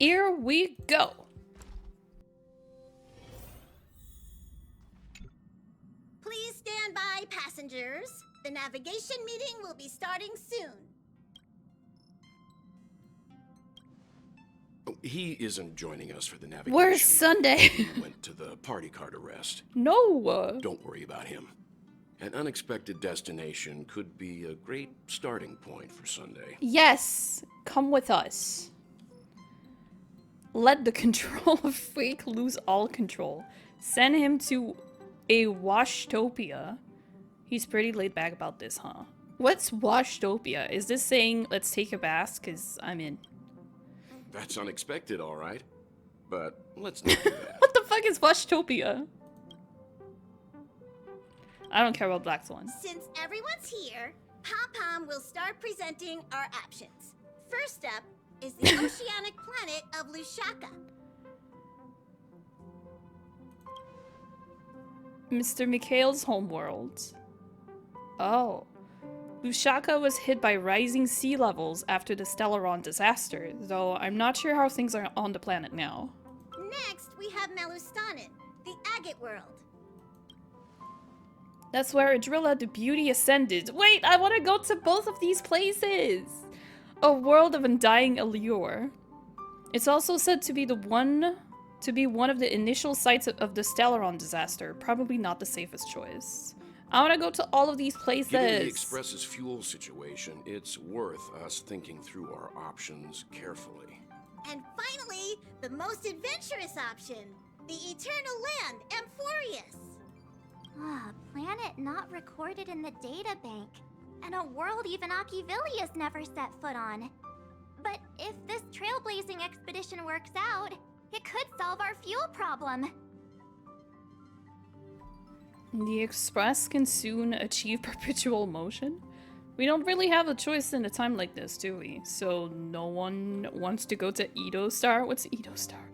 Here we go. Please stand by, passengers. The navigation meeting will be starting soon. He isn't joining us for the navigation. Where's Sunday? He went to the party car to rest. No. Don't worry about him. An unexpected destination could be a great starting point for Sunday. Yes, come with us. Let the control freak lose all control. Send him to a washtopia. He's pretty laid back about this, huh? What's washtopia? Is this saying let's take a bath? Cause I'm in. That's unexpected, all right. But let's not do that. What the fuck is washtopia? I don't care about Black Swan. Since everyone's here, Pom-Pom will start presenting our options. First up is the oceanic planet of Lushaka. Mr. Mikhail's homeworld. Oh. Lushaka was hit by rising sea levels after the Stellaron disaster, though I'm not sure how things are on the planet now. Next, we have Melustanin, the agate world. That's where Adrilla the Beauty ascended. Wait, I want to go to both of these places! A world of undying allure. It's also said to be one of the initial sites of the Stellaron disaster. Probably not the safest choice. I want to go to all of these places. Given the Express's fuel situation, it's worth us thinking through our options carefully. And finally, the most adventurous option, the eternal land, Amphoreus. Ah, planet not recorded in the databank. And a world even Achivilius never set foot on. But if this trailblazing expedition works out, it could solve our fuel problem. The Express can soon achieve perpetual motion? We don't really have a choice in a time like this, do we? So no one wants to go to Edo Star? What's Edo Star?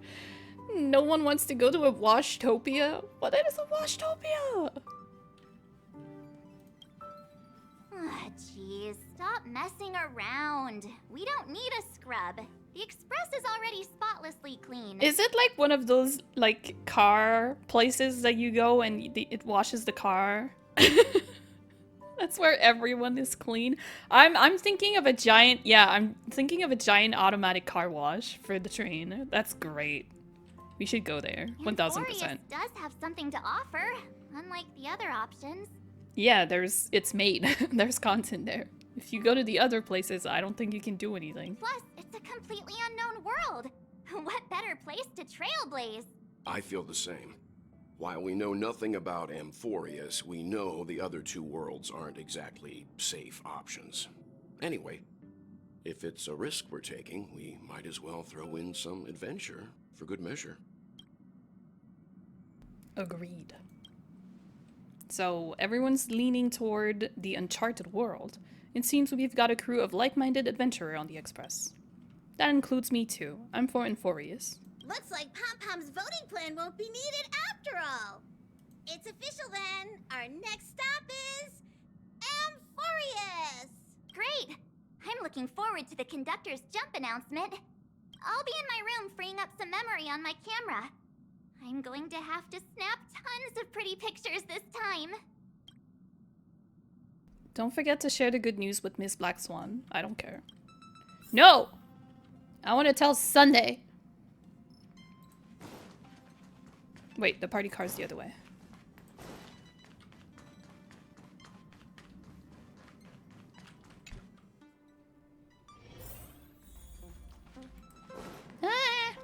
No one wants to go to a washtopia? What is a washtopia? Ah, jeez, stop messing around. We don't need a scrub. The Express is already spotlessly clean. Is it like one of those, like, car places that you go and it washes the car? That's where everyone is clean. I'm thinking of a giant, I'm thinking of a giant automatic car wash for the train. That's great. We should go there, 1000%. Amphoreus does have something to offer, unlike the other options. Yeah, it's made. There's content there. If you go to the other places, I don't think you can do anything. Plus, it's a completely unknown world. What better place to trailblaze? I feel the same. While we know nothing about Amphoreus, we know the other two worlds aren't exactly safe options. Anyway, if it's a risk we're taking, we might as well throw in some adventure for good measure. Agreed. So, everyone's leaning toward the uncharted world. It seems we've got a crew of like-minded adventurers on the Express. That includes me too. I'm for Amphoreus. Looks like Pom-Pom's voting plan won't be needed after all. It's official then. Our next stop is Amphoreus. Great! I'm looking forward to the conductor's jump announcement. I'll be in my room freeing up some memory on my camera. I'm going to have to snap tons of pretty pictures this time. Don't forget to share the good news with Miss Black Swan. I don't care. No! I want to tell Sunday. Wait, the party car's the other way. Ah!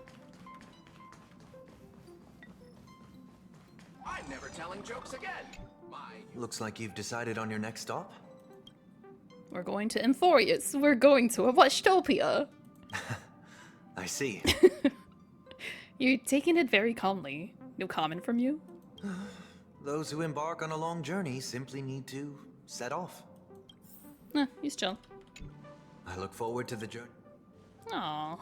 I'm never telling jokes again. Looks like you've decided on your next stop. We're going to Amphoreus. We're going to a washtopia. I see. You're taking it very calmly. No comment from you? Those who embark on a long journey simply need to set off. He's chill. I look forward to the journey. Aww.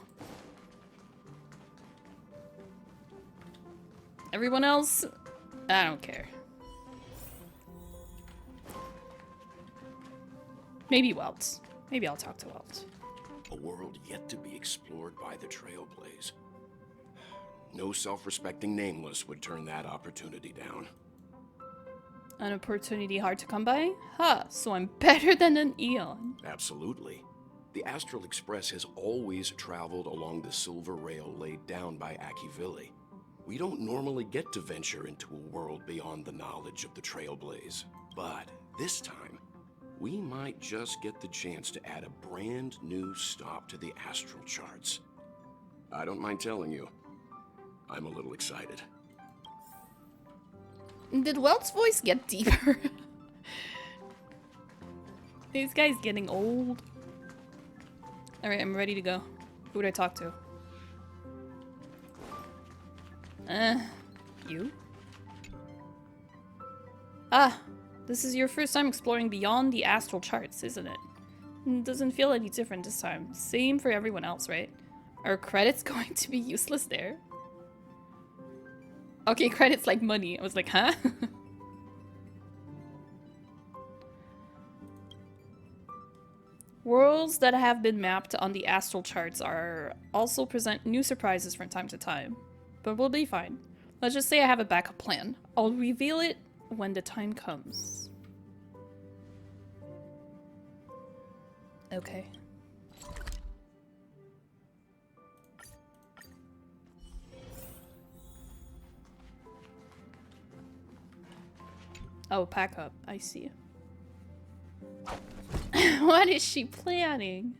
Everyone else? I don't care. Maybe Welt. Maybe I'll talk to Welt. A world yet to be explored by the Trailblaze. No self-respecting nameless would turn that opportunity down. An opportunity hard to come by? Huh, so I'm better than an Eon. Absolutely. The Astral Express has always traveled along the silver rail laid down by Akivili. We don't normally get to venture into a world beyond the knowledge of the Trailblaze. But this time, we might just get the chance to add a brand new stop to the astral charts. I don't mind telling you, I'm a little excited. Did Welt's voice get deeper? This guy's getting old. Alright, I'm ready to go. Who would I talk to? You? Ah, this is your first time exploring beyond the astral charts, isn't it? Doesn't feel any different this time. Same for everyone else, right? Are credits going to be useless there? Okay, credits like money. I was like, huh? Worlds that have been mapped on the astral charts are also present new surprises from time to time. But we'll be fine. Let's just say I have a backup plan. I'll reveal it when the time comes. Okay. Oh, pack up. I see. What is she planning?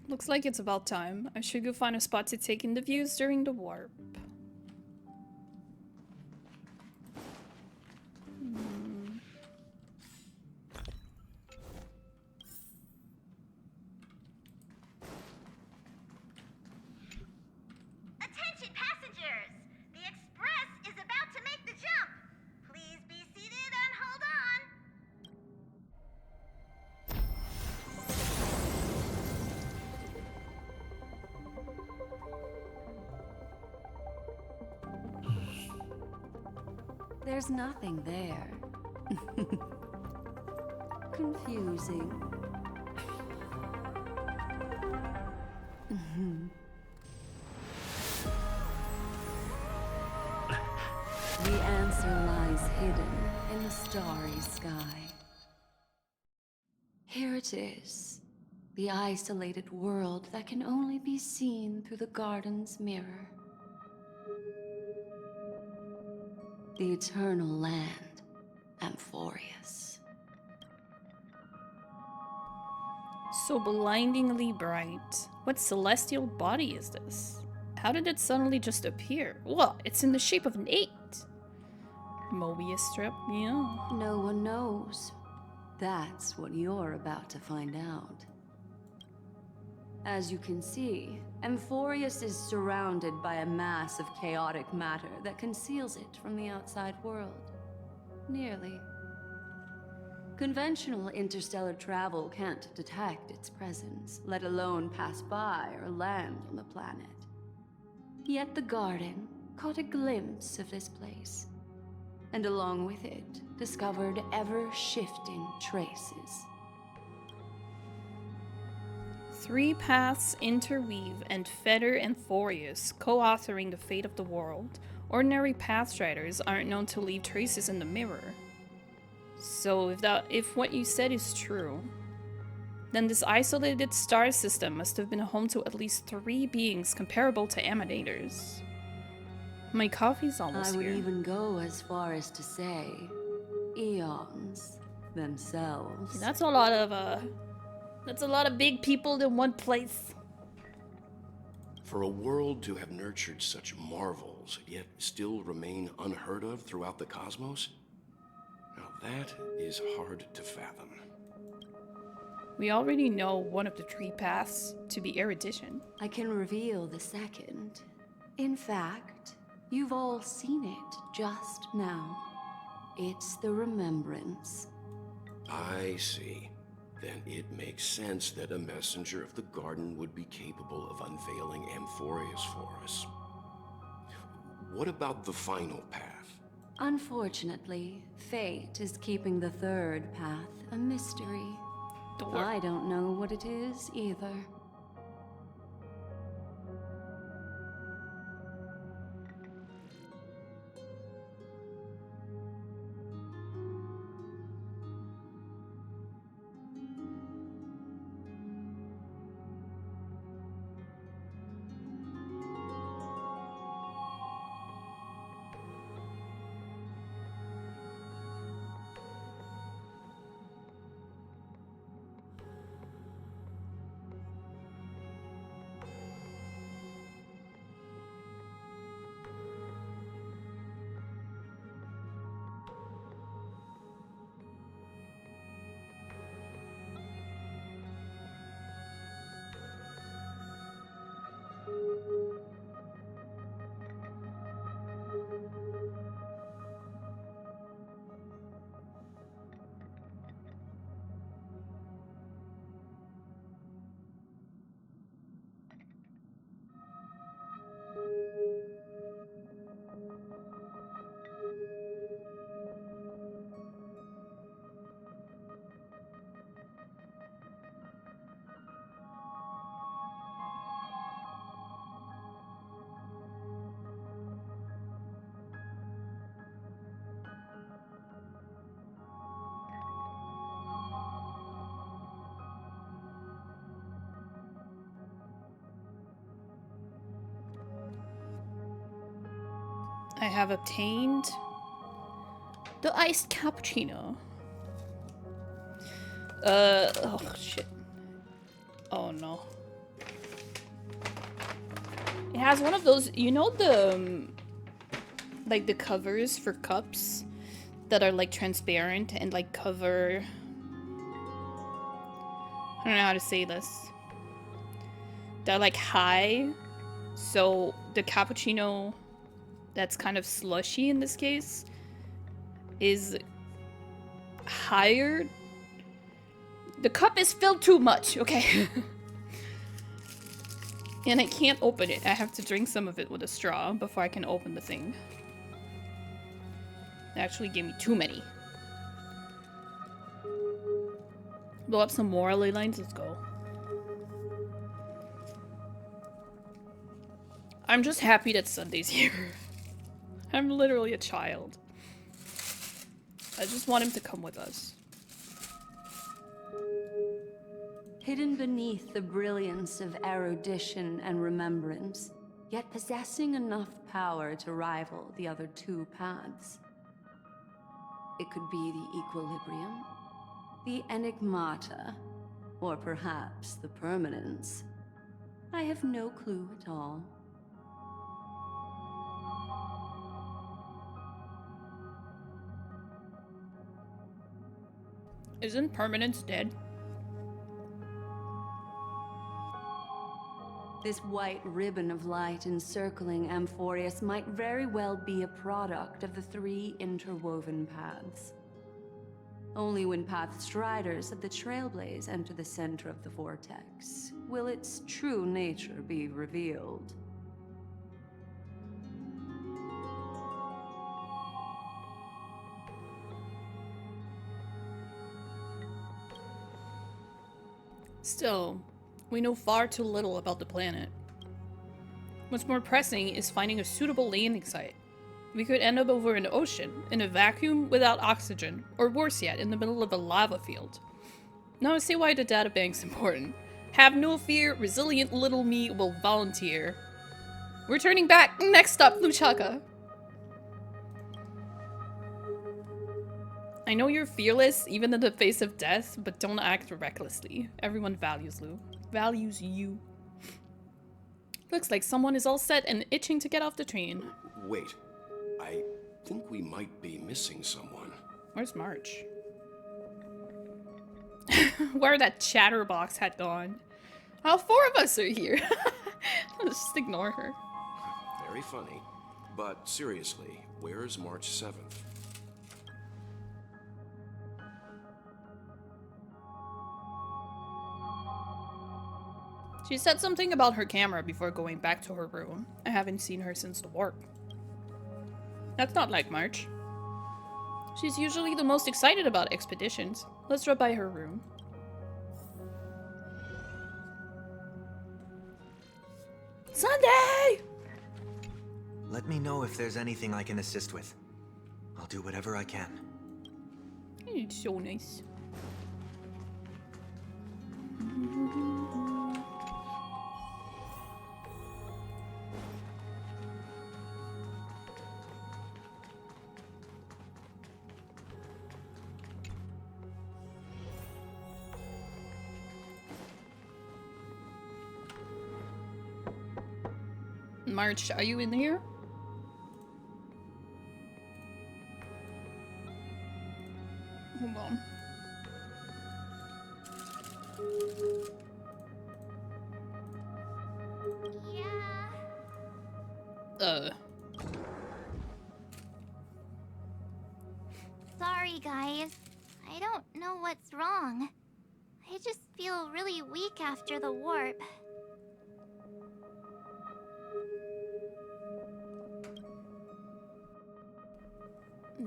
Looks like it's about time. I should go find a spot to take in the views during the warp. Attention passengers! The express is about to make the jump. Please be seated and hold on. There's nothing there. Confusing. The answer lies hidden in the starry sky. Here it is, the isolated world that can only be seen through the garden's mirror. The eternal land, Amphoreus. So blindingly bright. What celestial body is this? How did it suddenly just appear? Well, it's in the shape of an 8. Mobius strip, yeah. No one knows. That's what you're about to find out. As you can see, Amphoreus is surrounded by a mass of chaotic matter that conceals it from the outside world. Nearly. Conventional interstellar travel can't detect its presence, let alone pass by or land on the planet. Yet the garden caught a glimpse of this place, and along with it, discovered ever-shifting traces. 3 paths interweave and fetter Amphoreus, co-authoring the fate of the world. Ordinary pathstriders aren't known to leave traces in the mirror. So if what you said is true, then this isolated star system must have been home to at least 3 beings comparable to Amadators. My coffee's almost I would here. even go as far as to say, eons themselves. That's a lot of big people in one place. For a world to have nurtured such marvels, yet still remain unheard of throughout the cosmos? Now that is hard to fathom. We already know one of the 3 paths to be erudition. I can reveal the second. In fact, you've all seen it just now. It's the remembrance. I see. Then it makes sense that a messenger of the garden would be capable of unveiling Amphoreus for us. What about the final path? Unfortunately, fate is keeping the third path a mystery. Door. I don't know what it is either. I have obtained the iced cappuccino. Oh shit. Oh no. It has one of those, you know the, like the covers for cups that are like transparent and like cover, I don't know how to say this. They're like high, so the cappuccino that's kind of slushy in this case is higher. The cup is filled too much, okay? And I can't open it. I have to drink some of it with a straw before I can open the thing. They actually gave me too many. Blow up some more ley lines, let's go. I'm just happy that Sunday's here. I'm literally a child. I just want him to come with us. Hidden beneath the brilliance of erudition and remembrance, yet possessing enough power to rival the other two paths. It could be the equilibrium, the enigmata, or perhaps the permanence. I have no clue at all. Isn't permanence dead? This white ribbon of light encircling Amphoreus might very well be a product of the three interwoven paths. Only when path striders of the Trailblaze enter the center of the vortex will its true nature be revealed. Still, we know far too little about the planet. What's more pressing is finding a suitable landing site. We could end up over an ocean, in a vacuum without oxygen, or worse yet, in the middle of a lava field. Now I see why the databank's important. Have no fear, resilient little me will volunteer. We're turning back! Next up, Luchaka! I know you're fearless, even in the face of death, but don't act recklessly. Everyone values you. Looks like someone is all set and itching to get off the train. Wait, I think we might be missing someone. Where's March? Where that chatterbox had gone. All four of us are here. Let's just ignore her. Very funny. But seriously, where's March 7th? She said something about her camera before going back to her room. I haven't seen her since the warp. That's not like March. She's usually the most excited about expeditions. Let's drop by her room. Sunday! Let me know if there's anything I can assist with. I'll do whatever I can. It's so nice. March, are you in here? Hold on. Yeah. Sorry, guys. I don't know what's wrong. I just feel really weak after the warp.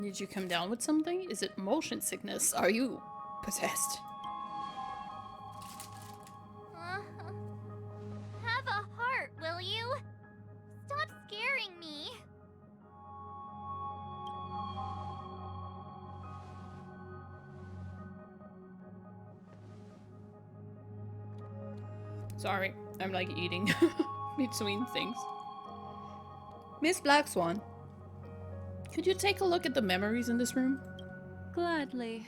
Did you come down with something? Is it motion sickness? Are you possessed? Have a heart, will you? Stop scaring me. Sorry, I'm like eating between things. Miss Black Swan, could you take a look at the memories in this room? Gladly.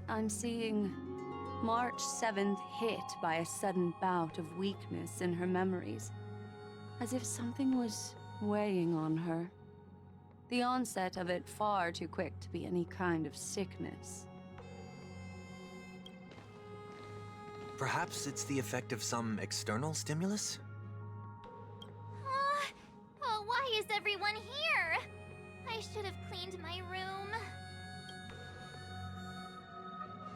I'm seeing March 7th hit by a sudden bout of weakness in her memories, as if something was weighing on her. The onset of it far too quick to be any kind of sickness. Perhaps it's the effect of some external stimulus? Oh, why is everyone here? I should have cleaned my room.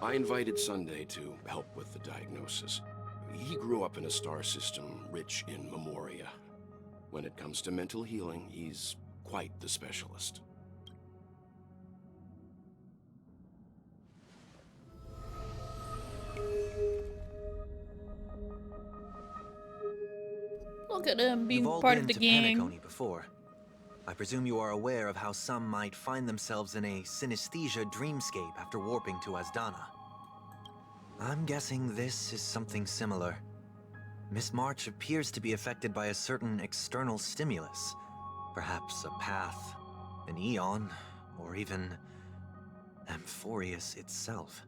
I invited Sunday to help with the diagnosis. He grew up in a star system rich in memoria. When it comes to mental healing, he's quite the specialist. Look at him being You've all part been of the to gang. Penacony before. I presume you are aware of how some might find themselves in a synesthesia dreamscape after warping to Asdana. I'm guessing this is something similar. Miss March appears to be affected by a certain external stimulus. Perhaps a path, an eon, or even Amphoreus itself.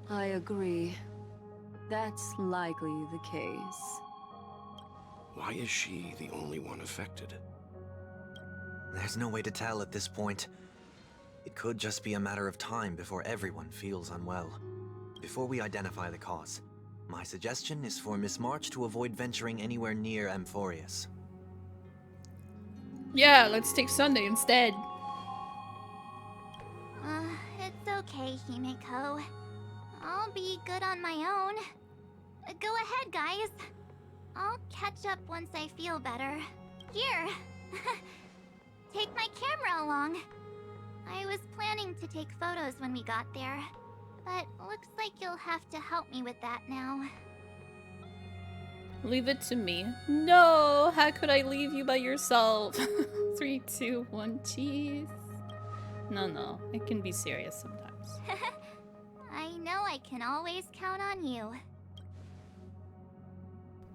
I agree. That's likely the case. Why is she the only one affected? There's no way to tell at this point. It could just be a matter of time before everyone feels unwell. Before we identify the cause, my suggestion is for Miss March to avoid venturing anywhere near Amphoreus. Yeah, let's take Sunday instead. It's okay, Himeko. I'll be good on my own. Go ahead, guys. I'll catch up once I feel better. Here. Take my camera along. I was planning to take photos when we got there, but looks like you'll have to help me with that now. Leave it to me. No, how could I leave you by yourself? 3, 2, 1, cheese. No, it can be serious sometimes. I know I can always count on you.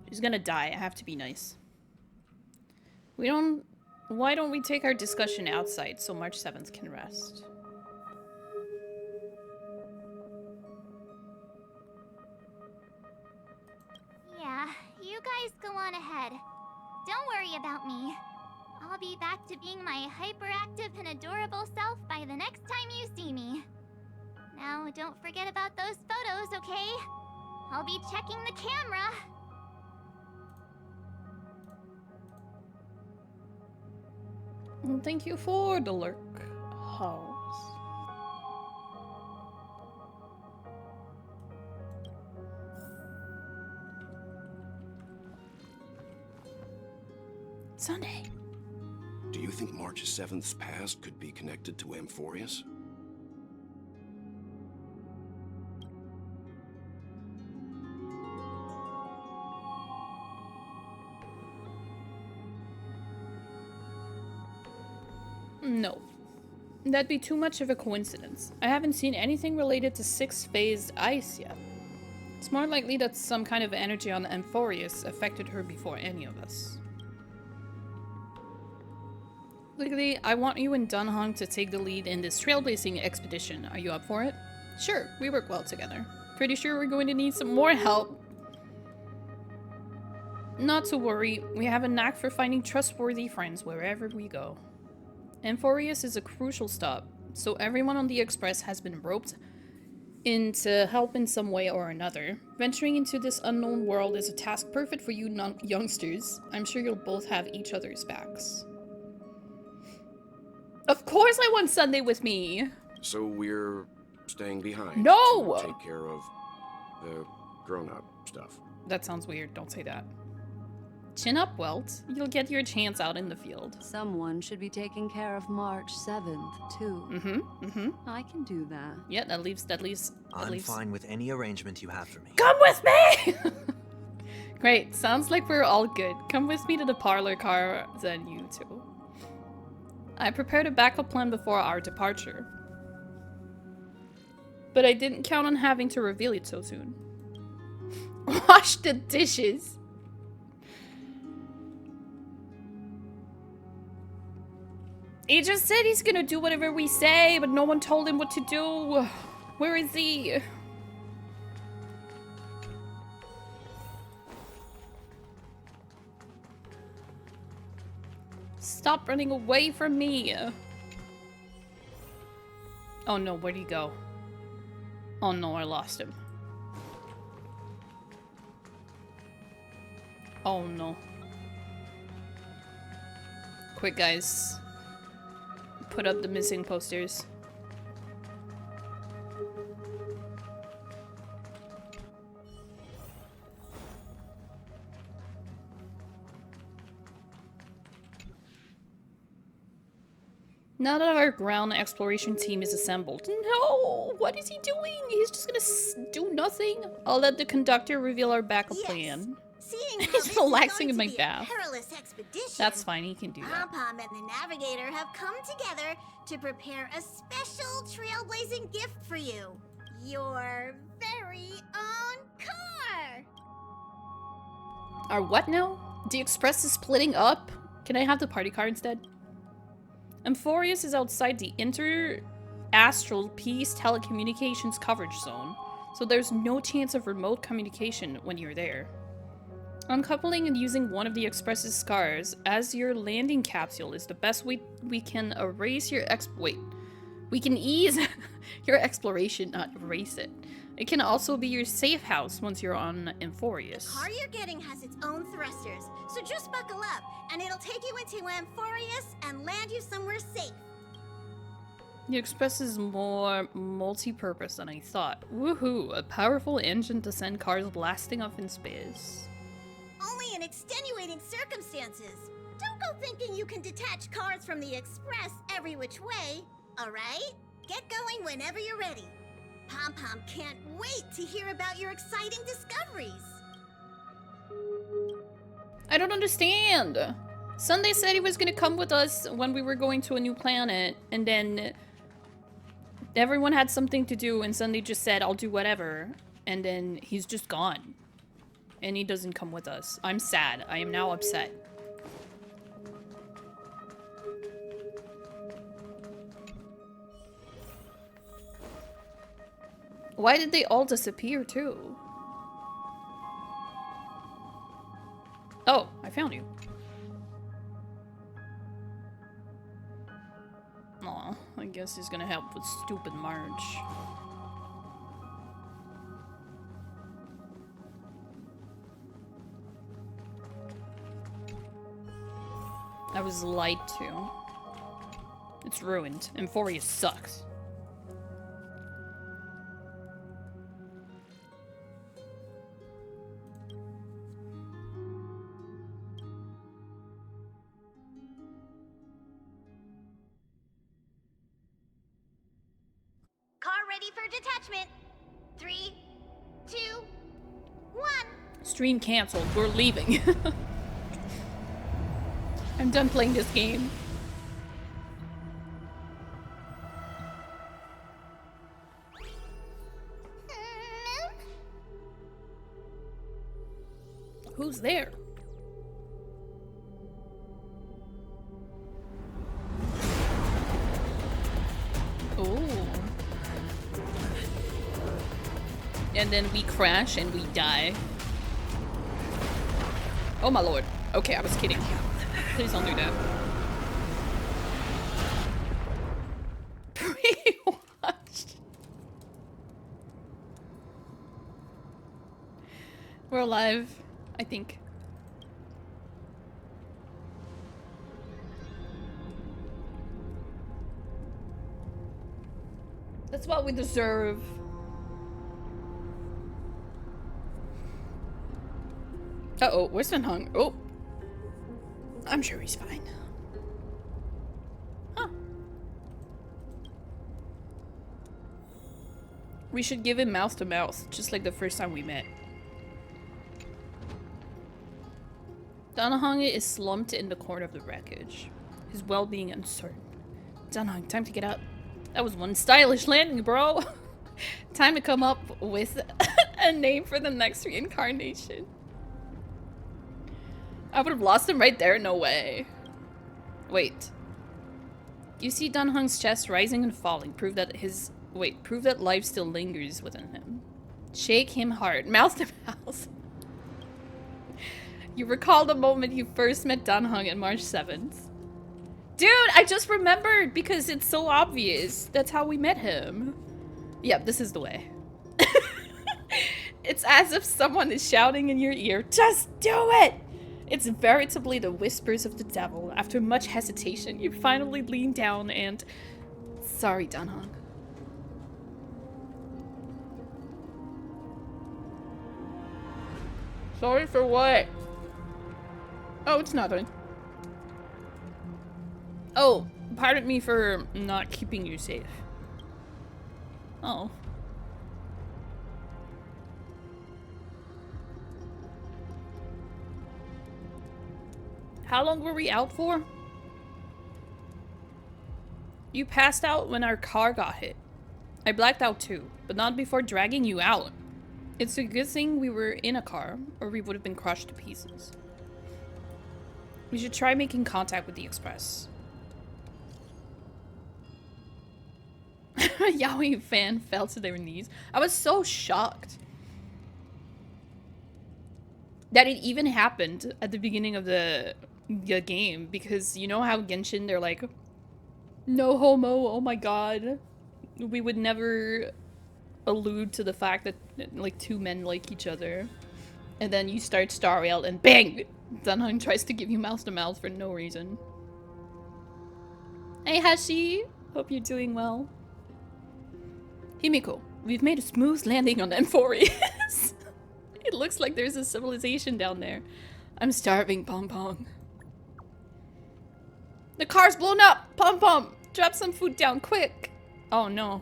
She's gonna die. I have to be nice. Why don't we take our discussion outside so March 7th can rest? Yeah, you guys go on ahead. Don't worry about me. I'll be back to being my hyperactive and adorable self by the next time you see me. Now, don't forget about those photos, okay? I'll be checking the camera. Thank you for the lurk. House. Sunday. Do you think March 7th's past could be connected to Amphoreus? No. That'd be too much of a coincidence. I haven't seen anything related to six-phased ice yet. It's more likely that some kind of energy on Amphoreus affected her before any of us. Legally, I want you and Dunhong to take the lead in this trailblazing expedition. Are you up for it? Sure, we work well together. Pretty sure we're going to need some more help. Not to worry, we have a knack for finding trustworthy friends wherever we go. Amphoreus is a crucial stop, so everyone on the Express has been roped in to help in some way or another. Venturing into this unknown world is a task perfect for you youngsters. I'm sure you'll both have each other's backs. Of course I want Sunday with me! So we're staying behind No! to take care of the grown-up stuff. That sounds weird, don't say that. Chin up, Welt. You'll get your chance out in the field. Someone should be taking care of March 7th, too. I can do that. Yeah, that leaves. I'm fine with any arrangement you have for me. Come with me! Great, sounds like we're all good. Come with me to the parlor car, then you two. I prepared a backup plan before our departure. But I didn't count on having to reveal it so soon. Wash the dishes! He just said he's gonna do whatever we say, but no one told him what to do. Where is he? Stop running away from me. Oh no, where'd he go? Oh no, I lost him. Oh no. Quick, guys. Put up the missing posters. Now that our ground exploration team is assembled. No! What is he doing? He's just gonna do nothing? I'll let the conductor reveal our backup plan. Seeing how He's this relaxing is in my going to be a bath. perilous expedition, That's fine, he can do that. Pom-Pom and the Navigator have come together to prepare a special trailblazing gift for you. Your very own car! Our what now? The Express is splitting up? Can I have the party car instead? Amphoreus is outside the inter-astral peace telecommunications coverage zone, so there's no chance of remote communication when you're there. Uncoupling and using one of the Express's scars as your landing capsule is the best way we can erase your we can ease your exploration, not erase it. It can also be your safe house once you're on Amphoreus. The car you're getting has its own thrusters, so just buckle up, and it'll take you into Amphoreus and land you somewhere safe. The Express is more multi-purpose than I thought. Woohoo! A powerful engine to send cars blasting off in space. Only in extenuating circumstances. Don't go thinking you can detach cars from the Express every which way, alright? Get going whenever you're ready. Pom-Pom can't wait to hear about your exciting discoveries. I don't understand! Sunday said he was gonna come with us when we were going to a new planet, and then everyone had something to do, and Sunday just said, I'll do whatever, and then he's just gone. And he doesn't come with us. I'm sad. I am now upset. Why did they all disappear too? Oh, I found you. Aw, I guess he's gonna help with stupid March. I was lied to. It's ruined. Amphoreus sucks. detachment. 3, 2, 1. Stream canceled. We're leaving. I'm done playing this game. Who's there? Oh. And then we crash and we die. Oh my lord. Okay, I was kidding. Please don't do that. Pre-watched. We're alive, I think. That's what we deserve. Uh-oh, where's Hung? Oh. I'm sure he's fine. Huh. We should give him mouth to mouth, just like the first time we met. Hung is slumped in the corner of the wreckage, his well-being uncertain. Hung, time to get up. That was one stylish landing, bro. Time to come up with a name for the next reincarnation. I would have lost him right there, no way. Wait. You see Hung's chest rising and falling, prove that life still lingers within him. Shake him hard, mouth to mouth. You recall the moment you first met Hung on March 7th. Dude, I just remembered because it's so obvious. That's how we met him. Yep, this is the way. It's as if someone is shouting in your ear, just do it! It's veritably the whispers of the devil. After much hesitation, you finally lean down and... Sorry, Hung. Sorry for what? Oh, it's nothing. Oh, pardon me for not keeping you safe. Oh. How long were we out for? You passed out when our car got hit. I blacked out too, but not before dragging you out. It's a good thing we were in a car, or we would have been crushed to pieces. We should try making contact with the Express. Yaoi fan fell to their knees. I was so shocked that it even happened at the beginning of the game, because you know how Genshin, they're like, no homo, oh my god. We would never allude to the fact that like two men like each other. And then you start Star Rail and bang! Hung tries to give you mouth to mouth for no reason. Hey Hashi! Hope you're doing well. Himiko, we've made a smooth landing on Amphoreus. It looks like there's a civilization down there. I'm starving, Pom Pom. The car's blown up! Pom Pom! Drop some food down, quick! Oh no.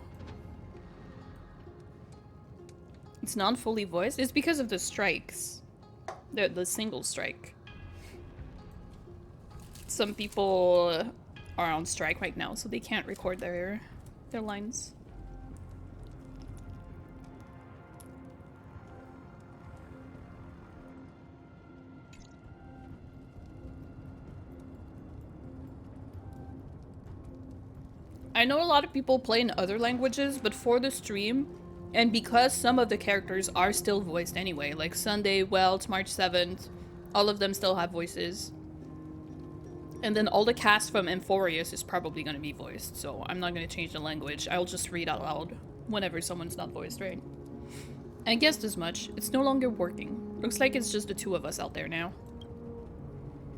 It's not fully voiced. It's because of the strikes. The single strike. Some people are on strike right now, so they can't record their lines. I know a lot of people play in other languages, but for the stream, and because some of the characters are still voiced anyway, like Sunday, Welt, March 7th, all of them still have voices. And then all the cast from Amphoreus is probably going to be voiced, so I'm not going to change the language. I'll just read out loud whenever someone's not voiced, right? I guessed as much. It's no longer working. Looks like it's just the two of us out there now.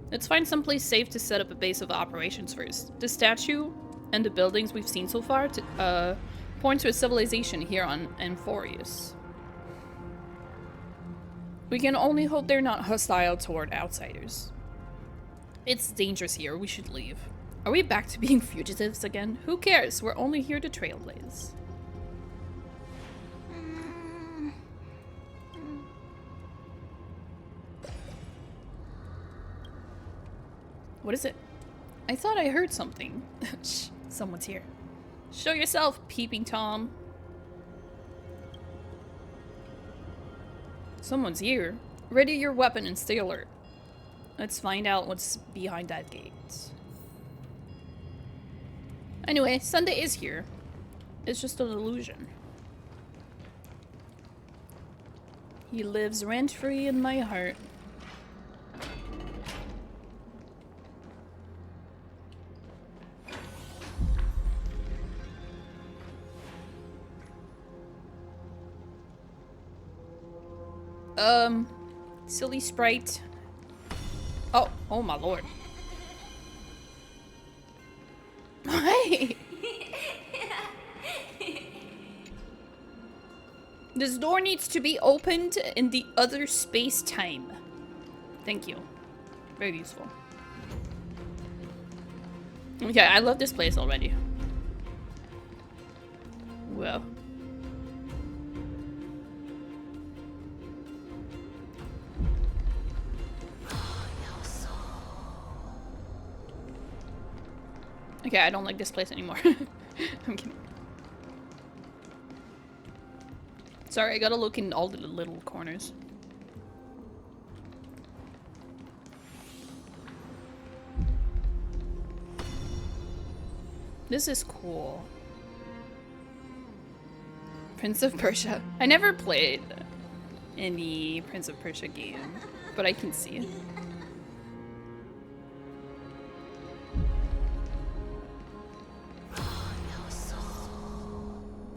Let's find someplace safe to set up a base of operations first. The statue and the buildings we've seen so far point to a civilization here on Amphoreus. We can only hope they're not hostile toward outsiders. It's dangerous here, we should leave. Are we back to being fugitives again? Who cares? We're only here to trailblaze. What is it? I thought I heard something. Shh, someone's here. Show yourself, peeping Tom. Someone's here. Ready your weapon and stay alert. Let's find out what's behind that gate. Anyway, Sunday is here. It's just an illusion. He lives rent-free in my heart. Silly sprite. Oh my lord. Hey! This door needs to be opened in the other space-time. Thank you. Very useful. Okay, I love this place already. Well. Okay, I don't like this place anymore. I'm kidding. Sorry, I gotta look in all the little corners. This is cool. Prince of Persia. I never played any Prince of Persia game, but I can see it.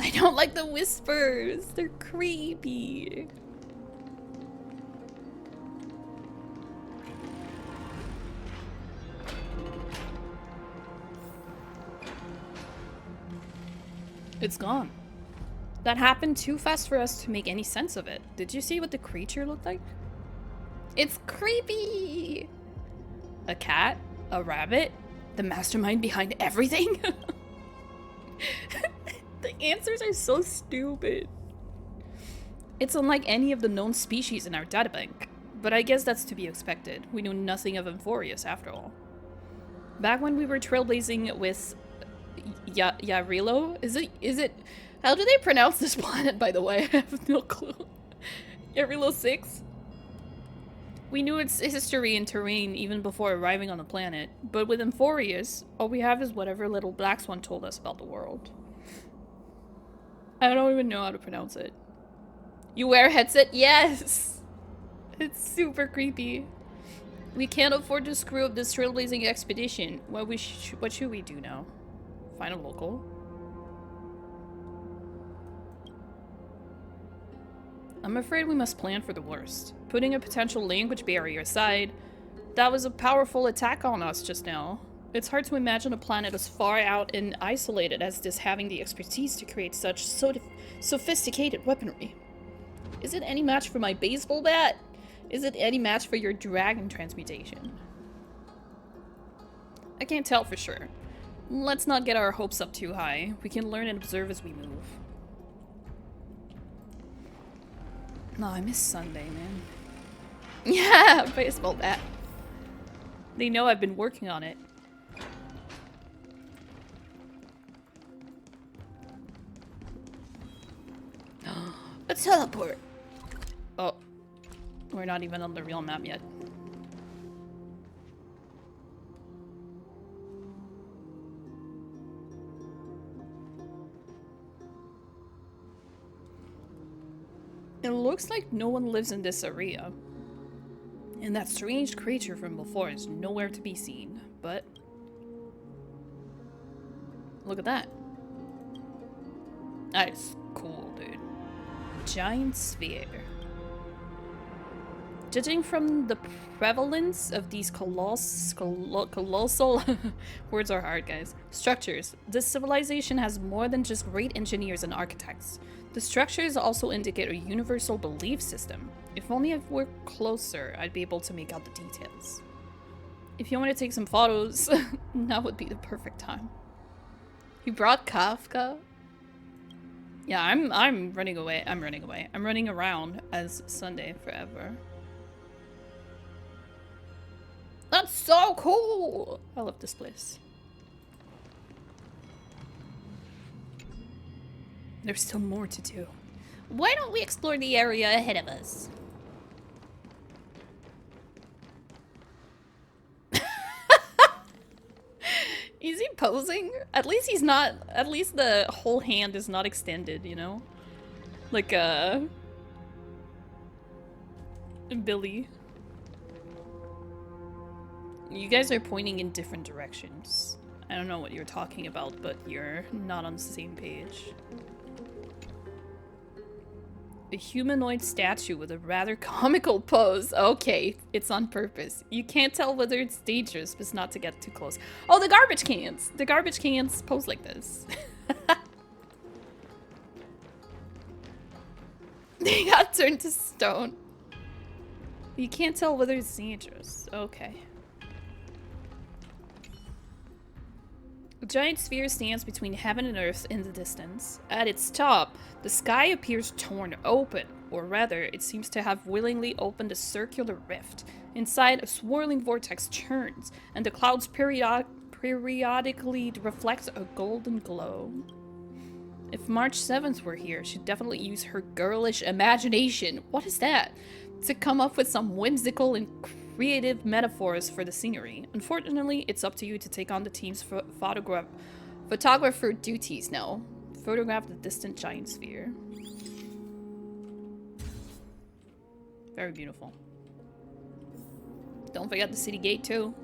I don't like the whispers. They're creepy. It's gone. That happened too fast for us to make any sense of it. Did you see what the creature looked like? It's creepy! A cat? A rabbit? The mastermind behind everything? The answers are so stupid. It's unlike any of the known species in our databank, but I guess that's to be expected. We knew nothing of Amphoreus after all. Back when we were trailblazing with Yarilo? Is it? How do they pronounce this planet, by the way? I have no clue. Yarilo 6? We knew its history and terrain even before arriving on the planet, but with Amphoreus, all we have is whatever little Black Swan told us about the world. I don't even know how to pronounce it. You wear a headset? Yes! It's super creepy. We can't afford to screw up this trailblazing expedition. Well, what should we do now? Find a local? I'm afraid we must plan for the worst. Putting a potential language barrier aside, that was a powerful attack on us just now. It's hard to imagine a planet as far out and isolated as this having the expertise to create such sophisticated weaponry. Is it any match for my baseball bat? Is it any match for your dragon transmutation? I can't tell for sure. Let's not get our hopes up too high. We can learn and observe as we move. No, I miss Sunday, man. Yeah, baseball bat. They know I've been working on it. A teleport! Oh. We're not even on the real map yet. It looks like no one lives in this area. And that strange creature from before is nowhere to be seen, but... Look at that. That is cool, dude. Giant sphere. Judging from the prevalence of these colossal words are hard, guys. Structures. This civilization has more than just great engineers and architects. The structures also indicate a universal belief system. If only I were closer, I'd be able to make out the details. If you want to take some photos, now would be the perfect time. He brought Kafka? Yeah, I'm running away. I'm running around as Sunday forever. That's so cool! I love this place. There's still more to do. Why don't we explore the area ahead of us? Is he posing? At least he's not. At least the whole hand is not extended, you know? Like, Billy. You guys are pointing in different directions. I don't know what you're talking about, but you're not on the same page. A humanoid statue with a rather comical pose. Okay, it's on purpose. You can't tell whether it's dangerous, but it's not to get too close. Oh, the garbage cans! The garbage cans pose like this. They got turned to stone. You can't tell whether it's dangerous. Okay. A giant sphere stands between heaven and earth in the distance. At its top, the sky appears torn open, or rather, it seems to have willingly opened a circular rift. Inside, a swirling vortex churns, and the clouds periodically reflect a golden glow. If March 7th were here, she'd definitely use her girlish imagination. What is that? To come up with some whimsical and creative metaphors for the scenery. Unfortunately, it's up to you to take on the team's photographer duties now. Photograph the distant giant sphere. Very beautiful. Don't forget the city gate too.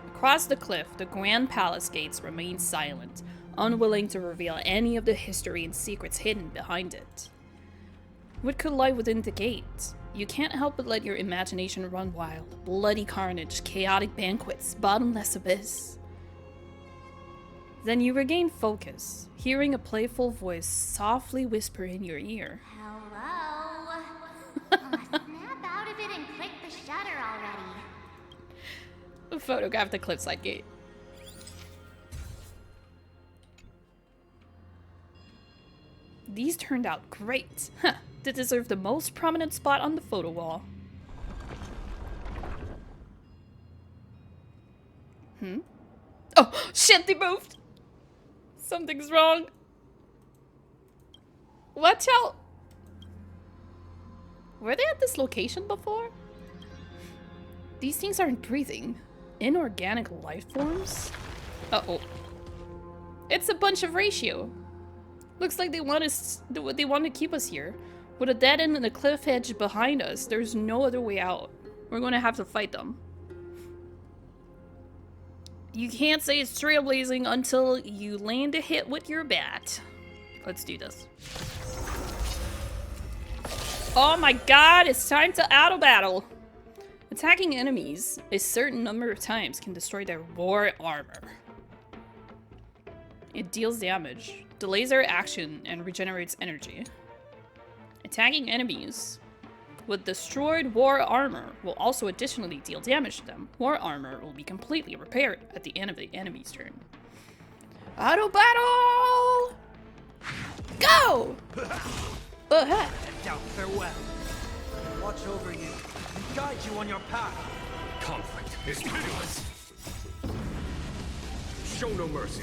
Across the cliff, the Grand Palace gates remain silent, unwilling to reveal any of the history and secrets hidden behind it. What could lie within the gate? You can't help but let your imagination run wild. Bloody carnage, chaotic banquets, bottomless abyss. Then you regain focus, hearing a playful voice softly whisper in your ear. Hello? Snap out of it and click the shutter already. Photograph the cliffside gate. These turned out great. Huh. They deserve the most prominent spot on the photo wall. Oh, shit, they moved! Something's wrong. Watch out! Were they at this location before? These things aren't breathing. Inorganic life forms? Uh-oh. It's a bunch of ratio. Looks like they want to keep us here. With a dead end and a cliff edge behind us, there's no other way out. We're going to have to fight them. You can't say it's trailblazing until you land a hit with your bat. Let's do this. Oh my god, it's time to auto battle. Attacking enemies a certain number of times can destroy their war armor. It deals damage, delays their action, and regenerates energy. Attacking enemies with destroyed war armor will also additionally deal damage to them. War armor will be completely repaired at the end of the enemy's turn. Auto battle! Go! Doubt farewell. Watch over you and guide you on your path. Conflict is pitiless. Show no mercy.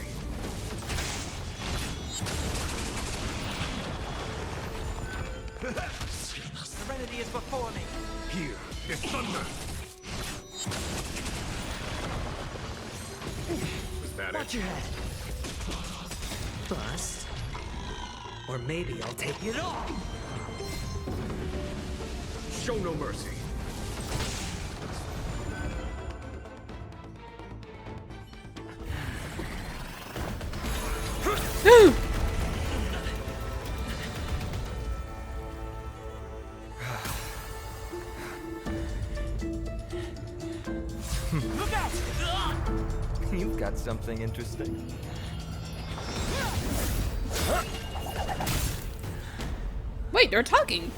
Serenity is before me. Here is thunder. Was that Watch it? your head. Bust. Or maybe I'll take it off. Show no mercy. Look out! You've got something interesting. Wait, they're talking.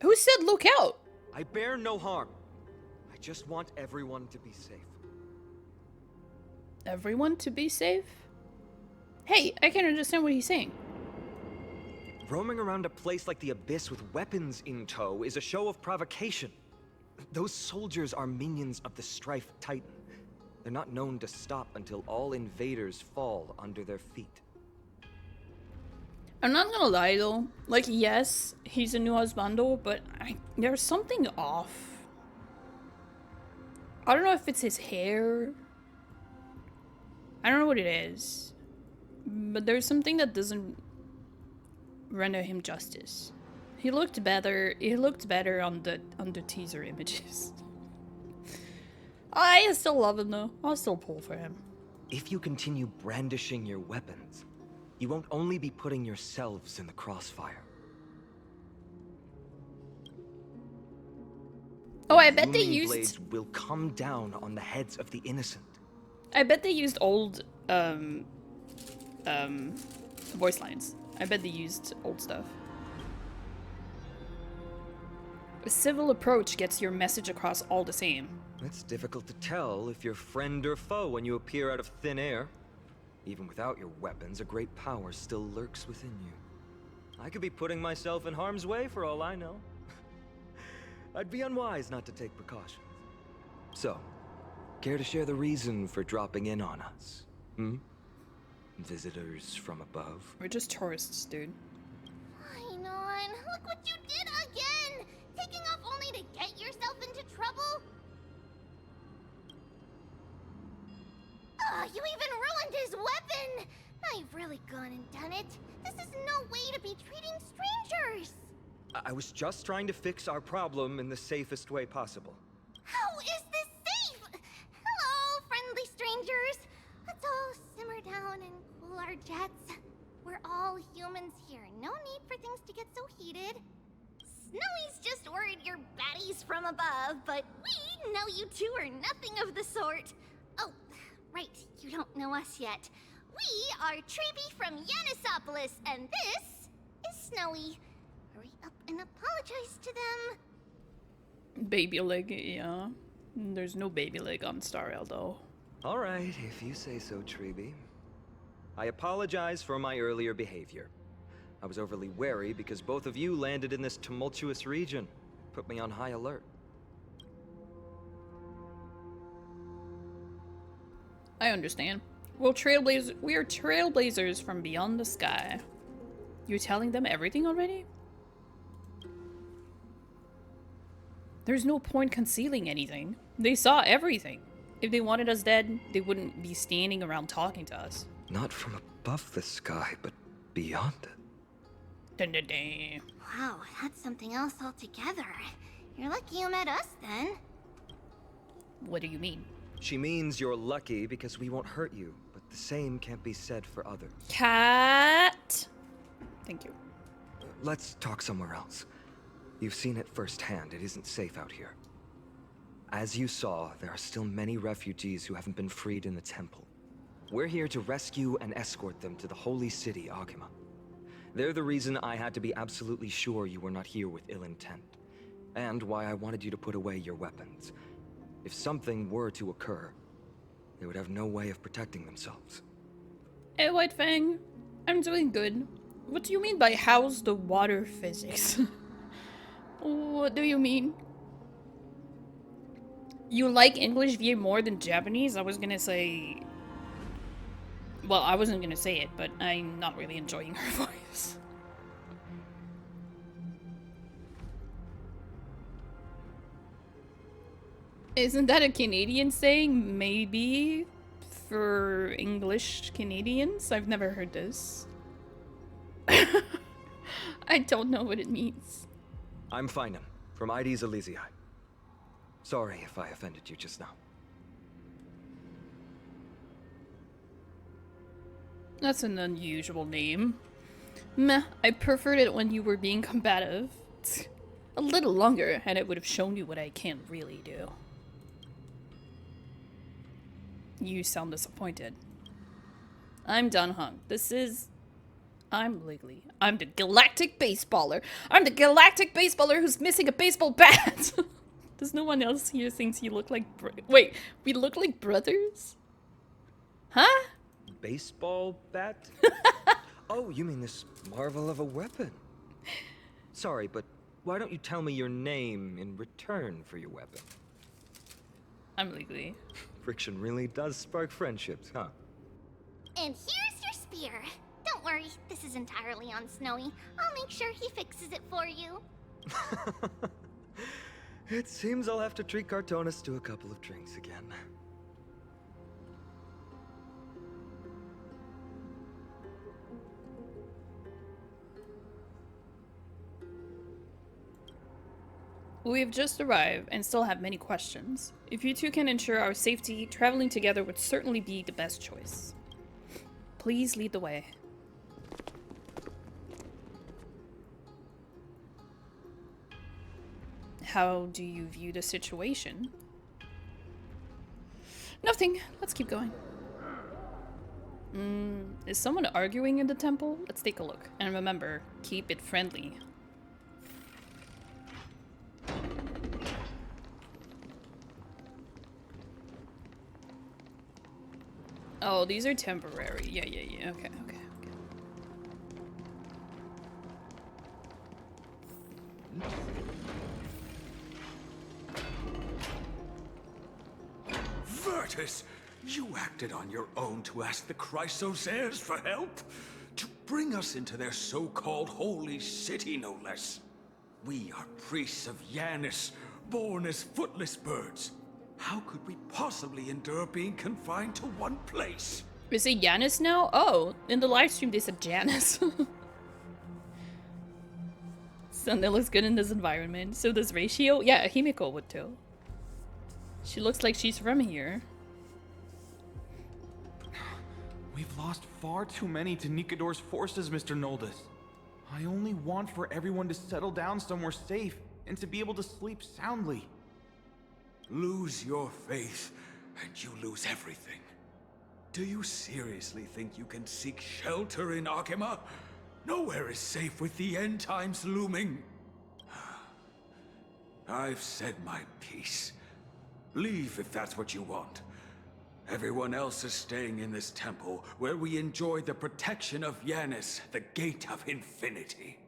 Who said look out? I bear no harm. I just want everyone to be safe. Everyone to be safe? Hey, I can't understand what he's saying. Roaming around a place like the Abyss with weapons in tow is a show of provocation. Those soldiers are minions of the Strife Titan. They're not known to stop until all invaders fall under their feet. I'm not gonna lie though. Like, yes, he's a new husbando, but there's something off. I don't know if it's his hair. I don't know what it is. But there's something that doesn't render him justice. He looked better on the teaser images. I still love him though. I'll still pull for him. If you continue brandishing your weapons, you won't only be putting yourselves in the crossfire. Oh, I bet they Looming used blades will come down on the heads of the innocent. I bet they used old voice lines. I bet they used old stuff. A civil approach gets your message across all the same. It's difficult to tell if you're friend or foe when you appear out of thin air. Even without your weapons, a great power still lurks within you. I could be putting myself in harm's way for all I know. I'd be unwise not to take precautions. So, care to share the reason for dropping in on us? Visitors from above? We're just tourists, dude. Fine on. Look what you did again! Taking off only to get yourself into trouble? You even ruined his weapon! Now you've really gone and done it. This is no way to be treating strangers! I was just trying to fix our problem in the safest way possible. How is this safe? Hello, friendly strangers. Let's all simmer down and cool our jets. We're all humans here. No need for things to get so heated. Snowy's just worried you're baddies from above, but we know you two are nothing of the sort. Oh, right, you don't know us yet. We are Treeby from Yanisopolis, and this is Snowy. Hurry up and apologize to them. Baby leg, yeah. There's no baby leg on Star Rail though. All right, if you say so, Treeby. I apologize for my earlier behavior. I was overly wary because both of you landed in this tumultuous region. Put me on high alert. I understand. We are trailblazers from beyond the sky. You're telling them everything already? There's no point concealing anything. They saw everything. If they wanted us dead, they wouldn't be standing around talking to us. Not from above the sky, but beyond it. Dun, dun, dun. Wow, that's something else altogether. You're lucky you met us then. What do you mean? She means you're lucky because we won't hurt you, but the same can't be said for others. Cat. Thank you. Let's talk somewhere else. You've seen it firsthand. It isn't safe out here. As you saw, there are still many refugees who haven't been freed in the temple. We're here to rescue and escort them to the holy city, Akima. They're the reason I had to be absolutely sure you were not here with ill intent, and why I wanted you to put away your weapons. If something were to occur, they would have no way of protecting themselves. Hey, White Fang. I'm doing good. What do you mean by how's the water physics? What do you mean? You like English VA more than Japanese? I was gonna say... Well, I wasn't gonna say it, but I'm not really enjoying her voice. Isn't that a Canadian saying? Maybe for English Canadians? I've never heard this. I don't know what it means. I'm Finan, from ID's Elysiae. Sorry if I offended you just now. That's an unusual name. Meh, I preferred it when you were being combative. A little longer, and it would have shown you what I can't really do. You sound disappointed. I'm Dunhung. I'm Ligley. I'm the galactic baseballer. I'm the galactic baseballer who's missing a baseball bat! Does no one else here thinks you look like wait, we look like brothers? Huh? Baseball bat? Oh, you mean this marvel of a weapon? Sorry, but why don't you tell me your name in return for your weapon? I'm legally. Friction really does spark friendships, huh? And here's your spear. Don't worry, this is entirely on Snowy. I'll make sure he fixes it for you. It seems I'll have to treat Cartonis to a couple of drinks again. We've just arrived and still have many questions. If you two can ensure our safety, traveling together would certainly be the best choice. Please lead the way. How do you view the situation? Nothing. Let's keep going. Is someone arguing in the temple? Let's take a look. And remember, keep it friendly. Oh, these are temporary. Yeah. Okay. Virtus, you acted on your own to ask the Chrysos heirs for help? To bring us into their so-called holy city, no less. We are priests of Yanis, born as footless birds. How could we possibly endure being confined to one place? Is it Yanis now? Oh, in the live stream they said Janice. Sunday looks good in this environment. So does Ratio? Yeah, Himiko would too. She looks like she's from here. We've lost far too many to Nikador's forces, Mr. Noldus. I only want for everyone to settle down somewhere safe and to be able to sleep soundly. Lose your faith, and you lose everything. Do you seriously think you can seek shelter in Akima? Nowhere is safe with the end times looming. I've said my piece. Leave if that's what you want. Everyone else is staying in this temple, where we enjoy the protection of Yanis, the Gate of Infinity.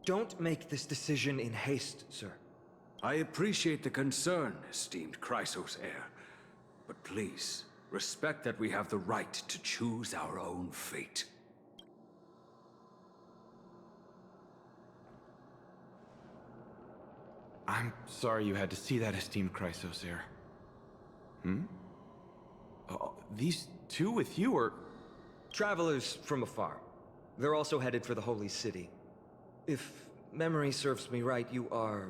Don't make this decision in haste, sir. I appreciate the concern, esteemed Chrysos heir. But please, respect that we have the right to choose our own fate. I'm sorry you had to see that, esteemed Chrysos heir. These two with you are... Travelers from afar. They're also headed for the Holy City. If memory serves me right, you are...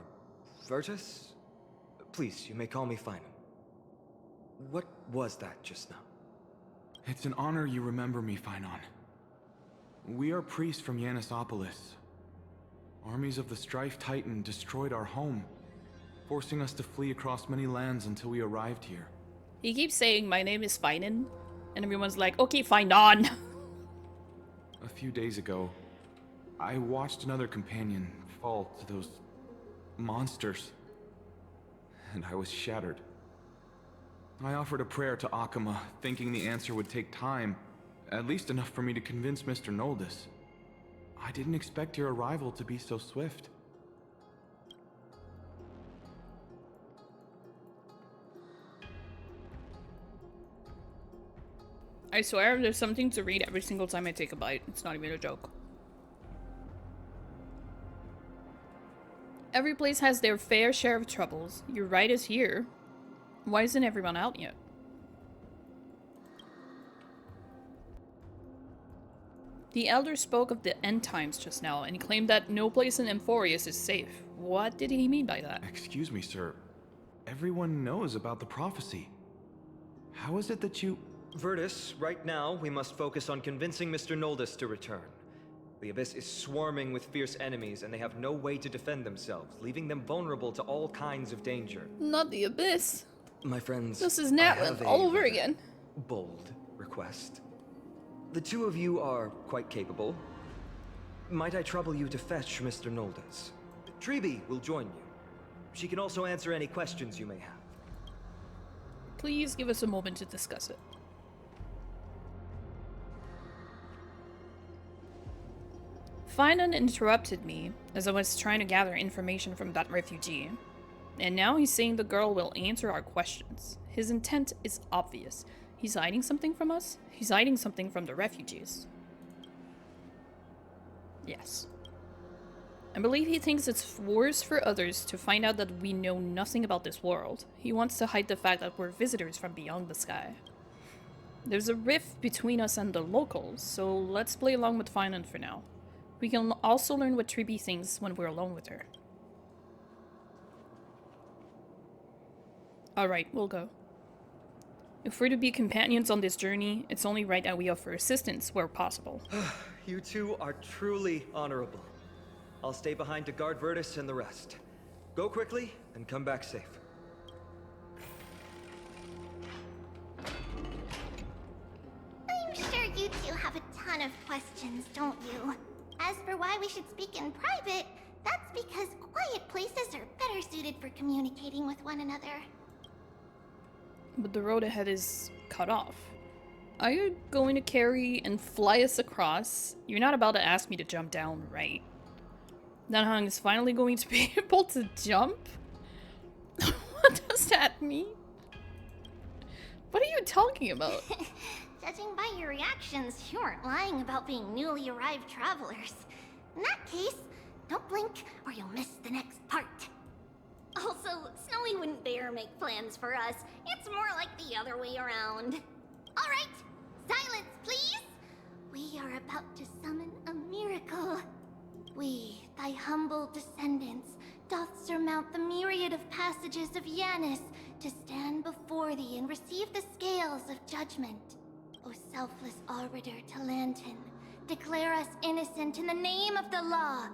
Virtus? Please, you may call me Finan. What was that just now? It's an honor you remember me, Finan. We are priests from Yanisopolis. Armies of the Strife Titan destroyed our home, forcing us to flee across many lands until we arrived here. He keeps saying my name is Finan, and everyone's like, okay, Finan. A few days ago, I watched another companion fall to those monsters, and I was shattered. I offered a prayer to Akima, thinking the answer would take time, at least enough for me to convince Mr. Noldus. I didn't expect your arrival to be so swift. I swear there's something to read every single time I take a bite. It's not even a joke. Every place has their fair share of troubles. Your right is here. Why isn't everyone out yet? The elder spoke of the end times just now, and he claimed that no place in Amphoreus is safe. What did he mean by that? Excuse me, sir. Everyone knows about the prophecy. How is it that you... Virtus, right now, we must focus on convincing Mr. Noldus to return. The Abyss is swarming with fierce enemies, and they have no way to defend themselves, leaving them vulnerable to all kinds of danger. Not the Abyss. My friends, This is I Natlan have all a over again. bold request. The two of you are quite capable. Might I trouble you to fetch Mr. Noldus? Treeby will join you. She can also answer any questions you may have. Please give us a moment to discuss it. Finan interrupted me as I was trying to gather information from that refugee. And now he's saying the girl will answer our questions. His intent is obvious. He's hiding something from us. He's hiding something from the refugees. Yes. I believe he thinks it's worse for others to find out that we know nothing about this world. He wants to hide the fact that we're visitors from beyond the sky. There's a rift between us and the locals, so let's play along with Finan for now. We can also learn what Triby thinks when we're alone with her. Alright, we'll go. If we're to be companions on this journey, it's only right that we offer assistance where possible. You two are truly honorable. I'll stay behind to guard Virtus and the rest. Go quickly and come back safe. I'm sure you two have a ton of questions, don't you? As for why we should speak in private, that's because quiet places are better suited for communicating with one another. But the road ahead is cut off. Are you going to carry and fly us across? You're not about to ask me to jump down, right? Nanhang is finally going to be able to jump? What does that mean? What are you talking about? Judging by your reactions, you aren't lying about being newly arrived travelers. In that case, don't blink or you'll miss the next part. Also, Snowy wouldn't dare make plans for us. It's more like the other way around. All right, silence, please. We are about to summon a miracle. We, thy humble descendants, doth surmount the myriad of passages of Yanis to stand before thee and receive the scales of judgment. O selfless arbiter Talantin, declare us innocent in the name of the law.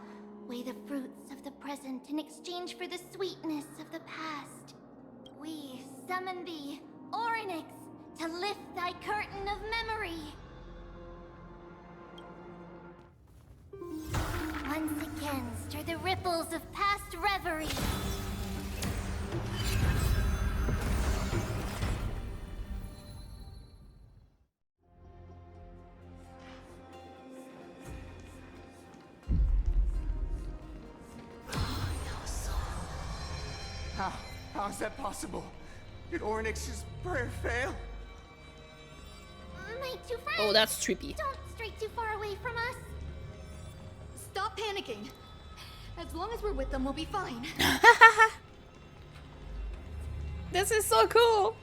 Weigh the fruits of the present in exchange for the sweetness of the past. We summon thee, Orynyx, to lift thy curtain of memory. Once again, stir the ripples of past reverie. How is that possible? Did Orynyx's prayer fail? My two friends. Oh, that's trippy. Don't stray too far away from us. Stop panicking. As long as we're with them, we'll be fine. This is so cool.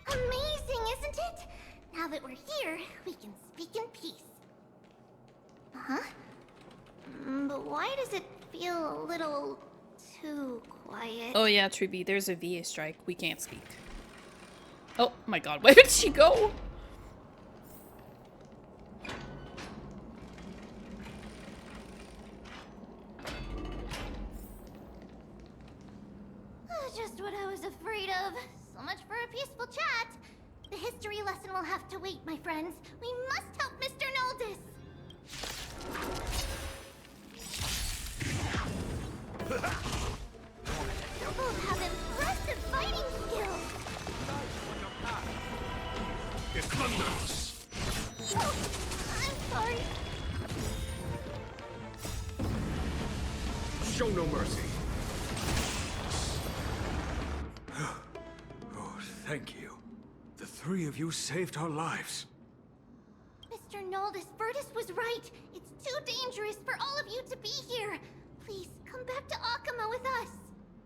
Amazing, isn't it? Now that we're here, we can speak in peace. Huh? But why does it feel a little too quiet? Oh yeah, Triby, there's a VA strike. We can't speak. Oh my god, where did she go? Just what I was afraid of. So much for a peaceful chat. The history lesson will have to wait, my friends. We must help Mr. Noldus. You both have impressive fighting skills. Oh, I'm sorry. Show no mercy. Oh, thank you. The three of you saved our lives. Mr. Noldus, Virtus was right. It's too dangerous for all of you to be here. Please, come back to Akama with us.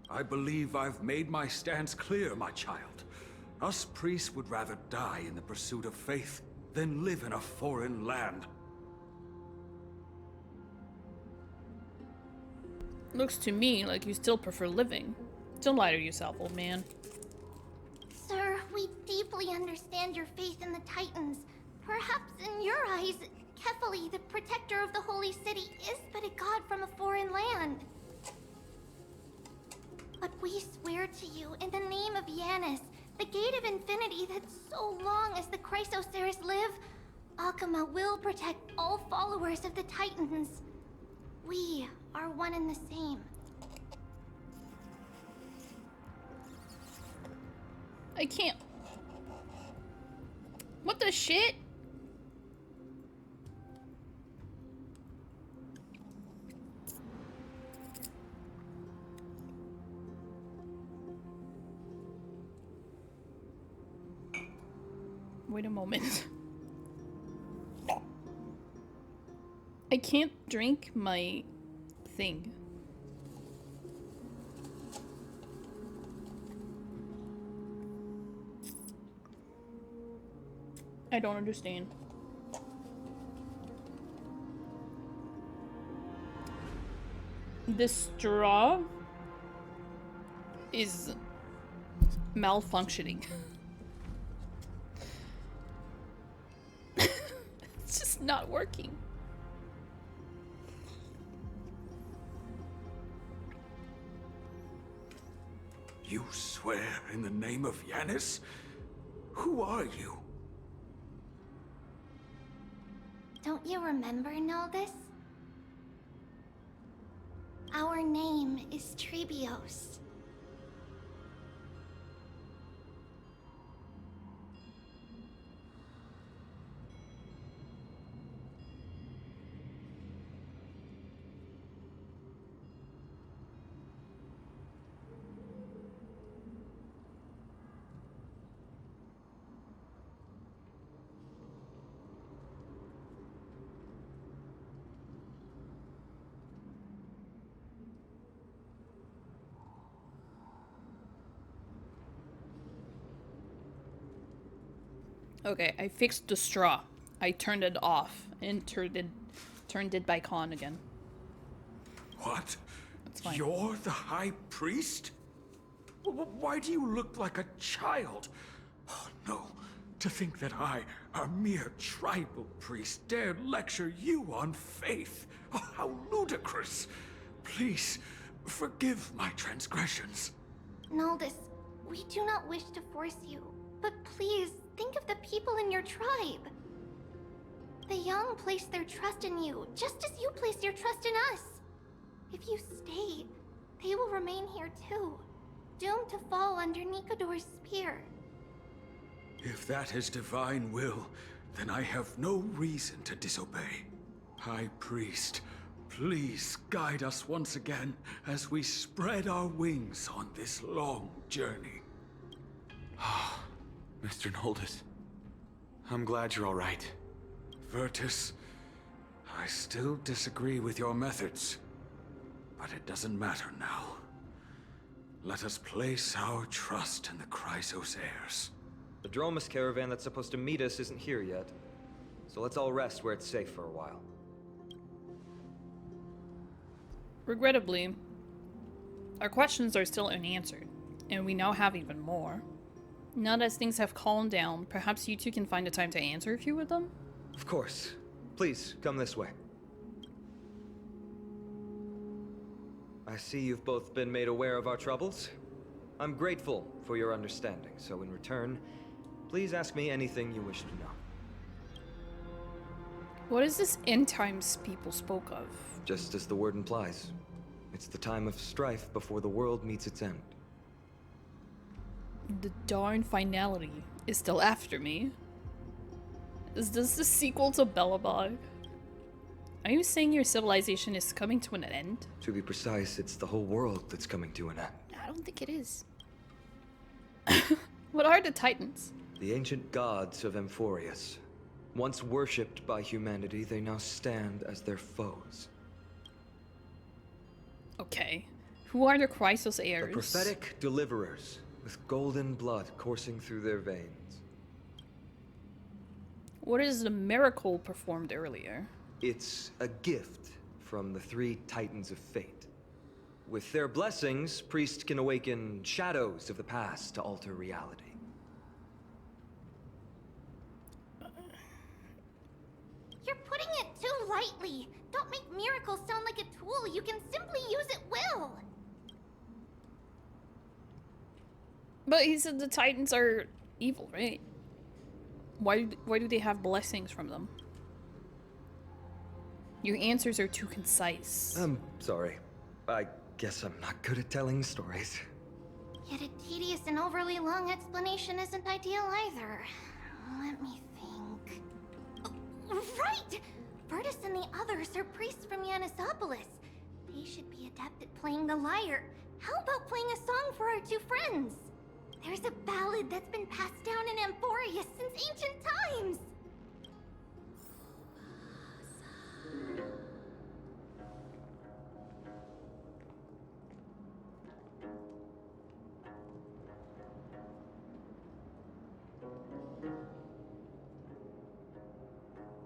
I believe I've made my stance clear, my child. Us priests would rather die in the pursuit of faith than live in a foreign land. Looks to me like you still prefer living. Don't lie to yourself, old man. Sir, we deeply understand your faith in the Titans. Perhaps in your eyes, Kefali, the protector of the Holy City, is but a god from a foreign land. But we swear to you, in the name of Yanis, the Gate of Infinity, that so long as the Chrysoceres live, Akama will protect all followers of the Titans. We are one and the same. I can't. What the shit? Wait a moment. I can't drink my thing. I don't understand. The straw is malfunctioning. It's just not working. You swear in the name of Yanis? Who are you? Don't you remember, Noldus? Our name is Trebios. Okay, I fixed the straw. I turned it off and turned it back on again. What? That's fine. You're the High Priest? Why do you look like a child? Oh no, to think that I, a mere tribal priest, dare lecture you on faith. Oh, how ludicrous. Please, forgive my transgressions. Noldus, we do not wish to force you, but please think of the people in your tribe. The young place their trust in you, just as you place your trust in us. If you stay, they will remain here too, doomed to fall under Nikador's spear. If that is divine will, then I have no reason to disobey. High Priest, please guide us once again as we spread our wings on this long journey. Mr. Noldus, I'm glad you're all right. Virtus, I still disagree with your methods, but it doesn't matter now. Let us place our trust in the Chrysos heirs. The Dromus caravan that's supposed to meet us isn't here yet, so let's all rest where it's safe for a while. Regrettably, our questions are still unanswered, and we now have even more. Now that things have calmed down, perhaps you two can find the time to answer a few of them? Of course. Please, come this way. I see you've both been made aware of our troubles. I'm grateful for your understanding, so in return, please ask me anything you wish to know. What is this end times people spoke of? Just as the word implies. It's the time of strife before the world meets its end. The darn finality is still after me. Is this the sequel to Belobog? Are you saying your civilization is coming to an end? To be precise, it's the whole world that's coming to an end. I don't think it is. What are the Titans? The ancient gods of Amphoreus. Once worshipped by humanity, they now stand as their foes. Okay. Who are the Chrysos heirs? The prophetic deliverers, with golden blood coursing through their veins. What is the miracle performed earlier? It's a gift from the three Titans of Fate. With their blessings, priests can awaken shadows of the past to alter reality. You're putting it too lightly. Don't make miracles sound like a tool you can simply use at will. But he said the Titans are evil, right? Why do they have blessings from them? Your answers are too concise. I'm sorry. I guess I'm not good at telling stories. Yet a tedious and overly long explanation isn't ideal either. Let me think. Oh, right! Virtus and the others are priests from Yanisopolis. They should be adept at playing the lyre. How about playing a song for our two friends? There's a ballad that's been passed down in Amphoreus since ancient times!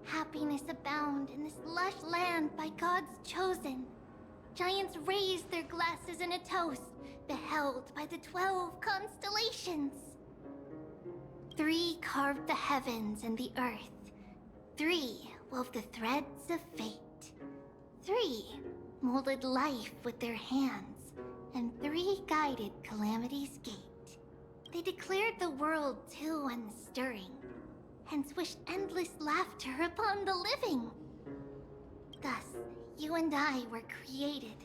Happiness abound in this lush land by God's chosen. Giants raised their glasses in a toast, beheld by the 12 constellations. 3 carved the heavens and the earth. 3 wove the threads of fate. 3 molded life with their hands, and 3 guided calamity's gate. They declared the world too unstirring, hence wished endless laughter upon the living. Thus, you and I were created,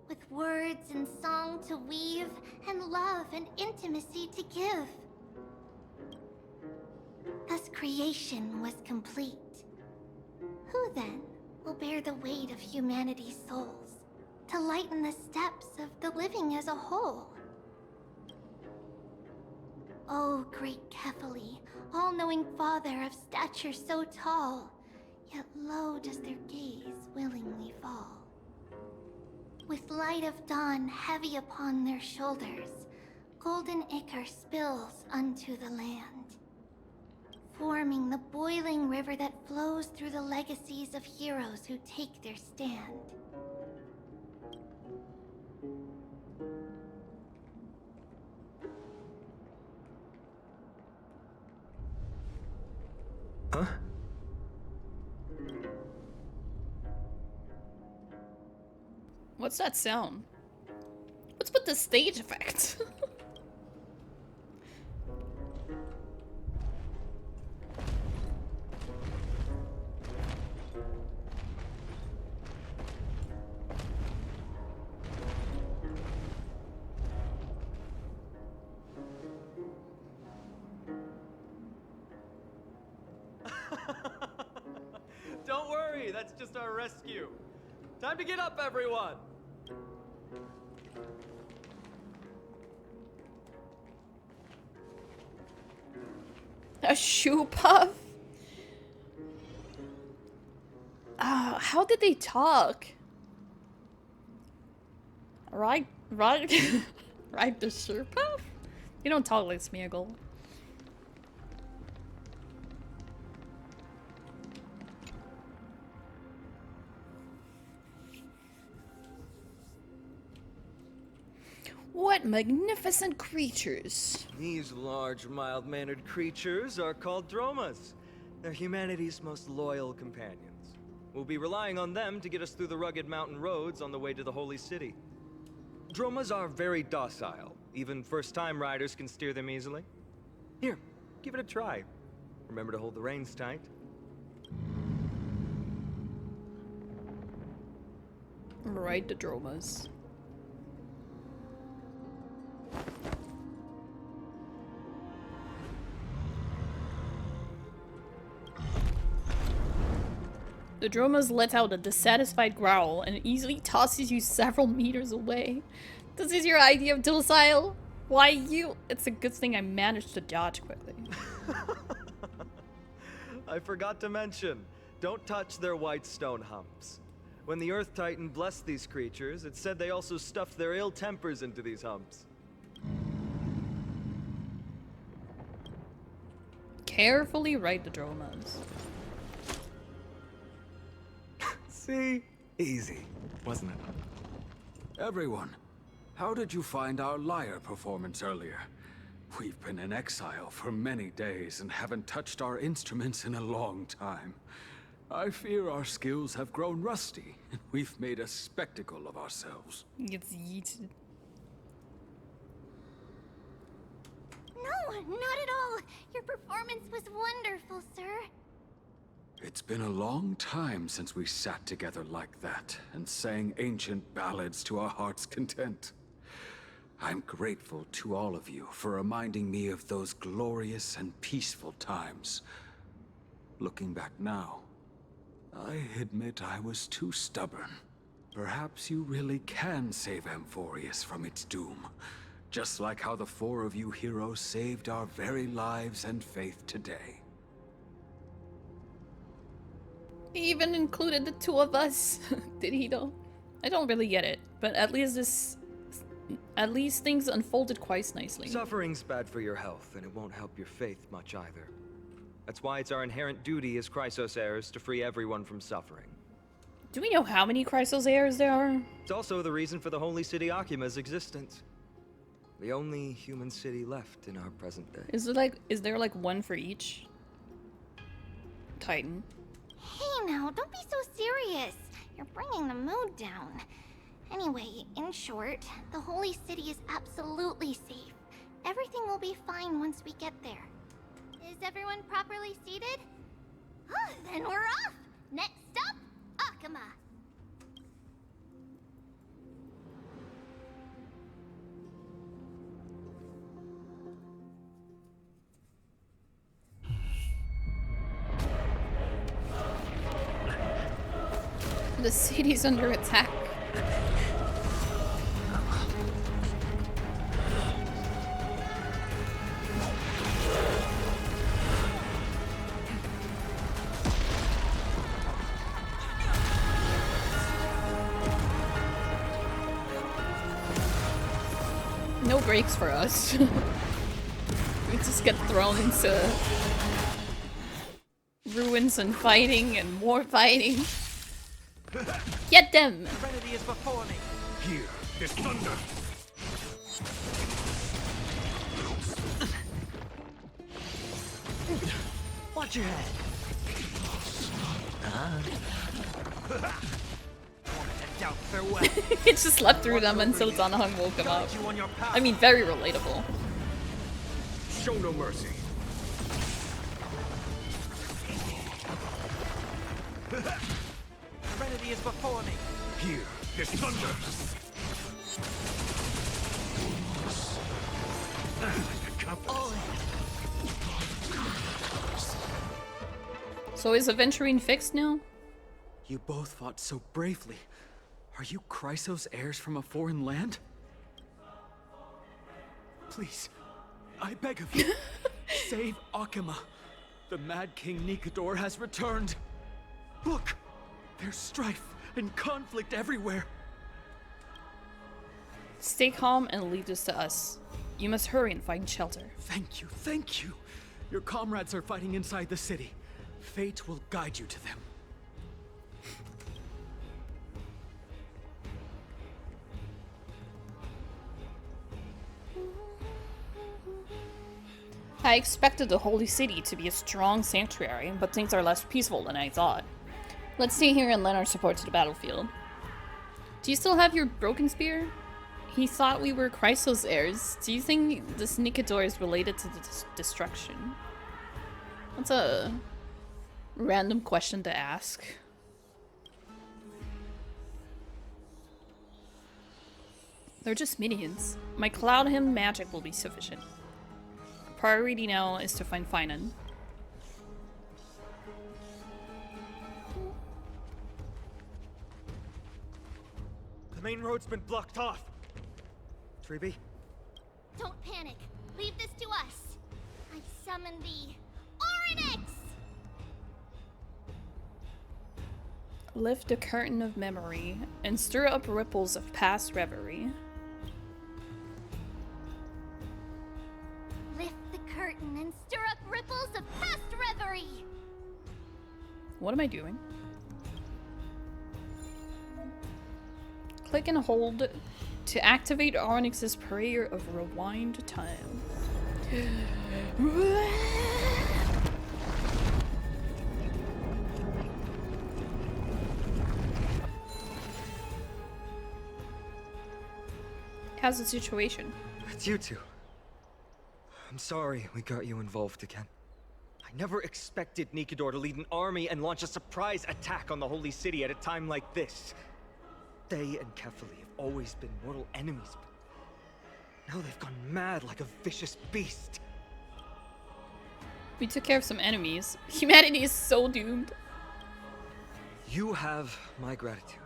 with words and song to weave, and love and intimacy to give. Thus creation was complete. Who then will bear the weight of humanity's souls, to lighten the steps of the living as a whole? O great Kephali, all-knowing father of stature so tall, yet low does their gaze willingly fall. With light of dawn heavy upon their shoulders, golden ichor spills unto the land, forming the boiling river that flows through the legacies of heroes who take their stand. Huh? What's that sound? What's with the stage effect? Don't worry, that's just our rescue. Time to get up, everyone! A shoe puff? How did they talk? Right, right, right the shoe puff? You don't talk like Smeagol. What magnificent creatures. These large, mild-mannered creatures are called dromas. They're humanity's most loyal companions. We'll be relying on them to get us through the rugged mountain roads on the way to the Holy City. Dromas are very docile. Even first-time riders can steer them easily. Here, give it a try. Remember to hold the reins tight. Right, the dromas. The dromas let out a dissatisfied growl and easily tosses you several meters away. This is your idea of docile? Why you? It's a good thing I managed to dodge quickly. I forgot to mention, don't touch their white stone humps. When the Earth Titan blessed these creatures, it said they also stuffed their ill tempers into these humps. Carefully write the dromas. See? Easy, wasn't it? Everyone, how did you find our lyre performance earlier? We've been in exile for many days and haven't touched our instruments in a long time. I fear our skills have grown rusty, and we've made a spectacle of ourselves. Gets yeeted. No, not at all. Your performance was wonderful, sir. It's been a long time since we sat together like that and sang ancient ballads to our heart's content. I'm grateful to all of you for reminding me of those glorious and peaceful times. Looking back now, I admit I was too stubborn. Perhaps you really can save Amphoreus from its doom, just like how the 4 of you heroes saved our very lives and faith today. He even included the 2 of us. Did he though? I don't really get it, but at least things unfolded quite nicely. Suffering's bad for your health, and it won't help your faith much either. That's why it's our inherent duty as Chrysos heirs to free everyone from suffering. Do we know how many Chrysos heirs there are? It's also the reason for the Holy City Akima's existence. The only human city left in our present day. Is there like one for each Titan? Hey now, don't be so serious. You're bringing the mood down. Anyway, in short, the Holy City is absolutely safe. Everything will be fine once we get there. Is everyone properly seated? Then we're off! Next stop, Akama! The city's under attack. No breaks for us. We just get thrown into ruins and fighting and more fighting. Get them! Serenity is before me. Here, this thunder! Watch your head. Doubt farewell. He just slept through them until Zanahung woke him up. I mean, very relatable. Show no mercy. Serenity is before me. Here, this thunder! So is Aventurine fixed now? You both fought so bravely. Are you Chrysos heirs from a foreign land? Please, I beg of you, save Akama. The Mad King Nikador has returned. Look, there's strife and conflict everywhere. Stay calm and leave this to us. You must hurry and find shelter. Thank you, thank you. Your comrades are fighting inside the city. Fate will guide you to them. I expected the Holy City to be a strong sanctuary, but things are less peaceful than I thought. Let's stay here and lend our support to the battlefield. Do you still have your broken spear? He thought we were Chrysos heirs. Do you think this Nikador is related to the destruction? That's a random question to ask. They're just minions. My Cloud Hymn magic will be sufficient. Priority now is to find Finan. The main road's been blocked off. Treeby? Don't panic. Leave this to us. I summon the Oryx! Lift the curtain of memory and stir up ripples of past reverie. Lift the curtain and stir up ripples of past reverie. What am I doing? Click and hold to activate Onyx's prayer of rewind time. How's the situation? It's you two. I'm sorry we got you involved again. I never expected Nikador to lead an army and launch a surprise attack on the Holy City at a time like this. They and Kefali have always been mortal enemies, but Now they've gone mad like a vicious beast. We took care of some enemies. Humanity is so doomed. You have my gratitude.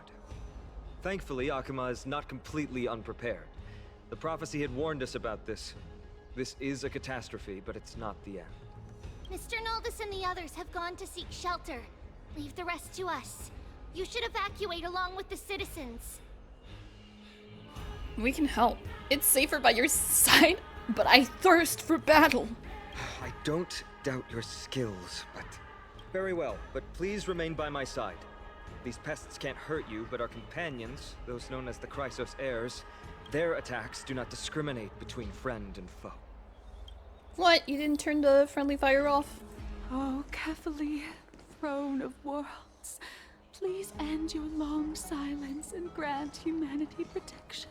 Thankfully, Akuma is not completely unprepared. The prophecy had warned us about this. This is a catastrophe, but it's not the end. Mr. Naldis and the others have gone to seek shelter. Leave the rest to us. You should evacuate along with the citizens. We can help. It's safer by your side, but I thirst for battle. I don't doubt your skills, but... Very well, but please remain by my side. These pests can't hurt you, but our companions, those known as the Chrysos heirs, their attacks do not discriminate between friend and foe. What? You didn't turn the friendly fire off? Oh, Kefali, throne of worlds, please end your long silence and grant humanity protection.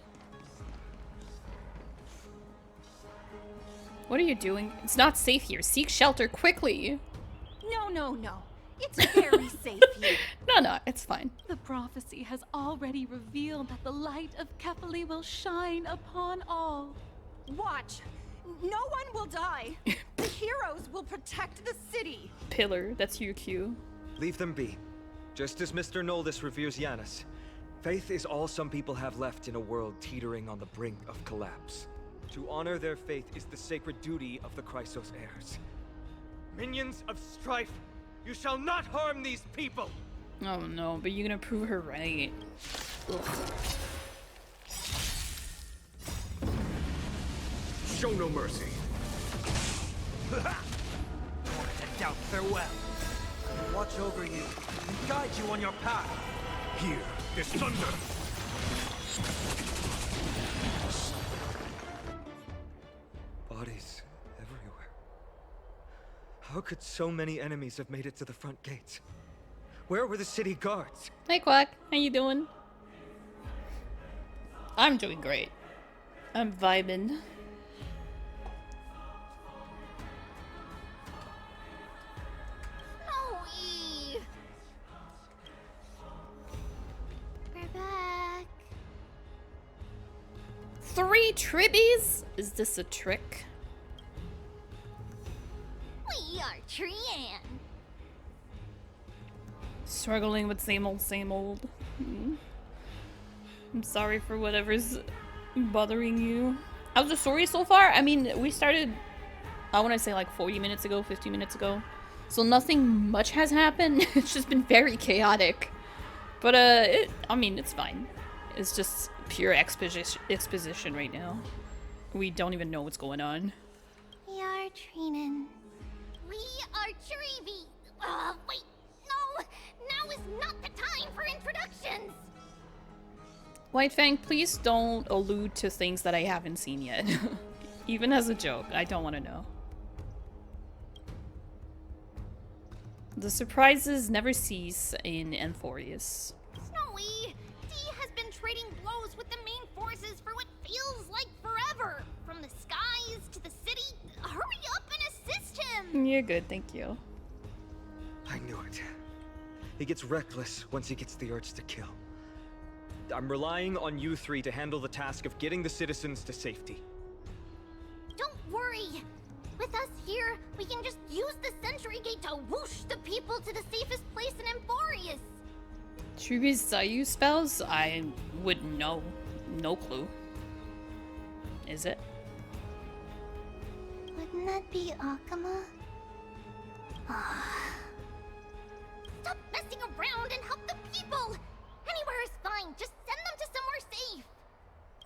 What are you doing? It's not safe here. Seek shelter quickly. No. It's very safe here. No, it's fine. The prophecy has already revealed that the light of Kefali will shine upon all. Watch. No one will die. The heroes will protect the city. Pillar, that's your cue. Leave them be. Just as Mr. Noldis reveres Yanis, faith is all some people have left in a world teetering on the brink of collapse. To honor their faith is the sacred duty of the Chrysos heirs. Minions of strife, you shall not harm these people! Oh no, but you're gonna prove her right. Ugh. Show no mercy. Wanted to doubt farewell. Watch over you and guide you on your path. Here, this thunder. Bodies everywhere. How could so many enemies have made it to the front gates? Where were the city guards? Hey Quack, how you doing? I'm doing great. I'm vibing. Chloe! We're back. 3 tribbies? Is this a trick? We are Trian. Struggling with same old, same old. I'm sorry for whatever's bothering you. How's the story so far? I mean, we started, I want to say like 40 minutes ago, 50 minutes ago. So nothing much has happened. It's just been very chaotic. But, I mean, it's fine. It's just pure exposition right now. We don't even know what's going on. We are Trinan. We are Trivi. Wait, no! Now is not the time for introductions! White Fang, please don't allude to things that I haven't seen yet. Even as a joke, I don't want to know. The surprises never cease in Amphoreus. Snowy, D has been trading blows with the main forces for what feels like forever. From the skies to the city. Hurry up and assist him! You're good, thank you. I knew it. He gets reckless once he gets the urge to kill. I'm relying on you 3 to handle the task of getting the citizens to safety. Don't worry. With us here, we can just use the Sentry Gate to whoosh the people to the safest place in Amphoreus. Truby's Zayu spells? I wouldn't know. No clue. Is it? Wouldn't that be Akuma? Stop messing around and help the people! Anywhere is fine, just send them to somewhere safe!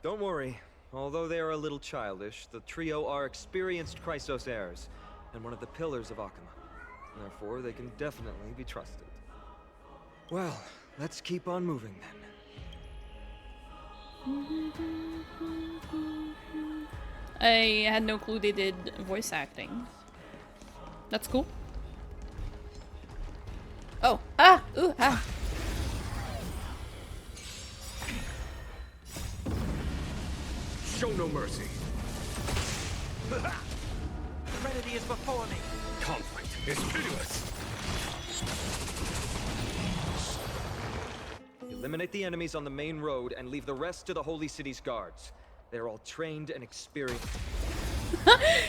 Don't worry. Although they are a little childish, the trio are experienced Chrysos heirs, and one of the pillars of Akuma. Therefore, they can definitely be trusted. Well, let's keep on moving then. I had no clue they did voice acting. That's cool. Oh, ooh, Show no mercy. Serenity is before me. Conflict is pitiless. Eliminate the enemies on the main road and leave the rest to the Holy City's guards. They're all trained and experienced.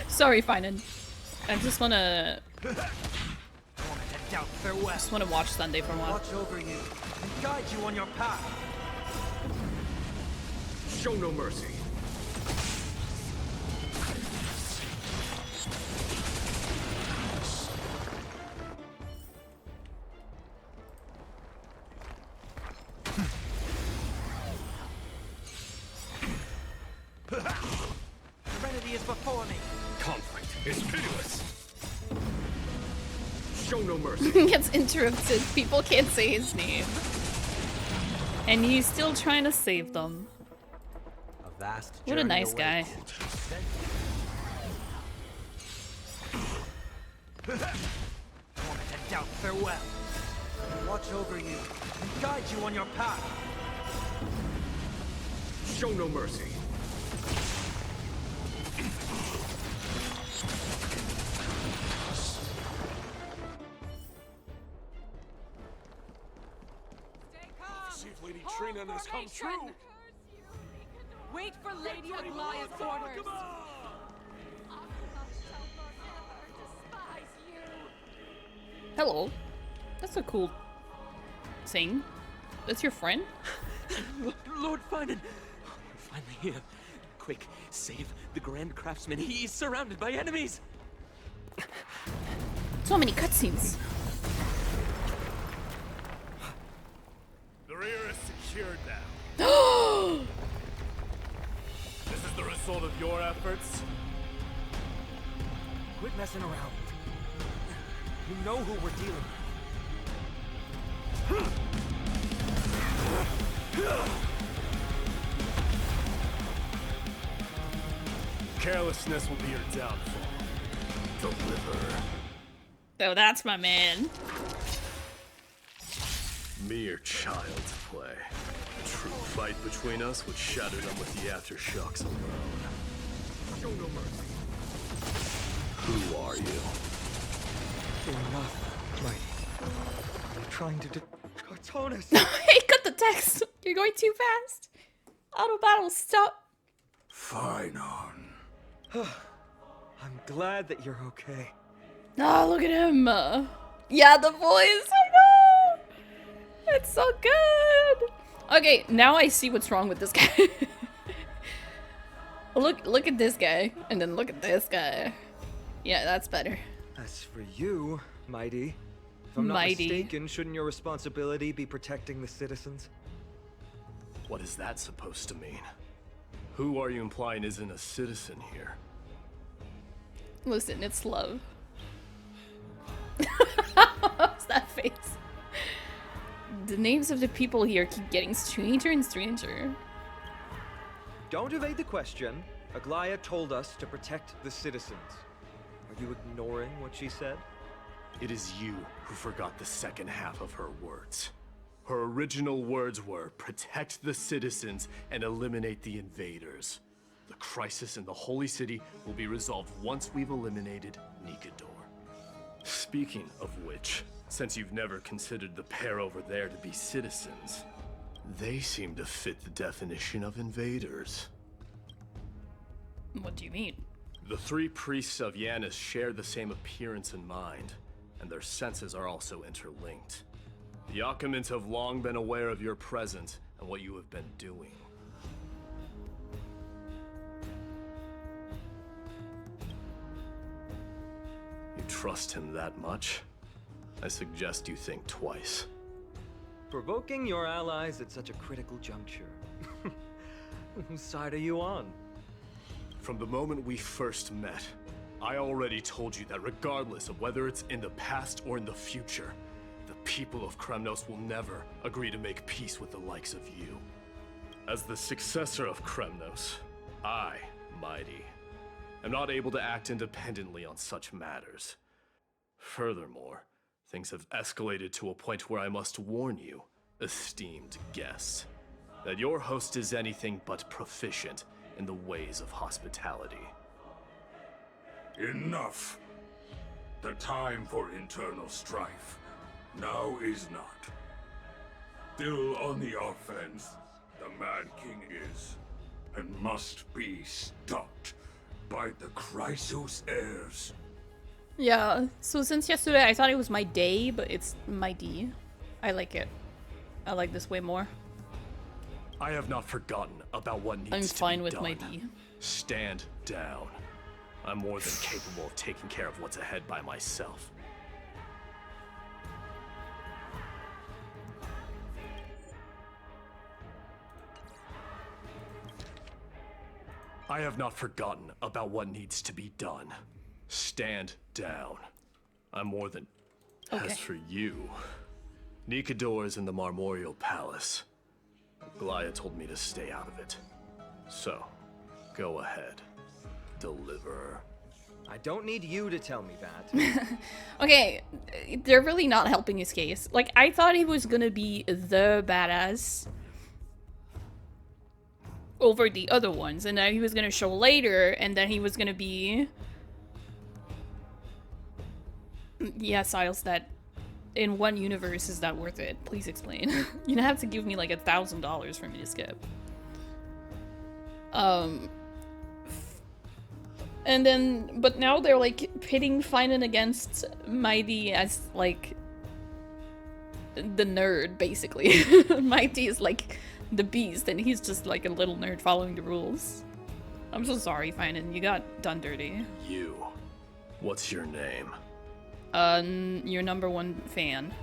Sorry, Finan. I just wanna Farewell. just wanna watch Sunday for a while. Watch over you and guide you on your path. Show no mercy. Serenity is before me. Conflict is pitiless. Show no mercy. Gets interrupted. People can't say his name. And he's still trying to save them. A vast What a journey nice guy. awaits. Torment and doubt, farewell. Watch over you and guide you on your path. Show no mercy. See if Lady Trina has come true. Wait for Lady Aglaya's orders. Hello. That's a cool thing. That's your friend? Lord Finan! We're finally here. Quick, save the Grand Craftsman. He's surrounded by enemies! So many cutscenes. The rear is secured now. This is the result of your efforts? Quit messing around. You know who we're dealing with. Carelessness will be your downfall. Deliver. Oh, that's my man. Mere child's play. A true fight between us would shatter them with the aftershocks alone. Show no mercy. Who are you? Enough, Mighty. I'm trying to Cartonus! Hey, cut the text! You're going too fast! Auto battle, stop! Fine on. I'm glad that you're okay. Oh, look at him! Yeah, the voice! I know! It's so good! Okay, now I see what's wrong with this guy. Look at this guy, and then look at this guy. Yeah, that's better. As for you, Mighty, if I'm not mistaken, shouldn't your responsibility be protecting the citizens? What is that supposed to mean? Who are you implying isn't a citizen here? Listen, it's love. What's that face? The names of the people here keep getting stranger and stranger. Don't evade the question. Aglaya told us to protect the citizens. Are you ignoring what she said? It is you who forgot the second half of her words. Her original words were, protect the citizens and eliminate the invaders. The crisis in the Holy City will be resolved once we've eliminated Nikador. Speaking of which, since you've never considered the pair over there to be citizens, they seem to fit the definition of invaders. What do you mean? The three priests of Yanis share the same appearance and mind, and their senses are also interlinked. The Occamants have long been aware of your presence and what you have been doing. You trust him that much? I suggest you think twice. Provoking your allies at such a critical juncture. Whose side are you on? From the moment we first met, I already told you that regardless of whether it's in the past or in the future, the people of Kremnos will never agree to make peace with the likes of you. As the successor of Kremnos, I, Mighty, am not able to act independently on such matters. Furthermore, things have escalated to a point where I must warn you, esteemed guest, that your host is anything but proficient in the ways of hospitality. Enough. The time for internal strife now is not. Still on the offense, the Mad King is. and must be stopped by the Chrysos heirs. Yeah, so since yesterday I thought it was my day, but it's my D. I like it. I like this way more. I have not forgotten about what needs to be done. I'm fine with my D. Stand down. I'm more than capable of taking care of what's ahead by myself. I have not forgotten about what needs to be done. Stand down. I'm more than... Okay. As for you, Nikador is in the Marmorial Palace. Glia told me to stay out of it. So, go ahead. Deliver. I don't need you to tell me that. Okay, they're really not helping his case. Like, I thought he was gonna be the badass over the other ones, and then he was gonna show later, and then he was gonna be... Yeah, Siles, that in one universe is that worth it? Please explain. You're gonna have to give me like $1,000 for me to skip. And then, but now they're like pitting Finan against Mighty as like the nerd, basically. Mighty is like the beast, and he's just like a little nerd following the rules. I'm so sorry, Finan, you got done dirty. You. What's your name? Your #1 fan.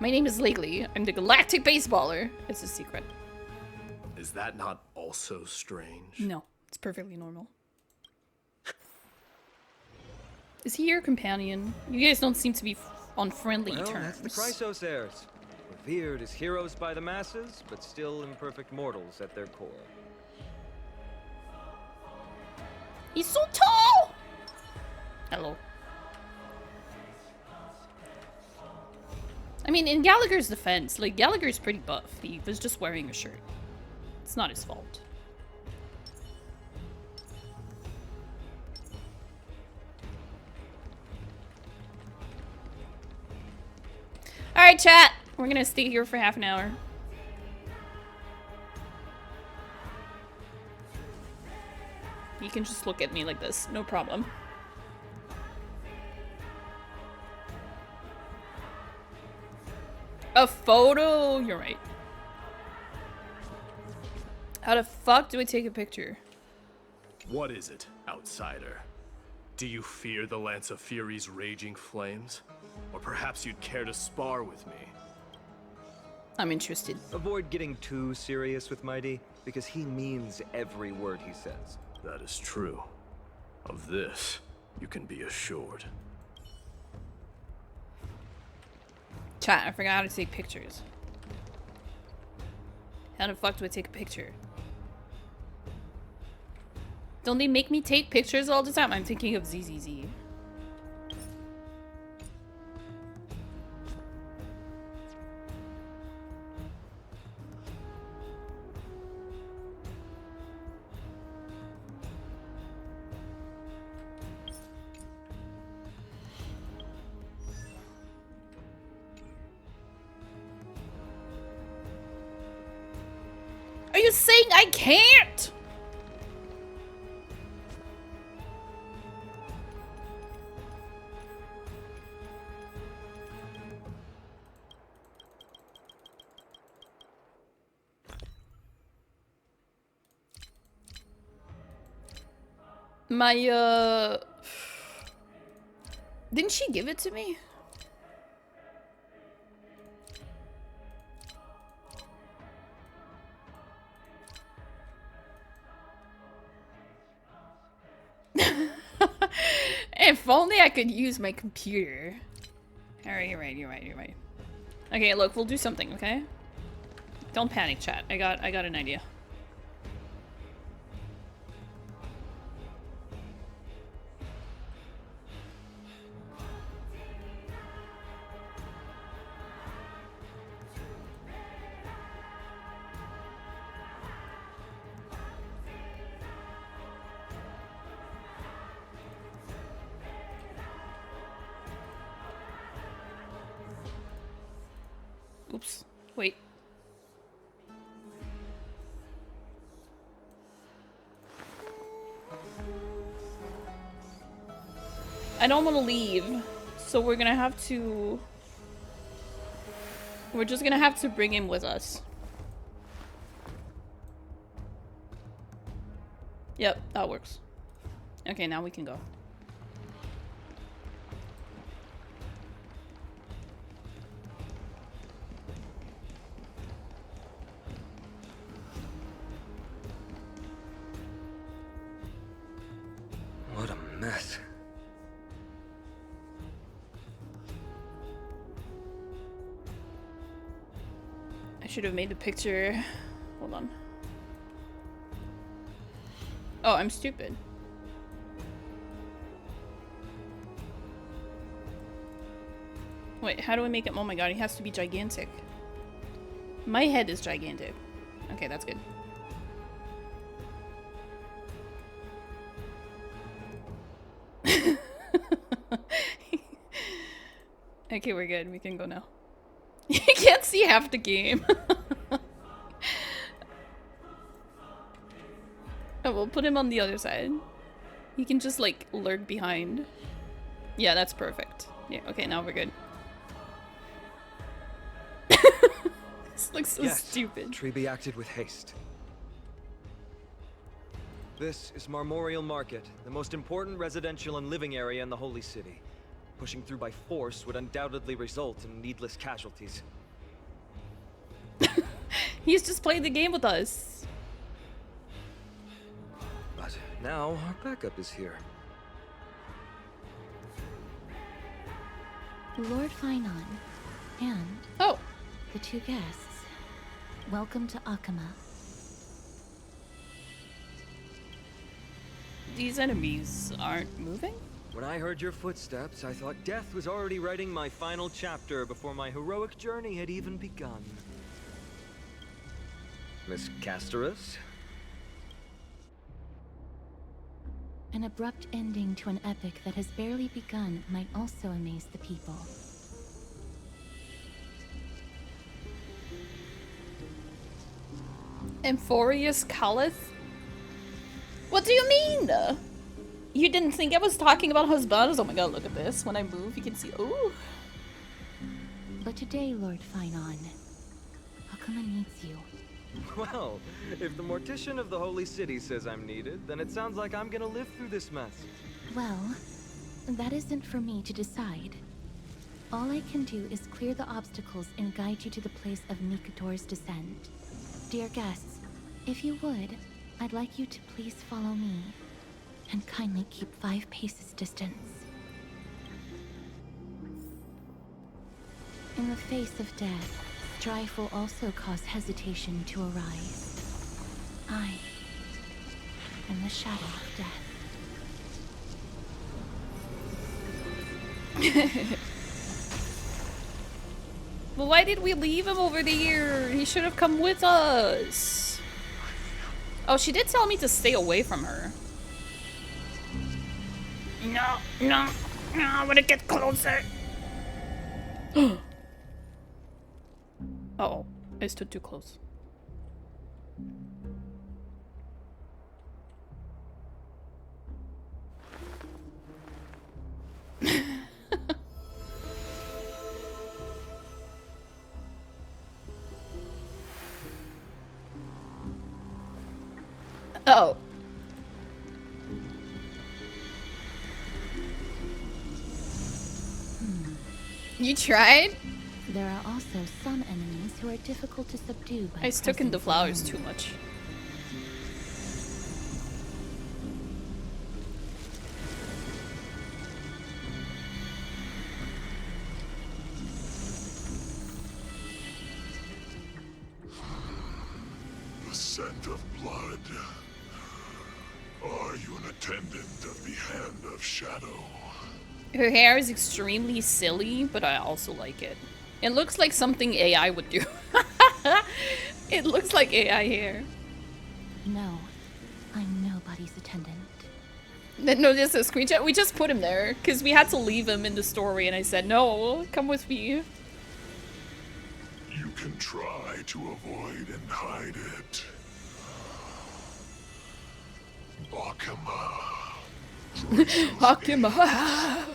My name is Lately. I'm the Galactic Baseballer. It's a secret. Is that not also strange? No, it's perfectly normal. Is he your companion? You guys don't seem to be on friendly Well, terms. that's the Chrysos heirs. Revered as heroes by the masses, but still imperfect mortals at their core. He's so tall! Hello. I mean, in Gallagher's defense, like, Gallagher's pretty buff. He was just wearing a shirt. It's not his fault. Alright, chat. We're gonna stay here for half an hour. You can just look at me like this. No problem. A photo? You're right. How the fuck do I take a picture? What is it, outsider? Do you fear the Lance of Fury's raging flames? Or perhaps you'd care to spar with me? I'm interested. Avoid getting too serious with Mighty, because he means every word he says. That is true. Of this, you can be assured. Chat, I forgot how to take pictures. How the fuck do I take a picture? Don't they make me take pictures all the time? I'm thinking of ZZZ. Are you saying I can't? My, didn't she give it to me? If only I could use my computer. Alright, you're right. Okay, look, we'll do something, okay? Don't panic, chat. I got an idea. Oops. Wait. I don't want to leave, so we're gonna have to... We're just gonna have to bring him with us. Yep, that works. Okay, now we can go. What a mess. I should have made the picture. Hold on. Oh, I'm stupid. Wait, how do I make it? Oh my god, he has to be gigantic. My head is gigantic. Okay, that's good. Okay, we're good. We can go now. You can't see half the game. Oh, we'll put him on the other side. He can just, like, lurk behind. Yeah, that's perfect. Yeah, okay, now we're good. This looks so stupid. Treby acted with haste. This is Marmorial Market, the most important residential and living area in the Holy City. Pushing through by force would undoubtedly result in needless casualties. He's just playing the game with us. But now our backup is here. Lord Finon and the two guests. Welcome to Akama. These enemies aren't moving? When I heard your footsteps, I thought death was already writing my final chapter before my heroic journey had even begun. Miss Casterus? An abrupt ending to an epic that has barely begun might also amaze the people. Amphoreus Calith? What do you mean? You didn't think I was talking about husbands? Oh my god, look at this. When I move, you can see. Ooh. But today, Lord Finon, Akama needs you. Well, if the Mortician of the Holy City says I'm needed, then it sounds like I'm gonna live through this mess. Well, that isn't for me to decide. All I can do is clear the obstacles and guide you to the place of Nikador's descent. Dear guests, if you would, I'd like you to please follow me, and kindly keep 5 paces distance. In the face of death, strife will also cause hesitation to arise. I am the shadow of death. Well, why did we leave him over there? He should have come with us. Oh, she did tell me to stay away from her. No, no, no, I want to get closer. Uh-oh, I stood too close. Oh. You tried? There are also some enemies who are difficult to subdue by I stuck in the flowers too much. The scent of blood. Are you an attendant of the Hand of Shadow? Her hair is extremely silly, but I also like it. It looks like something AI would do. It looks like AI hair. No, I'm nobody's attendant. No, just a screenshot. We just put him there because we had to leave him in the story, and I said, "No, come with me." You can try to avoid and hide it. Akama. Akama.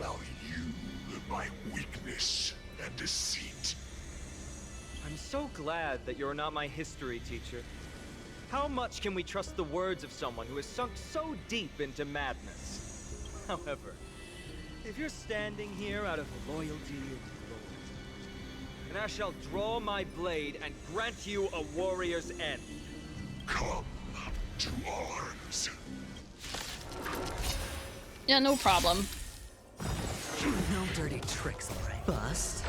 while you live by weakness and deceit. I'm so glad that you're not my history teacher. How much can we trust the words of someone who has sunk so deep into madness? However, if you're standing here out of loyalty and glory, then I shall draw my blade and grant you a warrior's end. Come to arms. Yeah, no problem. No dirty tricks, bust.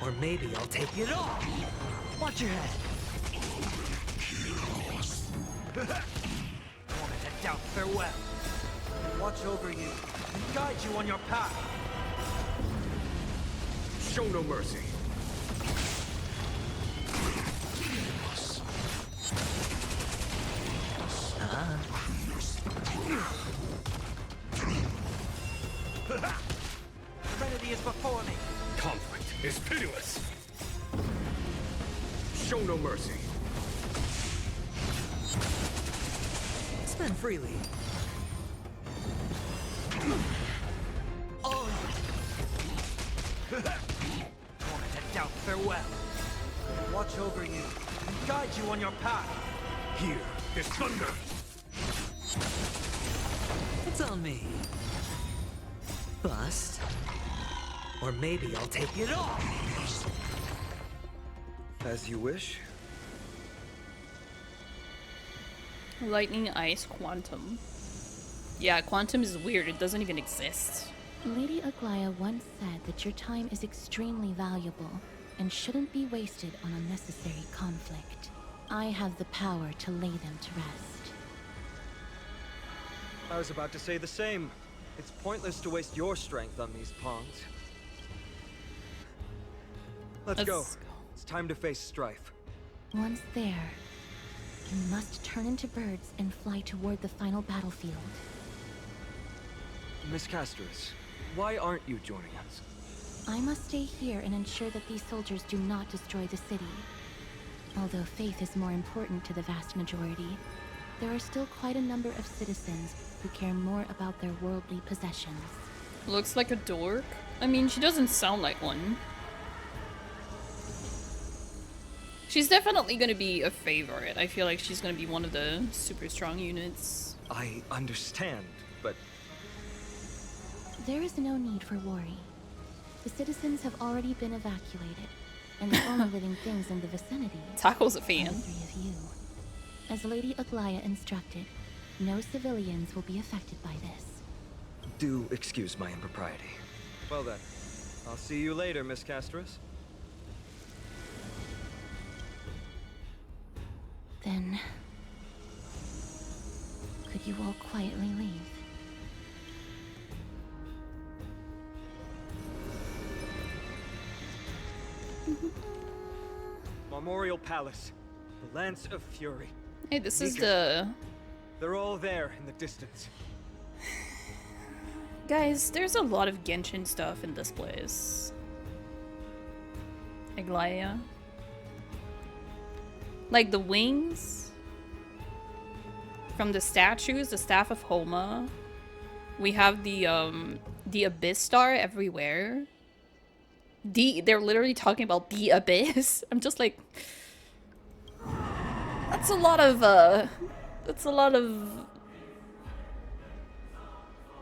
Or maybe I'll take it off. Watch your head. Wanted to doubt farewell. Watch over you and guide you on your path. Show no mercy. Serenity is before me. Conflict is pitiless. Show no mercy. Spend freely. Oh. Wanted to doubt farewell. Watch over you and guide you on your path. Here is thunder. It's on me. Bust. Or maybe I'll take it off. As you wish. Lightning, ice, quantum. Yeah, quantum is weird. It doesn't even exist. Lady Aglaya once said that your time is extremely valuable and shouldn't be wasted on unnecessary conflict. I have the power to lay them to rest. I was about to say the same. It's pointless to waste your strength on these pawns. Let's go. It's time to face strife. Once there, you must turn into birds and fly toward the final battlefield. Miss Casterus, why aren't you joining us? I must stay here and ensure that these soldiers do not destroy the city. Although faith is more important to the vast majority, there are still quite a number of citizens who care more about their worldly possessions. Looks like a dork. I mean, she doesn't sound like one. She's definitely gonna be a favorite. I feel like she's gonna be one of the super strong units. I understand, but... There is no need for worry. The citizens have already been evacuated, and the only living things in the vicinity Taco's a fan. are the three of you. As Lady Aglaya instructed, no civilians will be affected by this. Do excuse my impropriety. Well then, I'll see you later, Miss Casterus. Then... could you all quietly leave? Memorial Palace. The Lance of Fury. Hey, this is Nika. the... They're all there in the distance. Guys, there's a lot of Genshin stuff in this place. Aglaya. Like the wings from the statues, the Staff of Homa. We have the Abyss Star everywhere. They're literally talking about the Abyss. I'm just like, that's a lot of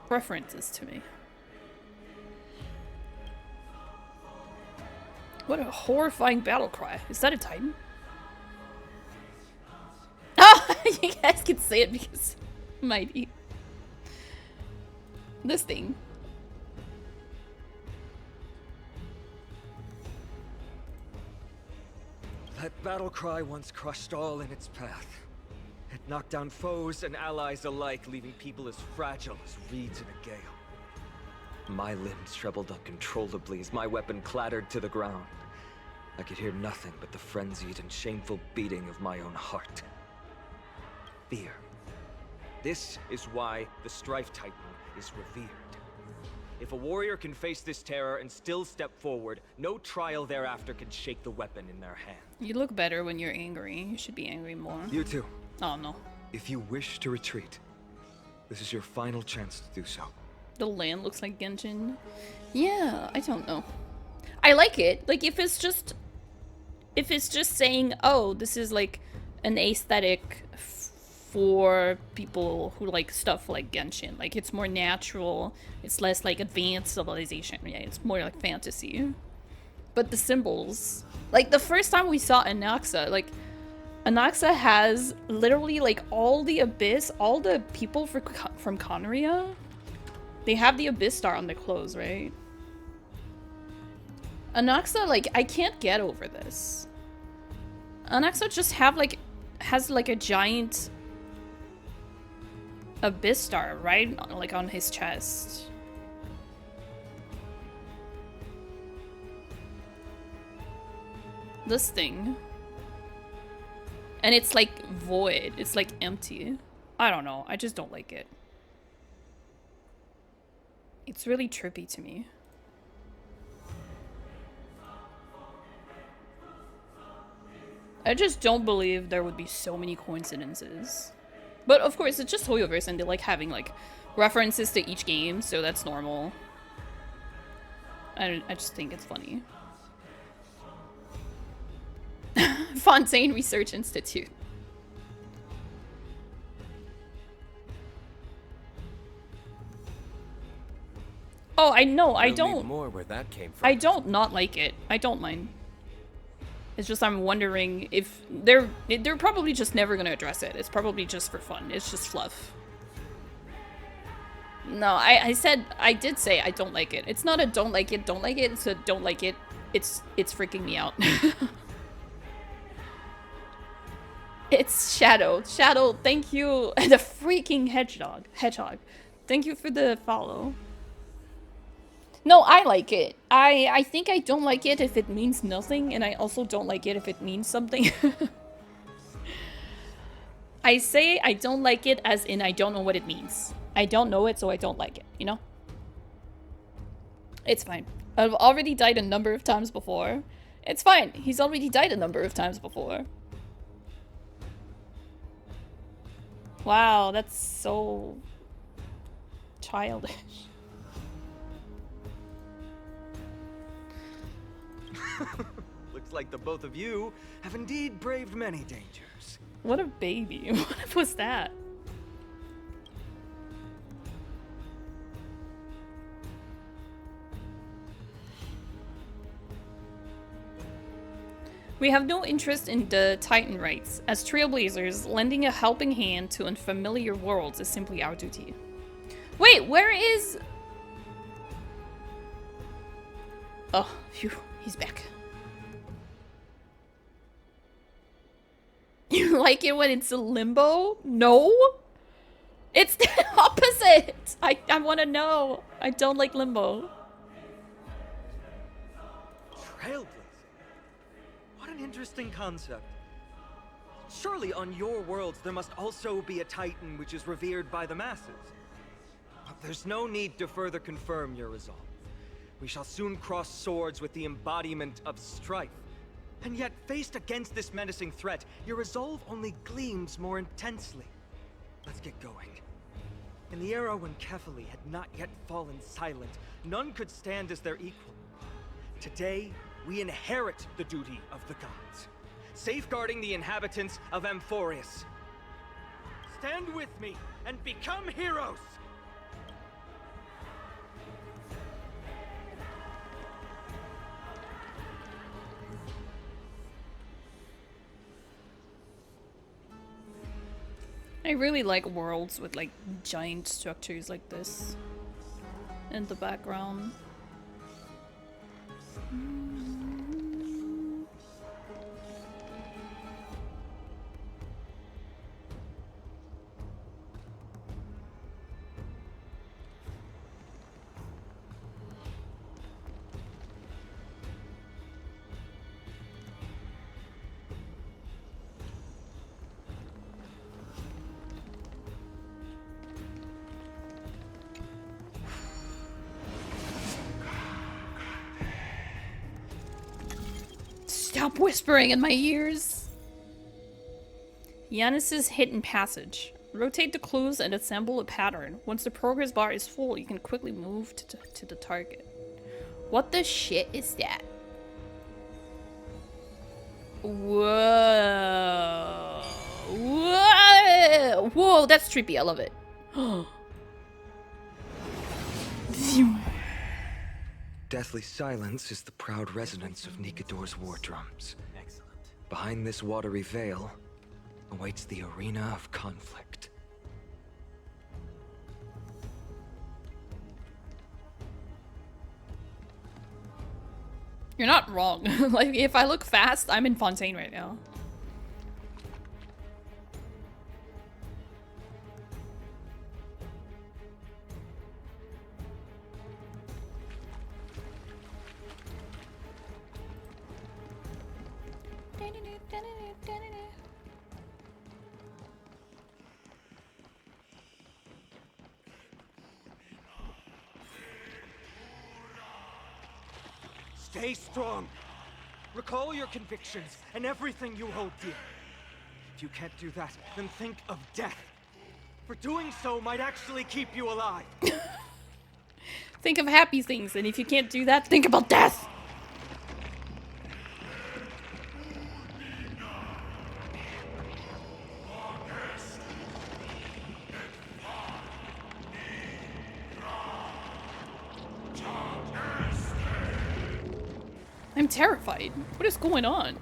references to me. What a horrifying battle cry. Is that a Titan? Oh, you guys can say it because it might be. This thing. That battle cry once crushed all in its path. It knocked down foes and allies alike, leaving people as fragile as reeds in a gale. My limbs trembled uncontrollably as my weapon clattered to the ground. I could hear nothing but the frenzied and shameful beating of my own heart. Fear. This is why the Strife Titan is revered. If a warrior can face this terror and still step forward, no trial thereafter can shake the weapon in their hand. You look better when you're angry. You should be angry more. You too. Oh no. If you wish to retreat, this is your final chance to do so. The land looks like Genshin. Yeah, I don't know. I like it. Like, if it's just saying, oh, this is like an aesthetic for people who like stuff like Genshin. Like, it's more natural. It's less like advanced civilization. Yeah, it's more like fantasy. But the symbols, like the first time we saw Anaxa, like Anaxa has literally like all the Abyss, all the people from Conria, they have the Abyss star on their clothes, right? Anaxa, like, I can't get over this. Anaxa just has like a giant Abyss star, right? Like on his chest. This thing. And it's like void. It's like empty. I don't know. I just don't like it. It's really trippy to me. I just don't believe there would be so many coincidences. But of course, it's just Hoyoverse and they like having like references to each game, so that's normal. I just think it's funny. Fontaine Research Institute. Oh, I know. I don't. More where that came from. I don't not like it. I don't mind. It's just I'm wondering if they're probably just never gonna address it. It's probably just for fun. It's just fluff. No, I did say I don't like it. It's not a don't like it, it's a don't like it. It's freaking me out. It's Shadow. Shadow, thank you. The freaking hedgehog. Thank you for the follow. No, I like it. I think I don't like it if it means nothing, and I also don't like it if it means something. I say I don't like it as in I don't know what it means. I don't know it, so I don't like it, you know? It's fine. I've already died a number of times before. It's fine. He's already died a number of times before. Wow, that's so childish. Looks like the both of you have indeed braved many dangers. What a baby. What was that? We have no interest in the Titan rights. As trailblazers, lending a helping hand to unfamiliar worlds is simply our duty. Wait, where is... Oh, phew, he's back. You like it when it's a limbo? No? It's the opposite! I want to know. I don't like limbo. Trailblazing? What an interesting concept. Surely on your worlds there must also be a Titan which is revered by the masses. But there's no need to further confirm your resolve. We shall soon cross swords with the embodiment of strife. And yet, faced against this menacing threat, your resolve only gleams more intensely. Let's get going. In the era when Kefali had not yet fallen silent, none could stand as their equal. Today, we inherit the duty of the gods, safeguarding the inhabitants of Amphoreus. Stand with me and become heroes! I really like worlds with like giant structures like this in the background. Stop whispering in my ears. Yanis's hidden passage. Rotate the clues and assemble a pattern. Once the progress bar is full, you can quickly move to the target. What the shit is that? Whoa. Whoa. Whoa, that's trippy. I love it. Deathly silence is the proud resonance of Nikador's war drums. Excellent. Behind this watery veil awaits the arena of conflict. You're not wrong. Like, if I look fast, I'm in Fontaine right now. Stay strong. Recall your convictions and everything you hold dear. If you can't do that, then think of death. For doing so might actually keep you alive. Think of happy things, and if you can't do that, think about death! I'm terrified. What is going on?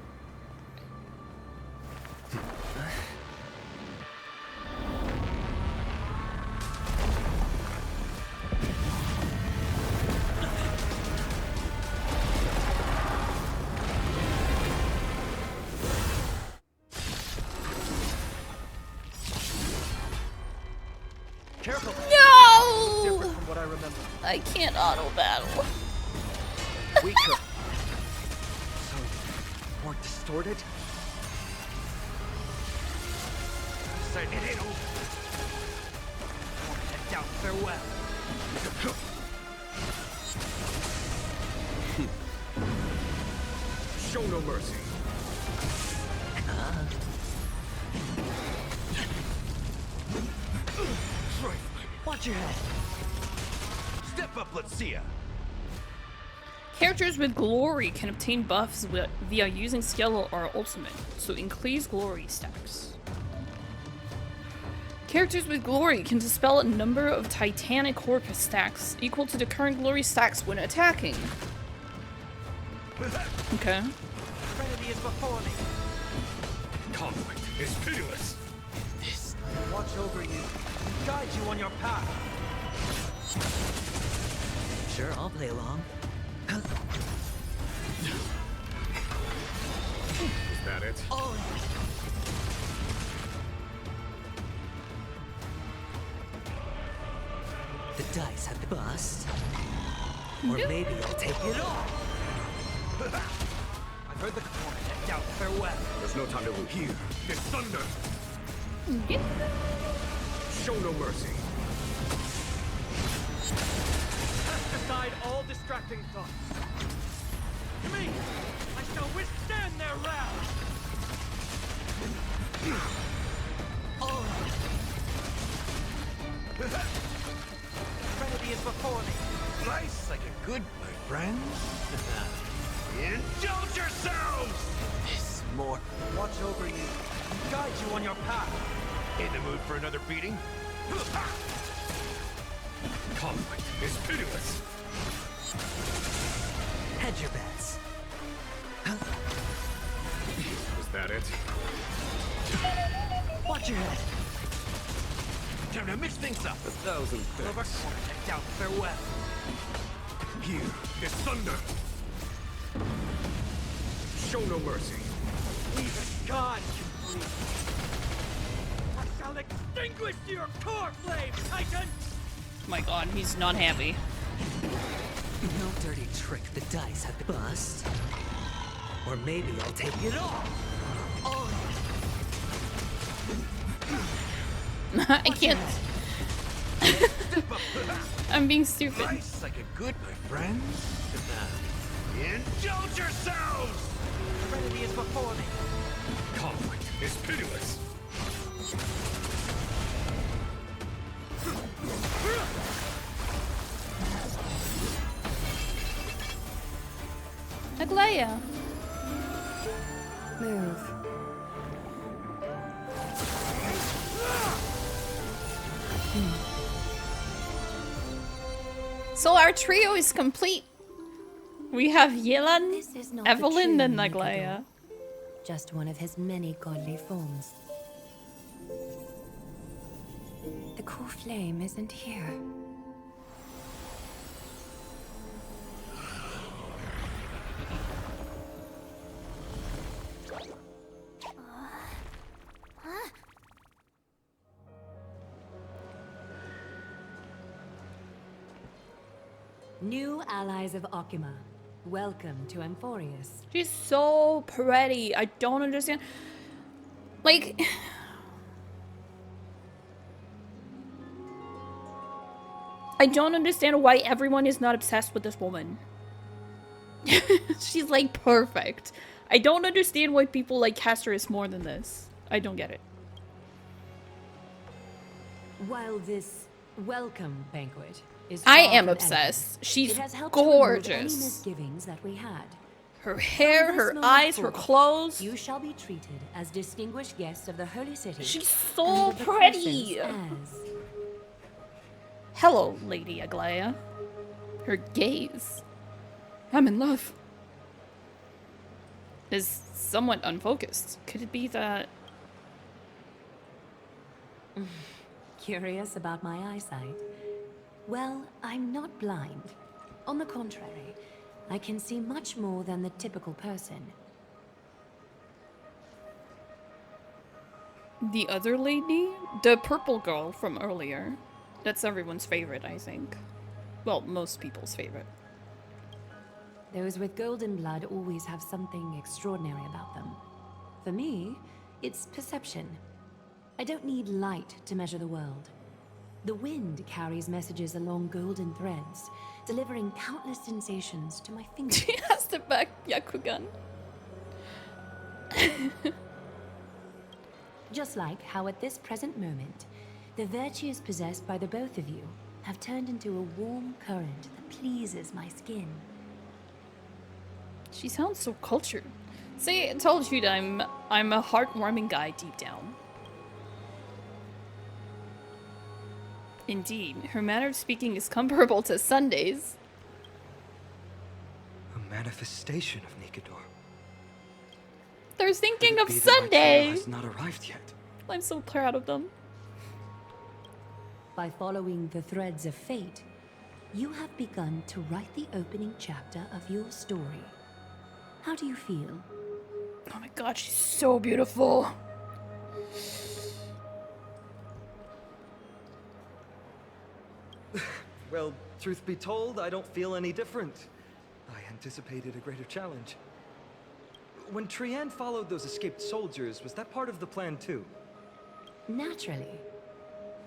Careful. No! Different from what I remember. I can't auto battle. Weaker. More distorted? Send it in. Head down, farewell. Show no mercy. Watch your head. Step up, let's see ya. Characters with glory can obtain buffs via using skill or ultimate, so increase glory stacks. Characters with glory can dispel a number of titanic corpus stacks equal to the current glory stacks when attacking. Okay. Trinity is before me. Conflict is pitiless. This watch over you, guide you on your path. Sure, I'll play along. Is that it? Oh. The dice have to bust. Or maybe I'll take it all. I've heard the component. Head down, farewell. There's no time to lose. Here is thunder. Yep. Show no mercy. Cast aside all distracting thoughts. To me, I shall withstand their wrath. Trinity is before me. Nice, like a good, my friends. Indulge yourselves! This more. Watch over you and guide you on your path. In the mood for another beating? Conflict is pitiless. Hedge your bets. Was that it? Watch your head. Time to mix things up. 1,000 Over. thanks. Head down, farewell. Here is thunder. Show no mercy. Even God can bleed. I shall extinguish your core flame, Titan! My god, he's not happy. No dirty trick. The dice have to bust. Or maybe I'll take it all. I can't. I'm being stupid. Nice, like a good, my friends. Indulge yourselves! Trinity is before me. Conflict is pitiless. Aglaia. Move. So our trio is complete. We have Yelan, This is not Evelyn, the and true Aglaia. Nikador, just one of his many godly forms. The core flame isn't here. New allies of Okima, welcome to Amphoreus. She's so pretty. I don't understand. Like, I don't understand why everyone is not obsessed with this woman. She's like perfect. I don't understand why people like Castorus more than this. I don't get it. While this welcome banquet is I far am from obsessed. elegant, She's it has helped to remove any gorgeous. misgivings that we had. Her hair, From this her moment eyes, her forth, clothes. You shall be treated as distinguished guests of the Holy City. She's so and with the pretty. presence as Hello, Lady Aglaia. Her gaze. I'm in love. Is somewhat unfocused. Could it be that... Curious about my eyesight? Well, I'm not blind. On the contrary, I can see much more than the typical person. The other lady? The purple girl from earlier. That's everyone's favorite, I think. Well, most people's favorite. Those with golden blood always have something extraordinary about them. For me, it's perception. I don't need light to measure the world. The wind carries messages along golden threads, delivering countless sensations to my fingers. She has the back Yakugan. Just like how at this present moment, the virtues possessed by the both of you have turned into a warm current that pleases my skin. She sounds so cultured. See, I told you that I'm a heartwarming guy deep down. Indeed, her manner of speaking is comparable to Sunday's. A manifestation of Nikador. They're thinking of Be that my trail Sunday! has not arrived yet. I'm so proud of them. By following the threads of fate, you have begun to write the opening chapter of your story. How do you feel? Oh my god, she's so beautiful. Well, truth be told, I don't feel any different. I anticipated a greater challenge. When Trian followed those escaped soldiers, was that part of the plan too? Naturally.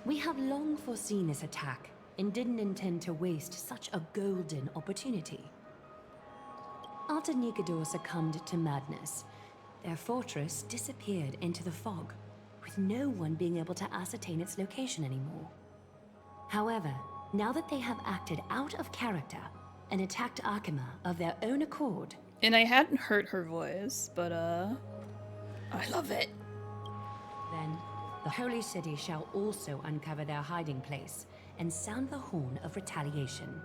We have long foreseen this attack and didn't intend to waste such a golden opportunity. After Nikador succumbed to madness, their fortress disappeared into the fog, with no one being able to ascertain its location anymore. However, now that they have acted out of character and attacked Akima of their own accord... And I hadn't heard her voice, but I love it. Then, the Holy City shall also uncover their hiding place and sound the horn of retaliation.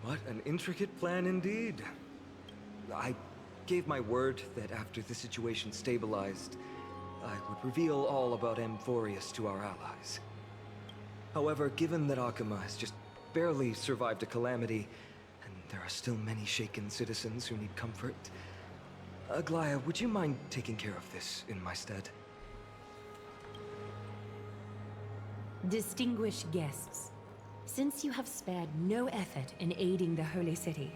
What an intricate plan indeed. I gave my word that after the situation stabilized, I would reveal all about Amphoreus to our allies. However, given that Akima has just barely survived a calamity, and there are still many shaken citizens who need comfort, Aglaia, would you mind taking care of this in my stead? Distinguished guests, since you have spared no effort in aiding the Holy City,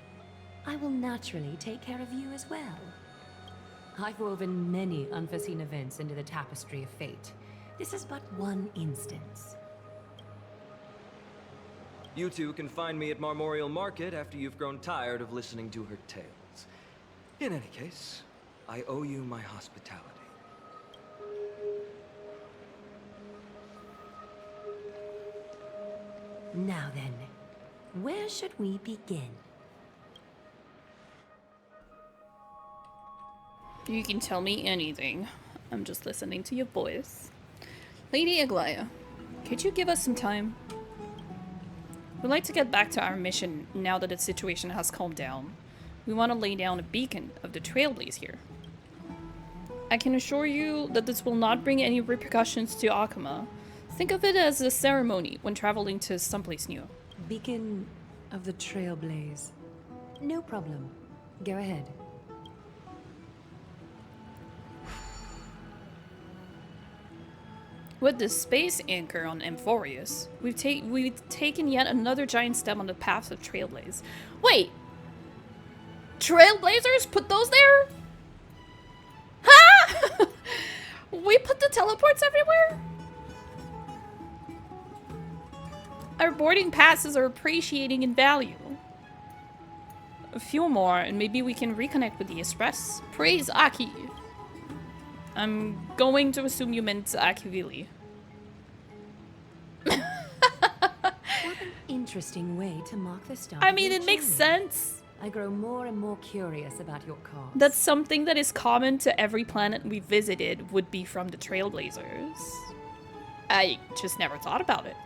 I will naturally take care of you as well. I've woven many unforeseen events into the tapestry of fate. This is but one instance. You two can find me at Marmorial Market after you've grown tired of listening to her tales. In any case, I owe you my hospitality. Now then, where should we begin? You can tell me anything. I'm just listening to your voice. Lady Aglaya, could you give us some time? We'd like to get back to our mission now that the situation has calmed down. We want to lay down a beacon of the Trailblaze here. I can assure you that this will not bring any repercussions to Akama. Think of it as a ceremony when traveling to someplace new. Beacon of the Trailblaze. No problem. Go ahead. With the space anchor on Amphoreus, we've taken yet another giant step on the path of Trailblaze. Wait! Trailblazers? Put those there? Ha! We put the teleports everywhere? Our boarding passes are appreciating in value. A few more, and maybe we can reconnect with the Express. Praise Aki. I'm going to assume you meant Akivili. What an interesting way to mark the start. I mean, it makes sense. I grow more and more curious about your cause. That something that is common to every planet we visited would be from the Trailblazers. I just never thought about it.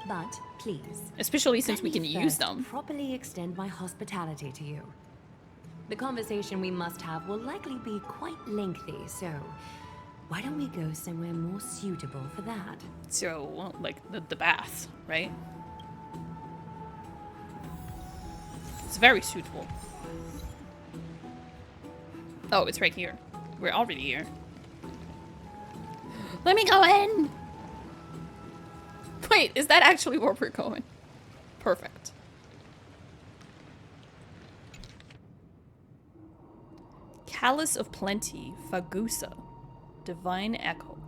But please, especially since we can use them. Properly extend my hospitality to you. The conversation we must have will likely be quite lengthy, so why don't we go somewhere more suitable for that? So, like the bath, right? It's very suitable. Oh, it's right here. We're already here. Let me go in! Wait, is that actually where we're going? Perfect. Chalice of Plenty, Fagusa. Divine Echo.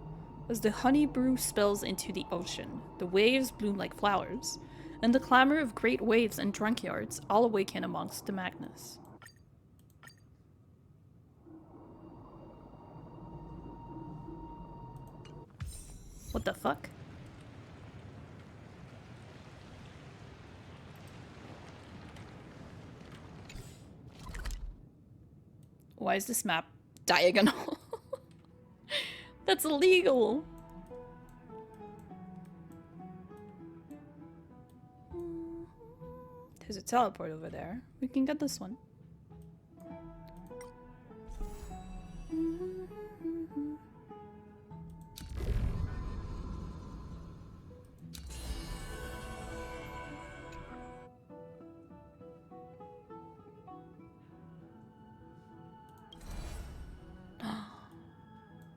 As the honey brew spills into the ocean, the waves bloom like flowers, and the clamor of great waves and drunkyards all awaken amongst the madness. What the fuck? Why is this map diagonal? That's illegal. There's a teleport over there. We can get this one.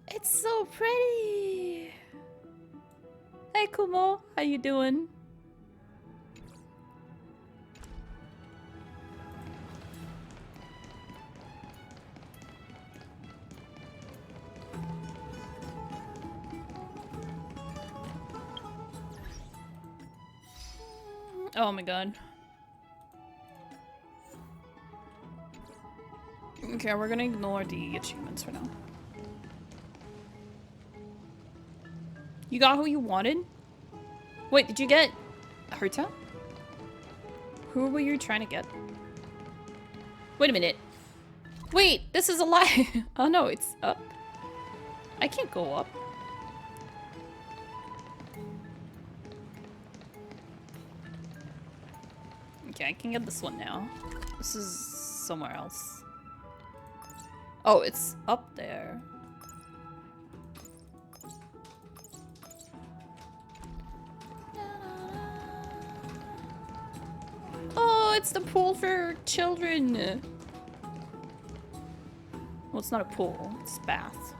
It's so pretty. Hey Kumo, how you doing? Oh my god. Okay, we're gonna ignore the achievements for now. You got who you wanted? Wait, did you get Herta? Who were you trying to get? Wait a minute. Wait, this is a lie. Oh no, it's up. I can't go up. Okay, I can get this one now. This is somewhere else. Oh, it's up there. Oh, it's the pool for children. Well, it's not a pool, it's a bath.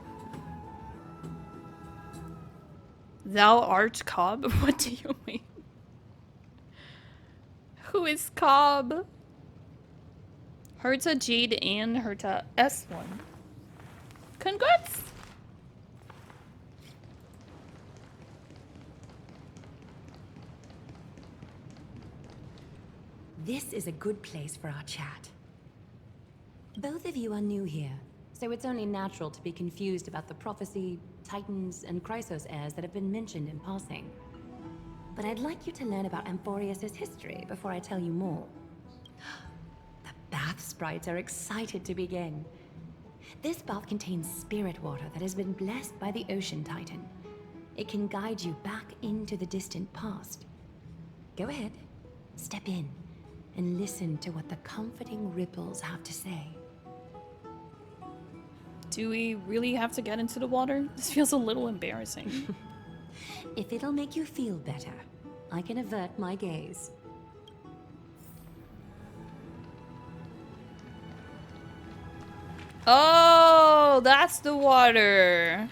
Thou art Cobb? What do you mean? Who is Cobb? Herta Jade and Herta S1. Congrats! This is a good place for our chat. Both of you are new here, so it's only natural to be confused about the prophecy, titans, and Chrysos heirs that have been mentioned in passing. But I'd like you to learn about Amphoreus' history before I tell you more. The bath sprites are excited to begin. This bath contains spirit water that has been blessed by the ocean titan. It can guide you back into the distant past. Go ahead, step in, and listen to what the comforting ripples have to say. Do we really have to get into the water? This feels a little embarrassing. If it'll make you feel better, I can avert my gaze. Oh, that's the water.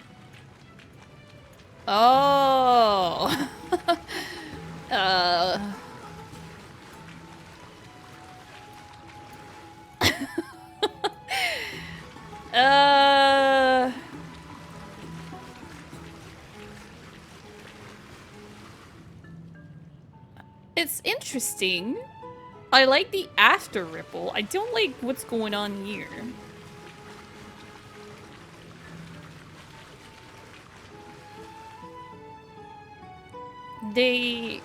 Oh. uh. It's interesting. I like the after ripple. I don't like what's going on here. They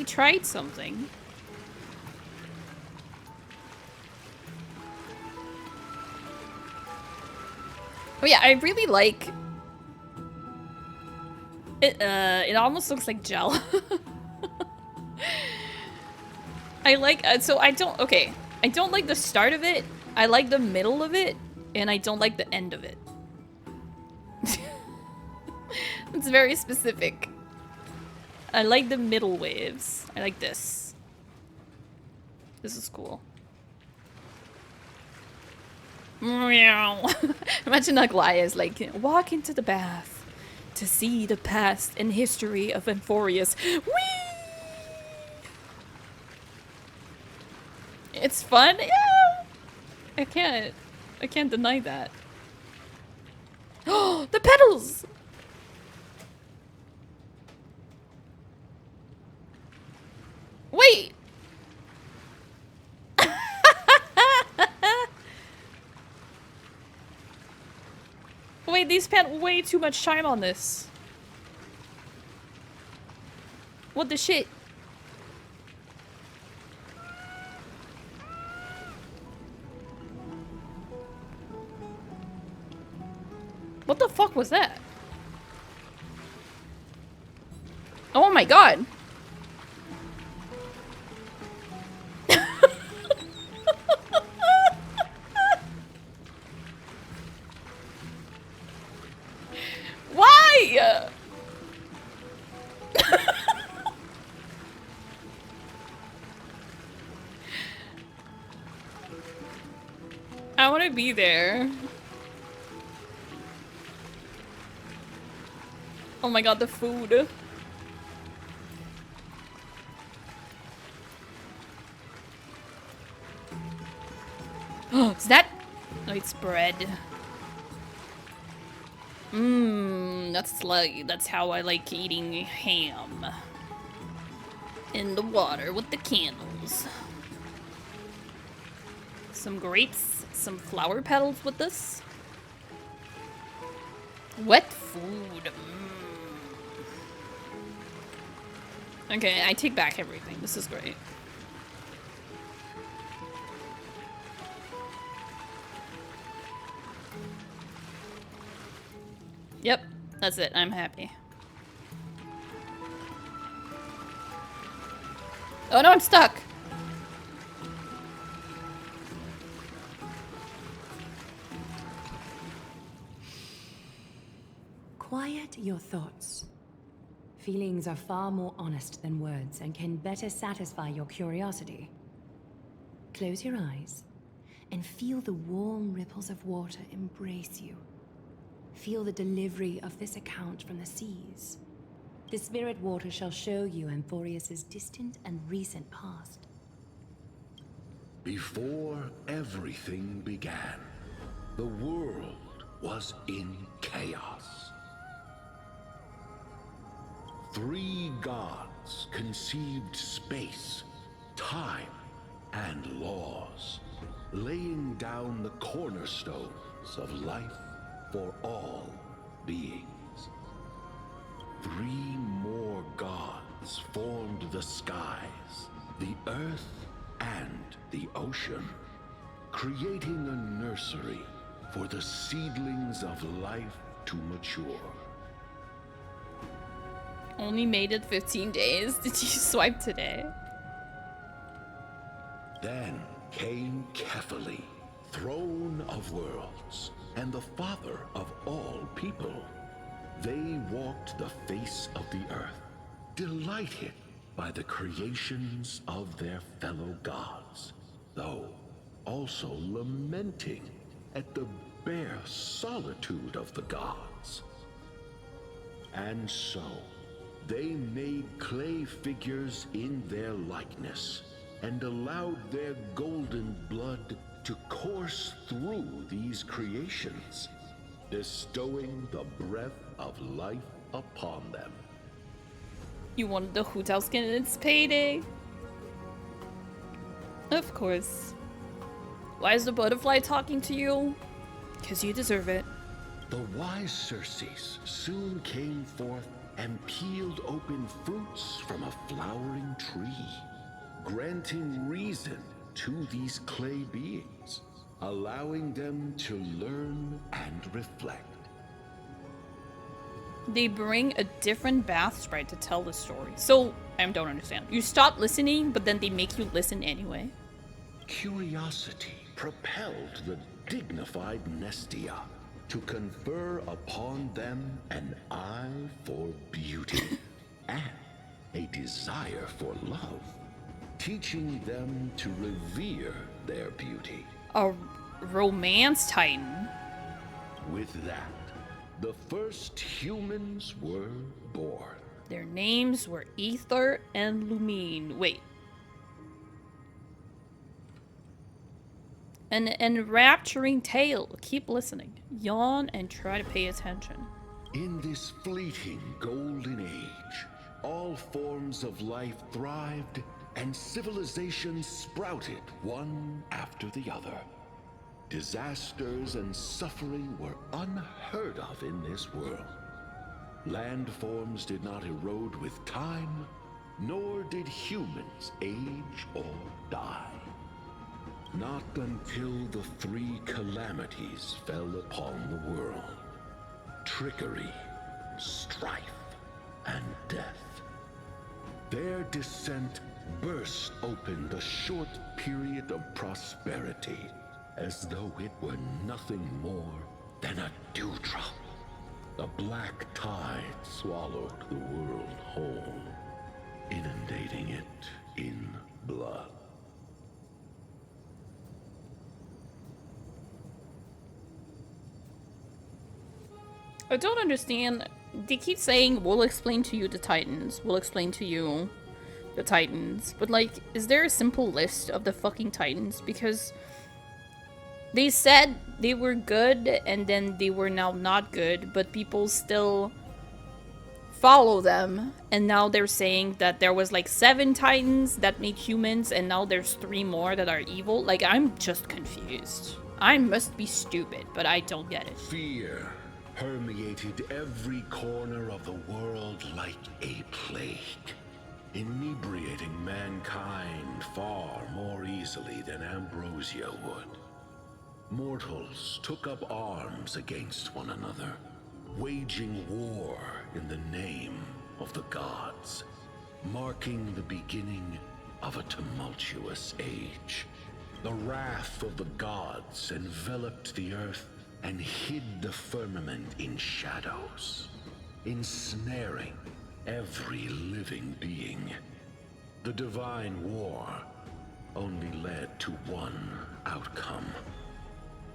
tried something. Oh yeah, I really like it. It almost looks like gel. I like so I don't I don't like the start of it. I like the middle of it, and I don't like the end of it. It's very specific. I like the middle waves. I like this. This is cool. Meow. Imagine Aglaya is like, walk into the bath to see the past and history of Amphoreus. Whee! It's fun, yeah. I can't deny that. Oh, the petals! Wait! Wait, they spent way too much time on this. What the shit? What the fuck was that? Oh my god. Why? I want to be there. Oh my god, the food. Is that? Oh, it's bread. That's how I like eating ham. In the water with the candles. Some grapes, some flower petals with this. Wet food. Okay, I take back everything. This is great. Yep, that's it. I'm happy. Oh no, I'm stuck! Quiet your thoughts. Feelings are far more honest than words and can better satisfy your curiosity. Close your eyes and feel the warm ripples of water embrace you. Feel the delivery of this account from the seas. The spirit water shall show you Amphoreus' distant and recent past. Before everything began, the world was in chaos. 3 gods conceived space, time, and laws. laying down the cornerstones of life for all beings. 3 more gods formed the skies, the earth, and the ocean, creating a nursery for the seedlings of life to mature. Only made it 15 days. Did you swipe today? Then came Kefali, throne of worlds, and the father of all people. They walked the face of the earth, delighted by the creations of their fellow gods, though also lamenting at the bare solitude of the gods. And so, they made clay figures in their likeness, and allowed their golden blood to course through these creations, bestowing the breath of life upon them. You wanted the Hu skin and it's payday. Of course. Why is the butterfly talking to you? Because you deserve it. The wise Circes soon came forth and peeled open fruits from a flowering tree, granting reason to these clay beings, allowing them to learn and reflect. They bring a different bath sprite to tell the story. So, I don't understand. You stop listening, but then they make you listen anyway. Curiosity propelled the dignified Nestia to confer upon them an eye for beauty and a desire for love, teaching them to revere their beauty. A romance titan. With that, the first humans were born. Their names were Ether and Lumine. Wait. An enrapturing tale. Keep listening. Yawn and try to pay attention. In this fleeting golden age, all forms of life thrived and civilizations sprouted one after the other. Disasters and suffering were unheard of in this world. Landforms did not erode with time, nor did humans age or die. Not until the 3 calamities fell upon the world: trickery, strife, and death. Their descent burst open the short period of prosperity, as though it were nothing more than a dewdrop. The black tide swallowed the world whole, inundating it in blood. I don't understand. They keep saying, we'll explain to you the Titans. We'll explain to you the Titans. But, like, is there a simple list of the fucking Titans? Because they said they were good and then they were now not good, but people still follow them. And now they're saying that there was like 7 Titans that made humans and now there's 3 more that are evil. Like, I'm just confused. I must be stupid, but I don't get it. Fear permeated every corner of the world like a plague, inebriating mankind far more easily than ambrosia would. Mortals took up arms against one another, waging war in the name of the gods, marking the beginning of a tumultuous age. The wrath of the gods enveloped the earth and hid the firmament in shadows, ensnaring every living being. The divine war only led to one outcome: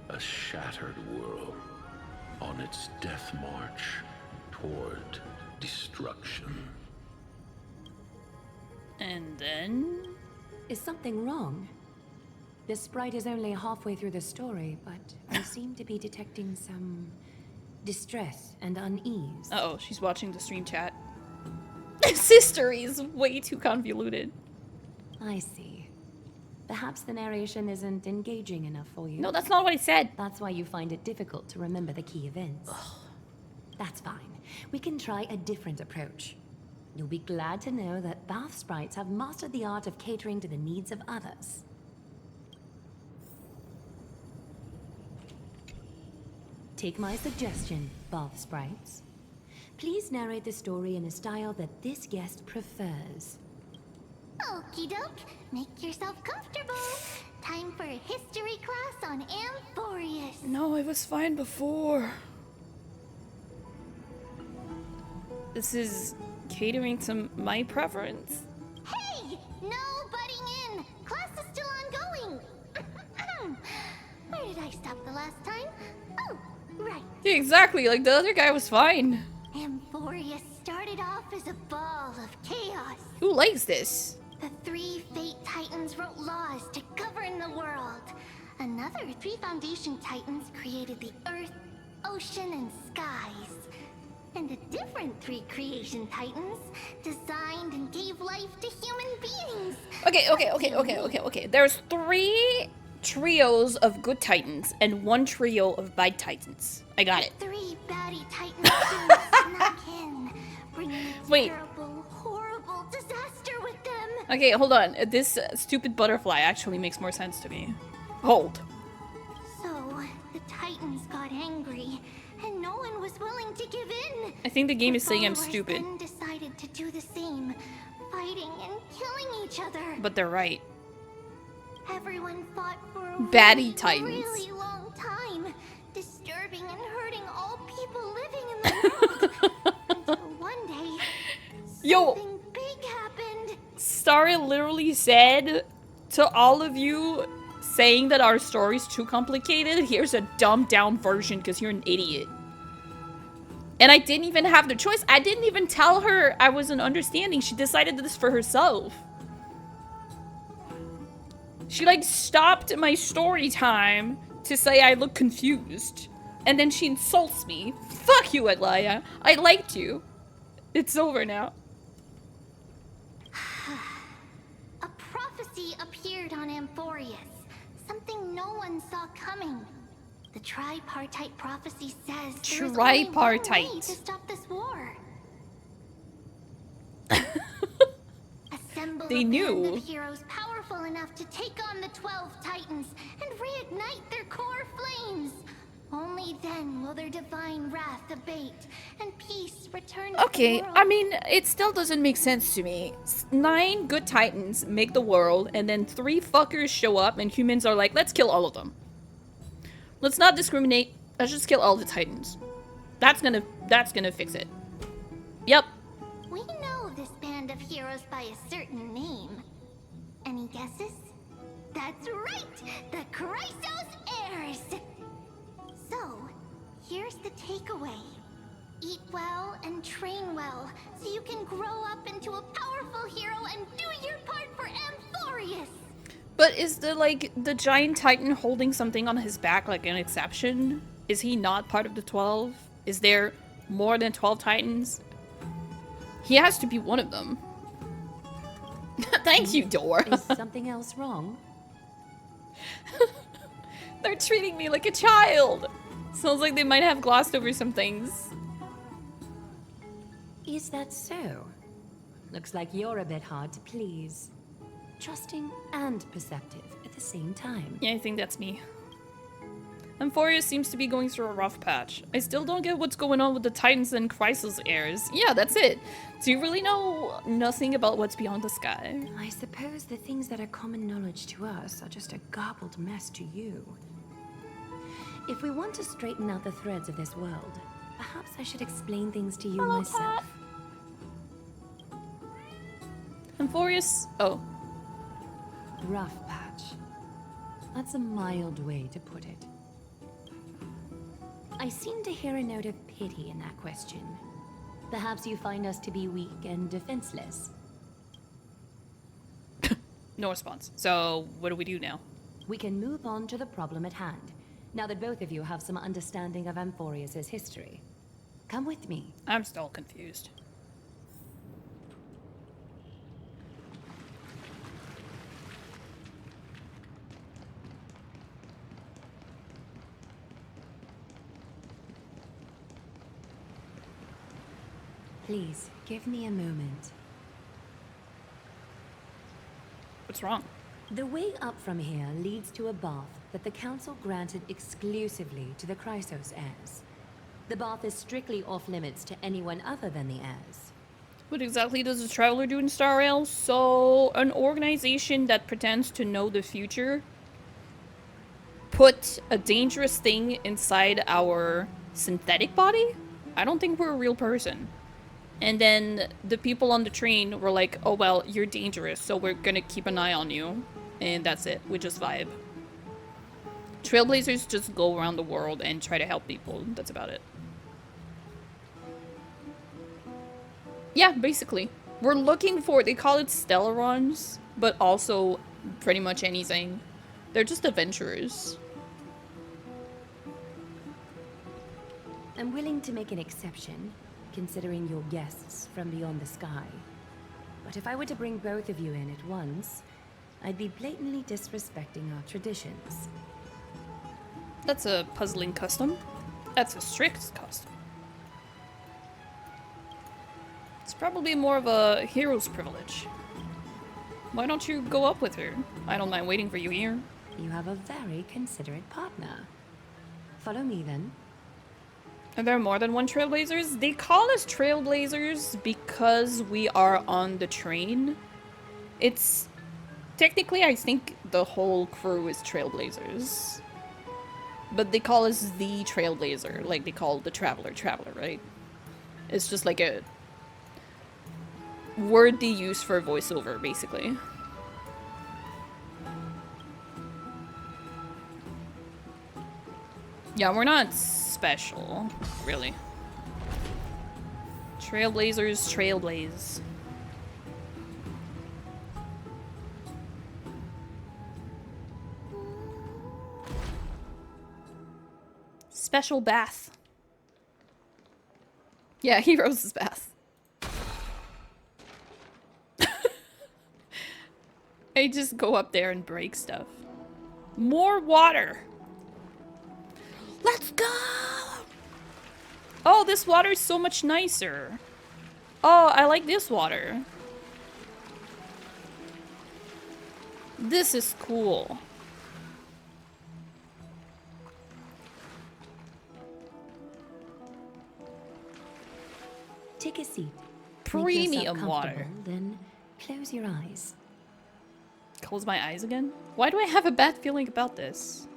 a shattered world on its death march toward destruction. And then? Is something wrong? The sprite is only halfway through the story, but I seem to be detecting some distress and unease. Uh-oh, she's watching the stream chat. This history is way too convoluted. I see. Perhaps the narration isn't engaging enough for you. No, that's not what I said. That's why you find it difficult to remember the key events. That's fine. We can try a different approach. You'll be glad to know that bath sprites have mastered the art of catering to the needs of others. Take my suggestion, bath sprites. Please narrate the story in a style that this guest prefers. Okie doke, make yourself comfortable. Time for a history class on Amphoreus. No, it was fine before. This is catering to my preference. Hey! No butting in! Class is still ongoing! Where did I stop the last time? Oh, right. Yeah, exactly, like the other guy was fine. Amphoreus started off as a ball of chaos. Who likes this? The 3 Fate Titans wrote laws to govern the world. Another 3 Foundation Titans created the Earth, Ocean, and Skies. And a different 3 Creation Titans designed and gave life to human beings. Okay. There's 3 trios of good titans and 1 trio of bad titans. I got it. 3 baddie titans soon snuck in, bringing a Wait. terrible, horrible disaster with them. Okay, hold on. This stupid butterfly actually makes more sense to me. Hold. So, the titans got angry, and no one was willing to give in. I think the game is saying I'm Followers stupid. then decided to do the same, fighting and killing each other. But they're right. Everyone fought for a Baddie titans. really long time, disturbing and hurting all people living in the world. Until one day, Yo, something big happened. Starry literally said to all of you saying that our story's too complicated, here's a dumbed down version because you're an idiot. And I didn't even have the choice. I didn't even tell her I wasn't understanding. She decided this for herself. She like stopped my story time to say I look confused. And then she insults me. Fuck you, Aglaya. I liked you. It's over now. A prophecy appeared on Amphoreus, something no one saw coming. The tripartite prophecy says there is only one way Tripartite. to stop this war. Assemble They a knew. band of heroes powerful enough to take on the 12 titans and reignite their core flames. Only then will their divine wrath abate and peace return to Okay, the world. I mean, it still doesn't make sense to me. 9 good titans make the world, and then 3 fuckers show up, and humans are like, let's kill all of them. Let's not discriminate. Let's just kill all the titans. That's gonna fix it. Yep. We know this band of heroes by a certain name. Any guesses? That's right! The Chrysos Heirs! So, here's the takeaway. Eat well and train well, so you can grow up into a powerful hero and do your part for Amphoreus! But is the giant titan holding something on his back like an exception? Is he not part of the 12? Is there more than 12 titans? He has to be one of them. Thank you, Dora. Is something else wrong? They're treating me like a child. Sounds like they might have glossed over some things. Is that so? Looks like you're a bit hard to please. Trusting and perceptive at the same time. Yeah, I think that's me. Amphoreus seems to be going through a rough patch. I still don't get what's going on with the Titans and Chrysos heirs. Yeah, that's it. Do you really know nothing about what's beyond the sky? I suppose the things that are common knowledge to us are just a garbled mess to you. If we want to straighten out the threads of this world, perhaps I should explain things to you myself. Amphoreus? Oh. Rough patch. That's a mild way to put it. I seem to hear a note of pity in that question. Perhaps you find us to be weak and defenseless. No response. So, what do we do now? We can move on to the problem at hand, now that both of you have some understanding of Amphoreus' history. Come with me. I'm still confused. Please, give me a moment. What's wrong? The way up from here leads to a bath that the Council granted exclusively to the Chrysos heirs. The bath is strictly off-limits to anyone other than the heirs. What exactly does a traveler do in Star Rail? So, an organization that pretends to know the future put a dangerous thing inside our synthetic body? I don't think we're a real person. And then the people on the train were like, oh well, you're dangerous, so we're gonna keep an eye on you. And that's it. We just vibe. Trailblazers just go around the world and try to help people. That's about it. Yeah, basically. We're looking for, they call it Stellarons, but also pretty much anything. They're just adventurers. I'm willing to make an exception, considering you're guests from beyond the sky. But if I were to bring both of you in at once, I'd be blatantly disrespecting our traditions. That's a puzzling custom. That's a strict custom. It's probably more of a hero's privilege. Why don't you go up with her? I don't mind waiting for you here. You have a very considerate partner. Follow me then. Are there more than one Trailblazers? They call us Trailblazers because we are on the train. It's... Technically, I think the whole crew is Trailblazers. But they call us the Trailblazer, like they call the Traveler, right? It's just like a word they use for voiceover, basically. Yeah, we're not special, really. Trailblazers trailblaze. Special bath. Yeah, Heroes' bath. I just go up there and break stuff. More water. Let's go! Oh, this water is so much nicer. Oh, I like this water. This is cool. Take a seat. Premium water. Then close your eyes. Close my eyes again? Why do I have a bad feeling about this?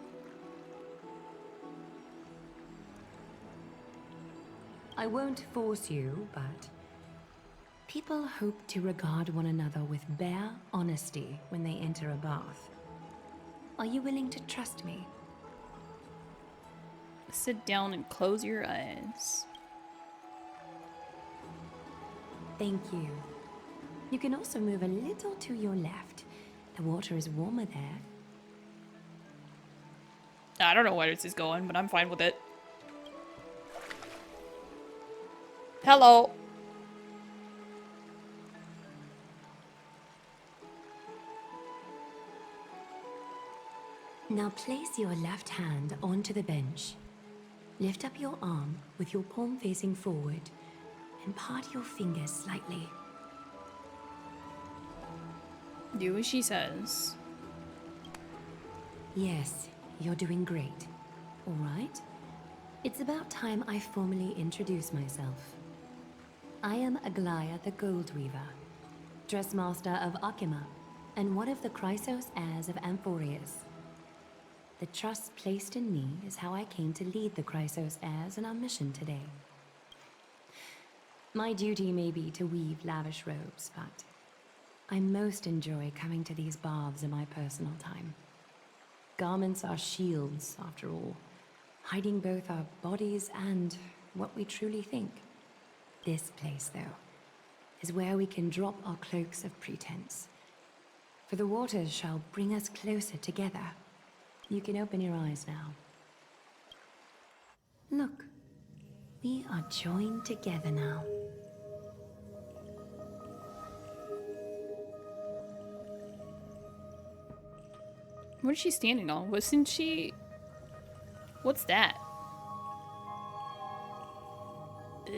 I won't force you, but people hope to regard one another with bare honesty when they enter a bath. Are you willing to trust me? Sit down and close your eyes. Thank you. You can also move a little to your left. The water is warmer there. I don't know where this is going, but I'm fine with it. Hello. Now place your left hand onto the bench. Lift up your arm with your palm facing forward and part your fingers slightly. Do as she says. Yes, you're doing great. All right? It's about time I formally introduce myself. I am Aglaya the Gold Weaver, Dressmaster of Akima, and one of the Chrysos heirs of Amphoreus. The trust placed in me is how I came to lead the Chrysos heirs in our mission today. My duty may be to weave lavish robes, but I most enjoy coming to these baths in my personal time. Garments are shields, after all, hiding both our bodies and what we truly think. This place, though, is where we can drop our cloaks of pretense. For the waters shall bring us closer together. You can open your eyes now. Look, we are joined together now. What is she standing on? Wasn't she... What's that?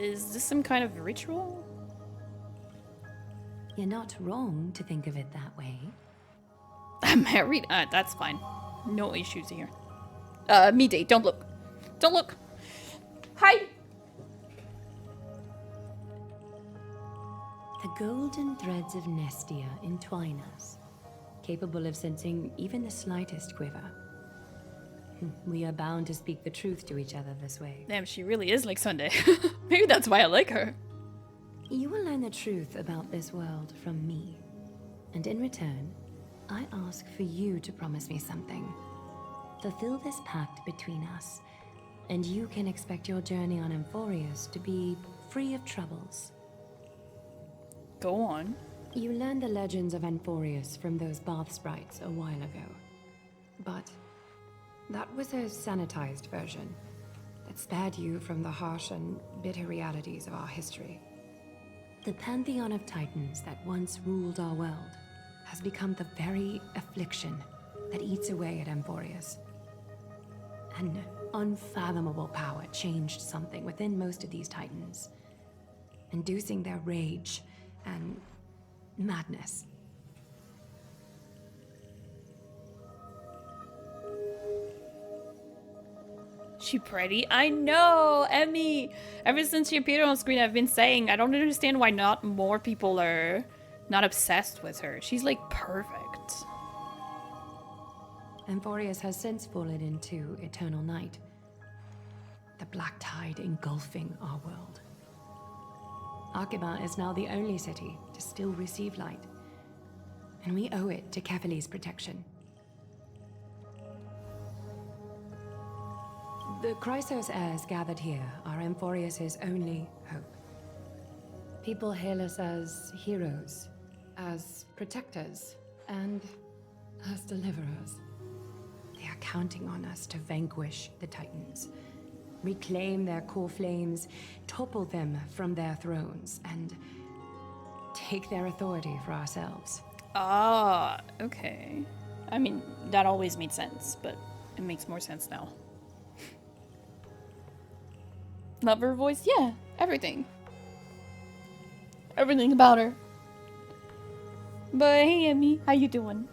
Is this some kind of ritual? You're not wrong to think of it that way. I'm married? That's fine. No issues here. Me date. Don't look. Don't look. Hi. The golden threads of Nestia entwine us, capable of sensing even the slightest quiver. We are bound to speak the truth to each other this way. Damn, she really is like Sunday. Maybe that's why I like her. You will learn the truth about this world from me. And in return, I ask for you to promise me something. Fulfill this pact between us, and you can expect your journey on Amphoreus to be free of troubles. Go on. You learned the legends of Amphoreus from those bath sprites a while ago. But that was a sanitized version that spared you from the harsh and bitter realities of our history. The pantheon of titans that once ruled our world has become the very affliction that eats away at Amphoreus. An unfathomable power changed something within most of these titans, inducing their rage and madness. She pretty? I know, Emmy. Ever since she appeared on screen, I've been saying I don't understand why not more people are not obsessed with her. She's like perfect. Amphoreus has since fallen into eternal night, the black tide engulfing our world. Arkema is now the only city to still receive light, and we owe it to Kefali's protection. The Chrysos heirs gathered here are Amphoreus' only hope. People hail us as heroes, as protectors, and as deliverers. They are counting on us to vanquish the Titans, reclaim their core flames, topple them from their thrones, and take their authority for ourselves. Ah, okay. I mean, that always made sense, but it makes more sense now. Love her voice? Yeah, everything. Everything about her. But hey, Emmy, how you doing?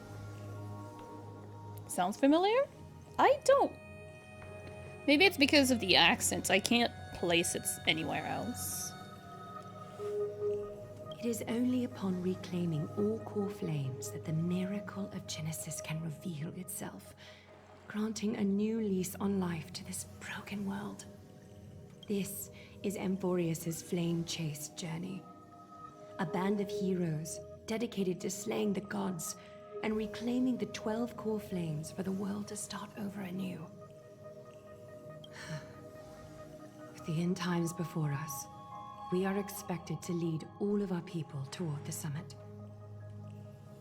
Sounds familiar? I don't. Maybe it's because of the accents. I can't place it anywhere else. It is only upon reclaiming all core flames that the miracle of Genesis can reveal itself, granting a new lease on life to this broken world. This is Amphoreus' flame-chased journey. A band of heroes dedicated to slaying the gods and reclaiming the 12 core flames for the world to start over anew. With the end times before us, we are expected to lead all of our people toward the summit.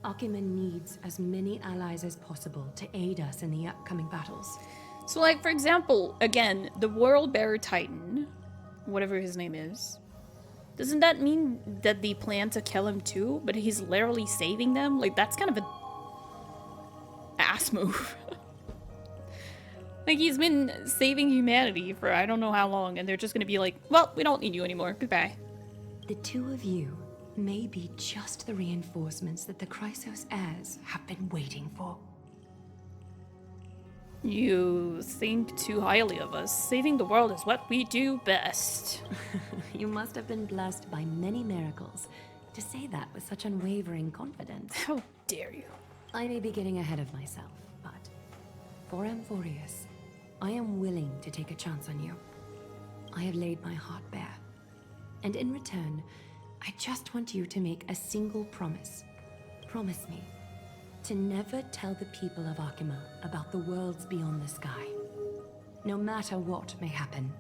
Arkema needs as many allies as possible to aid us in the upcoming battles. So, like, for example, again, the World Bearer Titan, whatever his name is, doesn't that mean that they plan to kill him too? But he's literally saving them? Like, that's kind of an ass move. Like, he's been saving humanity for I don't know how long, and they're just gonna be like, well, we don't need you anymore. Goodbye. The two of you may be just the reinforcements that the Chrysos heirs have been waiting for. You think too highly of us. Saving the world is what we do best. You must have been blessed by many miracles to say that with such unwavering confidence. How dare you? I may be getting ahead of myself, but for Amphoreus, I am willing to take a chance on you. I have laid my heart bare, and in return, I just want you to make a single promise. Promise me to never tell the people of Arkema about the worlds beyond the sky, no matter what may happen.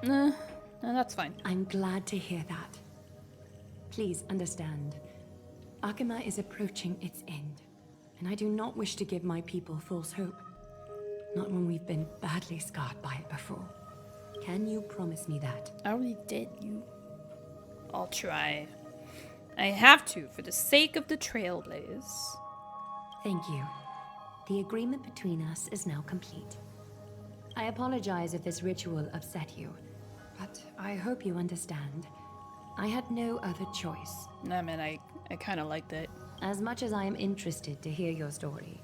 No, that's fine. I'm glad to hear that. Please understand, Arkema is approaching its end, and I do not wish to give my people false hope. Not when we've been badly scarred by it before. Can you promise me that? I already did, you. I'll try. I have to, for the sake of the Trailblaze. Thank you. The agreement between us is now complete. I apologize if this ritual upset you, but I hope you understand. I had no other choice. Nah, man, I kind of liked it. As much as I am interested to hear your story,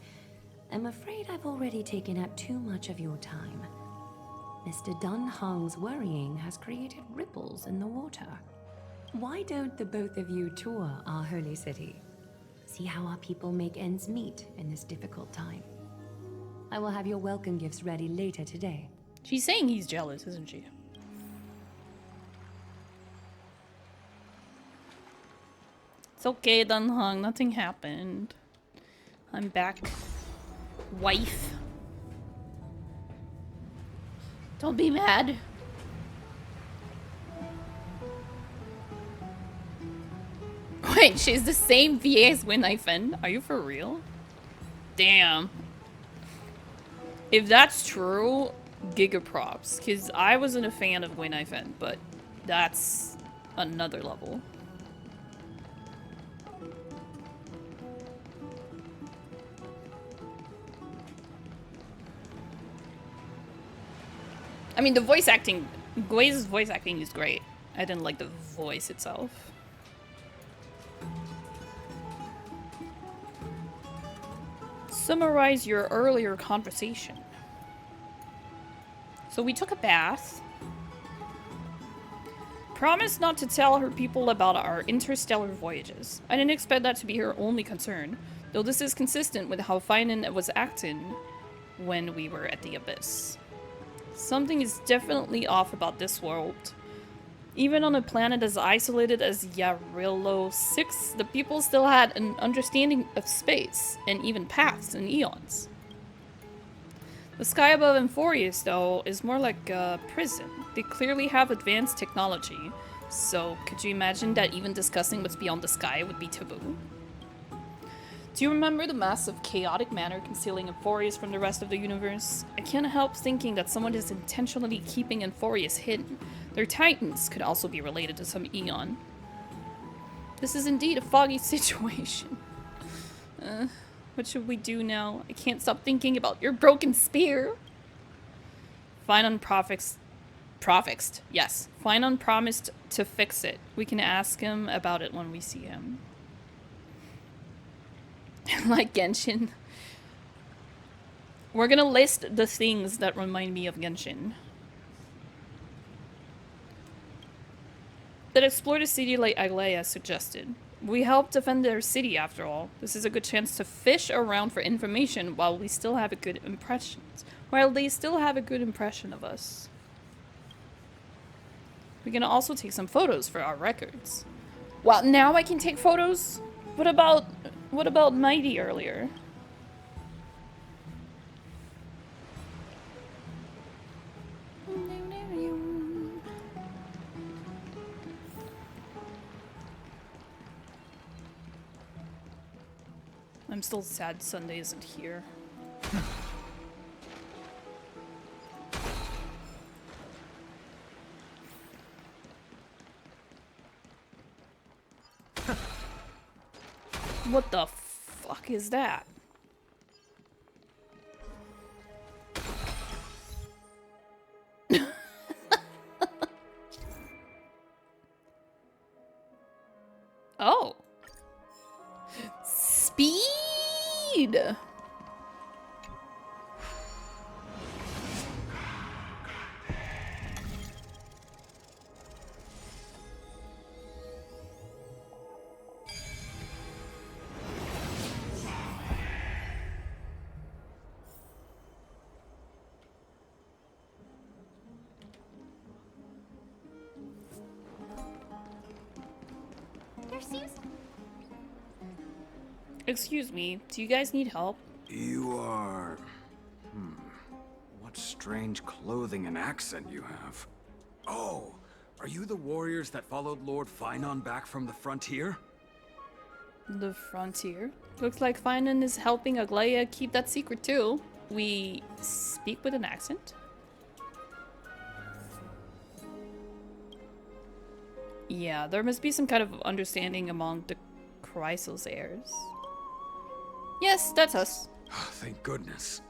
I'm afraid I've already taken up too much of your time. Mr. Dunhung's worrying has created ripples in the water. Why don't the both of you tour our holy city? See how our people make ends meet in this difficult time. I will have your welcome gifts ready later today. She's saying he's jealous, isn't she? It's okay, Dunhung. Nothing happened. I'm back. Wife. Don't be mad. Wait, she's the same VA as Winifred. Are you for real? Damn. If that's true, giga props. Because I wasn't a fan of Winifred, but that's another level. I mean, the voice acting, Gwei's voice acting is great. I didn't like the voice itself. Summarize your earlier conversation. So we took a bath. Promised not to tell her people about our interstellar voyages. I didn't expect that to be her only concern, though this is consistent with how Finan was acting when we were at the Abyss. Something is definitely off about this world. Even on a planet as isolated as Yarillo 6, the people still had an understanding of space, and even paths and eons. The sky above Amphoreus, though, is more like a prison. They clearly have advanced technology, so could you imagine that even discussing what's beyond the sky would be taboo? Do you remember the massive chaotic manner concealing Amphoreus from the rest of the universe? I can't help thinking that someone is intentionally keeping Amphoreus hidden. Their titans could also be related to some eon. This is indeed a foggy situation. What should we do now? I can't stop thinking about your broken spear. Finan Yes. Finan promised to fix it. We can ask him about it when we see him. Like Genshin. We're gonna list the things that remind me of Genshin. That explore the city like Aglaya suggested. We help defend their city after all. This is a good chance to fish around for information while we still have a good impression. While they still have a good impression of us. We can also take some photos for our records. Well, now I can take photos? What about Mighty earlier? I'm still sad Sunday isn't here. What the fuck is that? Oh. Speed. There seems... Excuse me, do you guys need help? You are... What strange clothing and accent you have. Oh, are you the warriors that followed Lord Finan back from the frontier? The frontier? Looks like Finan is helping Aglaya keep that secret too. We speak with an accent? Yeah, there must be some kind of understanding among the Chrysos heirs. Yes, that's us. Thank goodness.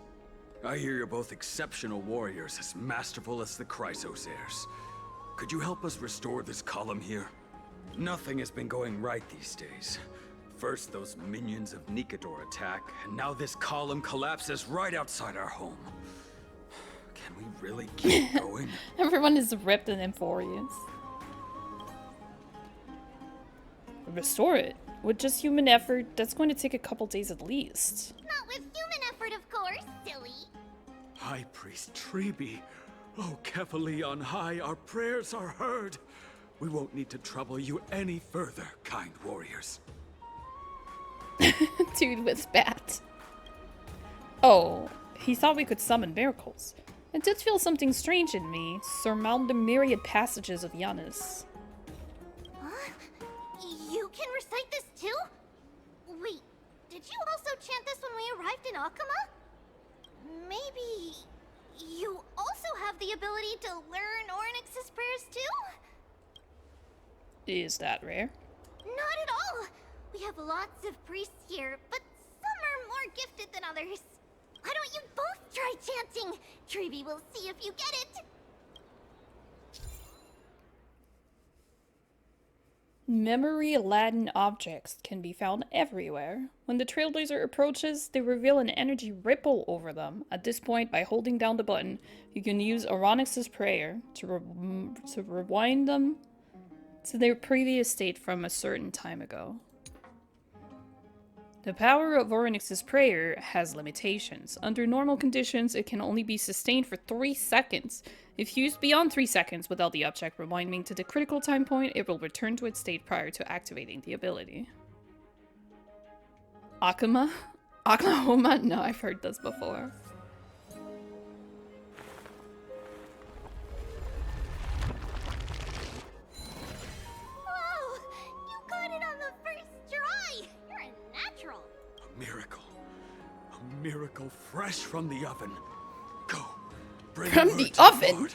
I hear you're both exceptional warriors, as masterful as the Chrysosaurs. Could you help us restore this column here? Nothing has been going right these days. First, those minions of Nikador attack, and now this column collapses right outside our home. Can we really keep going? Everyone is ripped and Amphoreus. Restore it? With just human effort, that's going to take a couple days at least. Not with human effort, of course, silly. High Priest Treeby. Oh, Kefali on high, our prayers are heard. We won't need to trouble you any further, kind warriors. Dude with bat. Oh, he thought we could summon miracles. I did feel something strange in me, surmount the myriad passages of Giannis. Huh? You can recite this too? Wait, did you also chant this when we arrived in Akama? Maybe you also have the ability to learn Ornyx's prayers too? Is that rare? Not at all! We have lots of priests here, but some are more gifted than others. Why don't you both try chanting? Treeby will see if you get it. Memory Aladdin objects can be found everywhere. When the Trailblazer approaches, they reveal an energy ripple over them. At this point, by holding down the button, you can use Ornyx's prayer to rewind them to their previous state from a certain time ago. The power of Ornyx's prayer has limitations. Under normal conditions, it can only be sustained for 3 seconds. If used beyond 3 seconds without the object rewinding to the critical time point, it will return to its state prior to activating the ability. Akama? Oklahoma? No, I've heard this before. Wow! You got it on the first try! You're a natural! A miracle. A miracle fresh from the oven. Go. Bring From word the to oven? Lord.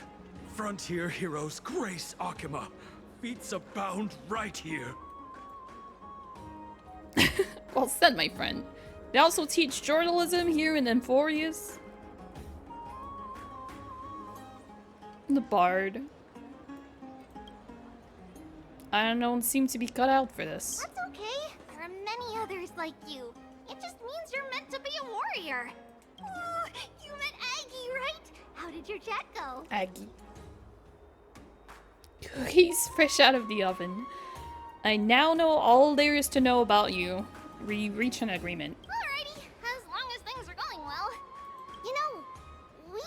Frontier heroes grace Akama. Feats abound right here. Well said, my friend. They also teach journalism here in Amphoreus. The bard. I don't seem to be cut out for this. That's okay. There are many others like you. It just means you're meant to be a warrior. Ooh, you met Aggie, right? How did your chat go? Aggie. Cookies fresh out of the oven. I now know all there is to know about you. We reach an agreement. Alrighty, as long as things are going well. You know, we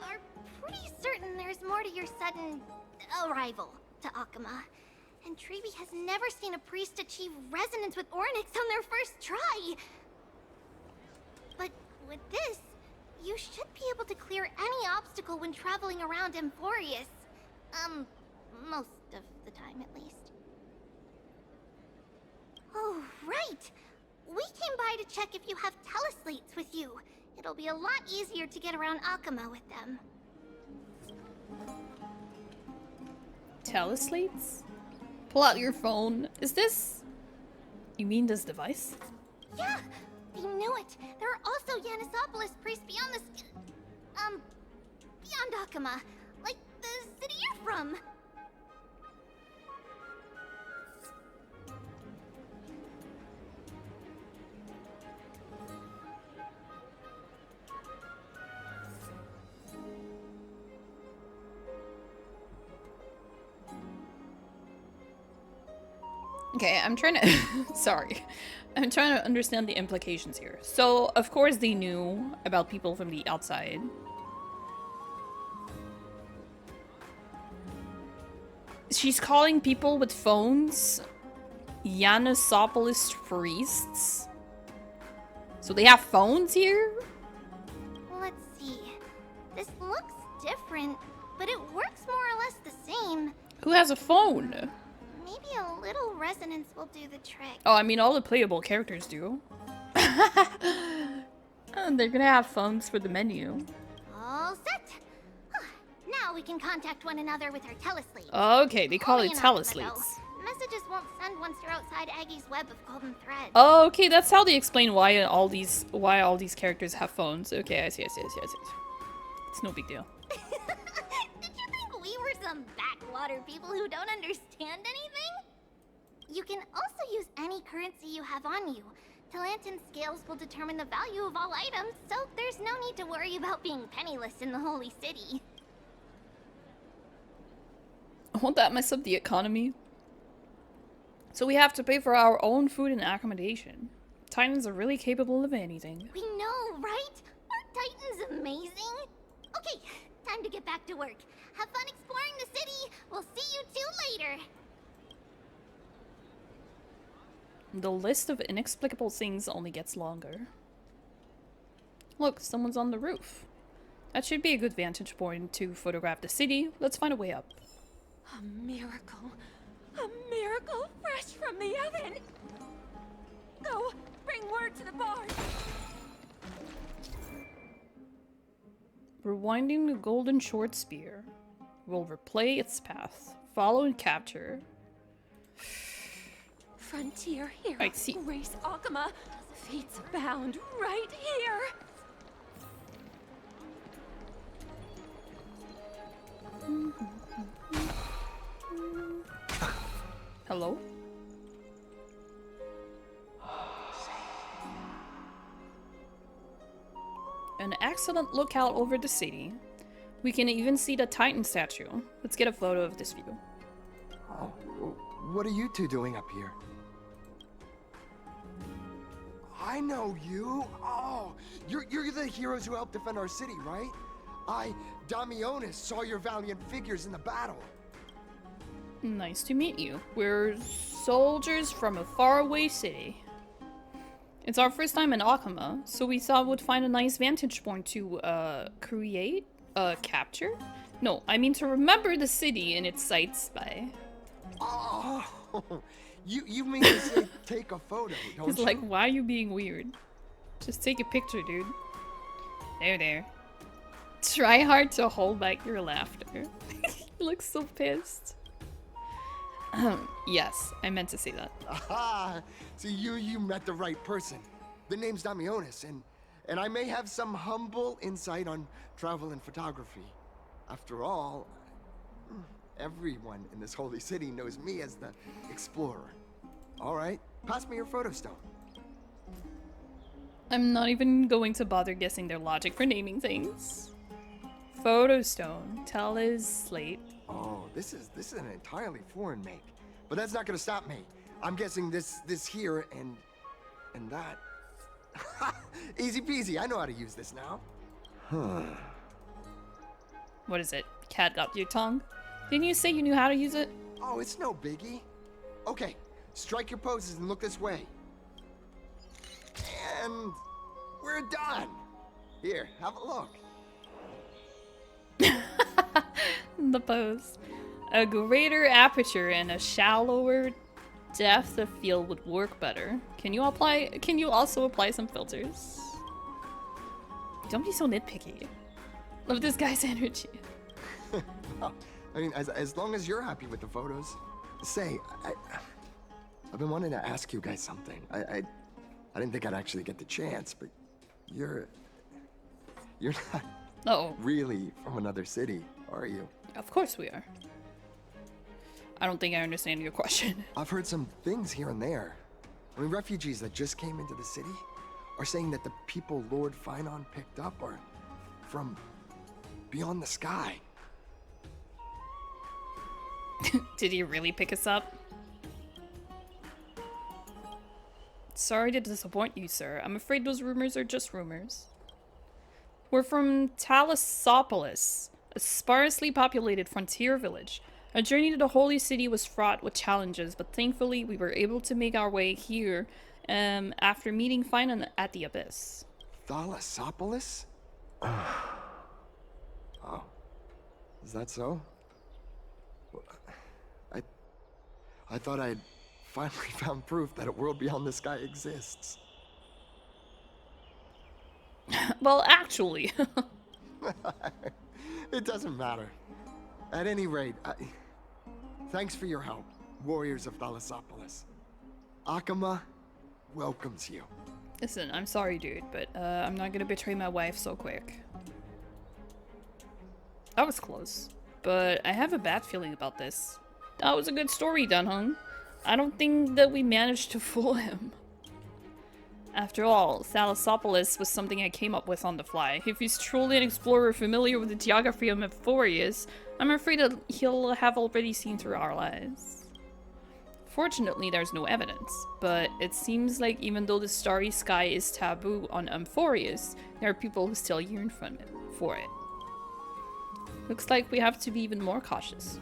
are pretty certain there's more to your sudden arrival to Akama. And Treeby has never seen a priest achieve resonance with Ornyx on their first try. But with this, you should be able to clear any obstacle when traveling around Amphoreus. Most of the time at least. Oh, right! We came by to check if you have teleslates with you. It'll be a lot easier to get around Akama with them. Teleslates? Pull out your phone. Is this... You mean this device? Yeah! I knew it! There are also Yanisopolis priests beyond the beyond Akama. Like the city you're from. Okay, I'm trying to... Sorry. I'm trying to understand the implications here. So, of course they knew about people from the outside. She's calling people with phones Yanisopolis priests? So they have phones here? Let's see. This looks different, but it works more or less the same. Who has a phone? Maybe a little resonance will do the trick. Oh, I mean, all the playable characters do. They're gonna have phones for the menu. All set. Now we can contact one another with our teleslates. Okay, they call it teleslates. Messages won't send once you're outside Aggie's web of golden threads. Oh, okay, that's how they explain why all these characters have phones. Okay, I see. It's no big deal. Did you think we were some backwater people who don't understand anything? You can also use any currency you have on you. Talantan scales will determine the value of all items, so there's no need to worry about being penniless in the Holy City. Won't that mess up the economy? So we have to pay for our own food and accommodation. Titans are really capable of anything. We know, right? Aren't Titans amazing? Okay, time to get back to work. Have fun exploring the city. We'll see you two later. The list of inexplicable things only gets longer. Look, someone's on the roof. That should be a good vantage point to photograph the city. Let's find a way up. A miracle. A miracle fresh from the oven. Go, bring word to the barn. Rewinding the golden short spear. We'll replay its path. Follow and capture. Frontier hero, I see. Grace Akama. Fates bound right here. Hello? An excellent lookout over the city. We can even see the Titan statue. Let's get a photo of this view. Oh, what are you two doing up here? I know you. Oh, you're the heroes who helped defend our city, right? Damionis, saw your valiant figures in the battle. Nice to meet you. We're soldiers from a faraway city. It's our first time in Akama, so we thought we'd find a nice vantage point to, capture? No, I mean to remember the city and its sights by. Oh, you mean to say take a photo, don't It's you? like, why are you being weird? Just take a picture, dude. There. Try hard to hold back your laughter. You look so pissed. Yes, I meant to say that. Aha! So you met the right person. The name's Damionis, and I may have some humble insight on travel and photography. After all, everyone in this holy city knows me as the explorer. All right, pass me your photo stone. I'm not even going to bother guessing their logic for naming things. Photo stone, Tell's slate. Oh, this is an entirely foreign make, but that's not gonna stop me. I'm guessing this here and that. Easy peasy. I know how to use this now. Huh. What is it? Cat got your tongue? Didn't you say you knew how to use it? Oh, it's no biggie. Okay, strike your poses and look this way. And we're done. Here, have a look. The pose. A greater aperture and a shallower depth of field would work better. Can you also apply some filters? Don't be so nitpicky. Love this guy's energy. Well, I mean, as long as you're happy with the photos. Say, I've been wanting to ask you guys something. I didn't think I'd actually get the chance, but you're not really from another city, are you? Of course we are. I don't think I understand your question. I've heard some things here and there. I mean, refugees that just came into the city are saying that the people Lord Finon picked up are from beyond the sky. Did he really pick us up? Sorry to disappoint you, sir. I'm afraid those rumors are just rumors. We're from Thalassopolis, a sparsely populated frontier village. Our journey to the Holy City was fraught with challenges, but thankfully we were able to make our way here after meeting Finon at the Abyss. Thalassopolis? Oh. Is that so? I thought I'd finally found proof that a world beyond the sky exists. Well, actually. It doesn't matter. At any rate, thanks for your help, warriors of Thalassopolis. Akama welcomes you. Listen, I'm sorry, dude, but I'm not gonna betray my wife so quick. That was close, but I have a bad feeling about this. That was a good story, Dunhung. I don't think that we managed to fool him. After all, Thalassopolis was something I came up with on the fly. If he's truly an explorer familiar with the geography of Amphoreus, I'm afraid that he'll have already seen through our lies. Fortunately, there's no evidence, but it seems like even though the starry sky is taboo on Amphoreus, there are people who still yearn for it. Looks like we have to be even more cautious.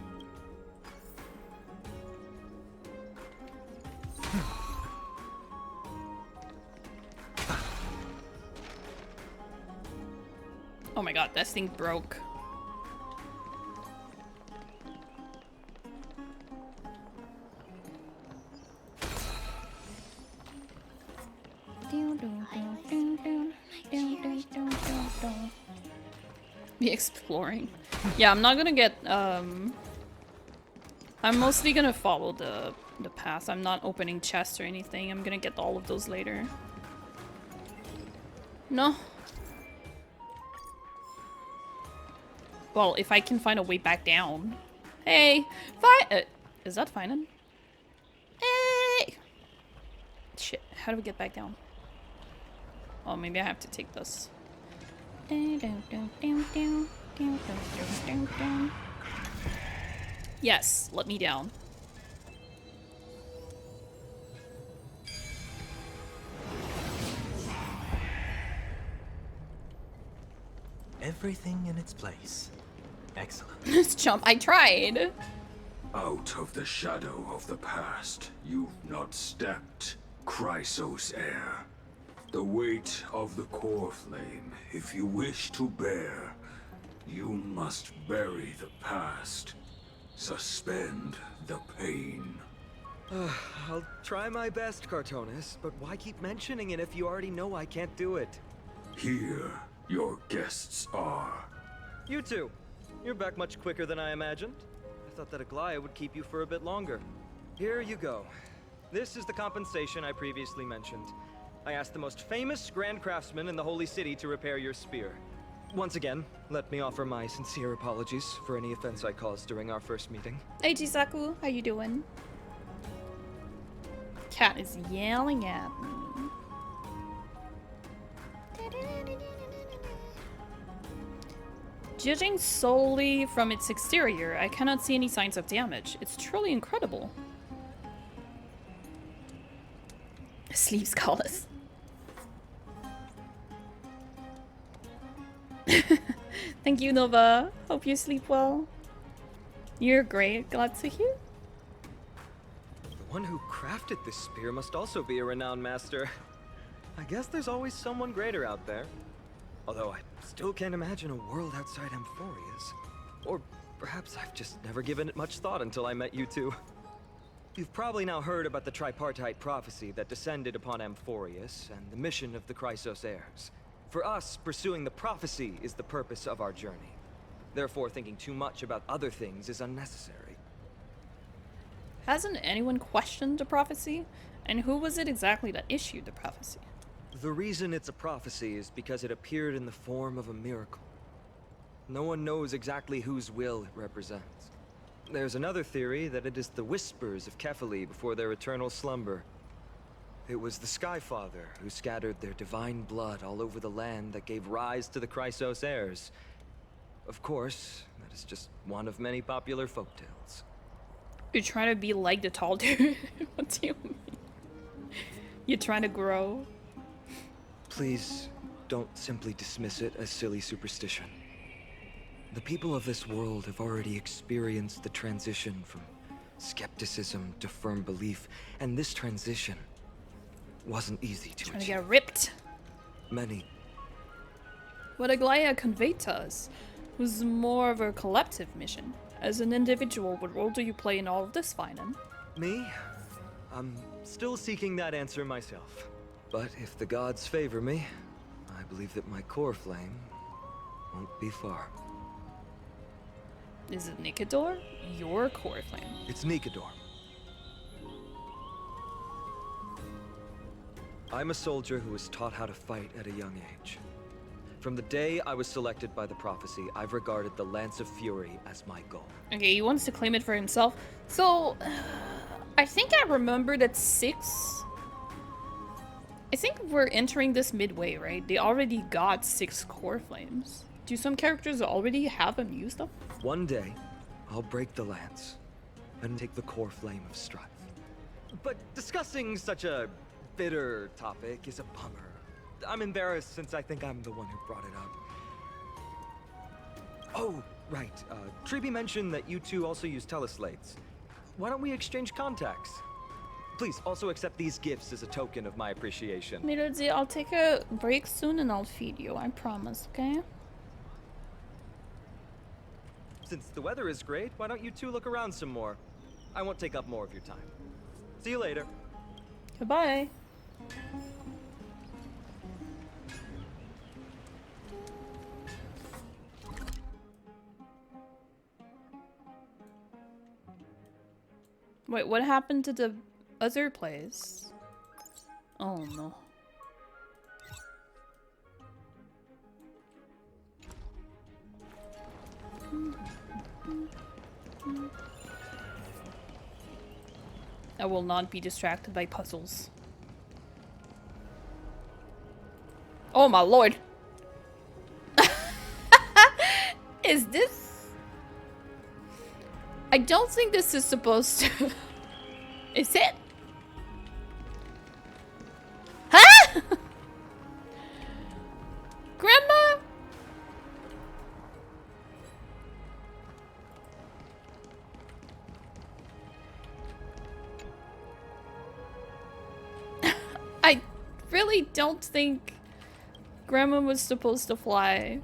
Oh my god, that thing broke. Be exploring. Yeah, I'm not gonna get I'm mostly gonna follow the path. I'm not opening chests or anything. I'm gonna get all of those later. No. Well, if I can find a way back down. Hey, is that Finan? Hey! Shit, how do we get back down? Oh, maybe I have to take this. Yes, let me down. Everything in its place. Excellent. Let's jump. I tried. Out of the shadow of the past, you've not stepped, Chrysos heir. The weight of the core flame, if you wish to bear, you must bury the past. Suspend the pain. I'll try my best, Cartonis, but why keep mentioning it if you already know I can't do it? Here, your guests are. You too. You're back much quicker than I imagined. I thought that Aglaya would keep you for a bit longer. Here you go. This is the compensation I previously mentioned. I asked the most famous Grand Craftsman in the Holy City to repair your spear. Once again, let me offer my sincere apologies for any offense I caused during our first meeting. Hey Jisaku, how you doing? Cat is yelling at me. Judging solely from its exterior, I cannot see any signs of damage. It's truly incredible. Sleep Scholars. Thank you, Nova. Hope you sleep well. You're great. Glad to hear. The one who crafted this spear must also be a renowned master. I guess there's always someone greater out there. Although I still can't imagine a world outside Amphoreus. Or perhaps I've just never given it much thought until I met you two. You've probably now heard about the tripartite prophecy that descended upon Amphoreus and the mission of the Chrysos heirs. For us, pursuing the prophecy is the purpose of our journey. Therefore, thinking too much about other things is unnecessary. Hasn't anyone questioned the prophecy? And who was it exactly that issued the prophecy? The reason it's a prophecy is because it appeared in the form of a miracle. No one knows exactly whose will it represents. There's another theory that it is the whispers of Kefali before their eternal slumber. It was the Skyfather who scattered their divine blood all over the land that gave rise to the Chrysos heirs. Of course, that is just one of many popular folktales. You're trying to be like the tall dude? What do you mean? You're trying to grow? Please, don't simply dismiss it as silly superstition. The people of this world have already experienced the transition from skepticism to firm belief, and this transition wasn't easy to Trying to achieve. get ripped. Many. What Aglaya conveyed to us was more of a collective mission. As an individual, what role do you play in all of this, Finan? Me? I'm still seeking that answer myself. But if the gods favor me, I believe that my core flame won't be far. Is it Nikador? Your core flame. It's Nikador. I'm a soldier who was taught how to fight at a young age. From the day I was selected by the prophecy, I've regarded the Lance of Fury as my goal. Okay, he wants to claim it for himself. So, I think I remembered at 6. I think we're entering this midway, right? They already got 6 core flames. Do some characters already have them used them? One day, I'll break the lance and take the core flame of strife. But discussing such a bitter topic is a bummer. I'm embarrassed since I think I'm the one who brought it up. Oh, right. Treeby mentioned that you two also use teleslates. Why don't we exchange contacts? Please also accept these gifts as a token of my appreciation. Miroji, I'll take a break soon and I'll feed you, I promise, okay? Since the weather is great, why don't you two look around some more? I won't take up more of your time. See you later. Goodbye. Wait, what happened to the other place? Oh no. I will not be distracted by puzzles. Oh my lord. Is this? I don't think this is supposed to. Is it? Huh? Grandma? I really don't think Grandma was supposed to fly.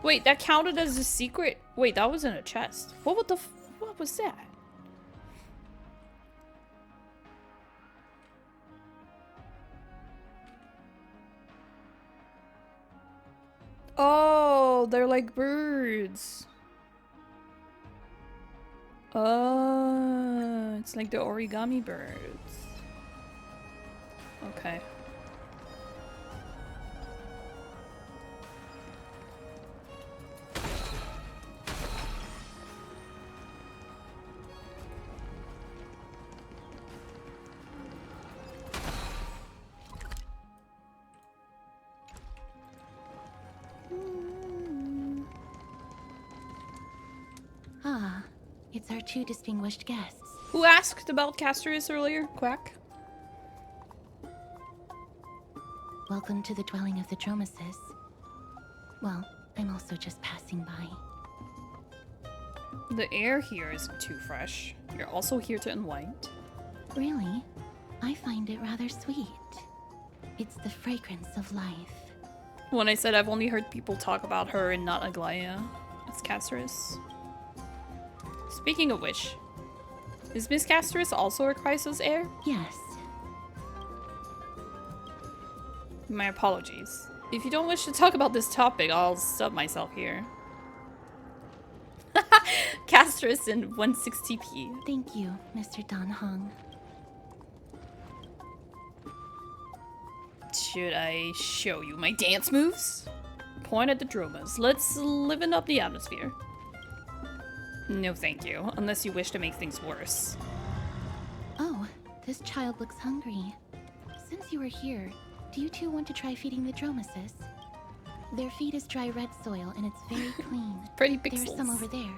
Wait, that counted as a secret? Wait, that was in a chest. What was that? Oh, they're like birds. Oh, it's like the origami birds. Okay. Ah, it's our 2 distinguished guests. Who asked about Castorus earlier? Quack? Welcome to the dwelling of the Dromeses. Well, I'm also just passing by. The air here isn't too fresh. You're also here to unwind. Really? I find it rather sweet. It's the fragrance of life. When I said I've only heard people talk about her and not Aglaya, it's Castorus. Speaking of which, is Miss Castorus also a Chrysos heir? Yes. My apologies. If you don't wish to talk about this topic, I'll sub myself here. Castorus in 160p. Thank you, Mr. Dan Hong. Should I show you my dance moves? Point at the Dromas. Let's liven up the atmosphere. No thank you, unless you wish to make things worse. Oh, this child looks hungry. Since you are here, do you two want to try feeding the Dromeses? Their feed is dry red soil and it's very clean. Pretty pixels. There's some over there.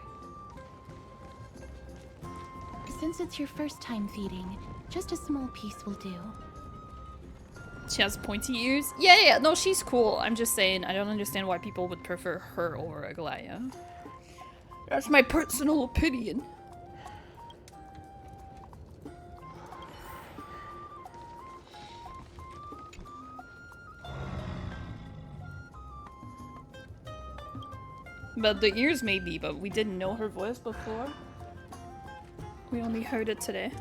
Since it's your first time feeding, just a small piece will do. She has pointy ears? Yeah, no, she's cool. I'm just saying, I don't understand why people would prefer her over Aglaya. That's my personal opinion. But the ears maybe, but we didn't know her voice before. We only heard it today.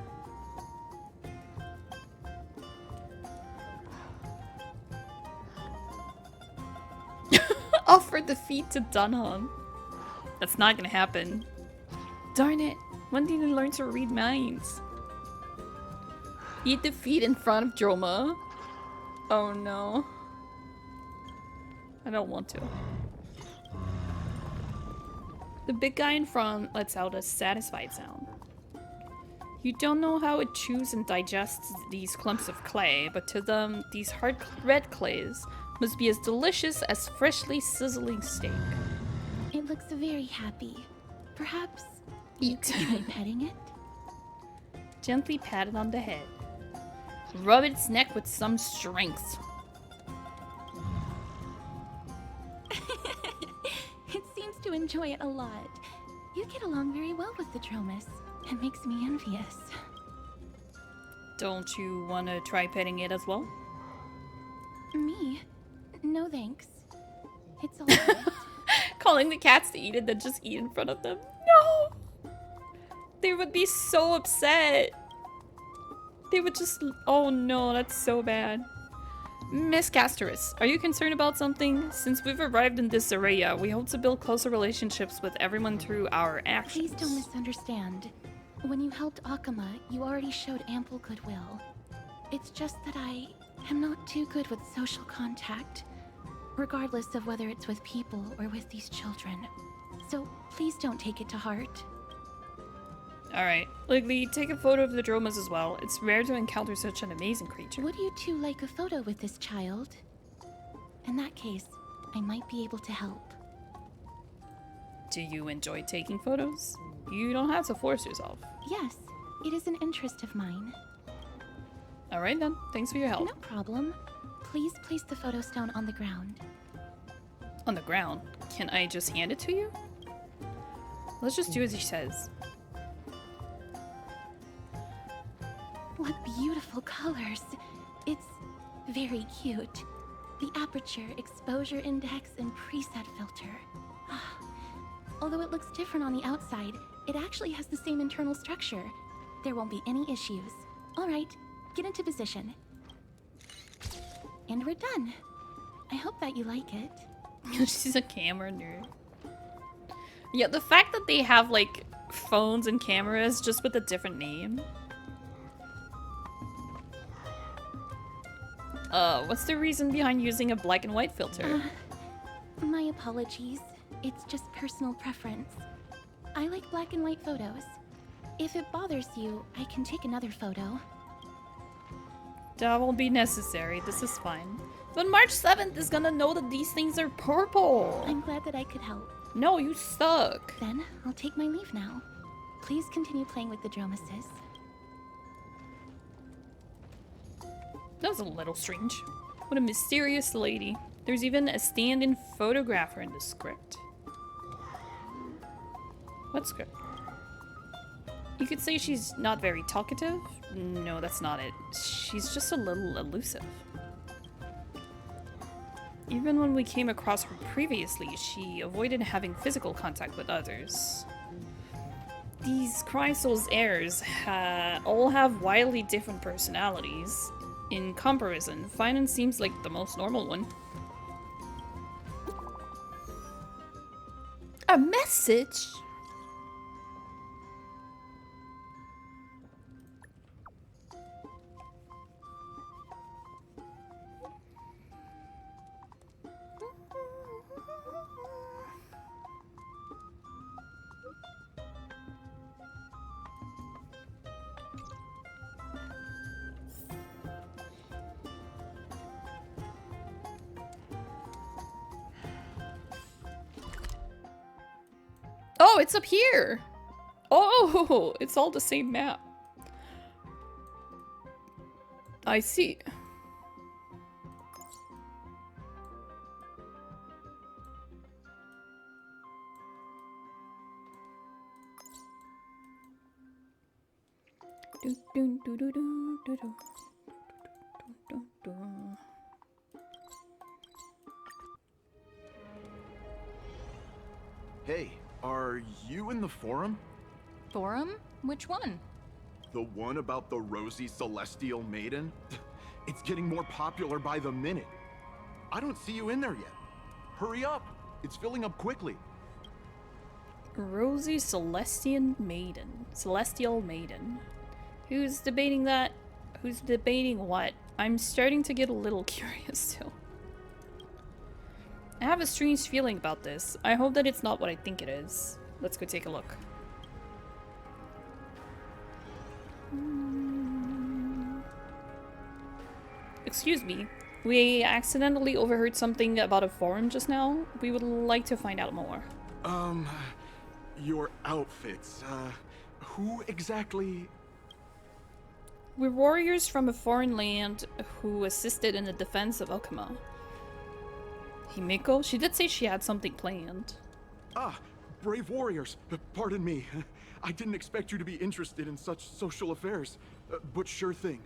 Offer defeat to Dunham. That's not gonna happen. Darn it. When did you learn to read minds? Eat defeat in front of Droma. Oh no. I don't want to. The big guy in front lets out a satisfied sound. You don't know how it chews and digests these clumps of clay, but to them, these hard red clays must be as delicious as freshly sizzling steak. It looks very happy. Perhaps you could try petting it? Gently pat it on the head. Rub its neck with some strength. It seems to enjoy it a lot. You get along very well with the Dromus. It makes me envious. Don't you want to try petting it as well? Me? No thanks. It's all right. Calling the cats to eat it, then just eat in front of them. No! They would be so upset. They would just... Oh no, that's so bad. Miss Casterus, are you concerned about something? Since we've arrived in this area, we hope to build closer relationships with everyone through our actions. Please don't misunderstand. When you helped Akama, you already showed ample goodwill. It's just that I am not too good with social contact, regardless of whether it's with people or with these children. So please don't take it to heart. Alright. Ligly, take a photo of the Dromas as well. It's rare to encounter such an amazing creature. Would you two like a photo with this child? In that case, I might be able to help. Do you enjoy taking photos? You don't have to force yourself. Yes, it is an interest of mine. Alright then, thanks for your help. No problem. Please place the photo stone on the ground. On the ground? Can I just hand it to you? Let's just do as he says. What beautiful colors. It's very cute. The aperture, exposure index, and preset filter. Although it looks different on the outside, it actually has the same internal structure. There won't be any issues. All right, get into position. And we're done. I hope that you like it. She's a camera nerd. Yeah, the fact that they have, like, phones and cameras just with a different name. What's the reason behind using a black and white filter? My apologies. It's just personal preference. I like black and white photos. If it bothers you, I can take another photo. That won't be necessary. This is fine. But March 7th is gonna know that these things are purple. I'm glad that I could help. No, you suck. Then I'll take my leave now. Please continue playing with the Dromuses. That was a little strange. What a mysterious lady. There's even a stand-in photographer in the script. What script? You could say she's not very talkative. No, that's not it. She's just a little elusive. Even when we came across her previously, she avoided having physical contact with others. These Chrysal's heirs all have wildly different personalities. In comparison, Finan seems like the most normal one. A message? Oh, it's up here. Oh, it's all the same map. I see. Hey, are you in the forum? Forum? Which one? The one about the rosy celestial maiden? It's getting more popular by the minute. I don't see you in there yet. Hurry up! It's filling up quickly. Rosy Celestial Maiden. Celestial Maiden. Who's debating that? Who's debating what? I'm starting to get a little curious too. I have a strange feeling about this. I hope that it's not what I think it is. Let's go take a look. Excuse me. We accidentally overheard something about a forum just now. We would like to find out more. Your outfits, who exactly? We're warriors from a foreign land who assisted in the defense of Okuma. Himiko? She did say she had something planned. Ah, brave warriors. Pardon me. I didn't expect you to be interested in such social affairs. But sure thing.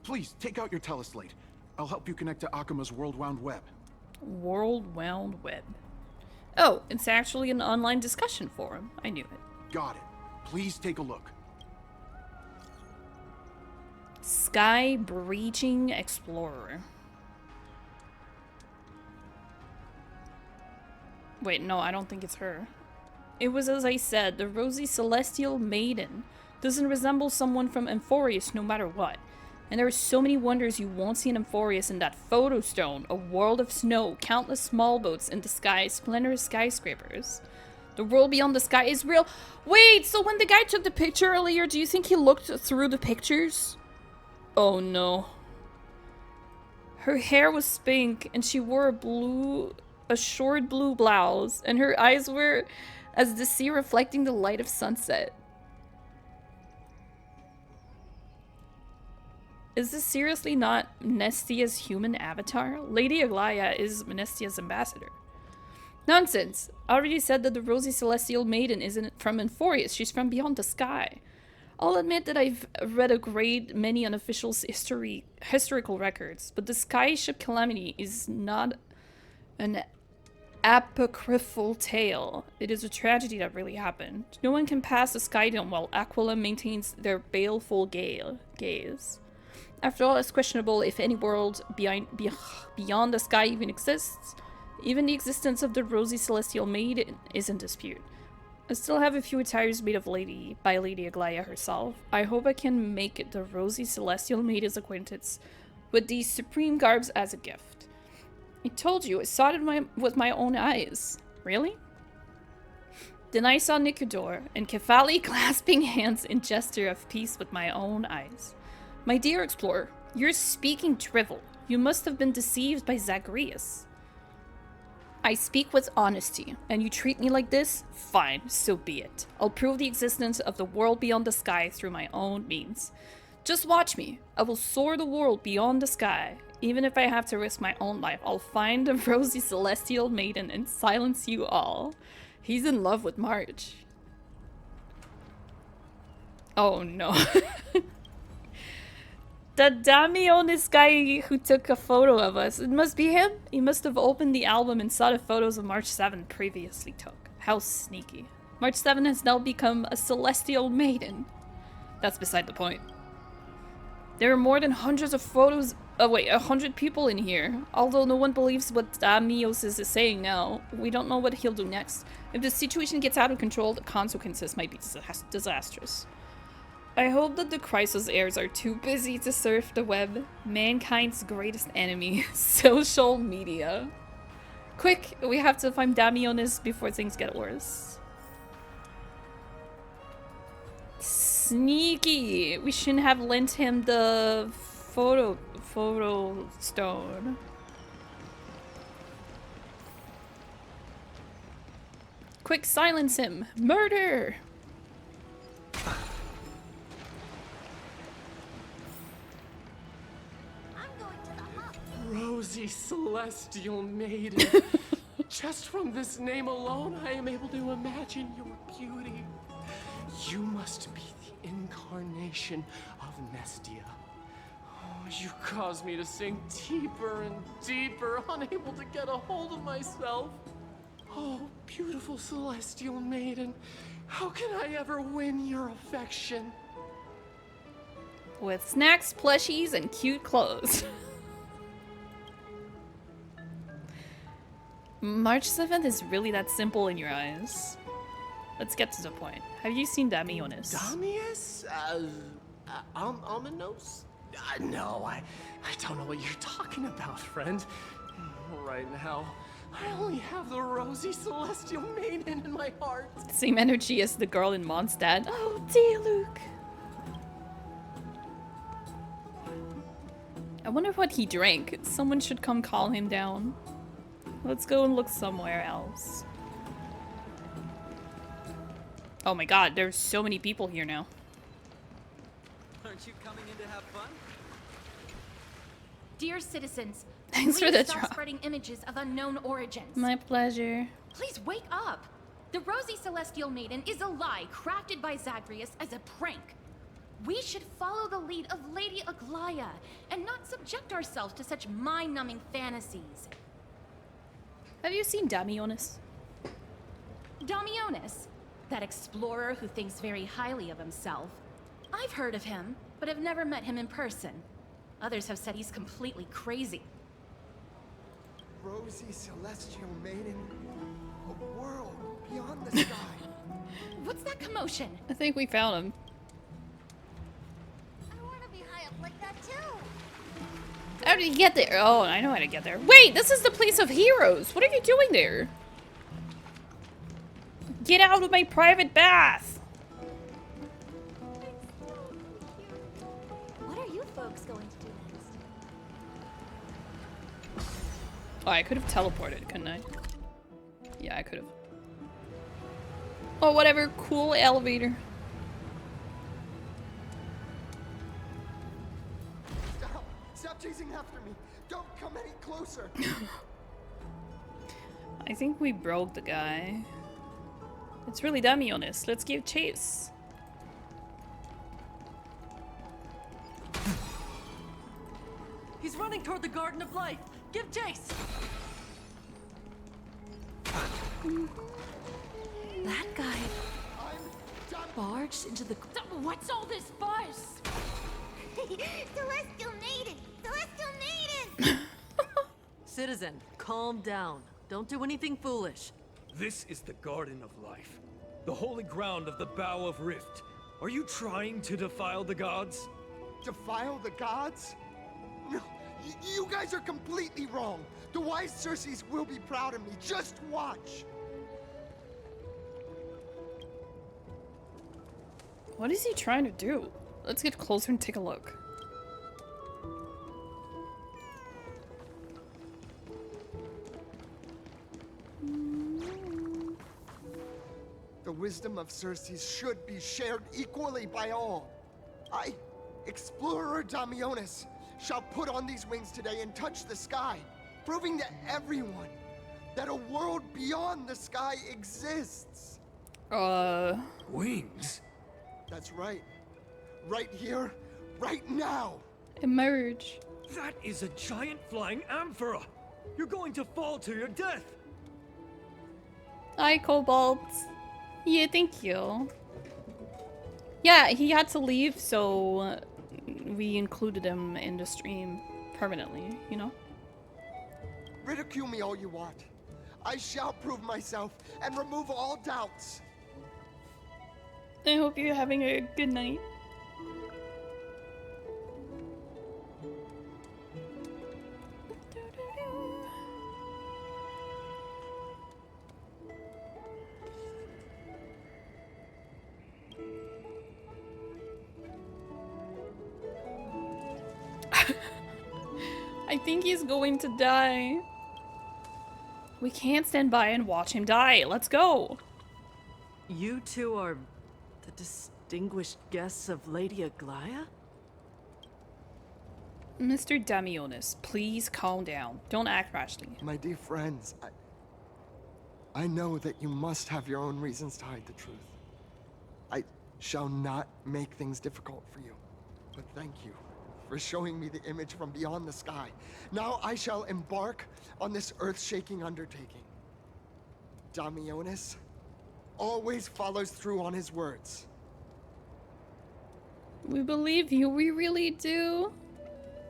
Please, take out your teleslate. I'll help you connect to Akuma's World Wound Web. World Wound Web. Oh, it's actually an online discussion forum. I knew it. Got it. Please take a look. Sky Breaching Explorer. Wait, no, I don't think it's her. It was as I said, the Rosy Celestial Maiden doesn't resemble someone from Amphoreus no matter what. And there are so many wonders you won't see in Amphoreus in that photo stone, a world of snow, countless small boats in the sky, splendorous skyscrapers. The world beyond the sky is real. Wait, so when the guy took the picture earlier, do you think he looked through the pictures? Oh no. Her hair was pink and she wore a short blue blouse, and her eyes were as the sea reflecting the light of sunset. Is this seriously not Mnestia's human avatar? Lady Aglaya is Mnestia's ambassador. Nonsense! I already said that the Rosy Celestial Maiden isn't from Amphoreus, she's from beyond the sky. I'll admit that I've read a great many unofficial historical records, but the sky ship calamity is not an apocryphal tale. It is a tragedy that really happened. No one can pass the sky dome while Aquila maintains their baleful gaze. After all, it's questionable if any world beyond the sky even exists. Even the existence of the Rosy Celestial Maiden is in dispute. I still have a few attires made of by Lady Aglaya herself. I hope I can make the Rosy Celestial Maiden's acquaintance with these supreme garbs as a gift. I told you, I saw it with my own eyes. Really? Then I saw Nicodor and Kefali clasping hands in gesture of peace with my own eyes. My dear explorer, you're speaking drivel. You must have been deceived by Zagreus. I speak with honesty, and you treat me like this? Fine, so be it. I'll prove the existence of the world beyond the sky through my own means. Just watch me. I will soar the world beyond the sky. Even if I have to risk my own life, I'll find the Rosy Celestial Maiden and silence you all. He's in love with March. Oh no. The Damionis guy who took a photo of us. It must be him. He must have opened the album and saw the photos of March 7 previously took. How sneaky. March 7 has now become a celestial maiden. That's beside the point. There are more than hundreds of photos. Oh wait, 100 people in here. Although no one believes what Damios is saying now, we don't know what he'll do next. If the situation gets out of control, the consequences might be disastrous. I hope that the Chrysos heirs are too busy to surf the web. Mankind's greatest enemy, social media. Quick, we have to find Damionis before things get worse. Sneaky! We shouldn't have lent him the photo stone. Quick, silence him! Murder! Rosy Celestial Maiden. Just from this name alone, I am able to imagine your beauty. You must be the incarnation of Nestia. Oh, you cause me to sink deeper and deeper, unable to get a hold of myself. Oh, beautiful Celestial Maiden, how can I ever win your affection? With snacks, plushies, and cute clothes. March 7th is really that simple in your eyes. Let's get to the point. Have you seen Damionis? Damius? Ominos? No, I don't know what you're talking about, friend. Right now, I only have the rosy celestial maiden in my heart. Same energy as the girl in Mondstadt. Oh dear, Luke. I wonder what he drank. Someone should come calm him down. Let's go and look somewhere else. Oh my god, there's so many people here now. Aren't you coming in to have fun? Dear citizens, Thanks for please the stop drop. spreading images of unknown origins. My pleasure. Please wake up. The Rosy Celestial Maiden is a lie crafted by Zagreus as a prank. We should follow the lead of Lady Aglaya and not subject ourselves to such mind-numbing fantasies. Have you seen Damionis? Damionis, that explorer who thinks very highly of himself. I've heard of him, but have never met him in person. Others have said he's completely crazy. Rosy Celestial Maiden, a world beyond the sky. What's that commotion? I think we found him. I want to be high up like that too. How did you get there? Oh, I know how to get there. Wait, this is the place of heroes. What are you doing there? Get out of my private bath. What are you folks going to do next? Oh, I could have teleported, couldn't I? Yeah, I could have. Oh, whatever. Cool elevator. Stop! Stop chasing after me! Don't come any closer! I think we broke the guy. It's really Damionis. Let's give chase. He's running toward the Garden of Life. Give chase. That guy barged into the... What's all this fuss? Celestial Maiden! Celestial Maiden! Citizen, calm down. Don't do anything foolish. This is the Garden of Life, the holy ground of the Bow of Rift. Are you trying to defile the gods? Defile the gods? No, you guys are completely wrong. The wise Circes will be proud of me. Just watch. What is he trying to do? Let's get closer and take a look. The wisdom of Circes should be shared equally by all. I, Explorer Damionis, shall put on these wings today and touch the sky, proving to everyone that a world beyond the sky exists. Wings? That's right. Right here, right now. Emerge. That is a giant flying amphora. You're going to fall to your death. Hi, Cobalt. Yeah, thank you. Yeah, he had to leave, so we included him in the stream permanently, you know? Ridicule me all you want. I shall prove myself and remove all doubts. I hope you're having a good night. I think he's going to die. We can't stand by and watch him die. Let's go. You two are the distinguished guests of Lady Aglaya? Mr. Damionis, please calm down. Don't act rashly. My dear friends, I know that you must have your own reasons to hide the truth. I shall not make things difficult for you, but thank you for showing me the image from beyond the sky. Now I shall embark on this earth-shaking undertaking. Damionis always follows through on his words. We believe you, we really do.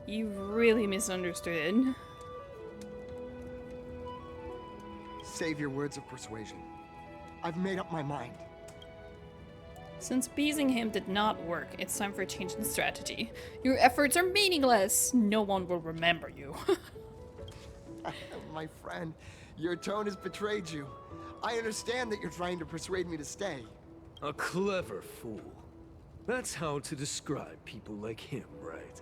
You really misunderstood. save your words of persuasion. I've made up my mind. Since beezing him did not work, it's time for a change in strategy. Your efforts are meaningless. No one will remember you. My friend, your tone has betrayed you. I understand that you're trying to persuade me to stay. A clever fool. That's how to describe people like him, right?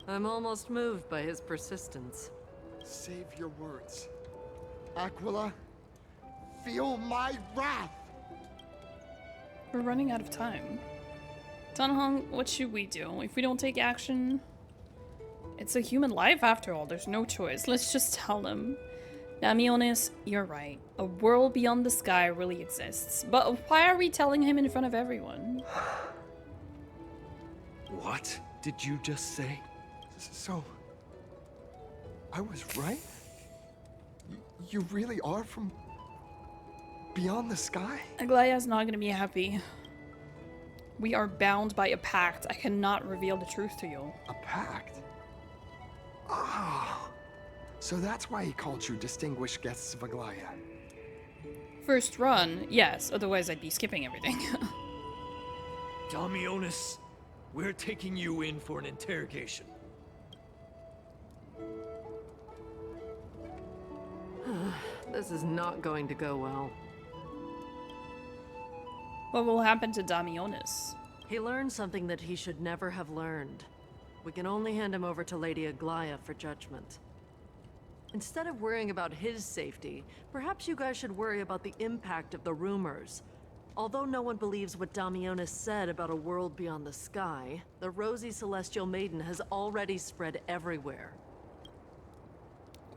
I'm almost moved by his persistence. Save your words. Aquila, feel my wrath! We're running out of time. Tanhong, what should we do? If we don't take action... It's a human life after all, there's no choice. Let's just tell them. Damionis, you're right. A world beyond the sky really exists. But why are we telling him in front of everyone? What did you just say? So... I was right? You really are from... beyond the sky? Aglaya's not gonna be happy. We are bound by a pact. I cannot reveal the truth to you. A pact? Ah, so that's why he called you distinguished guests of Aglaya. First run, yes, otherwise I'd be skipping everything. Damionis, we're taking you in for an interrogation. This is not going to go well. What will happen to Damionis? He learned something that he should never have learned. We can only hand him over to Lady Aglaya for judgment. Instead of worrying about his safety, perhaps you guys should worry about the impact of the rumors. Although no one believes what Damionis said about a world beyond the sky, the rosy celestial maiden has already spread everywhere.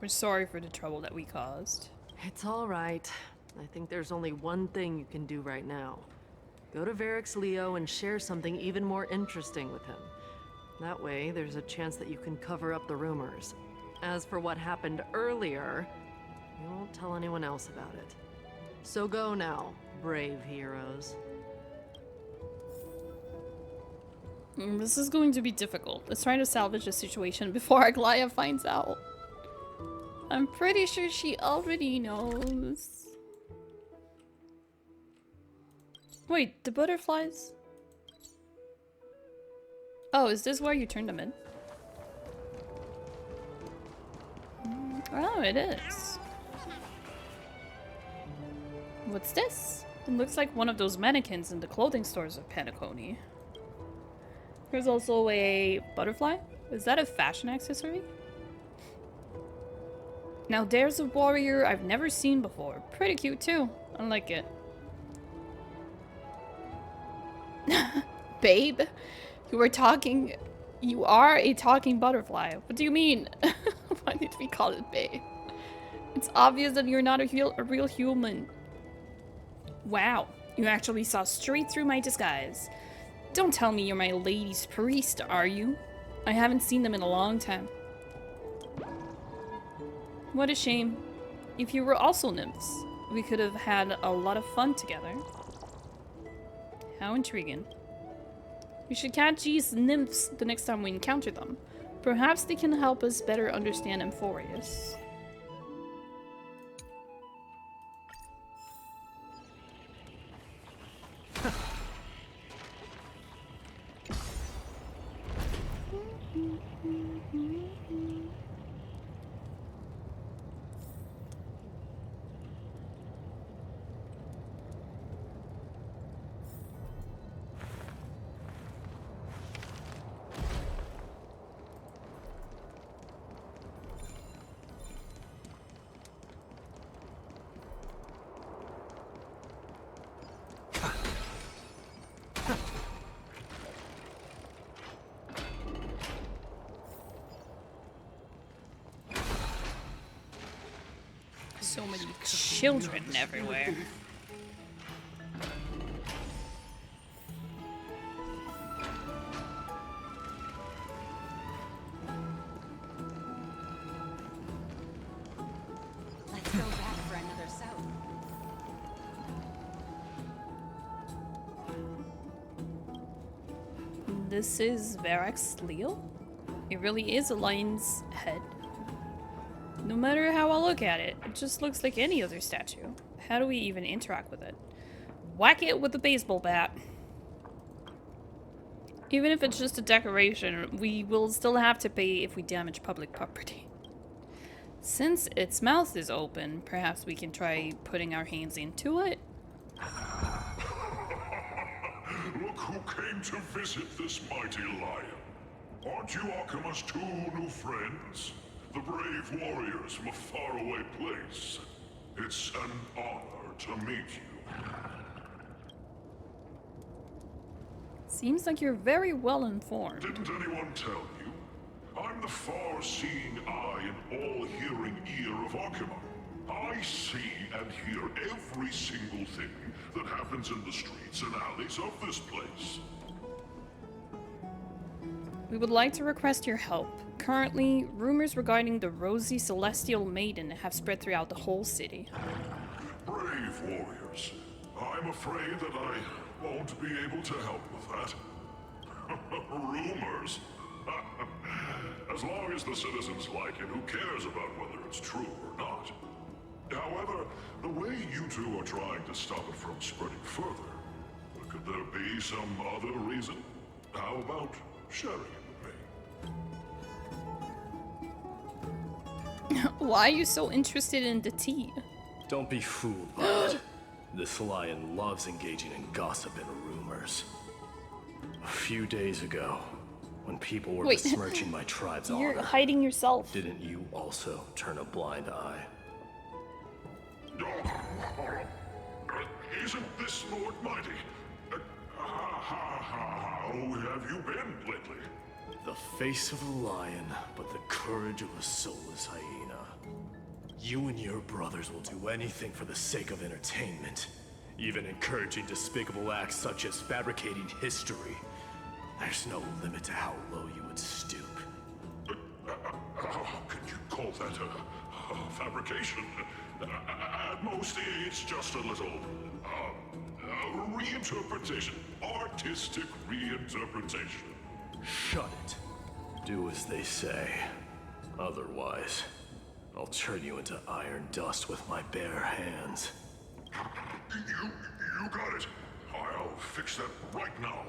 We're sorry for the trouble that we caused. It's all right. I think there's only one thing you can do right now. Go to Varix Leo and share something even more interesting with him. That way, there's a chance that you can cover up the rumors. As for what happened earlier, you won't tell anyone else about it. So go now, brave heroes. This is going to be difficult. Let's try to salvage the situation before Aglaya finds out. I'm pretty sure she already knows. Wait, the butterflies? Oh, is this where you turn them in? Oh, it is. What's this? It looks like one of those mannequins in the clothing stores of Penacony. There's also a butterfly. Is that a fashion accessory? Now there's a warrior I've never seen before. Pretty cute too. I like it. Babe, you are a talking butterfly. What do you mean? Why did we call it babe? It's obvious that you're not a real human. Wow, you actually saw straight through my disguise. Don't tell me you're my lady's priest, are you? I haven't seen them in a long time. What a shame. If you were also nymphs, we could have had a lot of fun together. How intriguing. We should catch these nymphs the next time we encounter them. Perhaps they can help us better understand Amphoreus. So many children everywhere. Let's go back for another soap. This is Varix Leo? It really is a lion's head. No matter how I look at it, it just looks like any other statue. How do we even interact with it? Whack it with a baseball bat. Even if it's just a decoration, we will still have to pay if we damage public property. Since its mouth is open, perhaps we can try putting our hands into it? Look who came to visit this mighty lion. Aren't you Akima's two new friends? The brave warriors from a faraway place. It's an honor to meet you. Seems like you're very well informed. Didn't anyone tell you? I'm the far-seeing eye and all-hearing ear of Akima. I see and hear every single thing that happens in the streets and alleys of this place. We would like to request your help. Currently, rumors regarding the Rosy Celestial Maiden have spread throughout the whole city. Brave warriors. I'm afraid that I won't be able to help with that. Rumors? As long as the citizens like it, who cares about whether it's true or not? However, the way you two are trying to stop it from spreading further, could there be some other reason? How about sharing it with me? Why are you so interested in the tea? Don't be fooled by it. This lion loves engaging in gossip and rumors. A few days ago, when people were besmirching my tribe's honor, you're hiding yourself. Didn't you also turn a blind eye? Isn't this Lord Mighty? How have you been lately? The face of a lion, but the courage of a soulless hyena. You and your brothers will do anything for the sake of entertainment, even encouraging despicable acts such as fabricating history. There's no limit to how low you would stoop. How can you call that a fabrication? At most, it's just a little reinterpretation. Artistic reinterpretation. Shut it. Do as they say. Otherwise, I'll turn you into iron dust with my bare hands. You got it. I'll fix that right now.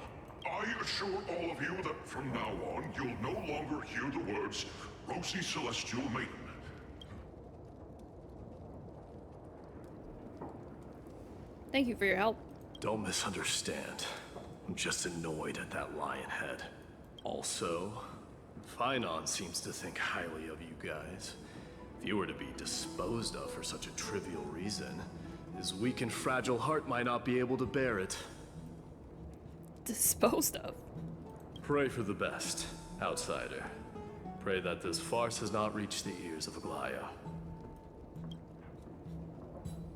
I assure all of you that from now on, you'll no longer hear the words Rosy Celestial Maiden. Thank you for your help. Don't misunderstand. I'm just annoyed at that lion head. Also, Finon seems to think highly of you guys. If you were to be disposed of for such a trivial reason, his weak and fragile heart might not be able to bear it. Disposed of? Pray for the best, outsider. Pray that this farce has not reached the ears of Aglaya.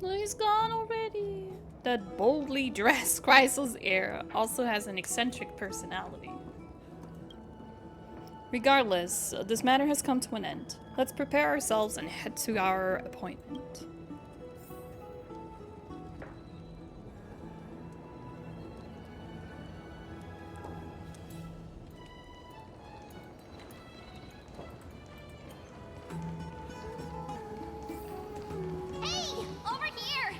No, he's gone already. That boldly dressed Chrysal's heir also has an eccentric personality. Regardless, this matter has come to an end. Let's prepare ourselves and head to our appointment. Hey! Over here!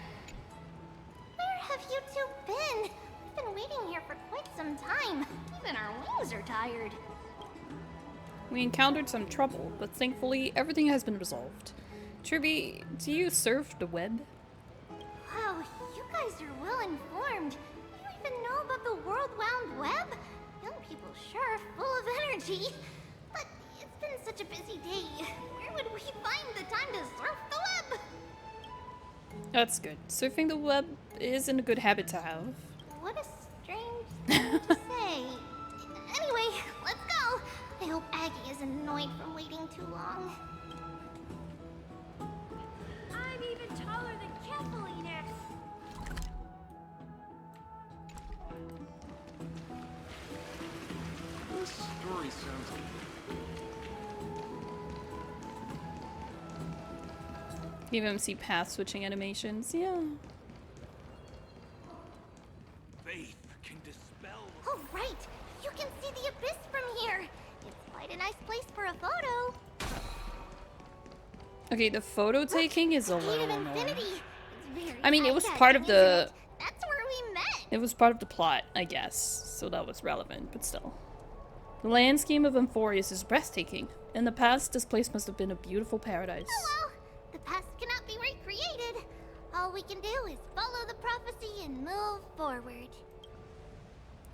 Where have you two been? We've been waiting here for quite some time. Even our wings are tired. We encountered some trouble, but thankfully everything has been resolved. Tribby, do you surf the web? Wow, you guys are well informed. You even know about the World Wound Web? Young people sure are full of energy. But it's been such a busy day. Where would we find the time to surf the web? That's good. Surfing the web isn't a good habit to have. What a strange thing to say. Anyway, let's go. I hope Aggie isn't annoyed from waiting too long. I'm even taller than Kathleen. This story sounds good. Give him see path switching animations. Yeah. Faith can dispel. Oh, right. You can see the abyss from here. It's quite a nice place for a photo. Okay, the photo taking is a little annoying. Infinity. It's very I mean, it was eye-catching, part of isn't the... it? That's where we met. It was part of the plot, I guess. So that was relevant, but still. The landscape of Amphoreus is breathtaking. In the past, this place must have been a beautiful paradise. Oh well, the past cannot be recreated. All we can do is follow the prophecy and move forward.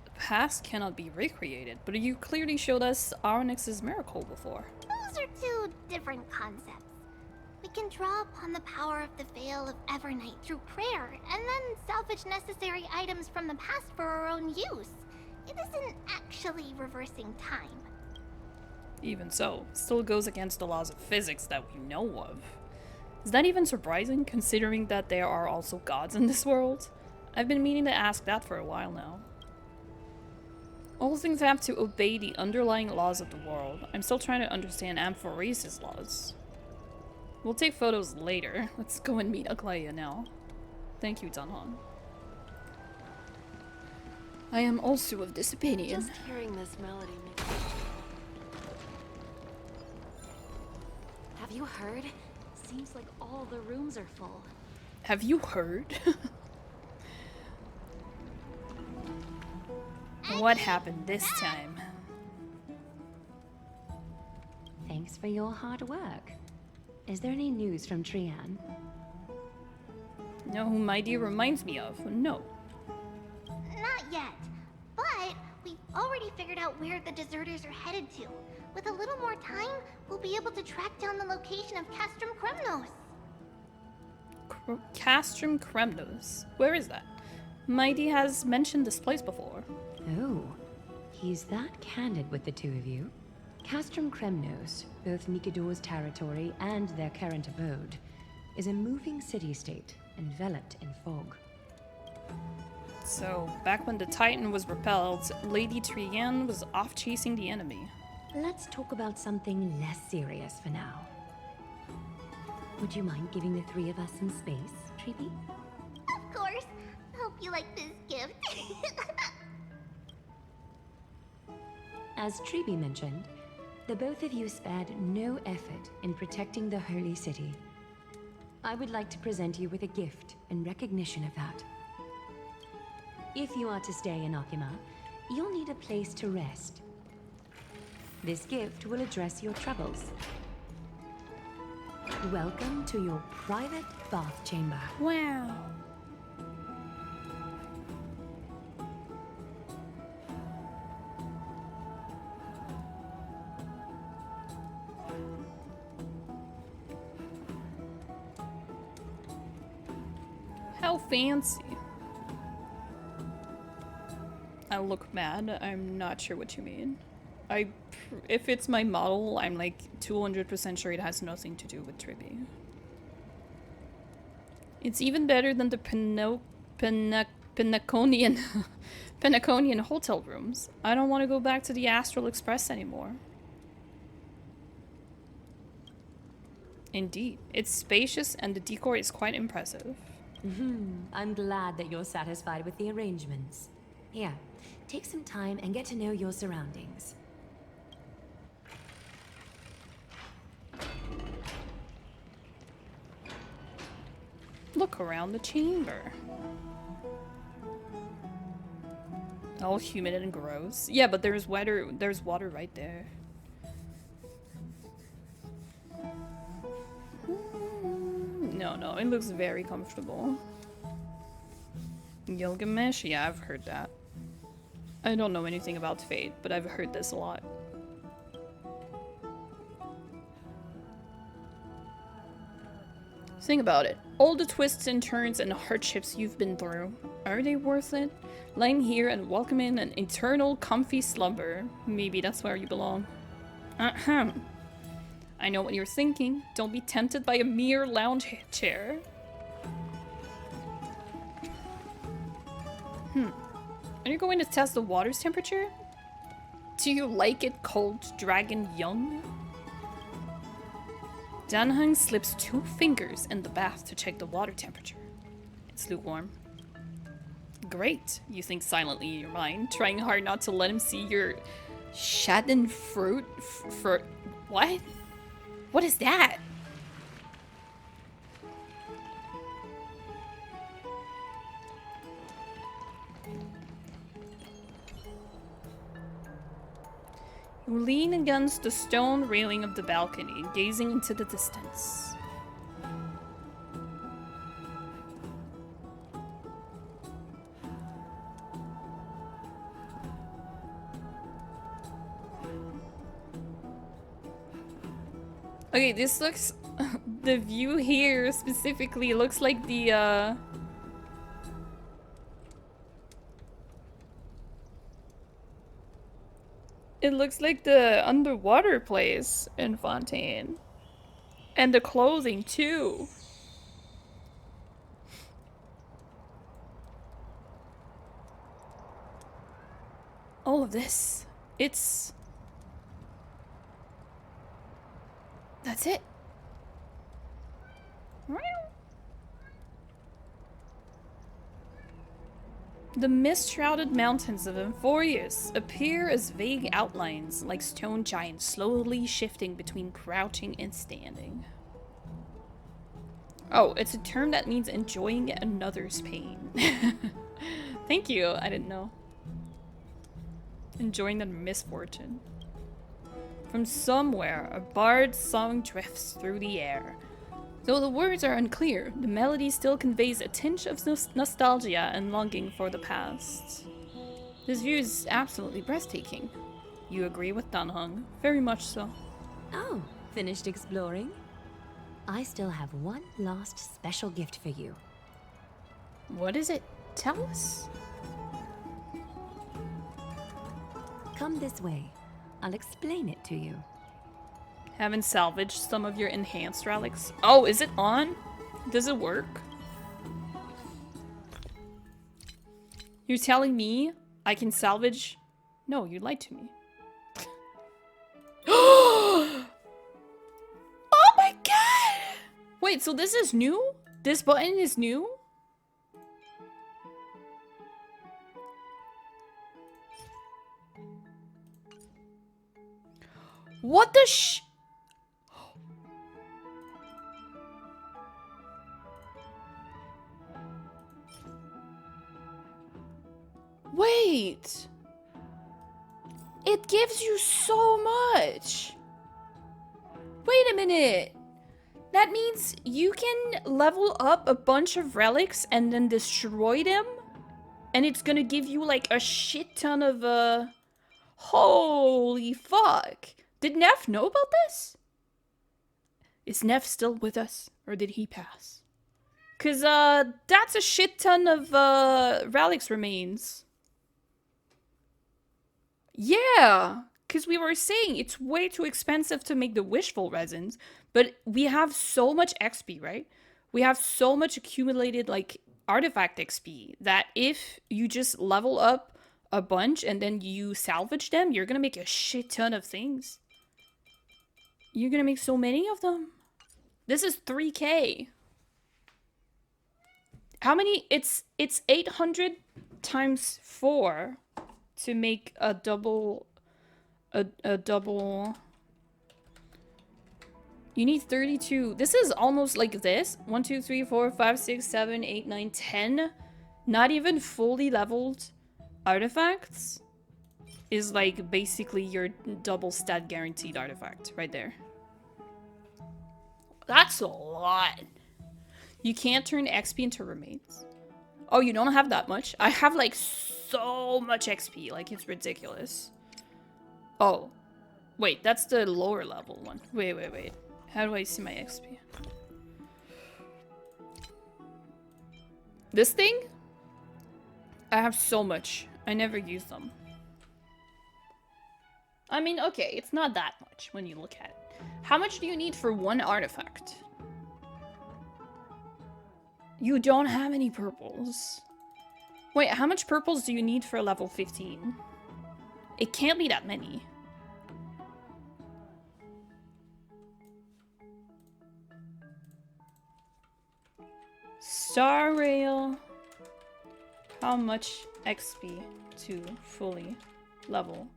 The past cannot be recreated, but you clearly showed us Aronyx's miracle before. Those are two different concepts. We can draw upon the power of the Veil of Evernight through prayer, and then salvage necessary items from the past for our own use. It isn't actually reversing time. Even so, it still goes against the laws of physics that we know of. Is that even surprising, considering that there are also gods in this world? I've been meaning to ask that for a while now. All things have to obey the underlying laws of the world. I'm still trying to understand Amphoreus' laws. We'll take photos later. Let's go and meet Aglaya now. Thank you, Danhan. I am also of this opinion. Just hearing this melody makes me... Have you heard? Seems like all the rooms are full. Have you heard? What happened this time? Thanks for your hard work. Is there any news from Trian? Know who my dear reminds me of? No. Not yet, but we've already figured out where the deserters are headed to. With a little more time, we'll be able to track down the location of Castrum Kremnos. Castrum Kremnos? Where is that? Mighty has mentioned this place before. Oh, he's that candid with the two of you. Castrum Kremnos, both Nikidor's territory and their current abode, is a moving city-state enveloped in fog. So, back when the Titan was repelled, Lady Trian was off chasing the enemy. Let's talk about something less serious for now. Would you mind giving the three of us some space, Treeby? Of course. Hope you like this gift. As Treeby mentioned, the both of you spared no effort in protecting the holy city. I would like to present you with a gift in recognition of that. If you are to stay in Akima, you'll need a place to rest. This gift will address your troubles. Welcome to your private bath chamber. Wow. How fancy. I look mad. I'm not sure what you mean. If it's my model, I'm like 200% sure it has nothing to do with Triby. It's even better than the Penaconian Penaconian hotel rooms. I don't want to go back to the Astral Express anymore. Indeed, it's spacious and the decor is quite impressive. I'm glad that you're satisfied with the arrangements. Here, take some time and get to know your surroundings. Look around the chamber. All humid and gross. Yeah, but there's water right there. No, it looks very comfortable. Gilgamesh? Yeah, I've heard that. I don't know anything about Fate, but I've heard this a lot. Think about it. All the twists and turns and hardships you've been through, are they worth it? Lying here and welcoming an eternal comfy slumber. Maybe that's where you belong. Ahem. I know what you're thinking. Don't be tempted by a mere lounge chair. Are you going to test the water's temperature? Do you like it cold, dragon young? Danhang slips 2 fingers in the bath to check the water temperature. It's lukewarm. Great, you think silently in your mind, trying hard not to let him see your schadenfreude. What? What is that? Lean against the stone railing of the balcony, gazing into the distance. Okay, this looks... the view here specifically looks like the, it looks like the underwater place in Fontaine. And the clothing, too. All of this. It's... That's it. The mist-shrouded mountains of Amphoreus appear as vague outlines, like stone giants slowly shifting between crouching and standing. Oh, it's a term that means enjoying another's pain. Thank you, I didn't know. Enjoying the misfortune. From somewhere, a bard's song drifts through the air. Though the words are unclear, the melody still conveys a tinge of nostalgia and longing for the past. This view is absolutely breathtaking. You agree with Danheng? Very much so. Oh, finished exploring? I still have one last special gift for you. What is it? Tell us. Come this way. I'll explain it to you. Haven't salvaged some of your enhanced relics. Oh, is it on? Does it work? You're telling me I can salvage? No, you lied to me. Oh my god! Wait, so this is new? This button is new? What the sh... Wait. It gives you so much. Wait a minute. That means you can level up a bunch of relics and then destroy them? And it's gonna give you like a shit ton of Holy fuck. Did Neff know about this? Is Neff still with us? Or did he pass? Cause that's a shit ton of relics remains. Yeah, because we were saying it's way too expensive to make the wishful resins, but we have so much XP, right? We have so much accumulated, like, artifact XP that if you just level up a bunch and then you salvage them, you're gonna make a shit ton of things. You're gonna make so many of them. This is 3K. How many? It's 800 times 4. To make a double, a double. You need 32. This is almost like this. 1, 2, 3, 4, 5, 6, 7, 8, 9, 10. Not even fully leveled artifacts is like basically your double stat guaranteed artifact right there. That's a lot. You can't turn XP into remains. Oh, you don't have that much? I have like so much XP, like it's ridiculous. Oh, wait, that's the lower level one. Wait. How do I see my XP? This thing? I have so much. I never use them. I mean, okay, it's not that much when you look at it. How much do you need for one artifact? You don't have any purples. Wait, how much purples do you need for level 15? It can't be that many. Star Rail. How much XP to fully level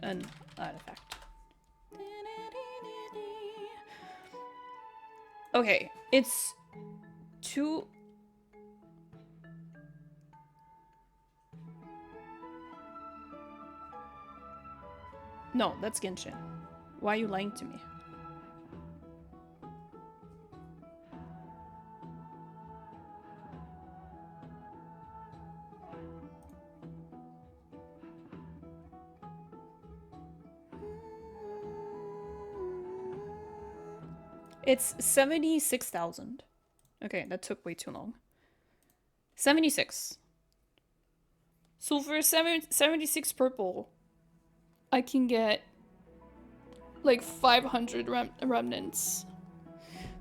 an artifact? Okay, it's 2... No, that's Genshin. Why are you lying to me? It's 76,000. Okay, that took way too long. 76. So for 76 purple, I can get like 500 remnants.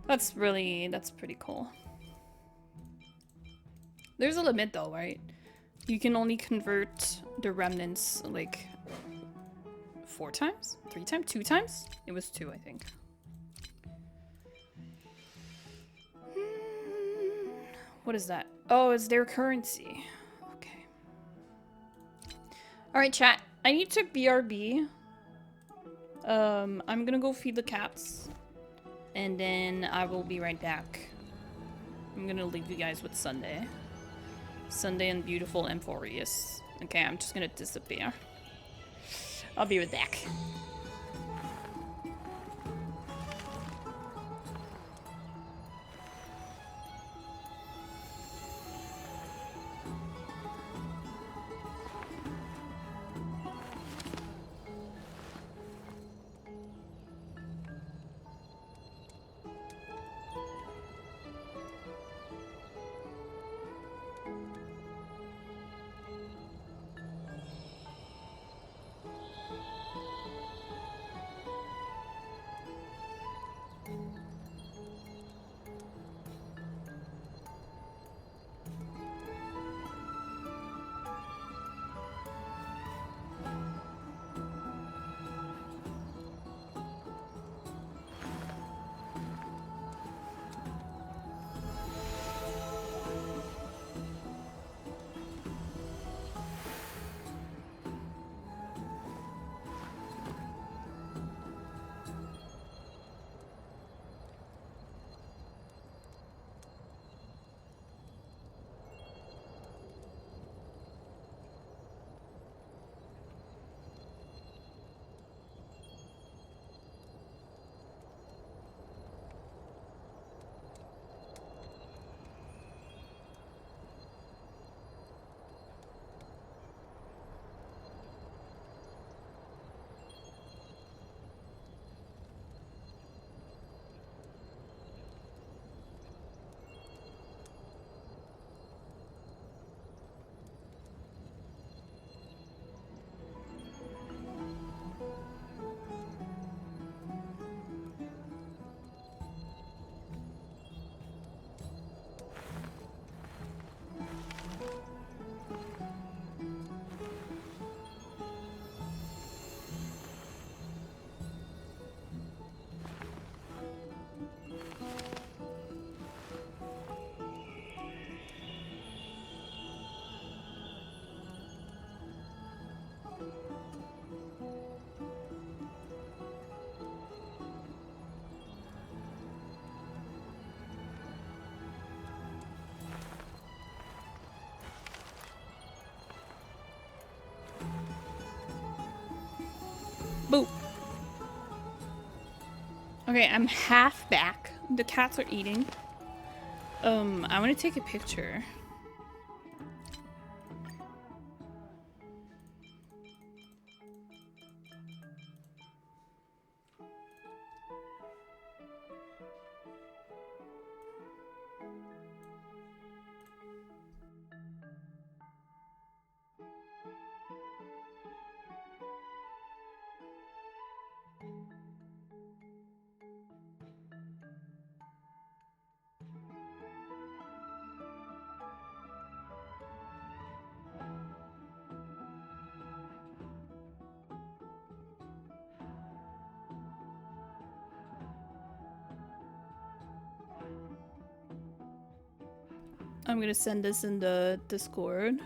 That's pretty cool. There's a limit though, right? You can only convert the remnants like 4 times? 3 times? 2 times? It was 2, I think. What is that? Oh, it's their currency. Okay. Alright, chat. I need to BRB. I'm gonna go feed the cats. And then I will be right back. I'm gonna leave you guys with Sunday. Sunday and beautiful Amphoreus. Okay, I'm just gonna disappear. I'll be right back. Boop. Okay, I'm half back. The cats are eating. I want to take a picture. I'm gonna send this in the Discord.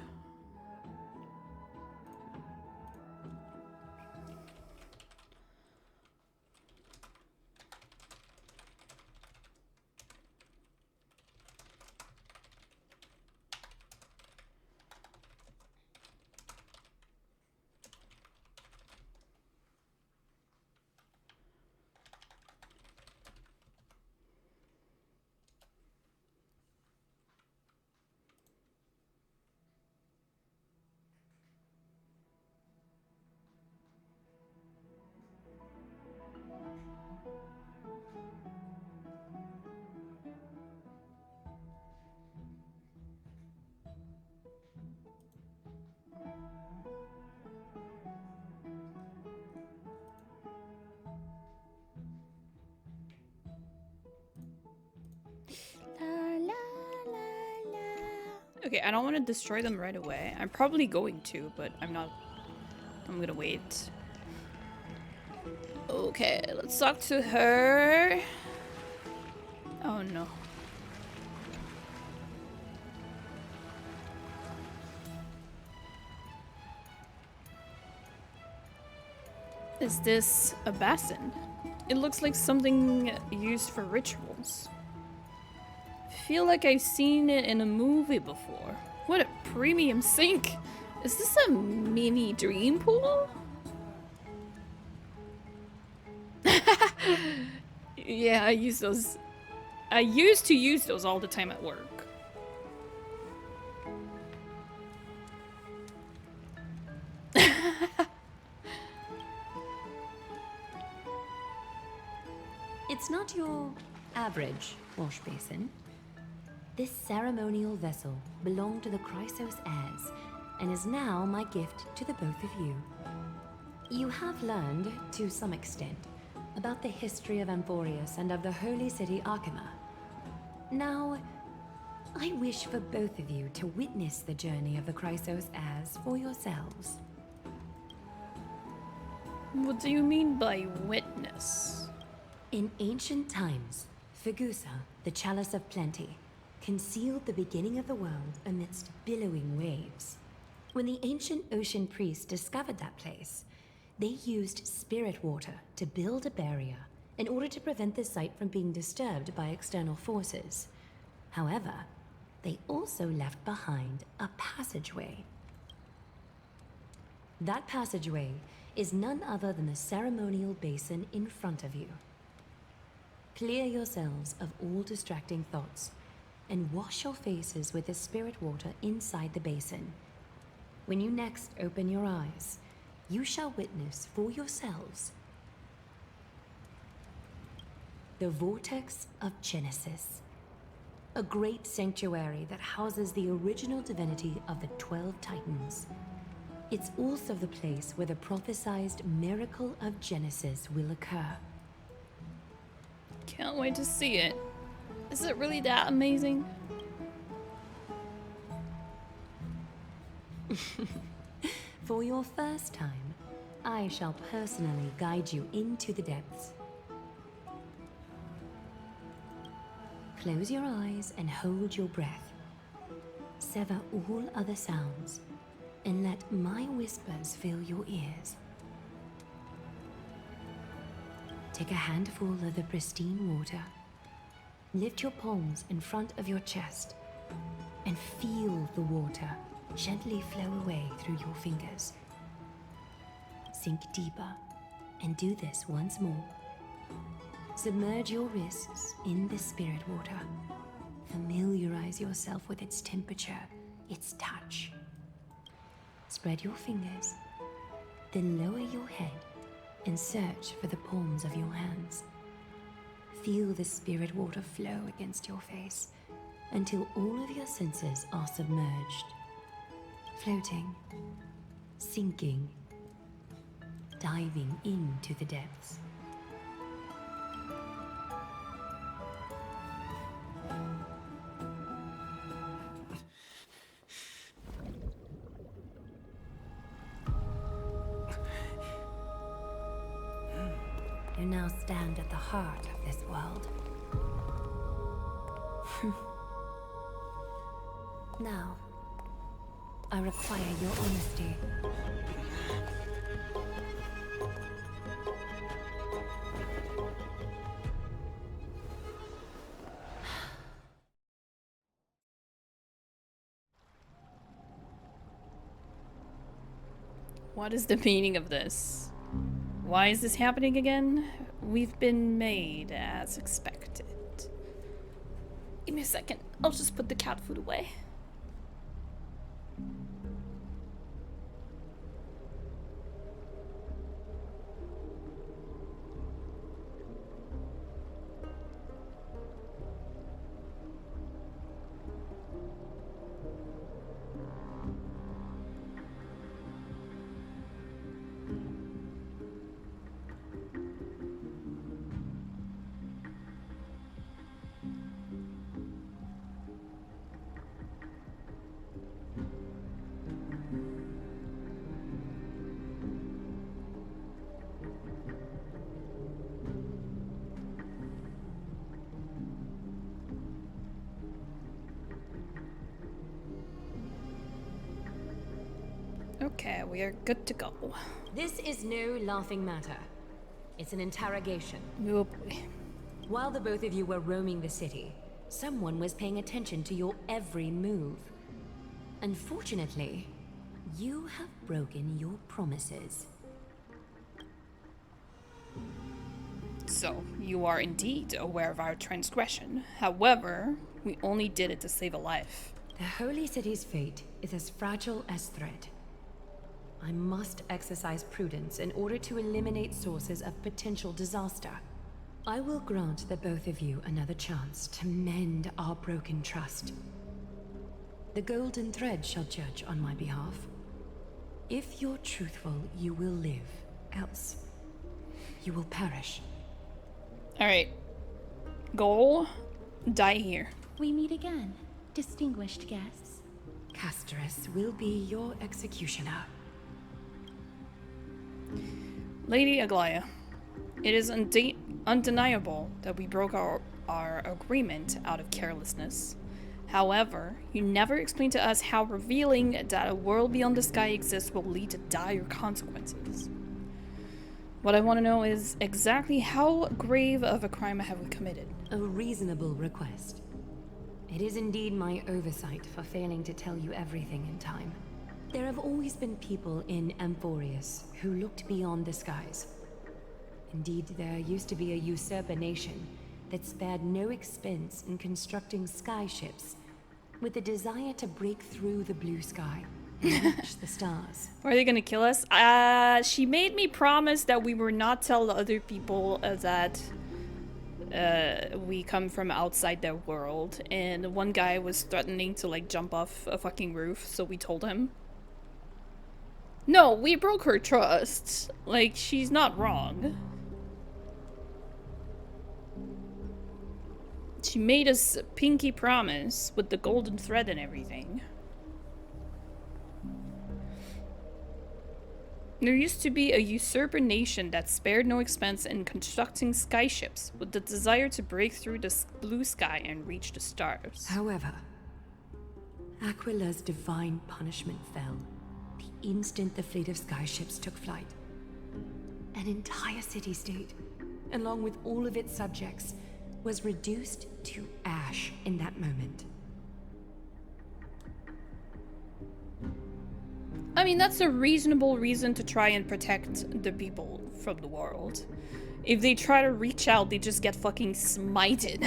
Okay, I don't want to destroy them right away. I'm probably going to, but I'm not. I'm gonna wait. Okay, let's talk to her. Oh no. Is this a basin? It looks like something used for rituals. I feel like I've seen it in a movie before. What a premium sink! Is this a mini dream pool? Yeah, I use those. I used to use those all the time at work. It's not your average wash basin. This ceremonial vessel belonged to the Chrysos heirs and is now my gift to the both of you. You have learned, to some extent, about the history of Amphoreus and of the holy city Arkema. Now, I wish for both of you to witness the journey of the Chrysos heirs for yourselves. What do you mean by witness? In ancient times, Fegusa, the Chalice of Plenty, concealed the beginning of the world amidst billowing waves. When the ancient ocean priests discovered that place, they used spirit water to build a barrier in order to prevent the site from being disturbed by external forces. However, they also left behind a passageway. That passageway is none other than the ceremonial basin in front of you. Clear yourselves of all distracting thoughts and wash your faces with the spirit water inside the basin. When you next open your eyes, you shall witness for yourselves the Vortex of Genesis, a great sanctuary that houses the original divinity of the 12 Titans. It's also the place where the prophesized miracle of Genesis will occur. Can't wait to see it. Is it really that amazing? For your first time, I shall personally guide you into the depths. Close your eyes and hold your breath. Sever all other sounds and let my whispers fill your ears. Take a handful of the pristine water. Lift your palms in front of your chest and feel the water gently flow away through your fingers. Sink deeper and do this once more. Submerge your wrists in the spirit water. Familiarize yourself with its temperature, its touch. Spread your fingers, then lower your head and search for the palms of your hands. Feel the spirit water flow against your face until all of your senses are submerged. Floating, sinking, diving into the depths. You now stand at the heart of this world. Now, I require your honesty. What is the meaning of this? Why is this happening again? We've been made as expected. Give me a second. I'll just put the cat food away. Okay, we are good to go. This is no laughing matter. It's an interrogation. Oh boy. While the both of you were roaming the city, someone was paying attention to your every move. Unfortunately, you have broken your promises. So, you are indeed aware of our transgression. However, we only did it to save a life. The Holy City's fate is as fragile as thread. I must exercise prudence in order to eliminate sources of potential disaster. I will grant the both of you another chance to mend our broken trust. The Golden Thread shall judge on my behalf. If you're truthful, you will live. Else, you will perish. Alright. Goal, die here. We meet again, distinguished guests. Casterus will be your executioner. Lady Aglaia, it is undeniable that we broke our agreement out of carelessness. However, you never explained to us how revealing that a world beyond the sky exists will lead to dire consequences. What I want to know is exactly how grave of a crime have we committed? A reasonable request. It is indeed my oversight for failing to tell you everything in time. There have always been people in Amphoreus who looked beyond the skies. Indeed, there used to be a usurper nation that spared no expense in constructing sky ships with the desire to break through the blue sky and reach the stars. Are they gonna kill us? She made me promise that we would not tell other people that we come from outside their world, and one guy was threatening to like jump off a fucking roof, so we told him. No, we broke her trust. Like, she's not wrong. She made us a pinky promise with the golden thread and everything. There used to be a usurper nation that spared no expense in constructing skyships with the desire to break through the blue sky and reach the stars. However, Aquila's divine punishment fell the instant the fleet of skyships took flight. An entire city-state, along with all of its subjects, was reduced to ash in that moment. I mean, that's a reasonable reason to try and protect the people from the world. If they try to reach out, they just get fucking smited.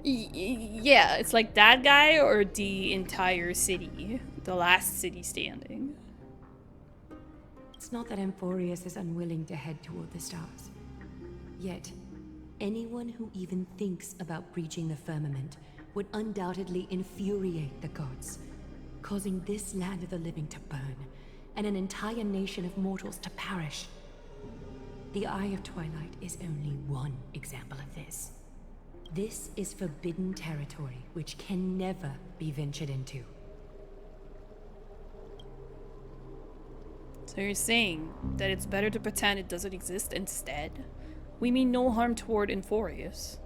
Yeah, it's like that guy or the entire city. The last city standing. It's not that Amphoreus is unwilling to head toward the stars. Yet, anyone who even thinks about breaching the firmament would undoubtedly infuriate the gods, causing this land of the living to burn, and an entire nation of mortals to perish. The Eye of Twilight is only one example of this. This is forbidden territory which can never be ventured into. So you're saying that it's better to pretend it doesn't exist instead? We mean no harm toward Amphoreus.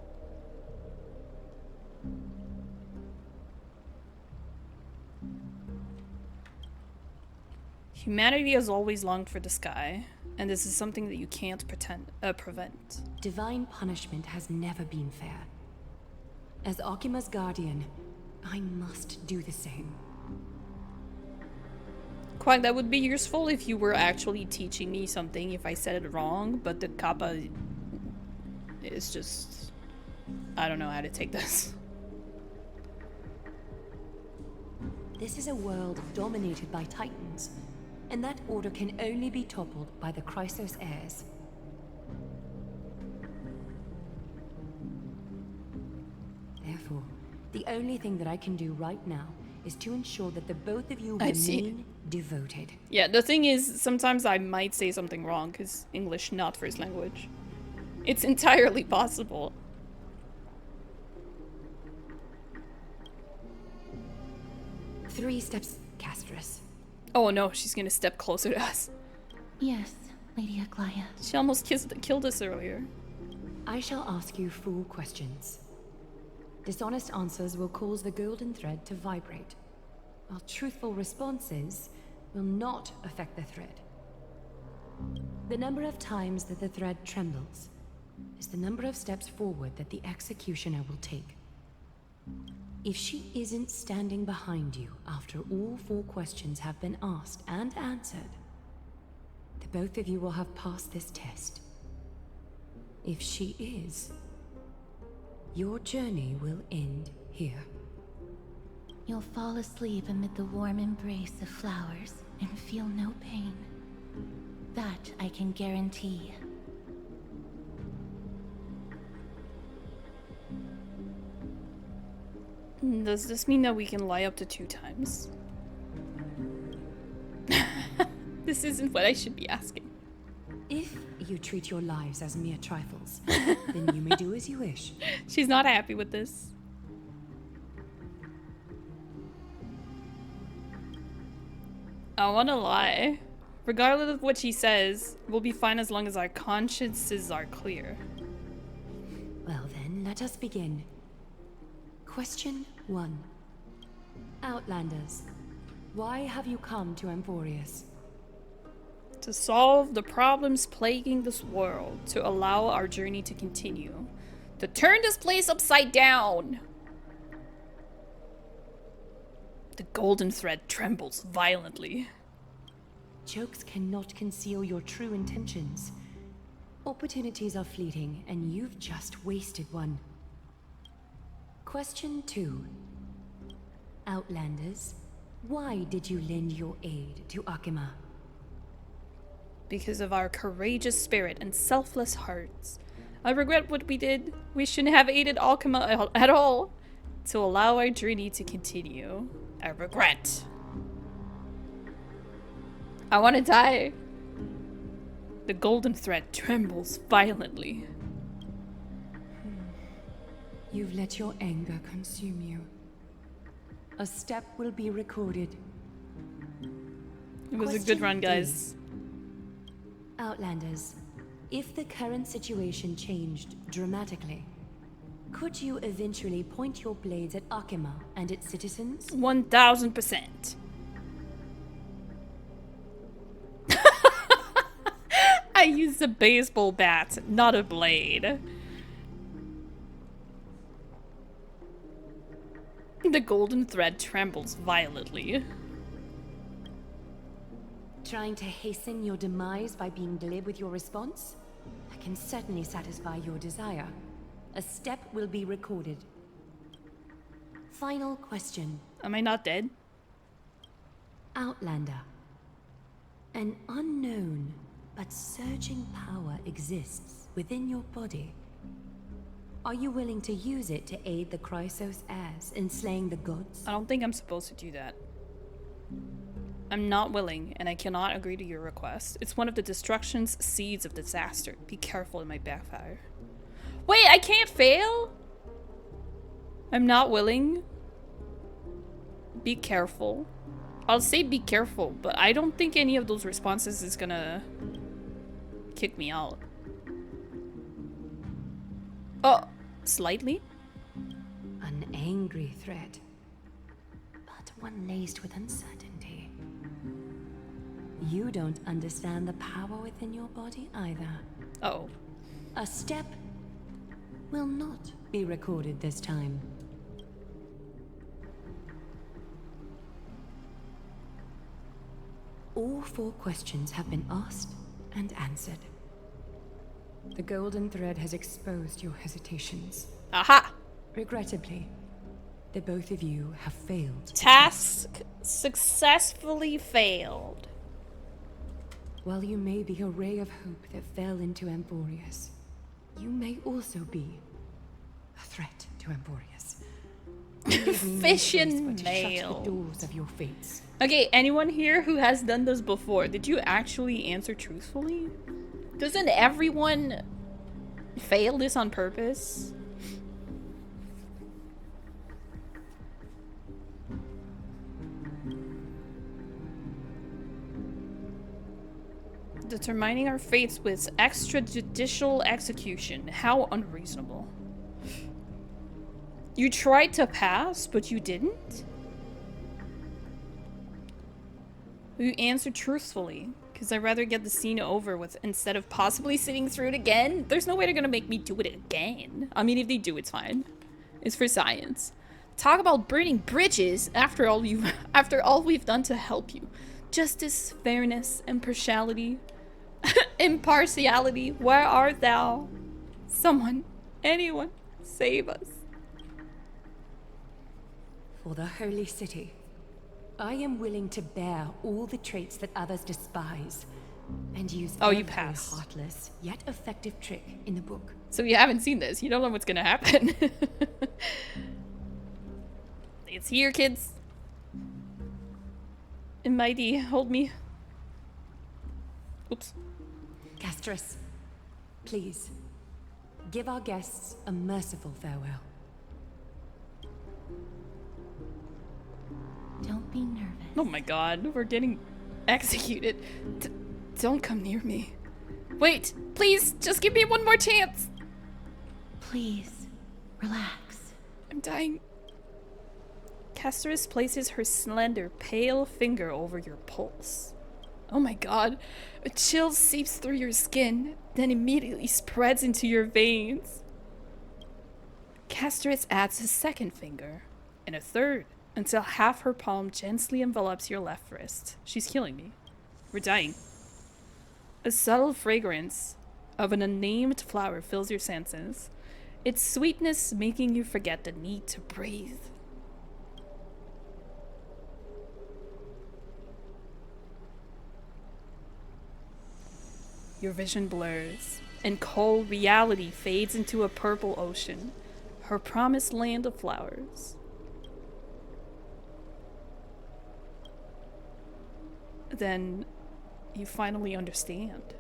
Humanity has always longed for the sky, and this is something that you can't prevent. Divine punishment has never been fair. As Akima's guardian, I must do the same. Quite, that would be useful if you were actually teaching me something if I said it wrong, but the kappa is just... I don't know how to take this. This is a world dominated by Titans, and that order can only be toppled by the Chrysos heirs. Therefore, the only thing that I can do right now is to ensure that the both of you remain devoted. Yeah, the thing is, sometimes I might say something wrong, because English not first language. It's entirely possible. Three steps, Casterus. Oh no, she's gonna step closer to us. Yes, Lady Aglaia. She almost killed us earlier. I shall ask you 4 questions. Dishonest answers will cause the golden thread to vibrate. while truthful responses will not affect the thread. The number of times that the thread trembles is the number of steps forward that the executioner will take. If she isn't standing behind you after all 4 questions have been asked and answered, the both of you will have passed this test. If she is, your journey will end here. You'll fall asleep amid the warm embrace of flowers and feel no pain. That I can guarantee. Does this mean that we can lie up to 2 times? This isn't what I should be asking. If you treat your lives as mere trifles, then you may do as you wish. She's not happy with this. I wanna lie. Regardless of what she says, we'll be fine as long as our consciences are clear. Well then, let us begin. Question 1. Outlanders, why have you come to Amphoreus? To solve the problems plaguing this world, to allow our journey to continue, to turn this place upside down. The golden thread trembles violently. Jokes cannot conceal your true intentions. Opportunities are fleeting, and you've just wasted one. Question 2. Outlanders, why did you lend your aid to Akima? Because of our courageous spirit and selfless hearts. I regret what we did. We shouldn't have aided Alchema at all. To allow our journey to continue. I regret. I want to die. The golden thread trembles violently. You've let your anger consume you. A step will be recorded. It was a good run, guys. Outlanders, if the current situation changed dramatically, could you eventually point your blades at Akima and its citizens? 1000%. I used a baseball bat, not a blade. The golden thread trembles violently. Trying to hasten your demise by being glib with your response? I can certainly satisfy your desire. A step will be recorded. Final question. Am I not dead? Outlander. An unknown but surging power exists within your body. Are you willing to use it to aid the Chrysos heirs in slaying the gods? I don't think I'm supposed to do that. I'm not willing, and I cannot agree to your request. It's one of the destruction's seeds of disaster. Be careful, it might backfire. Wait, I can't fail? I'm not willing. Be careful. I'll say be careful, but I don't think any of those responses is gonna kick me out. Oh, slightly? An angry threat, but one laced with uncertainty. You don't understand the power within your body either. Oh. A step will not be recorded this time. All 4 questions have been asked and answered. The golden thread has exposed your hesitations. Aha! Regrettably, the both of you have failed. Task successfully failed. While you may be a ray of hope that fell into Amphoreus, you may also be a threat to Amphoreus. Efficient mail. Shut the doors of your fates. Okay, anyone here who has done this before, did you actually answer truthfully? Doesn't everyone fail this on purpose? Determining our fates with extrajudicial execution. How unreasonable. You tried to pass, but you didn't? You answer truthfully, because I'd rather get the scene over with instead of possibly sitting through it again. There's no way they're gonna make me do it again. I mean, if they do, it's fine. It's for science. Talk about burning bridges after all we've done to help you. Justice, fairness, impartiality. Impartiality, where art thou? Someone, anyone, save us. For the holy city, I am willing to bear all the traits that others despise, and use every heartless yet effective trick in the book. So you haven't seen this. You don't know what's gonna happen. It's here, kids. And mighty, hold me. Oops. Castris, please, give our guests a merciful farewell. Don't be nervous. Oh my god, we're getting executed. Don't come near me. Wait, please, just give me one more chance. Please, relax. I'm dying. Castris places her slender, pale finger over your pulse. Oh my god, a chill seeps through your skin, then immediately spreads into your veins. Castris adds a second finger, and a third, until half her palm gently envelops your left wrist. She's killing me. We're dying. A subtle fragrance of an unnamed flower fills your senses, its sweetness making you forget the need to breathe. Your vision blurs, and cold reality fades into a purple ocean, her promised land of flowers. Then you finally understand.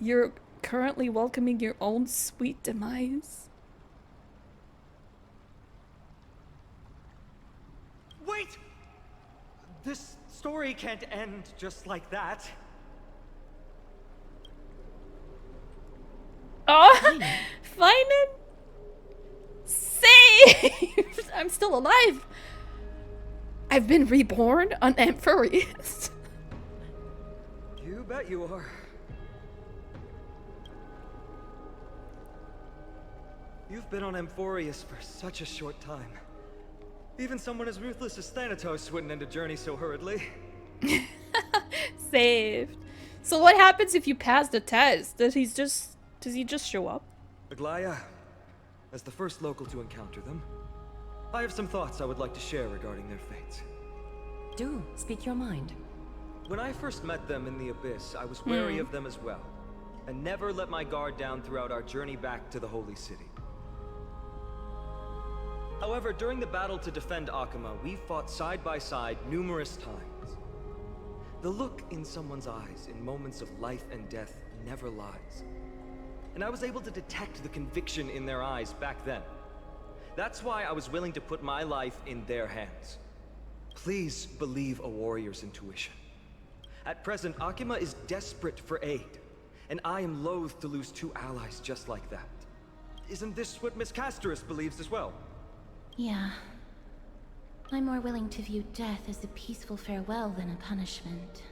You're currently welcoming your own sweet demise. Wait! This story can't end just like that. Oh, Finan! Saved! I'm still alive! I've been reborn on Amphoreus. You bet you are. You've been on Amphoreus for such a short time. Even someone as ruthless as Thanatos wouldn't end a journey so hurriedly. Saved. So what happens if you pass the test? Does he just show up? Aglaya, as the first local to encounter them, I have some thoughts I would like to share regarding their fates. Do speak your mind. When I first met them in the Abyss, I was wary of them as well, and never let my guard down throughout our journey back to the Holy City. However, during the battle to defend Akama, we fought side by side numerous times. The look in someone's eyes in moments of life and death never lies. And I was able to detect the conviction in their eyes back then. That's why I was willing to put my life in their hands. Please believe a warrior's intuition. At present, Akama is desperate for aid, and I am loath to lose two allies just like that. Isn't this what Miss Castris believes as well? Yeah. I'm more willing to view death as a peaceful farewell than a punishment.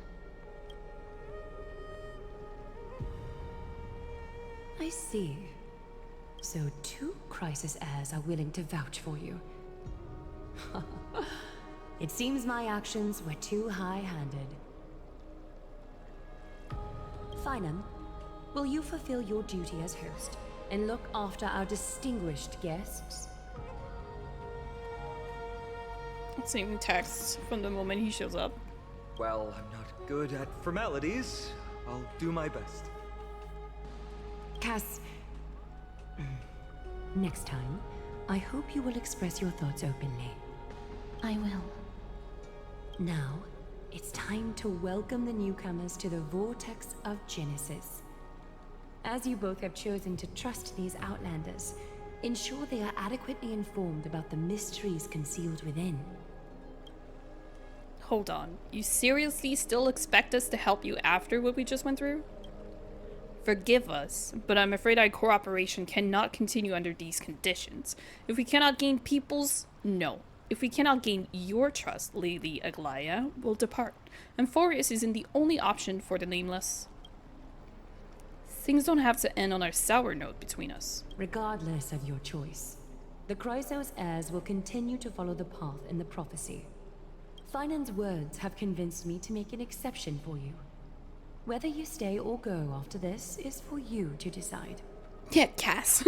I see. So two crisis heirs are willing to vouch for you. It seems my actions were too high-handed. Finan, will you fulfill your duty as host and look after our distinguished guests? Same text from the moment he shows up. Well, I'm not good at formalities. I'll do my best. Cass, next time, I hope you will express your thoughts openly. I will. Now, it's time to welcome the newcomers to the Vortex of Genesis. As you both have chosen to trust these Outlanders, ensure they are adequately informed about the mysteries concealed within. Hold on. You seriously still expect us to help you after what we just went through? Forgive us, but I'm afraid our cooperation cannot continue under these conditions. If we cannot gain peoples, no. If we cannot gain your trust, Lady Aglaya will depart. Amphoreus isn't the only option for the Nameless. Things don't have to end on a sour note between us. Regardless of your choice, the Chrysos heirs will continue to follow the path in the prophecy. Finan's words have convinced me to make an exception for you. Whether you stay or go after this is for you to decide. Yeah, Cass.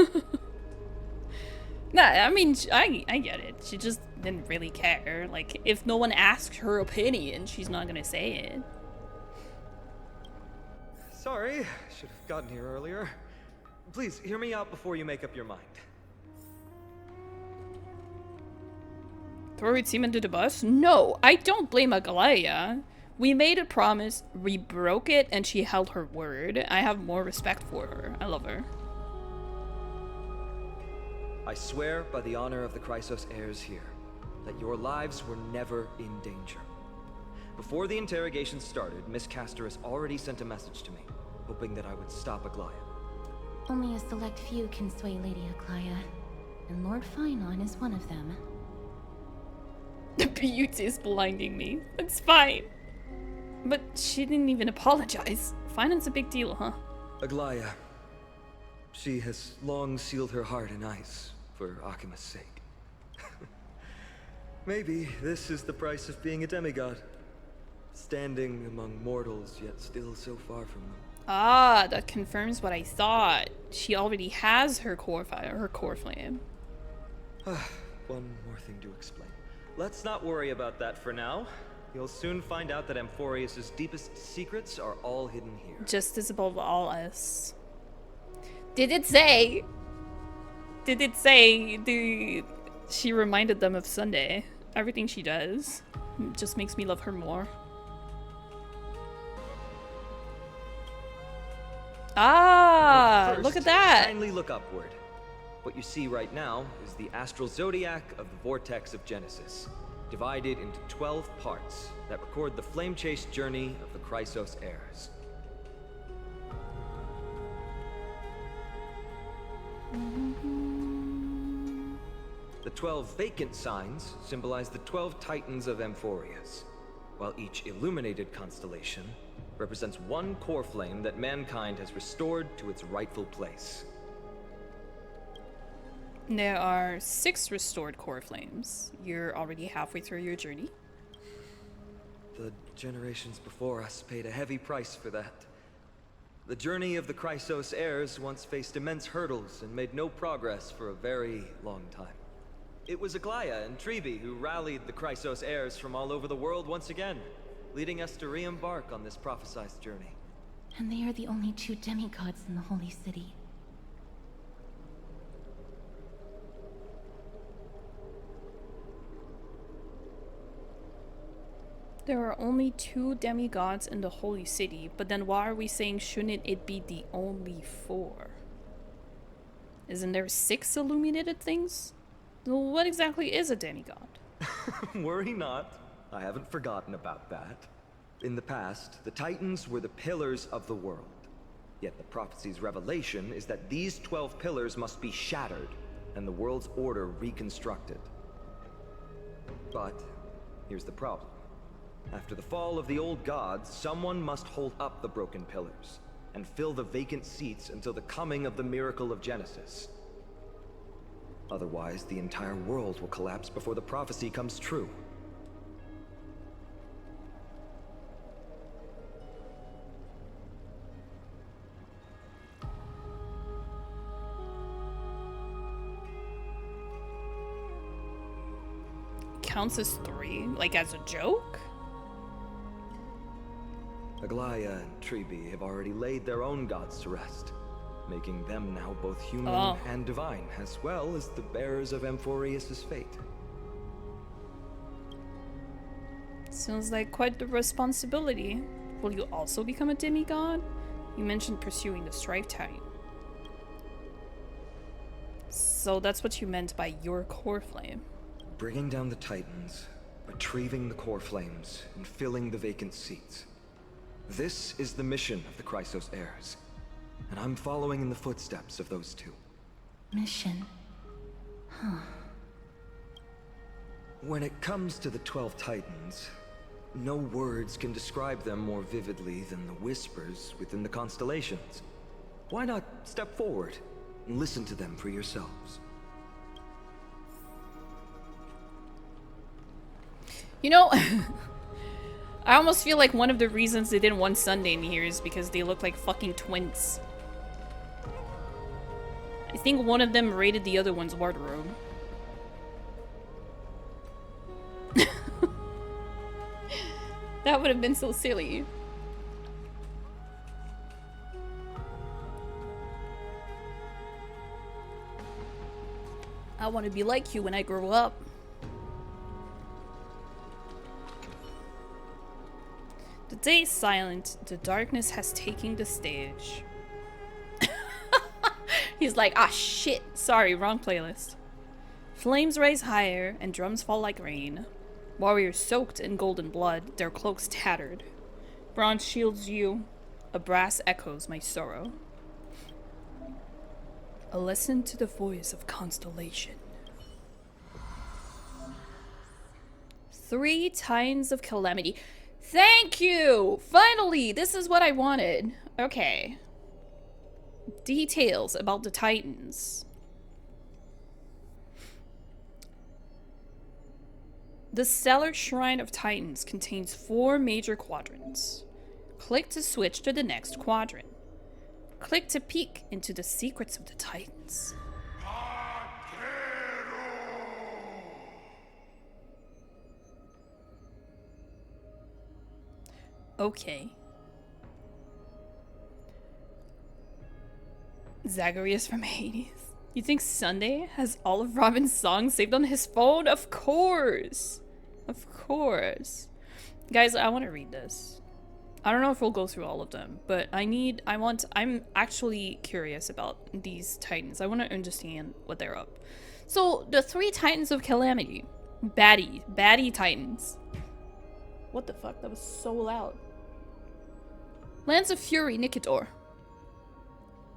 Nah, I mean, I get it. She just didn't really care. Like, if no one asked her opinion, she's not gonna say it. Sorry, should have gotten here earlier. Please, hear me out before you make up your mind. Throw your team into the bus? No, I don't blame Aglaya. We made a promise, we broke it, and she held her word. I have more respect for her. I love her. I swear by the honor of the Chrysos heirs here, that your lives were never in danger. Before the interrogation started, Miss Castorus already sent a message to me, hoping that I would stop Aglaya. Only a select few can sway Lady Aglaya, and Lord Finon is one of them. The beauty is blinding me. It's fine. But she didn't even apologize. Finance a big deal, huh? Aglaya. She has long sealed her heart in ice for Akima's sake. Maybe this is the price of being a demigod. Standing among mortals, yet still so far from them. Ah, that confirms what I thought. She already has her core fire, her core flame. One more thing to explain. Let's not worry about that for now. You'll soon find out that Amphoreus' deepest secrets are all hidden here. Justice above all else. Did it say she reminded them of Sunday? Everything she does just makes me love her more. Ah, First, look at that. Kindly look upward. What you see right now is the astral zodiac of the vortex of Genesis, divided into 12 parts that record the flame-chased journey of the Chrysos heirs. The 12 vacant signs symbolize the 12 titans of Amphoreus, while each illuminated constellation represents one core flame that mankind has restored to its rightful place. There are 6 restored core flames. You're already halfway through your journey. The generations before us paid a heavy price for that. The journey of the Chrysos heirs once faced immense hurdles and made no progress for a very long time. It was Aglaya and Trebi who rallied the Chrysos heirs from all over the world once again, leading us to re-embark on this prophesized journey. And they are the only 2 demigods in the Holy City. There are only 2 demigods in the Holy City, but then why are we saying shouldn't it be the only 4? Isn't there 6 illuminated things? Well, what exactly is a demigod? Worry not. I haven't forgotten about that. In the past, the Titans were the pillars of the world. Yet the prophecy's revelation is that these 12 pillars must be shattered, and the world's order reconstructed. But here's the problem. After the fall of the old gods, someone must hold up the broken pillars, and fill the vacant seats until the coming of the miracle of Genesis. Otherwise, the entire world will collapse before the prophecy comes true. Counts as 3? Like as a joke? Aglaya and Trebi have already laid their own gods to rest, making them now both human and divine, as well as the bearers of Amphoreus' fate. Sounds like quite the responsibility. Will you also become a demigod? You mentioned pursuing the Strife Titan. So that's what you meant by your core flame. Bringing down the Titans, retrieving the core flames, and filling the vacant seats. This is the mission of the Chrysos heirs, and I'm following in the footsteps of those 2. Mission. Huh. When it comes to the 12 Titans, no words can describe them more vividly than the whispers within the constellations. Why not step forward and listen to them for yourselves? You know, I almost feel like one of the reasons they didn't want Sunday in here is because they look like fucking twins. I think one of them raided the other one's wardrobe. That would have been so silly. I want to be like you when I grow up. The day is silent. The darkness has taken the stage. He's like, ah shit, sorry, wrong playlist. Flames rise higher and drums fall like rain. Warriors soaked in golden blood, their cloaks tattered. Bronze shields you, a brass echoes my sorrow. A listen to the voice of constellation. 3 Titans of Calamity. Thank you! Finally! This is what I wanted. Okay. Details about the Titans. The Stellar Shrine of Titans contains 4 major quadrants. Click to switch to the next quadrant. Click to peek into the secrets of the Titans. Okay. Zagreus from Hades. You think Sunday has all of Robin's songs saved on his phone? Of course! Of course. Guys, I want to read this. I don't know if we'll go through all of them, but I'm actually curious about these Titans. I want to understand what they're up. So, the 3 Titans of Calamity. Baddie Titans. What the fuck? That was so loud. Lance of Fury, Nicator.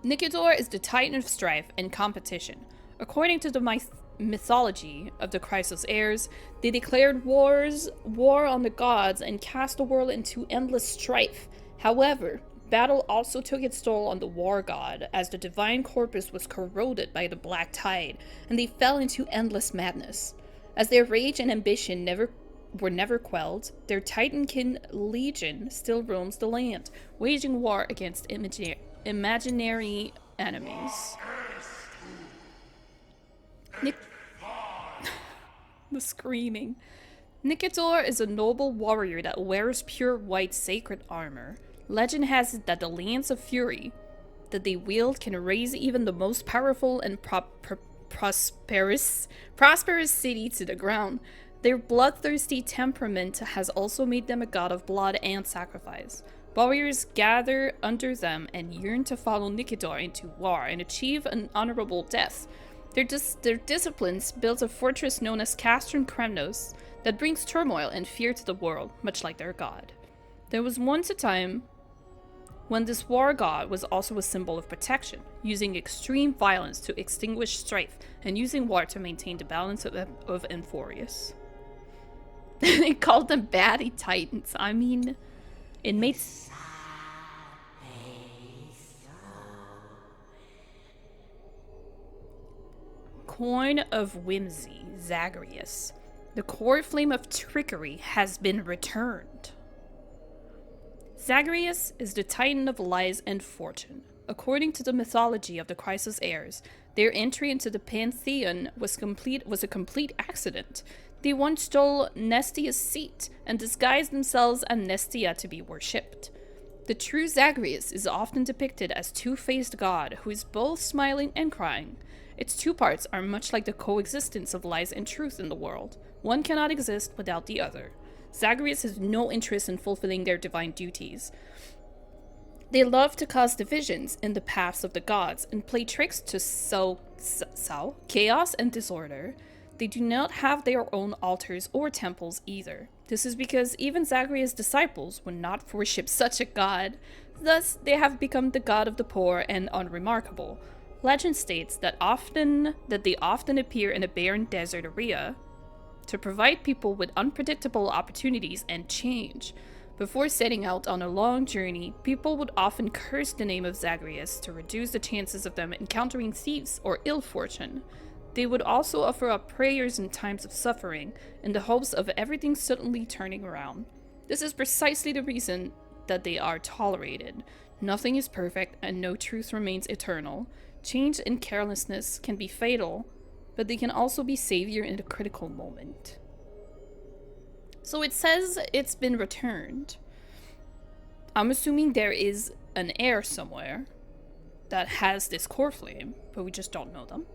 Nicator is the Titan of strife and competition. According to the mythology of the Chrysos heirs, they declared war on the gods and cast the world into endless strife. However, battle also took its toll on the war god, as the divine corpus was corroded by the black tide, and they fell into endless madness. As their rage and ambition were never quelled, their Titankin legion still roams the land, waging war against imaginary enemies. The screaming. Nicator is a noble warrior that wears pure white sacred armor. Legend has it that the Lance of Fury that they wield can raise even the most powerful and prosperous city to the ground. Their bloodthirsty temperament has also made them a god of blood and sacrifice. Warriors gather under them and yearn to follow Nicator into war and achieve an honorable death. Their disciplines built a fortress known as Castrum Kremnos that brings turmoil and fear to the world, much like their god. There was once a time when this war god was also a symbol of protection, using extreme violence to extinguish strife and using war to maintain the balance of Amphoreus. They called them baddie titans. I mean, it makes... Coin of Whimsy, Zagreus. The core flame of trickery has been returned. Zagreus is the titan of lies and fortune. According to the mythology of the Chrysos heirs, their entry into the pantheon was a complete accident. They once stole Nestia's seat and disguised themselves as Nestia to be worshipped. The true Zagreus is often depicted as two-faced god who is both smiling and crying. Its 2 parts are much like the coexistence of lies and truth in the world. One cannot exist without the other. Zagreus has no interest in fulfilling their divine duties. They love to cause divisions in the paths of the gods and play tricks to sow chaos and disorder. They do not have their own altars or temples either. This is because even Zagreus' disciples would not worship such a god. Thus, they have become the god of the poor and unremarkable. Legend states that they often appear in a barren desert area. to provide people with unpredictable opportunities and change. Before setting out on a long journey, people would often curse the name of Zagreus to reduce the chances of them encountering thieves or ill fortune. They would also offer up prayers in times of suffering, in the hopes of everything suddenly turning around. This is precisely the reason that they are tolerated. Nothing is perfect, and no truth remains eternal. Change and carelessness can be fatal, but they can also be savior in a critical moment. So it says it's been returned. I'm assuming there is an heir somewhere that has this core flame, but we just don't know them.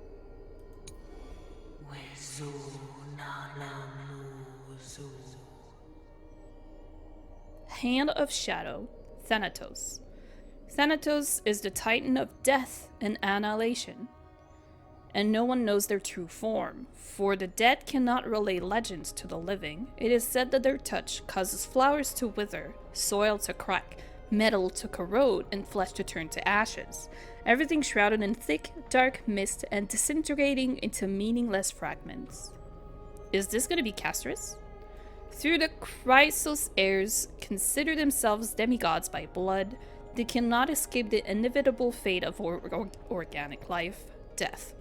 Hand of Shadow, Thanatos. Thanatos is the titan of death and annihilation, and no one knows their true form, for the dead cannot relay legends to the living. It is said that their touch causes flowers to wither, soil to crack, metal to corrode, and flesh to turn to ashes, everything shrouded in thick, dark mist and disintegrating into meaningless fragments. Is this going to be Castris? Through the Chrysos heirs consider themselves demigods by blood, they cannot escape the inevitable fate of organic life, death.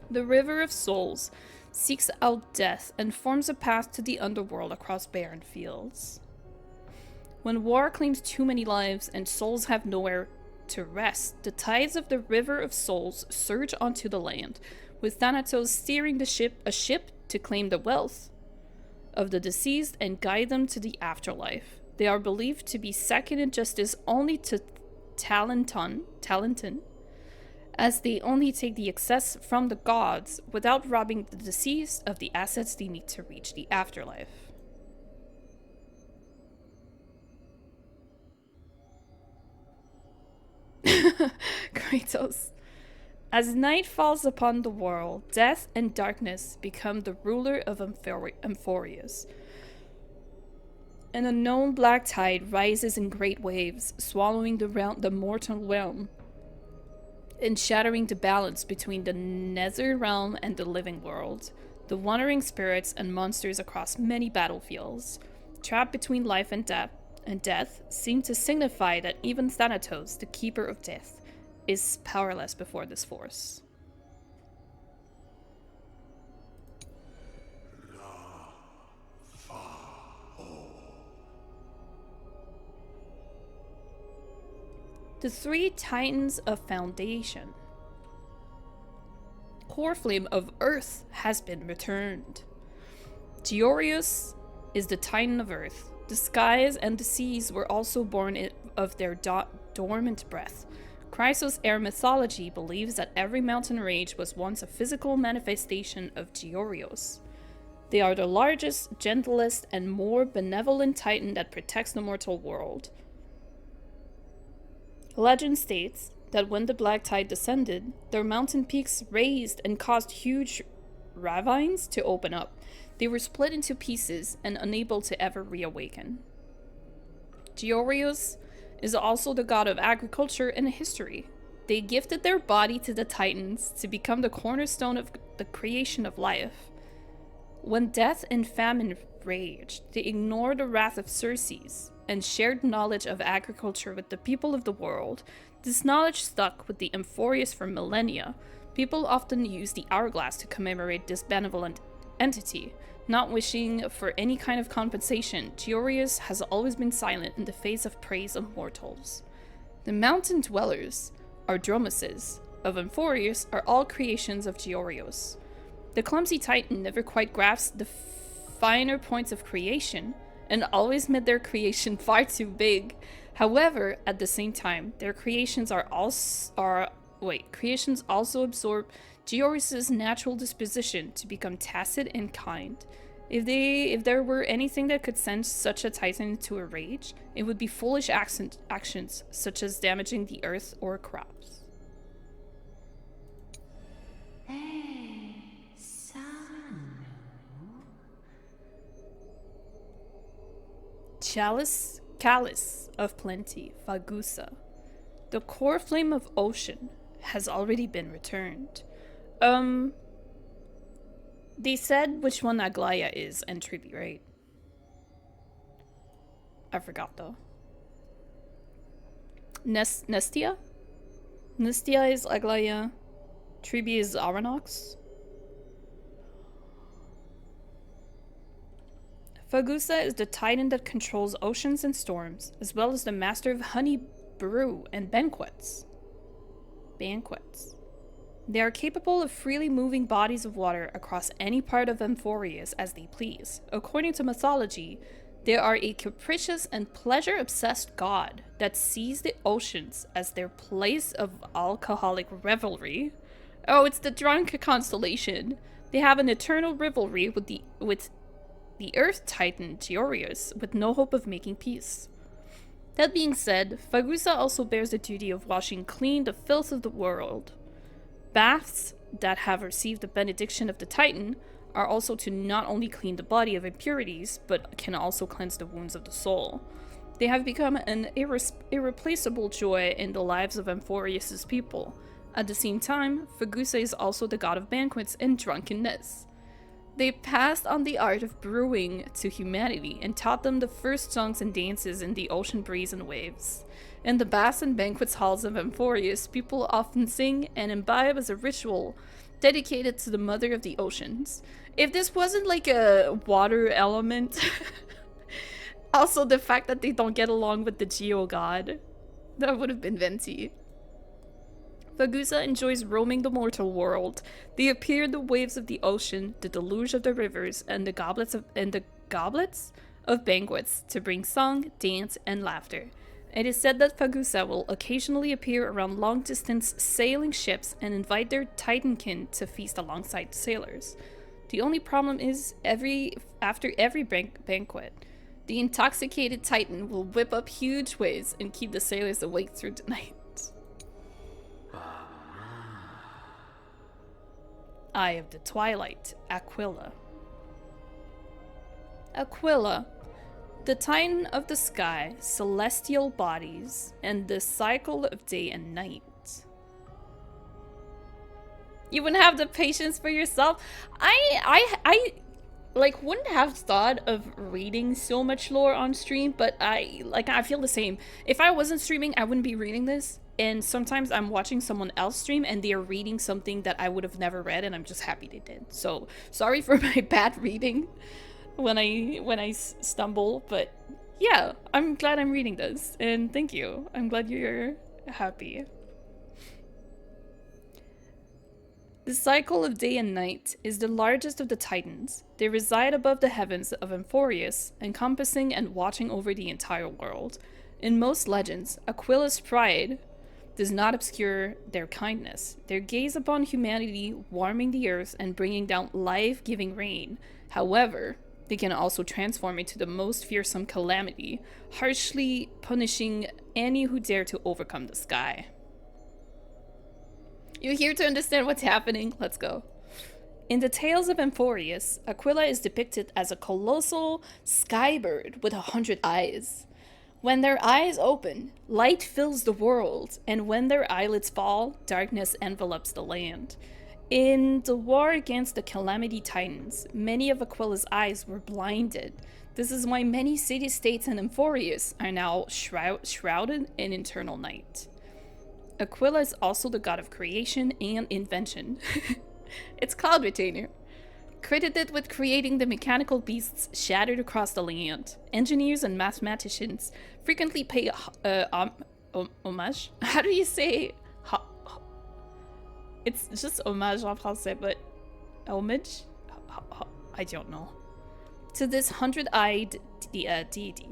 The River of Souls seeks out death and forms a path to the underworld across barren fields. When war claims too many lives and souls have nowhere to rest, the tides of the River of Souls surge onto the land, with Thanatos steering a ship to claim the wealth of the deceased and guide them to the afterlife. They are believed to be second in justice only to Talenton, as they only take the excess from the gods without robbing the deceased of the assets they need to reach the afterlife. Kratos. As night falls upon the world, death and darkness become the ruler of Amphoreus. An unknown black tide rises in great waves, swallowing the mortal realm and shattering the balance between the nether realm and the living world. The wandering spirits and monsters across many battlefields, trapped between life and death, seem to signify that even Thanatos, the keeper of death, is powerless before this force. The three titans of foundation. Core flame of earth has been returned. Georius is the titan of earth. The skies and the seas were also born of their dormant breath. Chrysos air mythology believes that every mountain range was once a physical manifestation of Georios. They are the largest, gentlest, and more benevolent titan that protects the mortal world. Legend states that when the black tide descended, their mountain peaks raised and caused huge ravines to open up. They were split into pieces and unable to ever reawaken. Georios is also the god of agriculture and history. They gifted their body to the Titans to become the cornerstone of the creation of life. When death and famine raged, they ignored the wrath of Circes and shared knowledge of agriculture with the people of the world. This knowledge stuck with the Amphoreus for millennia. People often use the hourglass to commemorate this benevolent entity. Not wishing for any kind of compensation, Georius has always been silent in the face of praise of mortals. The mountain dwellers, or Dromeses, of Amphoreus are all creations of Georios. The clumsy titan never quite grasped the finer points of creation, and always made their creation far too big. However, at the same time, their creations creations also absorb Georius' natural disposition to become tacit and kind. If there were anything that could send such a titan into a rage, it would be foolish actions such as damaging the earth or crops. Chalice of Plenty, Fagusa. The core flame of ocean has already been returned. They said which one Aglaya is and Tribby, right? I forgot though. Nestia? Nestia is Aglaya. Tribby is Aranox. Fagusa is the titan that controls oceans and storms, as well as the master of honey brew and banquets. They are capable of freely moving bodies of water across any part of Amphoreus as they please. According to mythology, they are a capricious and pleasure-obsessed god that sees the oceans as their place of alcoholic revelry. Oh, it's the drunk constellation. They have an eternal rivalry with the Earth Titan Georius, with no hope of making peace. That being said, Fagusa also bears the duty of washing clean the filth of the world. Baths that have received the benediction of the Titan are also to not only clean the body of impurities, but can also cleanse the wounds of the soul. They have become an irreplaceable joy in the lives of Amphoreus' people. At the same time, Fagusa is also the god of banquets and drunkenness. They passed on the art of brewing to humanity and taught them the first songs and dances in the ocean breeze and waves. In the baths and banquets halls of Amphoreus, people often sing and imbibe as a ritual dedicated to the mother of the oceans. If this wasn't like a water element, also the fact that they don't get along with the Geo god, that would have been venti. Fagusa enjoys roaming the mortal world. They appear in the waves of the ocean, the deluge of the rivers, and the goblets of banquets to bring song, dance, and laughter. It is said that Fagusa will occasionally appear around long-distance sailing ships and invite their Titankin to feast alongside sailors. The only problem is, after every banquet, the intoxicated Titan will whip up huge waves and keep the sailors awake through the night. Eye of the Twilight, Aquila. Aquila, the Titan of the sky, celestial bodies, and the cycle of day and night. You wouldn't have the patience for yourself? I like wouldn't have thought of reading so much lore on stream, but I feel the same. If I wasn't streaming, I wouldn't be reading this. And sometimes I'm watching someone else stream and they are reading something that I would have never read, and I'm just happy they did. So sorry for my bad reading when I stumble, but yeah, I'm glad I'm reading this, and thank you. I'm glad you're happy. The cycle of day and night is the largest of the Titans. They reside above the heavens of Amphoreus, encompassing and watching over the entire world. In most legends, Aquila's pride does not obscure their kindness. Their gaze upon humanity, warming the earth and bringing down life-giving rain. However, they can also transform into the most fearsome calamity, harshly punishing any who dare to overcome the sky. You're here to understand what's happening? Let's go. In the tales of Amphoreus, Aquila is depicted as a colossal skybird with 100 eyes. When their eyes open, light fills the world, and when their eyelids fall, darkness envelops the land. In the war against the Calamity Titans, many of Aquila's eyes were blinded. This is why many city-states in Amphoreus are now shrouded in eternal night. Aquila is also the god of creation and invention. It's Cloud Retainer. Credited with creating the mechanical beasts shattered across the land, engineers and mathematicians frequently pay homage. How do you say? It's just homage en français, but homage? I don't know. To this 100-eyed deity,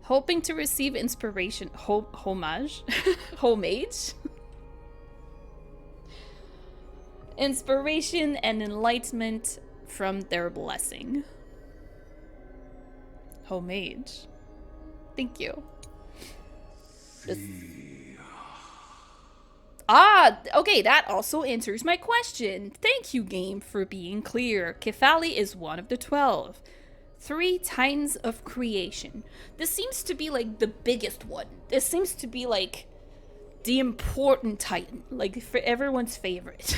hoping to receive inspiration, homage, homage. Inspiration and enlightenment from their blessing. Homage. Thank you. Okay, that also answers my question. Thank you, game, for being clear. Kephali is one of the 12. 3 Titans of Creation. This seems to be like the biggest one. This seems to be like the important Titan, like for everyone's favorite.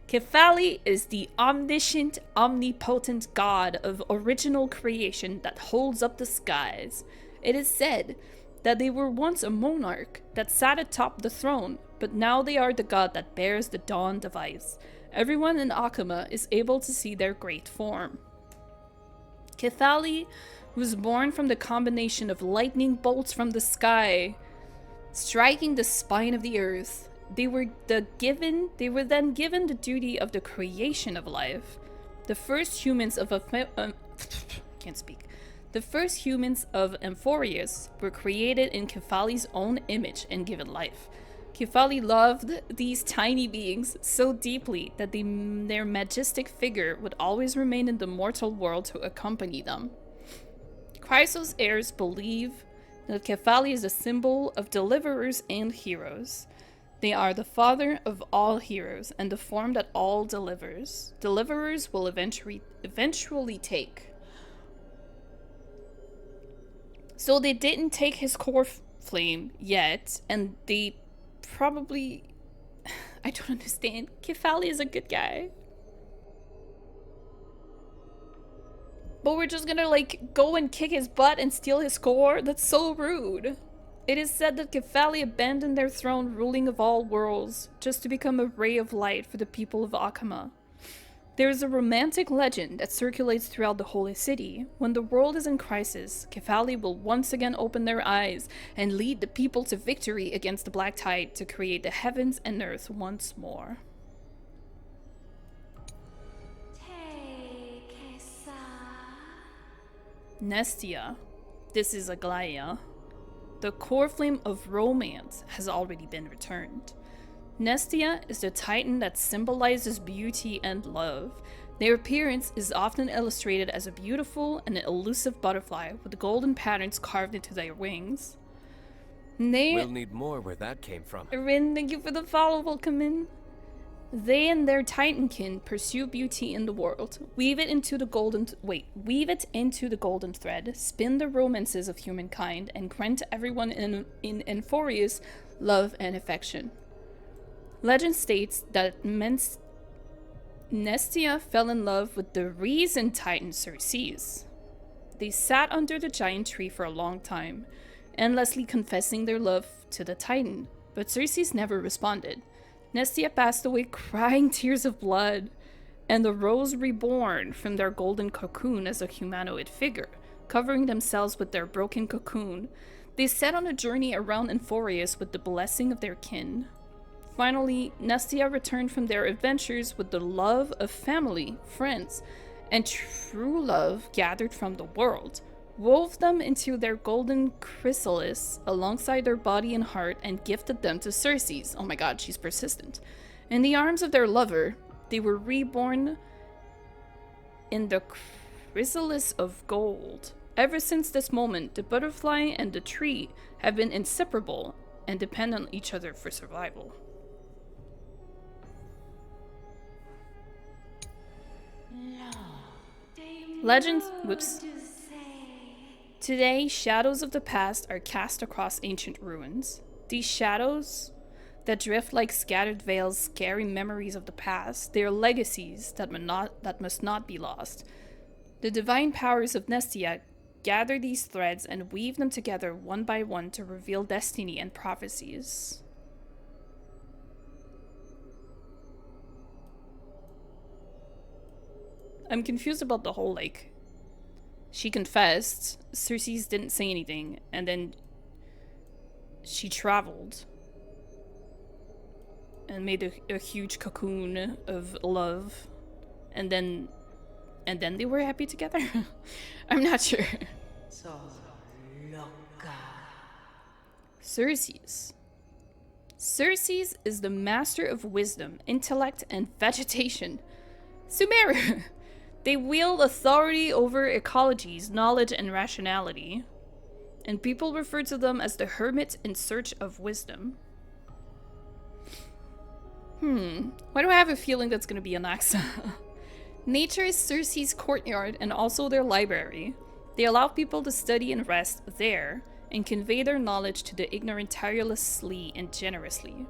Kefali is the omniscient, omnipotent god of original creation that holds up the skies. It is said that they were once a monarch that sat atop the throne, but now they are the god that bears the dawn device. Everyone in Akama is able to see their great form. Kefali was born from the combination of lightning bolts from the sky, striking the spine of the earth. They were then given the duty of the creation of life. The first humans of The first humans of Amphoreus were created in Kefali's own image and given life. Kefali loved these tiny beings so deeply that their majestic figure would always remain in the mortal world to accompany them. Chrysos heirs believe that Kefali is a symbol of deliverers and heroes. They are the father of all heroes and the form that all delivers. Deliverers will eventually take. So they didn't take his core flame yet, and they probably... I don't understand. Kefali is a good guy. But we're just gonna, like, go and kick his butt and steal his core? That's so rude. It is said that Kefali abandoned their throne ruling of all worlds just to become a ray of light for the people of Akama. There is a romantic legend that circulates throughout the holy city. When the world is in crisis, Kefali will once again open their eyes and lead the people to victory against the Black Tide to create the heavens and earth once more. Nestia. This is Aglaia. The core flame of romance has already been returned. Nestia is the titan that symbolizes beauty and love. Their appearance is often illustrated as a beautiful and elusive butterfly with golden patterns carved into their wings. We'll need more where that came from. Rin, thank you for the follow. Welcome in. They and their titankin pursue beauty in the world, weave it into the golden thread, spin the romances of humankind, and grant everyone in Amphoreus love and affection. Legend states that Nestia fell in love with the reason titan Xerxes. They sat under the giant tree for a long time, endlessly confessing their love to the titan, but Xerxes never responded. Nestia passed away crying tears of blood, and the rose reborn from their golden cocoon as a humanoid figure, covering themselves with their broken cocoon. They set on a journey around Amphoreus with the blessing of their kin. Finally, Nestia returned from their adventures with the love of family, friends, and true love gathered from the world, wove them into their golden chrysalis alongside their body and heart, and gifted them to Xerxes. Oh my god, she's persistent. In the arms of their lover, they were reborn in the chrysalis of gold. Ever since this moment, the butterfly and the tree have been inseparable and depend on each other for survival. Legends. Whoops. Today, shadows of the past are cast across ancient ruins. These shadows that drift like scattered veils carry memories of the past. They are legacies that must not be lost. The divine powers of Nestia gather these threads and weave them together one by one to reveal destiny and prophecies. I'm confused about the whole, like, she confessed, Xerxes didn't say anything, and then she traveled and made a huge cocoon of love, and then they were happy together. I'm not sure. So loca. Xerxes. Xerxes is the master of wisdom, intellect, and vegetation. Sumeru. They wield authority over ecologies, knowledge, and rationality. And people refer to them as the hermit in search of wisdom. Why do I have a feeling that's gonna be Anaxa? Nature is Xerxes' courtyard and also their library. They allow people to study and rest there, and convey their knowledge to the ignorant tirelessly and generously.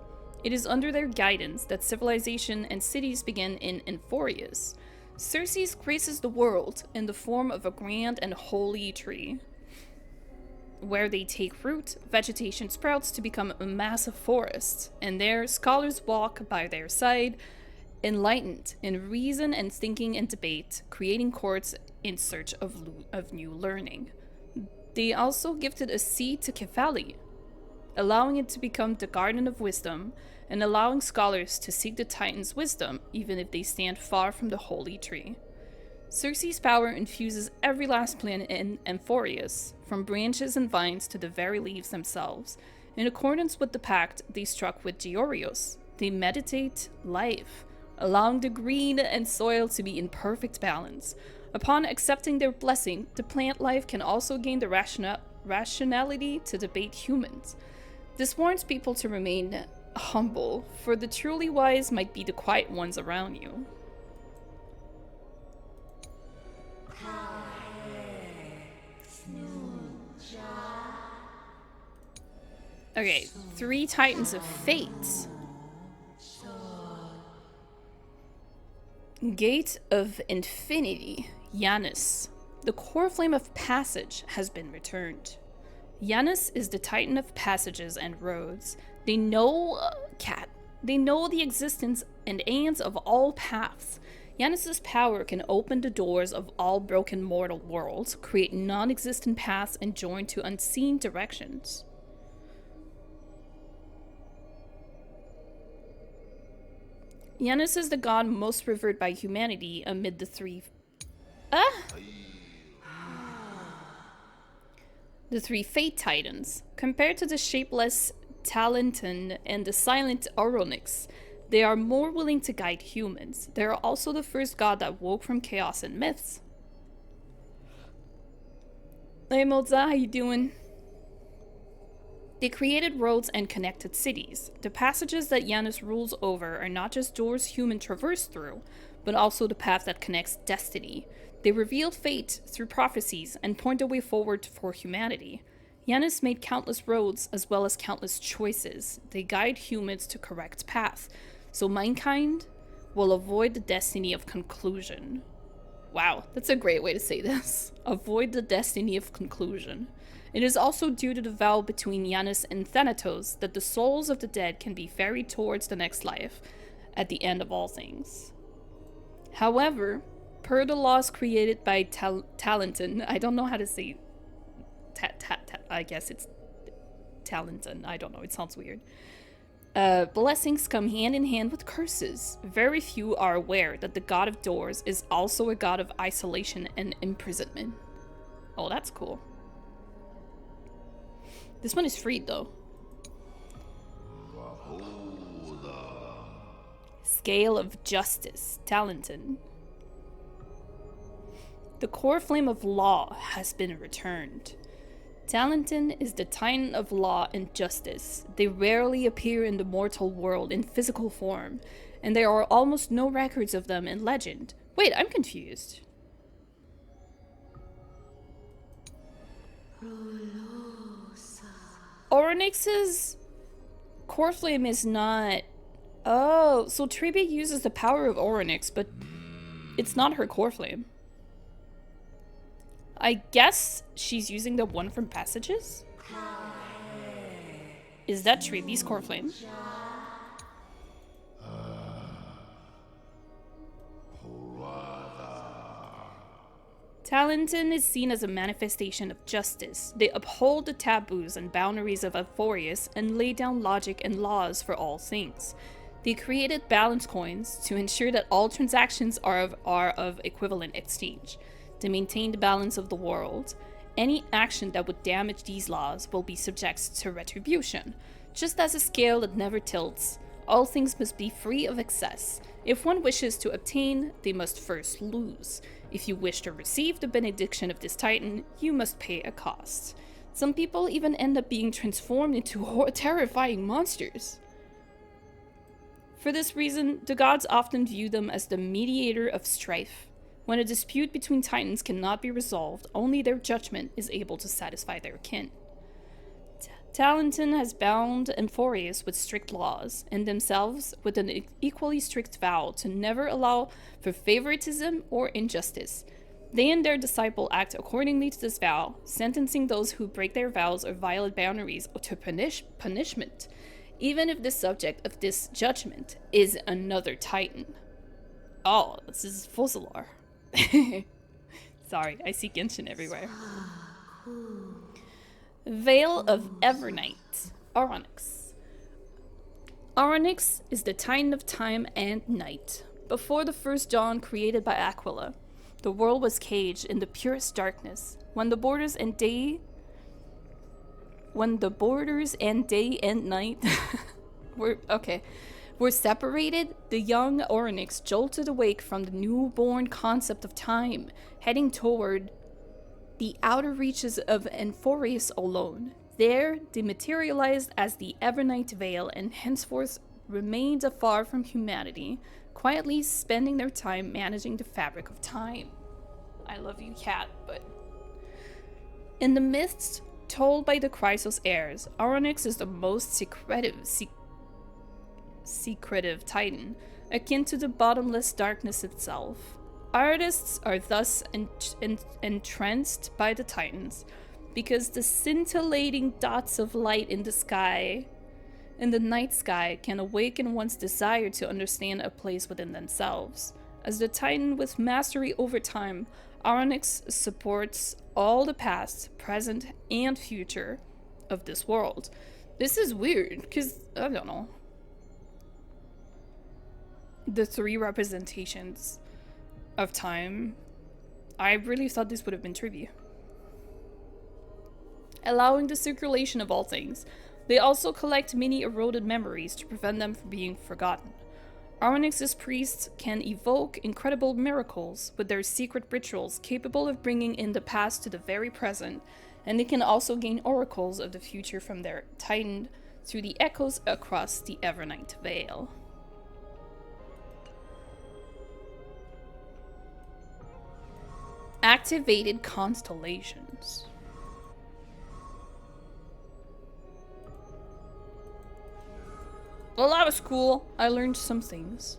It is under their guidance that civilization and cities begin in Amphoreus. Circe graces the world in the form of a grand and holy tree, where they take root, vegetation sprouts to become a massive forest, and there scholars walk by their side, enlightened in reason and thinking and debate, creating courts in search of new learning. They also gifted a seed to Kefali, allowing it to become the Garden of Wisdom, and allowing scholars to seek the Titan's wisdom even if they stand far from the holy tree. Circe's power infuses every last plant in Amphoreus, from branches and vines to the very leaves themselves. In accordance with the pact they struck with Georios, they meditate life, allowing the green and soil to be in perfect balance. Upon accepting their blessing, the plant life can also gain the rationality to debate humans. This warns people to remain humble, for the truly wise might be the quiet ones around you. Okay, 3 Titans of Fate. Gate of Infinity, Janus. The core flame of passage has been returned. Janus is the Titan of passages and roads. They know They know the existence and ends of all paths. Janus's power can open the doors of all broken mortal worlds, create non-existent paths, and join to unseen directions. Janus is the god most revered by humanity amid the 3 Fate Titans. Compared to the shapeless Talenton and the silent Oronix, they are more willing to guide humans. They are also the first god that woke from chaos and myths. Hey Moza, how you doing? They created roads and connected cities. The passages that Janus rules over are not just doors humans traverse through, but also the path that connects destiny. They reveal fate through prophecies and point the way forward for humanity. Janus made countless roads as well as countless choices. They guide humans to correct path, so mankind will avoid the destiny of conclusion. Wow, that's a great way to say this. Avoid the destiny of conclusion. It is also due to the vow between Janus and Thanatos that the souls of the dead can be ferried towards the next life at the end of all things. However, per the laws created by Talenton, I don't know how to say I guess it's Talenton, I don't know, it sounds weird. Blessings come hand in hand with curses. Very few are aware that the god of doors is also a god of isolation and imprisonment. Oh, that's cool. This one is free though. Scale of Justice, Talenton. The core flame of law has been returned. Talenton is the Titan of law and justice. They rarely appear in the mortal world in physical form, and there are almost no records of them in legend. Wait, I'm confused. Oronix's core flame is not... Oh, so Tribe uses the power of Oronix, but it's not her core flame. I guess she's using the one from Passages? Is that Tribe's core flame? Talenton is seen as a manifestation of justice. They uphold the taboos and boundaries of Amphoreus and lay down logic and laws for all things. They created balance coins to ensure that all transactions are of equivalent exchange. They maintain the balance of the world. Any action that would damage these laws will be subject to retribution. Just as a scale that never tilts, all things must be free of excess. If one wishes to obtain, they must first lose. If you wish to receive the benediction of this Titan, you must pay a cost. Some people even end up being transformed into terrifying monsters. For this reason, the gods often view them as the mediator of strife. When a dispute between Titans cannot be resolved, only their judgment is able to satisfy their kin. Talenton has bound Amphoreus with strict laws, and themselves with an equally strict vow to never allow for favoritism or injustice. They and their disciple act accordingly to this vow, sentencing those who break their vows or violate boundaries to punishment, even if the subject of this judgment is another Titan. Oh, this is Fossalar. Sorry, I see Genshin everywhere. Veil of Evernight. Onyx. Onyx is the Titan of time and night. Before the first dawn created by Aquila, the world was caged in the purest darkness. When the borders and day and night were separated, the young Onyx jolted awake from the newborn concept of time, heading toward the outer reaches of Amphoreus alone. There, dematerialized as the Evernight Veil and henceforth remained afar from humanity, quietly spending their time managing the fabric of time. I love you, cat, but... In the myths told by the Chrysos heirs, Onyx is the most secretive Titan, akin to the bottomless darkness itself. Artists are thus entranced by the Titans, because the scintillating dots of light in the sky, in the night sky, can awaken one's desire to understand a place within themselves. As the Titan with mastery over time, Onyx supports all the past, present, and future of this world. This is weird, because, I don't know. The three representations of time, I really thought this would have been trivia. Allowing the circulation of all things, they also collect many eroded memories to prevent them from being forgotten. Onyx's priests can evoke incredible miracles with their secret rituals capable of bringing in the past to the very present, and they can also gain oracles of the future from their Titan through the echoes across the Evernight Veil. Activated constellations. Well, that was cool. I learned some things.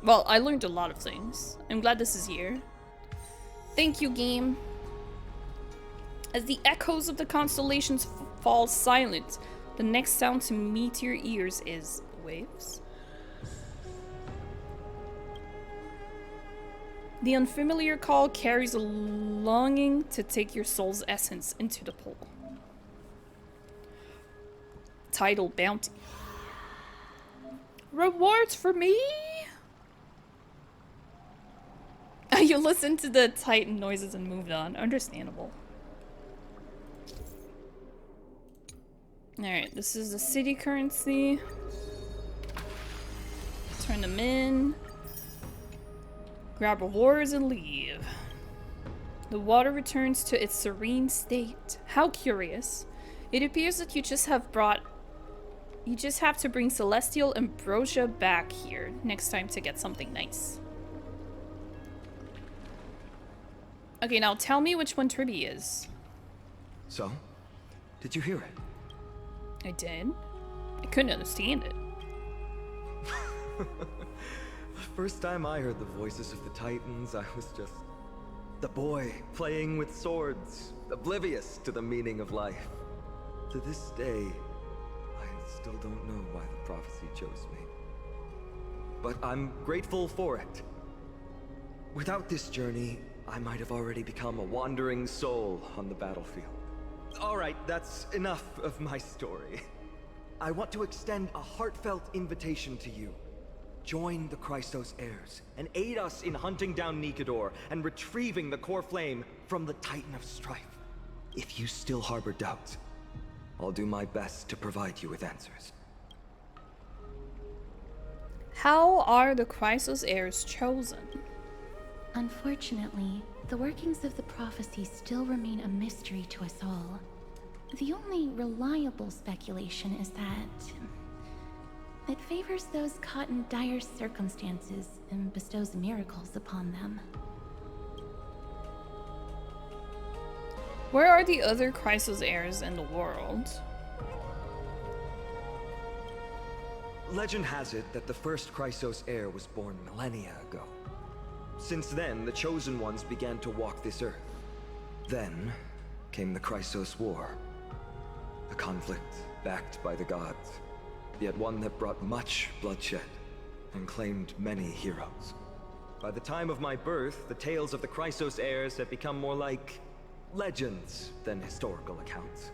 Well, I learned a lot of things. I'm glad this is here. Thank you, game. As the echoes of the constellations fall silent, the next sound to meet your ears is waves. The unfamiliar call carries a longing to take your soul's essence into the pool. Tidal bounty. Rewards for me? You listened to the Titan noises and moved on. Understandable. Alright, this is the city currency. Turn them in. Grab rewards and leave. The water returns to its serene state. How curious. It appears that you just have to bring Celestial Ambrosia back here next time to get something nice. Okay, now tell me which one Tribby is. So? Did you hear it? I did. I couldn't understand it. The first time I heard the voices of the Titans, I was just the boy playing with swords, oblivious to the meaning of life. To this day, I still don't know why the prophecy chose me. But I'm grateful for it. Without this journey, I might have already become a wandering soul on the battlefield. Alright, that's enough of my story. I want to extend a heartfelt invitation to you. Join the Chrysos heirs and aid us in hunting down Nikedor and retrieving the core flame from the Titan of Strife. If you still harbor doubts, I'll do my best to provide you with answers. How are the Chrysos heirs chosen? Unfortunately, the workings of the prophecy still remain a mystery to us all. The only reliable speculation is that it favors those caught in dire circumstances and bestows miracles upon them. Where are the other Chrysos heirs in the world? Legend has it that the first Chrysos heir was born millennia ago. Since then, the Chosen Ones began to walk this earth. Then came the Chrysos War. A conflict backed by the gods, yet one that brought much bloodshed and claimed many heroes. By the time of my birth, the tales of the Chrysos heirs had become more like legends than historical accounts.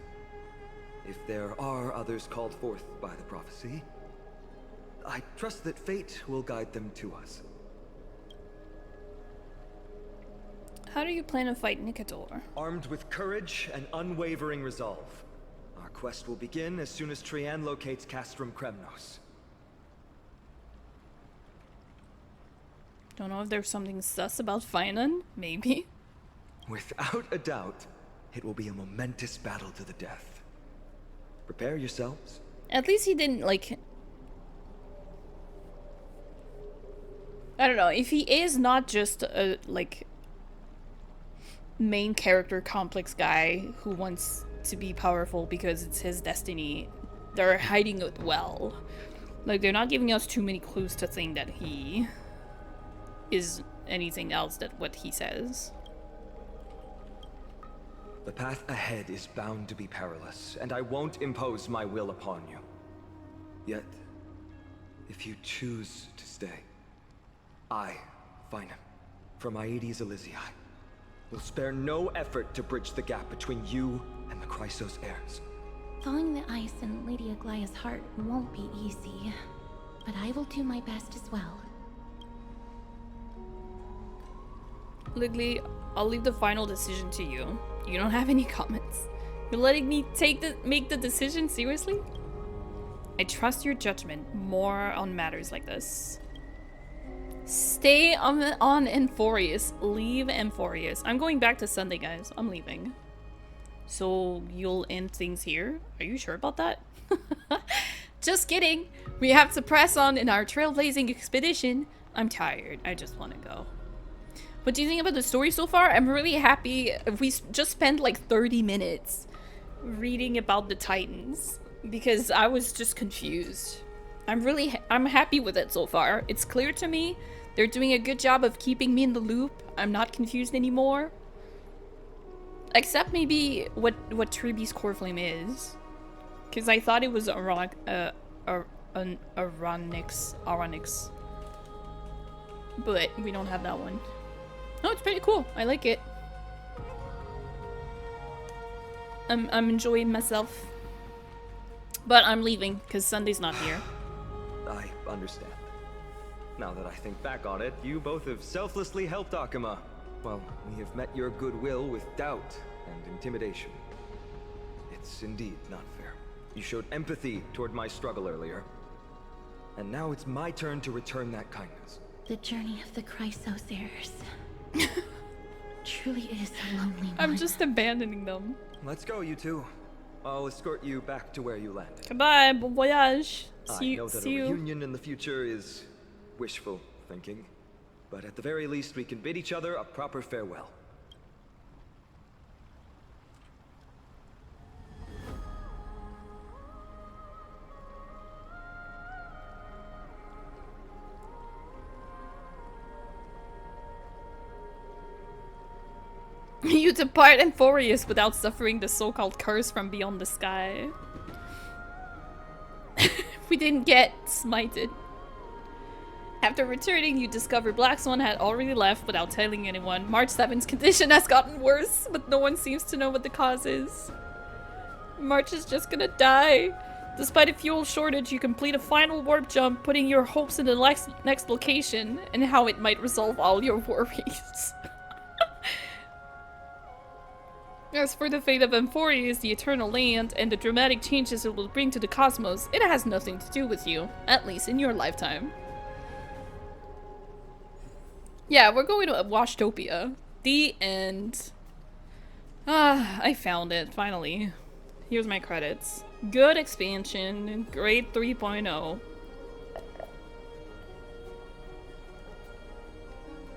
If there are others called forth by the prophecy, I trust that fate will guide them to us. How do you plan to fight Nicator? Armed with courage and unwavering resolve. Our quest will begin as soon as Trian locates Castrum Kremnos. Don't know if there's something sus about Finan. Maybe. Without a doubt, it will be a momentous battle to the death. Prepare yourselves. At least he didn't, like... I don't know, if he is not just a, like, main character complex guy who wants to be powerful because it's his destiny, they're hiding it well. Like, they're not giving us too many clues to think that he is anything else than what he says. The path ahead is bound to be perilous, and I won't impose my will upon you. Yet, if you choose to stay, I, Finan, from Aedes Elysiae, will spare no effort to bridge the gap between you and the Chrysos heirs. Thawing the ice in Lady Aglia's heart won't be easy, but I will do my best as well. Ligli, I'll leave the final decision to you. You don't have any comments. You're letting me make the decision? Seriously? I trust your judgment more on matters like this. Stay on Amphoreus. Leave Amphoreus. I'm going back to Sunday, guys. I'm leaving. So you'll end things here? Are you sure about that? Just kidding. We have to press on in our trailblazing expedition. I'm tired. I just want to go. What do you think about the story so far? I'm really happy. We just spent like 30 minutes reading about the Titans because I was just confused. I'm happy with it so far. It's clear to me. They're doing a good job of keeping me in the loop. I'm not confused anymore. Except maybe what Triby's core flame is. Because I thought it was Aronix. But we don't have that one. No, it's pretty cool. I like it. I'm enjoying myself. But I'm leaving because Sunday's not here. I understand. Now that I think back on it, you both have selflessly helped Akuma. Well, we have met your goodwill with doubt and intimidation. It's indeed not fair. You showed empathy toward my struggle earlier. And now it's my turn to return that kindness. The journey of the Chrysos heirs truly is a lonely one. I'm just abandoning them. Let's go, you two. I'll escort you back to where you landed. Goodbye, bon voyage. I know that a reunion in the future is wishful thinking, but at the very least we can bid each other a proper farewell. You depart Amphoreus without suffering the so-called curse from beyond the sky. We didn't get smited. After returning, you discover Black Swan had already left without telling anyone. March 7's condition has gotten worse, but no one seems to know what the cause is. March is just gonna die. Despite a fuel shortage, you complete a final warp jump, putting your hopes in the next location and how it might resolve all your worries. As for the fate of Amphoreus, the Eternal Land, and the dramatic changes it will bring to the cosmos, it has nothing to do with you, at least in your lifetime. Yeah, we're going to Washtopia. The end. Ah, I found it, finally. Here's my credits. Good expansion, grade 3.0.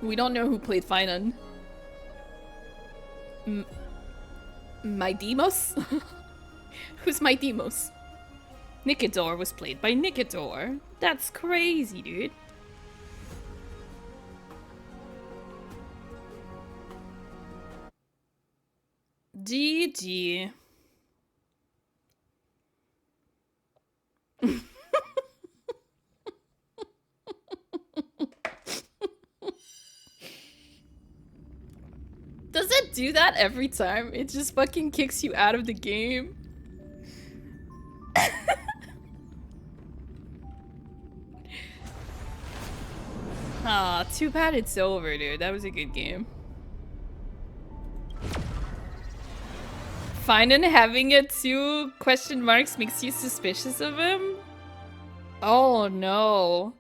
We don't know who played Finan. My Demos? Who's my Demos? Nicator was played by Nicator. That's crazy, dude. GG. Does it do that every time? It just fucking kicks you out of the game? Ah, too bad it's over, dude. That was a good game. Fine and having it 2 question marks makes you suspicious of him? Oh no.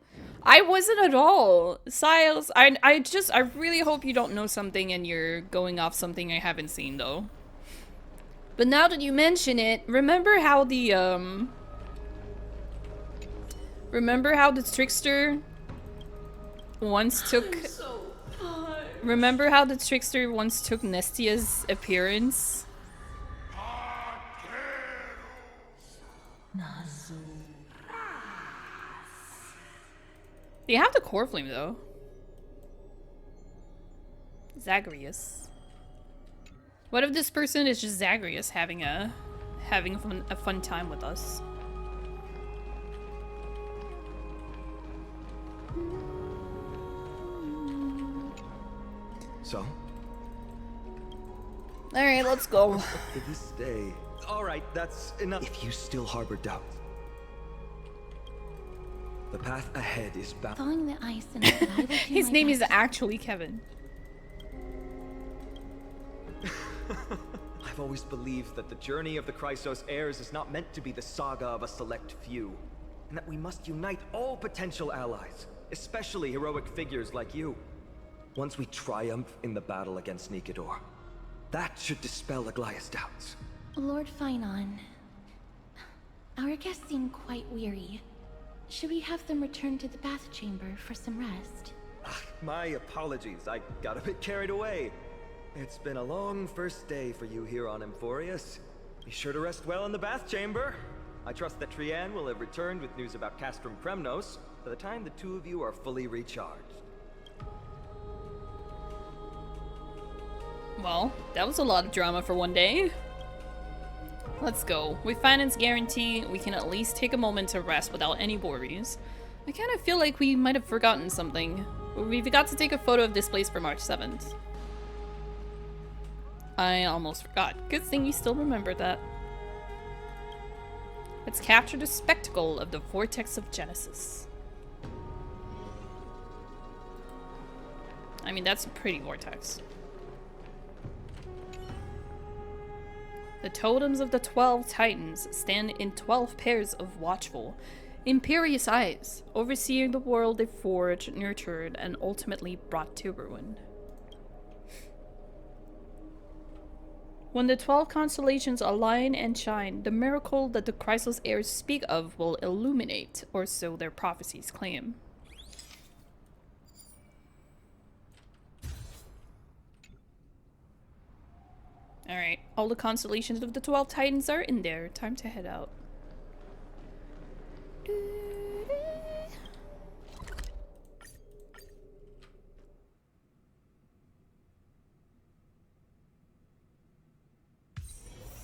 I wasn't at all. Siles, I really hope you don't know something and you're going off something I haven't seen though. But now that you mention it, remember how the trickster once took remember how the trickster once took Nestia's appearance? They have the core flame though. Zagreus. What if this person is just Zagreus having a fun time with us? So? Alright, let's go. To this day. Alright, that's enough. If you still harbor doubt, the path ahead is bound. Following the ice and the I will do His my name is best. actually Kevin. I've always believed that the journey of the Chrysos heirs is not meant to be the saga of a select few, and that we must unite all potential allies, especially heroic figures like you. Once we triumph in the battle against Nicator, that should dispel Aglaya's doubts. Lord Finon, our guests seem quite weary. Should we have them return to the bath chamber for some rest? My apologies, I got a bit carried away. It's been a long first day for you here on Amphoreus. Be sure to rest well in the bath chamber. I trust that Trianne will have returned with news about Castrum Kremnos by the time the two of you are fully recharged. Well, that was a lot of drama for one day. Let's go. With Finance Guarantee, we can at least take a moment to rest without any worries. I kind of feel like we might have forgotten something. We forgot to take a photo of this place for March 7th. I almost forgot. Good thing you still remembered that. Let's capture the spectacle of the Vortex of Genesis. I mean, that's a pretty vortex. The totems of the 12 Titans stand in 12 pairs of watchful, imperious eyes, overseeing the world they forged, nurtured, and ultimately brought to ruin. When the 12 constellations align and shine, the miracle that the Chrysos heirs speak of will illuminate, or so their prophecies claim. Alright, all the constellations of the 12 Titans are in there. Time to head out.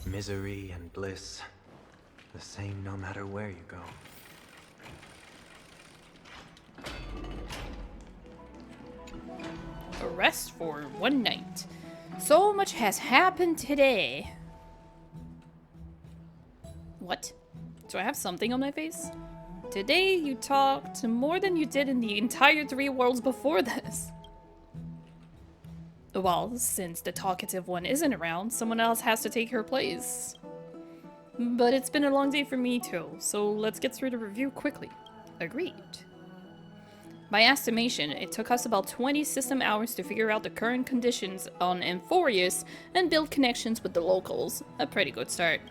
Misery and bliss, the same no matter where you go. A rest for one night. So much has happened today. What? Do I have something on my face? Today you talked more than you did in the entire 3 worlds before this. Well, since the talkative one isn't around, someone else has to take her place. But it's been a long day for me too, so let's get through the review quickly. Agreed. By estimation, it took us about 20 system hours to figure out the current conditions on Amphoreus and build connections with the locals. A pretty good start.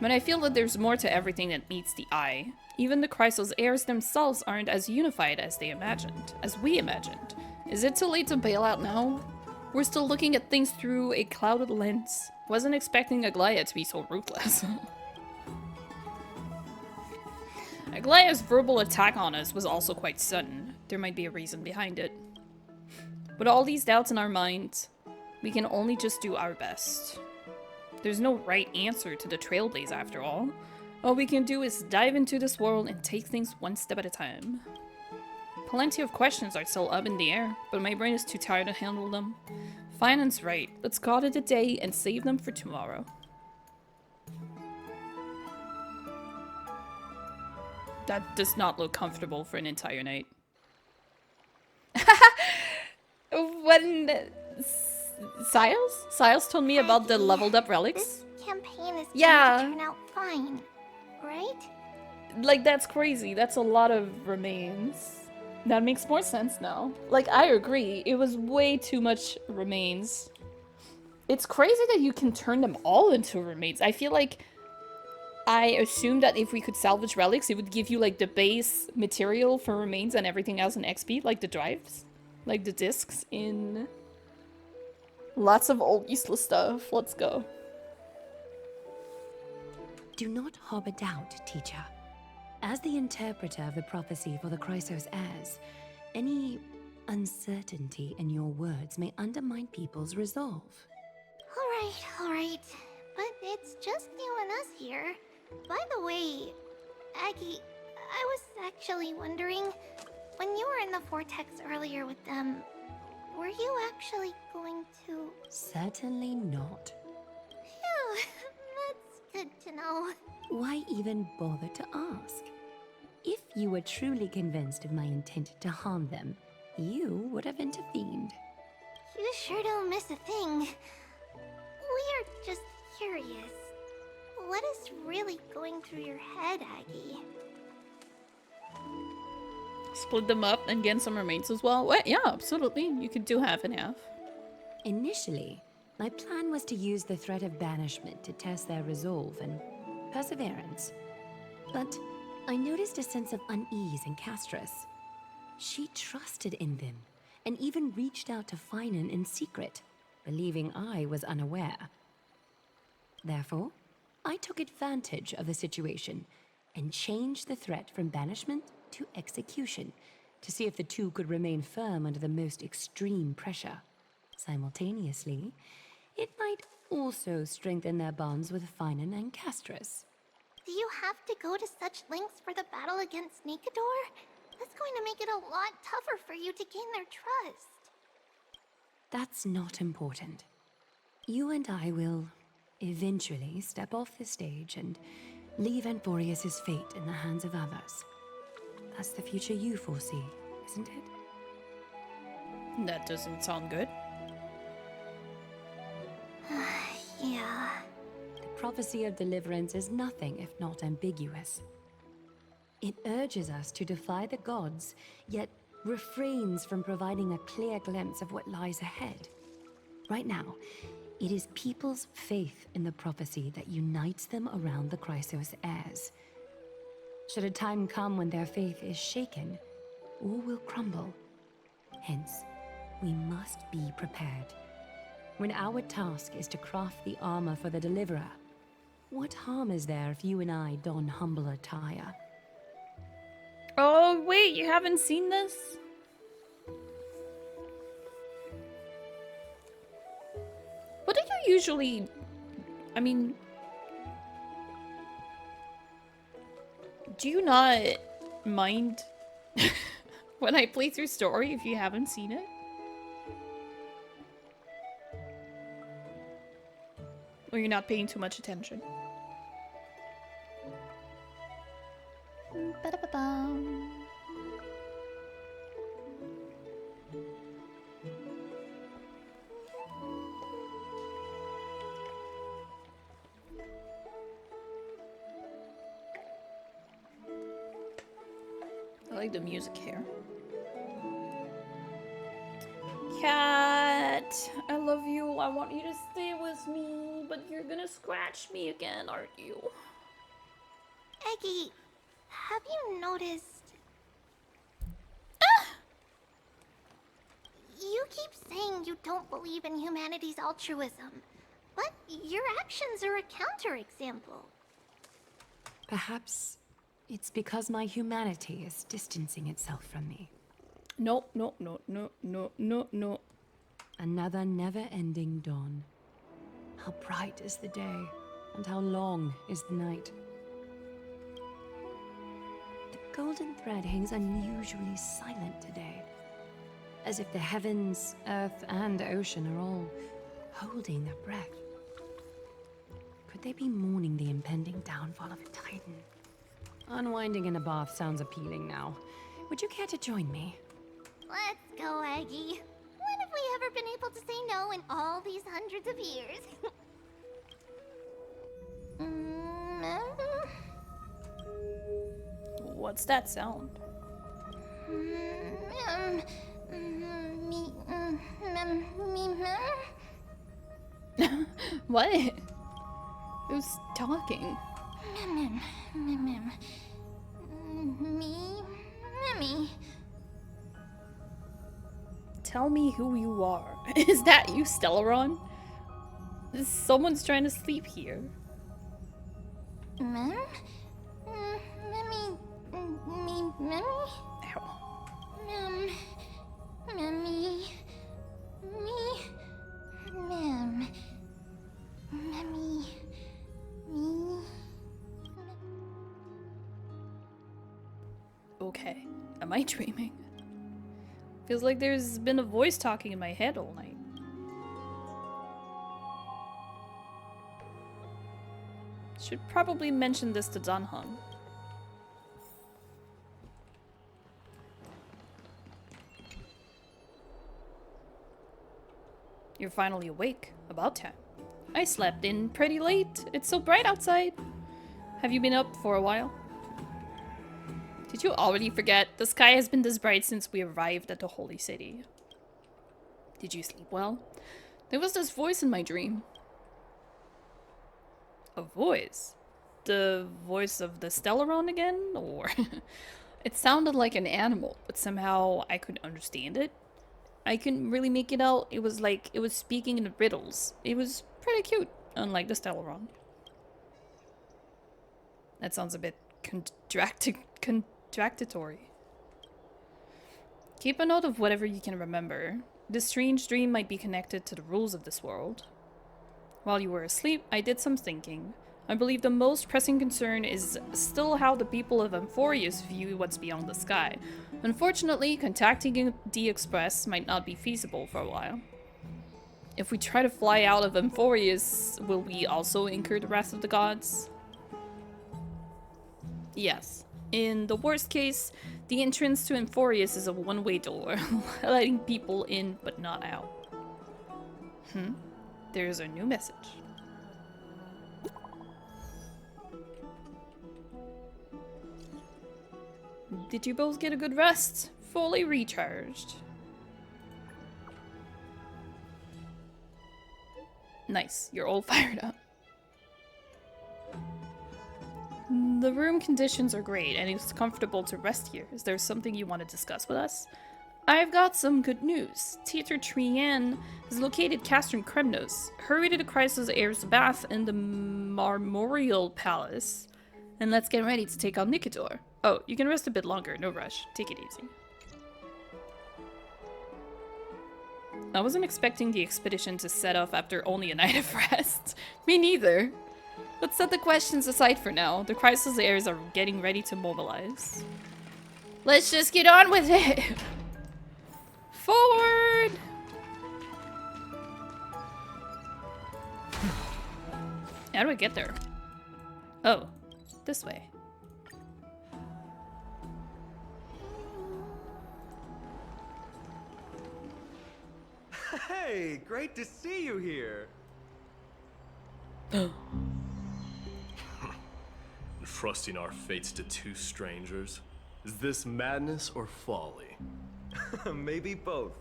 But I feel that there's more to everything that meets the eye. Even the Chrysos heirs themselves aren't as unified as we imagined. Is it too late to bail out now? We're still looking at things through a clouded lens. Wasn't expecting Aglaia to be so ruthless. Aglaia's verbal attack on us was also quite sudden. There might be a reason behind it. With all these doubts in our minds, we can only just do our best. There's no right answer to the Trailblaze after all. All we can do is dive into this world and take things one step at a time. Plenty of questions are still up in the air, but my brain is too tired to handle them. Finance right, let's call it a day and save them for tomorrow. That does not look comfortable for an entire night. When Siles told me about the leveled up relics. This campaign is going Yeah. to turn out fine, right? Like, that's crazy. That's a lot of remains. That makes more sense now. Like, I agree. It was way too much remains. It's crazy that you can turn them all into remains. I feel like I assumed that if we could salvage relics, it would give you, like, the base material for remains and everything else in XP, like the drives. Like the discs in... Lots of old useless stuff. Let's go. Do not harbor doubt, teacher. As the interpreter of the prophecy for the Chrysos heirs, any uncertainty in your words may undermine people's resolve. All right. But it's just you and us here. By the way, Aggie, I was actually wondering, when you were in the vortex earlier with them, were you actually going to... Certainly not. Phew, that's good to know. Why even bother to ask? If you were truly convinced of my intent to harm them, you would have intervened. You sure don't miss a thing. We are just curious. What is really going through your head, Aggie? Split them up and get some remains as well? What? Yeah, absolutely. You could do half and half. Initially, my plan was to use the threat of banishment to test their resolve and perseverance. But I noticed a sense of unease in Castris. She trusted in them, and even reached out to Finan in secret, believing I was unaware. Therefore, I took advantage of the situation and changed the threat from banishment to execution to see if the two could remain firm under the most extreme pressure. Simultaneously, it might also strengthen their bonds with Finan and Castris. Do you have to go to such lengths for the battle against Nikador? That's going to make it a lot tougher for you to gain their trust. That's not important. You and I will eventually step off the stage and leave Amphoreus' fate in the hands of others. That's the future you foresee, isn't it? That doesn't sound good. Yeah. The prophecy of deliverance is nothing if not ambiguous. It urges us to defy the gods, yet refrains from providing a clear glimpse of what lies ahead. Right now, it is people's faith in the prophecy that unites them around the Chrysos heirs. Should a time come when their faith is shaken, all will crumble. Hence, we must be prepared. When our task is to craft the armor for the Deliverer, what harm is there if you and I don humble attire? Oh, wait, you haven't seen this? What do you usually... I mean... Do you not mind when I play through story if you haven't seen it? Or you're not paying too much attention? Ba-da-ba-bum. I like the music here. Cat, I love you. I want you to stay with me, but you're gonna scratch me again, aren't you? Eggie, have you noticed... You keep saying you don't believe in humanity's altruism, but your actions are a counterexample. Perhaps it's because my humanity is distancing itself from me. No, no, no, no, no, no, no. Another never-ending dawn. How bright is the day, and how long is the night. The golden thread hangs unusually silent today, as if the heavens, earth, and ocean are all holding their breath. Could they be mourning the impending downfall of a titan? Unwinding in a bath sounds appealing now. Would you care to join me? Let's go, Aggie. When have we ever been able to say no in all these hundreds of years? What's that sound? What? Who's talking? Me. Tell me who you are. Is that you, Stellaron? Someone's trying to sleep here. Mem? Memmy? Ow. Memmy. Mem. Memmy. Me. Okay. Am I dreaming? Feels like there's been a voice talking in my head all night. Should probably mention this to Danhong. You're finally awake. About time. I slept in pretty late. It's so bright outside. Have you been up for a while? Did you already forget? The sky has been this bright since we arrived at the Holy City. Did you sleep well? There was this voice in my dream. A voice? The voice of the Stellaron again? Or... It sounded like an animal, but somehow I couldn't understand it. I couldn't really make it out. It was like it was speaking in riddles. It was pretty cute, unlike the Stellaron. That sounds a bit contradictory. Keep a note of whatever you can remember. This strange dream might be connected to the rules of this world. While you were asleep, I did some thinking. I believe the most pressing concern is still how the people of Amphoreus view what's beyond the sky. Unfortunately, contacting the Express might not be feasible for a while. If we try to fly out of Amphoreus, will we also incur the wrath of the gods? Yes. In the worst case, the entrance to Amphoreus is a one-way door, letting people in but not out. There's a new message. Did you both get a good rest? Fully recharged. Nice, you're all fired up. The room conditions are great, and it's comfortable to rest here. Is there something you want to discuss with us? I've got some good news. Teacher Trian has located Castrum Kremnos. Hurry to the Chrysos Heir's bath in the Marmorial Palace. And let's get ready to take on Nicator. Oh, you can rest a bit longer, no rush. Take it easy. I wasn't expecting the expedition to set off after only a night of rest. Me neither. Let's set the questions aside for now. The Chrysos Heirs are getting ready to mobilize. Let's just get on with it! Forward! How do I get there? Oh, this way. Hey, great to see you here. Entrusting our fates to two strangers? Is this madness or folly? Maybe both.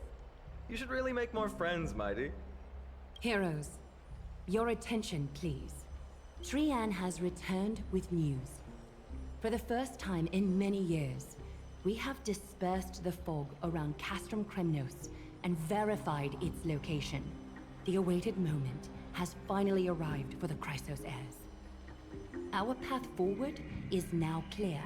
You should really make more friends, Mighty. Heroes, your attention, please. Trian has returned with news. For the first time in many years, we have dispersed the fog around Castrum Kremnos and verified its location. The awaited moment has finally arrived for the Chrysos heirs. Our path forward is now clear.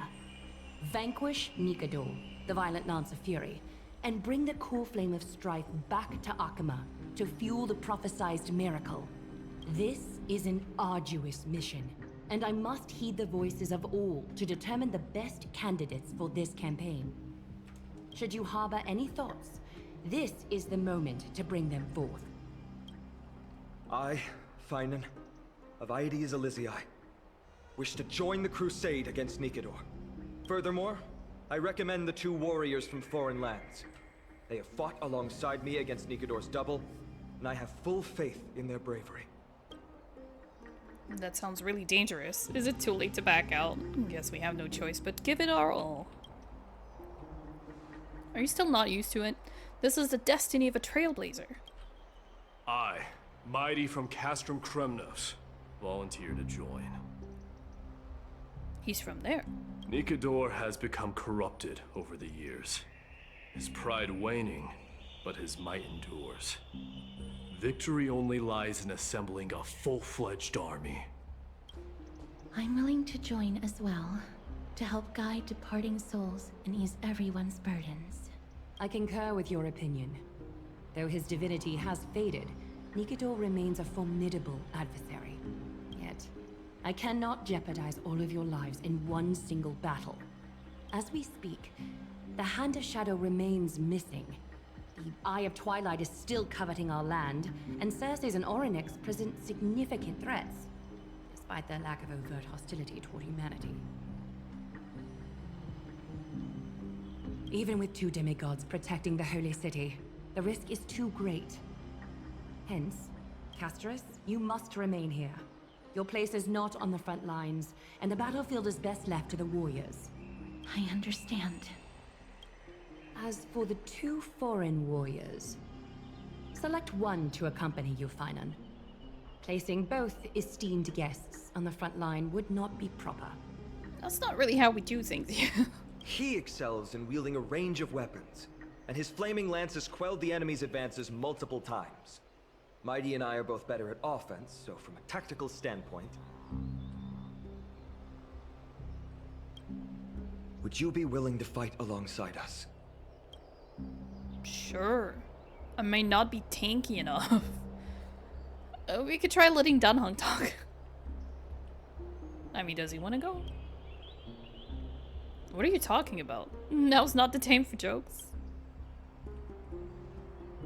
Vanquish Nikador, the violent Lance of Fury, and bring the core flame of strife back to Akama to fuel the prophesized miracle. This is an arduous mission, and I must heed the voices of all to determine the best candidates for this campaign. Should you harbor any thoughts, this is the moment to bring them forth. I, Finan, of Aedes Elysiae, wish to join the crusade against Nikador. Furthermore, I recommend the 2 warriors from foreign lands. They have fought alongside me against Nikador's double, and I have full faith in their bravery. That sounds really dangerous. Is it too late to back out? Guess we have no choice but give it our all. Are you still not used to it? This is the destiny of a trailblazer. I, Mighty from Castrum Kremnos, volunteer to join. He's from there. Nikador has become corrupted over the years. His pride waning, but his might endures. Victory only lies in assembling a full-fledged army. I'm willing to join as well, to help guide departing souls and ease everyone's burdens. I concur with your opinion. Though his divinity has faded, Nikador remains a formidable adversary. Yet, I cannot jeopardize all of your lives in one single battle. As we speak, the Hand of Shadow remains missing. The Eye of Twilight is still coveting our land, and Circes and Orynyx present significant threats, despite their lack of overt hostility toward humanity. Even with 2 demigods protecting the Holy City, the risk is too great. Hence, Casterus, you must remain here. Your place is not on the front lines, and the battlefield is best left to the warriors. I understand. As for the 2 foreign warriors, select one to accompany you, Finan. Placing both esteemed guests on the front line would not be proper. That's not really how we do things here. He excels in wielding a range of weapons, and his flaming lances quelled the enemy's advances multiple times. Mighty and I are both better at offense, so from a tactical standpoint... Would you be willing to fight alongside us? Sure. I may not be tanky enough. We could try letting Dunhung talk. I mean, does he want to go? What are you talking about? Now's not the time for jokes.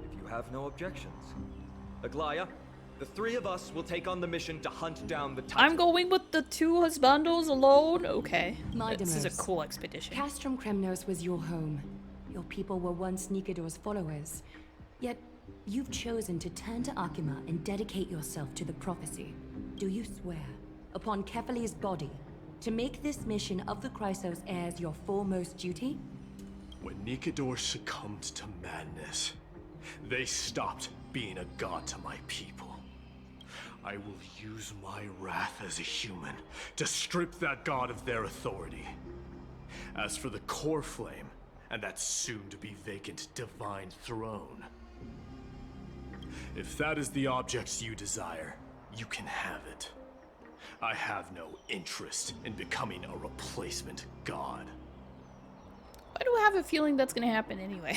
If you have no objections. Aglaya, the 3 of us will take on the mission to hunt down the Titan. I'm going with the 2 husbandos alone? Okay. This is a Mydemos, cool expedition. Castrum Kremnos was your home. Your people were once Nikador's followers. Yet, you've chosen to turn to Akima and dedicate yourself to the prophecy. Do you swear, upon Kefali's body, to make this mission of the Chrysos heirs your foremost duty? When Nikador succumbed to madness, they stopped being a god to my people. I will use my wrath as a human to strip that god of their authority. As for the core flame, and that soon-to-be vacant divine throne, if that is the object you desire, you can have it. I have no interest in becoming a replacement god. Why do I have a feeling that's gonna happen anyway?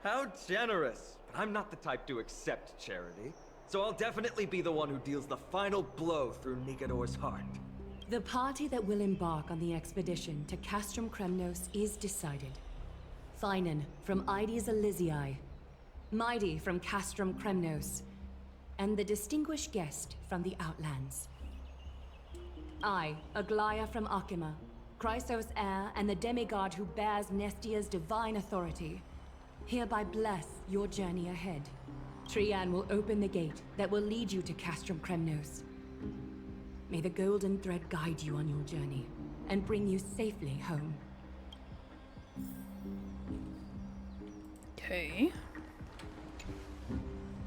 How generous! But I'm not the type to accept charity, so I'll definitely be the one who deals the final blow through Nikador's heart. The party that will embark on the expedition to Castrum Kremnos is decided. Finan from Aedes Elysiae, Mighty from Castrum Kremnos, and the distinguished guest from the Outlands. I, Aglaya from Akima, Chrysos heir and the demigod who bears Nestia's divine authority, hereby bless your journey ahead. Trian will open the gate that will lead you to Castrum Kremnos. May the golden thread guide you on your journey and bring you safely home. Okay.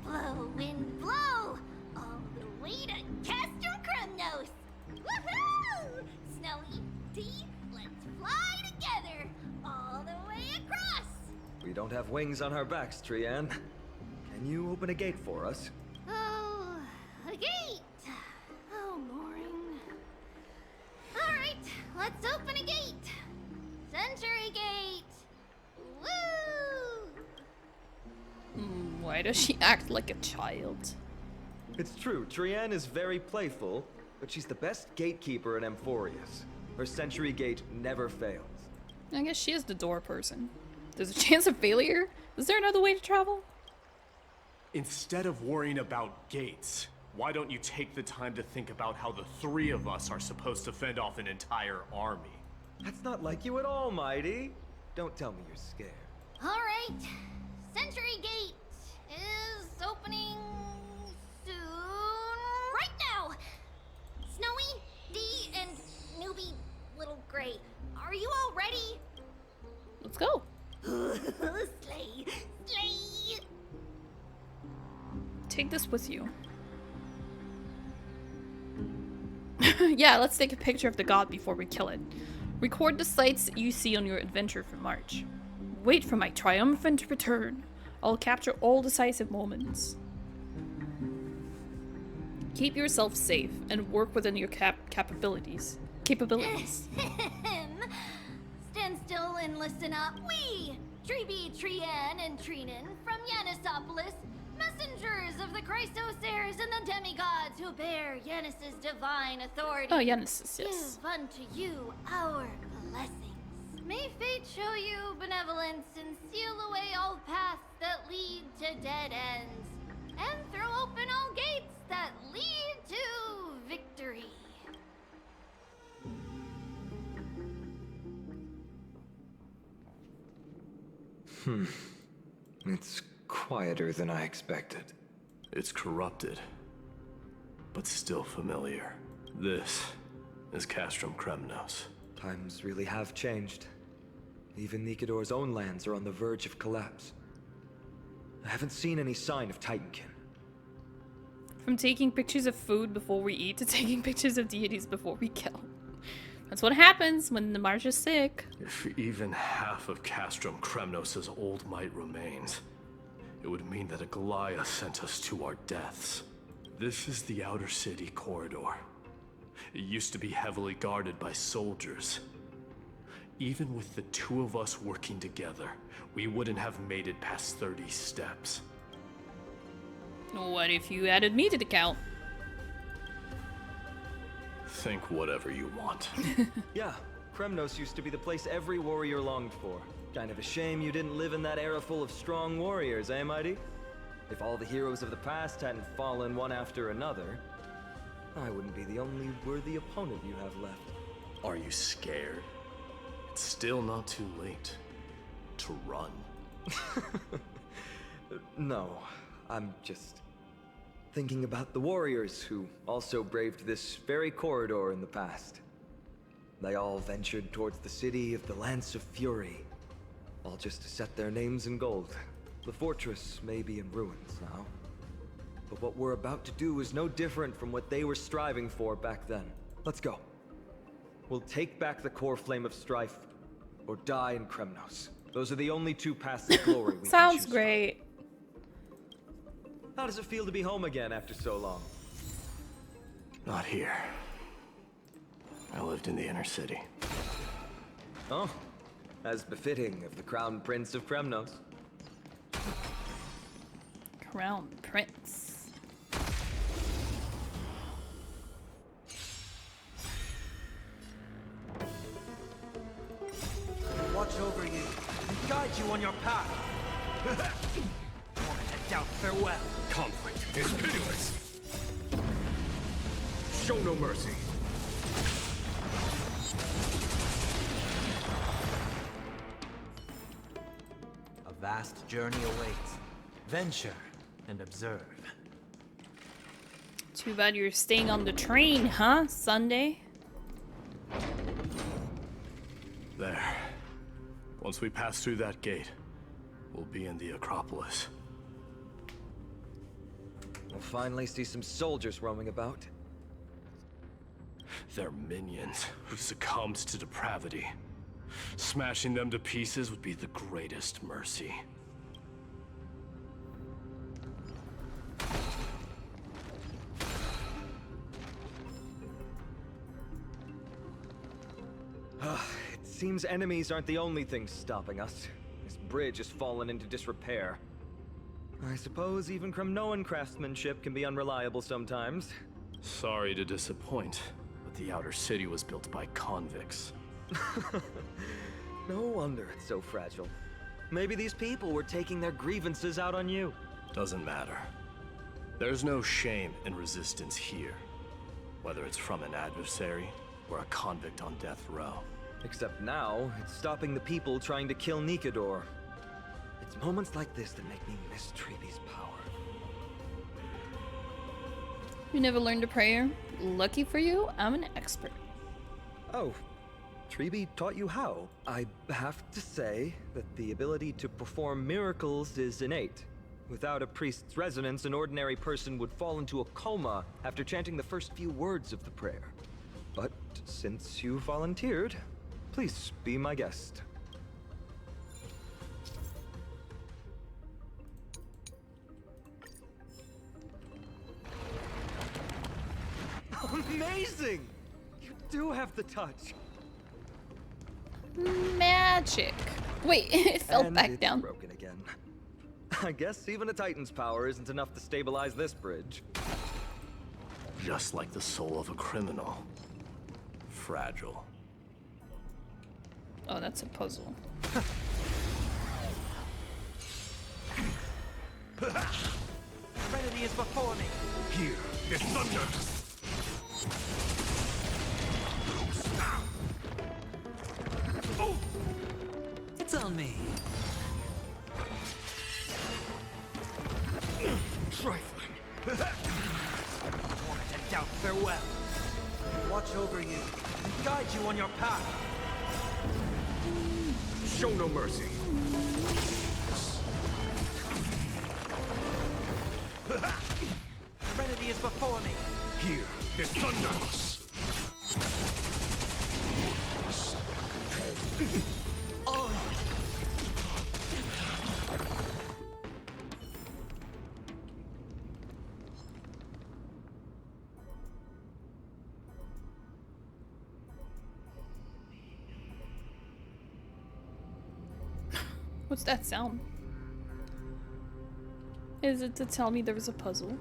Blow, wind, blow! All the way to Castrum Kremnos! Woohoo! Snowy Tea, let's fly together all the way across! We don't have wings on our backs, Trian. Can you open a gate for us? Oh, a gate! Oh, boring. Alright, let's open a gate! Century Gate! Woo! Why does she act like a child? It's true, Trian is very playful, but she's the best gatekeeper in Amphoreus. Her Century Gate never fails. I guess she is the door person. There's a chance of failure? Is there another way to travel? Instead of worrying about gates, why don't you take the time to think about how the three of us are supposed to fend off an entire army? That's not like you at all, Mighty. Don't tell me you're scared. Alright, Century Gate is opening soon. Right now! Snowy, Dee, and newbie Little Gray, are you all ready? Let's go. Slay! Slay! Take this with you. Yeah, let's take a picture of the god before we kill it. Record the sights you see on your adventure for March. Wait for my triumphant return. I'll capture all decisive moments. Keep yourself safe and work within your capabilities. Stand still and listen up. We, Treeby, Trian, and Trinin from Yannisopolis, messengers of the Chrysosaurs and the demigods who bear Yannis's divine authority. Oh, Yannis, yes. Give unto you our blessings. May fate show you benevolence and seal away all paths that lead to dead ends, and throw open all gates that lead to victory. It's quieter than I expected. It's corrupted, but still familiar. This is Castrum Kremnos. Times really have changed. Even Nikador's own lands are on the verge of collapse. I haven't seen any sign of Titankin. From taking pictures of food before we eat to taking pictures of deities before we kill. That's what happens when the March is sick. If even half of Castrum Kremnos' old might remains, it would mean that Aglaia sent us to our deaths. This is the outer city corridor. It used to be heavily guarded by soldiers. Even with the two of us working together, we wouldn't have made it past 30 steps. What if you added me to the count? Think whatever you want. Yeah, Kremnos used to be the place every warrior longed for. Kind of a shame you didn't live in that era full of strong warriors, eh, Mighty? If all the heroes of the past hadn't fallen one after another, I wouldn't be the only worthy opponent you have left. Are you scared? It's still not too late to run. No, I'm just thinking about the warriors who also braved this very corridor in the past. They all ventured towards the city of the Lance of Fury, all just to set their names in gold. The fortress may be in ruins now, but what we're about to do is no different from what they were striving for back then. Let's go. We'll take back the core flame of strife, or die in Kremnos. Those are the only two paths to glory we Sounds can choose great. from. How does it feel to be home again after so long? Not here. I lived in the inner city. Oh, as befitting of the Crown Prince of Kremnos. Crown Prince. Watch over you and guide you on your path. Moment to doubt farewell. Conflict is pitiless. Show no mercy. A vast journey awaits. Venture and observe. Too bad you're staying on the train, huh, Sunday? There. Once we pass through that gate, we'll be in the Acropolis. We'll finally see some soldiers roaming about. They're minions who succumbed to depravity. Smashing them to pieces would be the greatest mercy. It seems enemies aren't the only things stopping us. This bridge has fallen into disrepair. I suppose even Kremnoan craftsmanship can be unreliable sometimes. Sorry to disappoint, but the outer city was built by convicts. No wonder it's so fragile. Maybe these people were taking their grievances out on you. Doesn't matter. There's no shame in resistance here, whether it's from an adversary or a convict on death row. Except now, it's stopping the people trying to kill Nikador. It's moments like this that make me miss Treeby's power. You never learned a prayer? Lucky for you, I'm an expert. Oh, Treeby taught you how? I have to say that the ability to perform miracles is innate. Without a priest's resonance, an ordinary person would fall into a coma after chanting the first few words of the prayer. But since you volunteered, please be my guest. Amazing! You do have the touch. Magic. Wait, it fell And back it's down. broken again. I guess even a Titan's power isn't enough to stabilize this bridge. Just like the soul of a criminal. Fragile. Oh, that's a puzzle. Serenity is before me. Here is thunder. It's on me. Trifling. Moment and doubt, farewell. Watch over you and guide you on your path. Show no mercy. Serenity is before me. Here is thunder. Oh. What's that sound? Is it to tell me there was a puzzle?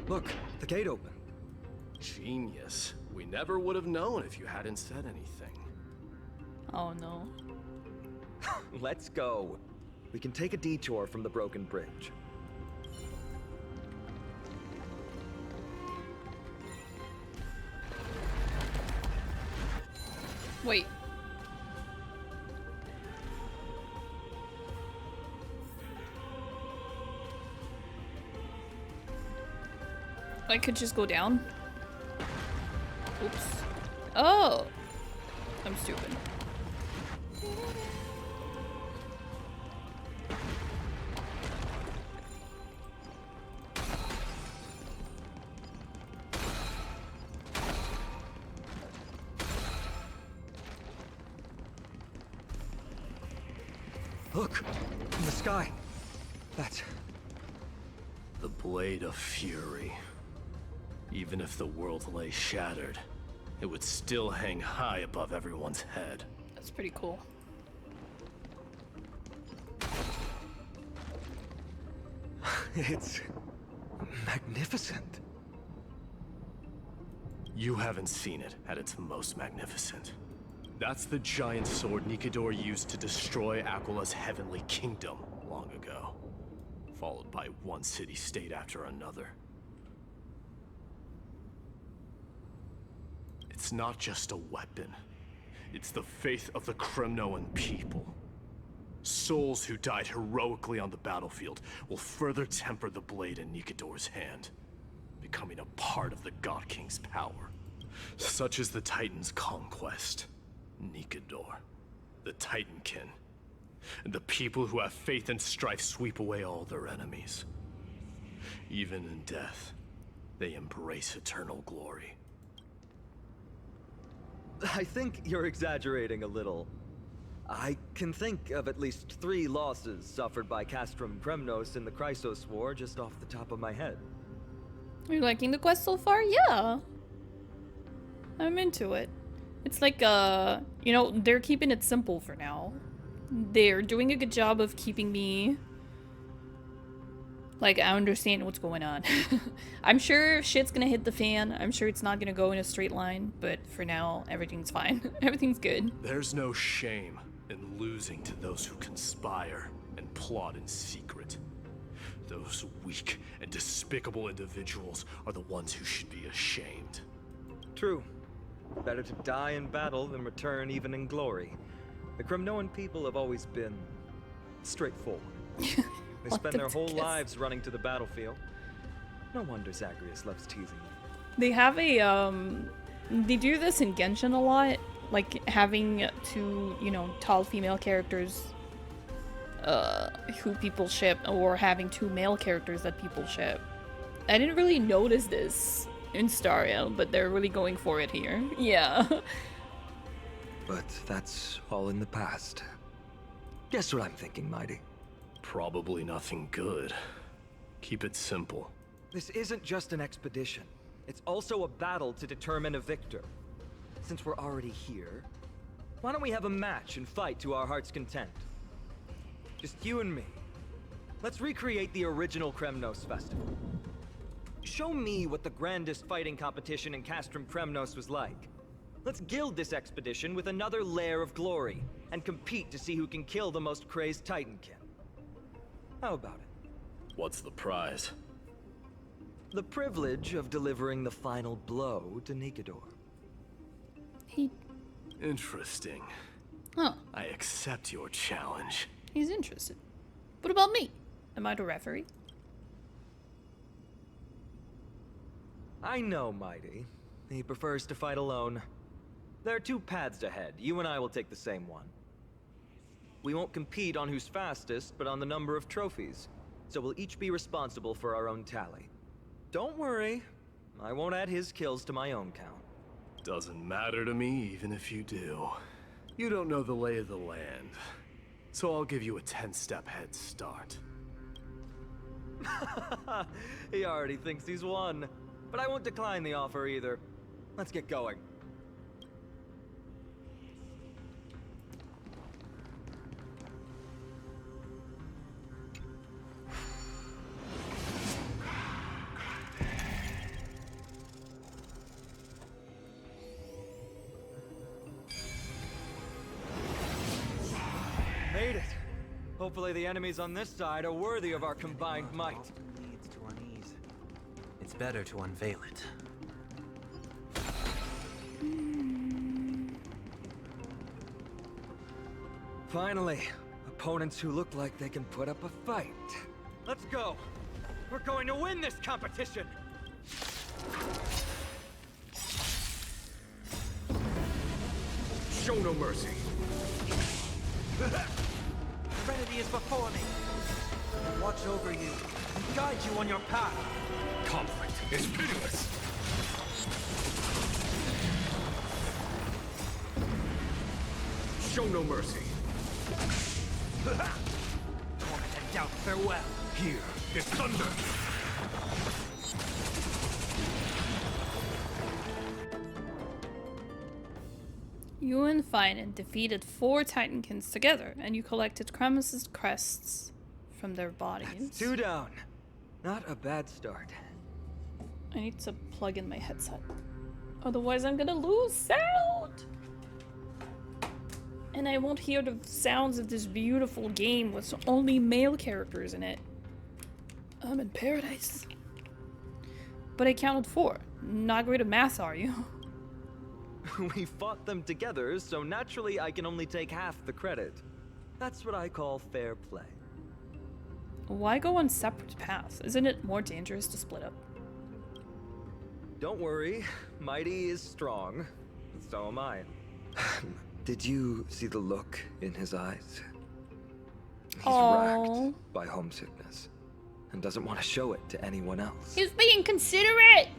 Look, the gate opened. Genius. We never would have known if you hadn't said anything. Oh no. Let's go. We can take a detour from the broken bridge. Wait. I could just go down? Oops. Oh! I'm stupid. Look! In the sky! That's... The Blade of Fury. Even if the world lay shattered, it would still hang high above everyone's head. That's pretty cool. It's... magnificent. You haven't seen it at its most magnificent. That's the giant sword Nikador used to destroy Aquala's heavenly kingdom long ago, followed by one city-state after another. It's not just a weapon. It's the faith of the Kremnoan people. Souls who died heroically on the battlefield will further temper the blade in Nikador's hand, becoming a part of the God King's power. Such is the Titan's conquest. Nikador, the Titankin, and the people who have faith and strife sweep away all their enemies. Even in death, they embrace eternal glory. I think you're exaggerating a little. I can think of at least 3 losses suffered by Castrum Kremnos in the Chrysos War just off the top of my head. Are you liking the quest so far? Yeah. I'm into it. It's like, you know, they're keeping it simple for now. They're doing a good job of keeping me... like, I understand what's going on. I'm sure shit's gonna hit the fan. I'm sure it's not gonna go in a straight line, but for now, everything's fine. Everything's good. There's no shame in losing to those who conspire and plot in secret. Those weak and despicable individuals are the ones who should be ashamed. True. Better to die in battle than return even in glory. The Kremnoan people have always been straightforward. They spend their whole lives running to the battlefield. No wonder Zagreus loves teasing them. They have a, they do this in Genshin a lot. Like, having 2, you know, tall female characters who people ship, or having 2 male characters that people ship. I didn't really notice this in Stariel, but they're really going for it here. Yeah. But that's all in the past. Guess what I'm thinking, Mighty? Probably nothing good. Keep it simple. This isn't just an expedition. It's also a battle to determine a victor. Since we're already here, why don't we have a match and fight to our heart's content? Just you and me. Let's recreate the original Kremnos festival. Show me what the grandest fighting competition in Castrum Kremnos was like. Let's gild this expedition with another layer of glory, and compete to see who can kill the most crazed Titankin. How about it? What's the prize? The privilege of delivering the final blow to Nikador. Interesting. Huh. I accept your challenge. He's interested. What about me? Am I the referee? I know, Mighty. He prefers to fight alone. There are 2 paths ahead. You and I will take the same one. We won't compete on who's fastest, but on the number of trophies. So we'll each be responsible for our own tally. Don't worry. I won't add his kills to my own count. Doesn't matter to me, even if you do. You don't know the lay of the land. So I'll give you a 10-step head start. He already thinks he's won. But I won't decline the offer either. Let's get going. Made it. Hopefully the enemies on this side are worthy of our combined might. Leads to unease. It's better to unveil it. Finally, opponents who look like they can put up a fight. Let's go. We're going to win this competition. Show no mercy. Serenity is before me. Watch over you and guide you on your path. Conflict is pitiless. Show no mercy. Torment and doubt, farewell. Here is thunder. You and Finan defeated 4 Titankins together, and you collected Kremnos' crests from their bodies. That's 2 down. Not a bad start. I need to plug in my headset. Otherwise I'm gonna lose sound! And I won't hear the sounds of this beautiful game with only male characters in it. I'm in paradise. But I counted 4. Not great at math, are you? We fought them together, so naturally I can only take half the credit. That's what I call fair play. Why go on separate paths? Isn't it more dangerous to split up? Don't worry, Mighty is strong. So am I. Did you see the look in his eyes? He's racked by homesickness and doesn't want to show it to anyone else. He's being considerate!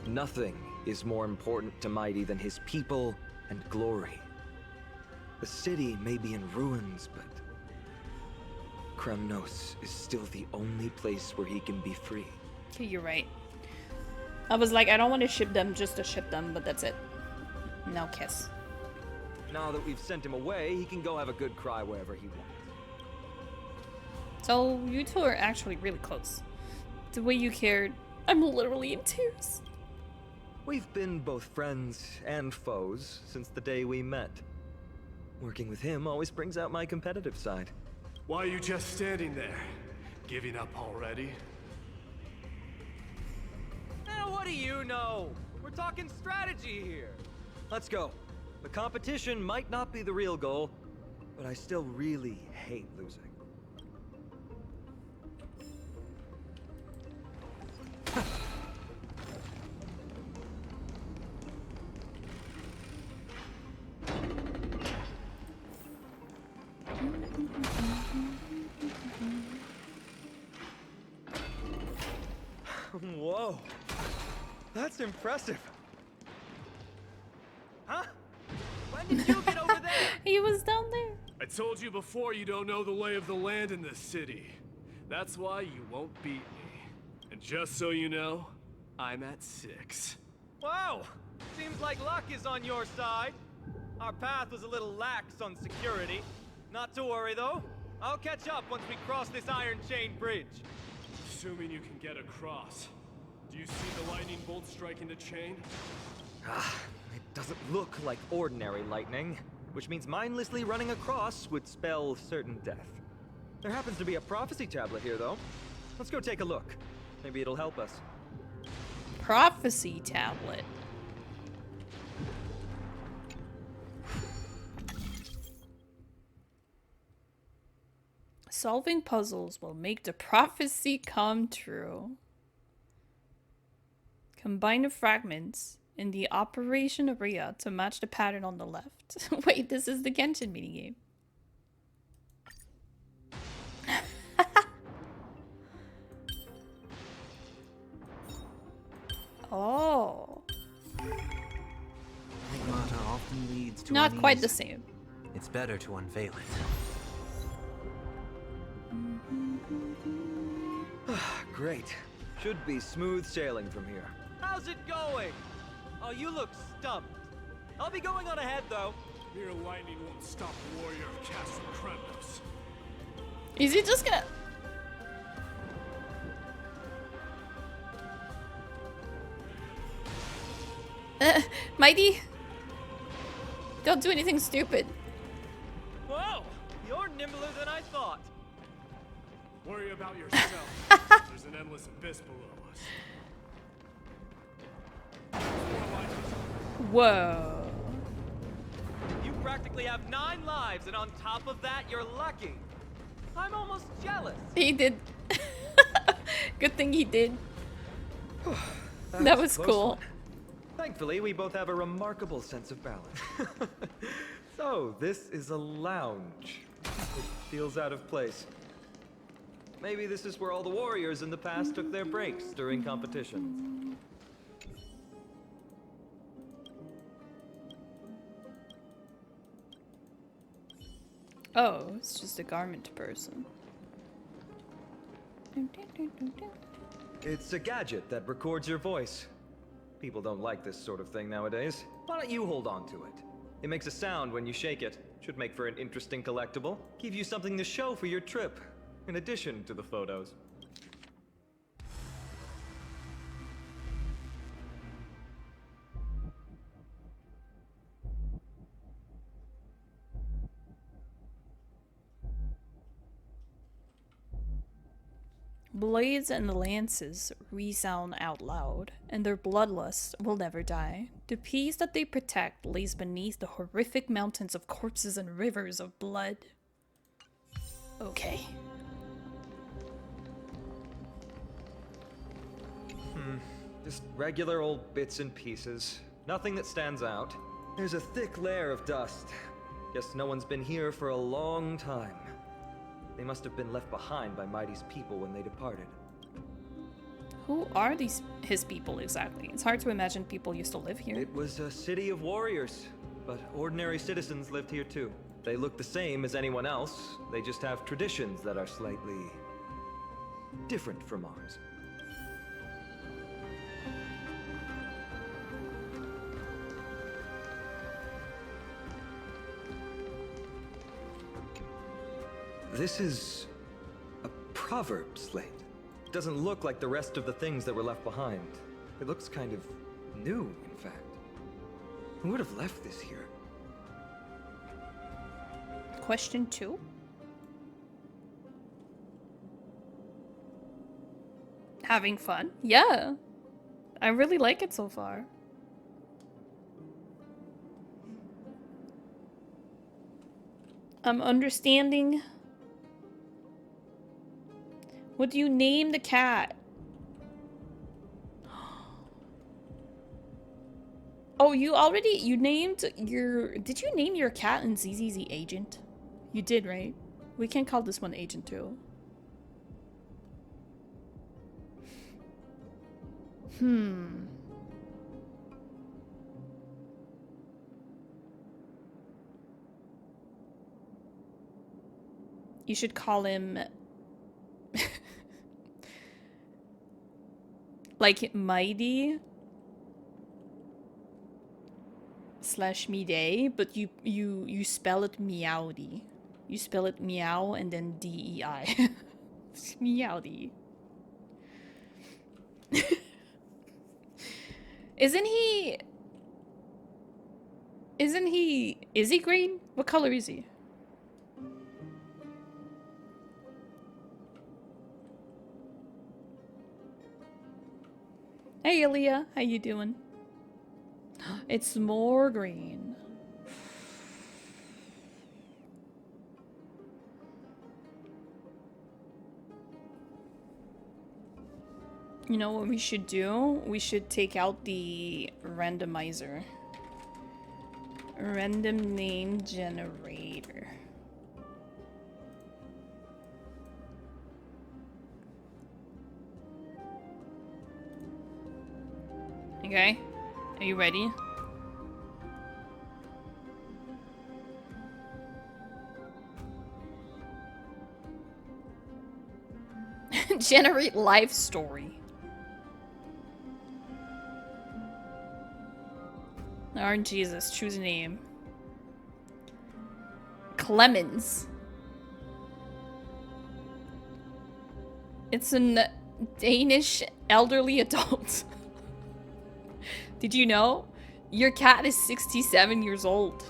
Nothing is more important to Mighty than his people and glory. The city may be in ruins, but Kremnos is still the only place where he can be free. Okay, you're right. I was like, I don't want to ship them just to ship them, but that's it. No kiss. Now that we've sent him away, he can go have a good cry wherever he wants. So, you two are actually really close. The way you cared, I'm literally in tears. We've been both friends and foes since the day we met. Working with him always brings out my competitive side. Why are you just standing there? Giving up already? What do you know? We're talking strategy here. Let's go. The competition might not be the real goal, but I still really hate losing. Whoa. That's impressive. Huh? When did you get over there? He was down there. I told you before you don't know the lay of the land in this city. That's why you won't beat me. And just so you know, I'm at 6. Wow! Seems like luck is on your side. Our path was a little lax on security. Not to worry though. I'll catch up once we cross this iron chain bridge. Assuming you can get across. Do you see the lightning bolt striking the chain? It doesn't look like ordinary lightning, which means mindlessly running across would spell certain death. There happens to be a prophecy tablet here, though. Let's go take a look. Maybe it'll help us. Prophecy tablet. Solving puzzles will make the prophecy come true. Combine the fragments in the operation area to match the pattern on the left. Wait, this is the Genshin minigame. Oh. Stigmata often leads to Not quite unease. the same. It's better to unveil it. Great. Should be smooth sailing from here. How's it going? Oh, you look stumped. I'll be going on ahead, though. Mere lightning won't stop a warrior of Castle Kremnos. Is he just gonna... Mighty? Don't do anything stupid. Whoa! You're nimbler than I thought. Worry about yourself. There's an endless abyss below us. Whoa. You practically have 9 lives, and on top of that, you're lucky. I'm almost jealous. He did. Good thing he did. That was cool. One. Thankfully, we both have a remarkable sense of balance. So, this is a lounge. It feels out of place. Maybe this is where all the warriors in the past took their breaks during competitions. Oh, it's just a garment person. It's a gadget that records your voice. People don't like this sort of thing nowadays. Why don't you hold on to it? It makes a sound when you shake it. Should make for an interesting collectible. Give you something to show for your trip, in addition to the photos. Blades and lances resound out loud, and their bloodlust will never die. The peace that they protect lays beneath the horrific mountains of corpses and rivers of blood. Okay. Just regular old bits and pieces. Nothing that stands out. There's a thick layer of dust. Guess no one's been here for a long time. They must have been left behind by Mighty's people when they departed. Who are his people exactly? It's hard to imagine people used to live here. It was a city of warriors, but ordinary citizens lived here too. They look the same as anyone else. They just have traditions that are slightly different from ours. This is a proverb slate. It doesn't look like the rest of the things that were left behind. It looks kind of new, in fact. Who would have left this here? Question 2. Having fun? Yeah. I really like it so far. I'm understanding. What do you name the cat? Oh, you named your... Did you name your cat in ZZZ Agent? You did, right? We can call this one Agent too. You should call him... like Mighty / Midday, but you spell it Meowdy. You spell it meow and then DEI. Meowdy. Isn't he is he green? What color is he? Hey Aaliyah, how you doing? It's more green. You know what we should do? We should take out the randomizer. Random name generator. Okay, are you ready? Generate life story. Lord Jesus, choose a name. Clemens. It's a Danish elderly adult. Did you know? Your cat is 67 years old.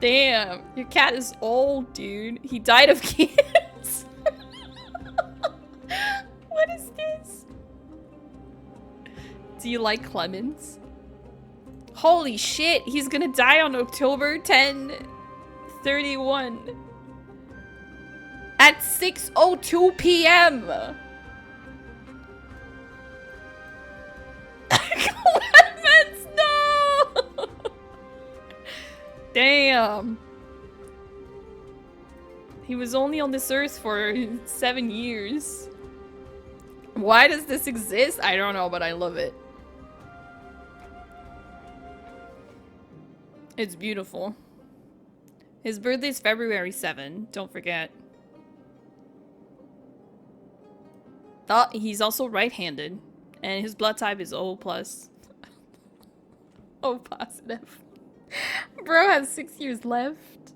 Damn, your cat is old, dude. He died of cancer. What is this? Do you like Clemens? Holy shit, he's gonna die on October 10/31 at 6:02 p.m. Clemens, no! Damn. He was only on this earth for 7 years. Why does this exist? I don't know, but I love it. It's beautiful. His birthday is February 7. Don't forget. He's also right-handed. And his blood type is O+. O positive. Bro has 6 years left.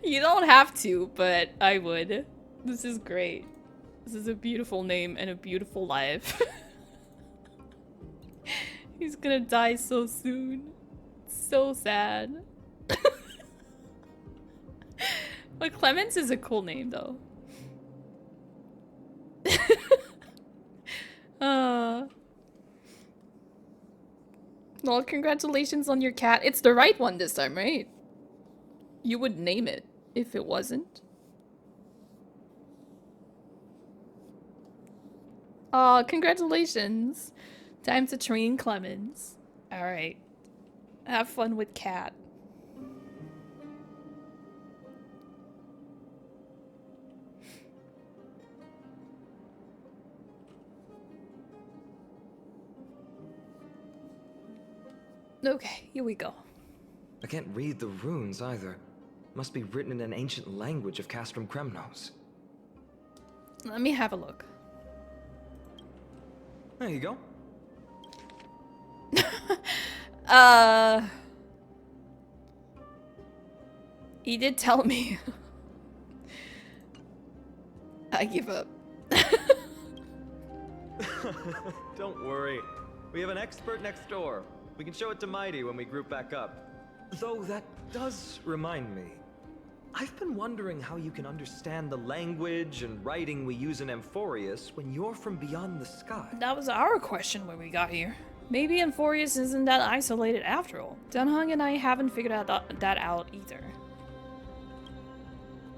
You don't have to, but I would. This is great. This is a beautiful name and a beautiful life. He's gonna die so soon. So sad. But Clemens is a cool name, though. Well, congratulations on your cat. It's the right one this time, right? You would name it if it wasn't. Aw, congratulations. Time to train Clemens. Alright. Have fun with cat. Okay, here we go. I can't read the runes either. Must be written in an ancient language of Castrum Kremnos. Let me have a look. There you go. He did tell me. I give up. Don't worry. We have an expert next door. We can show it to Mighty when we group back up. Though that does remind me. I've been wondering how you can understand the language and writing we use in Amphoreus when you're from beyond the sky. That was our question when we got here. Maybe Amphoreus isn't that isolated after all. Dunhung and I haven't figured that out either.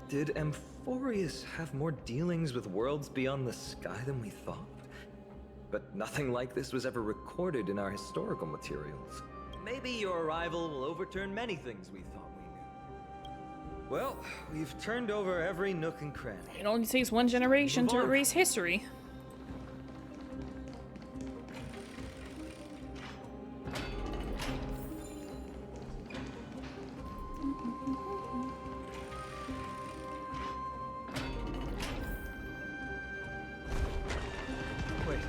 Did Amphoreus have more dealings with worlds beyond the sky than we thought? But nothing like this was ever recorded in our historical materials. Maybe your arrival will overturn many things we thought we knew. Well, we've turned over every nook and cranny. It only takes one generation to erase history. Wait,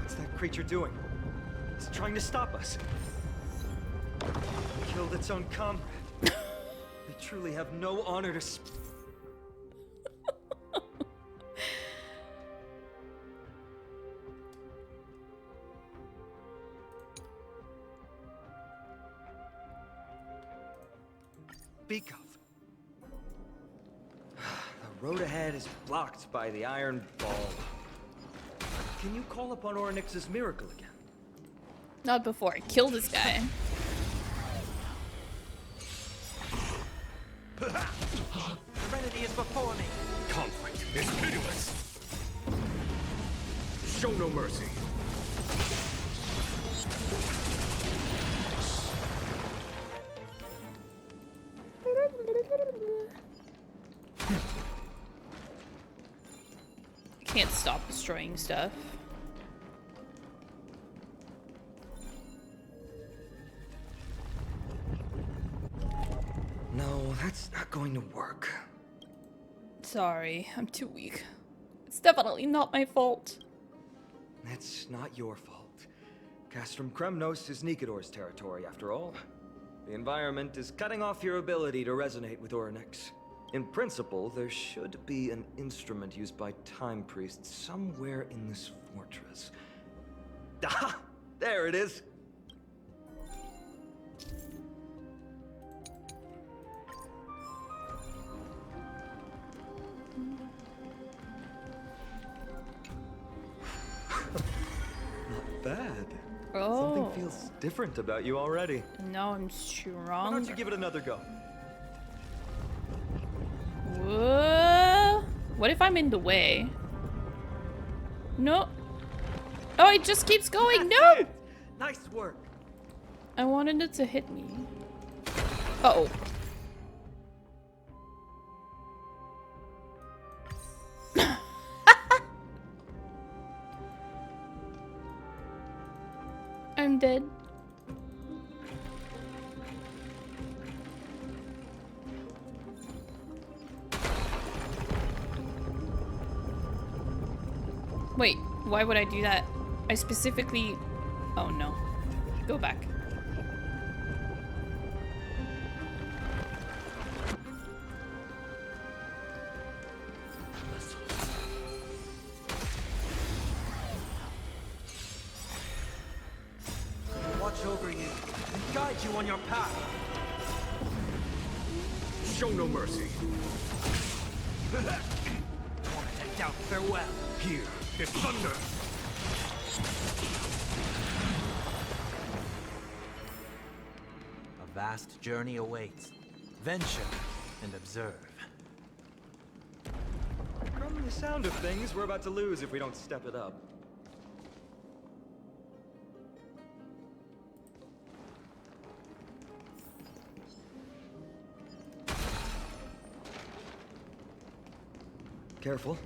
what's that creature doing? It's trying to stop us. Killed its own comrade. They truly have no honor to speak of. The road ahead is blocked by the iron ball. Can you call upon Ornyx's miracle again? Not before I kill this guy. Serenity is before me. Conflict is pitiless. Show no mercy. I can't stop destroying stuff. No, that's not going to work. Sorry, I'm too weak. It's definitely not my fault. It's not your fault. Castrum Kremnos is Nikador's territory, after all. The environment is cutting off your ability to resonate with Ornyx. In principle, there should be an instrument used by time priests somewhere in this fortress. Ah! There it is! Not bad. Oh. Something feels different about you already. Now I'm strong. Why don't you give it another go? Whoa. What if I'm in the way? No. Oh, it just keeps going. No! Nice work. I wanted it to hit me. Uh-oh. I'm dead. Wait, why would I do that? I specifically... Oh no. Go back. Watch over you and guide you on your path. Show no mercy. Wanted to doubt farewell. Here is thunder. vast journey awaits. Venture and observe. From the sound of things, we're about to lose if we don't step it up. Careful.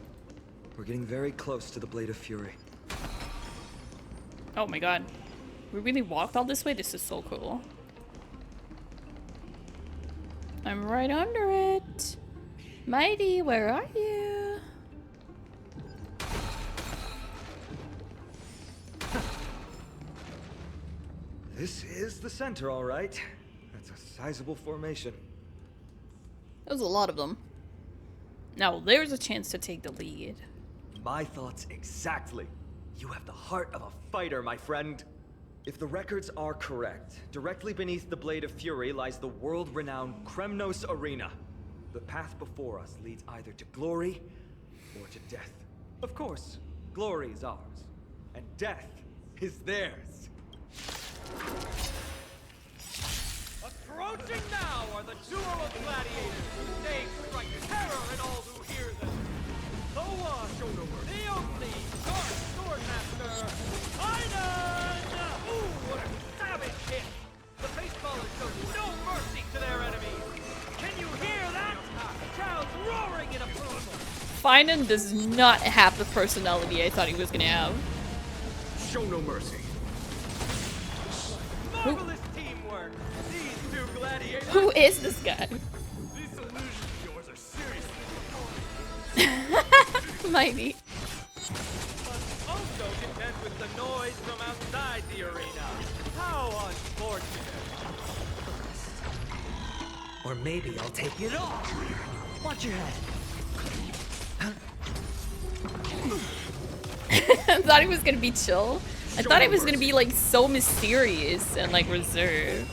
We're getting very close to the Blade of Fury. Oh my god. We really walked all this way? This is so cool. I'm right under it. Mighty, where are you? This is the center, all right. That's a sizable formation. There's a lot of them. Now, there's a chance to take the lead. My thoughts exactly. You have the heart of a fighter, my friend. If the records are correct, directly beneath the Blade of Fury lies the world-renowned Kremnos Arena. The path before us leads either to glory or to death. Of course, glory is ours, and death is theirs. Approaching now are the duo of gladiators whose names strike terror in all who hear them. Thoa Shonover, the only dark swordmaster, Ainan! Ooh, what a savage hit! The baseballers showed no mercy to their enemies. Can you hear that? The crowd's roaring in approval. Finan does not have the personality I thought he was gonna have. Show no mercy. Marvelous teamwork. These two gladiators. Who is this guy? These illusions of yours are seriously Mighty. Must also contend with the noise from outside the arena. How unfortunate. Or maybe I'll take it off. Watch your head. I thought he was gonna be chill. I thought he was gonna be like so mysterious and like reserved.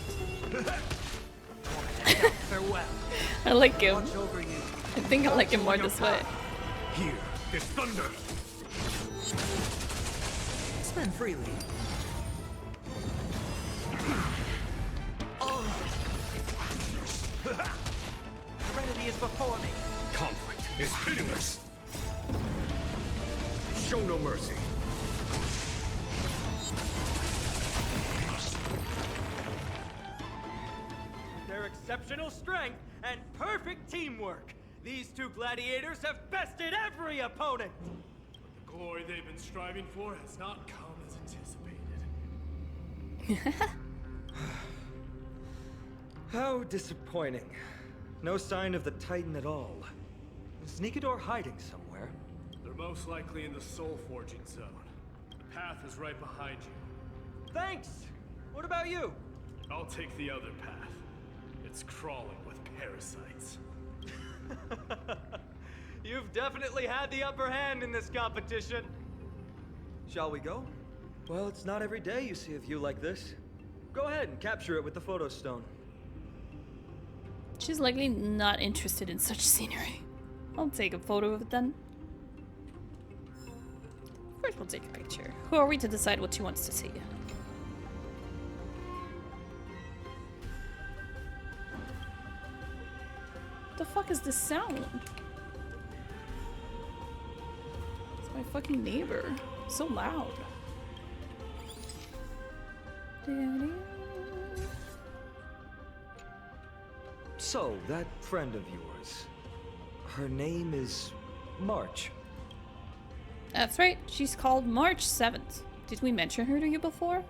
Farewell. I like him. Watch over you. I think I like him more this way. Here is thunder. Spend freely. Oh. Serenity is before me. Conflict is pitiless. Show no mercy. Their exceptional strength and perfect teamwork. These two gladiators have bested every opponent. The glory they've been striving for has not come as anticipated. How disappointing. No sign of the Titan at all. Is Nikador hiding somewhere? They're most likely in the soul forging zone. The path is right behind you. Thanks! What about you? I'll take the other path. It's crawling with parasites. You've definitely had the upper hand in this competition. Shall we go? Well, it's not every day you see a view like this. Go ahead and capture it with the photo stone. She's likely not interested in such scenery. I'll take a photo of it then. First we'll take a picture. Who are we to decide what she wants to see? What the fuck is this sound? It's my fucking neighbor. So loud. So, that friend of yours, her name is March. That's right. She's called March 7th. Did we mention her to you before?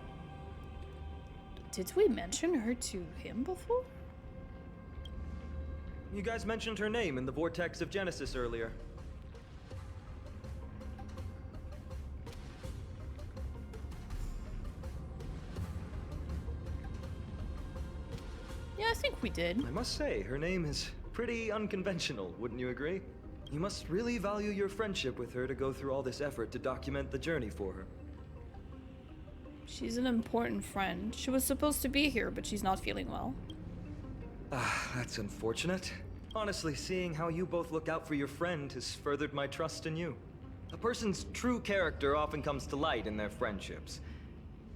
Did we mention her to him before? You guys mentioned her name in the Vortex of Genesis earlier. Yeah, I think we did. I must say, her name is pretty unconventional, wouldn't you agree? You must really value your friendship with her to go through all this effort to document the journey for her. She's an important friend. She was supposed to be here, but she's not feeling well. Ah, that's unfortunate. Honestly, seeing how you both look out for your friend has furthered my trust in you. A person's true character often comes to light in their friendships.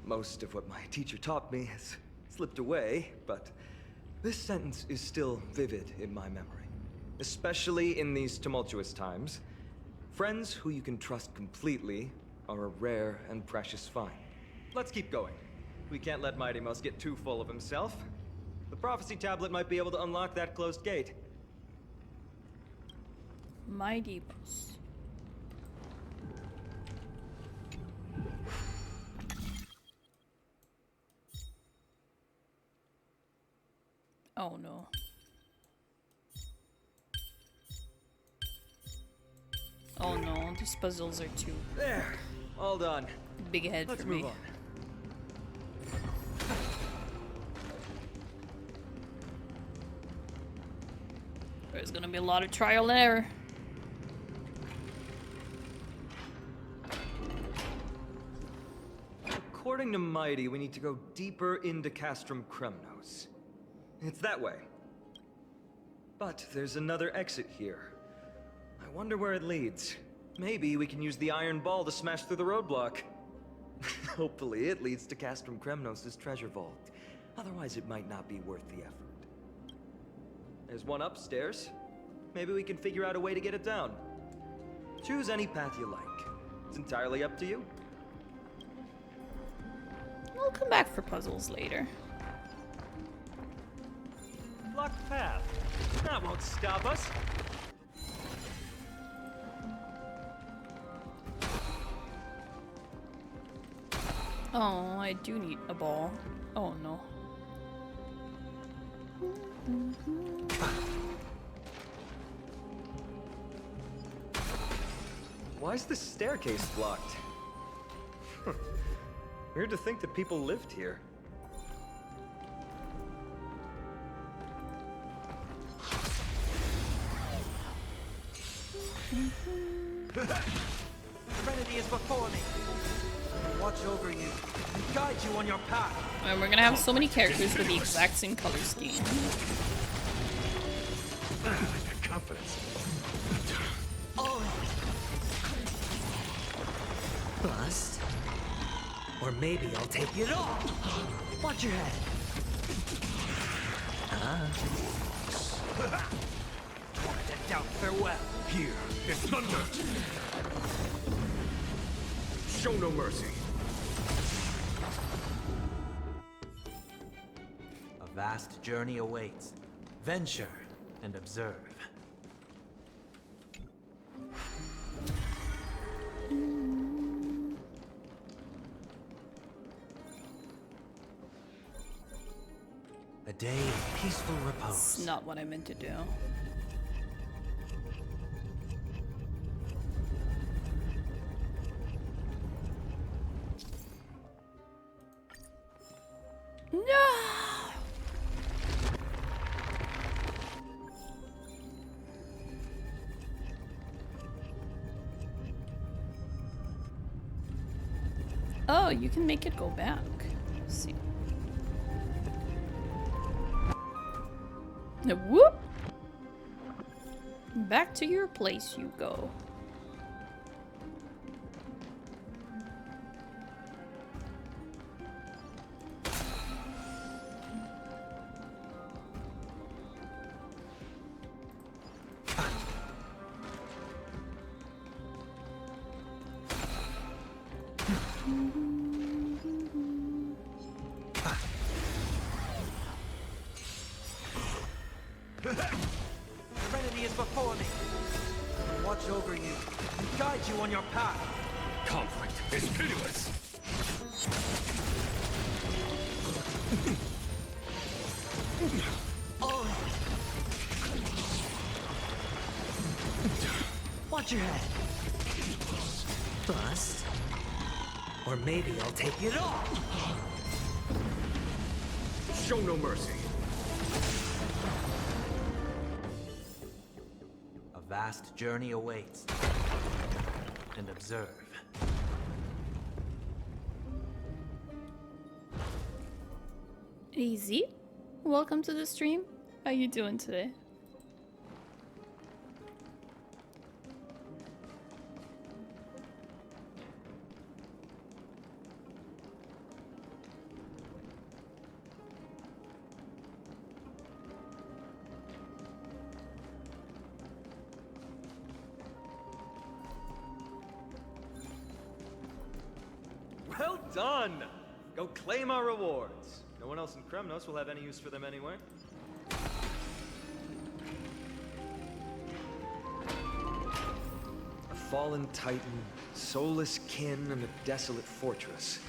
Most of what my teacher taught me has slipped away, but This sentence is still vivid in my memory, especially in these tumultuous times. Friends who you can trust completely are a rare and precious find. Let's keep going. We can't let Mighty Mouse get too full of himself. The prophecy tablet might be able to unlock that closed gate. Mighty Mouse. Oh no. Oh no, these puzzles are too There, all done. big head Let's for move me. on. There's gonna be a lot of trial and error. According to Mighty, we need to go deeper into Castrum Kremnos. It's that way. But there's another exit here. I wonder where it leads. Maybe we can use the iron ball to smash through the roadblock. Hopefully it leads to Castrum Kremnos' treasure vault. Otherwise it might not be worth the effort. There's one upstairs. Maybe we can figure out a way to get it down. Choose any path you like. It's entirely up to you. We'll come back for puzzles later. Blocked path. That won't stop us. Oh, I do need a ball. Oh no. Why is this staircase blocked? Weird to think that people lived here. Trinity is before me. Watch over you and guide you on your path. And we're gonna have so many characters with the exact same color scheme. Confidence. Bust. Or maybe I'll take it all. Watch your head. Wanted to doubt farewell. Here is thunder. Show no mercy. A vast journey awaits. Venture and observe. A day of peaceful repose. That's not what I meant to do. No! Oh, you can make it go back. Let's see. Now, whoop! Back to your place you go. Trinity is before me. Watch over you and guide you on your path. Conflict is pitiless. Watch your head. Bust. Or maybe I'll take it all. Show no mercy. A vast journey awaits. And observe. Easy. Welcome to the stream. How you doing today? Well done! Go claim our rewards. No one else in Kremnos will have any use for them anyway. A fallen titan, soulless kin, and a desolate fortress.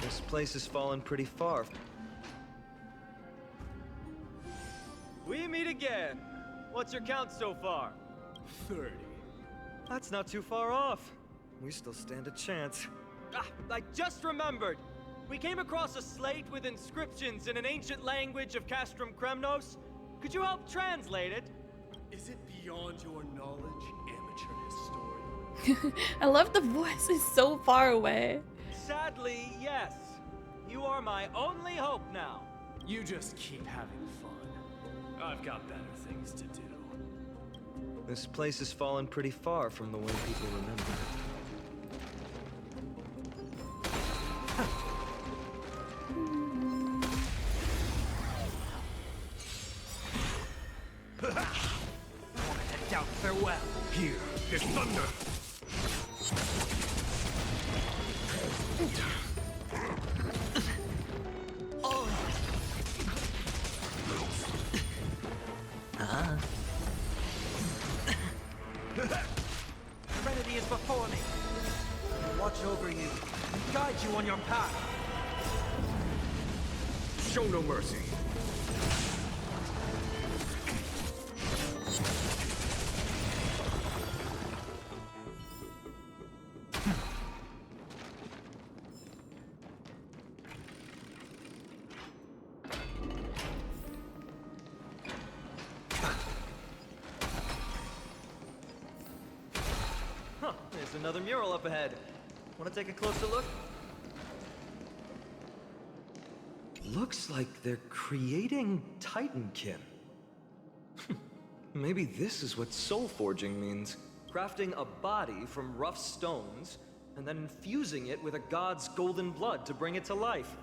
This place has fallen pretty far. We meet again. What's your count so far? 30. That's not too far off. We still stand a chance. Ah, I just remembered! We came across a slate with inscriptions in an ancient language of Castrum Kremnos. Could you help translate it? Is it beyond your knowledge, amateur historian? I love the voice. It's so far away. Sadly, yes. You are my only hope now. You just keep having fun. I've got better things to do. This place has fallen pretty far from the way people remember it. Doubt farewell. Here is thunder. Trinity is before me. Watch over you and guide you on your path. Show no mercy. Huh, there's another mural up ahead. Want to take a closer look? Looks like they're creating Titankin. Maybe this is what soul forging means. Crafting a body from rough stones, and then infusing it with a god's golden blood to bring it to life.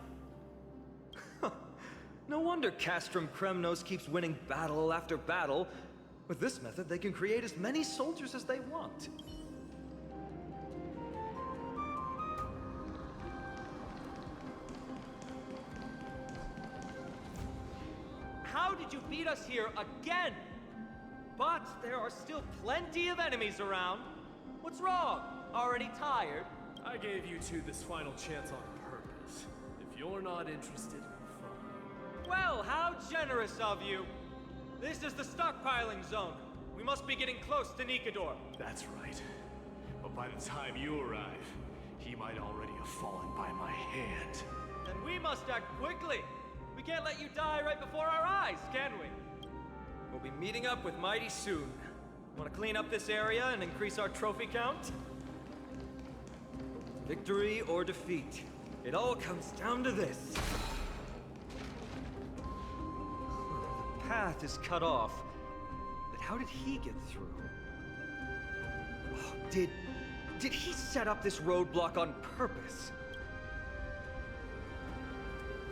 No wonder Castrum Kremnos keeps winning battle after battle. With this method, they can create as many soldiers as they want. How did you beat us here again? But there are still plenty of enemies around. What's wrong? Already tired? I gave you two this final chance on purpose. If you're not interested, fine. Well, how generous of you. This is the stockpiling zone. We must be getting close to Nikador. That's right. But by the time you arrive, he might already have fallen by my hand. Then we must act quickly. We can't let you die right before our eyes, can we? We'll be meeting up with Mighty soon. Want to clean up this area and increase our trophy count? Victory or defeat. It all comes down to this. The path is cut off. But how did he get through? Oh, did he set up this roadblock on purpose?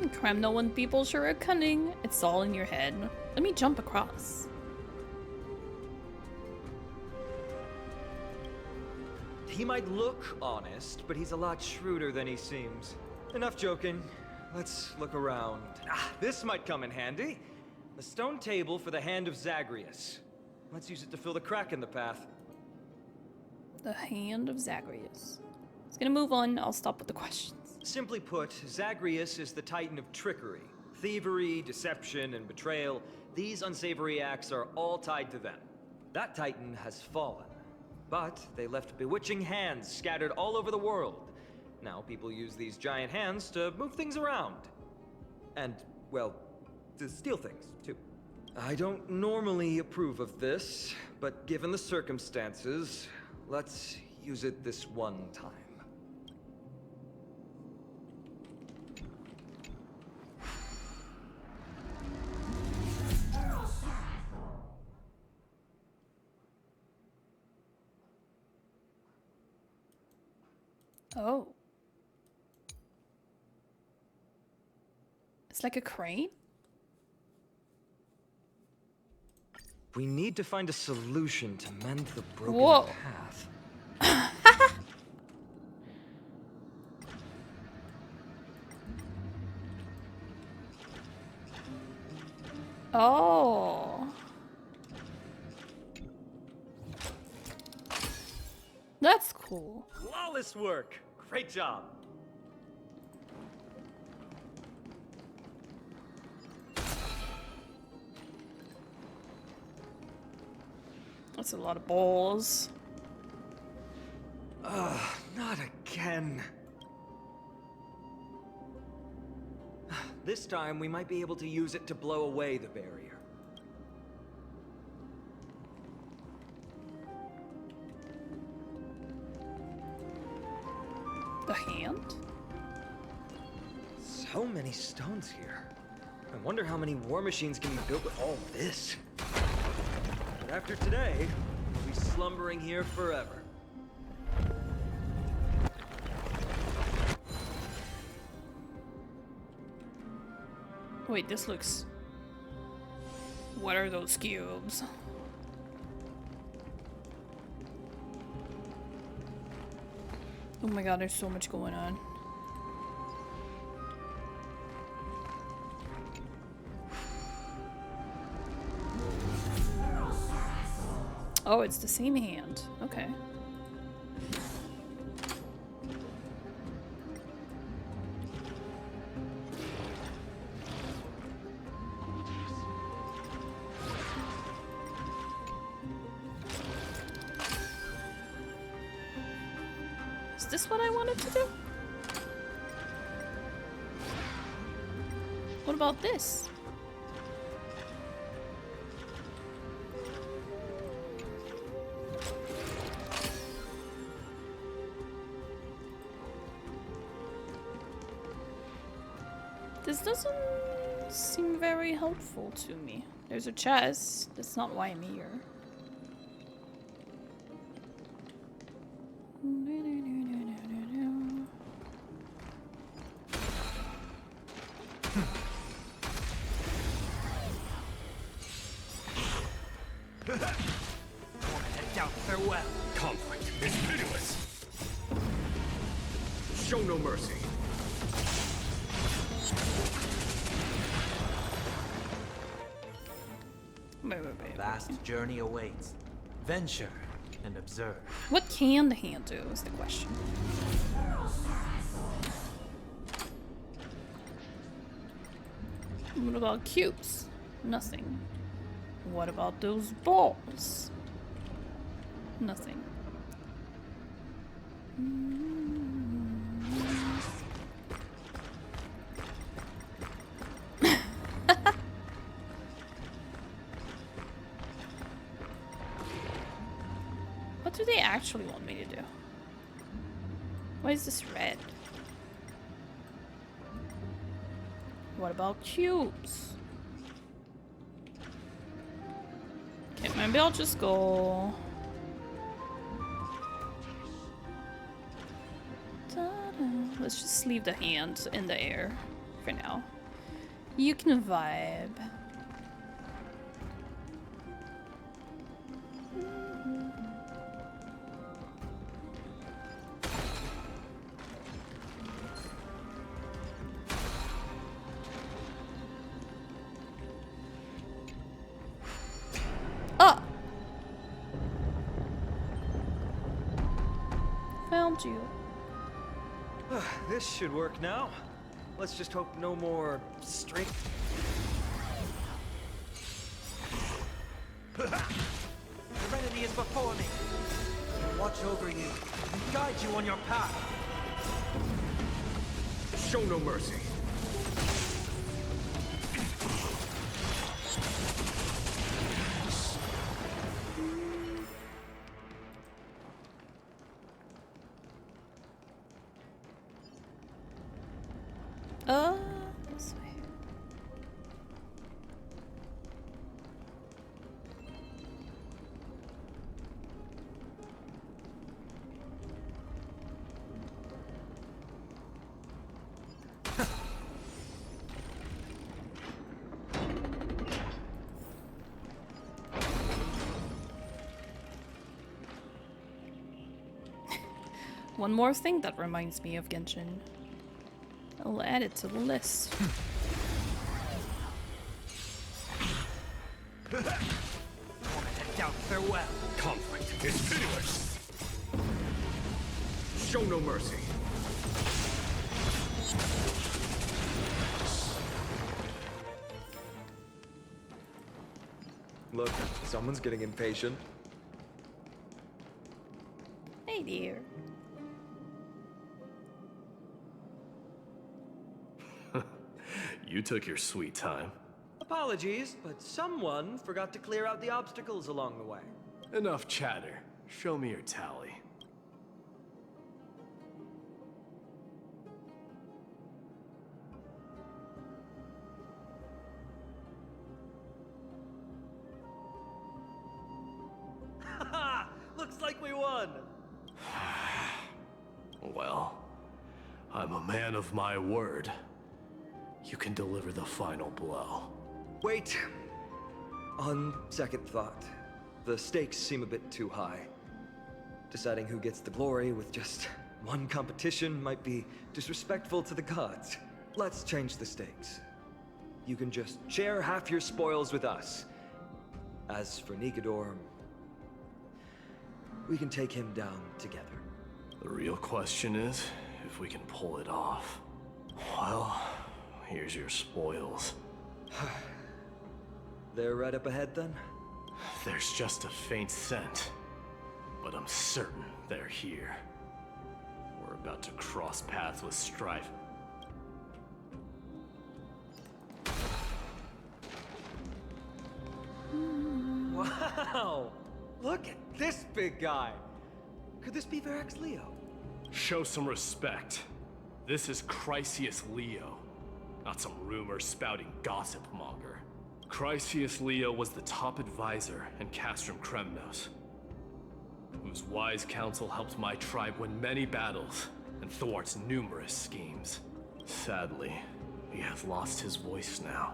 Kremnoan people sure are cunning. It's all in your head. Let me jump across. He might look honest, but he's a lot shrewder than he seems. Enough joking. Let's look around. Ah, this might come in handy. The stone table for the Hand of Zagreus. Let's use it to fill the crack in the path. The Hand of Zagreus. It's gonna move on. I'll stop with the questions. Simply put, Zagreus is the titan of trickery. Thievery, deception, and betrayal. These unsavory acts are all tied to them. That titan has fallen. But they left bewitching hands scattered all over the world. Now people use these giant hands to move things around. And, well, to steal things, too. I don't normally approve of this, but given the circumstances, let's use it this one time. Oh. It's like a crane? We need to find a solution to mend the broken Whoa. path. Oh. That's cool. Flawless work. Great job. That's a lot of balls. Ugh, not again. This time, we might be able to use it to blow away the barrier. The hand? So many stones here. I wonder how many war machines can be built with all this. But after today, we'll be slumbering here forever. Wait, this looks... What are those cubes? Oh my god, there's so much going on. Oh, it's the same hand. Okay. Is this what I wanted to do? What about this? This doesn't seem very helpful to me. There's a chest. That's not why I'm here. Farewell. Conflict is pitiless. Show no mercy. A vast journey awaits. Venture and observe. What can the hand do is the question. What about cubes? Nothing. What about those balls? Nothing. What do they actually want me to do? Why is this red? What about cubes? Okay, maybe I'll just go... Let's just leave the hand in the air for now. You can vibe. Oh! Found you. This should work now. Let's just hope no more strength. Serenity is before me. I will watch over you and guide you on your path. Show no mercy. This way. One more thing that reminds me of Genshin. I'll add it to the list. well. Conflict is pitiless. Show no mercy. Look, someone's getting impatient. Hey dear. You took your sweet time. Apologies, but someone forgot to clear out the obstacles along the way. Enough chatter. Show me your tally. Haha! Looks like we won! Well, I'm a man of my word. You can deliver the final blow. Wait. On second thought, the stakes seem a bit too high. Deciding who gets the glory with just one competition might be disrespectful to the gods. Let's change the stakes. You can just share half your spoils with us. As for Nikador, we can take him down together. The real question is if we can pull it off. Well, here's your spoils. They're right up ahead then? There's just a faint scent, but I'm certain they're here. We're about to cross paths with strife. Wow! Look at this big guy! Could this be Verax Leo? Show some respect. This is Chrysius Leo, not some rumor-spouting gossip monger. Chrysius Leo was the top advisor in Castrum Kremnos, whose wise counsel helped my tribe win many battles and thwarts numerous schemes. Sadly, he has lost his voice now.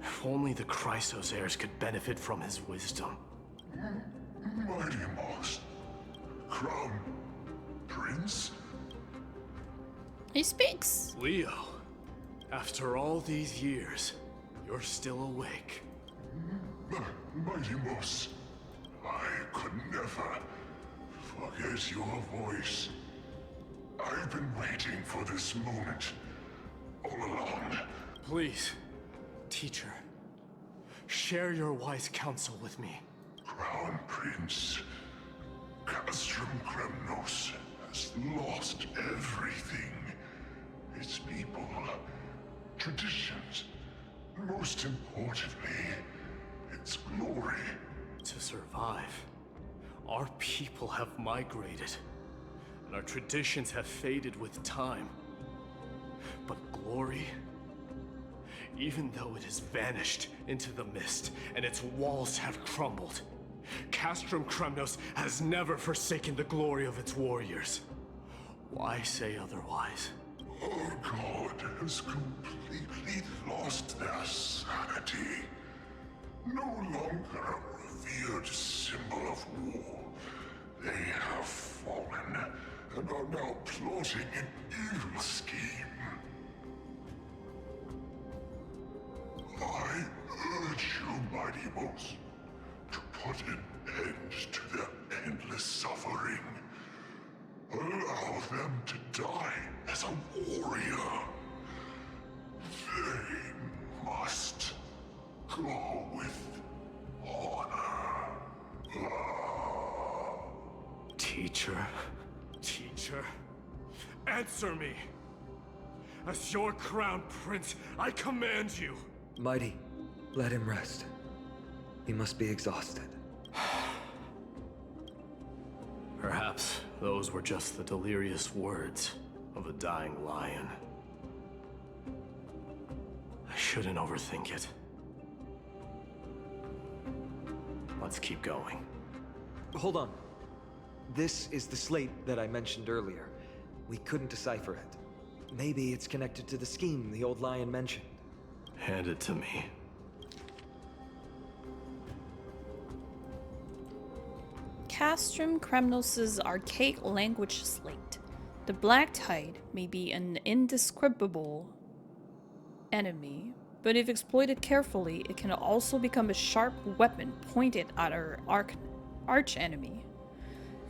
If only the Chrysos heirs could benefit from his wisdom. Mighty Moss. Crown Prince? He speaks. Leo, after all these years, you're still awake. Mighty Moss, I could never forget your voice. I've been waiting for this moment all along. Please, teacher, share your wise counsel with me. Crown Prince, Castrum Kremnos has lost everything. Its people, traditions, most importantly, its glory. To survive, our people have migrated, and our traditions have faded with time. But glory, even though it has vanished into the mist and its walls have crumbled, Castrum Kremnos has never forsaken the glory of its warriors. Why say otherwise? Our god has completely lost their sanity. No longer a revered symbol of war, they have fallen and are now plotting an evil scheme. I urge you, Mighty Moss, to put an end to their endless suffering. Allow them to die as a warrior. They must go with honor. Teacher, answer me! As your crown prince, I command you! Mighty, let him rest. He must be exhausted. Perhaps those were just the delirious words of a dying lion. I shouldn't overthink it. Let's keep going. Hold on. This is the slate that I mentioned earlier. We couldn't decipher it. Maybe it's connected to the scheme the old lion mentioned. Hand it to me. Castrum Kremnos' archaic language slate. The Black Tide may be an indescribable enemy, but if exploited carefully, it can also become a sharp weapon pointed at our arch-enemy.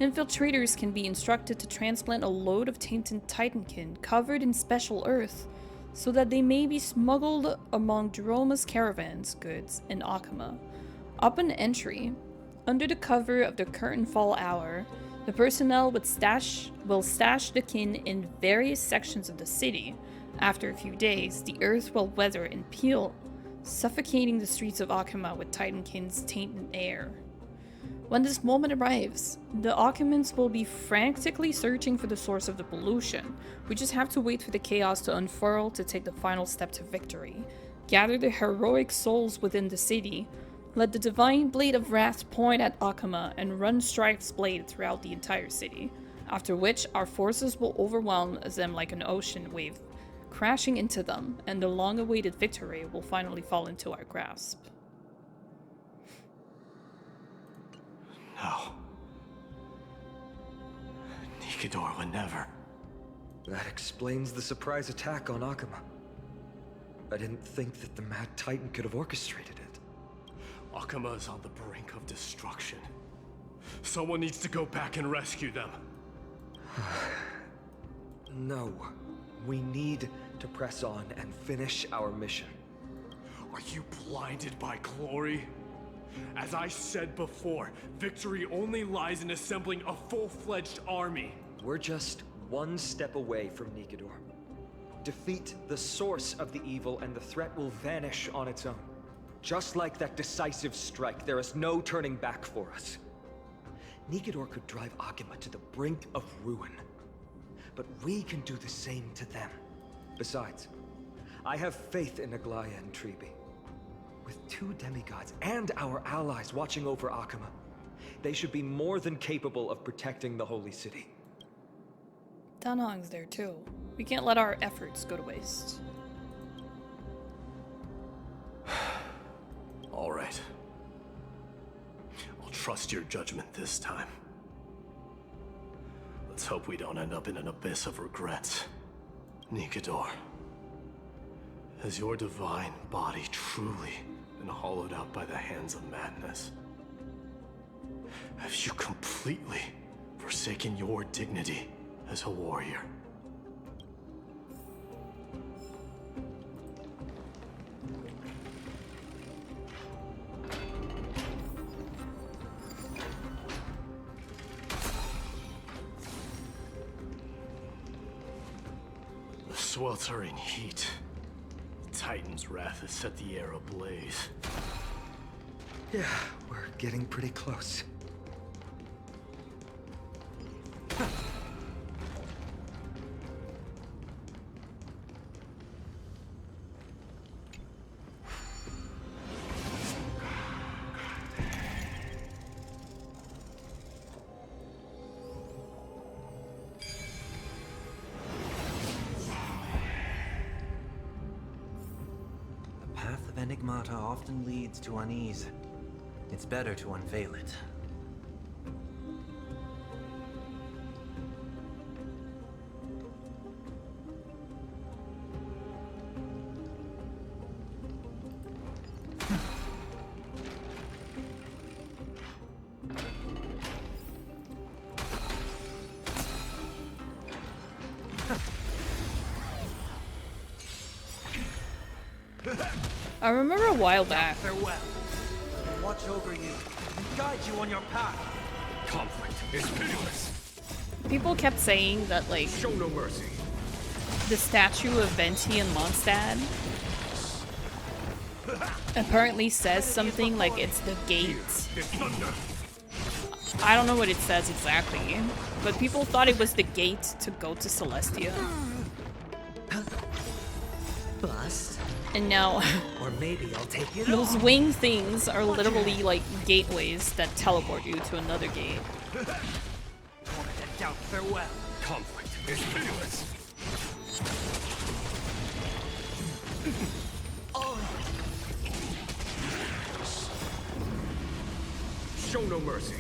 Infiltrators can be instructed to transplant a load of tainted titankin covered in special earth, so that they may be smuggled among Droma's caravans goods in Akama. Upon entry, under the cover of the curtain fall hour, the personnel will stash the kin in various sections of the city. After a few days, the earth will weather and peel, suffocating the streets of Akama with titankin's tainted air. When this moment arrives, the occupants will be frantically searching for the source of the pollution. We just have to wait for the chaos to unfurl to take the final step to victory. Gather the heroic souls within the city. Let the divine blade of wrath point at Akama and run Strife's blade throughout the entire city. After which, our forces will overwhelm them like an ocean wave, crashing into them, and the long-awaited victory will finally fall into our grasp. No. Nikador would never. That explains the surprise attack on Akama. I didn't think that the Mad Titan could have orchestrated it. Akama is on the brink of destruction. Someone needs to go back and rescue them. No. We need to press on and finish our mission. Are you blinded by glory? As I said before, victory only lies in assembling a full-fledged army. We're just one step away from Nikador. Defeat the source of the evil and the threat will vanish on its own. Just like that decisive strike, there is no turning back for us. Nikador could drive Akama to the brink of ruin. But we can do the same to them. Besides, I have faith in Aglaya and Tribi. With two demigods and our allies watching over Akama, they should be more than capable of protecting the Holy City. Danhong's there too. We can't let our efforts go to waste. All right. I'll trust your judgment this time. Let's hope we don't end up in an abyss of regrets. Nikador, has your divine body truly been hollowed out by the hands of madness? Have you completely forsaken your dignity as a warrior? The sweltering heat. The Titan's wrath has set the air ablaze. Yeah, we're getting pretty close. The path of Enigmata often leads to unease. It's better to unveil it. I remember a while back. Farewell. Watch over you and guide you on your path. Conflict is pitiless. People kept saying that, like, show no mercy. The statue of Venti and Mondstadt apparently says something like it's the gate. I don't know what it says exactly, but people thought it was the gate to go to Celestia. Bust. And now, or maybe I'll take it those off. wing things are literally like gateways that teleport you to another gate. Wanted to doubt farewell. Conflict is pitiless. Show no mercy.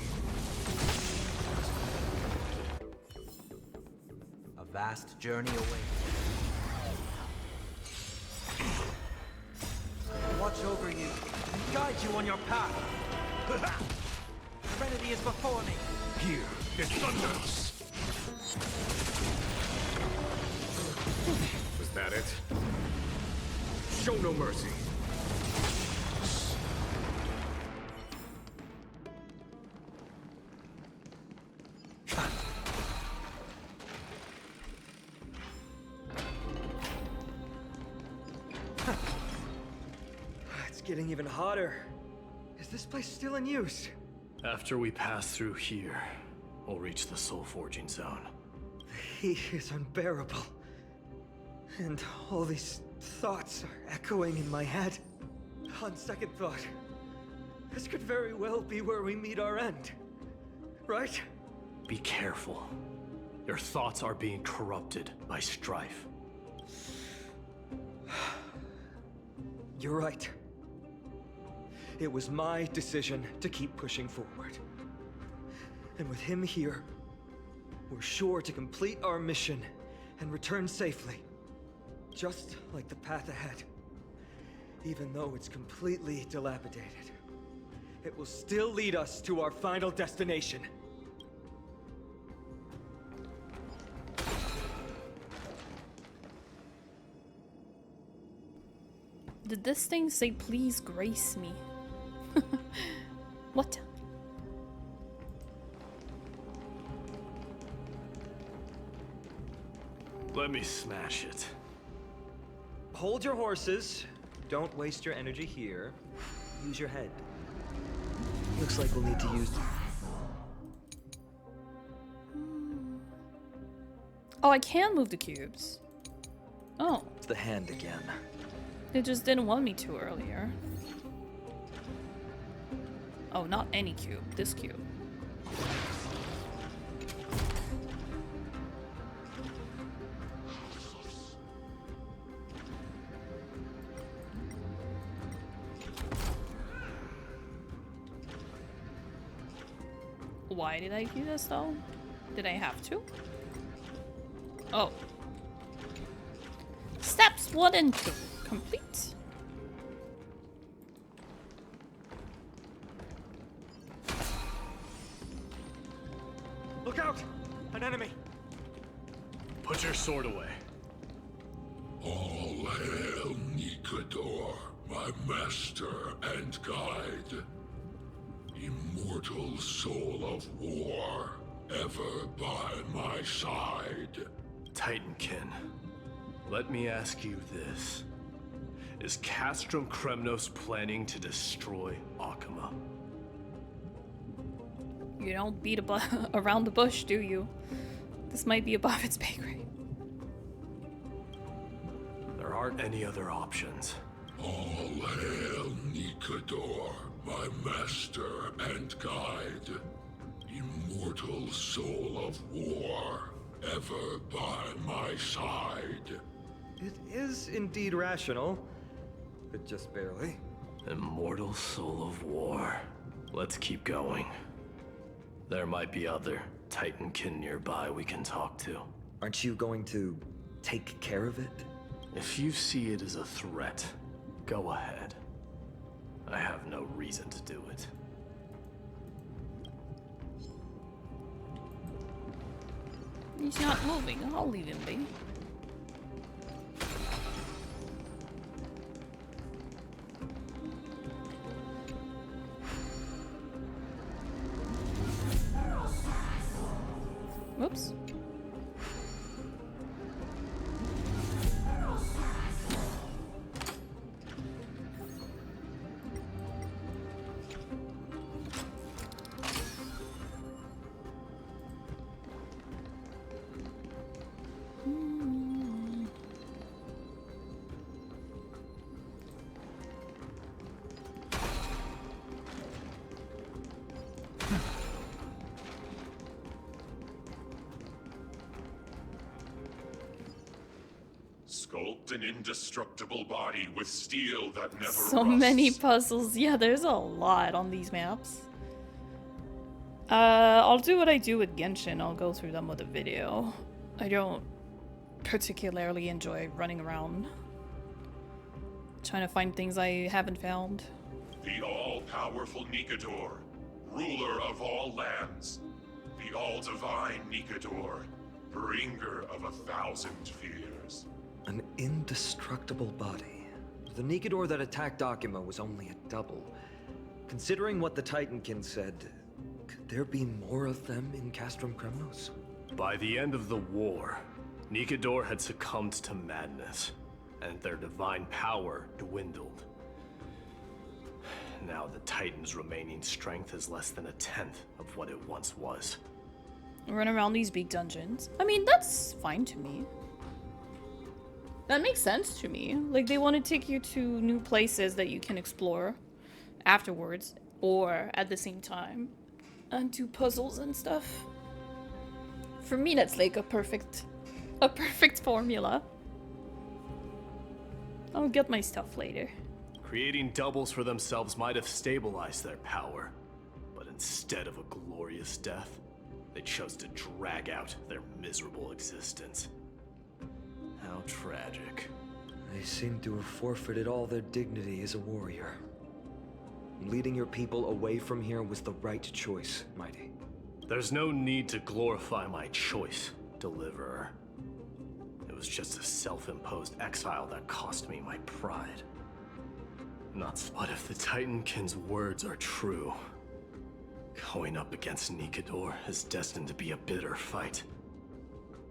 A vast journey awaits. on your path. Serenity is before me. Here, it thunders. Was that it? Show no mercy. It's getting even hotter. Is this place still in use? After we pass through here, we'll reach the soul forging zone. The heat is unbearable. And all these thoughts are echoing in my head. On second thought, this could very well be where we meet our end. Right? Be careful. Your thoughts are being corrupted by strife. You're right. It was my decision to keep pushing forward. And with him here, we're sure to complete our mission and return safely. Just like the path ahead. Even though it's completely dilapidated, it will still lead us to our final destination. Did this thing say, please grace me? What? Let me smash it. Hold your horses. Don't waste your energy here. Use your head. Looks like we'll need to use... Oh, I can move the cubes. Oh. It's the hand again. It just didn't want me to earlier. Oh, not any cube. This cube. Why did I do this though? Did I have to? Oh. Steps 1 and 2 complete. Look out! An enemy! Put your sword away. All hail Nikador, my master and guide. Immortal soul of war, ever by my side. Titankin, let me ask you this. Is Castrum Kremnos planning to destroy Akama? You don't beat around the bush, do you? This might be above its pay grade. There aren't any other options. All hail Nikador, my master and guide. Immortal soul of war, ever by my side. It is indeed rational, but just barely. Immortal soul of war. Let's keep going. There might be other Titankin nearby we can talk to. Aren't you going to take care of it? If you see it as a threat, go ahead. I have no reason to do it. He's not moving. I'll leave him be. Whoops. Sculpt an indestructible body with steel that never So rusts. many puzzles. Yeah, there's a lot on these maps. I'll do what I do with Genshin. I'll go through them with a video. I don't particularly enjoy running around trying to find things I haven't found. The all-powerful Nikador, ruler of all lands. The all-divine Nikador, bringer of 1,000 fears. An indestructible body. The Nikador that attacked Akima was only a double. Considering what the Titankin said, could there be more of them in Castrum Kremnos? By the end of the war, Nikador had succumbed to madness, and their divine power dwindled. Now the Titan's remaining strength is less than 1/10 of what it once was. Run around these big dungeons. I mean, that's fine to me. That makes sense to me. Like, they want to take you to new places that you can explore afterwards or at the same time and do puzzles and stuff. For me, that's like a perfect formula. I'll get my stuff later. Creating doubles for themselves might have stabilized their power, but instead of a glorious death, they chose to drag out their miserable existence. How tragic. They seem to have forfeited all their dignity as a warrior. Leading your people away from here was the right choice, Mighty. There's no need to glorify my choice, Deliverer. It was just a self-imposed exile that cost me my pride. But if the Titankin's words are true, going up against Nikador is destined to be a bitter fight.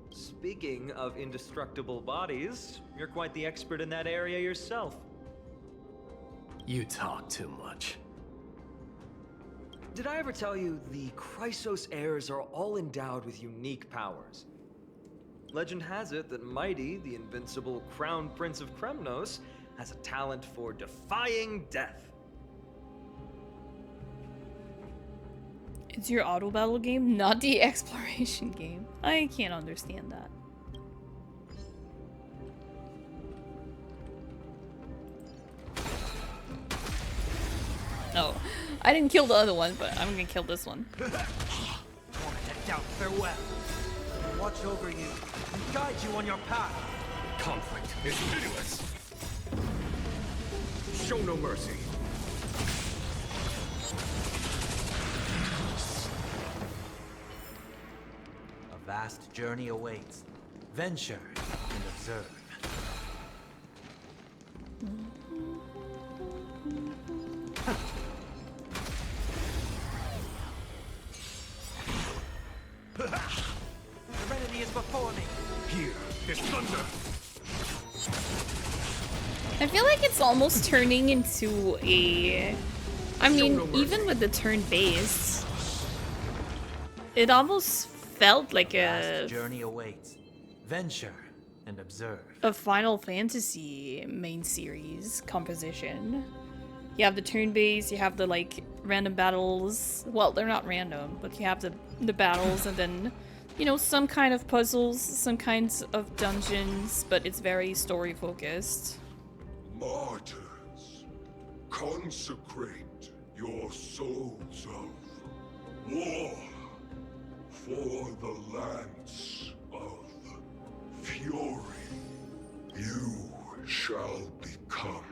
Speaking of indestructible bodies, you're quite the expert in that area yourself. You talk too much. Did I ever tell you the Chrysos heirs are all endowed with unique powers? Legend has it that Mighty, the invincible crown prince of Kremnos, has a talent for defying death. It's your auto battle game, not the exploration game. I can't understand that. Oh, I didn't kill the other one, but I'm gonna kill this one. Wanted to doubt farewell. Watch over you and guide you on your path. Conflict is pitiless. Show no mercy. A vast journey awaits. Venture and observe. Serenity is before me. Here is thunder. I feel like it's almost turning into a... I mean, even with the turn-based, it almost felt like a Journey awaits. Venture and observe. a Final Fantasy main series composition. You have the turn-based, you have the like random battles. Well, they're not random, but you have the battles and then, you know, some kind of puzzles, some kinds of dungeons, but it's very story-focused. Martyrs, consecrate your souls of war for the lance of fury. You shall become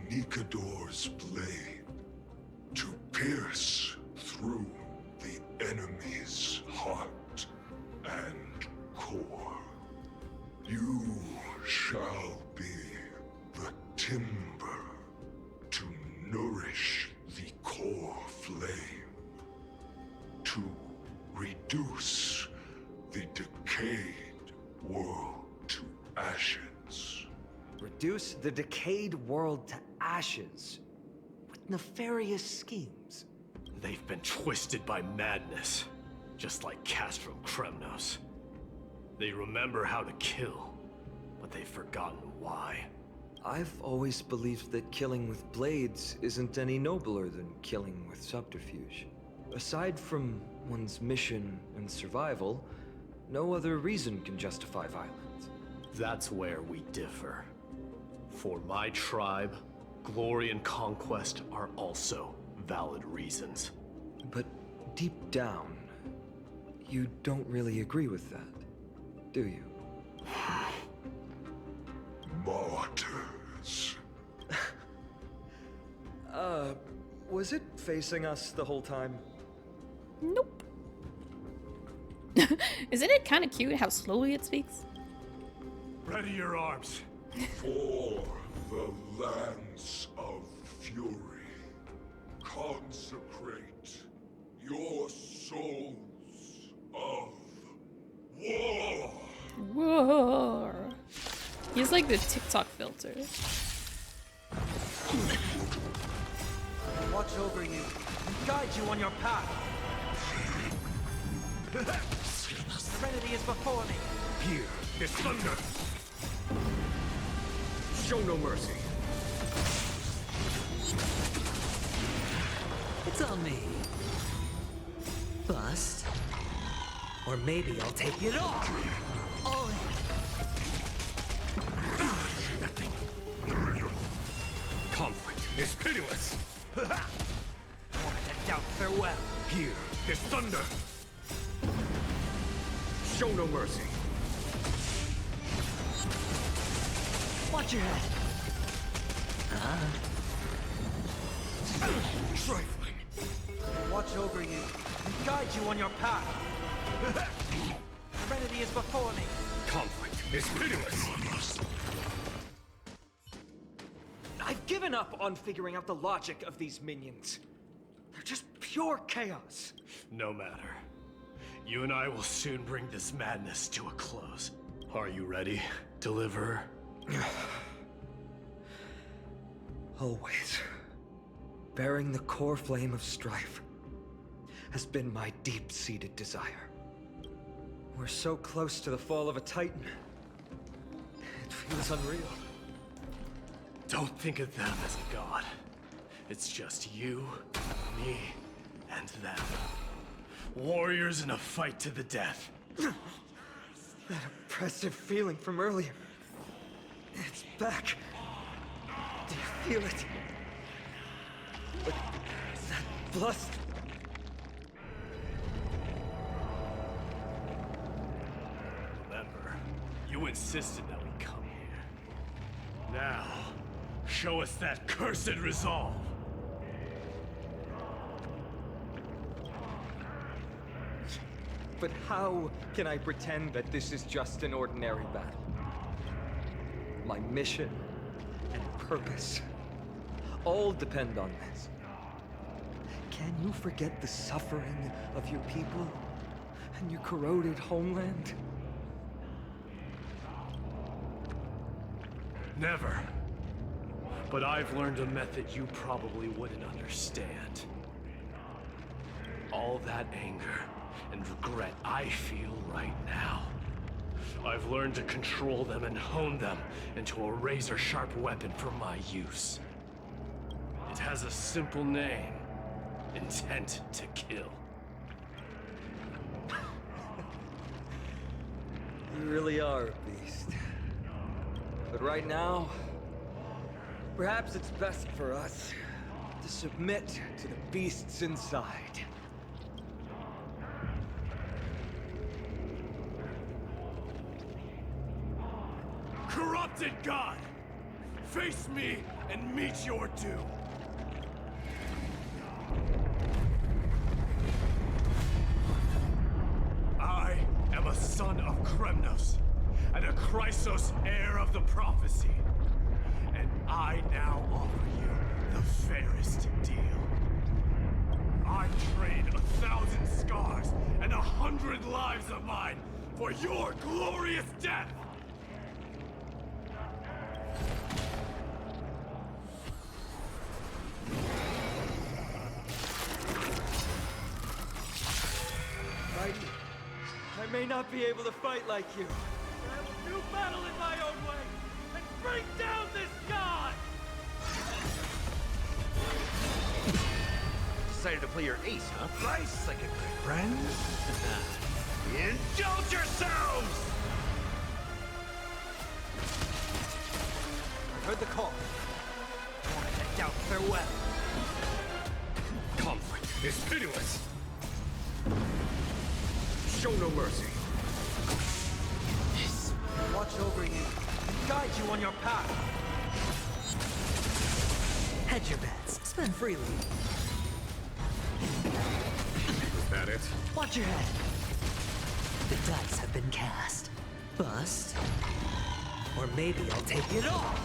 Nikador's blade to pierce through the enemy's heart and core. You shall be the timber to nourish the core flame, to reduce the decayed world to ashes. Reduce the decayed world to ashes with nefarious schemes. They've been twisted by madness, just like Castrum Kremnos. They remember how to kill, but they've forgotten why. I've always believed that killing with blades isn't any nobler than killing with subterfuge. Aside from one's mission and survival, no other reason can justify violence. That's where we differ. For my tribe, glory and conquest are also valid reasons. But deep down, you don't really agree with that, do you? Martyrs. Was it facing us the whole time? Nope. Isn't it kind of cute how slowly it speaks? Ready your arms. For the lands of fury, consecrate your souls of war. War. He's like the TikTok filter. Watch over you and guide you on your path. Serenity is before me. Here is thunder. Show no mercy. It's on me. Bust. Or maybe I'll take it all. All in. Conflict is pitiless. Wanted to doubt farewell. Here is thunder. Show no mercy. Watch your head. Trifling. Watch over you and guide you on your path. Serenity is before me. Conflict is pitiless. I've given up on figuring out the logic of these minions. They're just pure chaos. No matter. You and I will soon bring this madness to a close. Are you ready, Deliverer? Always. Bearing the core flame of strife has been my deep-seated desire. We're so close to the fall of a Titan. It feels unreal. Don't think of them as a god. It's just you, me, and them. Warriors in a fight to the death. That oppressive feeling from earlier. It's back. Do you feel it? But that lust. Remember, you insisted that we come here. Now, show us that cursed resolve. But how can I pretend that this is just an ordinary battle? My mission and purpose all depend on this. Can you forget the suffering of your people and your corroded homeland? Never. But I've learned a method you probably wouldn't understand. All that anger and regret I feel right now. I've learned to control them and hone them into a razor-sharp weapon for my use. It has a simple name. Intent to kill. You really are a beast. But right now, perhaps it's best for us to submit to the beasts inside. Corrupted God! Face me and meet your doom! I am a son of Kremnos, and a Chrysos heir of the prophecy. And I now offer you the fairest deal. I trade 1,000 scars and 100 lives of mine for your glorious death! I may not be able to fight like you. But I will do battle in my own way and bring down this god! Decided to play your ace, huh? Nice, like a good friend. Indulge yourselves! I heard the call. Wanted to doubt farewell. Conflict is pitiless. Show no mercy. Watch over you and guide you on your path. Hedge your bets. Spend freely. Is that it? Watch your head. The dice have been cast. Bust. Or maybe I'll take it all.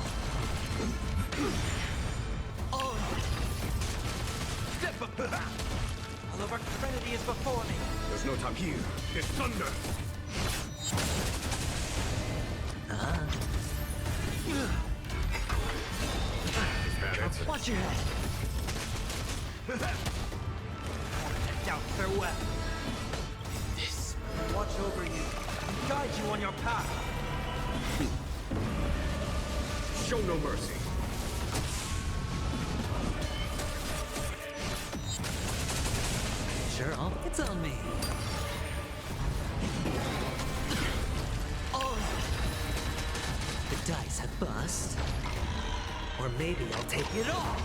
Oh. Step up! All of our Trinity is before me. There's no time here. It's thunder. Is that it? Watch your head. Down, farewell. This. Watch over you. Guide you on your path. Show no mercy. Sure, it's on me. Oh. The dice have bust. Or maybe I'll take it all.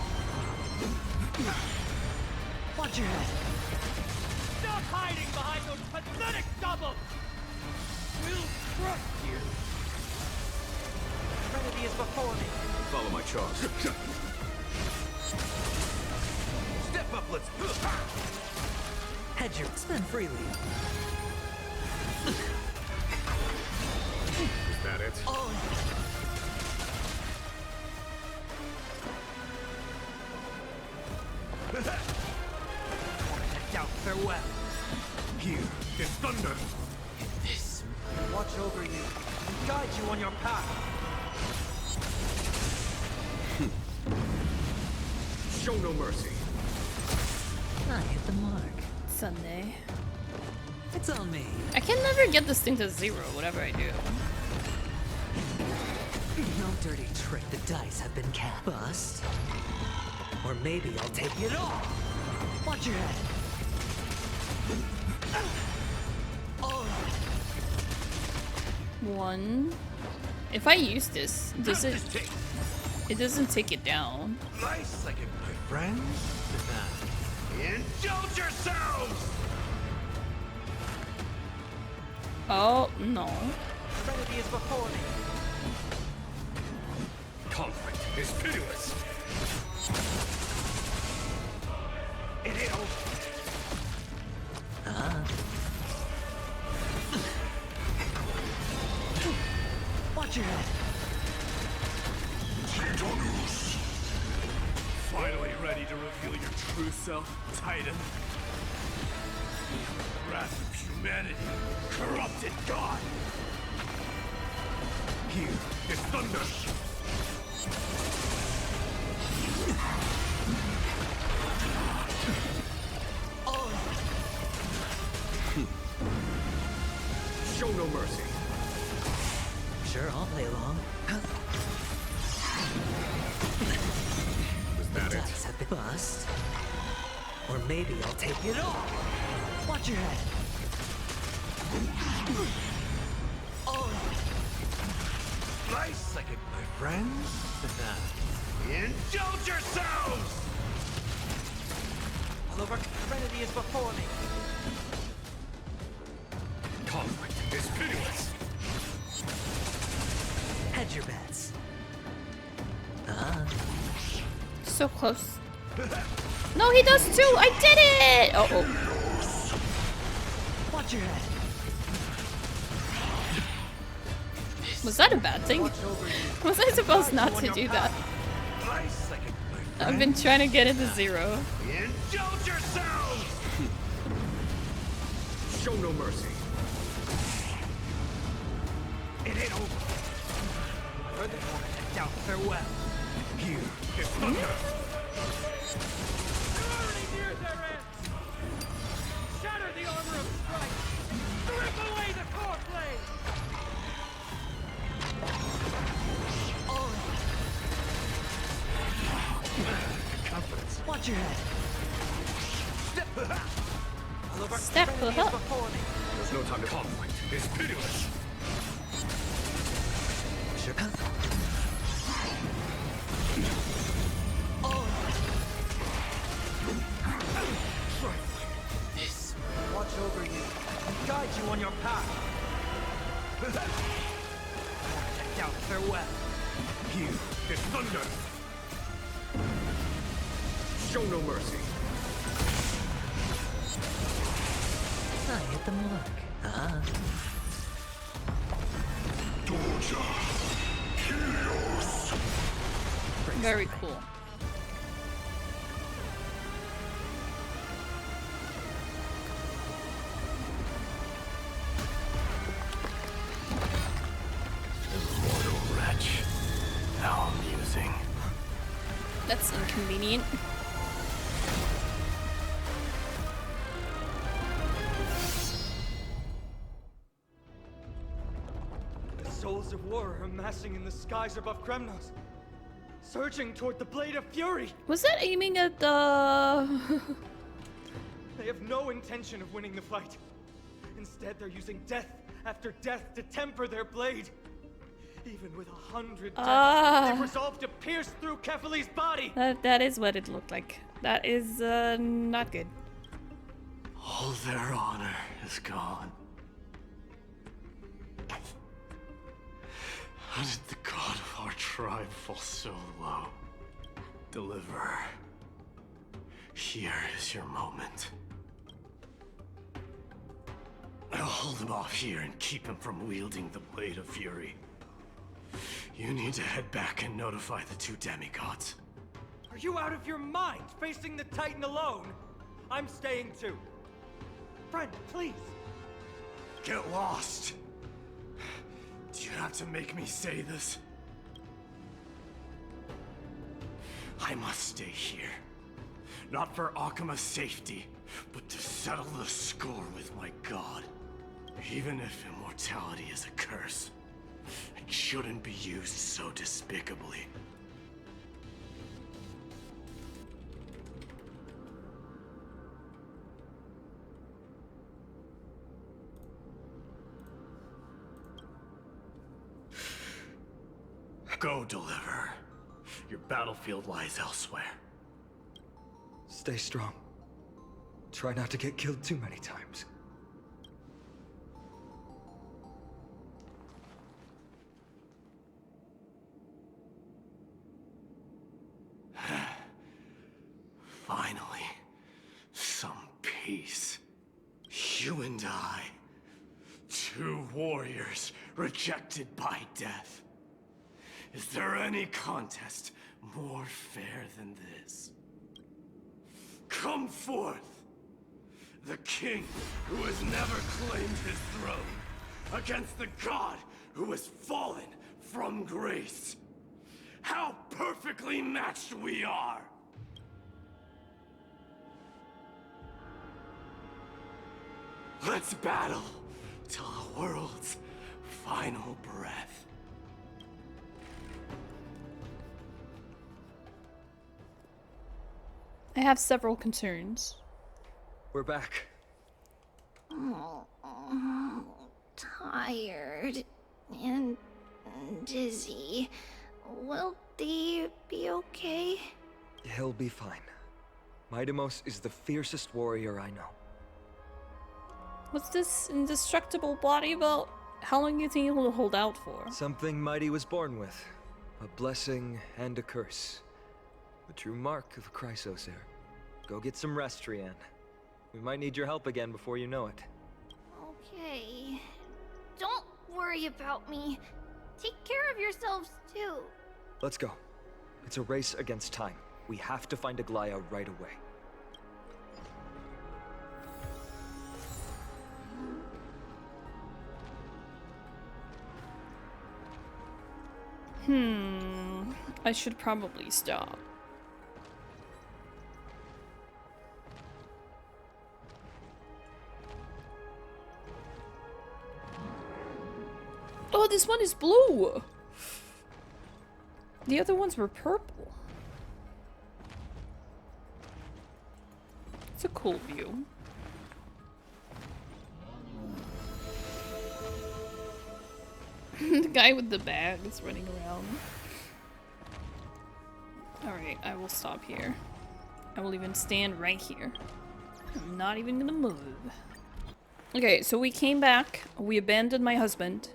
Watch your head. Stop hiding behind those pathetic doubles! We'll crush you! Trinity is before me. Follow my charge. Step up, let's... Head your spend freely. Is that it? Oh. Down, farewell. Here is thunder. This. Watch over you and guide you on your path. Show no mercy. I hit the mark. Sunday. It's on me. I can never get this thing to 0, whatever I do. No dirty trick. The dice have been cast. Bust. Or maybe I'll take it all. Watch your head. Oh. 1. If I use this, does it? It doesn't take it down. Nice second, my friends. Indulge yourselves! Oh no. Trinity is before me. Conflict is pitiless. It ain't over. Watch your head. Finally ready to reveal your true self, Titan. Wrath of humanity, corrupted God. Here is thunder. Oh. Show no mercy. Sure, I'll play along. Was that it? Dice have been bust. Or maybe I'll take it all. Watch your head. Oh. Nice second, my friends. Indulge yourselves! All of our Trinity is before me. Conflict is pitiless. Hedge your bets. So close. No, he does too! I did it! Oh, oh. Watch your head. Was that a bad thing? Was I supposed not to do that? Nice second, my friends. I've been trying to get it to 0. Indulge yourselves! Show no mercy. It ain't over. Furthermore, down, farewell. Here is thunder. They're already near their end. Shatter the armor of strife. Rip away the core blade. Confidence. Watch your head. Step Trinity is up. before me. There's no time to conflict. Is pitiless. Sure. This. Watch over you and guide you on your path. Down, farewell. Here is thunder. Show no mercy. I hit the mark. Ah. Very cool. Immortal wretch. How amusing. That's inconvenient. The souls of war are amassing in the skies above Kremnos, surging toward the Blade of Fury. Was that aiming at the... They have no intention of winning the fight. Instead, they're using death after death to temper their blade. Even with 100 deaths, they've resolved to pierce through Kefali's body. That is what it looked like. That is not good. All their honor is gone. How did the god of our tribe fall so low? Deliverer, here is your moment. I'll hold him off here and keep him from wielding the Blade of Fury. You need to head back and notify the two demigods. Are you out of your mind, facing the Titan alone? I'm staying too. Friend, please. Get lost. Do you have to make me say this? I must stay here. Not for Akima's safety, but to settle the score with my god. Even if immortality is a curse, it shouldn't be used so despicably. Go, Deliverer. Your battlefield lies elsewhere. Stay strong. Try not to get killed too many times. Finally, some peace. You and I, two warriors rejected by death. Is there any contest more fair than this? Come forth, the king who has never claimed his throne, against the god who has fallen from grace. How perfectly matched we are! Let's battle till the world's final breath. I have several concerns. We're back. Oh, tired and dizzy. Will they be okay? He'll be fine. Midamos is the fiercest warrior I know. What's this indestructible body about? How long do you think it will hold out for? Something Mighty was born with. A blessing and a curse. The true mark of a Chrysosaur. Go get some rest, Trianne. We might need your help again before you know it. Okay. Don't worry about me. Take care of yourselves, too. Let's go. It's a race against time. We have to find Aglaya right away. I should probably stop. Oh, this one is blue! The other ones were purple. It's a cool view. The guy with the bag is running around. Alright, I will stop here. I will even stand right here. I'm not even gonna move. Okay, so we came back. We abandoned my husband.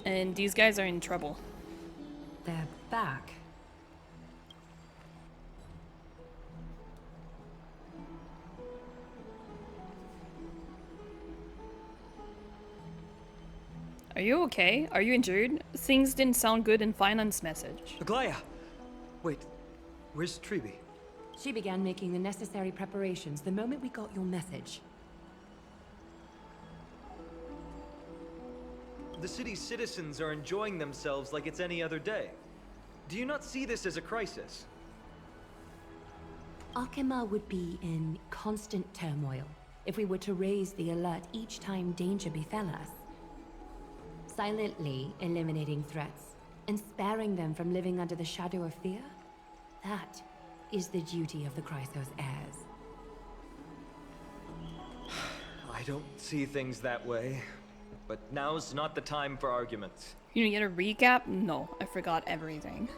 And these guys are in trouble. They're back. Are you okay? Are you injured? Things didn't sound good in Finance message. Aglaya! Wait, where's Tribi? She began making the necessary preparations the moment we got your message. The city's citizens are enjoying themselves like it's any other day. Do you not see this as a crisis? Akema would be in constant turmoil if we were to raise the alert each time danger befell us. Silently eliminating threats and sparing them from living under the shadow of fear, that is the duty of the Chrysos heirs. I don't see things that way, but now's not the time for arguments. You get a recap? No, I forgot everything.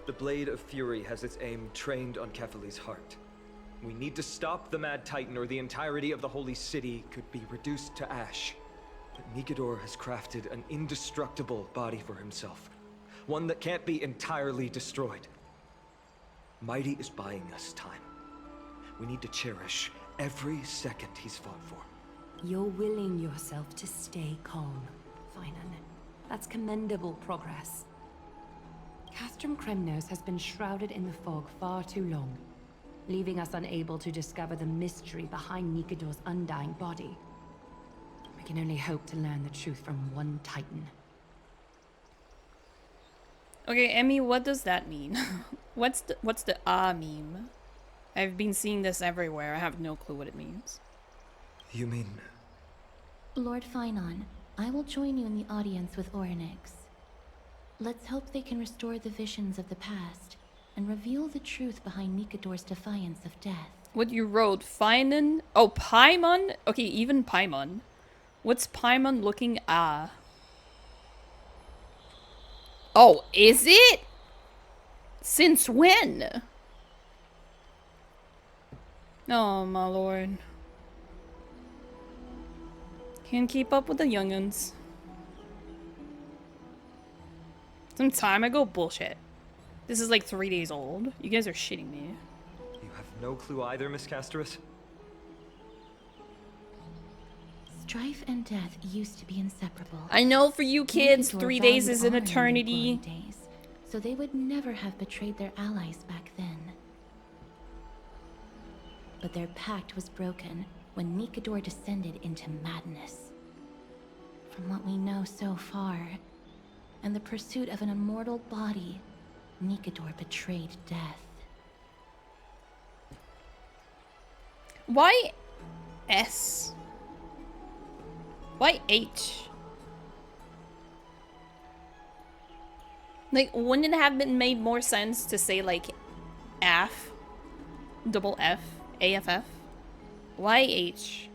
The Blade of Fury has its aim trained on Kefali's heart. We need to stop the Mad Titan or the entirety of the Holy City could be reduced to ash. But Nikedor has crafted an indestructible body for himself. One that can't be entirely destroyed. Mighty is buying us time. We need to cherish every second he's fought for. You're willing yourself to stay calm, Finan. That's commendable progress. Castrum Kremnos has been shrouded in the fog far too long, leaving us unable to discover the mystery behind Nikedor's undying body. We can only hope to learn the truth from one Titan. Okay, Emmy, what does that mean? What's the meme? I've been seeing this everywhere. I have no clue what it means. You mean... Lord Finon, I will join you in the audience with Orynyx. Let's hope they can restore the visions of the past and reveal the truth behind Nikedor's defiance of death. What you wrote, Finon? Oh, Paimon? Okay, even Paimon. What's Paimon looking at? Oh, is it? Since when? Oh, my lord. Can't keep up with the young'uns. Some time ago? Bullshit. This is like 3 days old. You guys are shitting me. You have no clue either, Miss Casterus? Strife and death used to be inseparable. I know for you kids, Nikedor 3 days valued is an honor in their eternity. glowing days, so they would never have betrayed their allies back then. But their pact was broken when Nikedor descended into madness. From what we know so far, and the pursuit of an immortal body, Nikedor betrayed death. Why S? Why H? Like, wouldn't it have been made more sense to say like F, double F, AFF? Why H?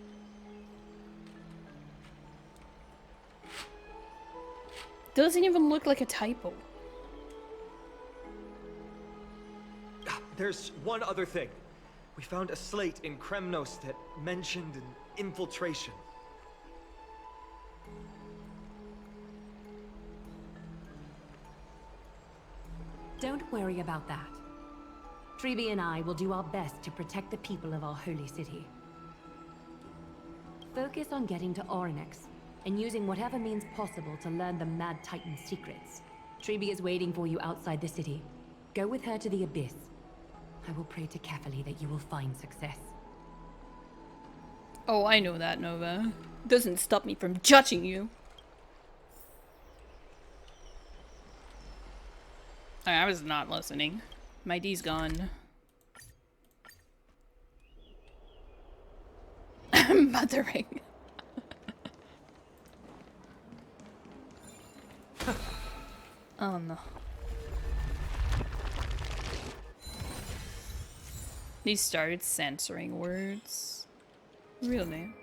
Doesn't even look like a typo. There's one other thing. We found a slate in Kremnos that mentioned an infiltration. Don't worry about that. Tribi and I will do our best to protect the people of our holy city. Focus on getting to Orynyx and using whatever means possible to learn the Mad Titan's secrets. Tribi is waiting for you outside the city. Go with her to the Abyss. I will pray to Kefali that you will find success. Oh, I know that, Nova. Doesn't stop me from judging you. I was not listening. My D's gone. Mothering. Oh no. They started censoring words. Really?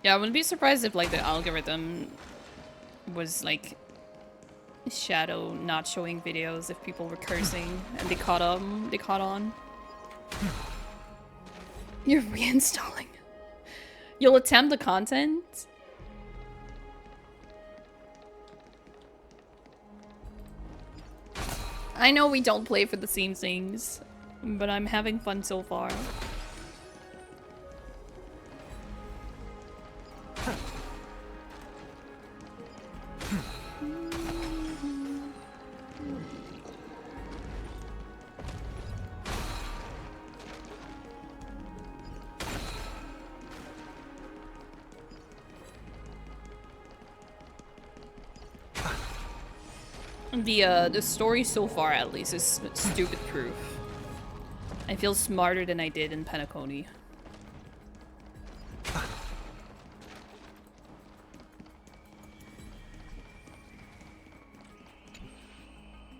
Yeah, I wouldn't be surprised if like the algorithm was like shadow not showing videos if people were cursing and they caught on. You're reinstalling. You'll attempt the content? I know we don't play for the same things, but I'm having fun so far. The story so far, at least, is stupid proof. I feel smarter than I did in Penacony.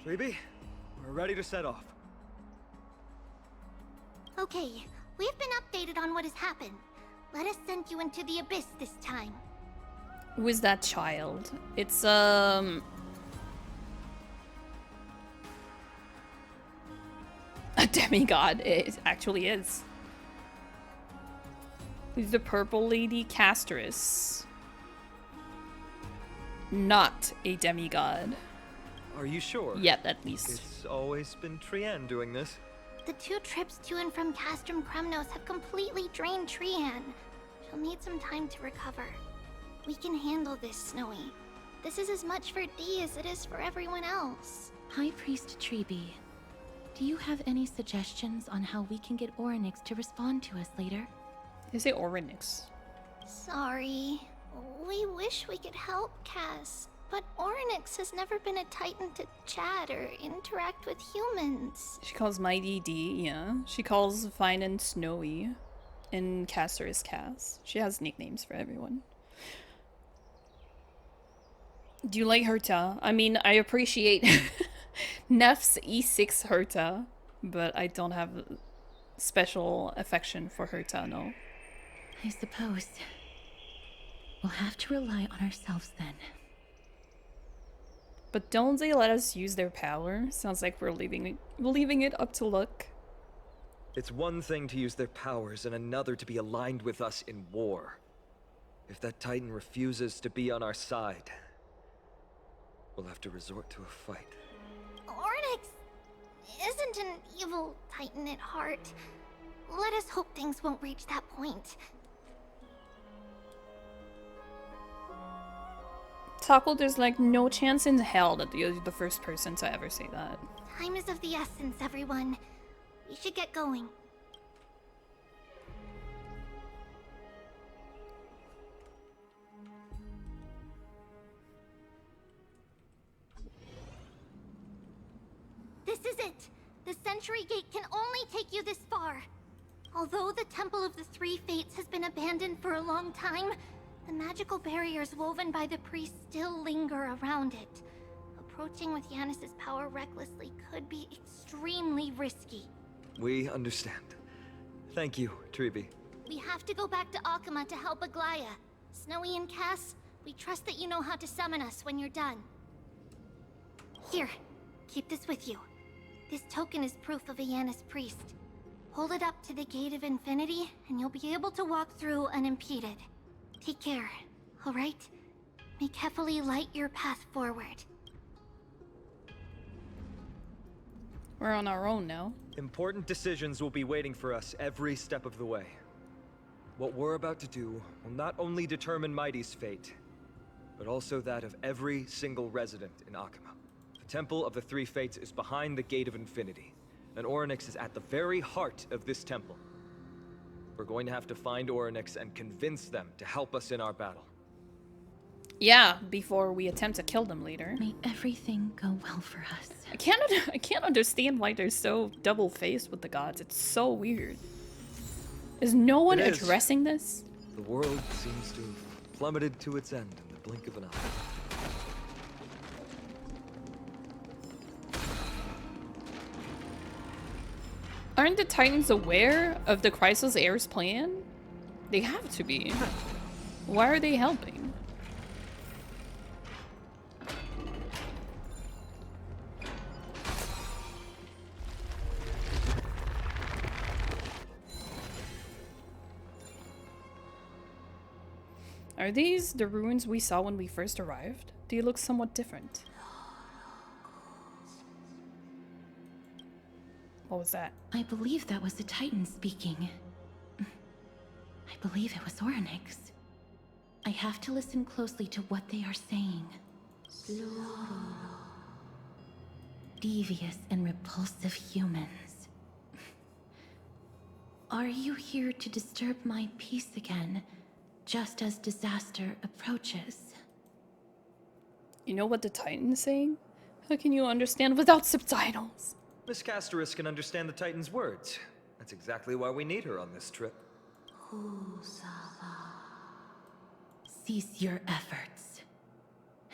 Phoebe, we're ready to set off. Okay, we've been updated on what has happened. Let us send you into the abyss this time. Who is that child? It's, a demigod. It actually is. Who's the purple lady? Casterus. Not a demigod. Are you sure? Yet, at least. It's always been Trian doing this. The 2 trips to and from Castrum Kremnos have completely drained Trian. She'll need some time to recover. We can handle this, Snowy. This is as much for Dee as it is for everyone else. High Priest Treeby, do you have any suggestions on how we can get Orynyx to respond to us later? They say Orynyx. Sorry. We wish we could help, Cass. But Orynyx has never been a Titan to chat or interact with humans. She calls Mighty D, yeah. She calls Fine and Snowy. And Caster is Cass. She has nicknames for everyone. Do you like Herta? I mean, I appreciate Nef's E6 Herta, but I don't have special affection for Herta, no. I suppose we'll have to rely on ourselves then. But don't they let us use their power? Sounds like we're leaving it up to luck. It's one thing to use their powers and another to be aligned with us in war. If that Titan refuses to be on our side, we'll have to resort to a fight. Orynyx isn't an evil Titan at heart. Let us hope things won't reach that point. Taco, there's like no chance in hell that you're the first person to ever say that. Time is of the essence, everyone. We should get going. This is it! The Century Gate can only take you this far. Although the Temple of the Three Fates has been abandoned for a long time, the magical barriers woven by the priests still linger around it. Approaching with Yanis's power recklessly could be extremely risky. We understand. Thank you, Treeby. We have to go back to Akama to help Aglaya. Snowy and Cass, we trust that you know how to summon us when you're done. Here, keep this with you. This token is proof of a Yanis priest. Hold it up to the Gate of Infinity, and you'll be able to walk through unimpeded. Take care, alright? May Kefali light your path forward. We're on our own now. Important decisions will be waiting for us every step of the way. What we're about to do will not only determine Mighty's fate, but also that of every single resident in Akama. The Temple of the Three Fates is behind the Gate of Infinity, and Orynyx is at the very heart of this temple. We're going to have to find Orynyx and convince them to help us in our battle. Yeah, before we attempt to kill them later. May everything go well for us. I can't understand why they're so double-faced with the gods. It's so weird. Is no one addressing this? The world seems to have plummeted to its end in the blink of an eye. Aren't the Titans aware of the Chrysos Heir's plan? They have to be. Why are they helping? Are these the ruins we saw when we first arrived? They look somewhat different. What was that? I believe that was the Titan speaking. I believe it was Orynyx. I have to listen closely to what they are saying. Devious and repulsive humans. Are you here to disturb my peace again, just as disaster approaches? You know what the Titan is saying? How can you understand without subtitles? Miss Casterus can understand the Titan's words. That's exactly why we need her on this trip. Cease your efforts,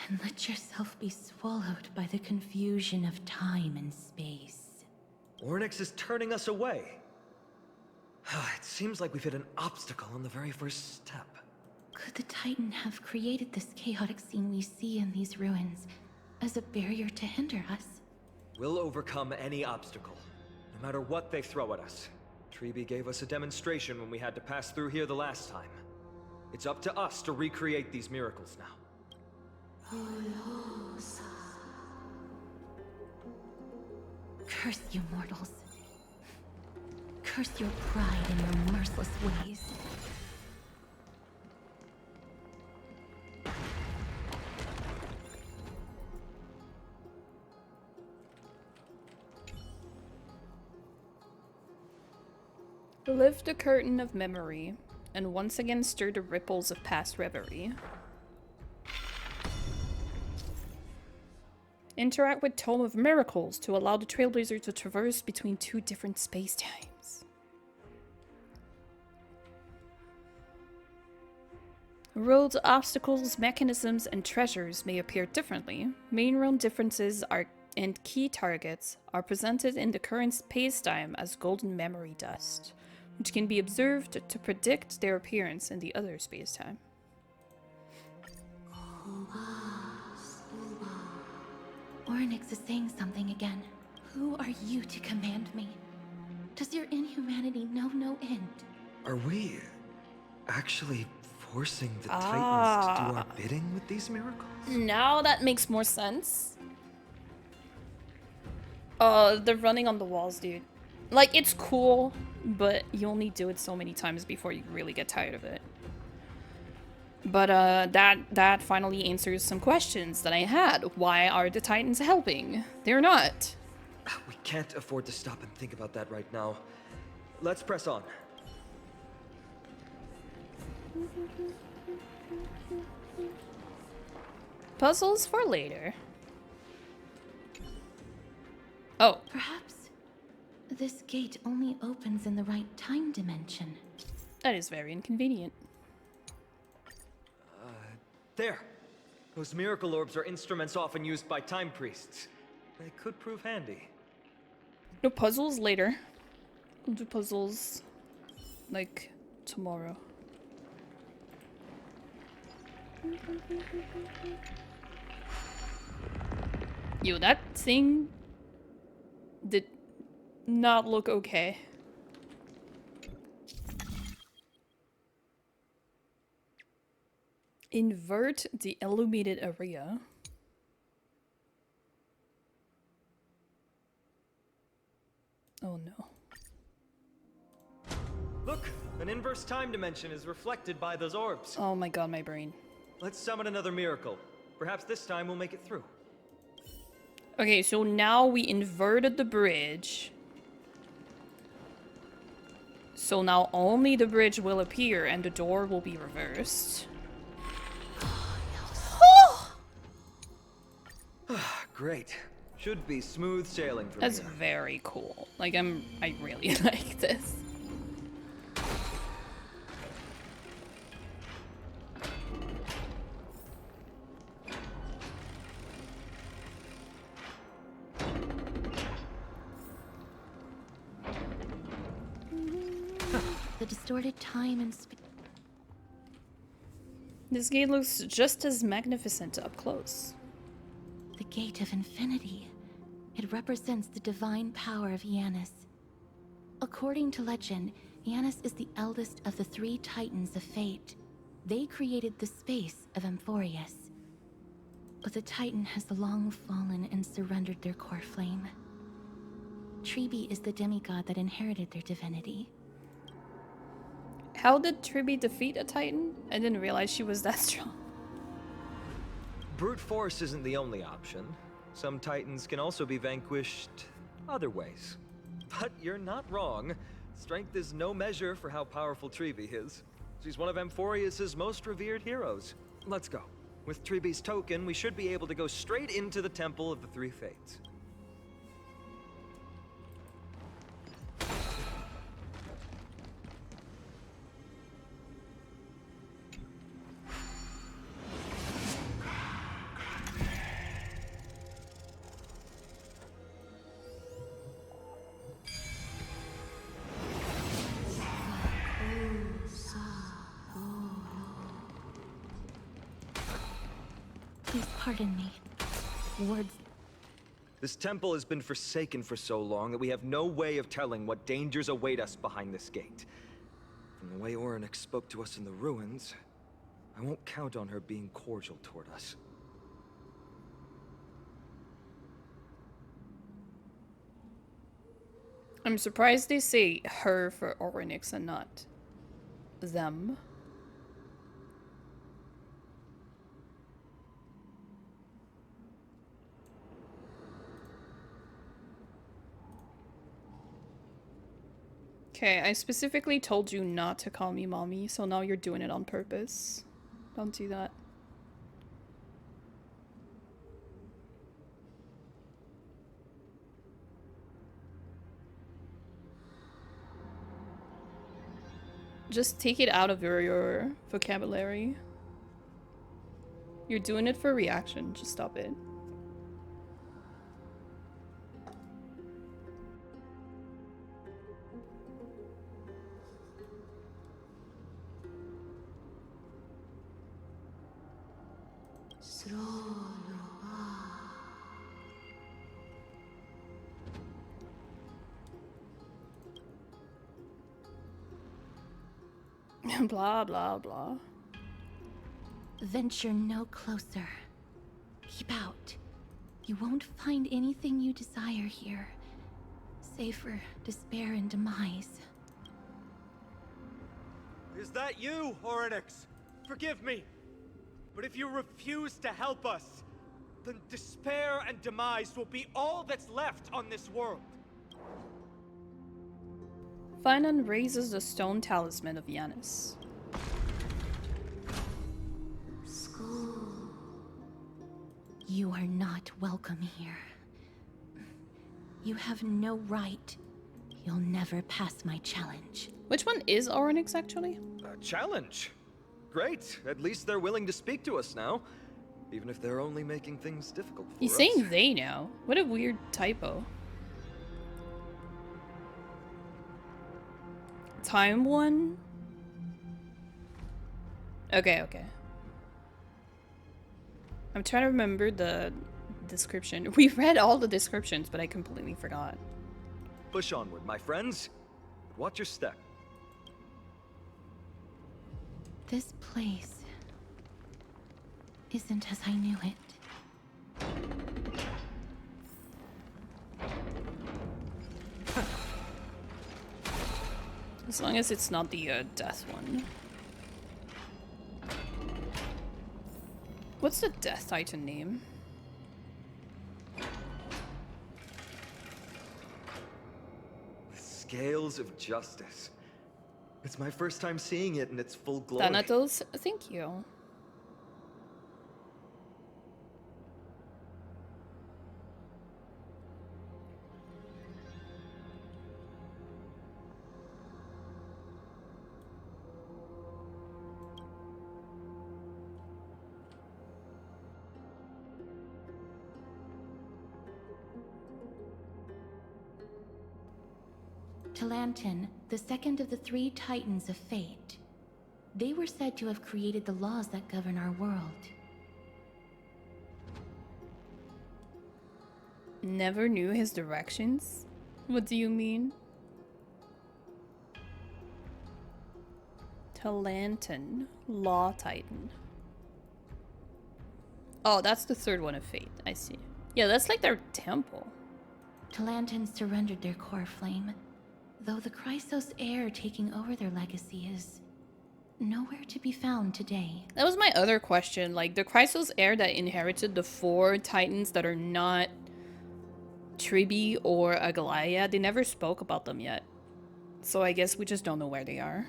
and let yourself be swallowed by the confusion of time and space. Ornyx is turning us away. It seems like we've hit an obstacle on the very first step. Could the Titan have created this chaotic scene we see in these ruins as a barrier to hinder us? We'll overcome any obstacle, no matter what they throw at us. Treby gave us a demonstration when we had to pass through here the last time. It's up to us to recreate these miracles now. Curse you mortals. Curse your pride and your merciless ways. Lift the curtain of memory, and once again stir the ripples of past reverie. Interact with Tome of Miracles to allow the Trailblazer to traverse between two different space-times. Roads, obstacles, mechanisms, and treasures may appear differently. Main realm differences and key targets are presented in the current space-time as golden memory dust, which can be observed to predict their appearance in the other space-time. Ornyx is saying something again. Who are you to command me? Does your inhumanity know no end? Are we actually forcing the Titans to do our bidding with these miracles? Now that makes more sense. The running on the walls, dude. Like, it's cool, but you only do it so many times before you really get tired of it. But that finally answers some questions that I had. Why are the Titans helping? They're not. We can't afford to stop and think about that right now. Let's press on. Puzzles for later. Oh. Perhaps this gate only opens in the right time dimension. That is very inconvenient. There. Those miracle orbs are instruments often used by time priests. They could prove handy. No, puzzles later. We'll do puzzles like tomorrow. Yo, that thing did not look okay. Invert the illuminated area. Oh no. Look, an inverse time dimension is reflected by those orbs. Oh my god, my brain. Let's summon another miracle. Perhaps this time we'll make it through. Okay, so now we inverted the bridge. So now only the bridge will appear and the door will be reversed. Great. Should be smooth sailing from That's here. very cool. Like, I really like this. The distorted time and space. This gate looks just as magnificent up close. The Gate of Infinity. It represents the divine power of Janus. According to legend, Janus is the eldest of the three Titans of Fate. They created the space of Amphoreus. But the Titan has long fallen and surrendered their core flame. Treby is the demigod that inherited their divinity. How did Treby defeat a Titan? I didn't realize she was that strong. Brute force isn't the only option. Some Titans can also be vanquished other ways. But you're not wrong. Strength is no measure for how powerful Treby is. She's one of Amphoreus' most revered heroes. Let's go. With Tribe's token, we should be able to go straight into the Temple of the Three Fates. Please pardon me. Words. This temple has been forsaken for so long that we have no way of telling what dangers await us behind this gate. From the way Orynyx spoke to us in the ruins, I won't count on her being cordial toward us. I'm surprised they say her for Orynyx and not them. Okay, I specifically told you not to call me mommy, so now you're doing it on purpose. Don't do that. Just take it out of your vocabulary. You're doing it for reaction, just stop it. Blah, blah, blah. Venture no closer. Keep out. You won't find anything you desire here, save for despair and demise. Is that you, Orynyx? Forgive me. But if you refuse to help us, then despair and demise will be all that's left on this world. Finan raises the stone talisman of Yanis. You are not welcome here. You have no right. You'll never pass my challenge. Which one is Orynyx, actually? A challenge? Great. At least they're willing to speak to us now. Even if they're only making things difficult for us. He's saying they now. What a weird typo. Time one? Okay, okay. I'm trying to remember the description. We read all the descriptions, but I completely forgot. Push onward, my friends. Watch your step. This place isn't as I knew it. As long as it's not the death one. What's the Death Titan name? Scales of Justice. It's my first time seeing it in its full glory. Thanatos, thank you. Talantin, the second of the three Titans of Fate. They were said to have created the laws that govern our world. Never knew his directions? What do you mean? Talantin, Law Titan. Oh, that's the third one of Fate. I see. Yeah, that's like their temple. Talantins surrendered their core flame, though the Chrysos heir taking over their legacy is nowhere to be found today. That was my other question. Like, the Chrysos heir that inherited the 4 Titans that are not Tribe or Aglaia, they never spoke about them yet. So I guess we just don't know where they are.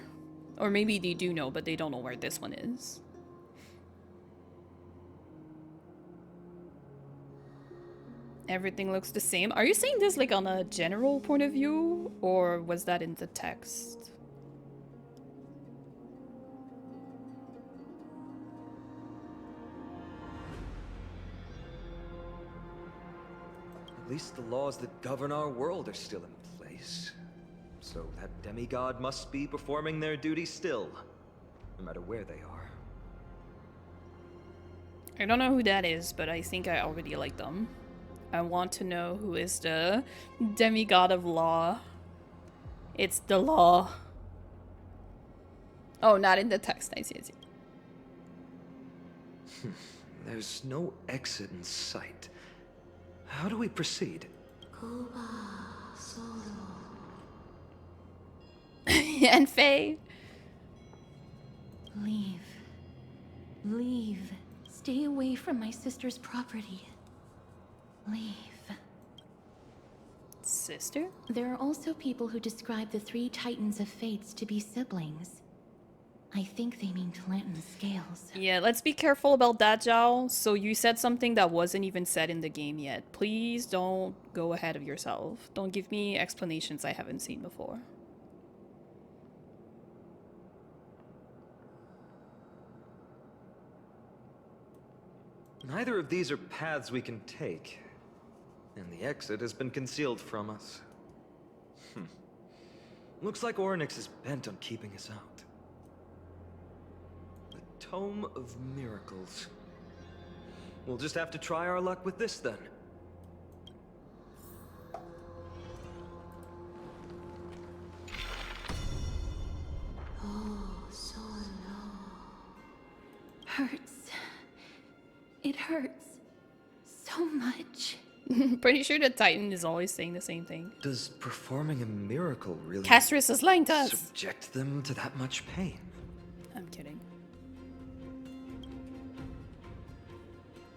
Or maybe they do know, but they don't know where this one is. Everything looks the same. Are you saying this like on a general point of view, or was that in the text? At least the laws that govern our world are still in place. So that demigod must be performing their duty still, no matter where they are. I don't know who that is, but I think I already like them. I want to know who is the demigod of law. It's the law. Oh, not in the text. I see, I see. There's no exit in sight. How do we proceed? And Faye. Leave. Leave. Stay away from my sister's property. Leave. Sister? There are also people who describe the three Titans of Fates to be siblings. I think they mean Talantin's scales. Yeah, let's be careful about that, Zhao. So you said something that wasn't even said in the game yet. Please don't go ahead of yourself. Don't give me explanations I haven't seen before. Neither of these are paths we can take, and the exit has been concealed from us. Looks like Orynyx is bent on keeping us out. The Tome of Miracles. We'll just have to try our luck with this then. Hurts. It hurts so much. Pretty sure the Titan is always saying the same thing. Does performing a miracle really Castris is lying to us. subject them to that much pain? I'm kidding.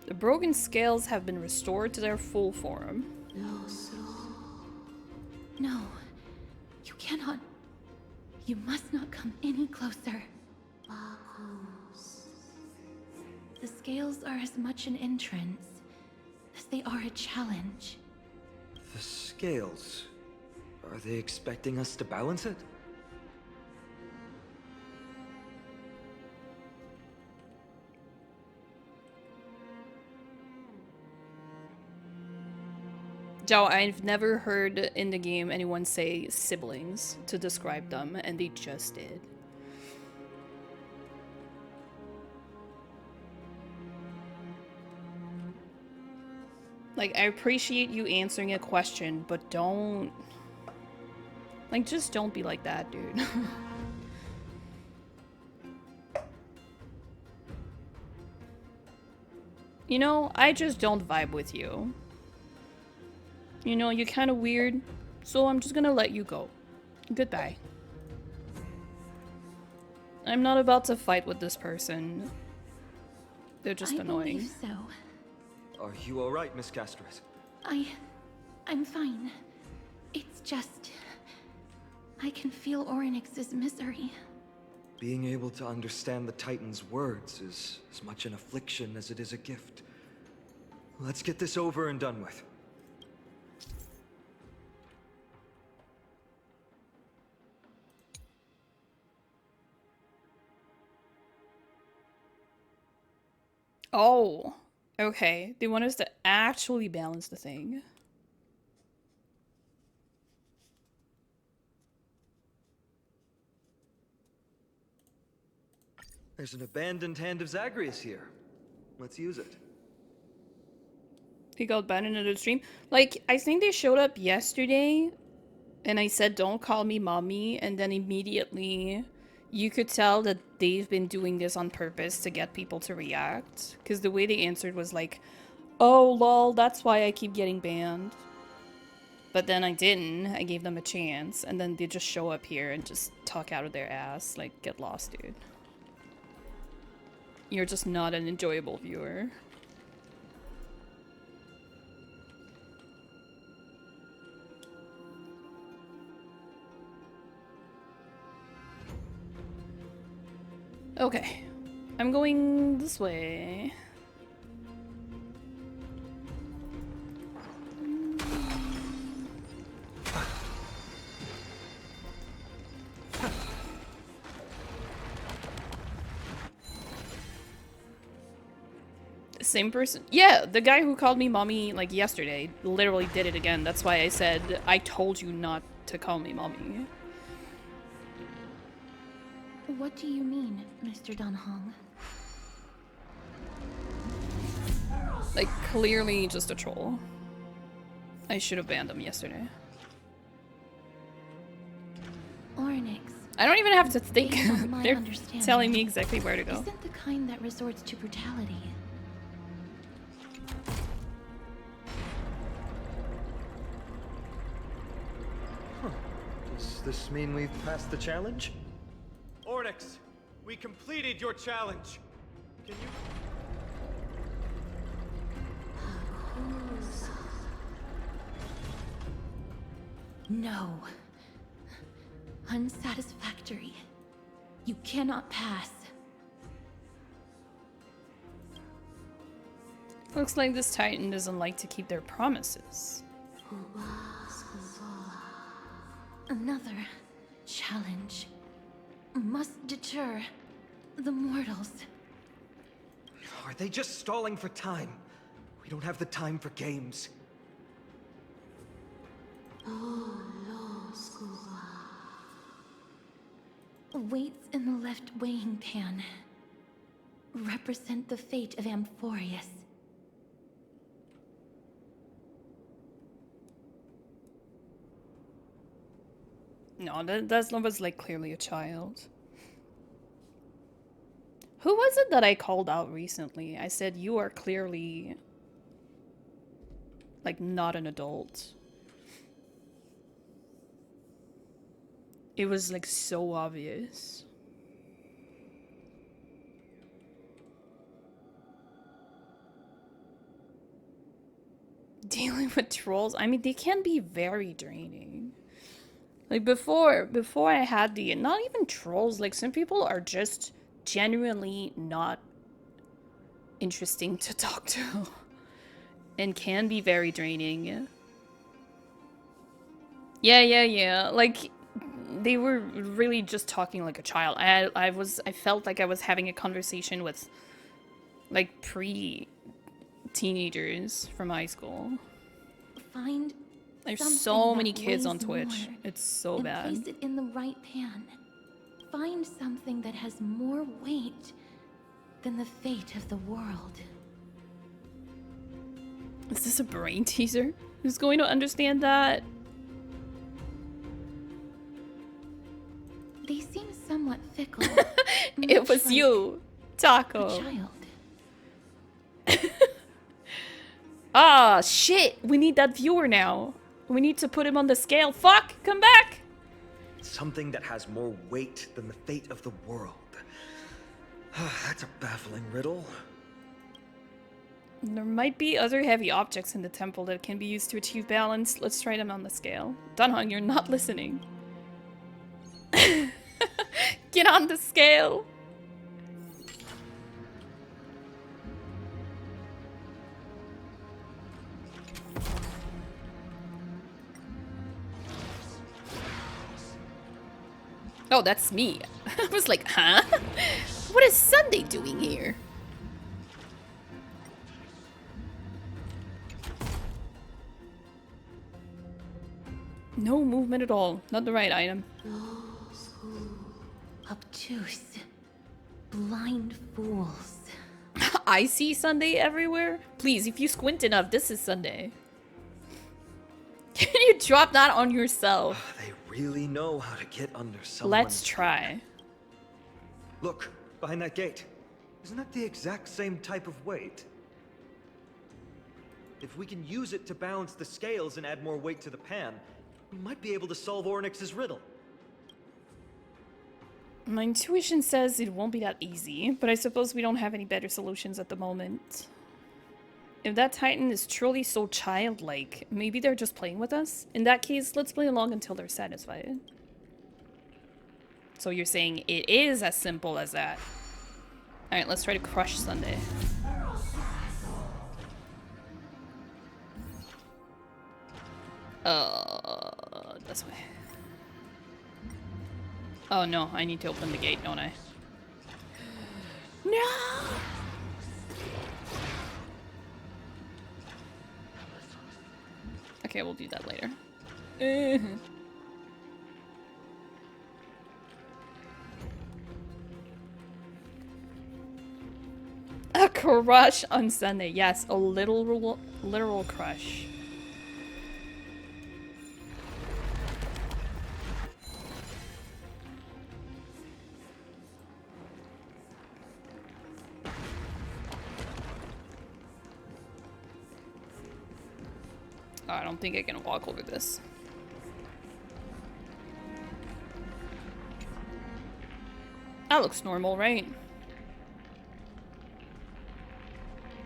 The broken scales have been restored to their full form. No. You cannot. You must not come any closer. The scales are as much an entrance as they are a challenge. The scales. Are they expecting us to balance it? Zhao, I've never heard in the game anyone say siblings to describe them, and they just did. Like, I appreciate you answering a question, but don't... Like, just don't be like that, dude. You know, I just don't vibe with you. You know, you're kind of weird, so I'm just gonna let you go. Goodbye. I'm not about to fight with this person. They're just annoying. I believe so. Are you alright, Miss Castris? I'm fine. It's just... I can feel Orynyx's misery. Being able to understand the Titan's words is as much an affliction as it is a gift. Let's get this over and done with. Oh, okay. They want us to actually balance the thing. There's an abandoned hand of Zagreus here. Let's use it. He got abandoned in the stream. Like, I think they showed up yesterday, and I said, don't call me mommy, and then immediately you could tell that they've been doing this on purpose to get people to react. Because the way they answered was like, oh, lol, that's why I keep getting banned. But then I didn't. I gave them a chance, and then they just show up here and just talk out of their ass. Like, get lost, dude. You're just not an enjoyable viewer. Okay. I'm going this way. Same person? Yeah, the guy who called me mommy like yesterday literally did it again. That's why I said I told you not to call me mommy. What do you mean, Mr. Dunhong? Like, clearly just a troll. I should have banned him yesterday. Ornix. I don't even have to think. Based on my They're understanding, telling me exactly where to go. Isn't the kind that resorts to brutality. Huh. Does this mean we've passed the challenge? Ornix, we completed your challenge. Can you... No. Unsatisfactory. You cannot pass. Looks like this Titan doesn't like to keep their promises. Another challenge must deter the mortals. Are they just stalling for time? We don't have the time for games. Weights in the left weighing pan represent the fate of Amphoreus. No, that was like clearly a child. Who was it that I called out recently? I said, you are clearly like not an adult. It was like so obvious. Dealing with trolls, I mean, they can be very draining. Like before I had the, not even trolls, like some people are just genuinely not interesting to talk to and can be very draining. Yeah. Like they were really just talking like a child. I felt like I was having a conversation with like pre-teenagers from high school. Find There's something so many that kids on weighs Twitch. more It's so and bad. place it in the right pan. Find something that has more weight than the fate of the world. Is this a brain teaser? Who's going to understand that? They seem somewhat fickle. It was you, Taco. A child. Ah, shit! We need that viewer now. We need to put him on the scale. Fuck! Come back! Something that has more weight than the fate of the world. That's a baffling riddle. There might be other heavy objects in the temple that can be used to achieve balance. Let's try them on the scale. Dunhong, you're not listening. Get on the scale! Oh, that's me. I was like, huh? What is Sunday doing here? No movement at all. Not the right item. Obtuse. Blind fools. I see Sunday everywhere. Please, if you squint enough, this is Sunday. Can you drop that on yourself? They really know how to get under someone's... Let's try. Look, behind that gate. Isn't that the exact same type of weight? If we can use it to balance the scales and add more weight to the pan, we might be able to solve Ornix's riddle. My intuition says it won't be that easy, but I suppose we don't have any better solutions at the moment. If that Titan is truly so childlike, maybe they're just playing with us? In that case, let's play along until they're satisfied. So you're saying it is as simple as that? Alright, let's try to crush Sunday. This way. Oh no, I need to open the gate, don't I? No! Okay, we'll do that later. A crush on Sunday. Yes, a literal crush. I don't think I can walk over this. That looks normal, right?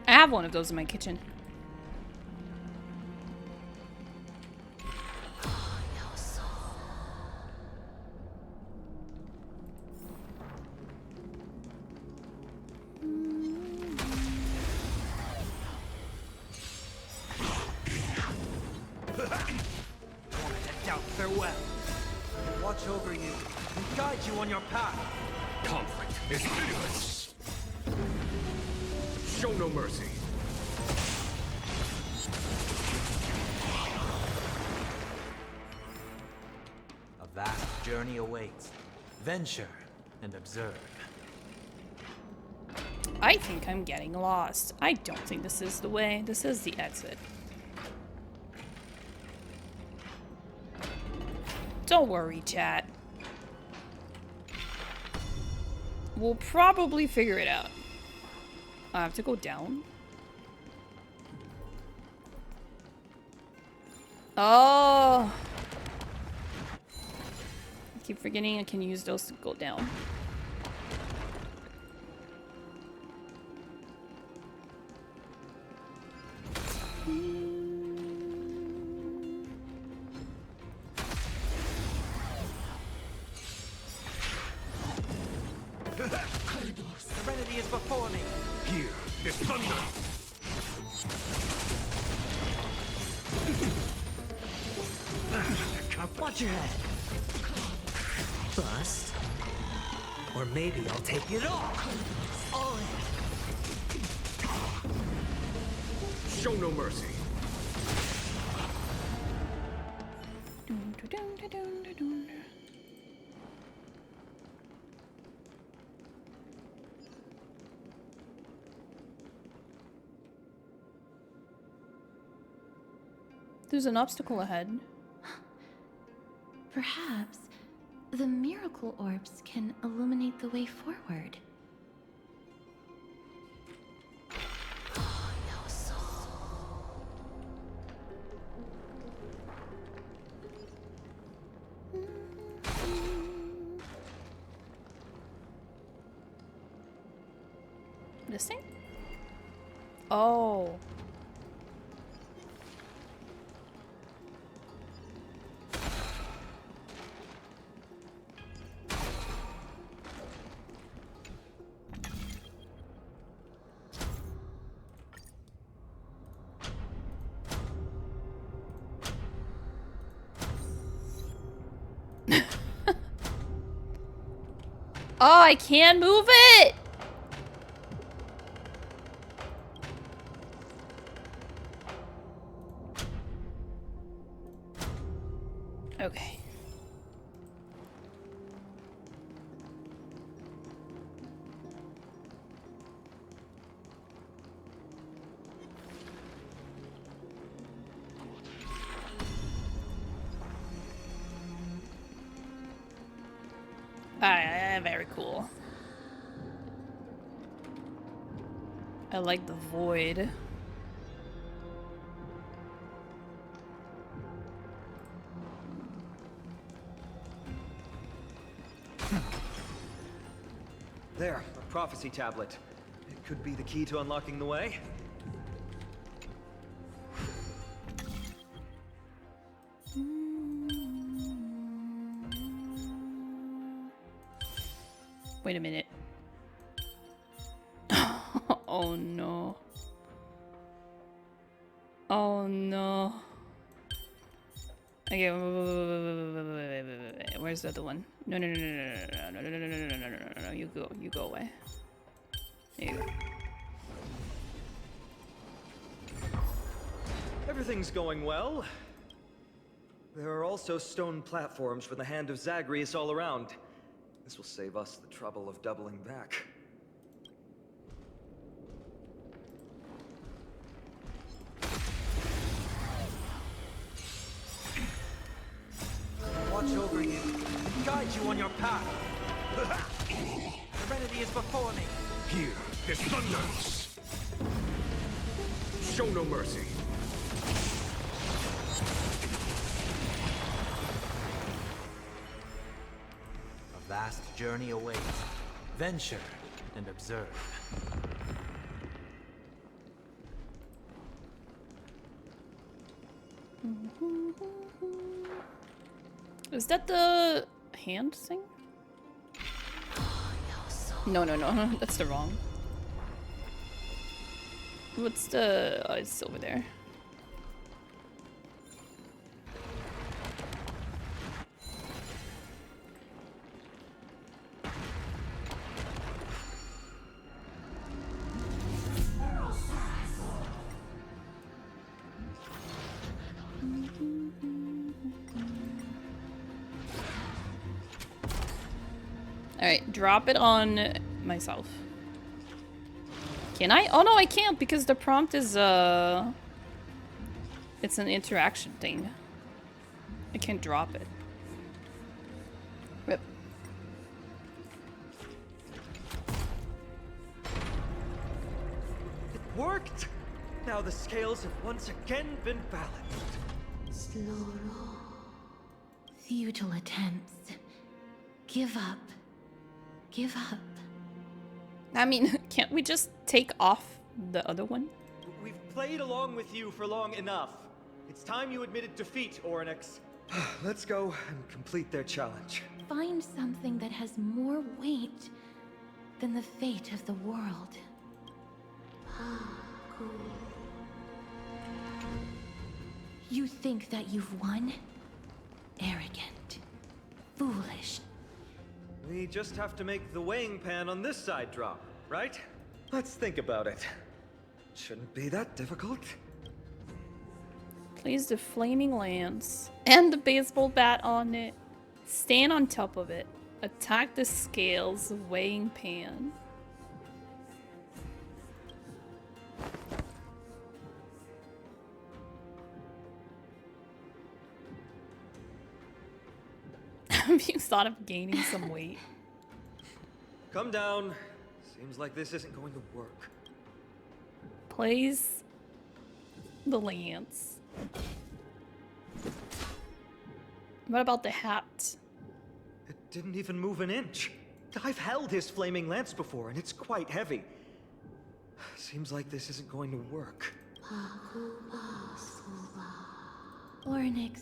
I have one of those in my kitchen. Farewell. Watch over you and guide you on your path. Conflict is meaningless. Show no mercy. A vast journey awaits. Venture and observe. I think I'm getting lost. I don't think this is the way. This is the exit. Don't worry, chat. We'll probably figure it out. I have to go down. Oh. I keep forgetting I can use those to go down. Serenity is before me. Here is thunder. Watch your head. Bust. Or maybe I'll take it all. Show no mercy. There's an obstacle ahead. Perhaps the miracle orbs can illuminate the way forward. This thing? Oh. Oh, I can move it! Okay. Very cool. I like the void. There, a prophecy tablet. It could be the key to unlocking the way. Wait a minute. Oh no. Oh no. Okay, wait. Where's the other one? No, you go away. There you go. Everything's going well. There are also stone platforms for the Hand of Zagreus all around. This will save us the trouble of doubling back. Watch over you, guide you on your path. Serenity is before me. Here is thunders. Show no mercy. A vast journey awaits. Venture and observe. Is that the hand thing? No, no, no. That's the wrong. What's the... Oh, it's over there. Alright, drop it on myself. Can I? Oh no, I can't because the prompt is it's an interaction thing. I can't drop it. Rip. It worked! Now the scales have once again been balanced. Futile attempts. Give up. Give up. I mean, can't we just take off the other one? We've played along with you for long enough. It's time you admitted defeat, Orynyx. Let's go and complete their challenge. Find something that has more weight than the fate of the world. You think that you've won? Arrogant. Foolish. We just have to make the weighing pan on this side drop, right? Let's think about it. Shouldn't be that difficult. Place the flaming lance and the baseball bat on it. Stand on top of it. Attack the scales weighing pan. Have you thought of gaining some weight? Come down. Seems like this isn't going to work. Place the lance. What about the hat? It didn't even move an inch. I've held his flaming lance before, and it's quite heavy. Seems like this isn't going to work. Orynyx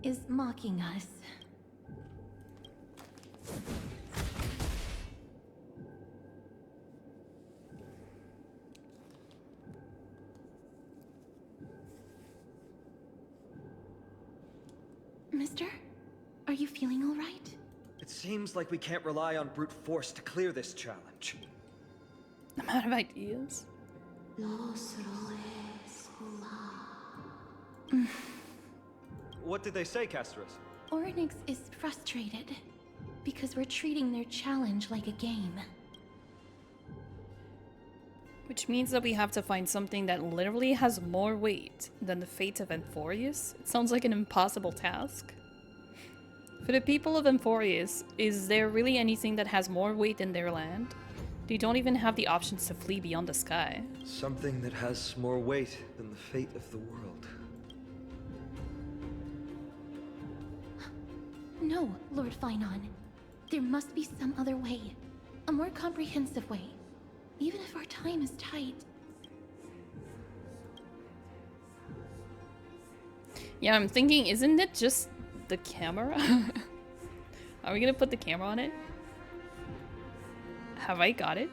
is mocking us. Mister, are you feeling all right? It seems like we can't rely on brute force to clear this challenge. I'm out of ideas. What did they say, Castros? Orynyx is frustrated because we're treating their challenge like a game. Which means that we have to find something that literally has more weight than the fate of Amphoreus? It sounds like an impossible task. For the people of Amphoreus, is there really anything that has more weight in their land? They don't even have the options to flee beyond the sky. Something that has more weight than the fate of the world. No, Lord Finon. There must be some other way. A more comprehensive way. Even if our time is tight. Yeah, I'm thinking, isn't it just the camera? Are we gonna put the camera on it? Have I got it?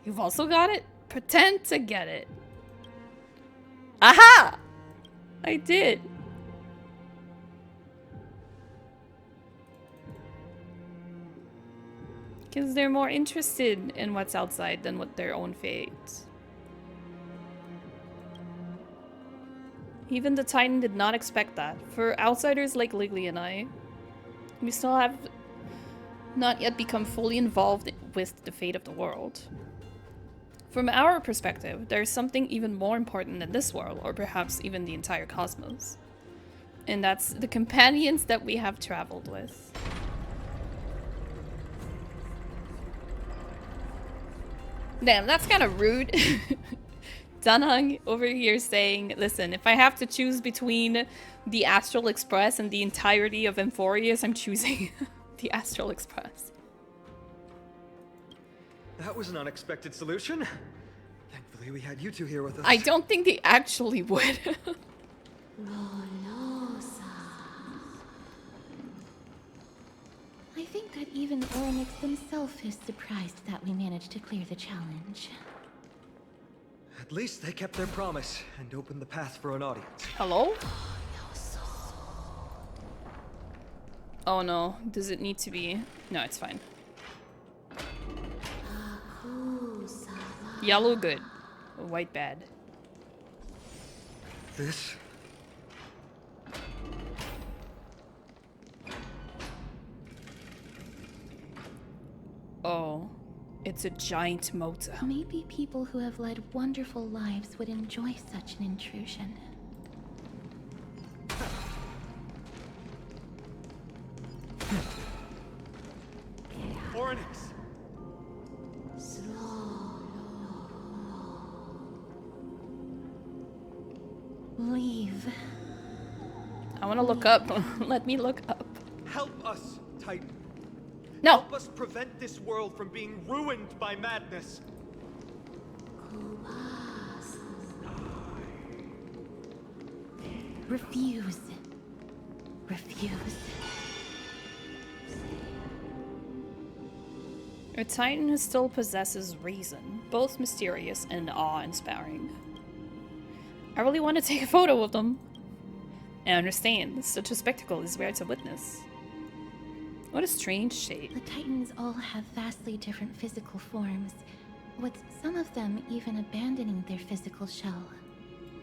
You've also got it? Pretend to get it. Aha! I did. Because they're more interested in what's outside than what their own fate. Even the Titan did not expect that. For outsiders like Ligley and I, we still have not yet become fully involved with the fate of the world. From our perspective, there is something even more important than this world, or perhaps even the entire cosmos. And that's the companions that we have traveled with. Damn, that's kind of rude. Danhang over here saying, listen, if I have to choose between the Astral Express and the entirety of Amphoreus, I'm choosing the Astral Express. That was an unexpected solution. Thankfully, we had you two here with us. I don't think they actually would. I think that even Oryx himself is surprised that we managed to clear the challenge. At least they kept their promise and opened the path for an audience. Hello? Oh no, does it need to be? No, it's fine. Yellow good, white bad. This? Oh, it's a giant motor. Maybe people who have led wonderful lives would enjoy such an intrusion. Oryx! Leave. I want to look up. Let me look up. Help us, Titan. No. Help us prevent this world from being ruined by madness. Refuse. Refuse. A Titan who still possesses reason, both mysterious and awe-inspiring. I really want to take a photo of them. I understand, such a spectacle is rare to witness. What a strange shape. The Titans all have vastly different physical forms, with some of them even abandoning their physical shell.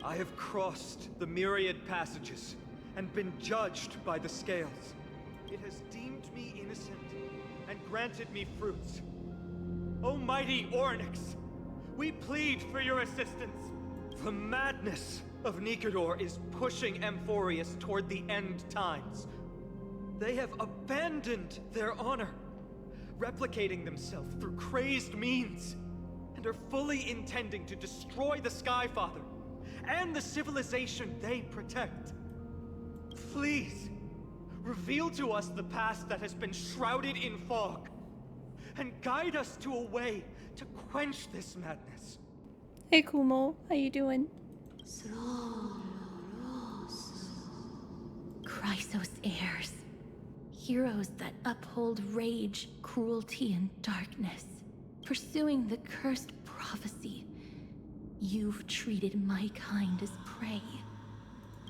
I have crossed the myriad passages and been judged by the scales. It has deemed me innocent and granted me fruits. O mighty Ornyx, we plead for your assistance. The madness of Nikedor is pushing Amphoreus toward the end times. They have abandoned their honor, replicating themselves through crazed means, and are fully intending to destroy the Skyfather and the civilization they protect. Please, reveal to us the past that has been shrouded in fog, and guide us to a way to quench this madness. Hey Kumo, how you doing? Chrysos heirs. Heroes that uphold rage, cruelty, and darkness. Pursuing the cursed prophecy. You've treated my kind as prey.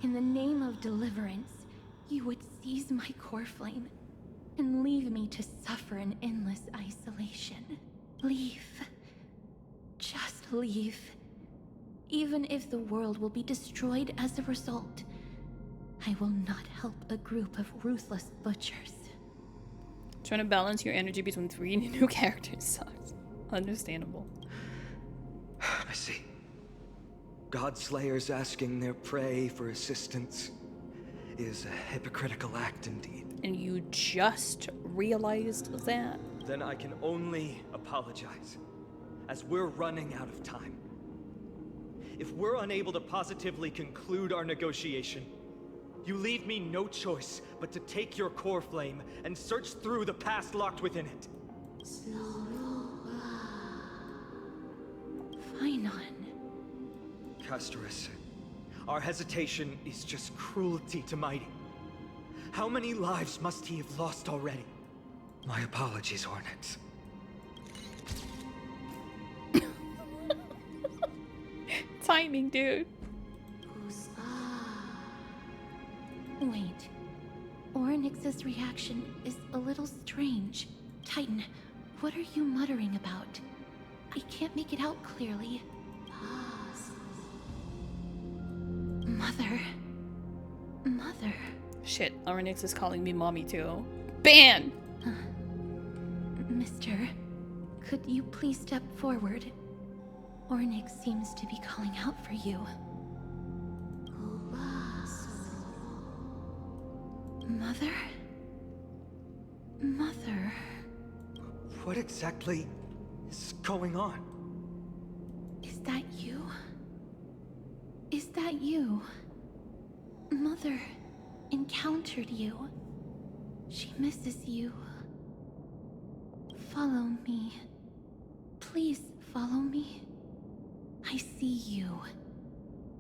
In the name of deliverance, you would seize my core flame and leave me to suffer in endless isolation. Leave. Just leave. Even if the world will be destroyed as a result, I will not help a group of ruthless butchers. Trying to balance your energy between 3 new characters sucks. Understandable. I see. Godslayers asking their prey for assistance is a hypocritical act indeed. And you just realized that? Then I can only apologize, as we're running out of time. If we're unable to positively conclude our negotiation, you leave me no choice but to take your core flame and search through the past locked within it. Fine on. Castorus, our hesitation is just cruelty to Mighty. How many lives must he have lost already? My apologies, Ornyx. Timing, dude. Wait. Ornyx's reaction is a little strange. Titan, what are you muttering about? I can't make it out clearly. Mother Mother. Mother. Shit, Aronix is calling me mommy too. Ban! Mister, could you please step forward? Ornix seems to be calling out for you. Mother? Mother? What exactly is going on? Is that you? Is that you? Mother encountered you. She misses you. Follow me. Please follow me. I see you.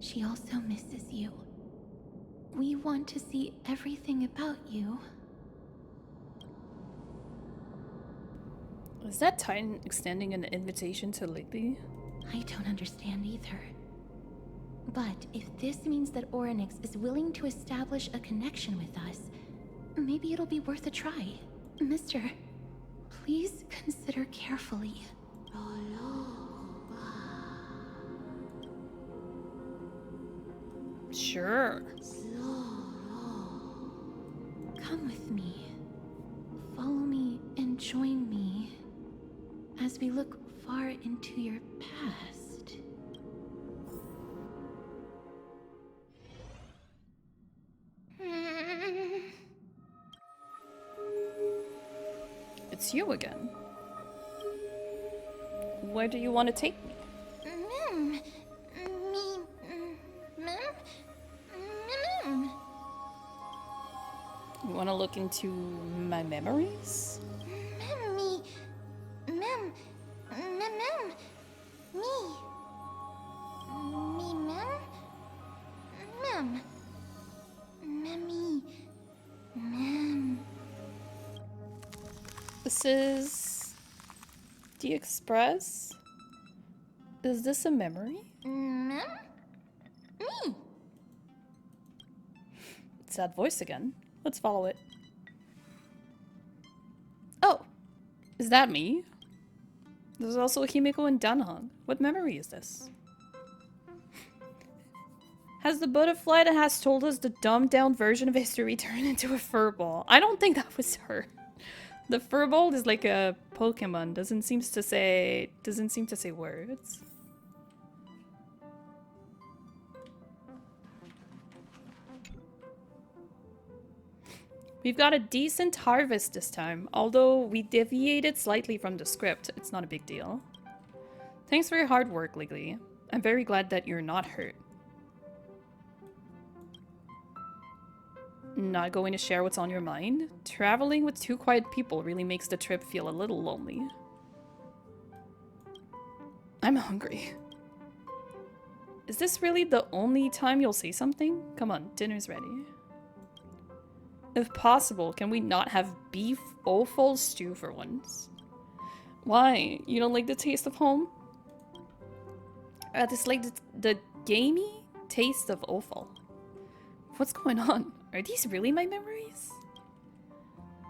She also misses you. We want to see everything about you. Is that Titan extending an invitation to Ligby? I don't understand either. But if this means that Orynyx is willing to establish a connection with us, maybe it'll be worth a try. Mister, please consider carefully. Sure. Come with me. Follow me and join me as we look far into your past. It's you again. Where do you want to take me? You want to look into my memories? This is the Express. Is this a memory? It's that voice again. Let's follow it. Oh, is that me? There's also Himiko and Danhong. What memory is this? Has the butterfly that has told us the dumbed down version of history turned into a furball? I don't think that was her. The furball is like a Pokemon. Doesn't seem to say words. We've got a decent harvest this time, although we deviated slightly from the script. It's not a big deal. Thanks for your hard work, Ligly. I'm very glad that you're not hurt. Not going to share what's on your mind? Traveling with two quiet people really makes the trip feel a little lonely. I'm hungry. Is this really the only time you'll say something? Come on, dinner's ready. If possible, can we not have beef offal stew for once? Why? You don't like the taste of home? It's like the gamey taste of offal. What's going on? Are these really my memories?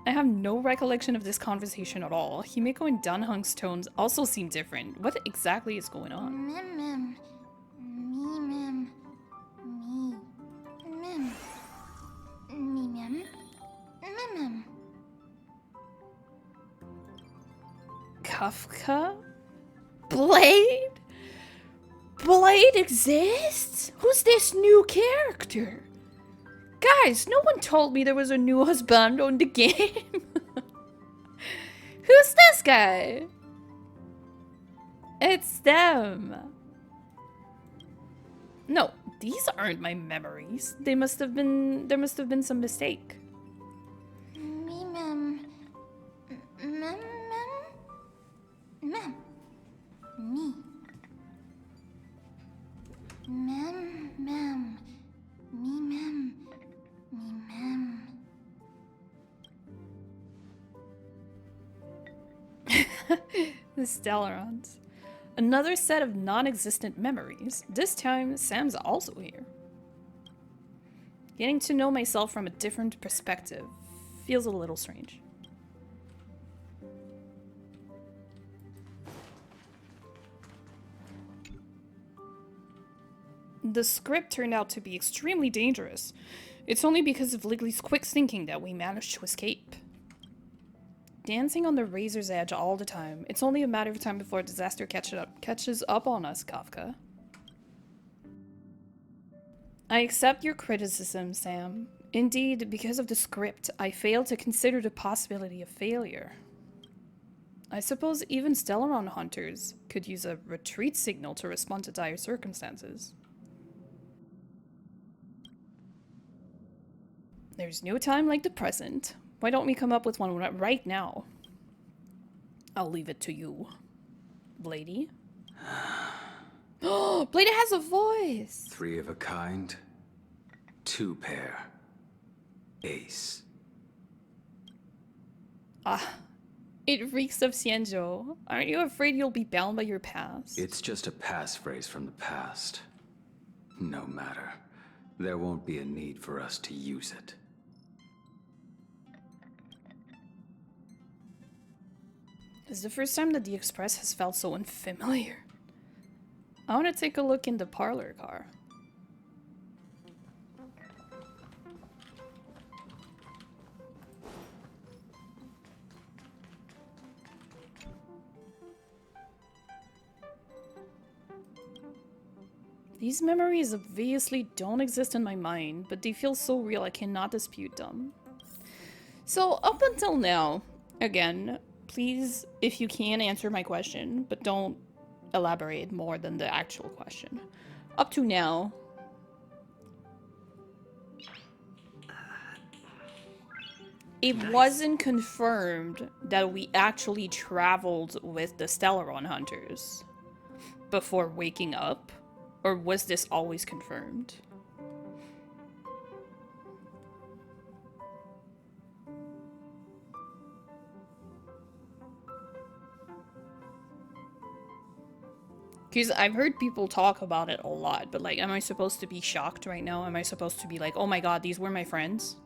I have no recollection of this conversation at all. Himiko and Danhong's tones also seem different. What exactly is going on? Kafka? Blade? Blade exists? Who's this new character? Guys, no one told me there was a new husband on the game. Who's this guy? It's them. No, these aren't my memories. There must have been some mistake. The Stellarons. Another set of non-existent memories. This time, Sam's also here. Getting to know myself from a different perspective feels a little strange. the script turned out to be extremely dangerous. It's only because of Ligley's quick thinking that we managed to escape. Dancing on the razor's edge all the time. It's only a matter of time before disaster catches up on us, Kafka. I accept your criticism, Sam. Indeed, because of the script, I failed to consider the possibility of failure. I suppose even Stellaron hunters could use a retreat signal to respond to dire circumstances. There's no time like the present. Why don't we come up with one right now? I'll leave it to you. Blady? Oh, Blady has a voice! 3 of a kind. 2 pair. Ace. Ah, it reeks of Xianzhou. Aren't you afraid you'll be bound by your past? It's just a passphrase from the past. No matter. There won't be a need for us to use it. It's the first time that the Express has felt so unfamiliar. I want to take a look in the parlor car. These memories obviously don't exist in my mind, but they feel so real I cannot dispute them. So up until now, again, please, if you can, answer my question, but don't elaborate more than the actual question. Up to now, it wasn't confirmed that we actually traveled with the Stellaron hunters before waking up, or was this always confirmed? Because I've heard people talk about it a lot, but like, am I supposed to be shocked right now? Am I supposed to be like, oh my god, these were my friends?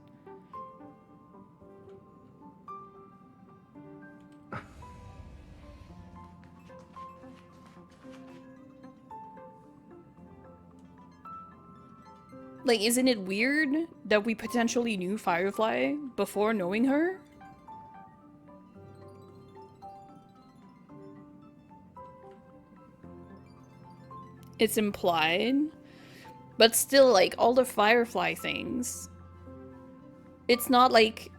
Like, isn't it weird that we potentially knew Firefly before knowing her? It's implied, but still, like, all the Firefly things, it's not like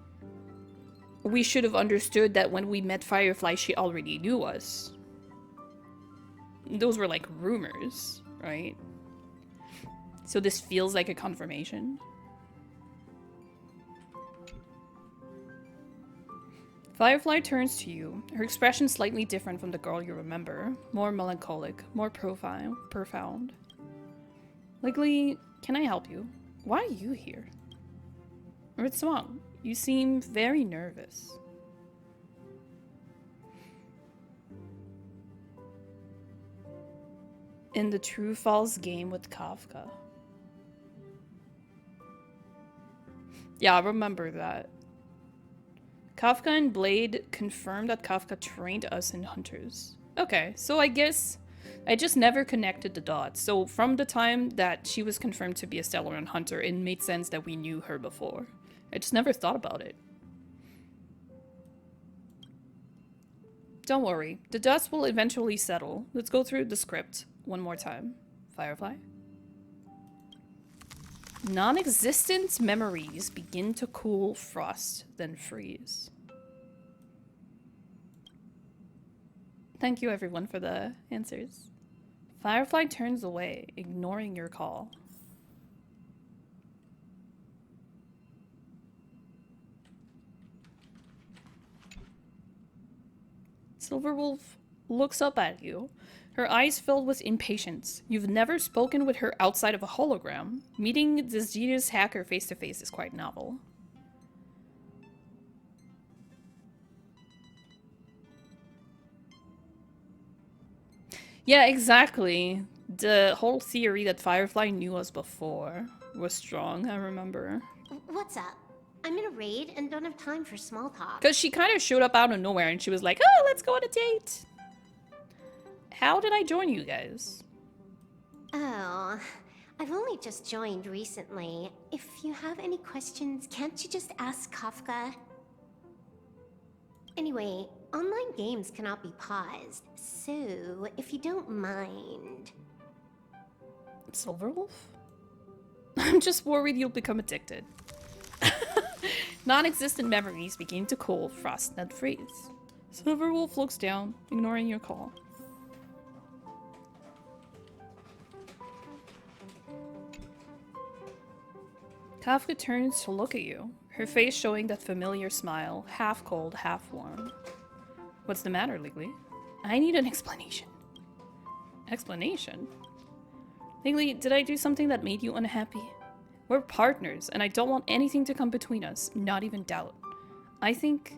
we should have understood that when we met Firefly, she already knew us. Those were like rumors, right? So this feels like a confirmation. Firefly turns to you, her expression slightly different from the girl you remember. More melancholic, more profound. Ligley, can I help you? Why are you here? What's wrong? You seem very nervous. In the true-false game with Kafka. Yeah, I remember that. Kafka and Blade confirmed that Kafka trained us in hunters. Okay, so I guess I just never connected the dots. So from the time that she was confirmed to be a Stellaron hunter, it made sense that we knew her before. I just never thought about it. Don't worry, the dust will eventually settle. Let's go through the script one more time. Firefly? Non-existent memories begin to cool, frost, then freeze. Thank you everyone for the answers. Firefly turns away, ignoring your call. Silverwolf looks up at you, her eyes filled with impatience. You've never spoken with her outside of a hologram. Meeting this genius hacker face to face is quite novel. Yeah, exactly. The whole theory that Firefly knew us before was strong, I remember. What's up? I'm in a raid and don't have time for small talk. Because she kind of showed up out of nowhere and she was like, oh, let's go on a date. How did I join you guys? Oh, I've only just joined recently. If you have any questions, can't you just ask Kafka? Anyway, online games cannot be paused, so if you don't mind... Silverwolf? I'm just worried you'll become addicted. Non-existent memories begin to cool, frost, and freeze. Silverwolf looks down, ignoring your call. Kafka turns to look at you, her face showing that familiar smile, half cold, half warm. What's the matter, Ligli? I need an explanation. Explanation? Ligli, did I do something that made you unhappy? We're partners, and I don't want anything to come between us, not even doubt. I think...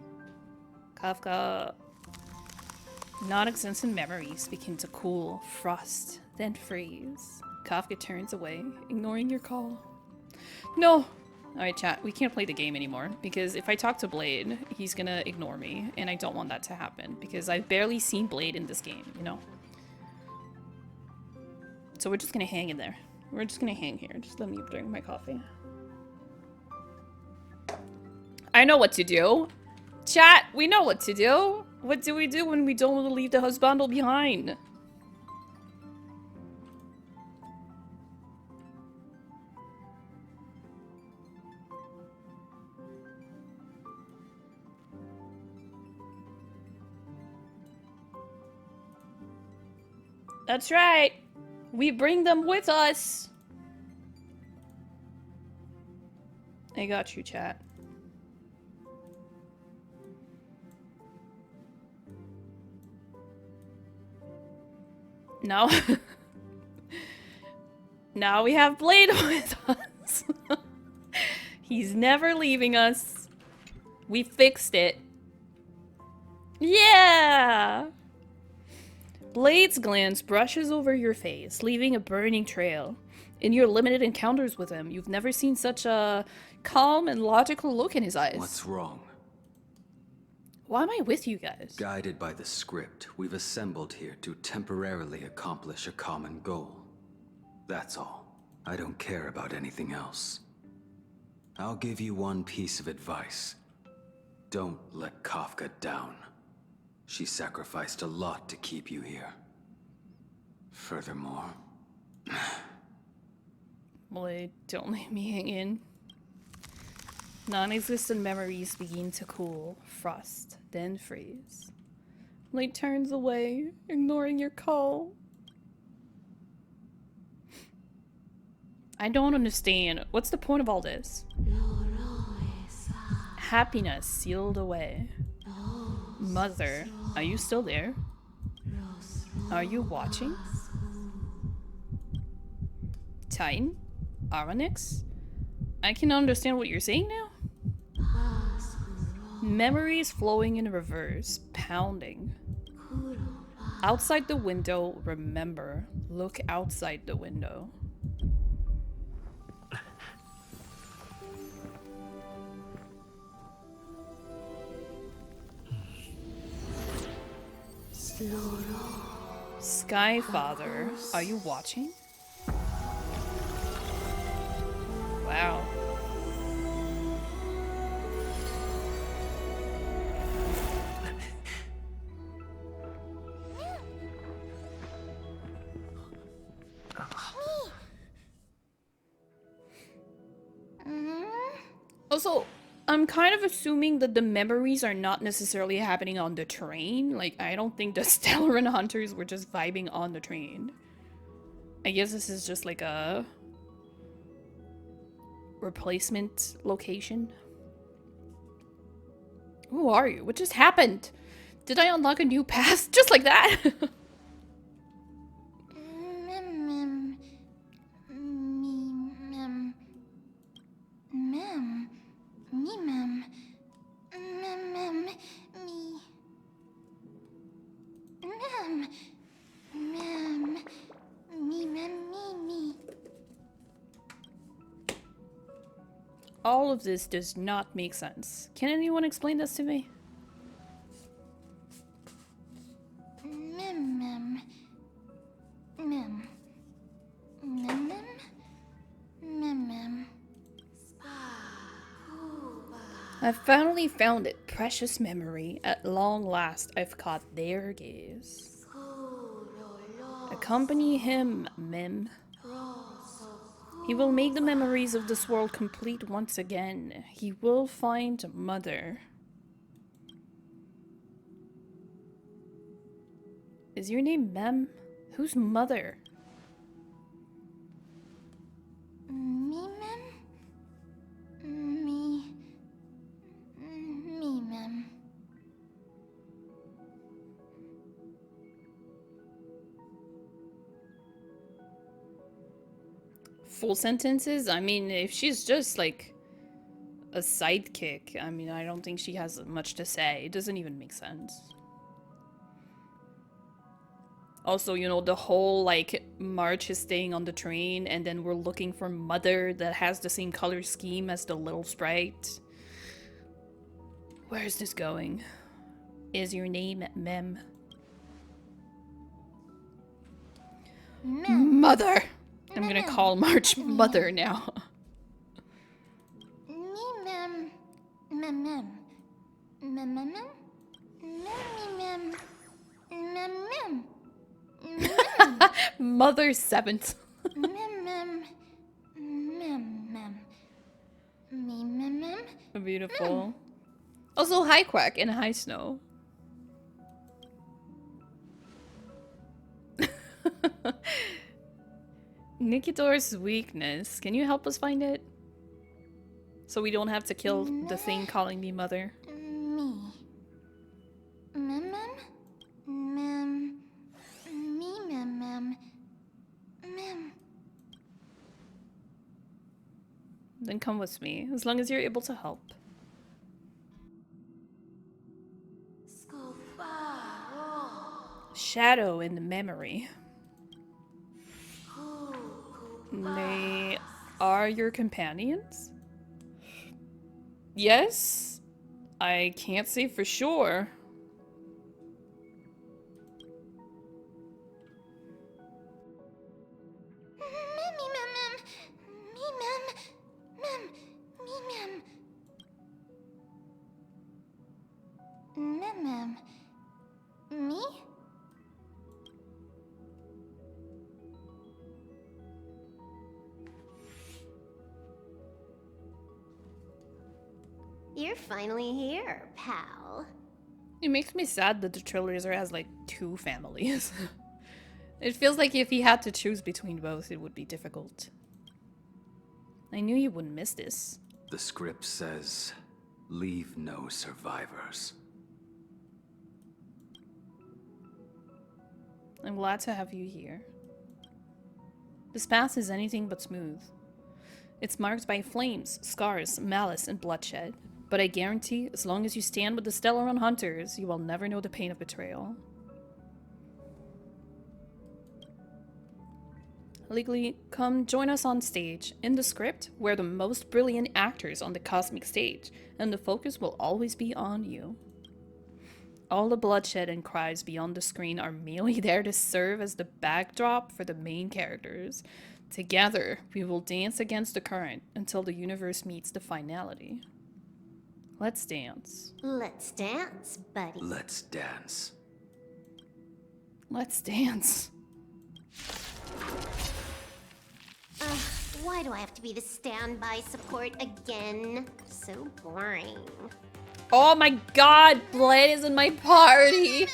Kafka... Non-existent memories begin to cool, frost, then freeze. Kafka turns away, ignoring your call. No! Alright, chat, we can't play the game anymore, because if I talk to Blade, he's gonna ignore me, and I don't want that to happen, because I've barely seen Blade in this game, you know? So we're just gonna hang in there. We're just gonna hang here. Just let me drink my coffee. I know what to do! Chat, we know what to do! What do we do when we don't want to leave the husbandal behind? That's right! We bring them with us! I got you, chat. Now... now we have Blade with us! He's never leaving us. We fixed it. Yeah! Blade's glance brushes over your face, leaving a burning trail. In your limited encounters with him, you've never seen such a calm and logical look in his eyes. What's wrong? Why am I with you guys? Guided by the script, we've assembled here to temporarily accomplish a common goal. That's all. I don't care about anything else. I'll give you one piece of advice. Don't let Kafka down. She sacrificed a lot to keep you here. Furthermore... Blade, don't let me hang in. Non-existent memories begin to cool, frost, then freeze. Blade turns away, ignoring your call. I don't understand. What's the point of all this? Happiness sealed away. Mother, are you still there? Are you watching? Titan? Aronix? I can understand what you're saying now? Memories flowing in reverse, pounding. Outside the window, remember. Look outside the window. Skyfather, are you watching? Wow. Also, I'm kind of assuming that the memories are not necessarily happening on the train. Like, I don't think the Stellarin hunters were just vibing on the train. I guess this is just like a replacement location. Who are you? What just happened? Did I unlock a new path? Just like that? All of this does not make sense. Can anyone explain this to me? I finally found it. Precious memory. At long last, I've caught their gaze. Accompany him, Mem. He will make the memories of this world complete once again. He will find Mother. Is your name Mem? Who's Mother? Me, Mem? Me, Mem. Full sentences? I mean, if she's just like a sidekick, I mean, I don't think she has much to say. It doesn't even make sense. Also, you know, the whole like March is staying on the train and then we're looking for Mother that has the same color scheme as the little sprite. Where is this going? Is your name Mem? Mother! I'm gonna call March Mother now. Me, Mem. Mem. Mother 7th. Beautiful. Also, hi Quack and hi Snow. Nikidor's weakness. Can you help us find it? So we don't have to kill the thing calling me Mother. Me. Mem. Then come with me, as long as you're able to help. Shadow in the memory. They are your companions? Yes? I can't say for sure. Me? You're finally here, pal. It makes me sad that the Trailblazer has like 2 families. It feels like if he had to choose between both, it would be difficult. I knew you wouldn't miss this. The script says, leave no survivors. I'm glad to have you here. This path is anything but smooth. It's marked by flames, scars, malice, and bloodshed. But I guarantee, as long as you stand with the Stellaron Hunters, you will never know the pain of betrayal. Legally, come join us on stage. In the script, we're the most brilliant actors on the cosmic stage, and the focus will always be on you. All the bloodshed and cries beyond the screen are merely there to serve as the backdrop for the main characters. Together, we will dance against the current until the universe meets the finality. Let's dance. Let's dance, buddy. Let's dance. Let's dance. Why do I have to be the standby support again? So boring. Oh my god, Blade is in my party!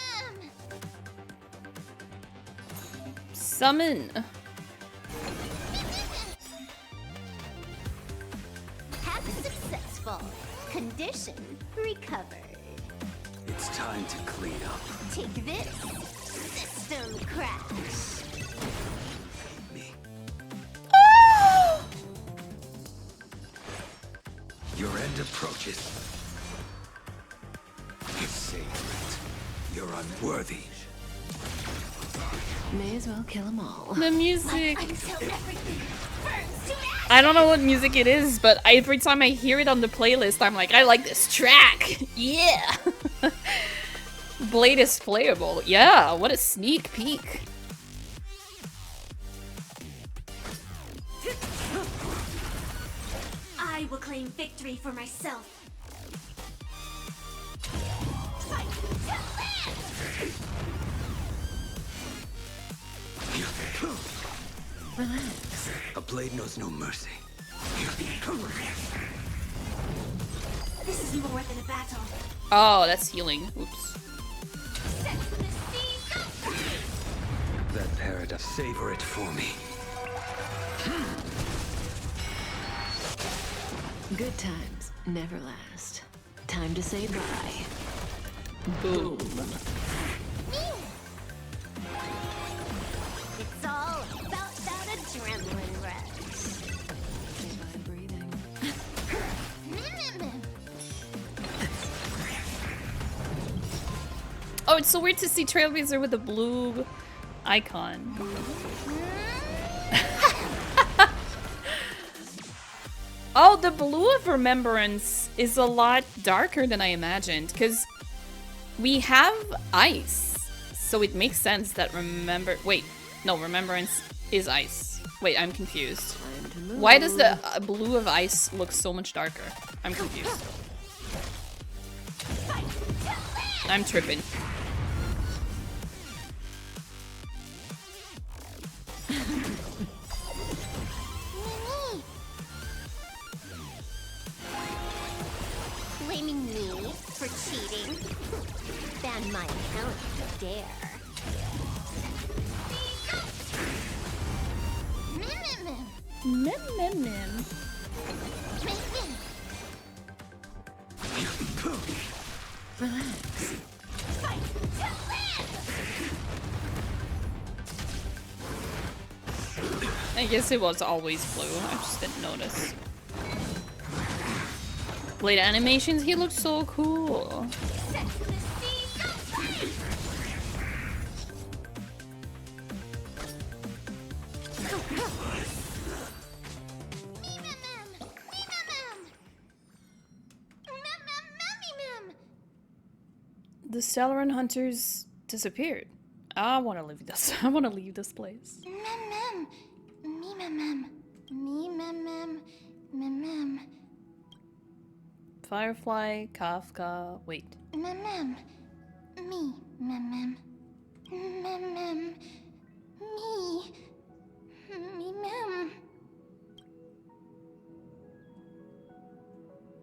Summon. Hack successful. Condition recovered. It's time to clean up. Take this. System crash. Your end approaches. Sacred. You're unworthy. May as well kill them all. The music. I don't know what music it is, but every time I hear it on the playlist, I'm like, I like this track. Yeah. Blade is playable. Yeah, what a sneak peek. I will claim victory for myself. Relax. A blade knows no mercy. This is more than a battle. Oh, that's healing. Oops. That paradise. Savor it for me. Good times never last. Time to say bye. Boom. It's all about that adrenaline rush. Goodbye breathing. Oh, it's so weird to see Trailblazer with a blue icon. Oh, the blue of Remembrance is a lot darker than I imagined, because we have ice. So it makes sense that Remembrance is ice. Wait, I'm confused. Why does the blue of ice look so much darker? I'm confused. I'm tripping. Blaming me for cheating? Ban my account if you dare. Mim. Relax. I guess it was always blue. I just didn't notice. Blade animations, he looks so cool. The Stellaron hunters disappeared. I want to leave this. I want to leave this place. Firefly, Kafka. Wait.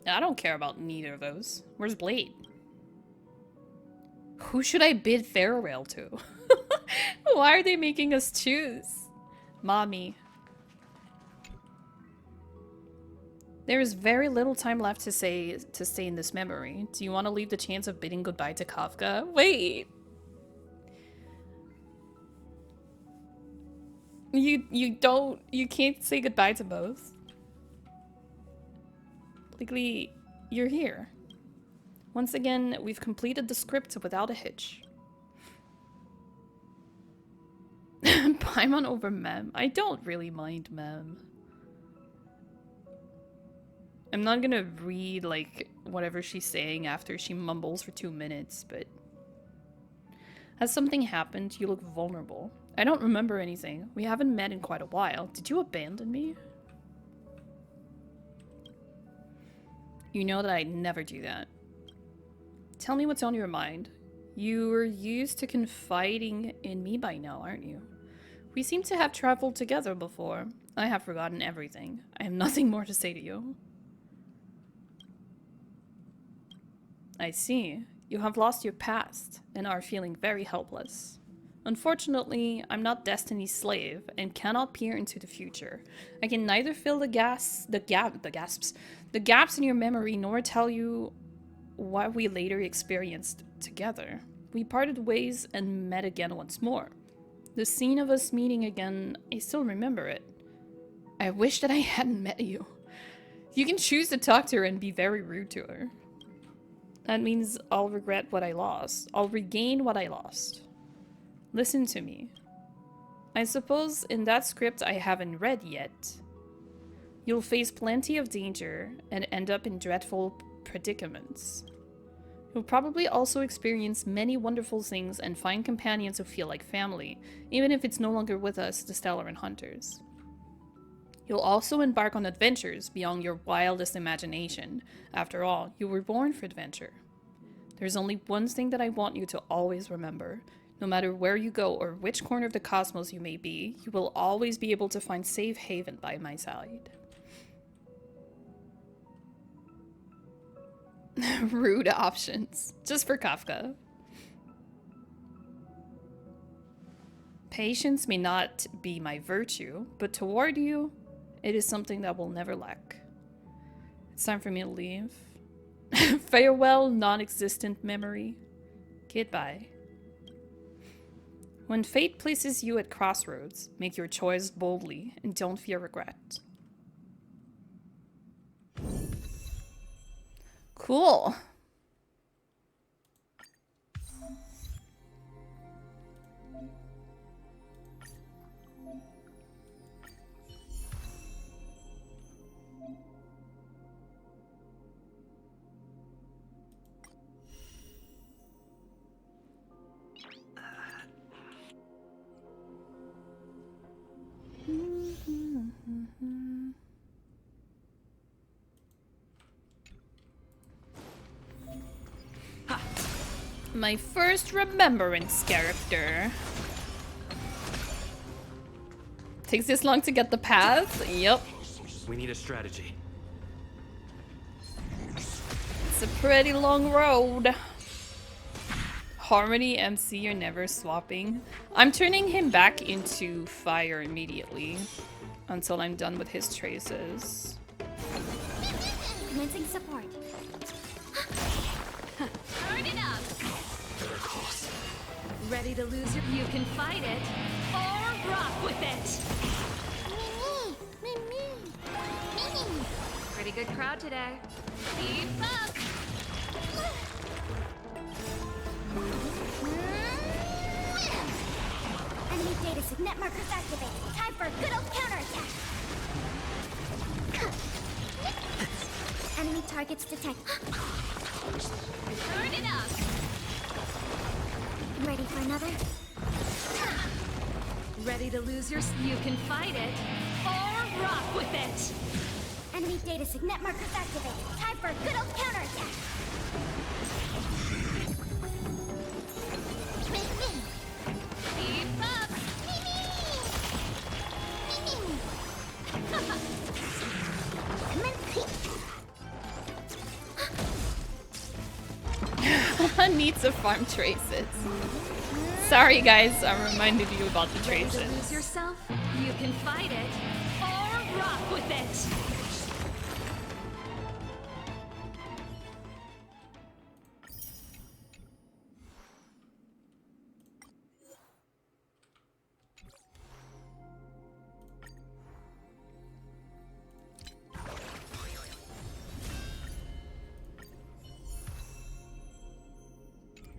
I don't care about neither of those. Where's Blade? Who should I bid farewell to? Why are they making us choose? Mommy. There is very little time left to stay in this memory. Do you want to leave the chance of bidding goodbye to Kafka? Wait. You can't say goodbye to both. Legally, you're here. Once again, we've completed the script without a hitch. Paimon over Mem. I don't really mind Mem. I'm not gonna read, like, whatever she's saying after she mumbles for 2 minutes, but... Has something happened? You look vulnerable. I don't remember anything. We haven't met in quite a while. Did you abandon me? You know that I'd never do that. Tell me what's on your mind. You're used to confiding in me by now, aren't you? We seem to have traveled together before. I have forgotten everything. I have nothing more to say to you. I see. You have lost your past and are feeling very helpless. Unfortunately, I'm not Destiny's slave and cannot peer into the future. I can neither fill the gaps in your memory nor tell you what we later experienced together. We parted ways and met again once more. The scene of us meeting again, I still remember it. I wish that I hadn't met you. You can choose to talk to her and be very rude to her. That means I'll regret what I lost. I'll regain what I lost. Listen to me. I suppose in that script I haven't read yet, you'll face plenty of danger and end up in dreadful predicaments. You'll probably also experience many wonderful things and find companions who feel like family, even if it's no longer with us, the Stellaron Hunters. You'll also embark on adventures beyond your wildest imagination. After all, you were born for adventure. There's only one thing that I want you to always remember. No matter where you go or which corner of the cosmos you may be, you will always be able to find safe haven by my side. Rude options. Just for Kafka. Patience may not be my virtue, but toward you, it is something that will never lack. It's time for me to leave. Farewell, non-existent memory. Goodbye. When fate places you at crossroads, make your choice boldly and don't fear regret. Cool. My first remembrance character. Takes this long to get the path? Yep. We need a strategy. It's a pretty long road. Harmony, MC are never swapping. I'm turning him back into fire immediately until I'm done with his traces. Commencing support. Turn it up. Ready to lose your... You can fight it, or rock with it. Pretty good crowd today. Keep up. Enemy data signet markers activated. Time for a good old counterattack. Enemy targets detected. Turn it up. Ready for another? Ready to lose your... You can fight it, or rock with it. Enemy data signet markers activated. Time for a good old counterattack. Keep up. Needs to farm traces. Sorry guys, I reminded you about the traces. Ready to lose yourself? You can fight it, or rock with it.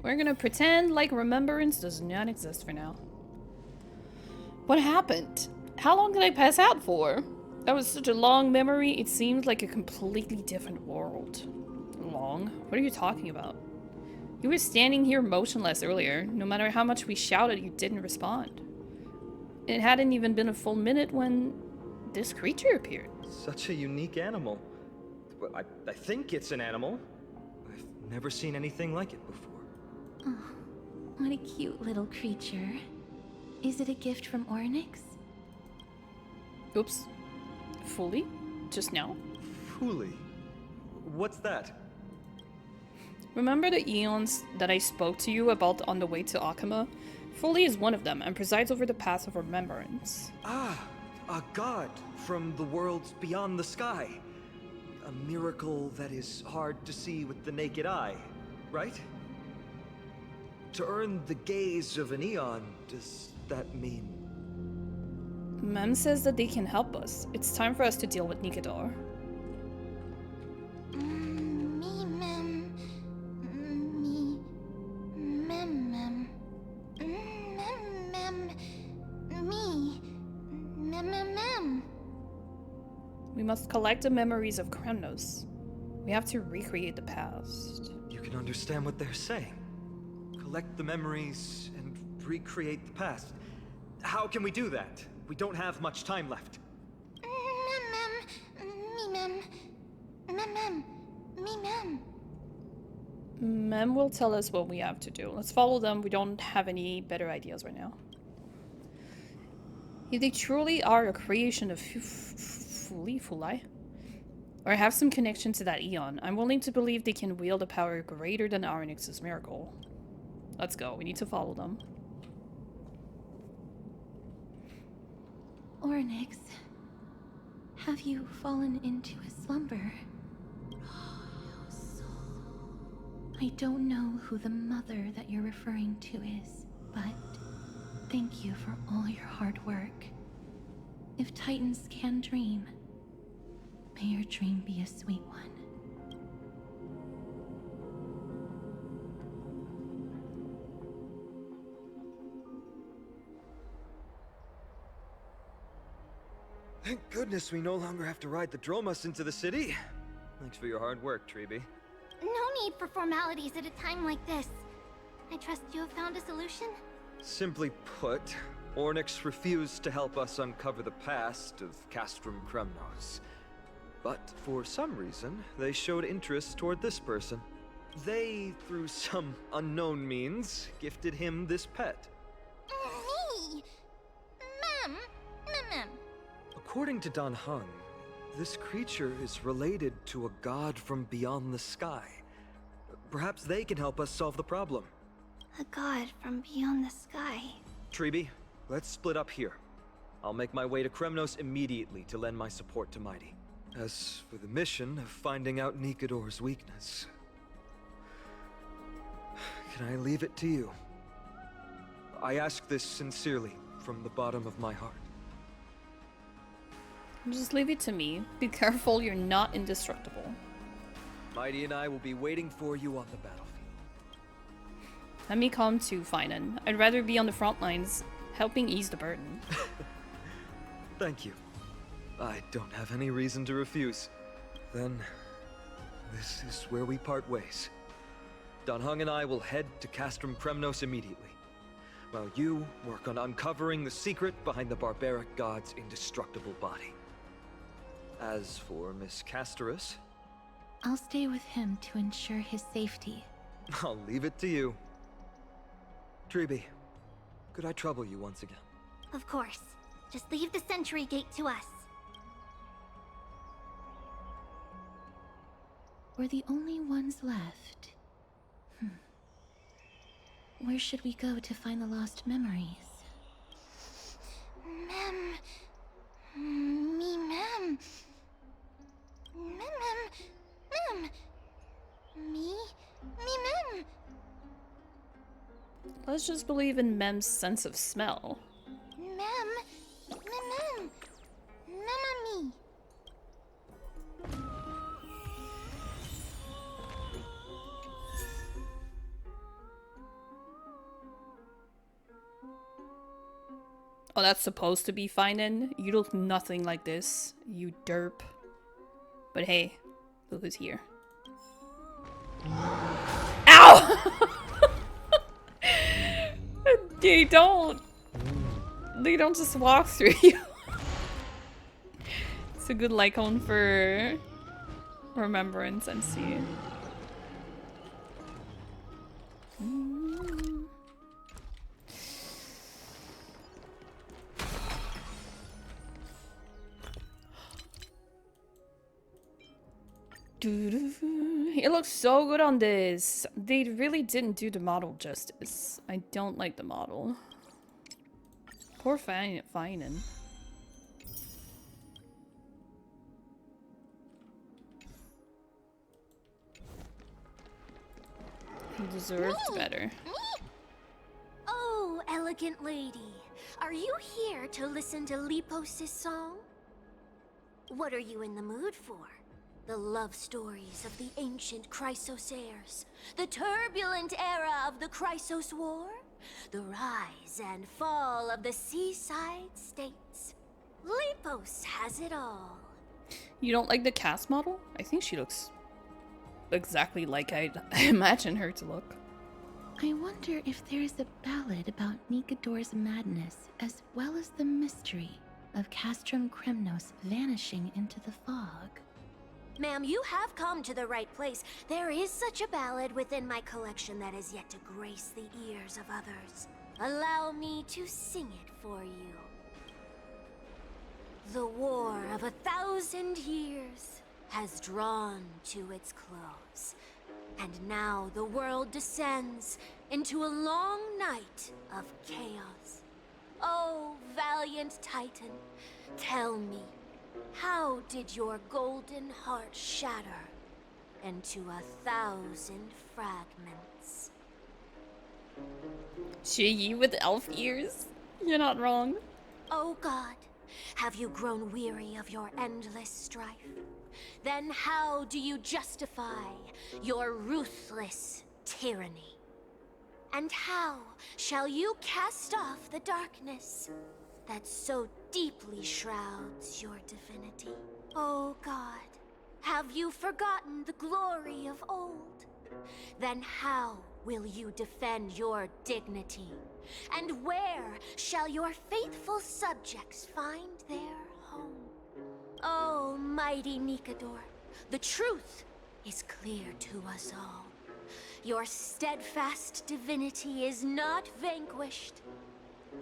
We're gonna pretend like remembrance does not exist for now. What happened? How long did I pass out for? That was such a long memory, it seemed like a completely different world. Long? What are you talking about? You were standing here motionless earlier. No matter how much we shouted, you didn't respond. It hadn't even been a full minute when this creature appeared. Such a unique animal. Well, I think it's an animal. I've never seen anything like it before. Oh, what a cute little creature. Is it a gift from Ornyx? Oops. Fully? Just now? Fully? What's that? Remember the eons that I spoke to you about on the way to Akama? Fully is one of them and presides over the path of remembrance. Ah, a god from the worlds beyond the sky. A miracle that is hard to see with the naked eye, right? To earn the gaze of an eon, does that mean? Mem says that they can help us. It's time for us to deal with Nikador. We must collect the memories of Kremnos. We have to recreate the past. You can understand what they're saying. Collect the memories and recreate the past. How can we do that? We don't have much time left. Mem will tell us what we have to do. Let's follow them. We don't have any better ideas right now. If they truly are a creation of Fulai, or have some connection to that Eon, I'm willing to believe they can wield a power greater than Arnyx's miracle. Let's go. We need to follow them. Ornyx, have you fallen into a slumber? I don't know who the mother that you're referring to is, but thank you for all your hard work. If Titans can dream, may your dream be a sweet one. Thank goodness we no longer have to ride the Dromus into the city. Thanks for your hard work, Treeby. No need for formalities at a time like this. I trust you have found a solution? Simply put, Ornyx refused to help us uncover the past of Castrum Kremnos. But for some reason, they showed interest toward this person. They, through some unknown means, gifted him this pet. Me? Mem. According to Dan Heng, this creature is related to a god from beyond the sky. Perhaps they can help us solve the problem. A god from beyond the sky. Treeby, let's split up here. I'll make my way to Kremnos immediately to lend my support to Mighty. As for the mission of finding out Nikador's weakness, can I leave it to you? I ask this sincerely, from the bottom of my heart. Just leave it to me. Be careful you're not indestructible. Mighty and I will be waiting for you on the battlefield. Let me come too, Finan. I'd rather be on the front lines, helping ease the burden. Thank you. I don't have any reason to refuse. Then, this is where we part ways. Dan Heng and I will head to Castrum Kremnos immediately, while you work on uncovering the secret behind the barbaric god's indestructible body. As for Miss Castorus, I'll stay with him to ensure his safety. I'll leave it to you. Treeby, could I trouble you once again? Of course. Just leave the sentry gate to us. We're the only ones left. Where should we go to find the lost memories? Mem. Let's just believe in Mem's sense of smell. Mem. Me. Oh, that's supposed to be Finan? You look nothing like this, you derp. But hey, look who's here. Ow! They don't just walk through you. It's a good icon for remembrance and see. It looks so good on this. They really didn't do the model justice. I don't like the model. Poor Finan. He deserves better. Oh, elegant lady. Are you here to listen to Lepos' song? What are you in the mood for? The love stories of the ancient Chrysosaurs, the turbulent era of the Chrysos War, the rise and fall of the seaside states. Lepos has it all. You don't like the cast model? I think she looks exactly like I imagine her to look. I wonder if there is a ballad about Nikador's madness as well as the mystery of Castrum Kremnos vanishing into the fog. Ma'am, you have come to the right place. There is such a ballad within my collection that is yet to grace the ears of others. Allow me to sing it for you. The war of 1,000 years has drawn to its close, and now the world descends into a long night of chaos. Oh, valiant Titan, tell me, how did your golden heart shatter into 1,000 fragments? Yi with elf ears? You're not wrong. Oh God, have you grown weary of your endless strife? Then how do you justify your ruthless tyranny? And how shall you cast off the darkness that so deeply shrouds your divinity? Oh God, have you forgotten the glory of old? Then how will you defend your dignity? And where shall your faithful subjects find their home? Oh, mighty Nikador, the truth is clear to us all. Your steadfast divinity is not vanquished.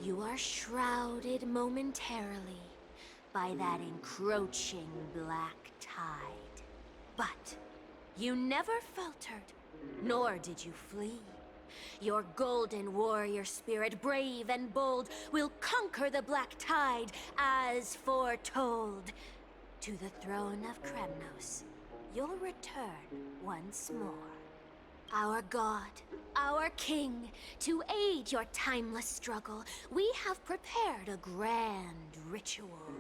You are shrouded momentarily by that encroaching black tide. But you never faltered, nor did you flee. Your golden warrior spirit, brave and bold, will conquer the black tide as foretold. To the throne of Kremnos, you'll return once more. Our God, our King, to aid your timeless struggle, we have prepared a grand ritual.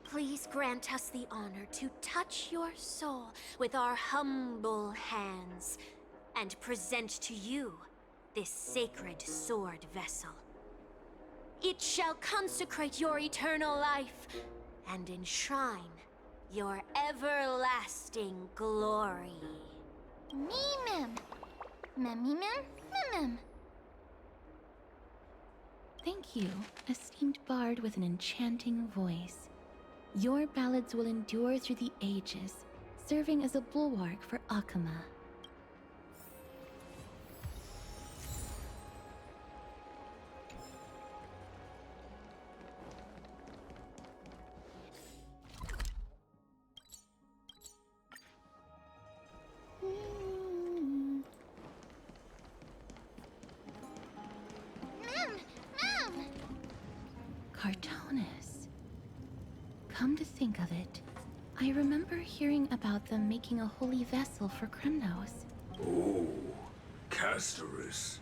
Please grant us the honor to touch your soul with our humble hands and present to you this sacred sword vessel. It shall consecrate your eternal life and enshrine your everlasting glory. Mem. Mem. Thank you, esteemed bard with an enchanting voice. Your ballads will endure through the ages, serving as a bulwark for Akama. Cartonis. Come to think of it, I remember hearing about them making a holy vessel for Kremnos. Oh, Casterus.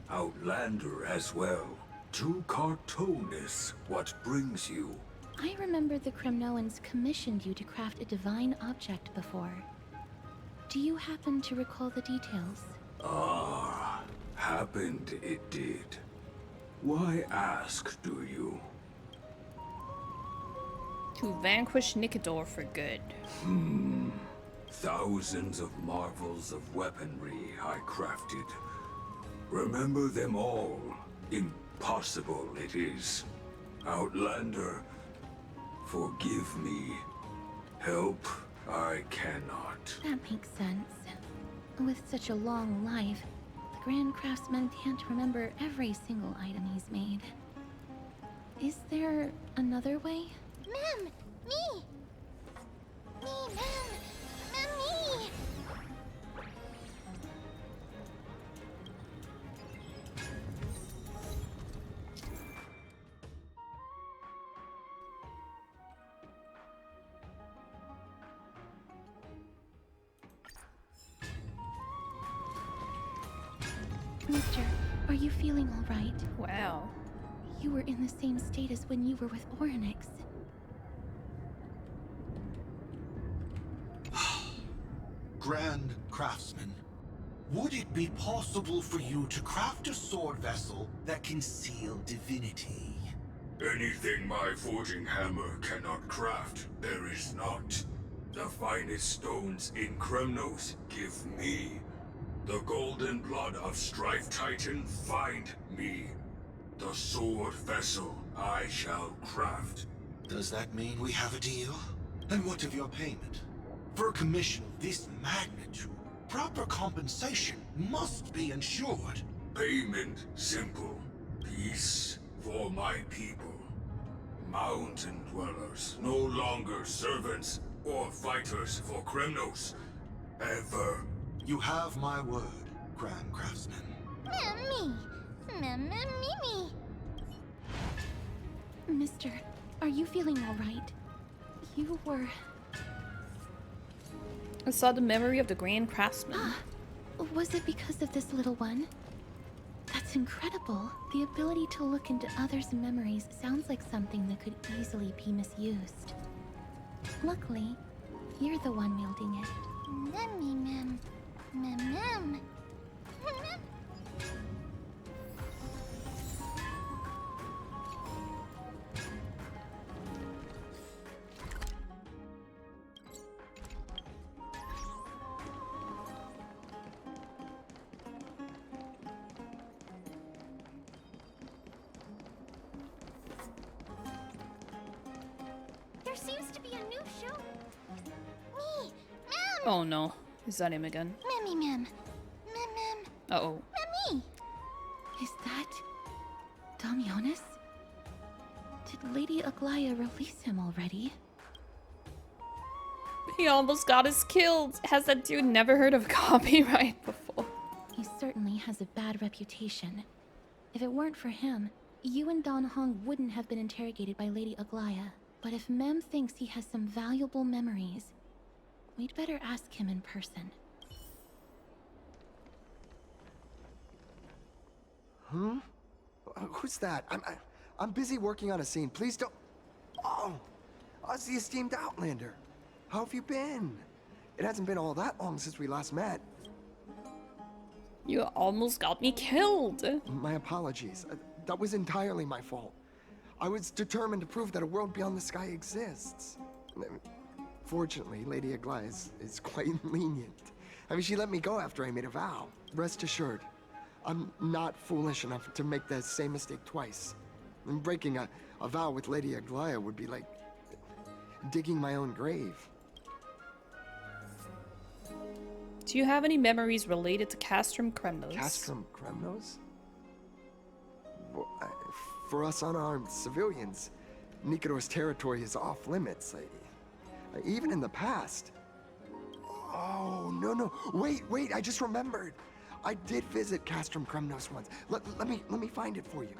Outlander as well. To Cartonis, what brings you? I remember the Kremnoans commissioned you to craft a divine object before. Do you happen to recall the details? Ah, happened it did. Why ask, do you? To vanquish Nikador for good. Thousands of marvels of weaponry I crafted. Remember them all. Impossible it is. Outlander, forgive me. Help I cannot. That makes sense. With such a long life, the Grand Craftsman can't remember every single item he's made. Is there another way? Mem! Me! Me, me! Mister, are you feeling all right? Wow. You were in the same state as when you were with Orynyx. Grand Craftsman, would it be possible for you to craft a sword vessel that can seal divinity? Anything my forging hammer cannot craft, there is not. The finest stones in Kremnos give me. The golden blood of Strife Titan find me. The sword vessel I shall craft. Does that mean we have a deal? And what of your payment? For a commission of this magnitude, proper compensation must be ensured. Payment simple. Peace for my people. Mountain dwellers, no longer servants or fighters for Kremnos. Ever. You have my word, Grand Craftsman. Me. Mister, are you feeling all right? You were... I saw the memory of the Grand Craftsman. Was it because of this little one? That's incredible. The ability to look into others' memories sounds like something that could easily be misused. Luckily, you're the one wielding it. There seems to be a new show. Me, Oh no. Is that him again? Mem. Uh-oh. Me. Is that... Damionis? Did Lady Aglaya release him already? He almost got us killed. Has that dude never heard of copyright before? He certainly has a bad reputation. If it weren't for him, you and Don Hong wouldn't have been interrogated by Lady Aglaya. But if Mem thinks he has some valuable memories, we'd better ask him in person. Hmm? Who's that? I'm busy working on a scene. Please don't... Oh! Us, the esteemed Outlander. How have you been? It hasn't been all that long since we last met. You almost got me killed. My apologies. That was entirely my fault. I was determined to prove that a world beyond the sky exists. Fortunately, Lady Aglaya is quite lenient. I mean, she let me go after I made a vow. Rest assured, I'm not foolish enough to make the same mistake twice. And breaking a vow with Lady Aglaya would be like digging my own grave. Do you have any memories related to Castrum Kremnos? Castrum Kremnos? Well, for us unarmed civilians, Nikador's territory is off limits. Even in the past. Oh, no. Wait, I just remembered. I did visit Castrum Kremnos once. Let me find it for you.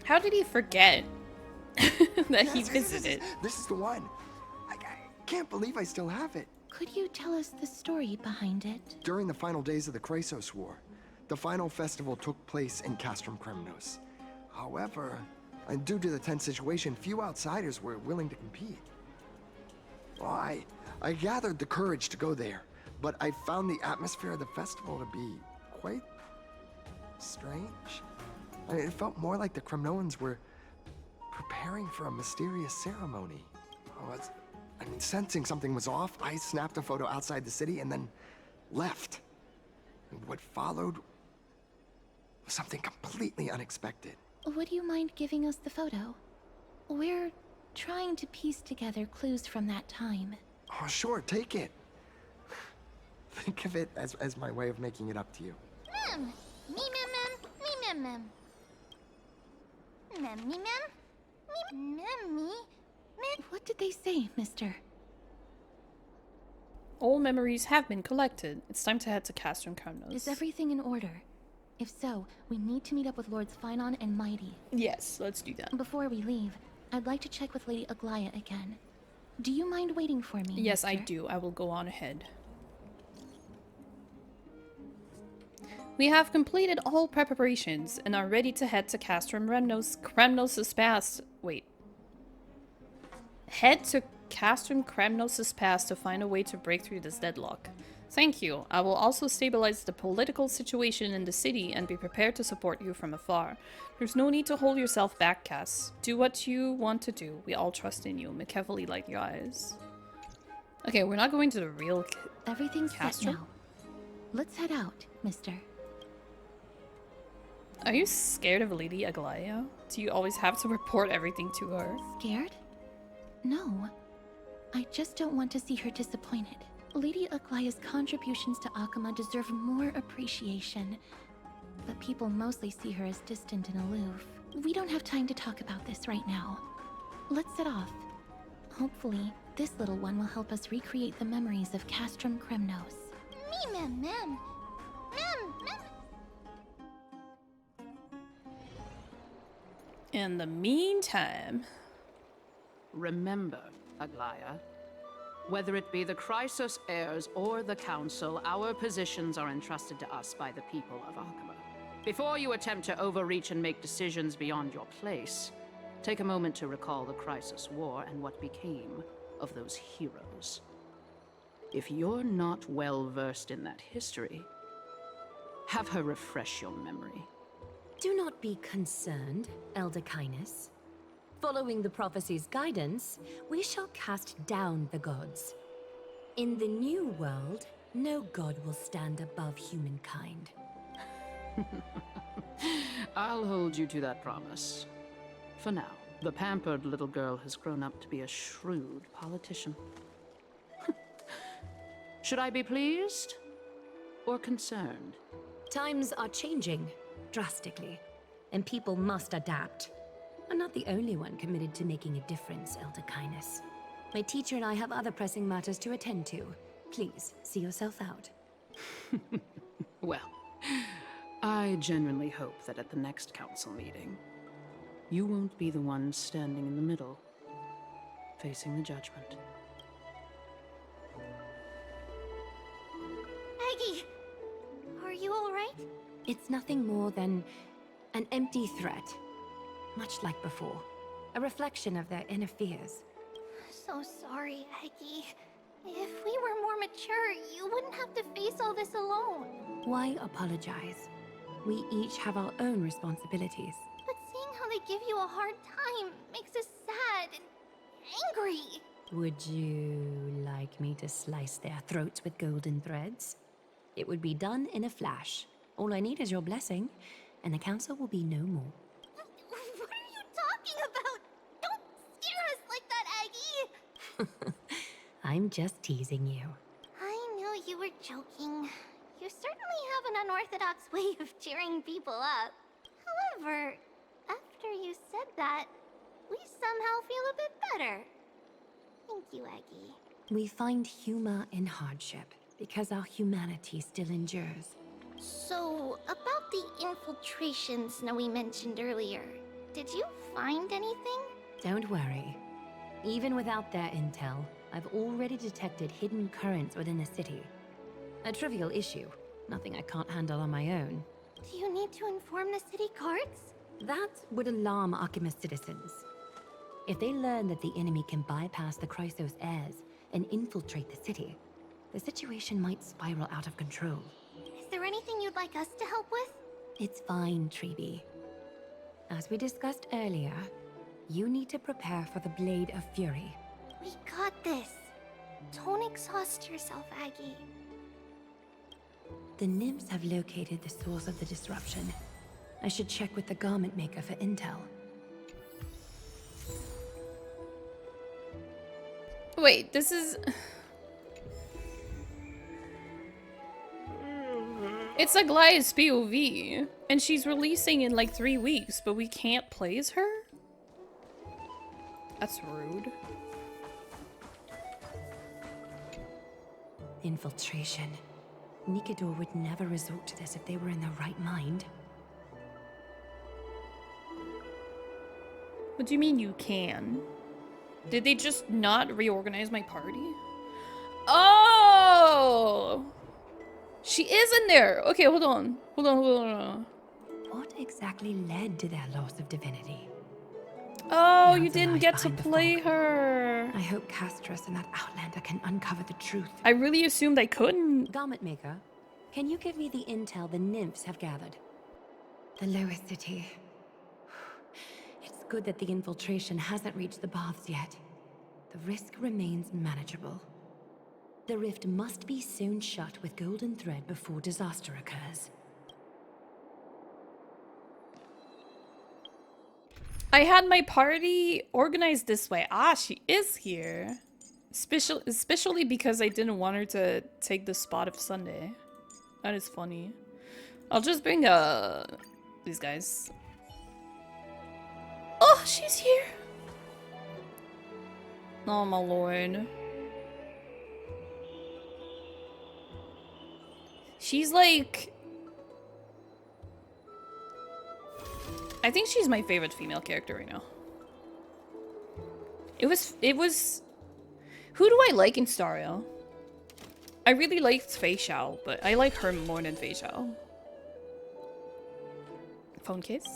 How did he forget that he visited? This is the one. I can't believe I still have it. Could you tell us the story behind it? During the final days of the Chrysos War, the final festival took place in Castrum Kremnos. However, due to the tense situation, few outsiders were willing to compete. Well, I gathered the courage to go there, but I found the atmosphere of the festival to be quite strange. It felt more like the Kremnoans were preparing for a mysterious ceremony. Sensing something was off, I snapped a photo outside the city and then left. What followed was something completely unexpected. Would you mind giving us the photo? We're trying to piece together clues from that time. Oh, sure, take it. Think of it as my way of making it up to you. Mem. What did they say, mister? All memories have been collected. It's time to head to Castrum Kremnos. Is everything in order? If so, we need to meet up with Lords Finon and Mighty. Yes, let's do that. Before we leave, I'd like to check with Lady Aglaya again. Do you mind waiting for me, Yes, mister? I do. I will go on ahead. We have completed all preparations and are ready to head to Castrum Kremnos' Pass. Wait. Head to Castrum Kremnos' Pass to find a way to break through this deadlock. Thank you. I will also stabilize the political situation in the city and be prepared to support you from afar. There's no need to hold yourself back, Cass. Do what you want to do. We all trust in you. McEvely like your eyes. Okay, we're not going to the real Everything's set Castrum? now. Let's head out, mister. Are you scared of Lady Aglaya? Do you always have to report everything to her? Scared? No. I just don't want to see her disappointed. Lady Aglaya's contributions to Akama deserve more appreciation, but people mostly see her as distant and aloof. We don't have time to talk about this right now. Let's set off. Hopefully, this little one will help us recreate the memories of Castrum Kremnos. Mem. In the meantime... Remember, Aglaya, whether it be the Chrysos heirs or the Council, our positions are entrusted to us by the people of Akama. Before you attempt to overreach and make decisions beyond your place, take a moment to recall the Chrysos War and what became of those heroes. If you're not well versed in that history, have her refresh your memory. Do not be concerned, Elder Kynus. Following the prophecy's guidance, we shall cast down the gods. In the new world, no god will stand above humankind. I'll hold you to that promise. For now, the pampered little girl has grown up to be a shrewd politician. Should I be pleased or concerned? Times are changing, drastically, and people must adapt. I'm not the only one committed to making a difference, Elder Kynus. My teacher and I have other pressing matters to attend to. Please, see yourself out. Well, I genuinely hope that at the next council meeting, you won't be the one standing in the middle, facing the judgment. Aggie, are you all right? It's nothing more than an empty threat. Much like before. A reflection of their inner fears. So sorry, Aggie. If we were more mature, you wouldn't have to face all this alone. Why apologize? We each have our own responsibilities. But seeing how they give you a hard time makes us sad and angry. Would you like me to slice their throats with golden threads? It would be done in a flash. All I need is your blessing, and the council will be no more. What are you talking about? Don't scare us like that, Aggie! I'm just teasing you. I knew you were joking. You certainly have an unorthodox way of cheering people up. However, after you said that, we somehow feel a bit better. Thank you, Aggie. We find humor in hardship because our humanity still endures. So, about the infiltration Snowy mentioned earlier, did you find anything? Don't worry. Even without their intel, I've already detected hidden currents within the city. A trivial issue, nothing I can't handle on my own. Do you need to inform the city guards? That would alarm Archimus citizens. If they learn that the enemy can bypass the Chrysos heirs and infiltrate the city, the situation might spiral out of control. Is there anything you'd like us to help with? It's fine, Treeby. As we discussed earlier, you need to prepare for the Blade of Fury. We got this. Don't exhaust yourself, Aggie. The nymphs have located the source of the disruption. I should check with the garment maker for intel. Wait, this is... It's Aglaya's POV, and she's releasing in like 3 weeks, but we can't play as her? That's rude. Infiltration. Nikador would never resort to this if they were in their right mind. What do you mean you can? Did they just not reorganize my party? Oh! She is in there! Okay, hold on. Hold on. What exactly led to their loss of divinity? Oh, you didn't get to play her. I hope Castros and that Outlander can uncover the truth. I really assumed I couldn't. Garment maker, can you give me the intel the nymphs have gathered? The lowest city. It's good that the infiltration hasn't reached the baths yet. The risk remains manageable. The rift must be sewn shut with golden thread before disaster occurs. I had my party organized this way. Ah, she is here. Especially because I didn't want her to take the spot of Sunday. That is funny. I'll just bring these guys. Oh, she's here. Oh my lord. She's like... I think she's my favorite female character right now. It was... Who do I like in Stario? I really liked Fei Xiao, but I like her more than Fei Xiao. Phone case?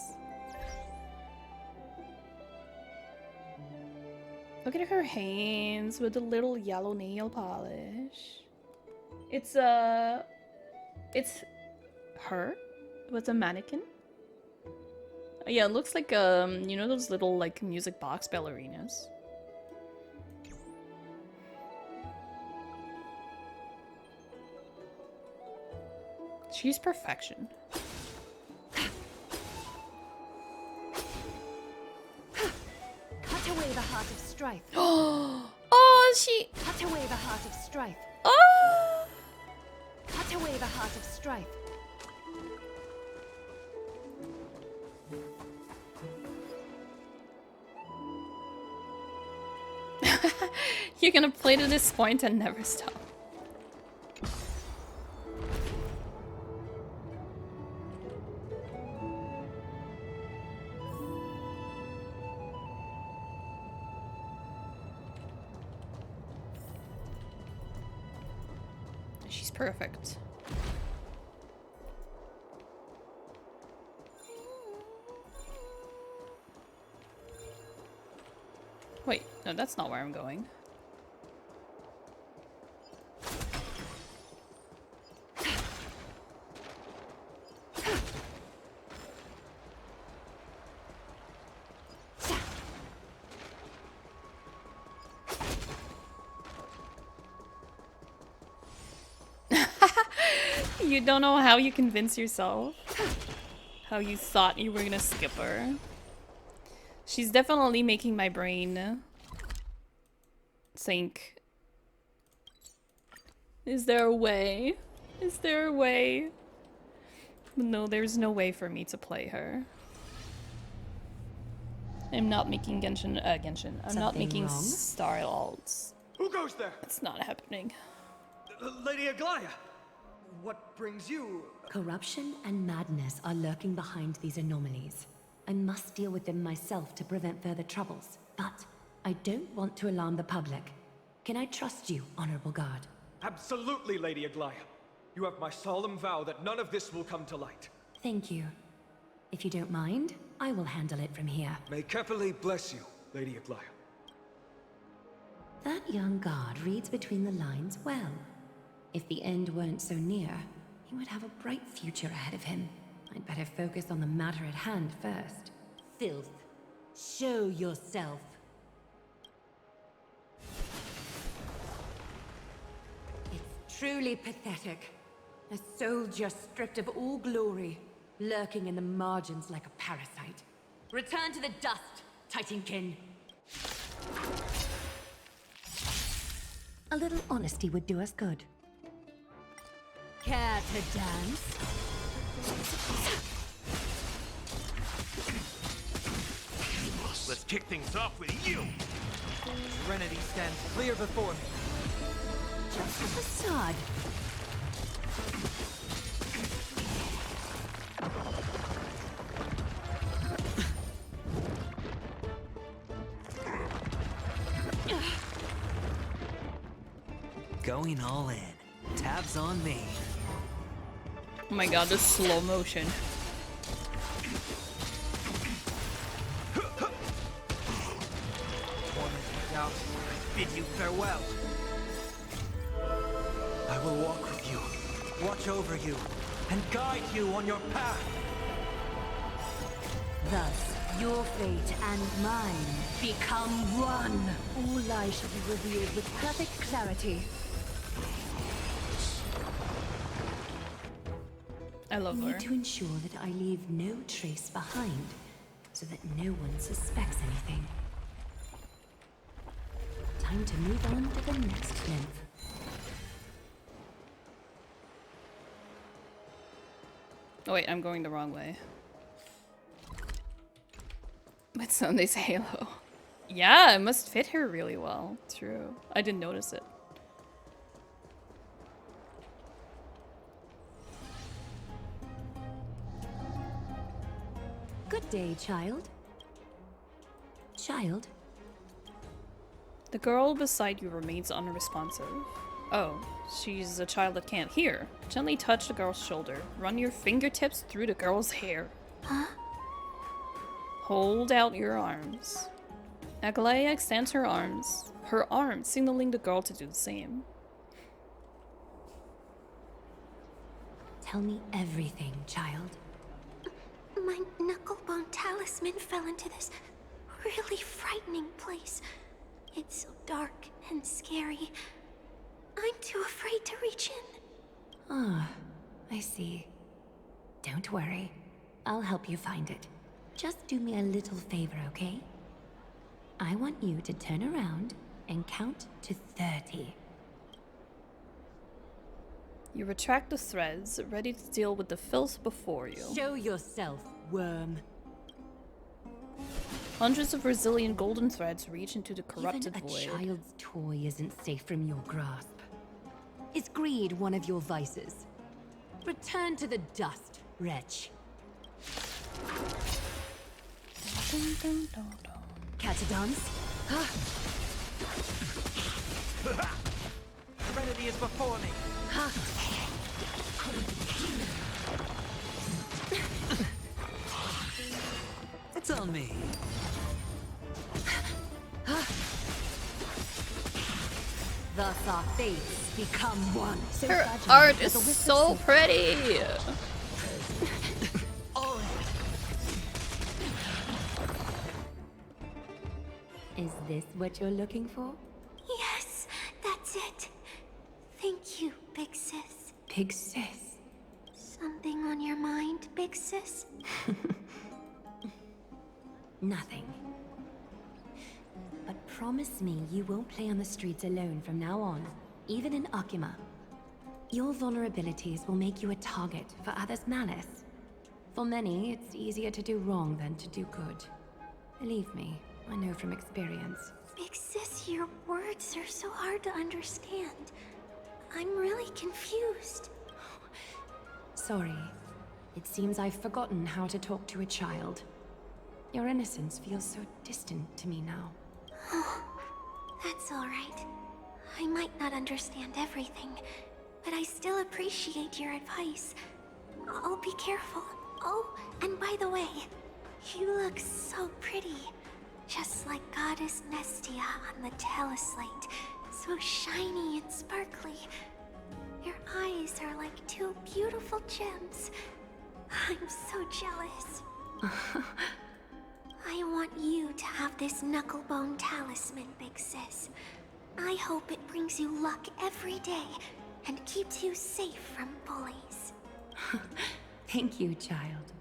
Look at her hands with the little yellow nail polish. It's her with a mannequin. Yeah, it looks like you know those little like music box ballerinas. She's perfection. Cut away the heart of strife. Oh, she... Cut away the heart of strife. Oh! Cut away the heart of strife. You're gonna play to this point and never stop. She's perfect. Wait, no, that's not where I'm going. You don't know how you convince yourself. How you thought you were gonna skip her. She's definitely making my brain think. Is there a way? Is there a way? No, there's no way for me to play her. I'm not making Genshin. I'm not making Star Alts. Who goes there? It's not happening. Lady Aglaya! What brings you... Corruption and madness are lurking behind these anomalies. I must deal with them myself to prevent further troubles. But I don't want to alarm the public. Can I trust you, Honorable Guard? Absolutely, Lady Aglaya. You have my solemn vow that none of this will come to light. Thank you. If you don't mind, I will handle it from here. May Kepali bless you, Lady Aglaya. That young guard reads between the lines well. If the end weren't so near, he would have a bright future ahead of him. I'd better focus on the matter at hand first. Filth. Show yourself. It's truly pathetic. A soldier stripped of all glory, lurking in the margins like a parasite. Return to the dust, Titankin. A little honesty would do us good. Care to dance? Let's kick things off with you! Serenity stands clear before me. Just a facade. Going all in. Tabs on me. Oh my god, the slow motion. Doubt, I bid you farewell. I will walk with you, watch over you, and guide you on your path. Thus, your fate and mine become one. All lies shall be revealed with perfect clarity. I love I her. need to ensure that I leave no trace behind. so that no one suspects anything. Time to move on to the next nymph. Oh wait, I'm going the wrong way. But Sunday's halo. Yeah, it must fit her really well. True. I didn't notice it. Good day, child. Child? The girl beside you remains unresponsive. Oh, she's a child that can't hear. Gently touch the girl's shoulder. Run your fingertips through the girl's hair. Huh? Hold out your arms. Agalaya extends her arms, signaling the girl to do the same. Tell me everything, child. My knucklebone talisman fell into this really frightening place. It's so dark and scary. I'm too afraid to reach in. Ah, I see. Don't worry. I'll help you find it. Just do me a little favor, okay? I want you to turn around and count to 30. You retract the threads, ready to deal with the filth before you. Show yourself, worm. Hundreds of resilient golden threads reach into the corrupted Even a void. child's toy isn't safe from your grasp. Is greed one of your vices? Return to the dust, wretch. Catch a dance? Serenity is before me. It's on me. Thus our fates become one. Her art is so pretty! Is this what you're looking for? Yes, that's it. Thank you, big sis. Big sis. Something on your mind, big sis? Nothing. But promise me you won't play on the streets alone from now on, even in Akima. Your vulnerabilities will make you a target for others' malice. For many, it's easier to do wrong than to do good. Believe me, I know from experience. Big sis, your words are so hard to understand. I'm really confused. Sorry. It seems I've forgotten how to talk to a child. Your innocence feels so distant to me now. Oh, that's all right. I might not understand everything, but I still appreciate your advice. I'll be careful. Oh, and by the way, you look so pretty. Just like Goddess Nestia on the teleslate. So shiny and sparkly. Your eyes are like two beautiful gems. I'm so jealous. I want you to have this knucklebone talisman, big sis. I hope it brings you luck every day and keeps you safe from bullies. Thank you, child.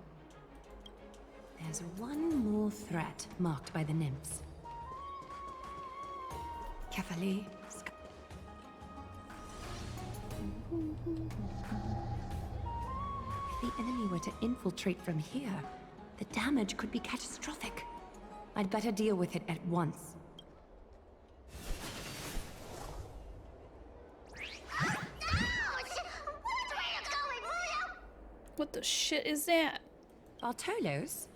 There's one more threat marked by the nymphs. Kefali. If the enemy were to infiltrate from here, the damage could be catastrophic. I'd better deal with it at once. What the shit is that? Bartolos?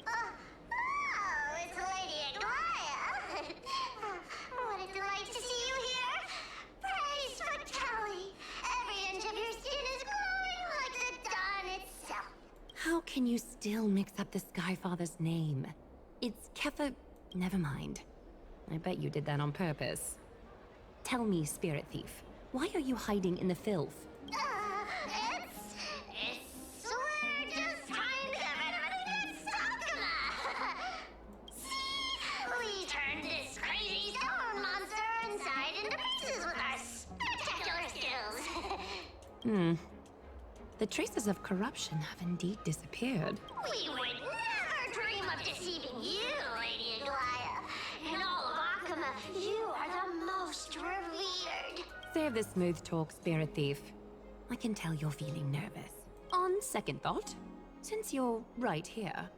Oh, it's Lady Aglaya. What a delight to see you here. Praise for Kelly. Every inch of your skin is glowing like the dawn itself. How can you still mix up the Skyfather's name? It's Kefa... Never mind. I bet you did that on purpose. Tell me, Spirit Thief, why are you hiding in the filth? It's we're just trying to get rid of Sakuma. See, we turned this crazy stone monster inside into pieces with our spectacular skills. The traces of corruption have indeed disappeared. We would never dream of deceiving save the smooth talk, Spirit Thief. I can tell you're feeling nervous. On second thought, since you're right here,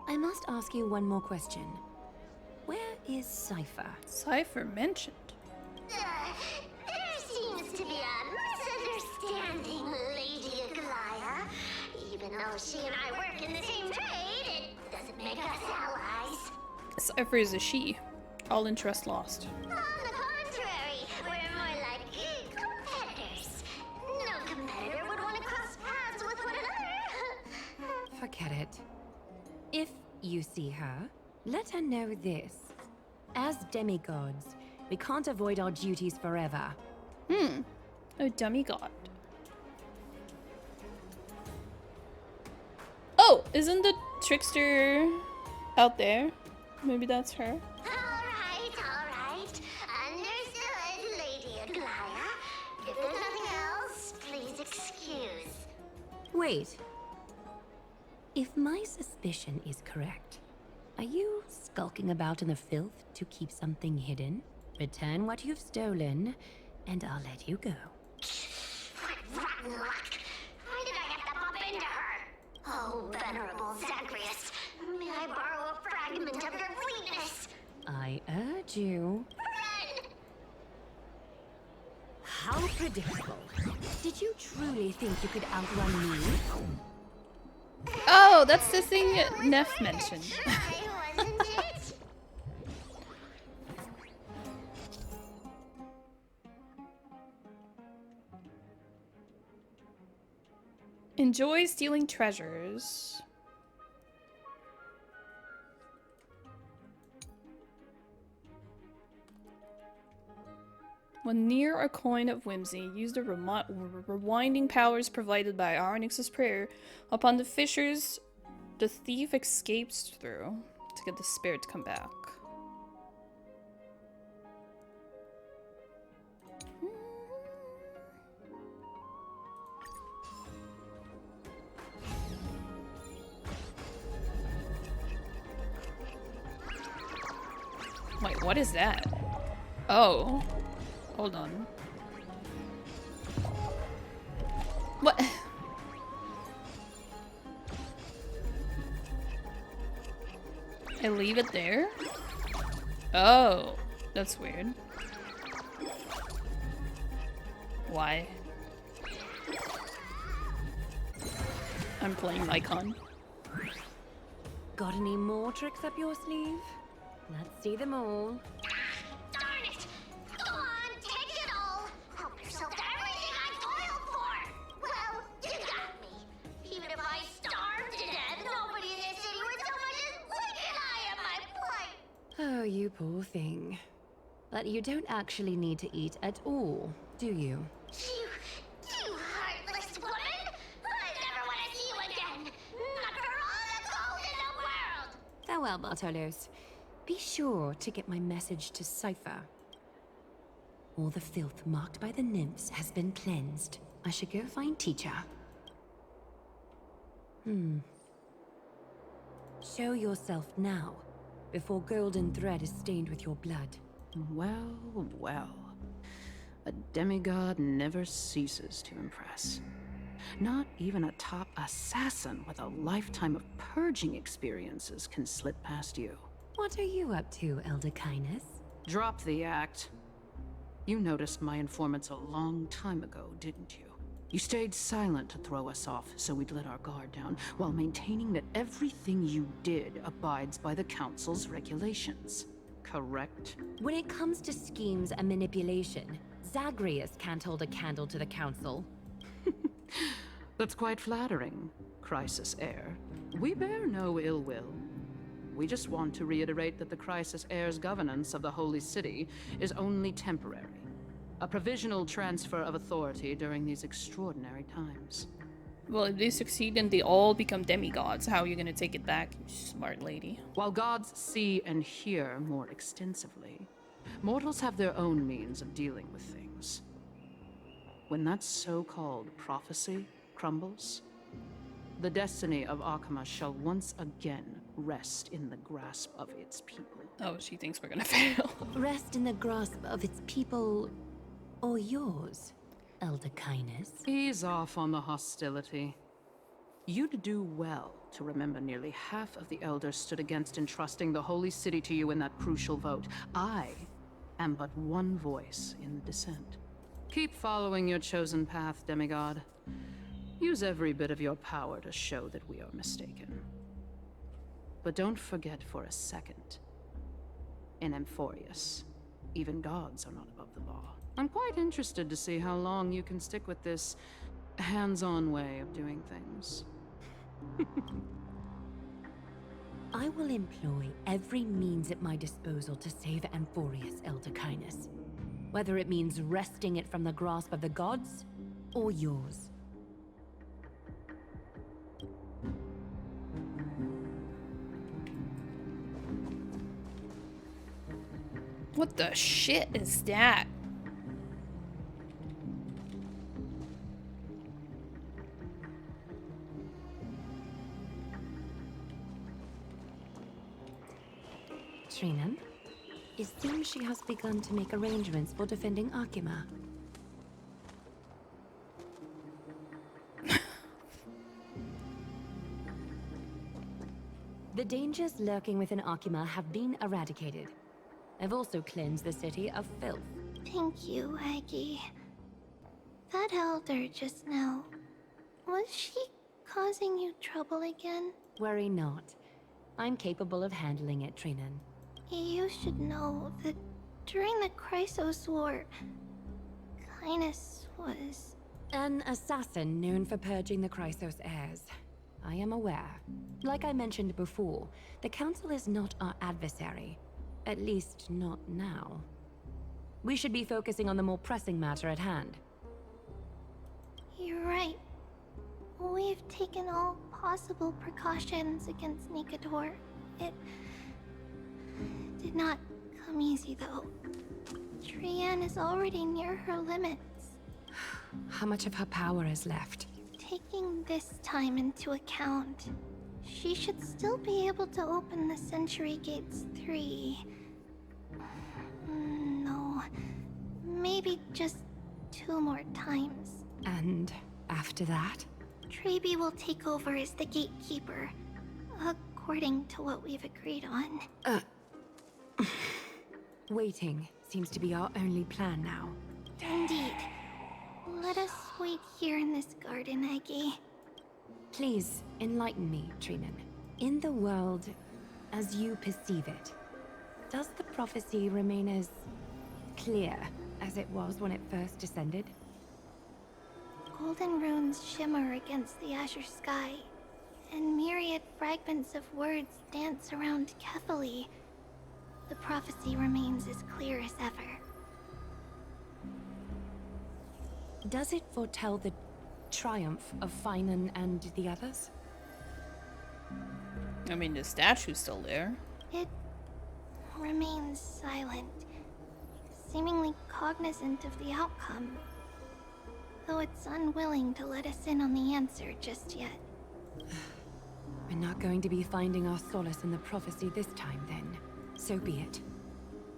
I must ask you one more question. Where is Cypher? Cypher mentioned. There seems to be a misunderstanding, Lady Aglaya. Even though she and I work in the same trade, it doesn't make us allies. Cypher is a she. All interest lost. On the contrary, we're more like competitors. No competitor would want to cross paths with one another. Forget it. If you see her, let her know this. As demigods, we can't avoid our duties forever. A demigod. Oh, isn't the trickster out there? Maybe that's her. All right. Understood, Lady Aglaya. If there's nothing else, please excuse. Wait. If my suspicion is correct, are you skulking about in the filth to keep something hidden? Return what you've stolen, and I'll let you go. What rotten luck! Why did I have to bump into her? Oh, venerable Zagreus, may I borrow a fragment of your fleetness? I urge you. Run! How predictable. Did you truly think you could outrun me? Oh, that's the thing Neff mentioned. Wasn't it? Enjoy stealing treasures. When near a coin of whimsy, use the rewinding powers provided by Arnix's prayer. Upon the fissures the thief escapes through to get the spirit to come back. Wait, what is that? Oh. Hold on. What? I leave it there? Oh, that's weird. Why? I'm playing Icon. Got any more tricks up your sleeve? Let's see them all. Darn it! Go on, take it all! Help yourself to everything I toiled for! Well, you got me. Even if I starved to death, nobody in this city would so much as blink an eye at my plight! Oh, you poor thing. But you don't actually need to eat at all, do you? You heartless woman! I never want to see you again! Not for all the gold in the world! Farewell, Bartolos. Be sure to get my message to Cypher. All the filth marked by the nymphs has been cleansed. I should go find teacher. Show yourself now, before golden thread is stained with your blood. Well, well. A demigod never ceases to impress. Not even a top assassin with a lifetime of purging experiences can slip past you. What are you up to, Elder Kindness? Drop the act. You noticed my informants a long time ago, didn't you? You stayed silent to throw us off, so we'd let our guard down, while maintaining that everything you did abides by the Council's regulations. Correct? When it comes to schemes and manipulation, Zagreus can't hold a candle to the Council. That's quite flattering, Crisis Heir. We bear no ill will. We just want to reiterate that the Crisis Heir's governance of the Holy City is only temporary. A provisional transfer of authority during these extraordinary times. Well, if they succeed and they all become demigods, how are you gonna take it back, you smart lady? While gods see and hear more extensively, mortals have their own means of dealing with things. When that so-called prophecy crumbles, the destiny of Arkama shall once again rest in the grasp of its people. Oh, she thinks we're gonna fail. Rest in the grasp of its people... Or yours, Elder Kindness? Ease off on the hostility. You'd do well to remember nearly half of the elders stood against entrusting the holy city to you in that crucial vote. I am but one voice in the dissent. Keep following your chosen path, demigod. Use every bit of your power to show that we are mistaken. But don't forget for a second, in Amphoreus, even gods are not above the law. I'm quite interested to see how long you can stick with this hands-on way of doing things. I will employ every means at my disposal to save Amphoreus, Elder Kindness. Whether it means wresting it from the grasp of the gods, or yours. What the shit is that? Trinan, it seems she has begun to make arrangements for defending Akima. The dangers lurking within Akima have been eradicated. I've also cleansed the city of filth. Thank you, Aggie. That elder just now, was she causing you trouble again? Worry not. I'm capable of handling it, Trinan. You should know that during the Chrysos War, Kindness was... An assassin known for purging the Chrysos heirs. I am aware. Like I mentioned before, the Council is not our adversary. At least, not now. We should be focusing on the more pressing matter at hand. You're right. We've taken all possible precautions against Nikador. It did not come easy, though. Trian is already near her limits. How much of her power is left? Taking this time into account, she should still be able to open the Century Gates 3. No, maybe just 2 more times. And after that? Trebi will take over as the gatekeeper, according to what we've agreed on. Waiting seems to be our only plan now. Indeed. Let us wait here in this garden, Aggie. Please, enlighten me, Trinan. In the world, as you perceive it, does the prophecy remain as clear as it was when it first descended? Golden runes shimmer against the azure sky, and myriad fragments of words dance around Kefali. The prophecy remains as clear as ever. Does it foretell the triumph of Finan and the others? I mean, the statue's still there. It remains silent, seemingly cognizant of the outcome, though it's unwilling to let us in on the answer just yet. We're not going to be finding our solace in the prophecy this time, then. So be it.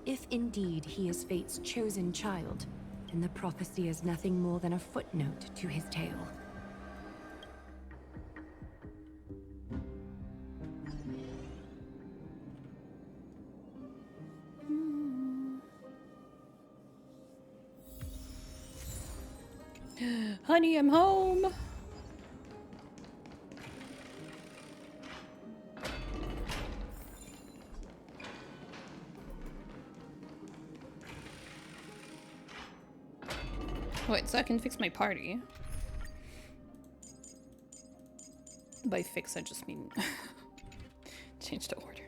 If indeed he is Fate's chosen child, then the prophecy is nothing more than a footnote to his tale. Honey, I'm home. Wait, so I can fix my party. By fix, I just mean change the order.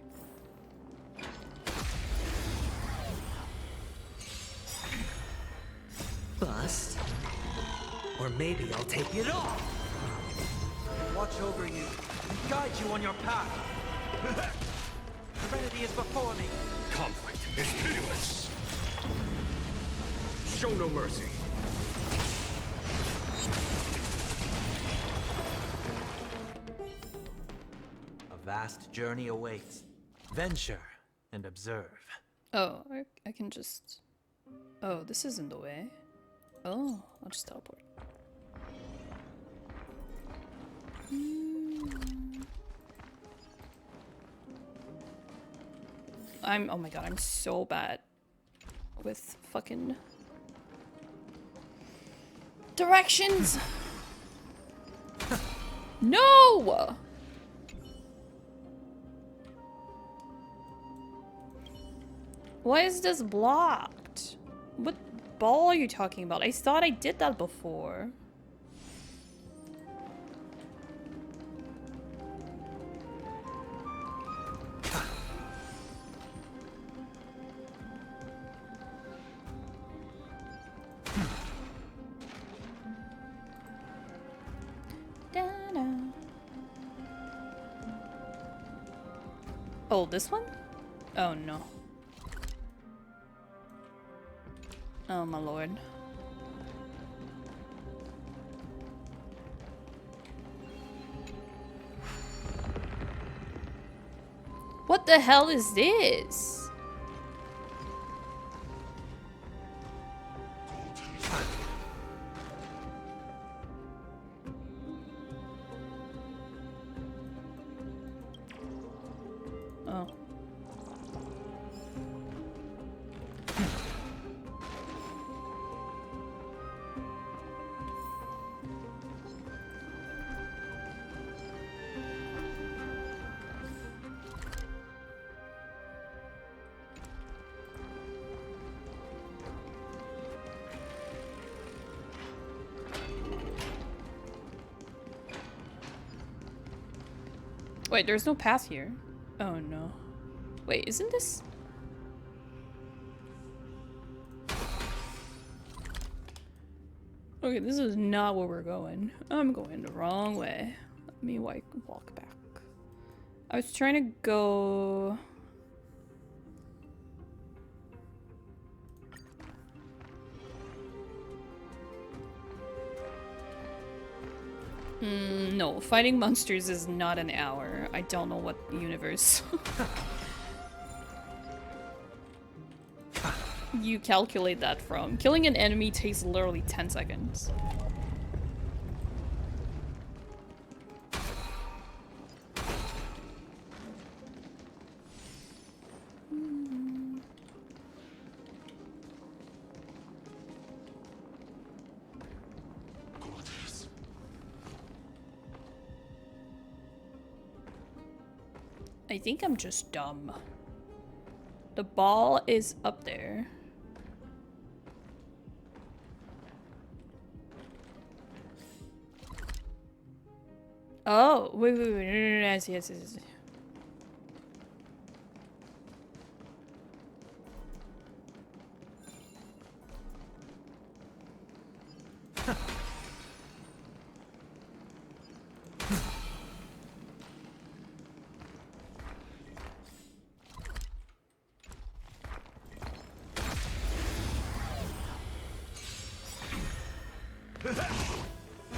Bust. Or maybe I'll take it off. Watch over you and guide you on your path. Serenity is before me. Conflict is pitiless. Show no mercy. A vast journey awaits. Venture and observe. Oh, I can just... Oh, this isn't the way. Oh, I'll just teleport. Oh my god, I'm so bad with fucking directions. No! Why is this blocked? What ball are you talking about? I thought I did that before. Oh, this one? Oh no. Oh my lord. What the hell is this? Oh. Wait, there's no path here. Oh no. Wait, isn't this? Okay, this is not where we're going. I'm going the wrong way. Let me walk back. I was trying to go... No, fighting monsters is not an hour. I don't know what universe you calculate that from. Killing an enemy takes literally 10 seconds. I think I'm just dumb. The ball is up there. Oh, wait, no, yes.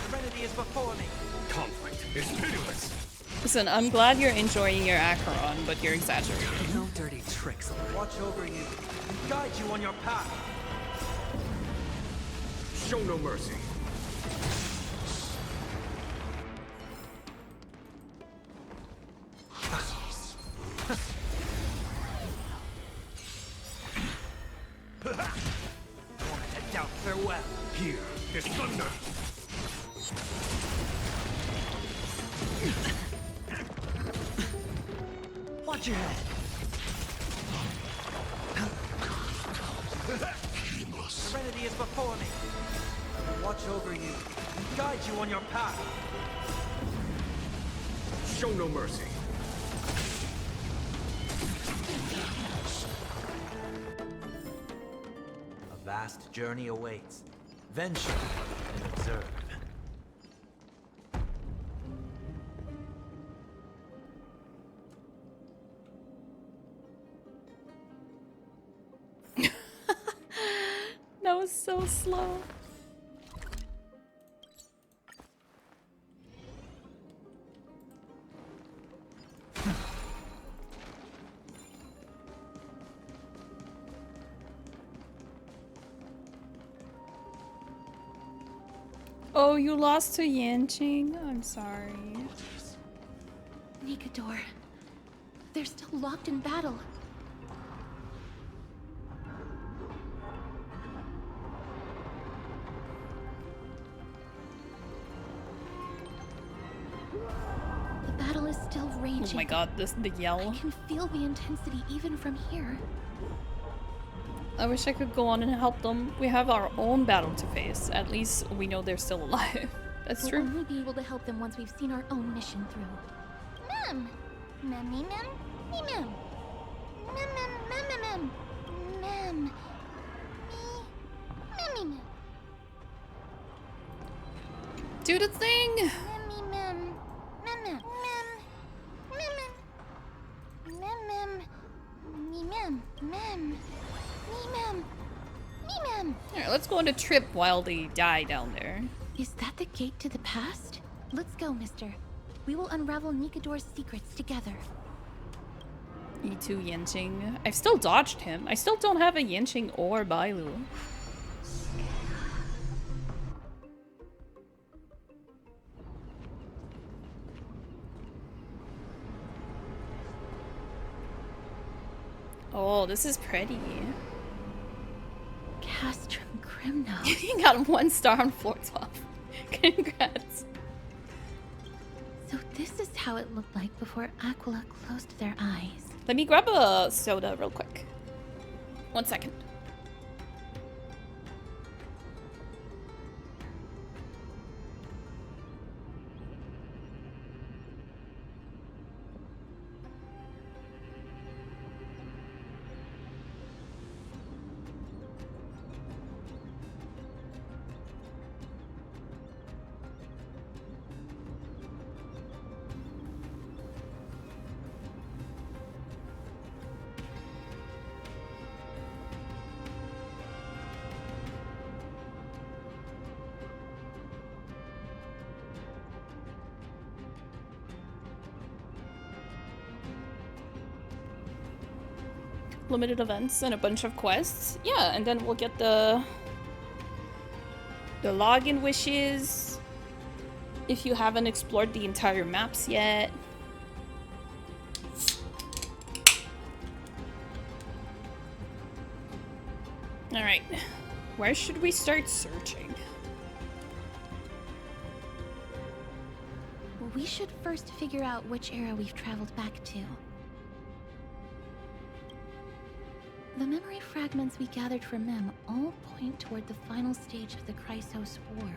Serenity is before me. Conflict is pitiless. Listen, I'm glad you're enjoying your Acheron, but you're exaggerating. No dirty tricks. Watch over you and guide you on your path. Show no mercy. A doubt farewell. Here is thunder. Watch your head. Serenity is before me. Watch over you and guide you on your path. Show no mercy. A vast journey awaits. Venture and observe. That was so slow. Oh, you lost to Yanqing? I'm sorry. Nikador. They're still locked in battle. The battle is still raging. Oh my god, the yell. I can feel the intensity even from here. I wish I could go on and help them. We have our own battle to face. At least we know they're still alive. That's We'll true. only be able to help them once we've seen our own mission through. Mem. Mem, mem, mem, mem, mem. Mem, mem, mem, mem, mem. Mem. Me. Mem, mem. Do the thing! Mem, mem. Mem, mem. Mem. Mem, mem. Mem, mem. Me, mem. Mem. Me, mem. Me, mem. Alright, let's go on a trip while they die down there. Is that the gate to the past? Let's go, mister. We will unravel Nikador's secrets together. E2 Yanqing. I've still dodged him. I still don't have a Yanqing or Bailu. Oh, this is pretty. Castrum Crimno. You got 1 star on floor 12. Congrats. So this is how it looked like before Aquila closed their eyes. Let me grab a soda real quick. 1 second. Limited events and a bunch of quests. Yeah, and then we'll get the login wishes if you haven't explored the entire maps yet. Alright, where should we start searching? We should first figure out which era we've traveled back to. The memory fragments we gathered from Mem all point toward the final stage of the Chrysos War.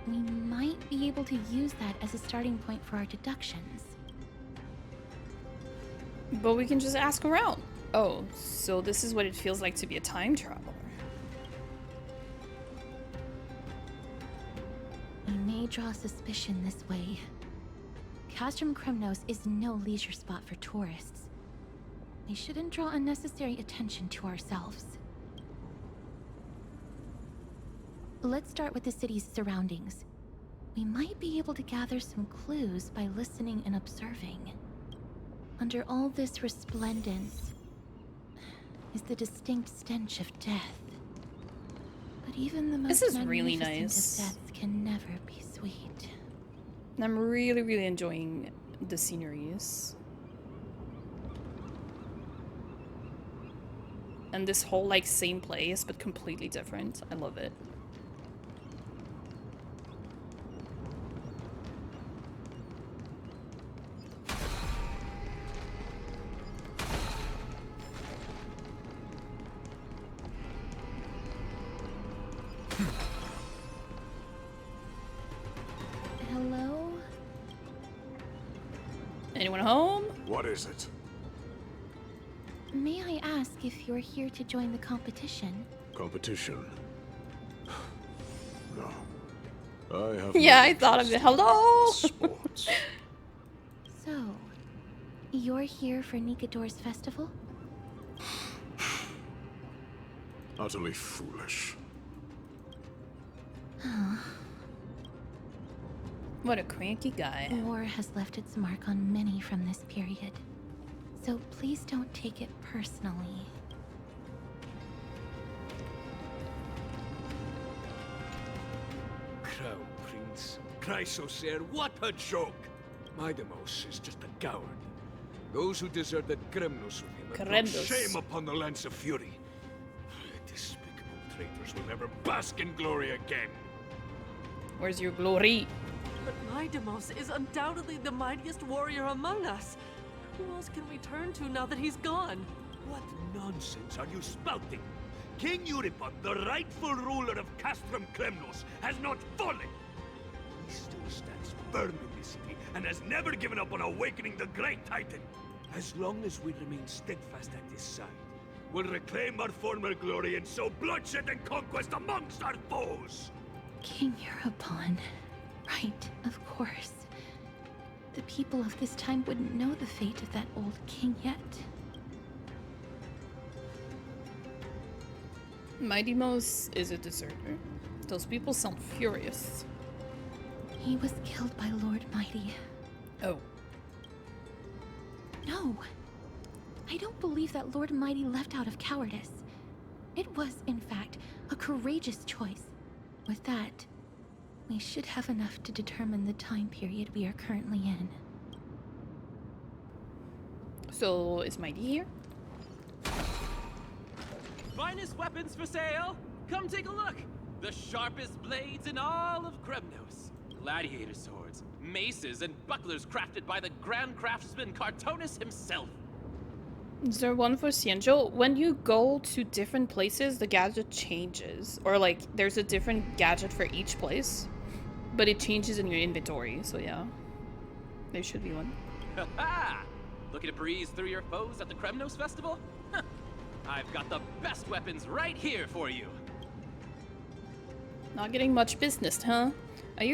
We might be able to use that as a starting point for our deductions. But we can just ask around. Oh, so this is what it feels like to be a time traveler. We may draw suspicion this way. Castrum Crimnos is no leisure spot for tourists. We shouldn't draw unnecessary attention to ourselves. Let's start with the city's surroundings. We might be able to gather some clues by listening and observing. Under all this resplendence is the distinct stench of death. But even the most This is really magnificent nice. of deaths can never be sweet. I'm really enjoying the sceneries. And this whole, like, same place, but completely different. I love it. Hello? Anyone home? What is it? May I ask if you're here to join the competition? Competition? No. I have Yeah, no I thought of it. interest in Hello? sports. So, you're here for Nikador's festival? Utterly foolish. What a cranky guy. War has left its mark on many from this period. So please don't take it personally. crown prince. Chrysosaur, what a joke! Midemos is just a coward. Those who deserted Kremnos with him have brought Kremnos. shame upon the lands of Fury. Despicable traitors will never bask in glory again. Where's your glory? But Midemos is undoubtedly the mightiest warrior among us. Who else can we turn to now that he's gone? What nonsense are you spouting? King Euripon, the rightful ruler of Castrum Kremnos, has not fallen. He still stands firm in this city and has never given up on awakening the great Titan. As long as we remain steadfast at his side, we'll reclaim our former glory and sow bloodshed and conquest amongst our foes. King Euripon. Right, of course. The people of this time wouldn't know the fate of that old king yet. Midemos is a deserter. Those people sound furious. He was killed by Lord Mighty. Oh. No. I don't believe that Lord Mighty left out of cowardice. It was, in fact, a courageous choice. With that, we should have enough to determine the time period we are currently in. So, is Mighty here? Finest weapons for sale! Come take a look! The sharpest blades in all of Kremnos. Gladiator swords, maces, and bucklers crafted by the grand craftsman Cartonus himself. Is there one for Xianzhou? When you go to different places, the gadget changes. Or like, there's a different gadget for each place. But it changes in your inventory, so yeah. There should be one. Ha ha! Looking to breeze through your foes at the Kremnos Festival? I've got the best weapons right here for you. Not getting much business, huh? Are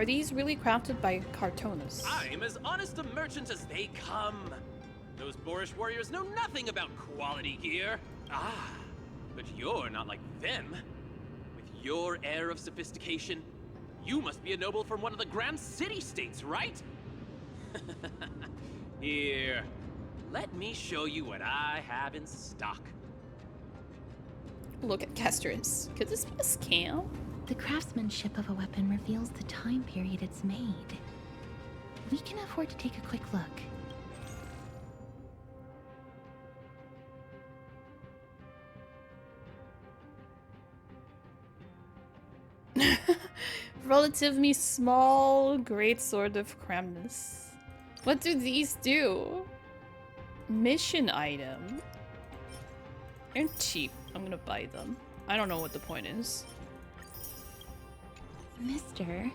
these really crafted by Cartonus? I'm as honest a merchant as they come. Those boorish warriors know nothing about quality gear. Ah, but you're not like them. With your air of sophistication, you must be a noble from one of the grand city-states, right? Here, let me show you what I have in stock. Look at Castorus. Could this be a scam? The craftsmanship of a weapon reveals the time period it's made. We can afford to take a quick look. Relatively small great sword of Kremnos. What do these do? Mission item. They're cheap. I'm gonna buy them. I don't know what the point is. Mister,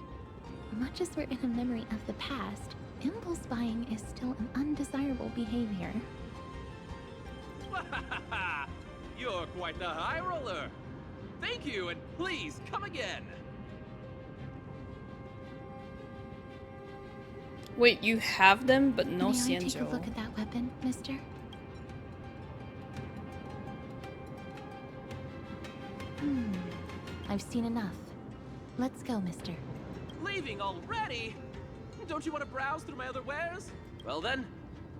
much as we're in a memory of the past, impulse buying is still an undesirable behavior. You're quite the high roller. Thank you, and please come again. Wait, you have them, but no May I take a Xianzhou. look at that weapon, mister? I've seen enough. Let's go, mister. Leaving already? Don't you want to browse through my other wares? Well then,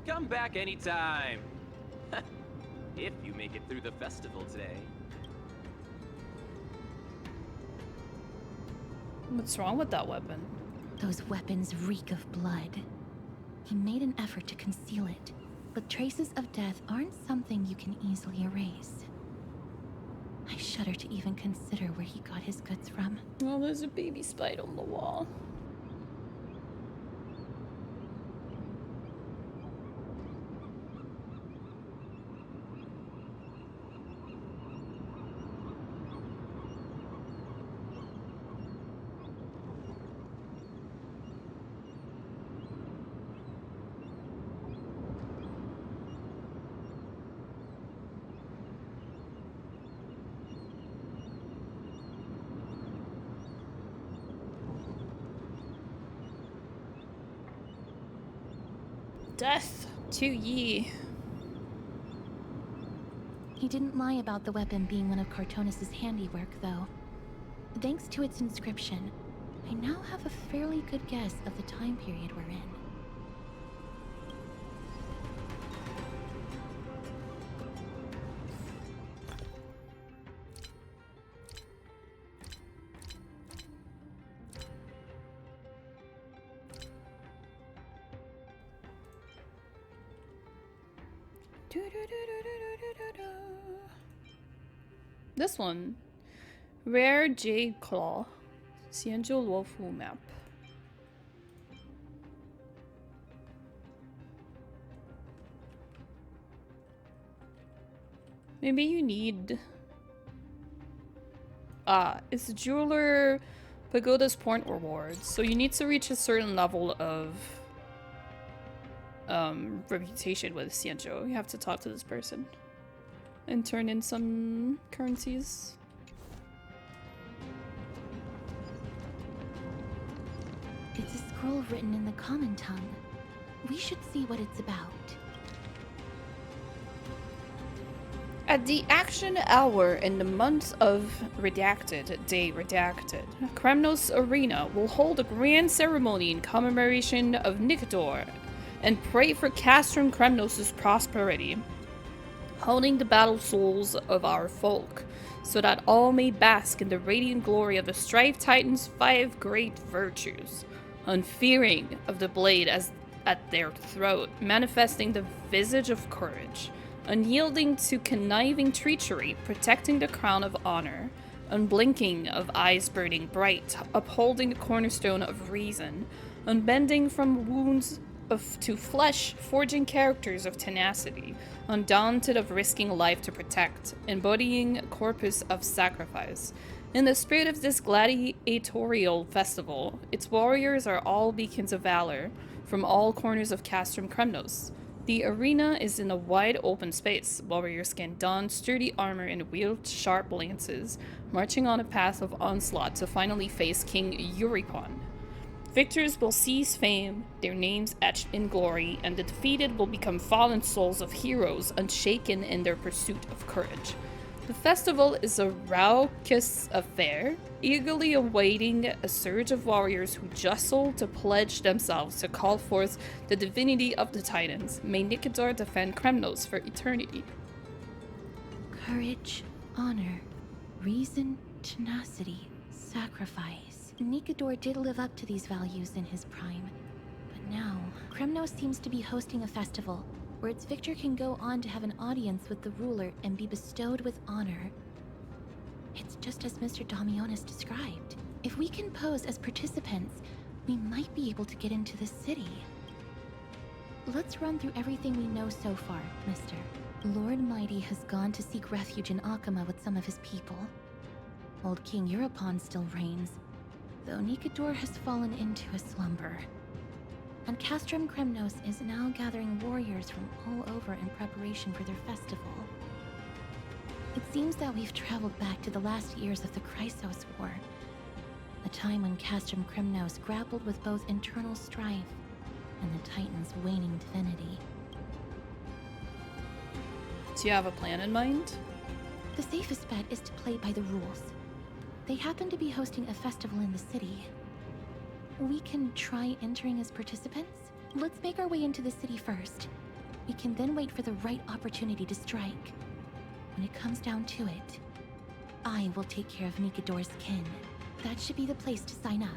come back anytime. If you make it through the festival today. What's wrong with that weapon? Those weapons reek of blood. He made an effort to conceal it, but traces of death aren't something you can easily erase. I shudder to even consider where he got his goods from. Oh, there's a baby spider on the wall. Death to ye. He didn't lie about the weapon being one of Cartonus' handiwork, though. Thanks to its inscription, I now have a fairly good guess of the time period we're in. This one. Rare Jade Claw. Xianzhou Luofu map. Maybe you need... it's Jeweler Pagoda's point rewards. So you need to reach a certain level of reputation with Xianzhou. You have to talk to this person and turn in some currencies. It's a scroll written in the common tongue. We should see what it's about. At the action hour in the month of Redacted, day Redacted, Kremnos Arena will hold a grand ceremony in commemoration of Nikador and pray for Castrum Kremnos' prosperity, honing the battle souls of our folk, so that all may bask in the radiant glory of the Strife Titan's 5 great virtues, unfearing of the blade as at their throat, manifesting the visage of courage, unyielding to conniving treachery, protecting the crown of honor, unblinking of eyes burning bright, upholding the cornerstone of reason, unbending from wounds to flesh, forging characters of tenacity, undaunted of risking life to protect, embodying corpus of sacrifice. In the spirit of this gladiatorial festival, its warriors are all beacons of valor from all corners of Castrum Kremnos. The arena is in a wide open space. Warriors can don sturdy armor and wield sharp lances, marching on a path of onslaught to finally face King Euripon. Victors will seize fame, their names etched in glory, and the defeated will become fallen souls of heroes unshaken in their pursuit of courage. The festival is a raucous affair, eagerly awaiting a surge of warriors who jostle to pledge themselves to call forth the divinity of the Titans. May Nikador defend Kremnos for eternity. Courage, honor, reason, tenacity, sacrifice. Nikador did live up to these values in his prime. But now, Kremnos seems to be hosting a festival where its victor can go on to have an audience with the ruler and be bestowed with honor. It's just as Mr. Damionis described. If we can pose as participants, we might be able to get into the city. Let's run through everything we know so far, Mister. Lord Mighty has gone to seek refuge in Akama with some of his people. Old King Euripon still reigns, though Nikador has fallen into a slumber. And Castrum Kremnos is now gathering warriors from all over in preparation for their festival. It seems that we've traveled back to the last years of the Chrysos War, a time when Castrum Kremnos grappled with both internal strife and the Titan's waning divinity. Do you have a plan in mind? The safest bet is to play by the rules. They happen to be hosting a festival in the city. We can try entering as participants. Let's make our way into the city first. We can then wait for the right opportunity to strike. When it comes down to it, I will take care of Nikador's kin. That should be the place to sign up.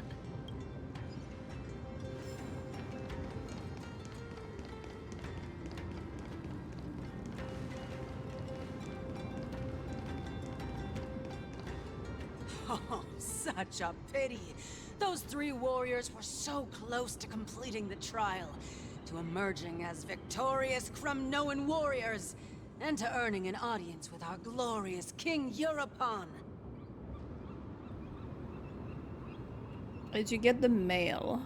Oh, such a pity. Those 3 warriors were so close to completing the trial, to emerging as victorious Kremnoan warriors, and to earning an audience with our glorious King Euripon. Did you get the mail?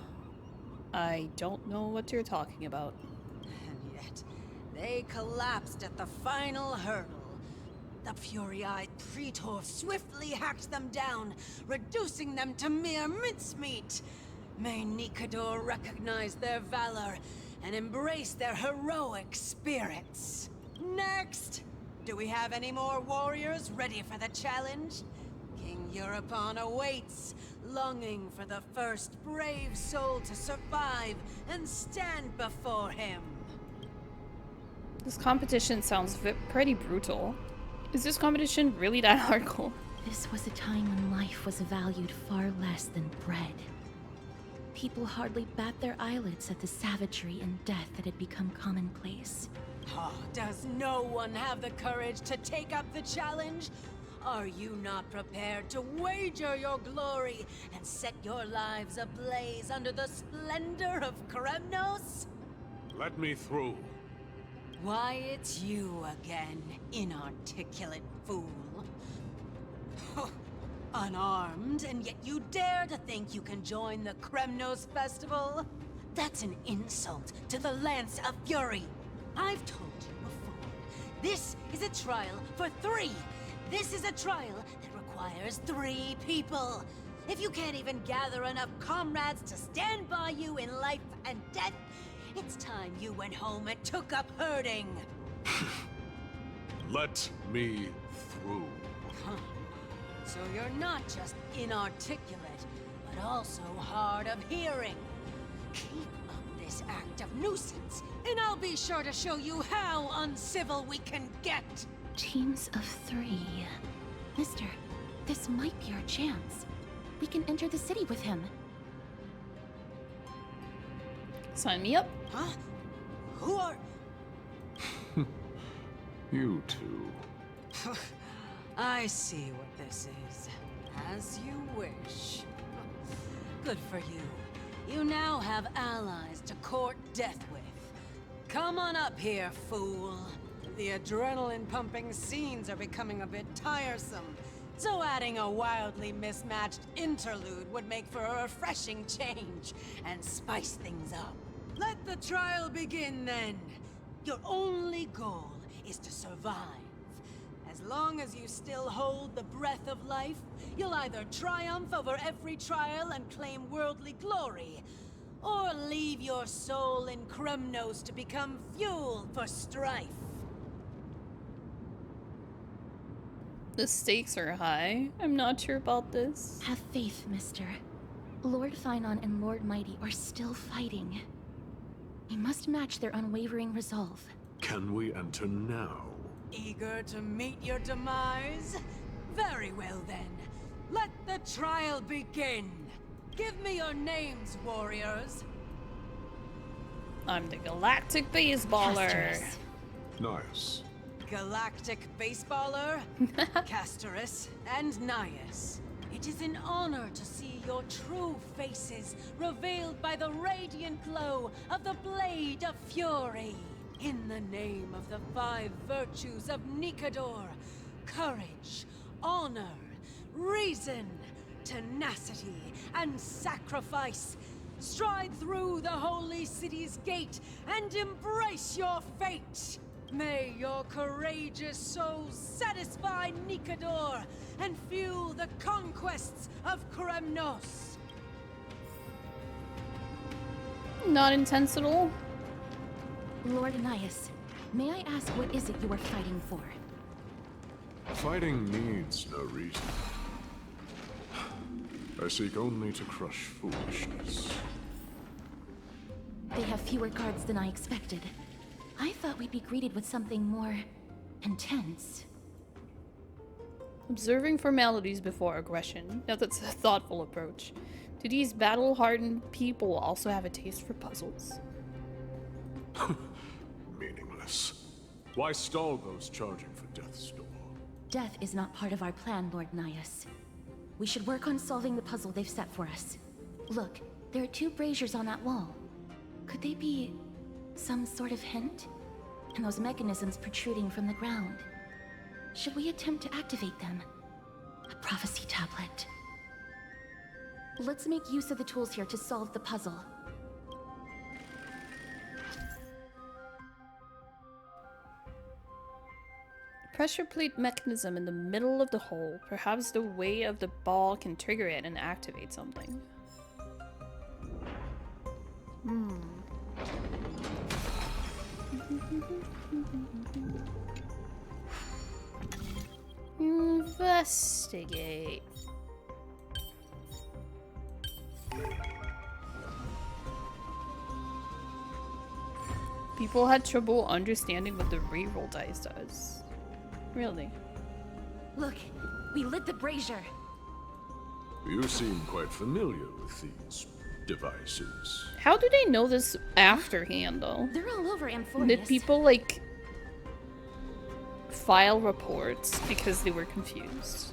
I don't know what you're talking about. And yet, they collapsed at the final hurdle. The fury-eyed Praetor swiftly hacked them down, reducing them to mere mincemeat. May Nikador recognize their valor and embrace their heroic spirits. Next! Do we have any more warriors ready for the challenge? King Euripon awaits, longing for the first brave soul to survive and stand before him. This competition sounds pretty brutal. Is this competition really that hardcore? This was a time when life was valued far less than bread. People hardly bat their eyelids at the savagery and death that had become commonplace. Oh, does no one have the courage to take up the challenge? Are you not prepared to wager your glory and set your lives ablaze under the splendor of Kremnos? Let me through. Why, it's you again, inarticulate fool. Unarmed, and yet you dare to think you can join the Kremnos festival? That's an insult to the Lance of Fury. I've told you before, this is a trial for 3. This is a trial that requires 3 people. If you can't even gather enough comrades to stand by you in life and death, it's time you went home and took up herding. Let me through. Huh. So you're not just inarticulate, but also hard of hearing. Keep up this act of nuisance, and I'll be sure to show you how uncivil we can get. Teams of 3. Mister, this might be our chance. We can enter the city with him. Sign me up. Huh? Who are... You two. I see what this is. As you wish. Good for you. You now have allies to court death with. Come on up here, fool. The adrenaline-pumping scenes are becoming a bit tiresome, so adding a wildly mismatched interlude would make for a refreshing change and spice things up. Let the trial begin, then. Your only goal is to survive. As long as you still hold the breath of life, you'll either triumph over every trial and claim worldly glory, or leave your soul in Kremnos to become fuel for strife. The stakes are high. I'm not sure about this. Have faith, mister. Lord Finon and Lord Mighty are still fighting. We must match their unwavering resolve. Can we enter now? Eager to meet your demise? Very well then. Let the trial begin. Give me your names, warriors. I'm the galactic baseballer. Nice. Galactic baseballer, Castorus, and Nias. It is an honor to see your true faces revealed by the radiant glow of the Blade of Fury. In the name of the 5 virtues of Nikador, courage, honor, reason, tenacity, and sacrifice, stride through the holy city's gate and embrace your fate. May your courageous souls satisfy Nikador and fuel the conquests of Kremnos. Not intense at all. Lord Nias, may I ask what is it you are fighting for? Fighting needs no reason. I seek only to crush foolishness. They have fewer guards than I expected. I thought we'd be greeted with something more intense. Observing formalities before aggression. Now that's a thoughtful approach. Do these battle-hardened people also have a taste for puzzles? Meaningless. Why stall those charging for death's door? Death is not part of our plan, Lord Nias. We should work on solving the puzzle they've set for us. Look, there are 2 braziers on that wall. Could they be some sort of hint? And those mechanisms protruding from the ground. Should we attempt to activate them? A prophecy tablet. Let's make use of the tools here to solve the puzzle. Pressure plate mechanism in the middle of the hole. Perhaps the weight of the ball can trigger it and activate something. Investigate. People had trouble understanding what the reroll dice does. Really? Look, we lit the brazier. You seem quite familiar with these devices. How do they know this afterhand, though? They're all over Amphoreus. Did people, like, file reports because they were confused.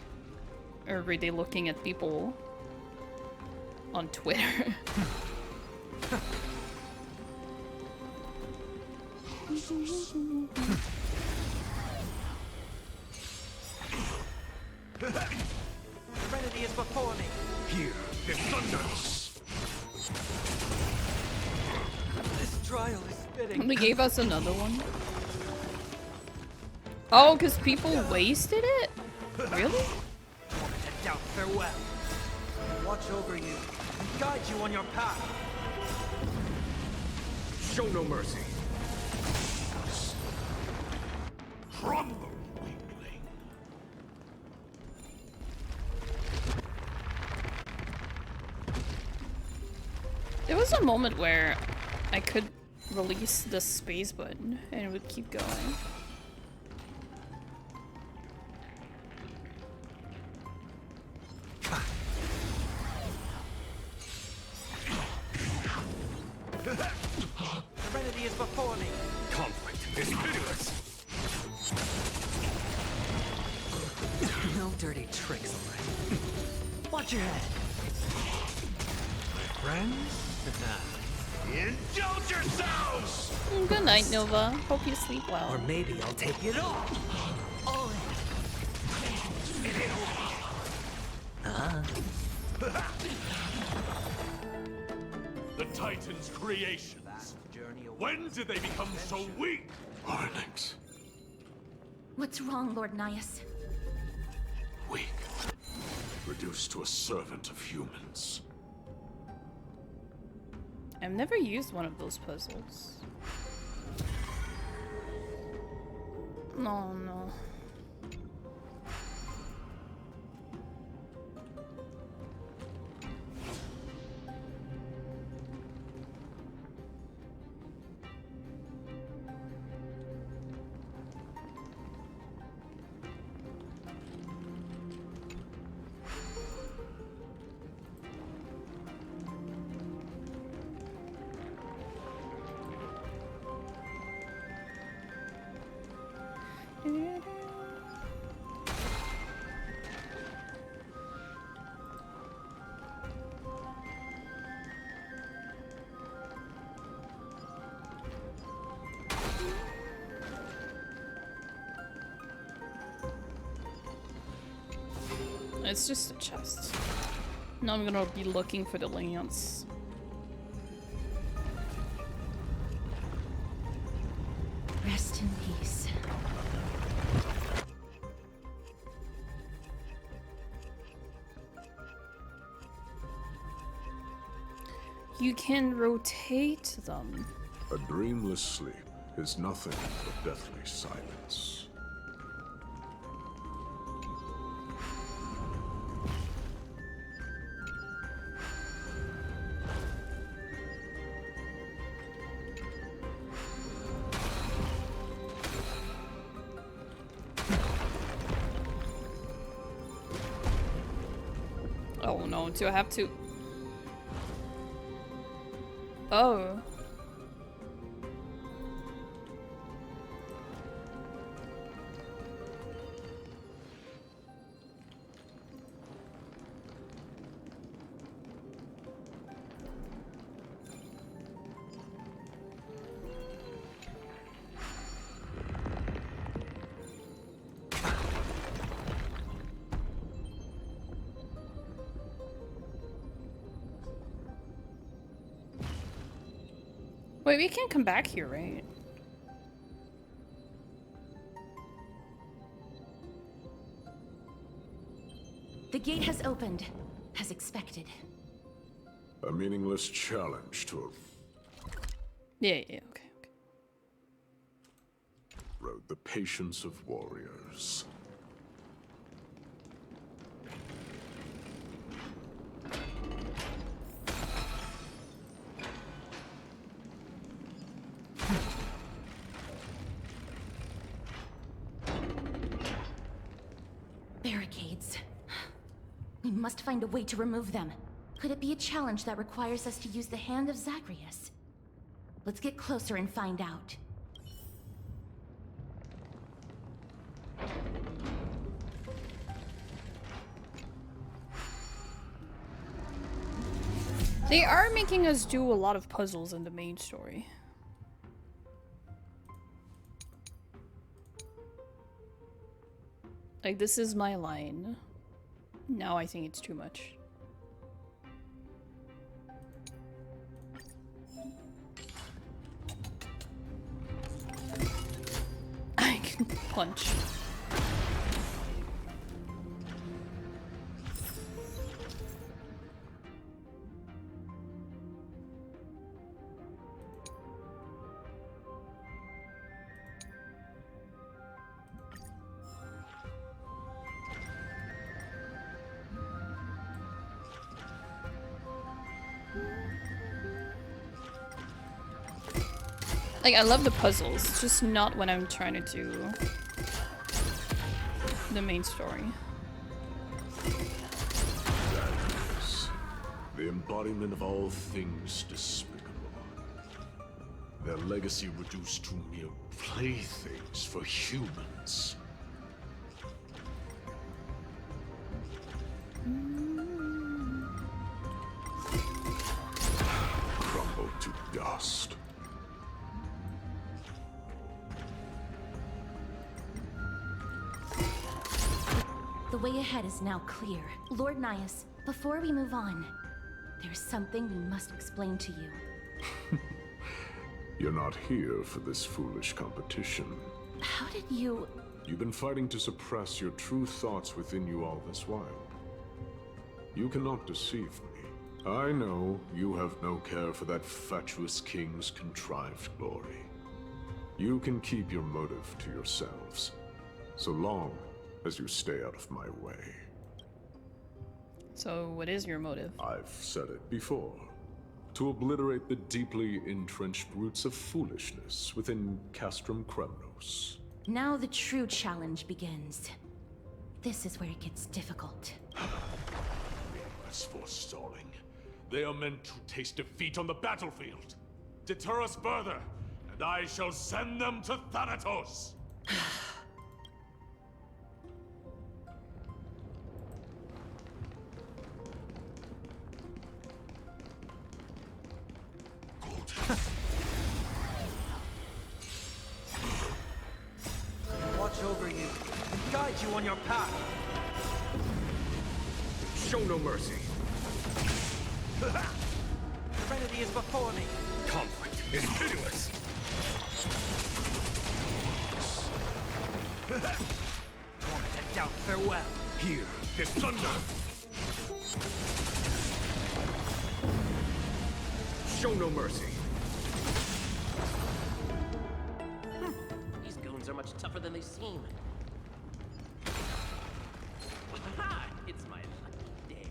Or were they looking at people on Twitter? Serenity is before me. Here, it thunders. This trial is fitting. They gave us another one. Oh, because people wasted it? Really? To doubt farewell. Watch over you and guide you on your path. Show no mercy. Crumble, weakling. There was a moment where I could release the space button and it would keep going. Serenity is before me. Conflict is pitiless. No dirty tricks, alright? Watch your head. Friends? Indulge yourselves! Good night, Nova. Hope you sleep well. Or maybe I'll take it all. All in. The Titan's creations. When did they become so weak? Onyx. What's wrong, Lord Nias? Weak. Reduced to a servant of humans. I've never used one of those puzzles. No, no. It's just a chest. Now I'm gonna be looking for the lance. Rest in peace. You can rotate them. A dreamless sleep is nothing but deathly silence. Oh no, do I have to? Oh. Wait, we can't come back here, right? The gate has opened, as expected. A meaningless challenge to Yeah, okay. erode the patience of warriors. Barricades. We must find a way to remove them. Could it be a challenge that requires us to use the hand of Zagreus? Let's get closer and find out. They are making us do a lot of puzzles in the main story. Like, this is my line. Now I think it's too much. I can punch. Like, I love the puzzles, it's just not when I'm trying to do the main story. The embodiment of all things despicable. Their legacy reduced to mere playthings for humans. Crumbled to dust. The way ahead is now clear. Lord Nias, before we move on, there's something we must explain to you. You're not here for this foolish competition. How did you... You've been fighting to suppress your true thoughts within you all this while. You cannot deceive me. I know you have no care for that fatuous king's contrived glory. You can keep your motive to yourselves, so long as you stay out of my way. So, what is your motive? I've said it before. To obliterate the deeply entrenched roots of foolishness within Castrum Kremnos. Now the true challenge begins. This is where it gets difficult. As for stalling, they are meant to taste defeat on the battlefield. Deter us further, and I shall send them to Thanatos. Watch over you and guide you on your path. Show no mercy. Trinity is before me. Conflict is pitiless. Torment and doubt, farewell. Here is thunder. Show no mercy. These goons are much tougher than they seem. It's my lucky day.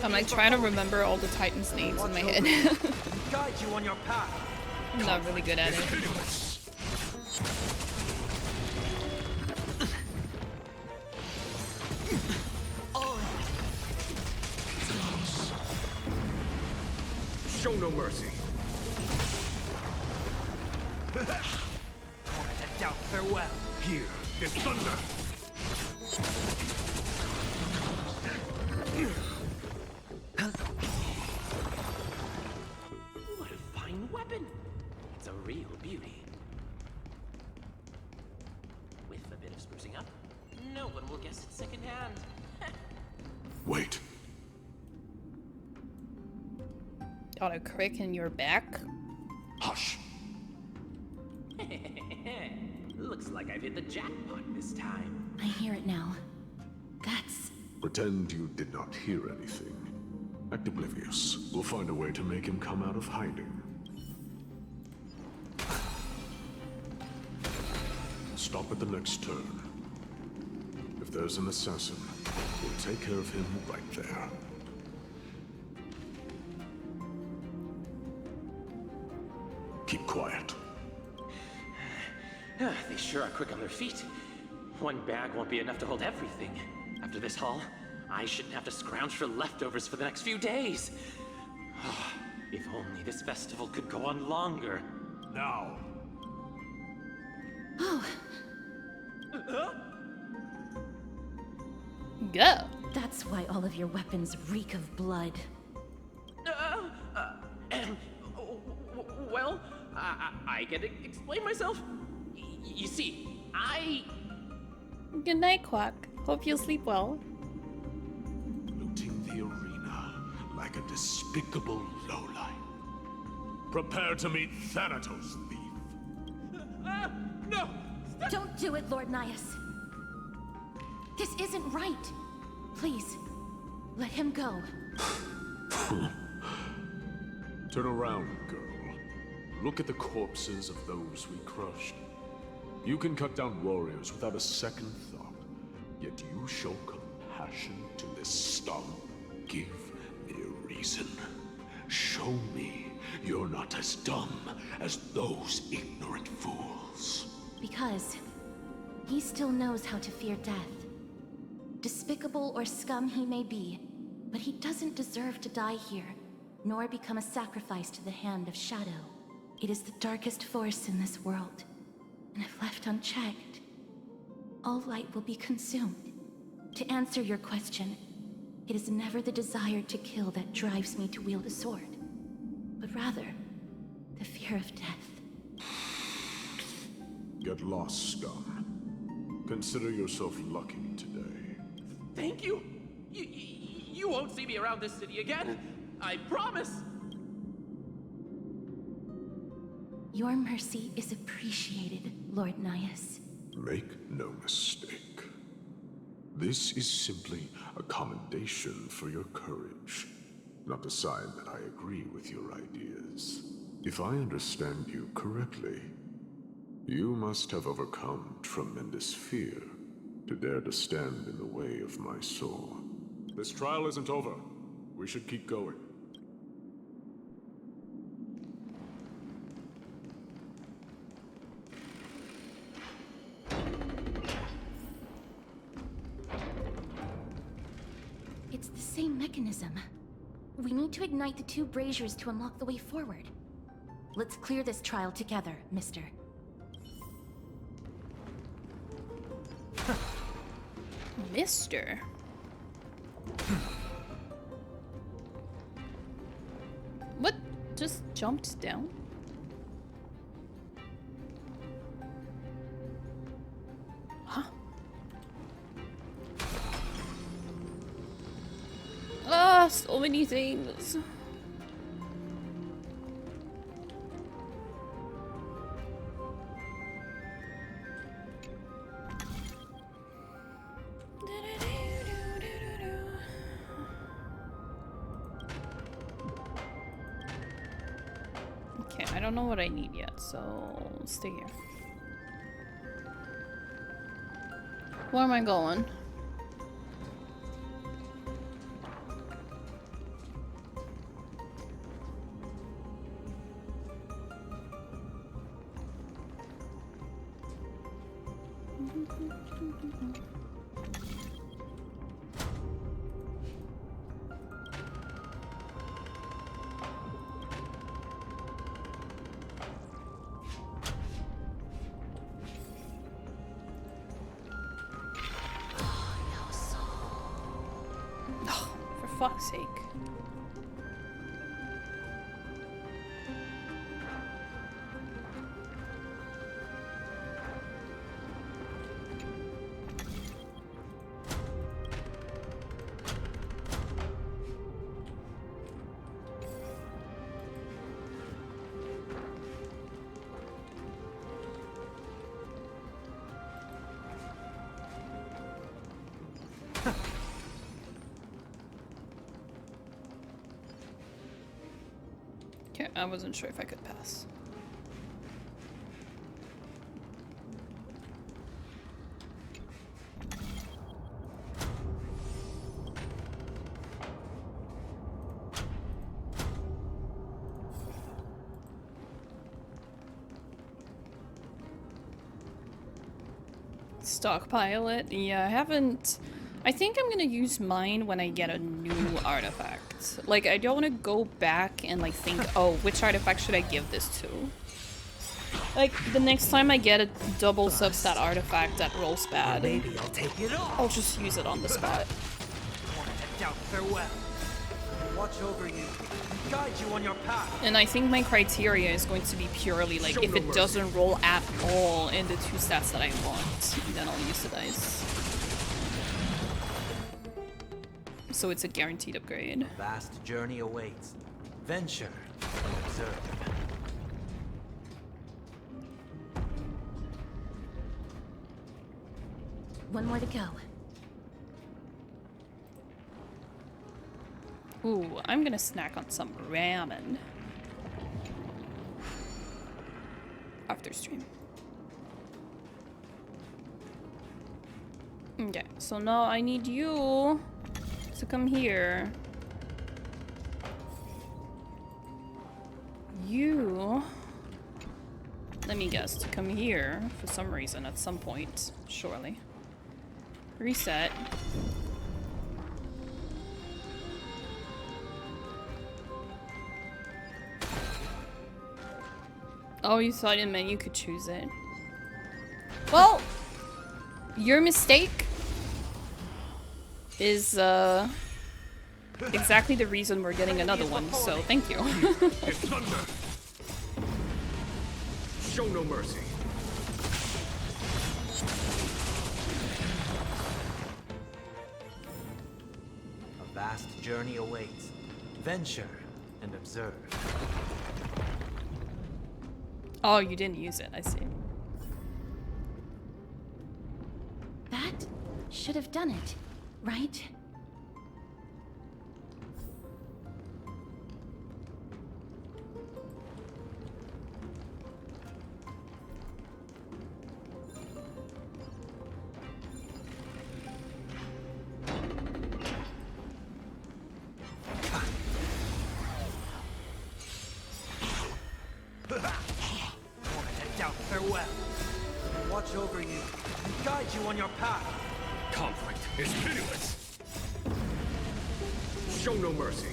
I'm like trying to remember all the Titans' names in my head. Guide you on your path. I'm not really good at it. Show no mercy. Torment and doubt, farewell. Here is thunder. What a fine weapon! It's a real beauty. With a bit of sprucing up, no one will guess it secondhand. Wait. Got a crick in your back? Hush. Looks like I've hit the jackpot this time. I hear it now. That's... Pretend you did not hear anything. Act oblivious. We'll find a way to make him come out of hiding. Stop at the next turn. If there's an assassin, we'll take care of him right there. Keep quiet. They sure are quick on their feet. One bag won't be enough to hold everything. After this haul, I shouldn't have to scrounge for leftovers for the next few days. If only this festival could go on longer. Now. Oh, Go. That's why all of your weapons reek of blood. Well, I can explain myself. You see, Good night, Quack. Hope you'll sleep well. Looting the arena like a despicable lowlife. Prepare to meet Thanatos, thief. No! Don't do it, Lord Nias. This isn't right. Please, let him go. Turn around, girl. Look at the corpses of those we crushed. You can cut down warriors without a second thought, yet you show compassion to this scum. Give me a reason. Show me you're not as dumb as those ignorant fools. Because he still knows how to fear death. Despicable or scum he may be, but he doesn't deserve to die here, nor become a sacrifice to the hand of Shadow. It is the darkest force in this world, and if left unchecked, all light will be consumed. To answer your question, it is never the desire to kill that drives me to wield a sword, but rather the fear of death. Get lost, scum. Consider yourself lucky today. Thank you. You won't see me around this city again. I promise. Your mercy is appreciated, Lord Nias. Make no mistake. This is simply a commendation for your courage, not a sign that I agree with your ideas. If I understand you correctly, you must have overcome tremendous fear to dare to stand in the way of my sword. This trial isn't over. We should keep going. It's the same mechanism. We need to ignite the two braziers to unlock the way forward. Let's clear this trial together, mister. Mister? What? Just jumped down? Huh? Ah, so many things. Okay, I don't know what I need yet, so stay here. Where am I going? For fuck's sake. Okay, I wasn't sure if I could pass. Stockpile it? Yeah, I haven't... I think I'm gonna use mine when I get a new artifact. Like, I don't want to go back and like think, oh, which artifact should I give this to? Like, the next time I get a double substat artifact that rolls bad, Maybe I'll take it off. I'll just use it on the spot. Doubt farewell. Watch over you, guide you on your path. And I think my criteria is going to be purely like, if it doesn't roll at all in the 2 stats that I want, then I'll use the dice. So it's a guaranteed upgrade. A vast journey awaits. Venture and observe. One more to go. Ooh, I'm gonna snack on some ramen. After stream. Okay, so now I need you to come here. You... Let me guess, to come here for some reason at some point, surely. Reset. Oh, you thought it meant you could choose it. Well, your mistake is exactly the reason we're getting another one, so thank you. It's thunder. Show no mercy. A vast journey awaits. Venture and observe. Oh, you didn't use it, I see. That should have done it, right? Farewell. Watch over you and guide you on your path. Conflict is pitiless. Show no mercy.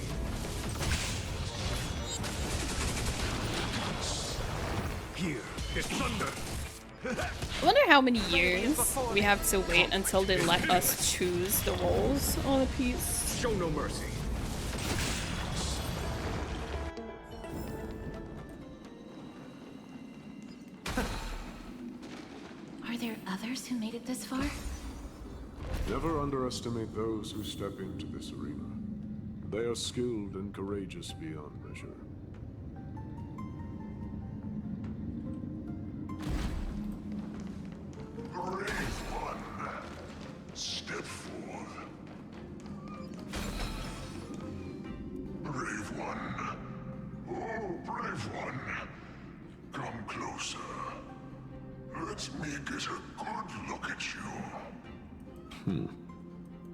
Here is thunder. I wonder how many years we have to wait until they let us choose the roles on a piece. Show no mercy. Are there others who made it this far? Never underestimate those who step into this arena. They are skilled and courageous beyond measure. Brave one, step forth. Brave one. Oh, brave one. Come closer. Let me get a good look at you.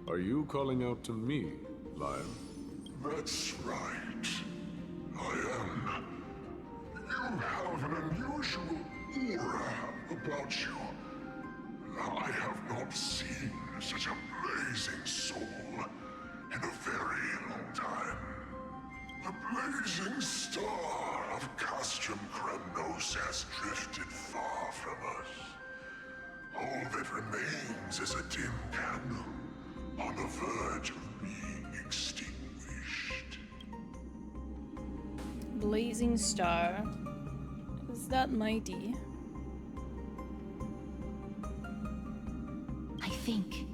Are you calling out to me, Lion? That's right. I am. You have an unusual aura about you. I have not seen such a blazing soul in a very long time. The blazing star of Castrum Kremnos has drifted far from us. All that remains is a dim candle on the verge of being extinguished. Blazing star. Is that mighty? I think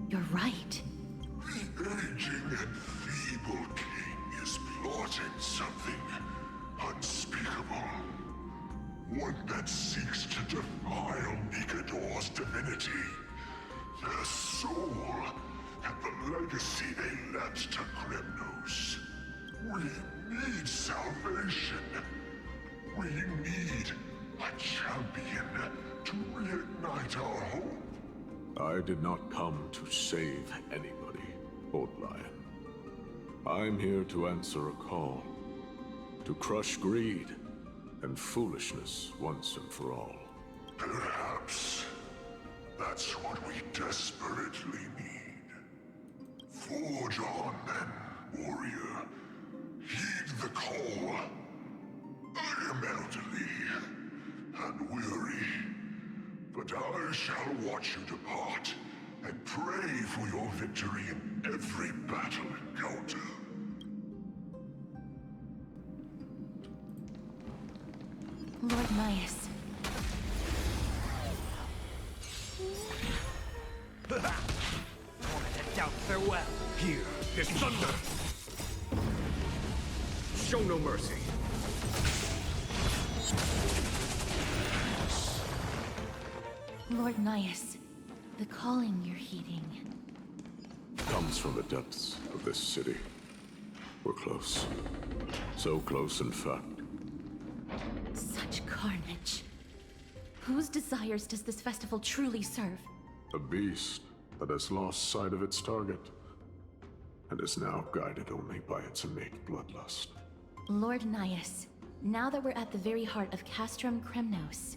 you're right. The aging and feeble king is plotting something unspeakable. One that seeks to defile Nikador's divinity, their soul, and the legacy they left to Kremnos. We need salvation. We need a champion to reignite our hope. I did not come to save anybody, Old Lion. I'm here to answer a call. To crush greed and foolishness once and for all. Perhaps that's what we desperately need. Forge on then, warrior. Heed the call. I am elderly. and weary. But I shall watch you depart, and pray for your victory in every battle encounter. Lord Myas. Moment to doubt farewell. Here is thunder! Show no mercy. Lord Myas, the calling you're heeding. Comes from the depths of this city. We're close. So close, in fact. Such carnage. Whose desires does this festival truly serve? A beast that has lost sight of its target, and is now guided only by its innate bloodlust. Lord Nyas, now that we're at the very heart of Castrum Kremnos,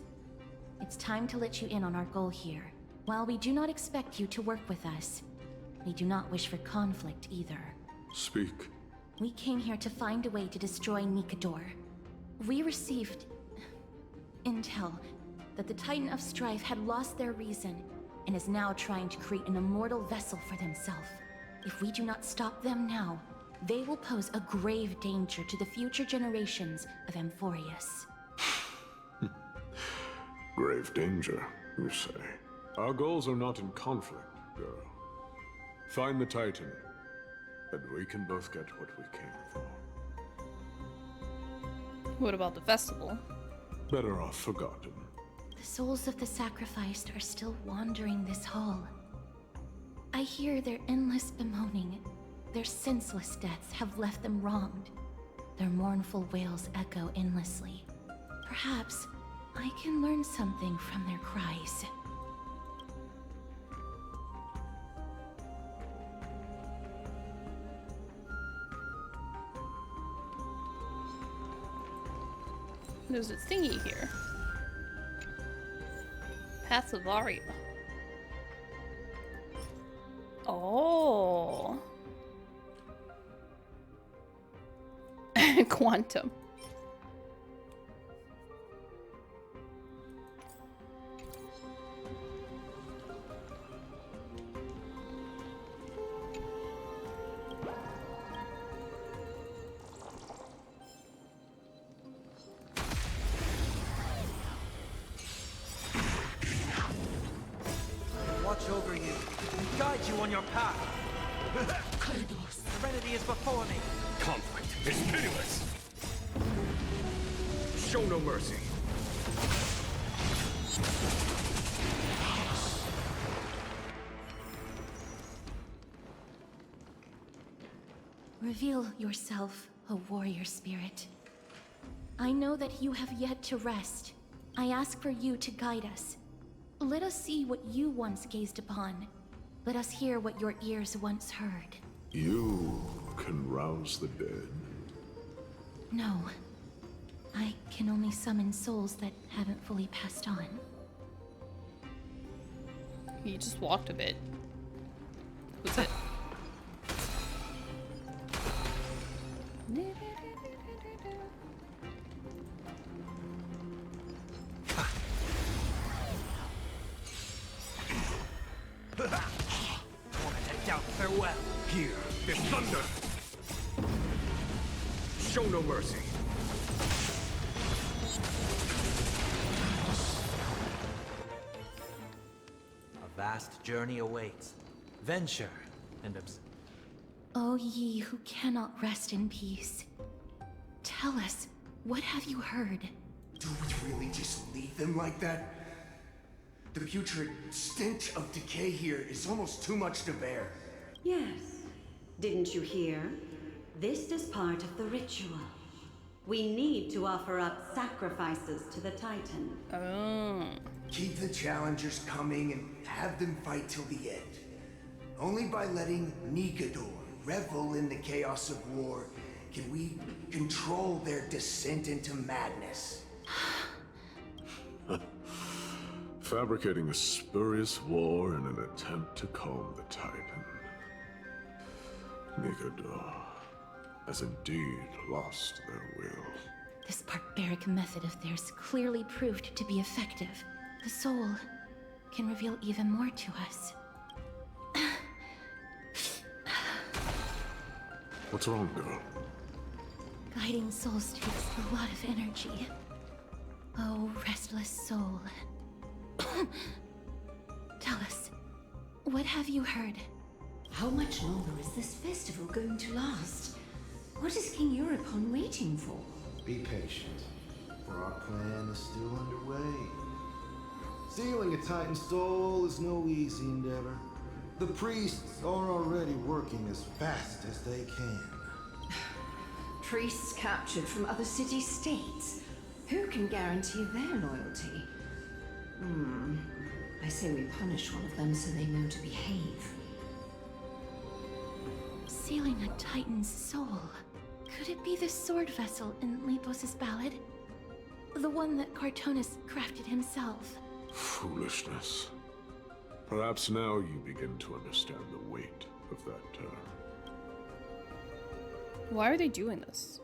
it's time to let you in on our goal here. While we do not expect you to work with us, we do not wish for conflict either. Speak. We came here to find a way to destroy Nikador. We received intel that the Titan of Strife had lost their reason and is now trying to create an immortal vessel for themselves. If we do not stop them now, they will pose a grave danger to the future generations of Amphoreus. Grave danger, you say? Our goals are not in conflict, girl. Find the Titan, and we can both get what we came for. What about the festival? Better off forgotten. The souls of the sacrificed are still wandering this hall. I hear their endless bemoaning. Their senseless deaths have left them wronged. Their mournful wails echo endlessly. Perhaps I can learn something from their cries. There's a thingy here. Path of Aria. Oh. Quantum. Watch over you and guide you on your path. Serenity is before me. Conflict is pitiless. Show no mercy. Reveal yourself, O warrior spirit. I know that you have yet to rest. I ask for you to guide us. Let us see what you once gazed upon. Let us hear what your ears once heard. You can rouse the dead. No. I can only summon souls that haven't fully passed on. He just walked a bit. Who's it? Moment to doubt farewell. Here is thunder. Show no mercy. A vast journey awaits. Venture and O ye who cannot rest in peace, tell us, what have you heard? Do we really just leave them like that? The putrid stench of decay here is almost too much to bear. Yes. Didn't you hear? This is part of the ritual. We need to offer up sacrifices to the Titan. Oh. Keep the challengers coming and have them fight till the end. Only by letting Nikador revel in the chaos of war can we control their descent into madness. Fabricating a spurious war in an attempt to calm the Titan. Nikador has indeed lost their will. This barbaric method of theirs clearly proved to be effective. The soul can reveal even more to us. What's wrong, girl? Guiding souls takes a lot of energy. Oh, restless soul. Tell us, what have you heard? How much longer is this festival going to last? What is King Euripon waiting for? Be patient, for our plan is still underway. Stealing a Titan soul is no easy endeavor. The priests are already working as fast as they can. Priests captured from other city-states. Who can guarantee their loyalty? I say we punish one of them so they know to behave. Sealing a Titan's soul. Could it be the sword vessel in Lepos' ballad? The one that Cartonus crafted himself? Foolishness. Perhaps now you begin to understand the weight of that term. Why are they doing this?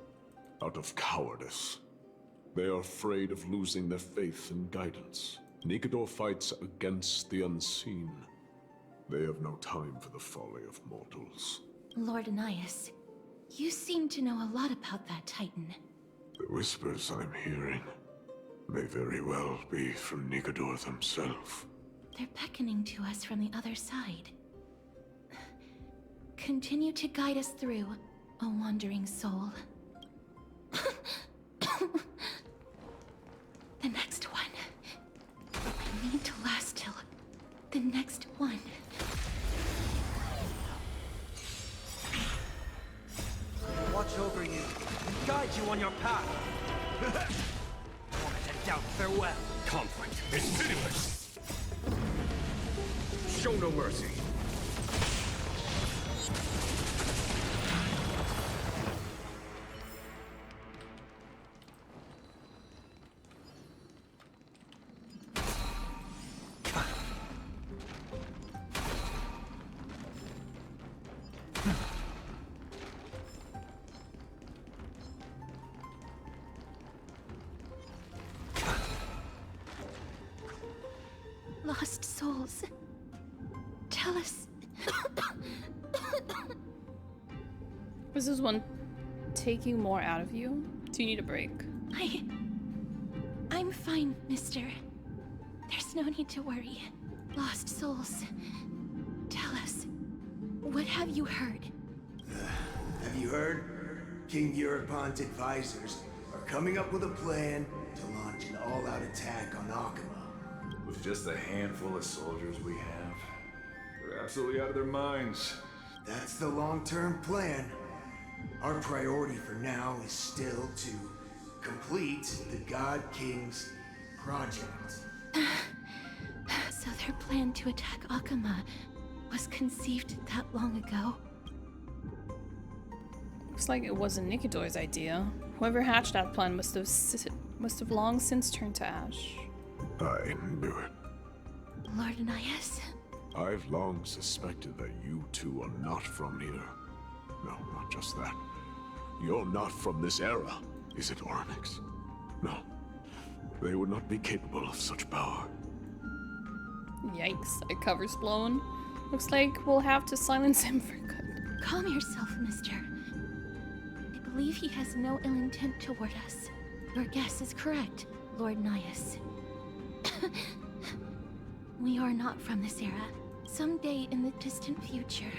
Out of cowardice. They are afraid of losing their faith and guidance. Nikador fights against the unseen. They have no time for the folly of mortals. Lord Anaias, you seem to know a lot about that Titan. The whispers I'm hearing may very well be from Nikador himself. They're beckoning to us from the other side. Continue to guide us through, a wandering soul. The next one. I need to last till the next one. Watch over you and guide you on your path. Want to doubt farewell. Conflict is pitiless. Show no mercy. Lost souls. Tell us. Is this one taking more out of you? Do you need a break? I'm fine, mister. There's no need to worry. Lost souls. Tell us. What have you heard? Have you heard? King Eurypon's advisors are coming up with a plan to launch an all-out attack on Akama. With just a handful of soldiers we have, they're absolutely out of their minds. That's the long-term plan. Our priority for now is still to complete the God King's project. So their plan to attack Akama was conceived that long ago? Looks like it wasn't Nikador's idea. Whoever hatched that plan must have long since turned to ash. I knew it. Lord Anaias? I've long suspected that you two are not from here. No, not just that. You're not from this era, is it, Orynyx? No. They would not be capable of such power. Yikes, a cover's blown. Looks like we'll have to silence him for good. Calm yourself, mister. I believe he has no ill intent toward us. Your guess is correct, Lord Anaias. We are not from this era. Someday in the distant future,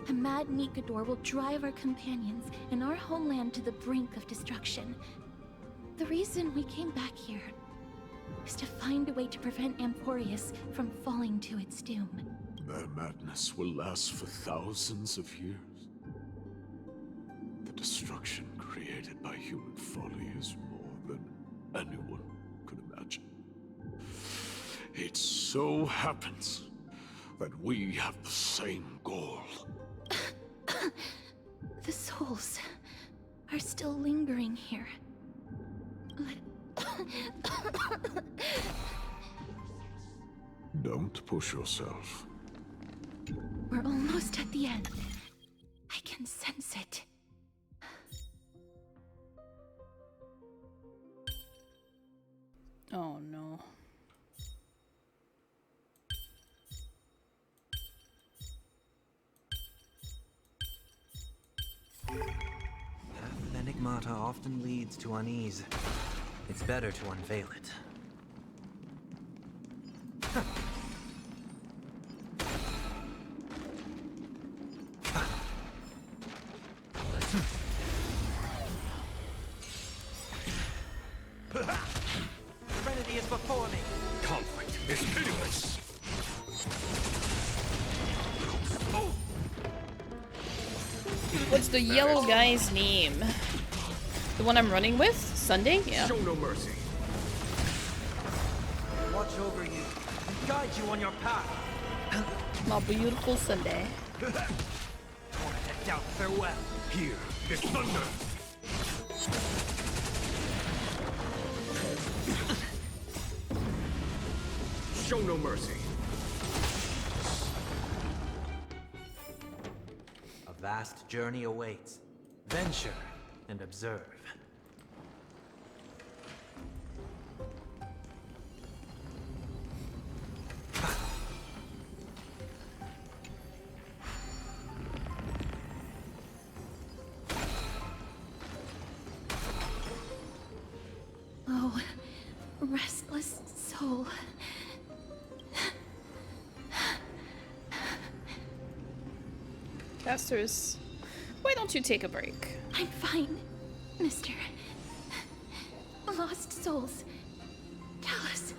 a mad Nikador will drive our companions and our homeland to the brink of destruction. The reason we came back here is to find a way to prevent Amphoreus from falling to its doom. Their madness will last for thousands of years. The destruction created by human folly is more than anyone could imagine. It so happens that we have the same goal. The souls are still lingering here. Don't push yourself. We're almost at the end. I can sense it. Oh no. Path of Enigmata often leads to unease. It's better to unveil it. Serenity is before me. Conflict is pitiless. What's the yellow guy's name? The one I'm running with? Sunday? Yeah. Show no mercy. Watch over you and guide you on your path. My beautiful Sunday. Want to doubt farewell. Here is thunder. Show no mercy. A vast journey awaits. Venture and observe. Oh, restless soul. Casters, why don't you take a break? I'm fine, Mr. Lost Souls. Tell us,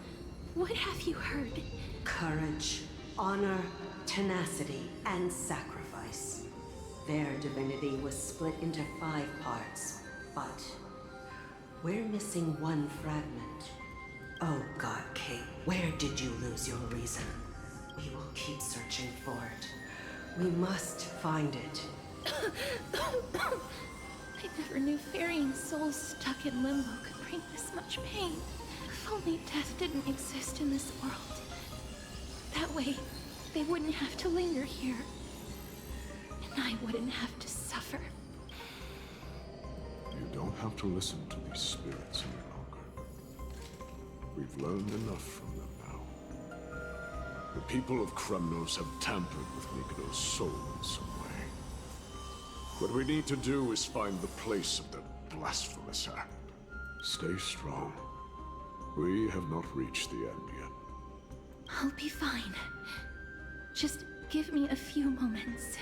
what have you heard? Courage, honor, tenacity, and sacrifice. Their divinity was split into 5 parts, but we're missing one fragment. Oh God, Kate, where did you lose your reason? We will keep searching for it. We must find it. I never knew ferrying souls stuck in limbo could bring this much pain. If only death didn't exist in this world. That way, they wouldn't have to linger here. And I wouldn't have to suffer. You don't have to listen to these spirits any longer. We've learned enough from them now. The people of Kremnos have tampered with Nikodo's soul in some way. What we need to do is find the place of their blasphemous act. Stay strong. We have not reached the end yet. I'll be fine. Just give me a few moments.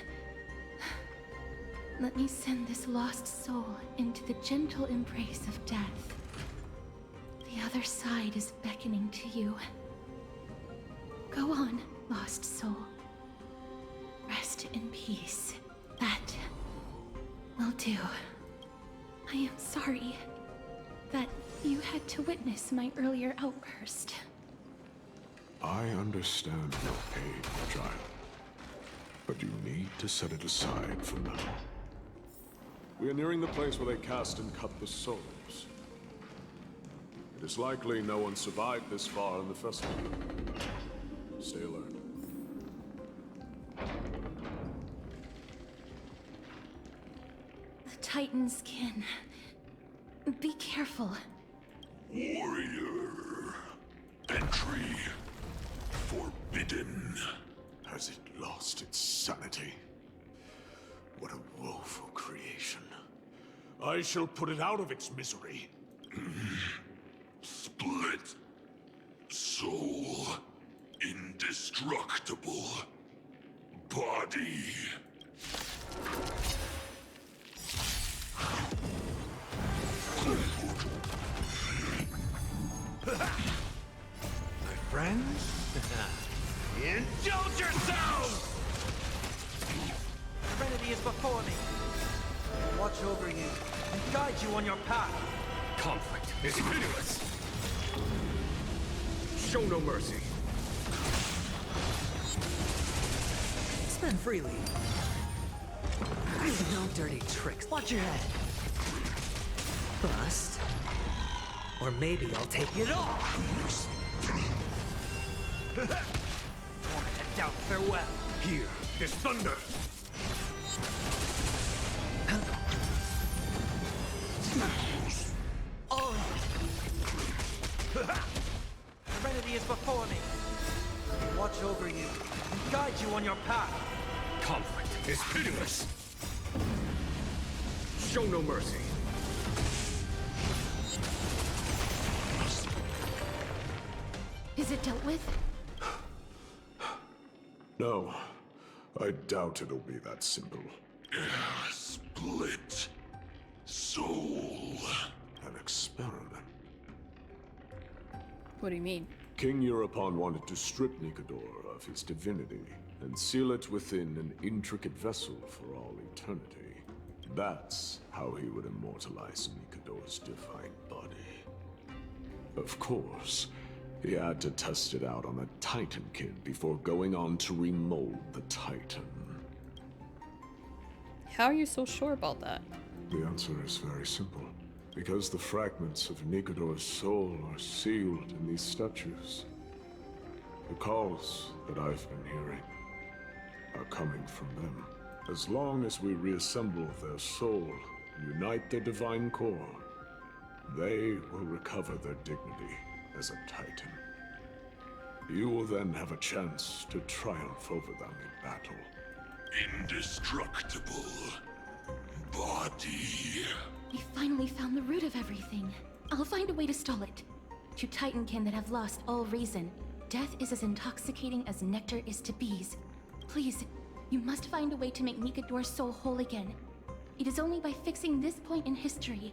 Let me send this lost soul into the gentle embrace of death. The other side is beckoning to you. Go on, lost soul. Rest in peace. That will do. I am sorry that you had to witness my earlier outburst. I understand your pain, child. But you need to set it aside for now. We are nearing the place where they cast and cut the souls. It is likely no one survived this far in the festival. Stay alert. The Titan's kin. Be careful. Warrior. Entry forbidden. Has it lost its sanity? What a woeful creation. I shall put it out of its misery. Split. Soul. Indestructible. Body. My friends? Indulge yourselves! Serenity is before me. Watch over you and guide you on your path. Conflict is pitiless. Show no mercy. Spend freely. No dirty tricks. Watch your head. Bust. Or maybe I'll take it all. Want to doubt farewell. Here is thunder. Oh. eternity is before me. Watch over you and guide you on your path. Conflict is pitiless. Show no mercy. Is it dealt with? No, I doubt it'll be that simple. Split soul. An experiment. What do you mean? King Europon wanted to strip Nikador of his divinity and seal it within an intricate vessel for all eternity. That's how he would immortalize Nikador's divine body. Of course, he had to test it out on a Titan kid before going on to remold the Titan. How are you so sure about that? The answer is very simple. Because the fragments of Nikador's soul are sealed in these statues. The calls that I've been hearing are coming from them. As long as we reassemble their soul and unite their divine core, they will recover their dignity as a Titan. You will then have a chance to triumph over them in battle. Indestructible body. We finally found the root of everything. I'll find a way to stall it. To Titankin that have lost all reason, death is as intoxicating as nectar is to bees. Please, you must find a way to make Nikador's soul whole again. It is only by fixing this point in history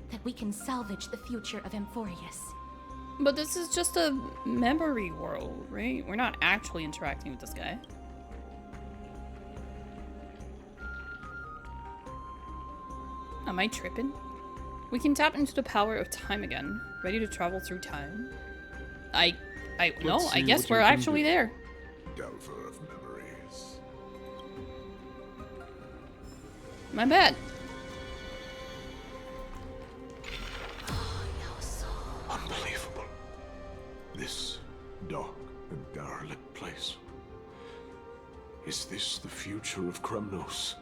that we can salvage the future of Amphoreus. But this is just a memory world, right? We're not actually interacting with this guy. Am I tripping? We can tap into the power of time again, ready to travel through time. I guess we're actually there. Delver of memories. My bad. Unbelievable. This dark and derelict place. Is this the future of Kremnos?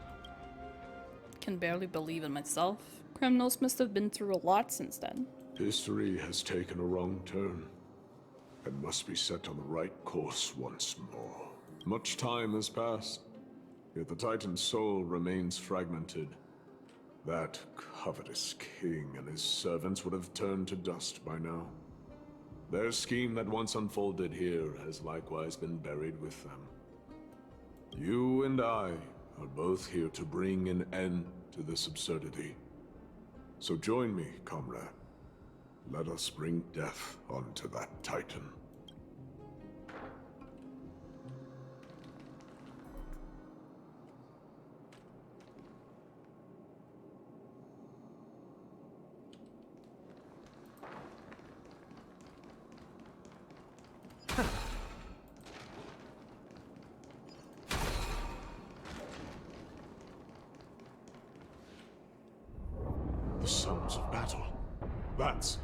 Can barely believe it myself. Kremnos must have been through a lot since then. History has taken a wrong turn and must be set on the right course once more. Much time has passed, yet the Titan's soul remains fragmented. That covetous king and his servants would have turned to dust by now. Their scheme that once unfolded here has likewise been buried with them. You and I are both here to bring an end to this absurdity. So join me, comrade. Let us bring death onto that Titan. The sounds of battle. That's...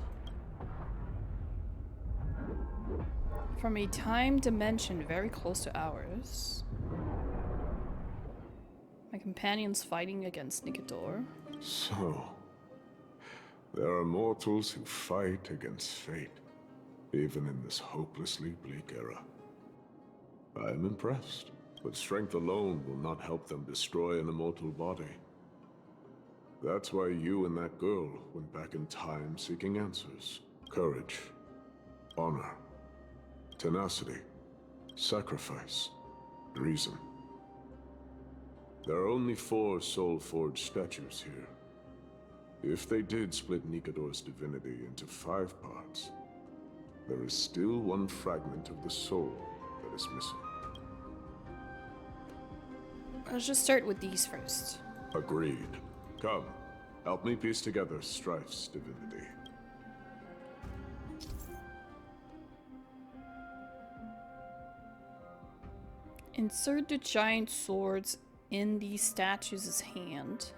From a time dimension very close to ours. My companion's fighting against Nikador. So... there are mortals who fight against fate, even in this hopelessly bleak era. I am impressed, but strength alone will not help them destroy an immortal body. That's why you and that girl went back in time seeking answers. Courage, honor, tenacity, sacrifice, reason. There are only 4 soul-forged statues here. If they did split Nikador's divinity into 5 parts, there is still one fragment of the soul that is missing. Let's just start with these first. Agreed. Come, help me piece together Strife's divinity. Insert the giant swords in the statue's hand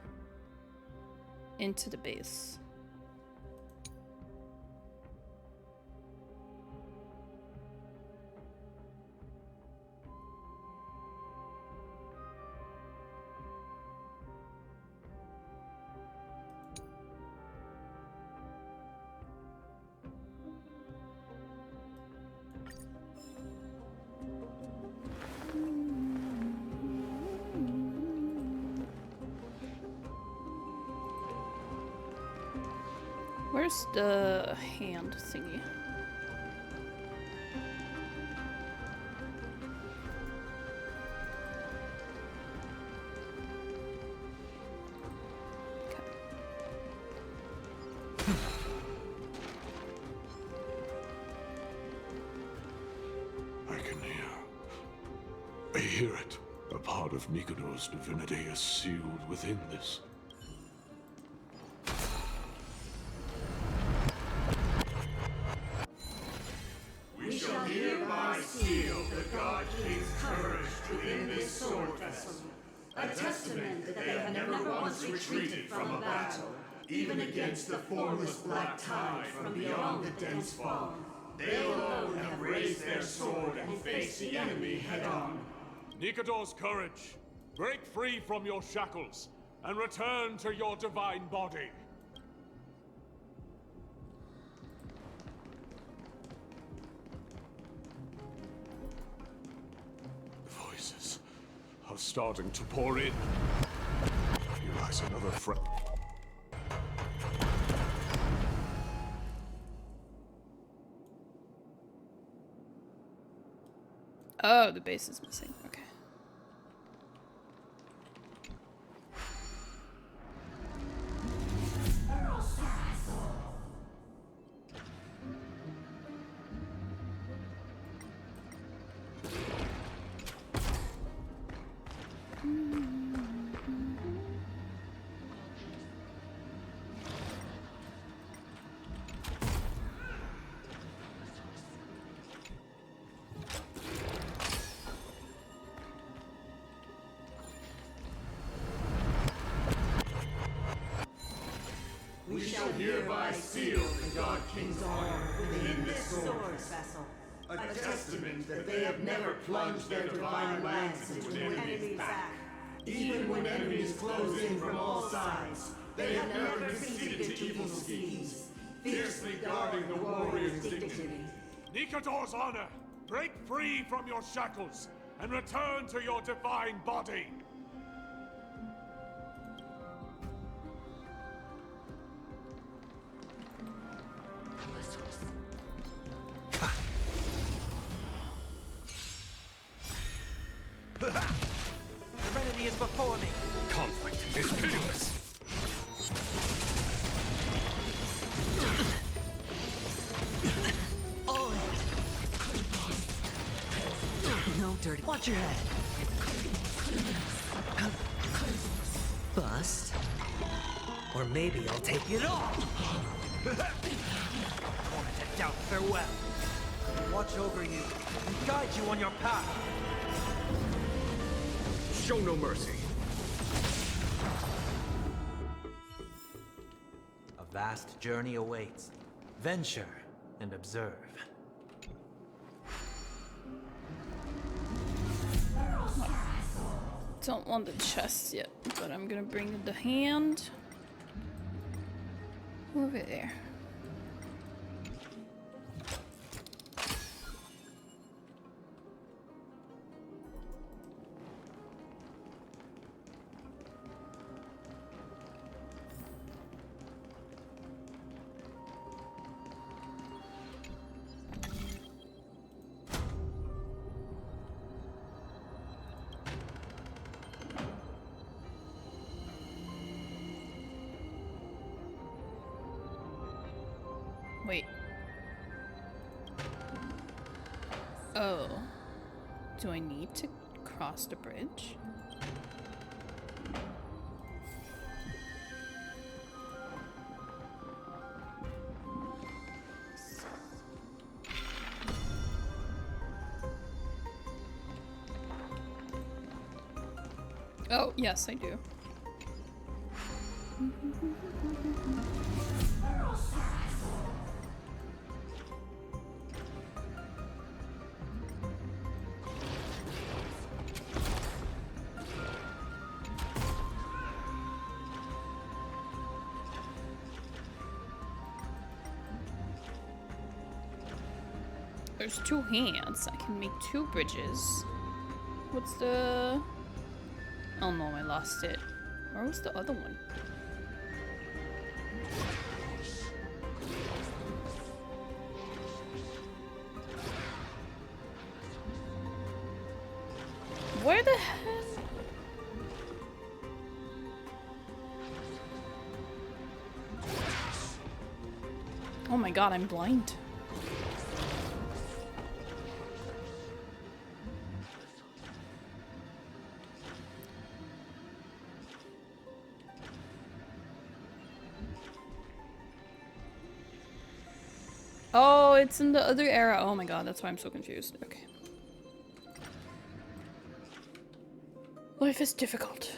into the base. Where's the hand thingy? I can hear. I hear it. A part of Nikador's divinity is sealed within this. We shall hereby seal the God King's courage within this sword vessel, a testament that they have never once retreated from a battle, even against the formless black tide from beyond the dense fog. They alone have raised their sword and faced the enemy head-on. Nikador's courage, break free from your shackles and return to your divine body. Voices are starting to pour in. Here lies another friend. Oh, the base is missing. Okay. We shall hereby seal the God King's honor within this sword vessel, a testament that they have never plunged their divine lance into an enemy's back. Even when enemies close in from all sides, they have never conceded to evil schemes, fiercely guarding the warrior's dignity. Nikador's honor, break free from your shackles and return to your divine body. Serenity is before me. Conflict is pitiless. No dirty. Watch your head. Bust. Or maybe I'll take it all. Wanted to doubt farewell. Watch over you and guide you on your path. Show no mercy. A vast journey awaits. Venture and observe. Don't want the chest yet, but I'm gonna bring the hand over there. Wait. Oh. Do I need to cross the bridge? Oh, yes, I do. There's two hands. I can make two bridges. What's the... Oh no, I lost it. Where was the other one? Where the hell? Oh my god, I'm blind. Oh, it's in the other era. Oh my god, that's why I'm so confused. Okay. Life is difficult.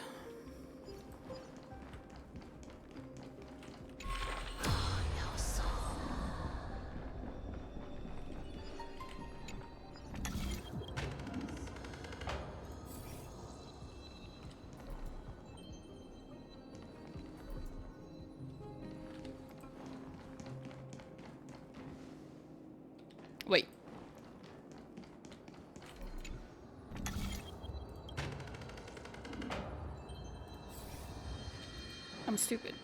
Wait. I'm stupid.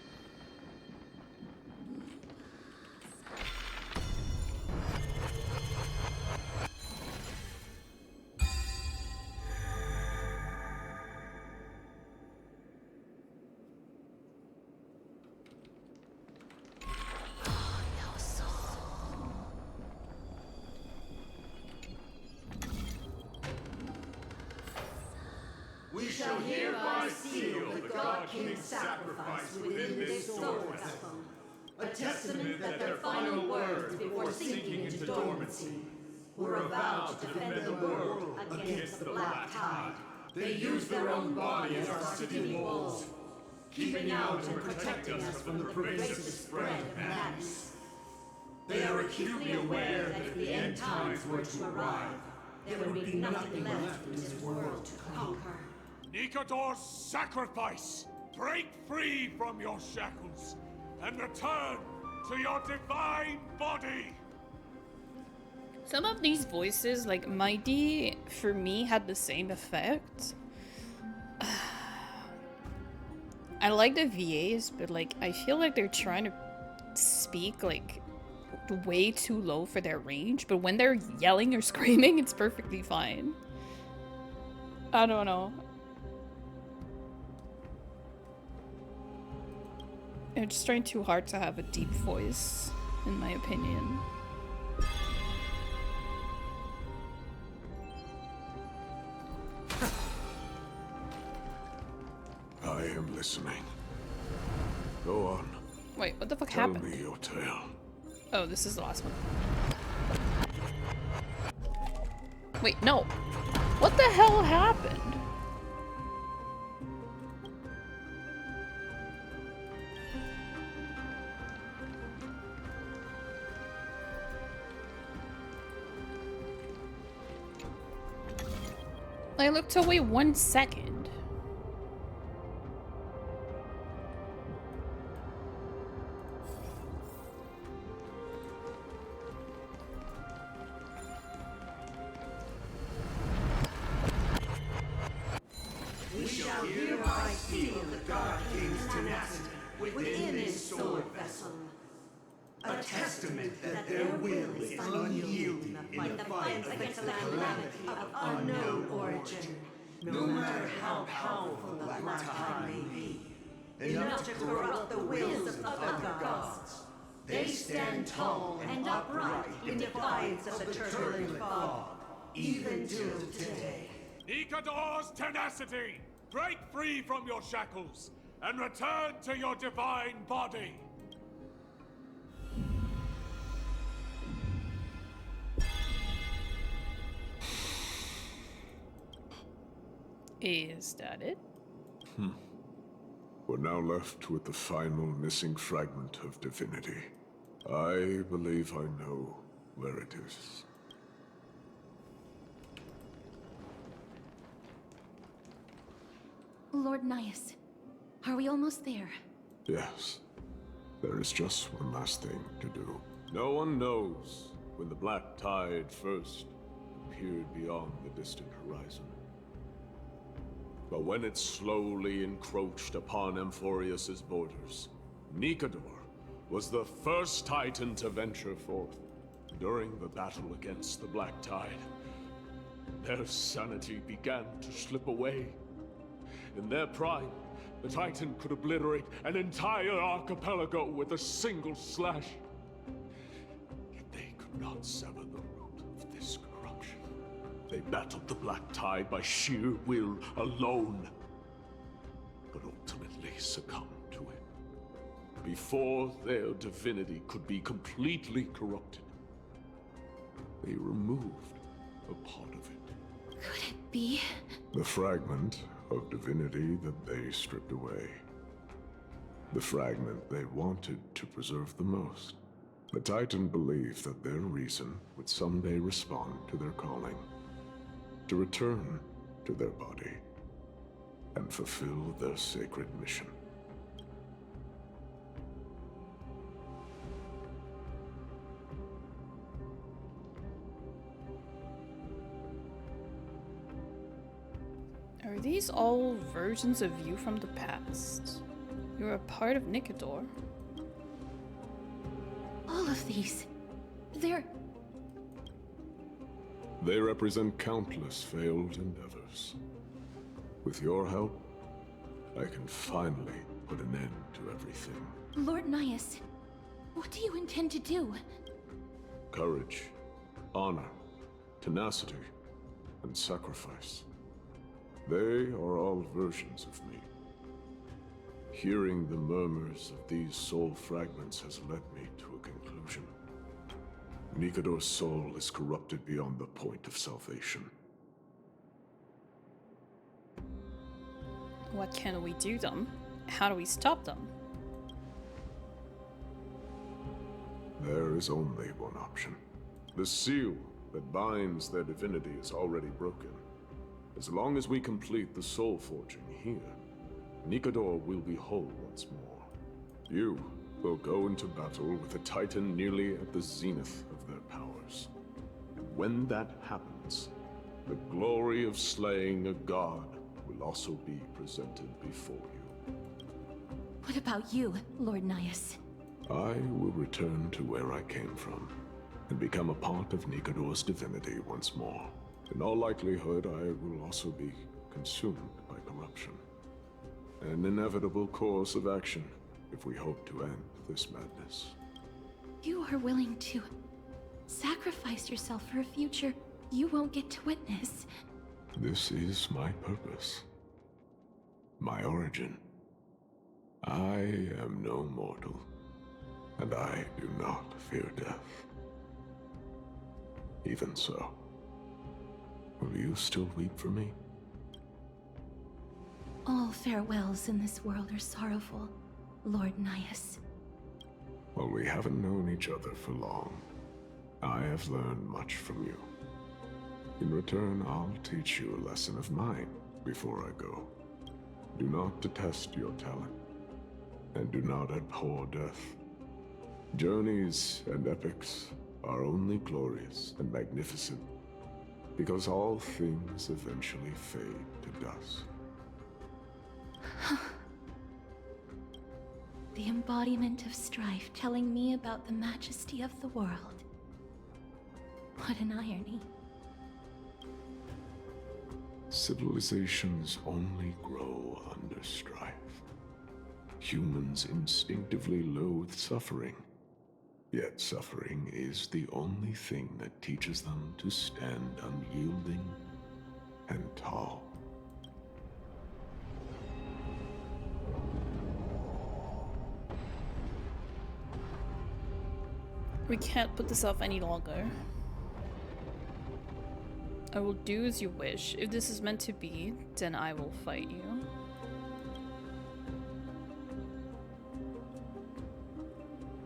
We shall hereby seal the God King's sacrifice within this sword vessel, a testament that their final words before sinking into dormancy were a vow to defend the world against the Black Tide. They used their own body as our city walls, keeping out and protecting us from the pervasive spread of madness. They are acutely aware that if the end times were to arrive, there would be nothing left in this world to conquer. Nikador's sacrifice! Break free from your shackles and return to your divine body! Some of these voices, like Mighty, for me, had the same effect. I like the VAs, but like, I feel like they're trying to speak like way too low for their range, but when they're yelling or screaming, it's perfectly fine. I don't know. They're just trying too hard to have a deep voice, in my opinion. I am listening. Go on. Wait, what the fuck Tell happened? me your tale. Oh, this is the last one. Wait, no. What the hell happened? I looked to wait 1 second. We shall hereby seal the God King's tenacity within this sword vessel, a testament that their will is unyielding in the fight against the calamity of unknown origin, no matter how powerful the Black Tide may be, enough to corrupt the wills of other gods. They stand tall and upright in defiance of the turbulent fog, even till today. Nikador's tenacity! Break free from your shackles and return to your divine body! Is that it? We're now left with the final missing fragment of divinity. I believe I know where it is. Lord Nias, are we almost there? Yes. There is just one last thing to do. No one knows when the Black Tide first appeared beyond the distant horizon. But when it slowly encroached upon Amphoreus' borders, Nikador was the first Titan to venture forth during the battle against the Black Tide. their sanity began to slip away. In their prime, the Titan could obliterate an entire archipelago with a single slash. Yet they could not sever the root of this corruption. They battled the Black Tide by sheer will alone, but ultimately succumbed to it. Before their divinity could be completely corrupted, they removed a part of it. Could it be? The fragment of divinity that they stripped away. The fragment they wanted to preserve the most. The Titan believed that their reason would someday respond to their calling, to return to their body, and fulfill their sacred mission. Are these all versions of you from the past? You're a part of Nicodor. All of these. They're... They represent countless failed endeavors. With your help, I can finally put an end to everything. Lord Nias, what do you intend to do? Courage, honor, tenacity, and sacrifice. They are all versions of me. Hearing the murmurs of these soul fragments has led me to a conclusion. Nicodor's soul is corrupted beyond the point of salvation. What can we do then? How do we stop them? There is only one option. The seal that binds their divinity is already broken. As long as we complete the soul forging here, Nicodor will be whole once more. You will go into battle with a Titan nearly at the zenith of their powers. And when that happens, the glory of slaying a god will also be presented before you. What about you, Lord Nias? I will return to where I came from, and become a part of Nicodor's divinity once more. In all likelihood, I will also be consumed by corruption. An inevitable course of action if we hope to end this madness. You are willing to sacrifice yourself for a future you won't get to witness. This is my purpose. My origin. I am no mortal, and I do not fear death. Even so, will you still weep for me? All farewells in this world are sorrowful, Lord Nias. Well, we haven't known each other for long. I have learned much from you. In return, I'll teach you a lesson of mine before I go. Do not detest your talent, and do not abhor death. Journeys and epics are only glorious and magnificent because all things eventually fade to dust. The embodiment of strife telling me about the majesty of the world. What an irony. Civilizations only grow under strife. Humans instinctively loathe suffering. Yet suffering is the only thing that teaches them to stand unyielding and tall. We can't put this off any longer. I will do as you wish. If this is meant to be, then I will fight you.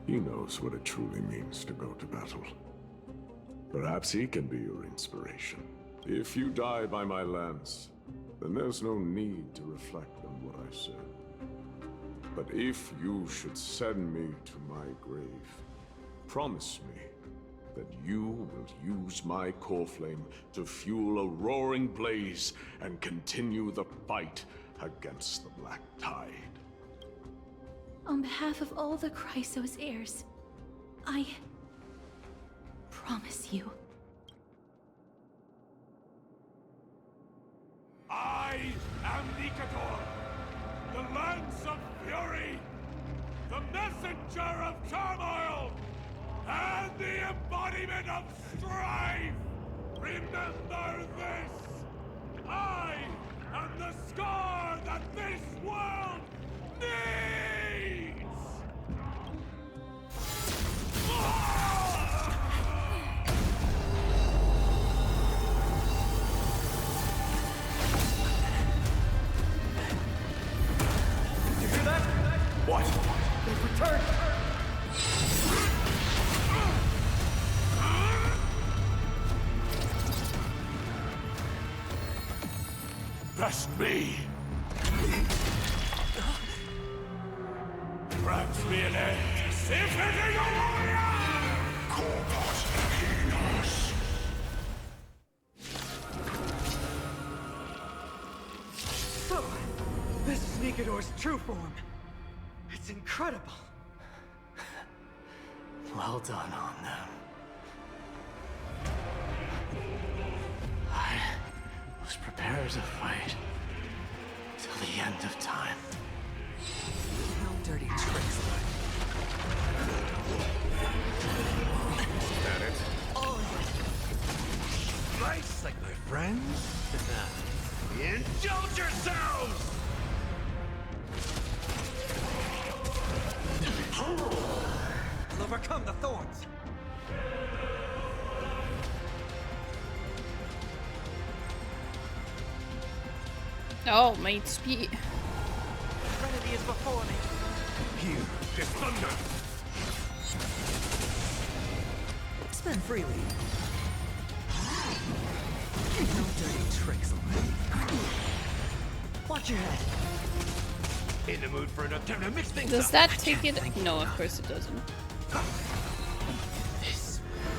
He knows what it truly means to go to battle. Perhaps he can be your inspiration. If you die by my lance, then there's no need to reflect on what I said. But if you should send me to my grave, promise me that you will use my core flame to fuel a roaring blaze and continue the fight against the Black Tide. On behalf of all the Chrysos heirs, I promise you. harbinger of turmoil and the embodiment of strife. Remember this. I am the scar that this world needs. You hear that? What? They've returned! Best me. Grants me an end. If it is a warrior! Corpus Equinos. So, this is Nikador's true form. It's incredible. Well done on them. I was prepared to fight till the end of time. No dirty tricks left. Is that it? Nice, like my friends. Indulge yourselves! We'll overcome the thorns. Oh, my speed. Trinity is before me. Here is thunder. Spend freely. No dirty tricks allowed. Watch your head. In the mood for an attempt to mix things Does up. that take it? No, of course it doesn't.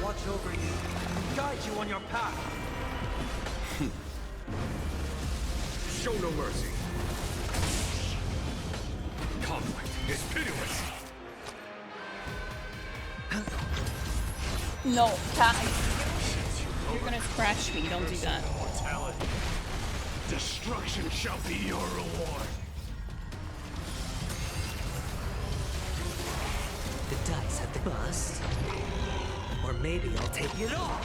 Watch over you. Guide you on your path. Show no mercy. Conflict is pitiless. No, Kai. You're gonna scratch me. Don't do that. Mortality. Destruction shall be your reward. The dice have been bust. Or maybe I'll take it all.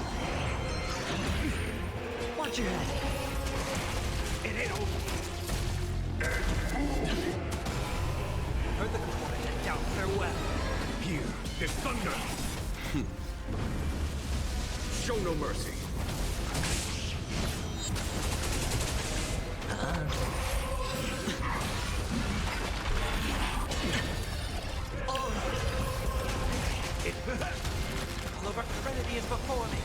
Watch your head. It ain't over. Heard the component and down farewell. Here is thunder. Show no mercy. All over Trinity is before me.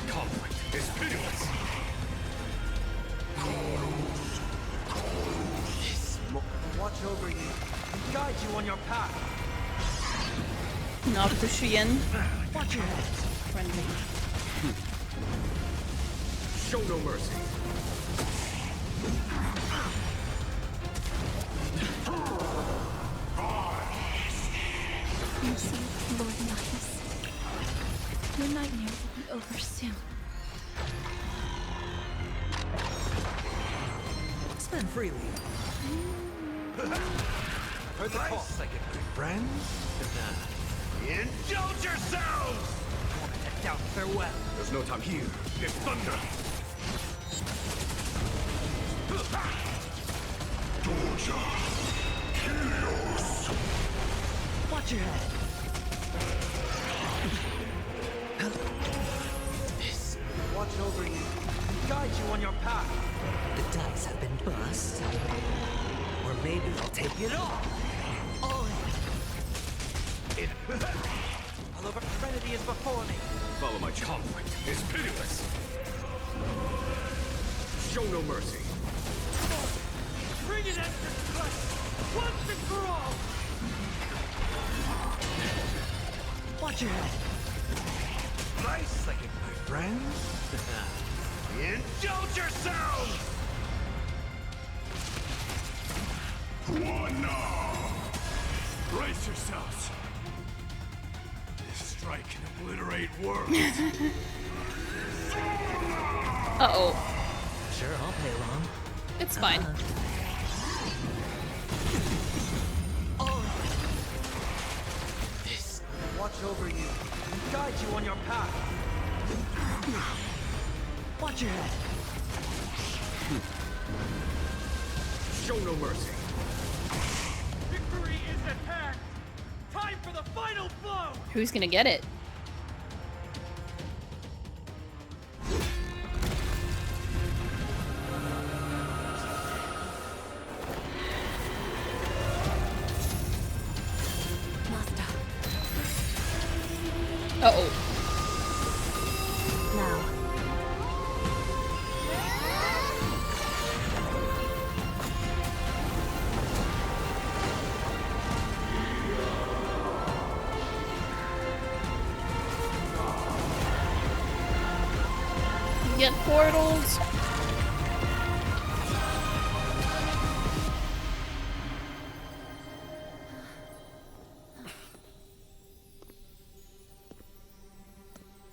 Conflict is pitiless. Watch over you. Guide you on your path. Not pushy in. Watch your head. Friendly. Show no mercy. Mercy, Lord Marcus. Your nightmare will be over soon. Spend freely. Heard the call. Nice, like my friends. Indulge yourselves! And down farewell. There's no time here. Is thunder. Torture. Chaos. Watch your head. Watch over you. Guide you on your path. The dice have been bust. Or maybe I'll take it all. All in. All over Trinity is before me. Follow my conflict is pitiless. Show no mercy. Bring it end to strife. Once and for all. Watch your head. Nice, like my friends. Indulge yourselves! One now. Brace yourselves. This strike can obliterate worlds. Uh-oh. Sure, I'll play along. It's fine. over you and guide you on your path. Watch your head. Show no mercy. Victory is at hand! Time for the final blow! Who's gonna get it? Uh-oh. Now. Get portals.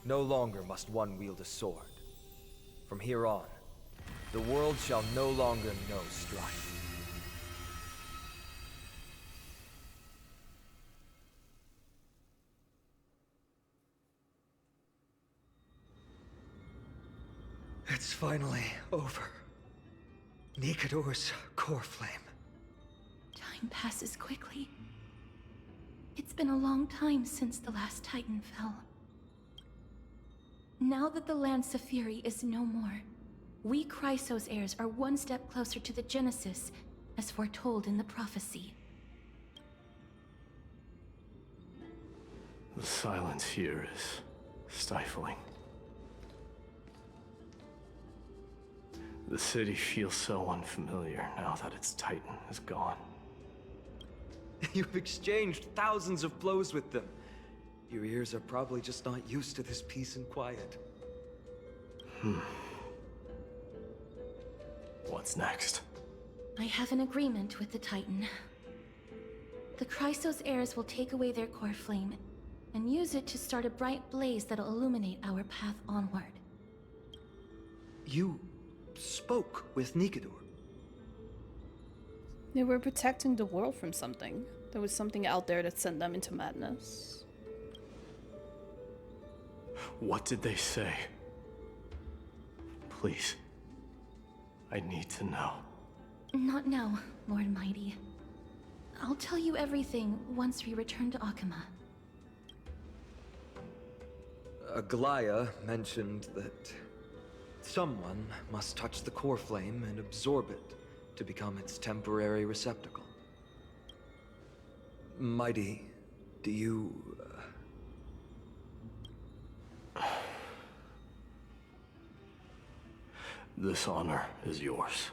No longer must one wield a sword. From here on, the world shall no longer know strife. It's finally over. Nikador's core flame. Time passes quickly. It's been a long time since the last Titan fell. Now that the Lance of Fury is no more, we Chrysos heirs are one step closer to the Genesis, as foretold in the prophecy. The silence here is stifling. The city feels so unfamiliar now that its Titan is gone. You've exchanged thousands of blows with them. Your ears are probably just not used to this peace and quiet. What's next? I have an agreement with the Titan. The Chrysos heirs will take away their core flame and use it to start a bright blaze that'll illuminate our path onward. You spoke with Nikador. They were protecting the world from something. There was something out there that sent them into madness. What did they say? Please. I need to know. Not now, Lord Mighty. I'll tell you everything once we return to Akama. Aglaya mentioned that someone must touch the core flame and absorb it to become its temporary receptacle. Mighty, do you... This honor is yours.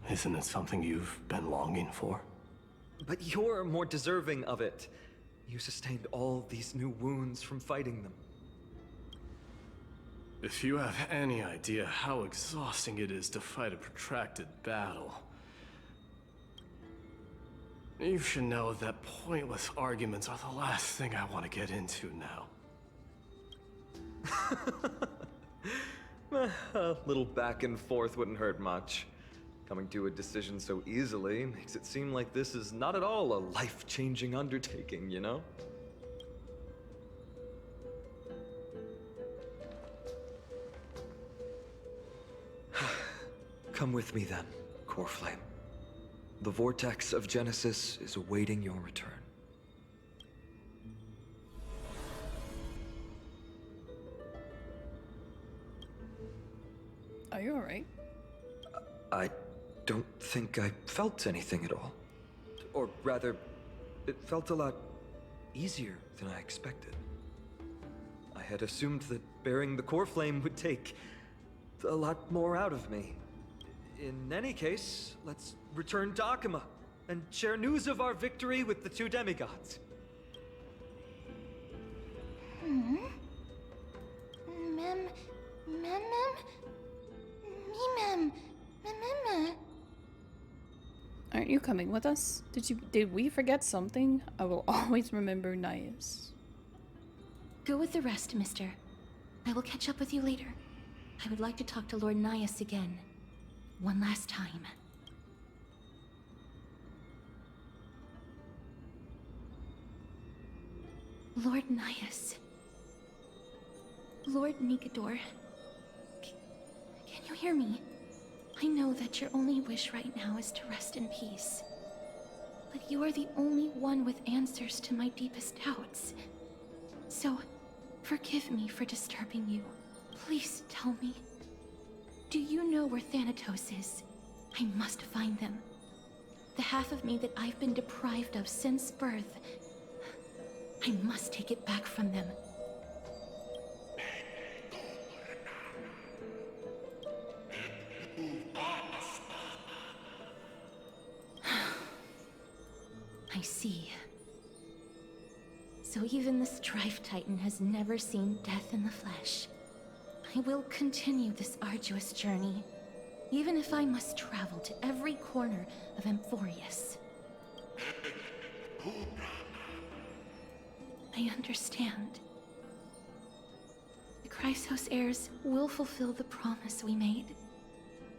Isn't it something you've been longing for? But you're more deserving of it. You sustained all these new wounds from fighting them. If you have any idea how exhausting it is to fight a protracted battle, you should know that pointless arguments are the last thing I want to get into now. A little back and forth wouldn't hurt much. Coming to a decision so easily makes it seem like this is not at all a life-changing undertaking, you know? Come with me then, Core Flame. The vortex of Genesis is awaiting your return. Are you alright? I don't think I felt anything at all. Or rather, it felt a lot easier than I expected. I had assumed that bearing the core flame would take a lot more out of me. In any case, let's return to Akama and share news of our victory with the two demigods. Aren't you coming with us? Did we forget something? I will always remember Nias. Go with the rest, mister. I will catch up with you later. I would like to talk to Lord Nias again. One last time. Lord Nias. Lord Nikedor. Can you hear me? I know that your only wish right now is to rest in peace. But you are the only one with answers to my deepest doubts. So, forgive me for disturbing you. Please tell me. Do you know where Thanatos is? I must find them. The half of me that I've been deprived of since birth. I must take it back from them. I see. So even the Strife Titan has never seen death in the flesh. I will continue this arduous journey, even if I must travel to every corner of Amphoreus. I understand. The Chrysos heirs will fulfill the promise we made,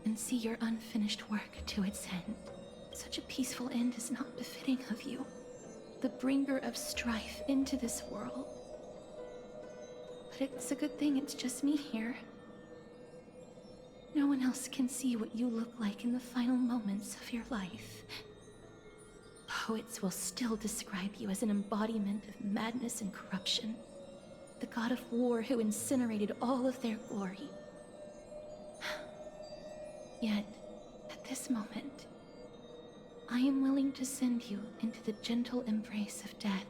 and see your unfinished work to its end. Such a peaceful end is not befitting of you, the bringer of strife into this world. But it's a good thing it's just me here. No one else can see what you look like in the final moments of your life. Poets will still describe you as an embodiment of madness and corruption. The god of war who incinerated all of their glory. Yet, at this moment, I am willing to send you into the gentle embrace of death,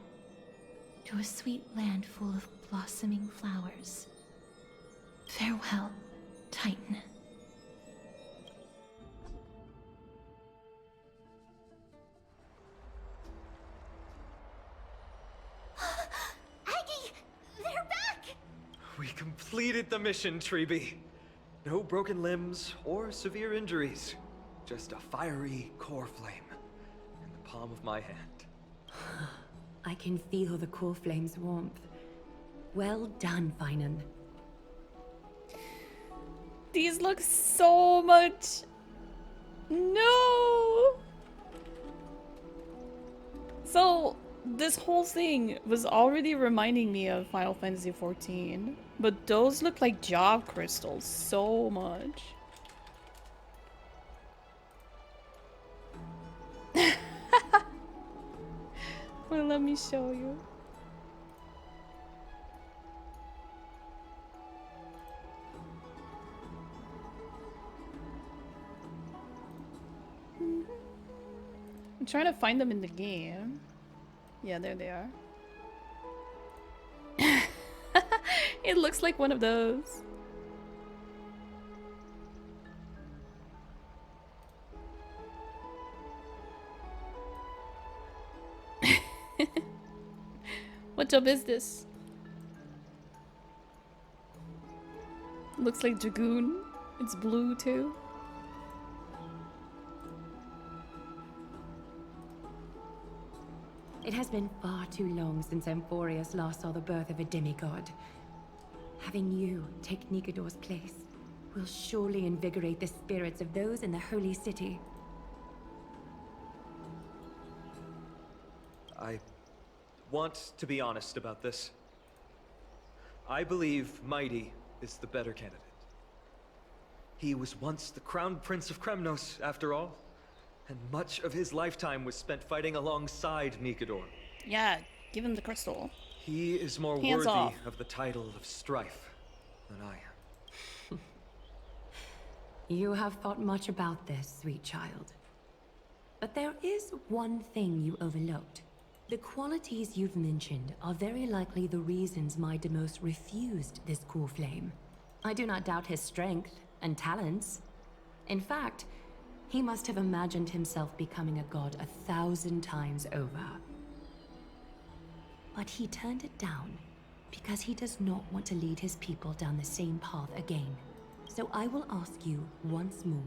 to a sweet land full of blossoming flowers. Farewell, Titan. Aggie! They're back! We completed the mission, Treeby. No broken limbs or severe injuries. Just a fiery core flame in the palm of my hand. I can feel the core flame's warmth. Well done, Finan. These look so much... No! So, this whole thing was already reminding me of Final Fantasy XIV, but those look like job crystals so much. Well, let me show you. I'm trying to find them in the game. Yeah, there they are. It looks like one of those. What job is this? Looks like Dragoon. It's blue too. It has been far too long since Amphoreus last saw the birth of a demigod. Having you take Nikedor's place will surely invigorate the spirits of those in the holy city. I want to be honest about this. I believe Mighty is the better candidate. He was once the crown prince of Kremnos, after all, and much of his lifetime was spent fighting alongside Nikedor. Yeah, give him the crystal. He is more Hands worthy off. of the title of Strife than I am. You have thought much about this, sweet child. But there is one thing you overlooked. The qualities you've mentioned are very likely the reasons my Demos refused this cool flame. I do not doubt his strength and talents. In fact, he must have imagined himself becoming a god 1,000 times over. But he turned it down because he does not want to lead his people down the same path again. So I will ask you once more.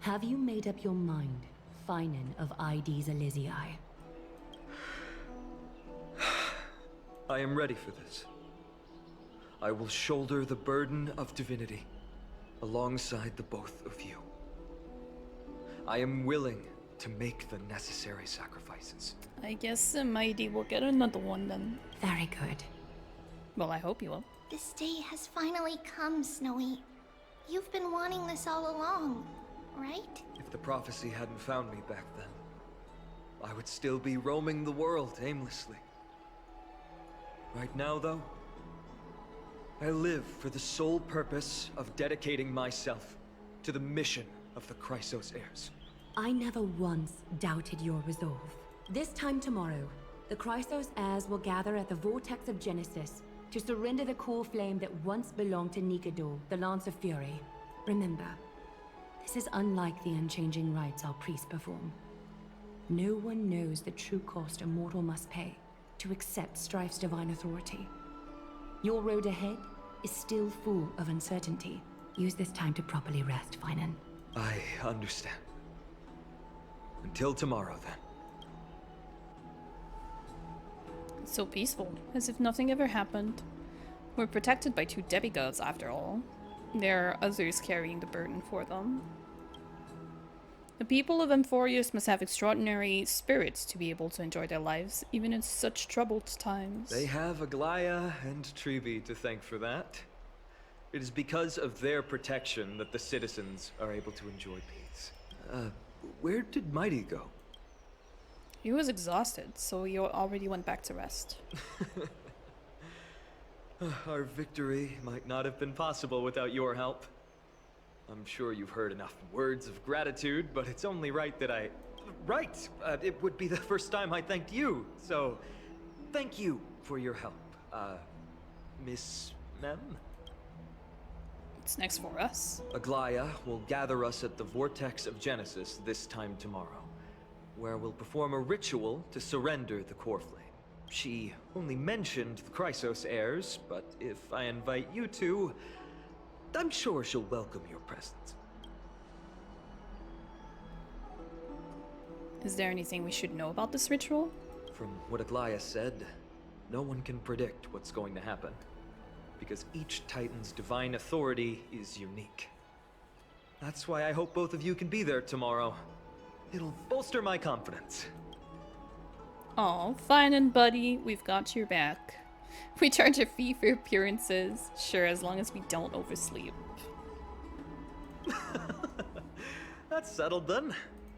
Have you made up your mind, Finan of ID's Elysiae? I am ready for this. I will shoulder the burden of divinity alongside the both of you. I am willing to make the necessary sacrifices. I guess Mighty will get another one then. Very good. Well, I hope you will. This day has finally come, Snowy. You've been wanting this all along, right? If the prophecy hadn't found me back then, I would still be roaming the world aimlessly. Right now, though, I live for the sole purpose of dedicating myself to the mission of the Chrysos heirs. I never once doubted your resolve. This time tomorrow, the Chrysos heirs will gather at the Vortex of Genesis to surrender the core flame that once belonged to Nikador, the Lance of Fury. Remember, this is unlike the unchanging rites our priests perform. No one knows the true cost a mortal must pay to accept Strife's divine authority. Your road ahead is still full of uncertainty. Use this time to properly rest, Finan. I understand. Until tomorrow, then. It's so peaceful, as if nothing ever happened. We're protected by 2 demigods, after all. There are others carrying the burden for them. The people of Amphoreus must have extraordinary spirits to be able to enjoy their lives, even in such troubled times. They have Aglaya and Trevi to thank for that. It is because of their protection that the citizens are able to enjoy peace. Where did Mighty go? He was exhausted, so he already went back to rest. Our victory might not have been possible without your help. I'm sure you've heard enough words of gratitude, but it's only right that I... Right! It would be the first time I thanked you, so... Thank you for your help, Miss Mem? What's next for us? Aglaya will gather us at the Vortex of Genesis this time tomorrow, where we'll perform a ritual to surrender the core flame. She only mentioned the Chrysos heirs, but if I invite you to, I'm sure she'll welcome your presence. Is there anything we should know about this ritual? From what Aglaya said, no one can predict what's going to happen, because each Titan's divine authority is unique. That's why I hope both of you can be there tomorrow. It'll bolster my confidence. Oh, fine and buddy, we've got your back. We charge a fee for appearances. Sure, as long as we don't oversleep. That's settled then.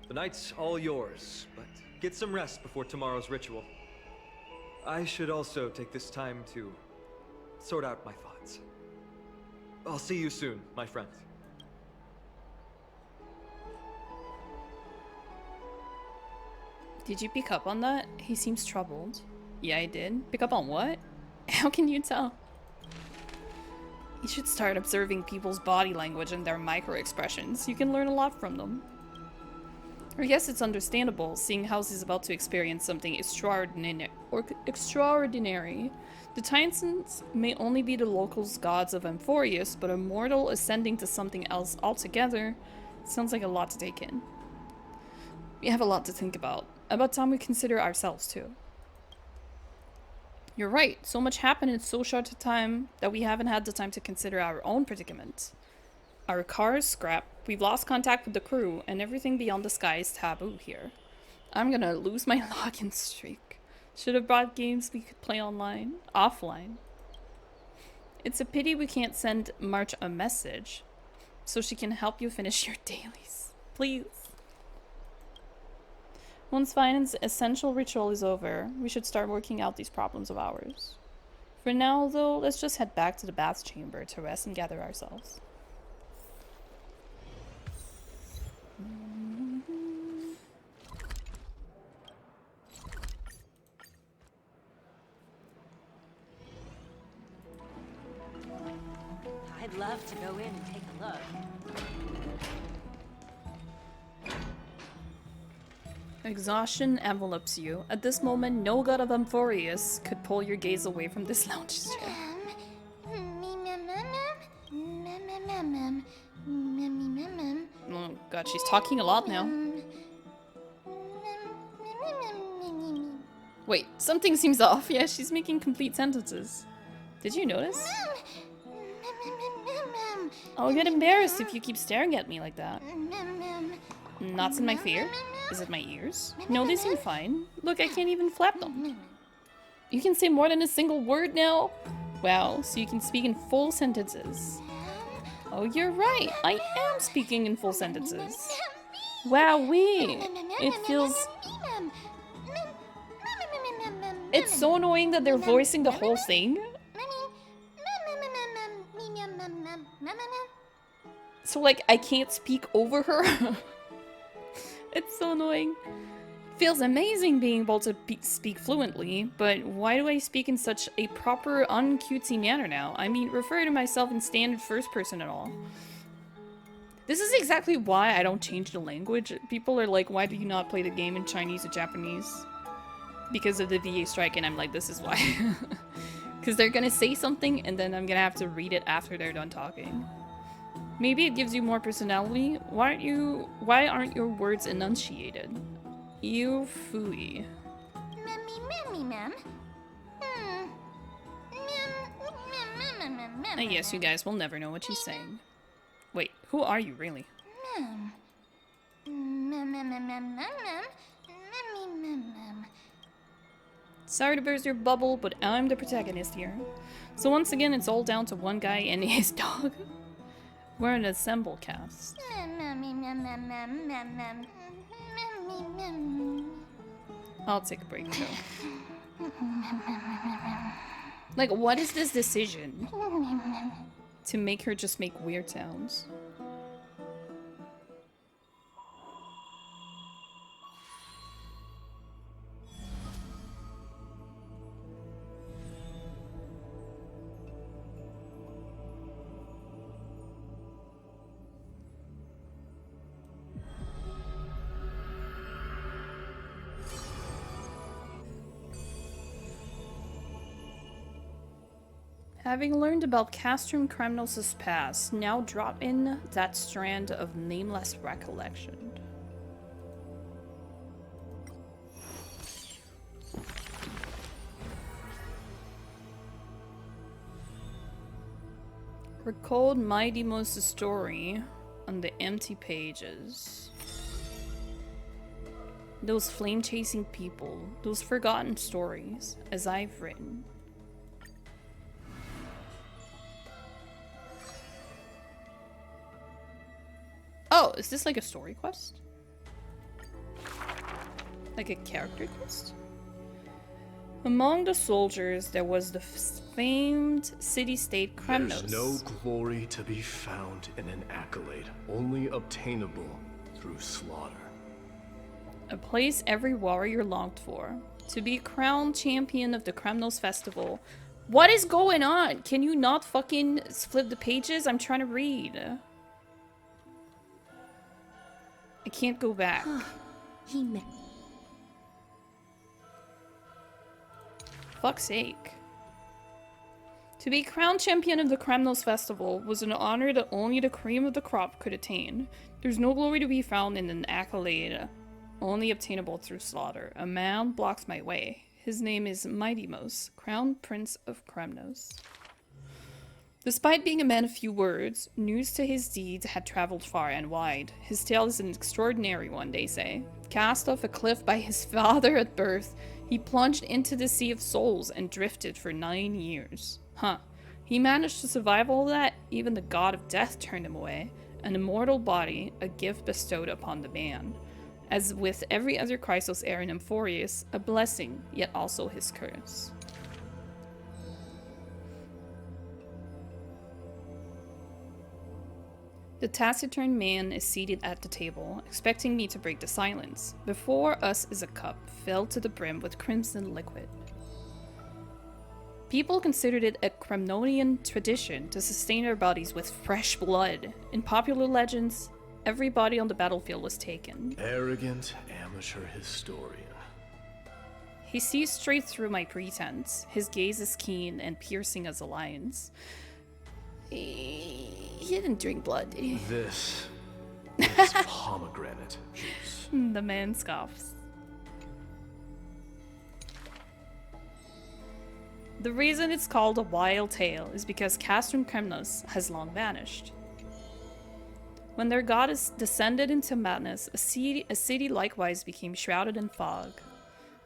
The night's all yours, but get some rest before tomorrow's ritual. I should also take this time to sort out my thoughts. I'll see you soon, my friend. Did you pick up on that? He seems troubled. Yeah, I did. Pick up on what? How can you tell? You should start observing people's body language and their micro-expressions. You can learn a lot from them. I guess it's understandable, seeing how he's about to experience something extraordinary. The Titans may only be the locals' gods of Amphoreus, but a mortal ascending to something else altogether sounds like a lot to take in. We have a lot to think about. About time we consider ourselves too. You're right, so much happened in so short a time that we haven't had the time to consider our own predicament. Our car is scrapped, we've lost contact with the crew, and everything beyond the sky is taboo here. I'm gonna lose my login streak. Should have brought games we could play offline. It's a pity we can't send March a message, so she can help you finish your dailies. Please. Once Finan's essential ritual is over, we should start working out these problems of ours. For now, though, let's just head back to the bath chamber to rest and gather ourselves. I'd love to go in and take a look. Exhaustion envelops you. At this moment, no god of Amphoreus could pull your gaze away from this lounge chair. Oh god, she's talking a lot now. Wait, something seems off. Yeah, she's making complete sentences. Did you notice? I'll get embarrassed if you keep staring at me like that. Knots in my fear? Is it my ears? No, they seem fine. Look, I can't even flap them. You can say more than a single word now? Wow, so you can speak in full sentences. Oh, you're right. I am speaking in full sentences. Wowee. It feels... It's so annoying that they're voicing the whole thing. So, like, I can't speak over her. It's so annoying. Feels amazing being able to speak fluently, but why do I speak in such a proper, uncutesy manner now? I mean, refer to myself in standard first person at all. This is exactly why I don't change the language. People are like, why do you not play the game in Chinese or Japanese? Because of the VA strike, and I'm like, this is why. Because they're gonna say something, and then I'm gonna have to read it after they're done talking. Maybe it gives you more personality. Why aren't your words enunciated? You fooey. I guess you guys will never know what she's saying. Wait, who are you really? Sorry to burst your bubble, but I'm the protagonist here. So once again, it's all down to one guy and his dog. We're an ensemble cast. I'll take a break though. Like, what is this decision? To make her just make weird sounds. Having learned about Castrum Kremnos' past, now drop in that strand of nameless recollection. Recalled Mighty-Most story on the empty pages. Those flame-chasing people, those forgotten stories, as I've written. Oh, is this like a story quest? Like a character quest? Among the soldiers, there was the famed city-state Kremnos. There's no glory to be found in an accolade, only obtainable through slaughter. A place every warrior longed for. To be crowned champion of the Kremnos festival. What is going on? Can you not fucking flip the pages? I'm trying to read. I can't go back. Fuck's sake. To be crowned champion of the Kremnos Festival was an honor that only the cream of the crop could attain. There's no glory to be found in an accolade, only obtainable through slaughter. A man blocks my way. His name is Mighty-Most, Crown Prince of Kremnos. Despite being a man of few words, news to his deeds had traveled far and wide. His tale is an extraordinary one, they say. Cast off a cliff by his father at birth, he plunged into the Sea of Souls and drifted for 9 years. Huh. He managed to survive all that, even the god of death turned him away. An immortal body, a gift bestowed upon the man. As with every other Chrysos heir in Amphoreus, a blessing, yet also his curse. The taciturn man is seated at the table, expecting me to break the silence. Before us is a cup, filled to the brim with crimson liquid. People considered it a Kremnonian tradition to sustain their bodies with fresh blood. In popular legends, every body on the battlefield was taken. Arrogant amateur historian. He sees straight through my pretense. His gaze is keen and piercing as a lion's. He didn't drink blood, did he? This is pomegranate juice. The man scoffs. The reason it's called a wild tale is because Castrum Kremnos has long vanished. When their goddess descended into madness, a city likewise became shrouded in fog.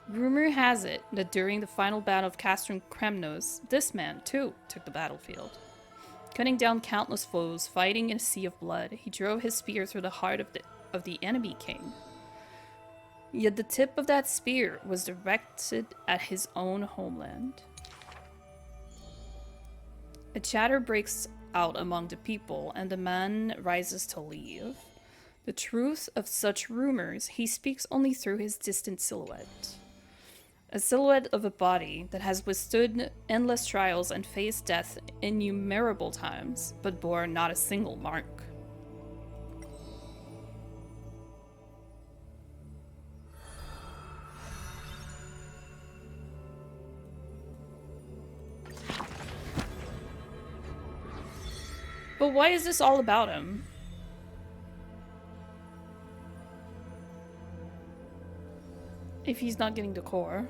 Rumor has it that during the final battle of Castrum Kremnos, this man, too, took the battlefield. Cutting down countless foes, fighting in a sea of blood, he drove his spear through the heart of the enemy king. Yet the tip of that spear was directed at his own homeland. A chatter breaks out among the people, and the man rises to leave. The truth of such rumors he speaks only through his distant silhouette. A silhouette of a body that has withstood endless trials and faced death innumerable times, but bore not a single mark. But why is this all about him? If he's not getting the core.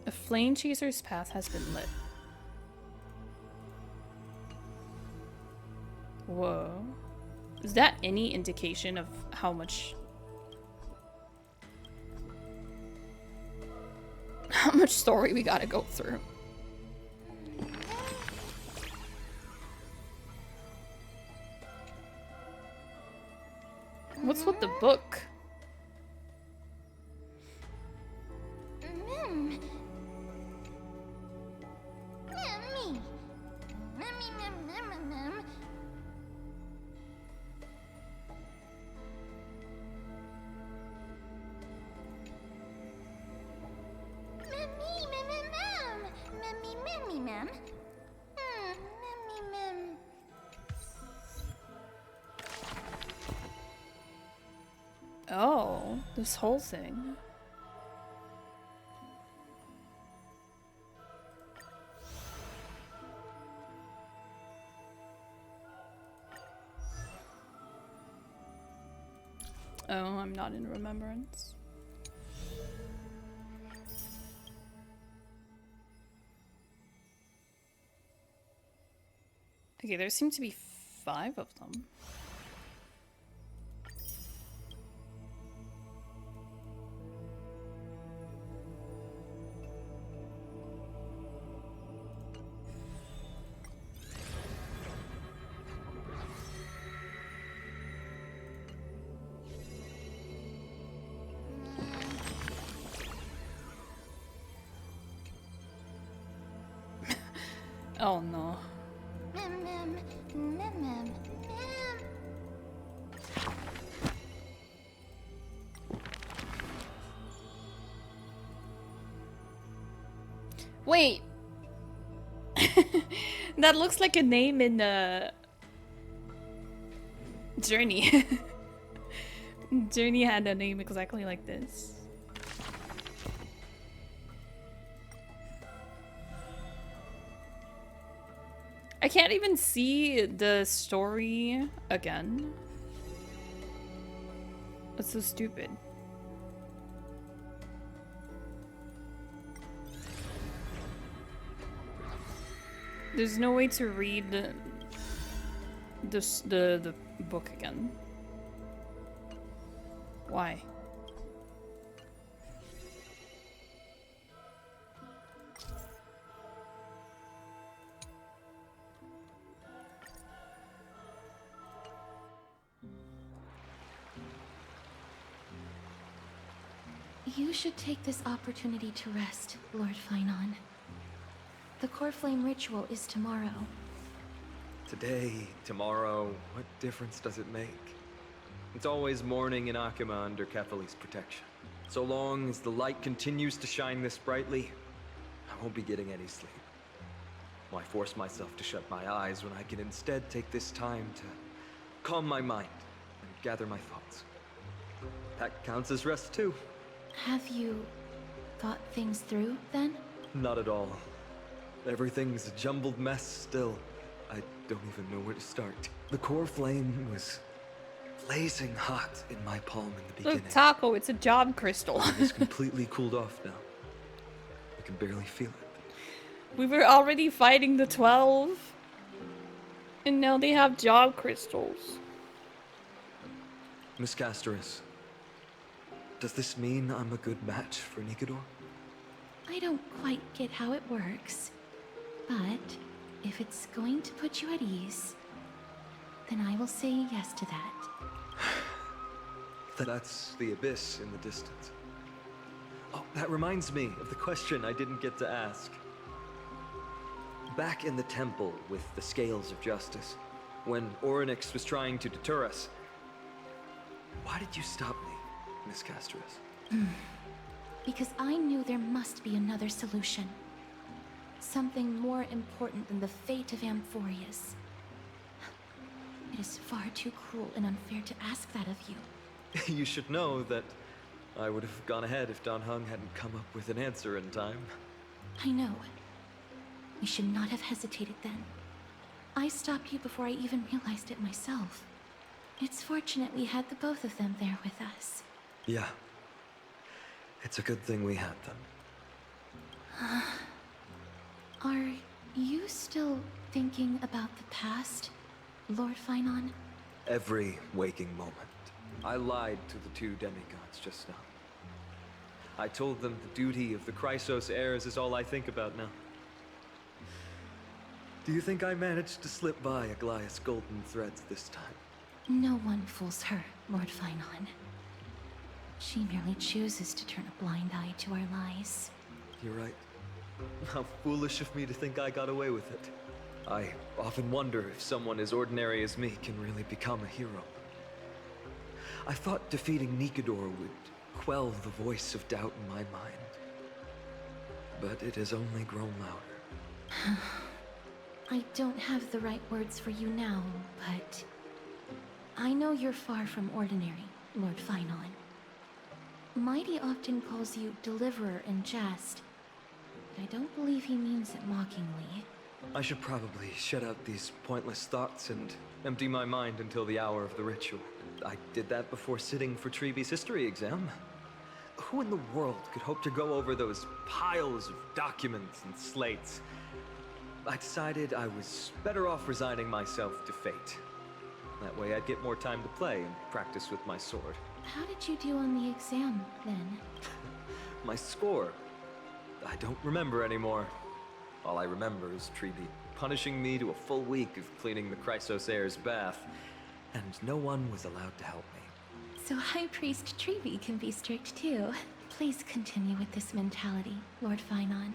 A flame chaser's path has been lit. Whoa. Is that any indication of how much story we gotta go through? What's with the book? Oh, this whole thing. Oh, I'm not in remembrance. Okay, there seem to be 5 of them. Oh no. Wait. That looks like a name in Journey. Journey had a name exactly like this. I can't even see the story again. That's so stupid. There's no way to read the book again. Why? You should take this opportunity to rest, Lord Finon. The core flame ritual is tomorrow. Today, tomorrow, what difference does it make? It's always morning in Akima under Kefali's protection. So long as the light continues to shine this brightly, I won't be getting any sleep. Why force myself to shut my eyes when I can instead take this time to calm my mind and gather my thoughts? That counts as rest too. Have you thought things through, then? Not at all. Everything's a jumbled mess still. I don't even know where to start. The core flame was blazing hot in my palm in the beginning. Look, Taco, it's a job crystal. It's completely cooled off now. I can barely feel it. We were already fighting the 12. And now they have job crystals. Miss Castoris, does this mean I'm a good match for Nikador? I don't quite get how it works, but if it's going to put you at ease, then I will say yes to that. That's the abyss in the distance. Oh, that reminds me of the question I didn't get to ask. Back in the temple with the scales of justice, when Orynyx was trying to deter us, why did you stop me, Miss Castoris? Because I knew there must be another solution. Something more important than the fate of Amphoreus. It is far too cruel and unfair to ask that of you. You should know that I would have gone ahead if Dan Heng hadn't come up with an answer in time. I know. We should not have hesitated then. I stopped you before I even realized it myself. It's fortunate we had the both of them there with us. Yeah. It's a good thing we had them. Are you still thinking about the past, Lord Finon? Every waking moment. I lied to the two demigods just now. I told them the duty of the Chrysos heirs is all I think about now. Do you think I managed to slip by Aglaya's golden threads this time? No one fools her, Lord Finon. She merely chooses to turn a blind eye to our lies. You're right. How foolish of me to think I got away with it. I often wonder if someone as ordinary as me can really become a hero. I thought defeating Nikador would quell the voice of doubt in my mind. But it has only grown louder. I don't have the right words for you now, but I know you're far from ordinary, Lord Finon. Mighty often calls you Deliverer in jest, but I don't believe he means it mockingly. I should probably shut out these pointless thoughts and empty my mind until the hour of the ritual. I did that before sitting for Treeby's history exam. Who in the world could hope to go over those piles of documents and slates? I decided I was better off resigning myself to fate. That way I'd get more time to play and practice with my sword. How did you do on the exam, then? My score? I don't remember anymore. All I remember is Treeby punishing me to a full week of cleaning the Chrysos heir's bath, and no one was allowed to help me. So High Priest Treeby can be strict too. Please continue with this mentality, Lord Finon.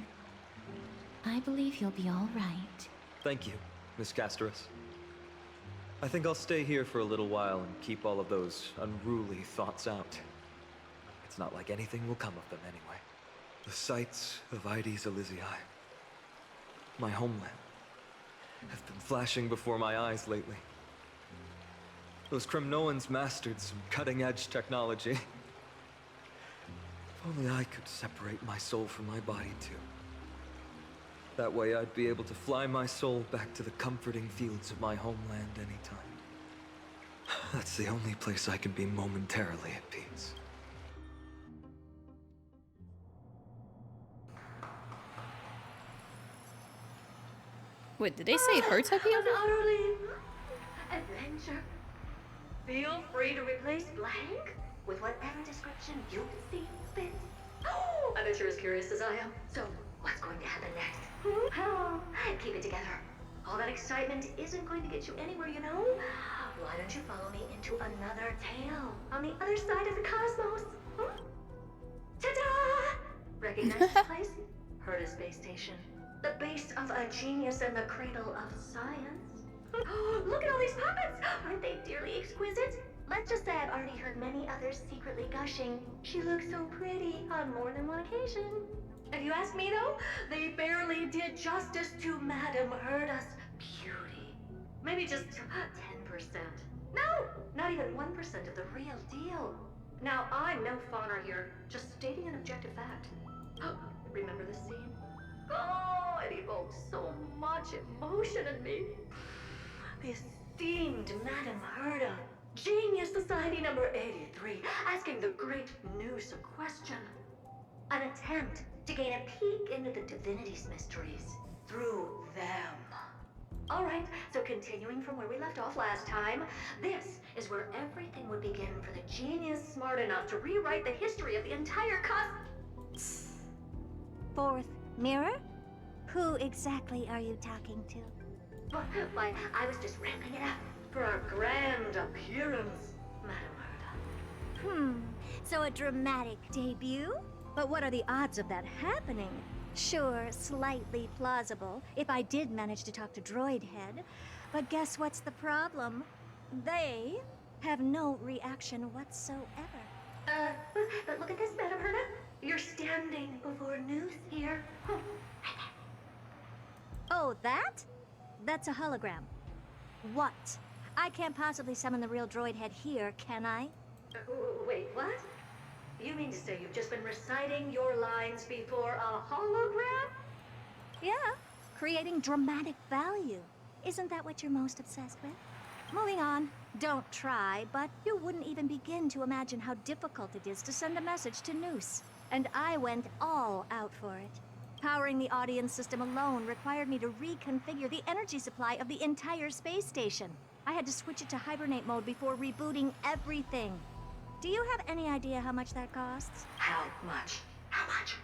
I believe you'll be all right. Thank you, Miss Castoris. I think I'll stay here for a little while and keep all of those unruly thoughts out. It's not like anything will come of them anyway. The sights of Ides Elysiae, my homeland, have been flashing before my eyes lately. Those Kremnoans mastered some cutting-edge technology. If only I could separate my soul from my body too. That way I'd be able to fly my soul back to the comforting fields of my homeland anytime. That's the only place I can be momentarily at peace. Wait, did they say her type of adventure. Feel free to replace blank with whatever description you see fit. I bet you're as curious as I am. So, what's going to happen next? Keep it together. All that excitement isn't going to get you anywhere, you know? Why don't you follow me into another tale on the other side of the cosmos? Ta-da! Recognize this place? Heard a space station. The base of a genius and the cradle of science. Look at all these puppets! Aren't they dearly exquisite? Let's just say I've already heard many others secretly gushing. She looks so pretty on more than one occasion. If you ask me though, they barely did justice to Madame Herda's beauty. Maybe just 10%. No, not even 1% of the real deal. Now, I'm no fawner here, just stating an objective fact. Remember this scene? Oh, it evokes so much emotion in me. The esteemed Madame Herda, Genius Society number 83, asking the great Noose a question. An attempt to gain a peek into the divinity's mysteries through them. Alright, so continuing from where we left off last time, this is where everything would begin for the genius smart enough to rewrite the history of the entire Fourth mirror? Who exactly are you talking to? Why, I was just ramping it up for our grand appearance, Madam So a dramatic debut? But what are the odds of that happening? Sure, slightly plausible, if I did manage to talk to Droid Head. But guess what's the problem? They have no reaction whatsoever. But look at this, Madam Herda. You're standing before Noose here. Oh, that? That's a hologram. What? I can't possibly summon the real Droid Head here, can I? Wait, what? You mean to say you've just been reciting your lines before a hologram? Yeah, creating dramatic value. Isn't that what you're most obsessed with? Moving on. Don't try, but you wouldn't even begin to imagine how difficult it is to send a message to Noose. And I went all out for it. Powering the audience system alone required me to reconfigure the energy supply of the entire space station. I had to switch it to hibernate mode before rebooting everything. Do you have any idea how much that costs? How much? How much?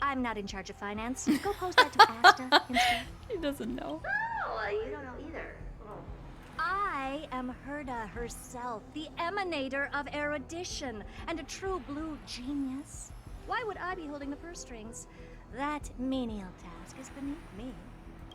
I'm not in charge of finance. Go post that to Asta instead. She doesn't know. Oh, you don't know either. I am Herda herself, the emanator of erudition, and a true blue genius. Why would I be holding the purse strings? That menial task is beneath me.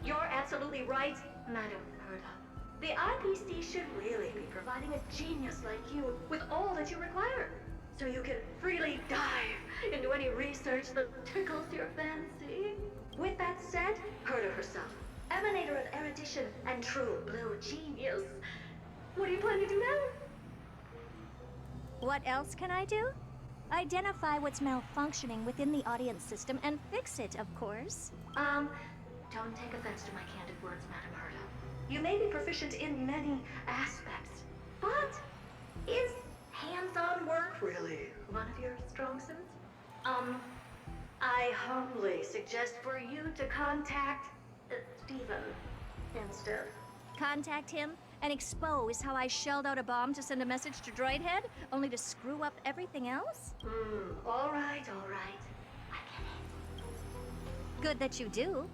You're absolutely right, Madam Herda. The IPC should really be providing a genius like you with all that you require, so you can freely dive into any research that tickles your fancy. With that said, Herda herself, emanator of erudition and true blue genius. What do you plan to do now? What else can I do? Identify what's malfunctioning within the audience system and fix it, of course. Don't take offense to my candid words, Madam Herda. You may be proficient in many aspects, but is hands-on work really one of your strong suits? I humbly suggest for you to contact Steven instead. Contact him and expose how I shelled out a bomb to send a message to Droid Head, only to screw up everything else? All right. I get it. Good that you do.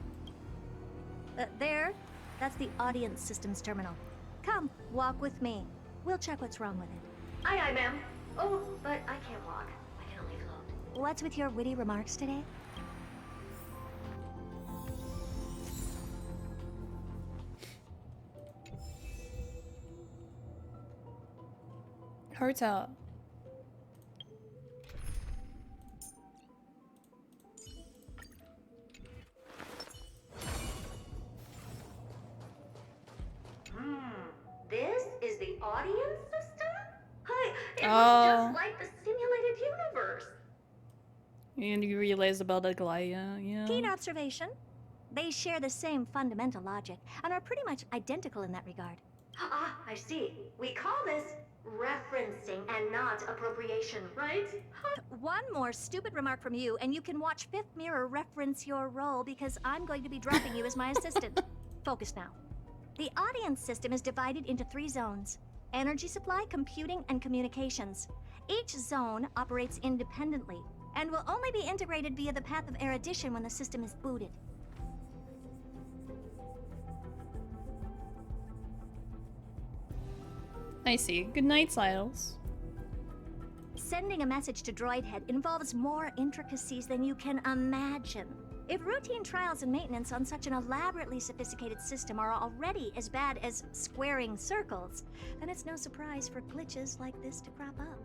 There, that's the audience systems terminal. Come, walk with me. We'll check what's wrong with it. Aye, ma'am. Oh, but I can't walk. I can only float. What's with your witty remarks today? Herta. This is the audience system? Hi, it was just like the simulated universe. And you realize about Aglaya, yeah. Keen observation. They share the same fundamental logic and are pretty much identical in that regard. Ah, I see. We call this referencing and not appropriation, right? One more stupid remark from you, and you can watch Fifth Mirror reference your role because I'm going to be dropping you as my assistant. Focus now. The audience system is divided into 3 zones: energy supply, computing, and communications. Each zone operates independently and will only be integrated via the path of erudition when the system is booted. I see. Good night, Siles. Sending a message to Droid Head involves more intricacies than you can imagine. If routine trials and maintenance on such an elaborately sophisticated system are already as bad as squaring circles, then it's no surprise for glitches like this to crop up.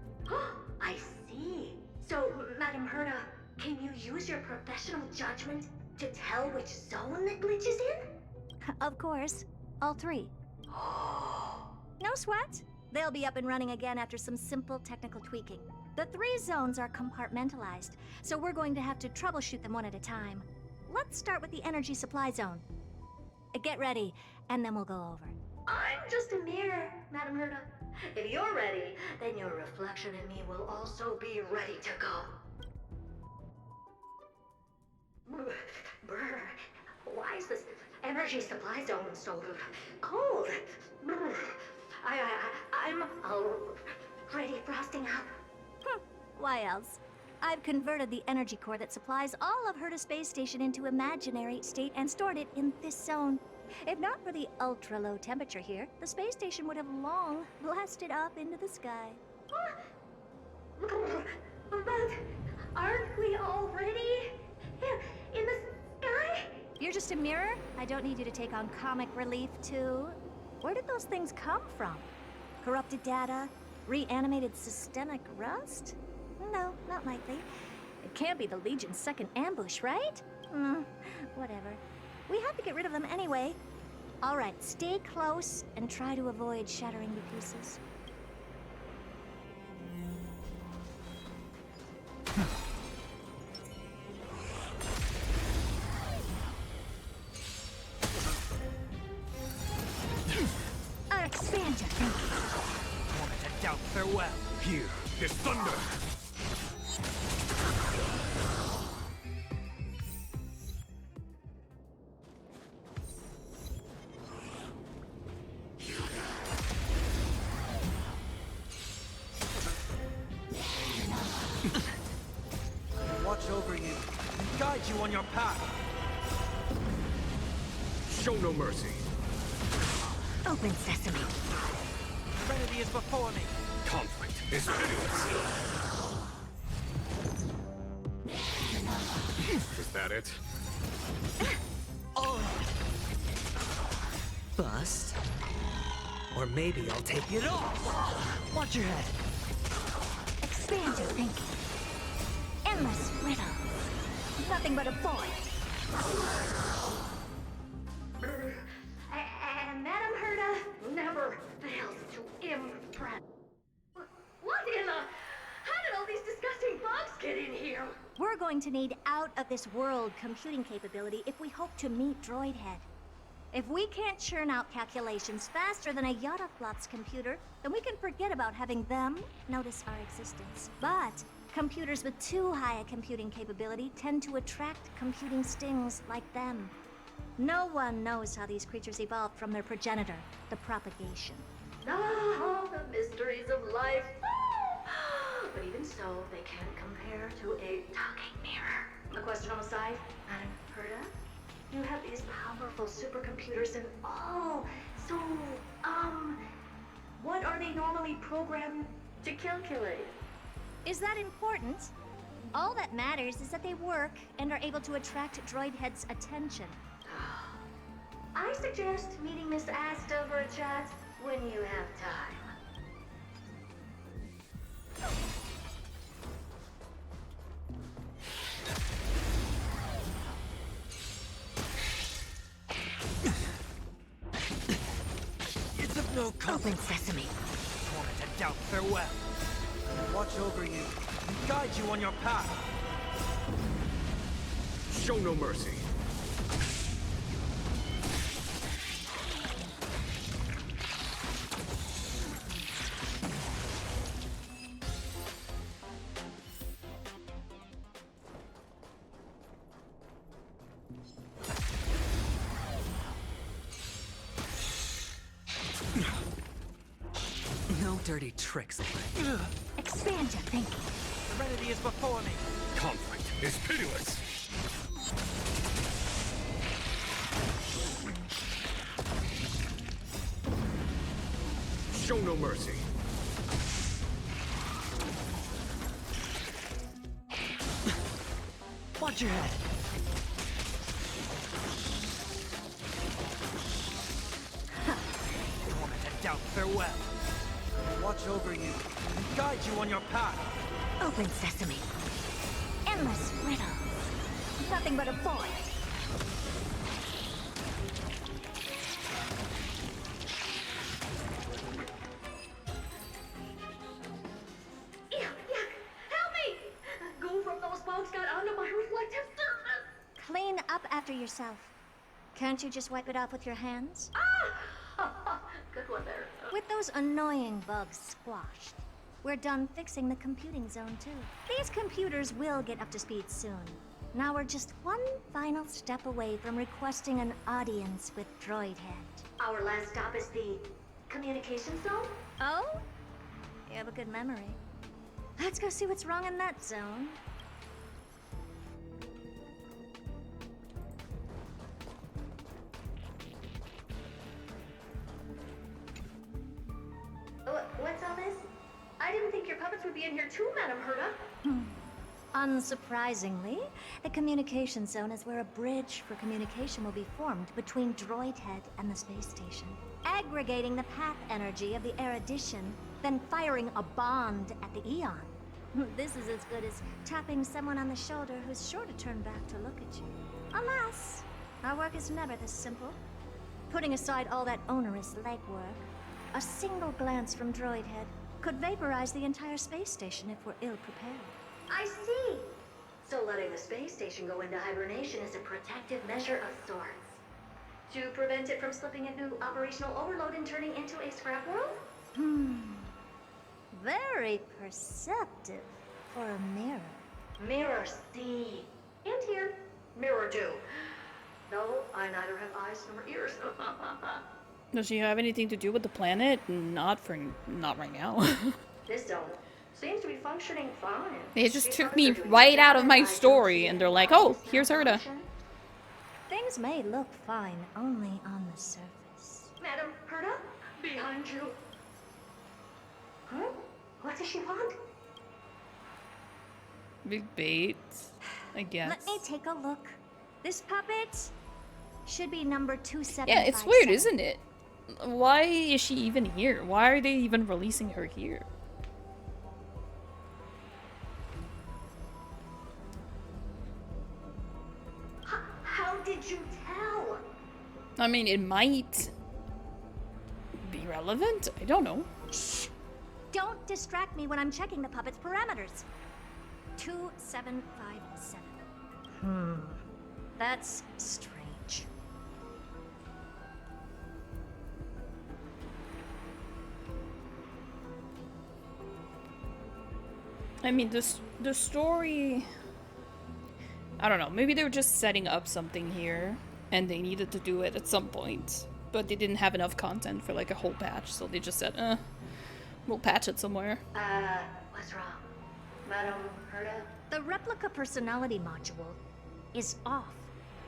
I see. So, Madam Herda, can you use your professional judgment to tell which zone the glitch is in? Of course. All 3. No sweat. They'll be up and running again after some simple technical tweaking. The 3 zones are compartmentalized, so we're going to have to troubleshoot them one at a time. Let's start with the energy supply zone. Get ready, and then we'll go over. I'm just a mirror, Madam Herda. If you're ready, then your reflection in me will also be ready to go. Brr, why is this energy supply zone so cold. I'm already frosting up. Why else? I've converted the energy core that supplies all of Herta Space Station into imaginary state and stored it in this zone. If not for the ultra-low temperature here, the space station would have long blasted up into the sky. But aren't we already in the sky? You're just a mirror? I don't need you to take on comic relief, too. Where did those things come from? Corrupted data? Reanimated systemic rust? No, not likely. It can't be the Legion's second ambush, right? Whatever. We have to get rid of them anyway. All right, stay close and try to avoid shattering to pieces. Expand your thinking. Moment to doubt farewell. Here is thunder. Watch over you and guide you on your path. Show no mercy. Open sesame. Trinity is before me. Conflict is pitiless. Is that it? Bust. Or maybe I'll take it off. Watch your head. Expand your thinking. Endless riddles. Nothing but a void. And Madame Herta never fails to impress. What in the... How did all these disgusting bugs get in here? We're going to need out-of-this-world computing capability if we hope to meet Droidhead. If we can't churn out calculations faster than a Yottaflop's computer, then we can forget about having them notice our existence. But computers with too high a computing capability tend to attract computing stings like them. No one knows how these creatures evolved from their progenitor, the propagation. Oh, the mysteries of life. But even so, they can't compare to a talking mirror. A question on the side, Madame Herta? You have these powerful supercomputers and all. So, what are they normally programmed to calculate? Is that important? All that matters is that they work and are able to attract Droidhead's attention. I suggest meeting Miss Asta for a chat when you have time. It's of no Open sesame. Moment to doubt farewell. Watch over you and guide you on your path. Show no mercy. No dirty tricks. Expand your thinking. Serenity is before me. Conflict is pitiless. Show no mercy. Watch your head. Moment to doubt farewell. Watch over you and guide you on your path. Open sesame. Endless riddles. Nothing but a void. Yuck! Help me! Go from those bugs got onto my reflective surface. Clean up after yourself. Can't you just wipe it off with your hands? Ah! Good one there. With those annoying bugs squashed, we're done fixing the computing zone too. These computers will get up to speed soon. Now we're just one final step away from requesting an audience with Droidhead. Our last stop is the communication zone? Oh? You have a good memory. Let's go see what's wrong in that zone. What's all this? I didn't think your puppets would be in here too, Madam Herta. Unsurprisingly, the communication zone is where a bridge for communication will be formed between Droidhead and the space station, aggregating the path energy of the erudition, then firing a bond at the Eon. This is as good as tapping someone on the shoulder who's sure to turn back to look at you. Alas, our work is never this simple. Putting aside all that onerous legwork, a single glance from Droidhead could vaporize the entire space station if we're ill-prepared. I see. So letting the space station go into hibernation is a protective measure of sorts. To prevent it from slipping into operational overload and turning into a scrap world? Very perceptive for a mirror. Mirror see. And here. Mirror do. Though I neither have eyes nor ears. Does she have anything to do with the planet? Not right now. This zone seems to be functioning fine. They just took me right out of my story and they're like, oh, here's Herta. Things may look fine only on the surface. Madam Herta, behind you. Huh? What does she want? Big bait, I guess. Let me take a look. This puppet should be number 2757. Yeah, it's weird, isn't it? Why is she even here? Why are they even releasing her here? How did you tell? I mean, it might be relevant. I don't know. Don't distract me when I'm checking the puppet's parameters. 2757. That's strange. I mean, the story... I don't know. Maybe they were just setting up something here, and they needed to do it at some point. But they didn't have enough content for like a whole patch, so they just said, we'll patch it somewhere. What's wrong? Madam Herta? The replica personality module is off.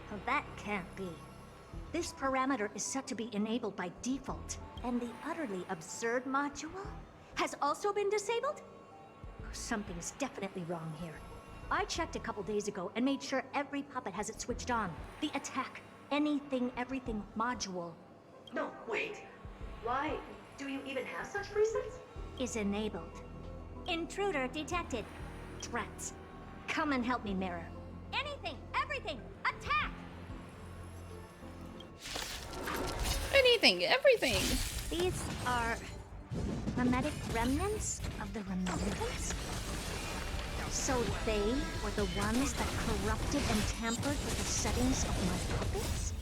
Well, that can't be. This parameter is set to be enabled by default, and the utterly absurd module has also been disabled? Something's definitely wrong here. I checked a couple days ago and made sure every puppet has it switched on. The attack, anything, everything module. No, wait. Why do you even have such presets? Is enabled. Intruder detected. Threats. Come and help me, Mirror. Anything, everything, attack! Anything, everything. These are hermetic remnants of the Remembrance? So they were the ones that corrupted and tampered with the settings of my puppets?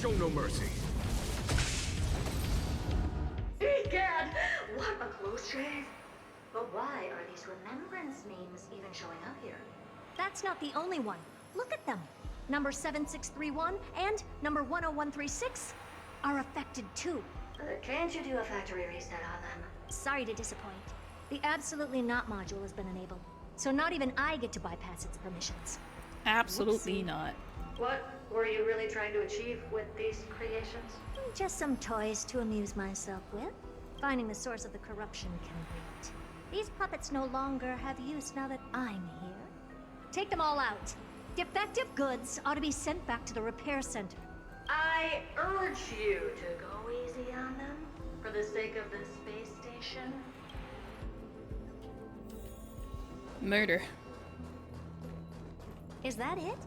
Show no mercy. Egad! What a close shave! But why are these remembrance memes even showing up here? That's not the only one. Look at them. Number 7631 and number 10136 are affected too. Can't you do a factory reset on them? Sorry to disappoint. The Absolutely Not module has been enabled, so not even I get to bypass its permissions. Absolutely not. What were you really trying to achieve with these creations? Just some toys to amuse myself with. Finding the source of the corruption can wait. These puppets no longer have use now that I'm here. Take them all out. Defective goods ought to be sent back to the repair center. I urge you to go easy on them, for the sake of the space station. Murder. Is that it?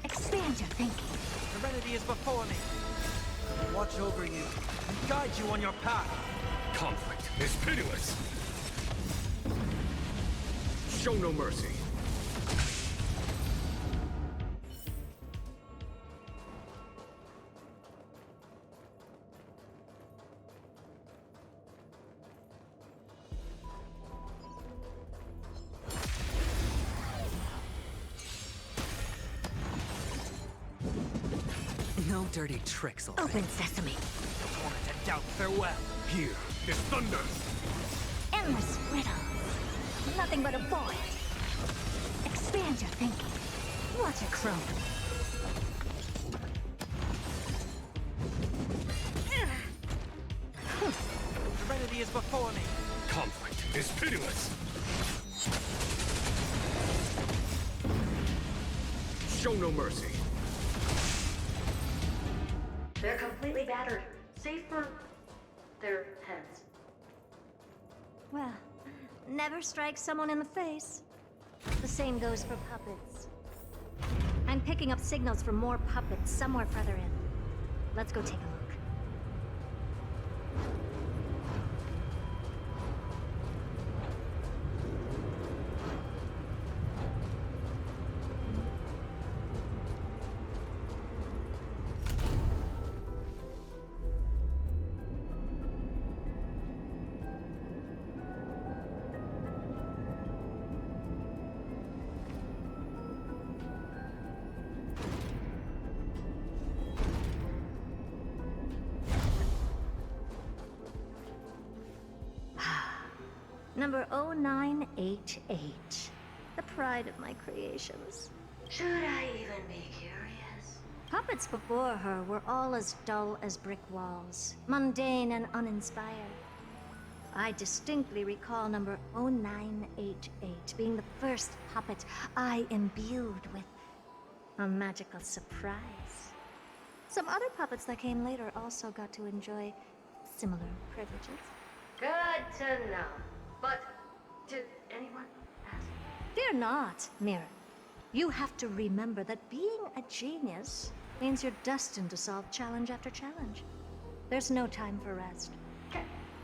Expand your thinking. Serenity is before me. Watch over you and guide you on your path. Conflict is pitiless. Show no mercy. dirty tricks already. Open sesame. Wanted to doubt farewell. Here, this thunder! Endless riddle. Nothing but a void. Expand your thinking. Watch it grow. Serenity is before me. Conflict is pitiless! Show no mercy. They're completely battered, save for their heads. Well, never strike someone in the face. The same goes for puppets. I'm picking up signals from more puppets somewhere further in. Let's go take a look. Number 0988. The pride of my creations. Should I even be curious? Puppets before her were all as dull as brick walls, mundane and uninspired. I distinctly recall number 0988 being the first puppet I imbued with a magical surprise. Some other puppets that came later also got to enjoy similar privileges. Good to know. But did anyone ask? Fear not, Mirror. You have to remember that being a genius means you're destined to solve challenge after challenge. There's no time for rest.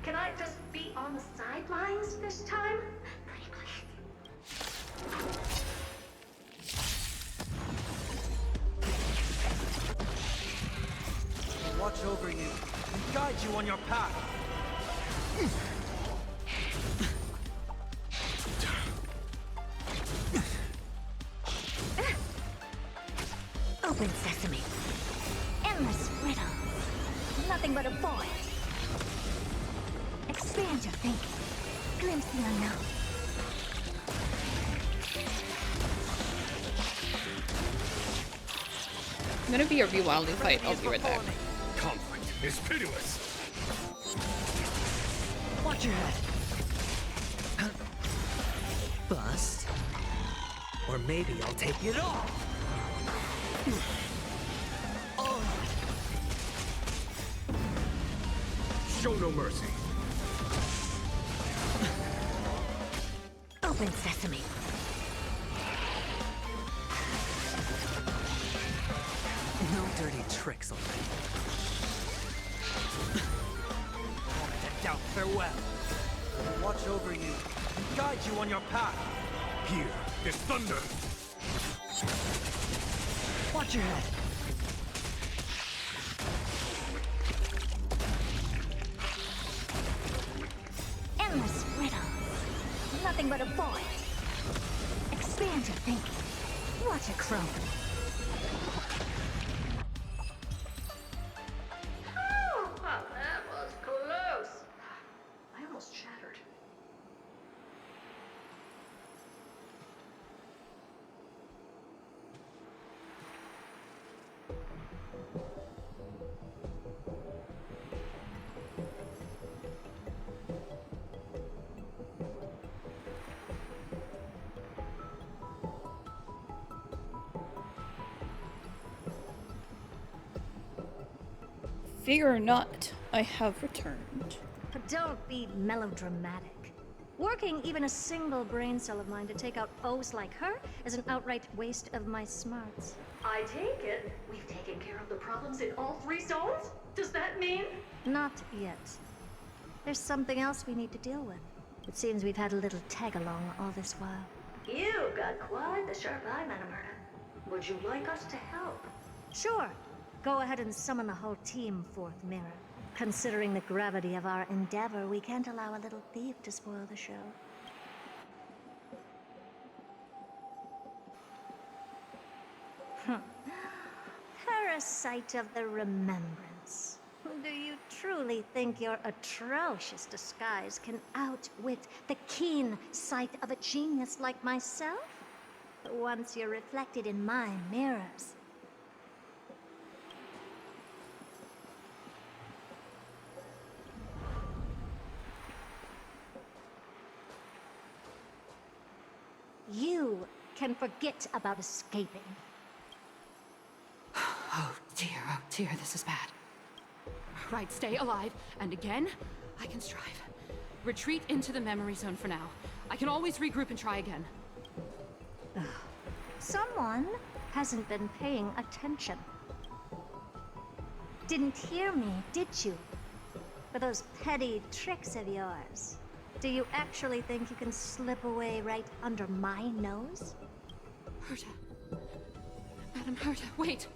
Can I just be on the sidelines this time? Pretty please. Watch over you and guide you on your path. Open sesame. Endless riddle. Nothing but a void. Expand your thinking. Glimpse the unknown. I'm gonna be a rewilding fight. I'll be right back. Conflict is pitiless! Watch your head. Bust. Or maybe I'll take it all. Show no mercy. Open sesame. No dirty tricks already. Wanted to doubt farewell. Watch over you and guide you on your path. Here, this thunder! Watch your head. Endless riddle. Nothing but a void. Expand your thinking. Watch it grow. Oh, wow, that was close. I almost shattered. Fear not, I have returned. But don't be melodramatic. Working even a single brain cell of mine to take out foes like her is an outright waste of my smarts. I take it we've taken care of the problems in all 3 zones? Does that mean? Not yet. There's something else we need to deal with. It seems we've had a little tag-along all this while. You got quite the sharp eye, Manamurta. Would you like us to help? Sure. Go ahead and summon the whole team forth, Mirror. Considering the gravity of our endeavor, we can't allow a little thief to spoil the show. parasite of the remembrance. Do you truly think your atrocious disguise can outwit the keen sight of a genius like myself? Once you're reflected in my mirrors. You can forget about escaping. Oh dear, this is bad. Right, stay alive, and again, I can strive. Retreat into the memory zone for now. I can always regroup and try again. Someone hasn't been paying attention. Didn't hear me, did you? For those petty tricks of yours. Do you actually think you can slip away right under my nose? Herta. Madam Herta, wait.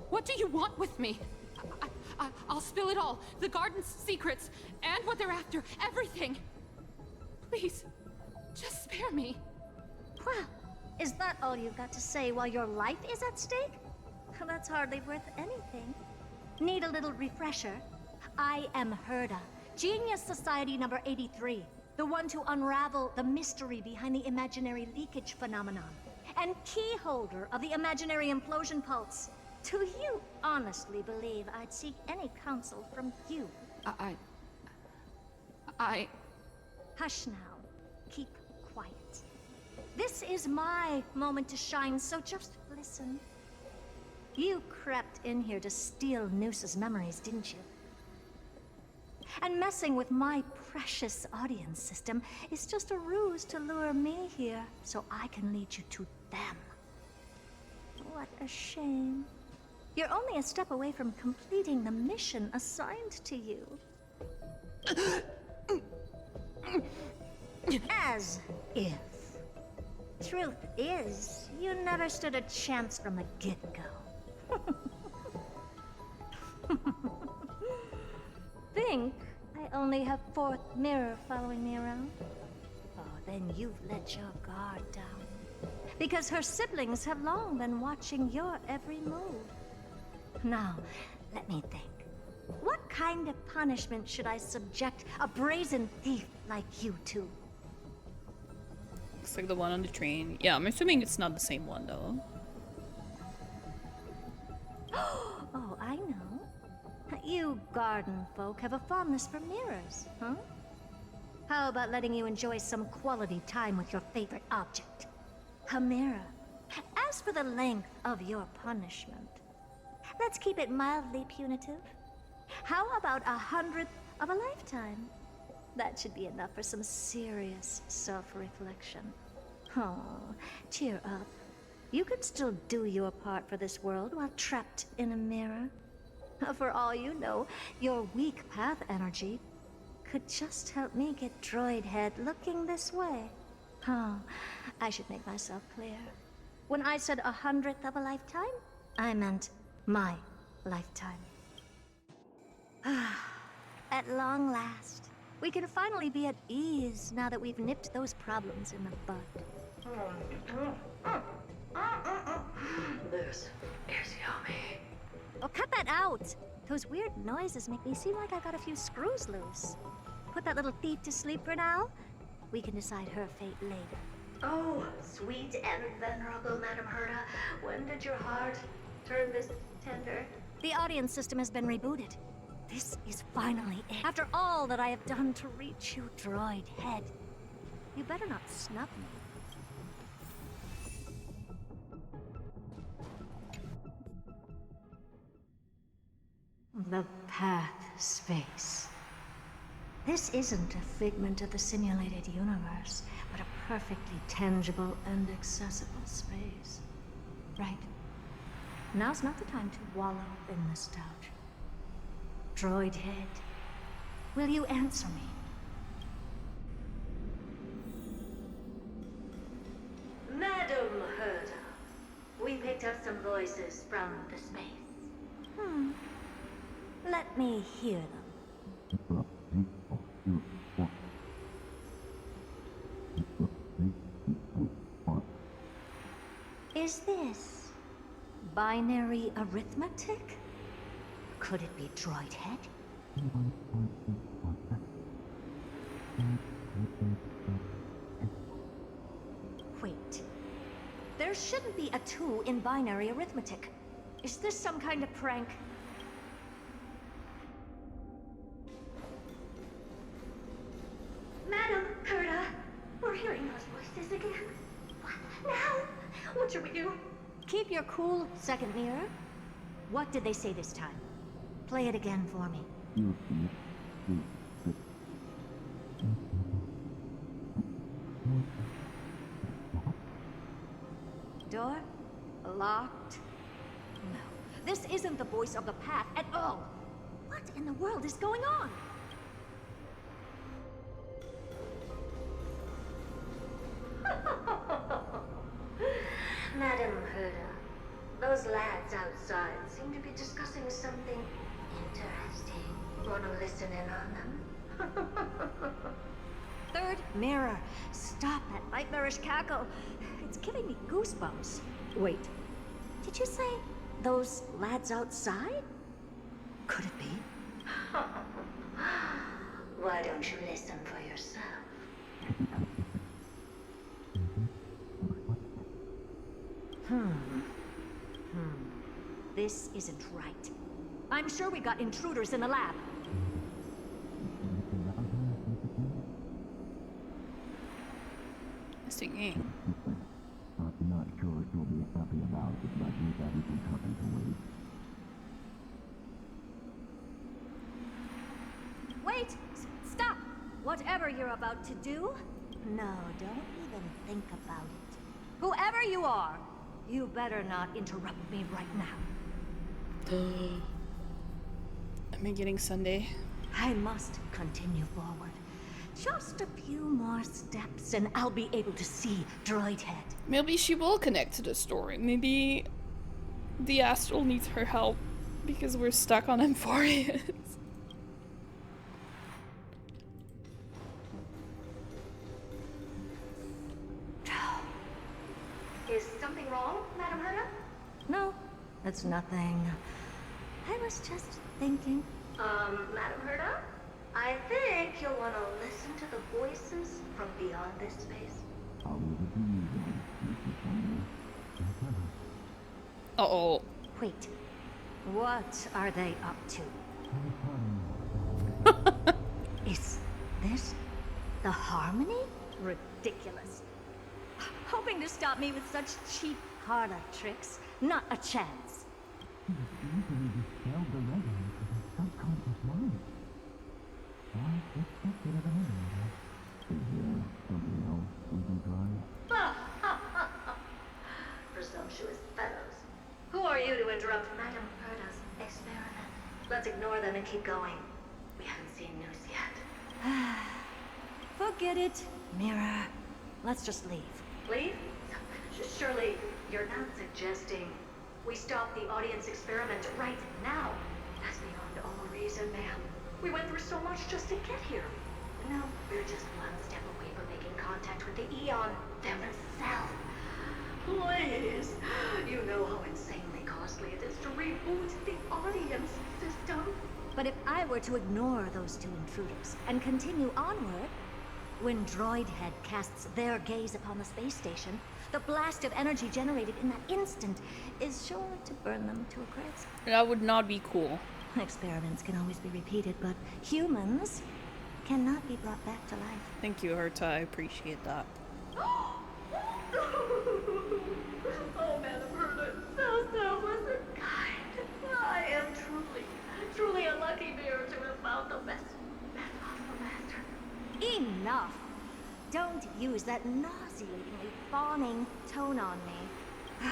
What do you want with me? I'll spill it all. The garden's secrets, and what they're after. Everything. Please, just spare me. Well, is that all you've got to say while your life is at stake? Well, that's hardly worth anything. Need a little refresher? I am Herta, Genius Society number 83, the one to unravel the mystery behind the imaginary leakage phenomenon, and key holder of the imaginary implosion pulse. Do you honestly believe I'd seek any counsel from you? Hush now. Keep quiet. This is my moment to shine, so just listen. You crept in here to steal Noose's memories, didn't you? And messing with my precious audience system is just a ruse to lure me here so I can lead you to them. What a shame. You're only a step away from completing the mission assigned to you. As if. Truth is, you never stood a chance from the get-go. Think I only have fourth mirror following me around? Oh, then you've let your guard down. Because her siblings have long been watching your every move. Now, let me think. What kind of punishment should I subject a brazen thief like you to? Looks like the one on the train. Yeah, I'm assuming it's not the same one though. Oh, I know. You garden folk have a fondness for mirrors, huh? How about letting you enjoy some quality time with your favorite object? A mirror. As for the length of your punishment, let's keep it mildly punitive. How about 100th of a lifetime? That should be enough for some serious self-reflection. Oh, cheer up. You can still do your part for this world while trapped in a mirror. For all you know, your weak path energy could just help me get Droid Head looking this way. Oh, I should make myself clear. When I said 100th of a lifetime, I meant my lifetime. At long last, we can finally be at ease now that we've nipped those problems in the bud. This is yummy. Oh, cut that out! Those weird noises make me seem like I got a few screws loose. Put that little thief to sleep for now. We can decide her fate later. Oh, sweet and venerable Madam Herta, when did your heart turn this tender? The audience system has been rebooted. This is finally it. After all that I have done to reach you, Droid Head, you better not snub me. The path space. This isn't a figment of the simulated universe, but a perfectly tangible and accessible space. Right. Now's not the time to wallow in nostalgia. Droid Head, will you answer me? Madam Herta, we picked up some voices from the space. Let me hear them. Is this Binary arithmetic? Could it be droid head? Wait. There shouldn't be a 2 in binary arithmetic. Is this some kind of prank? Madam Herta, we're hearing those voices again. What now? What should we do? Keep your cool, second mirror. What did they say this time? Play it again for me. Door? Locked? No. This isn't the voice of the path at all. What in the world is going on? Madam Herta, those lads outside seem to be discussing something interesting. Wanna listen in on them? Third mirror. Stop that nightmarish cackle. It's giving me goosebumps. Wait. Did you say those lads outside? Could it be? Why don't you listen for yourself? This isn't right. I'm sure we got intruders in the lab. Singing. I'm not sure what you'll be happy about it, but leave everything happen to wait. Wait! Stop! Whatever you're about to do, no, don't even think about it. Whoever you are, you better not interrupt me right now. Am I getting Sunday? I must continue forward. Just a few more steps and I'll be able to see Droid Head. Maybe she will connect to the story. Maybe the Astral needs her help because we're stuck on Amphoreus. Is something wrong, Madam Herta? No, it's nothing. I was just thinking. Madam Herta? I think you'll want to listen to the voices from beyond this space. Uh-oh. Wait. What are they up to? Is this the Harmony? Ridiculous. Hoping to stop me with such cheap parlor tricks. Not a chance. Presumptuous fellows. Who are you to interrupt Madam Herta's experiment? Let's ignore them and keep going. We haven't seen news yet. Forget it, Mirror. Let's just leave. Leave? Surely you're not suggesting we stop the audience experiment right now? That's beyond all reason, ma'am. We went through so much just to get here. No, we're just one step away from making contact with the Eon themselves. Please. You know how insanely costly it is to reboot the audience system. But if I were to ignore those two intruders and continue onward, when Droid Head casts their gaze upon the space station, the blast of energy generated in that instant is sure to burn them to a crisp. That would not be cool. Experiments can always be repeated, but humans cannot be brought back to life. Thank you, Herta. I appreciate that. Oh, Madam Herta, so selfless and kind. I am truly a lucky bear to have found the best possible master. Enough! Don't use that nauseatingly fawning tone on me.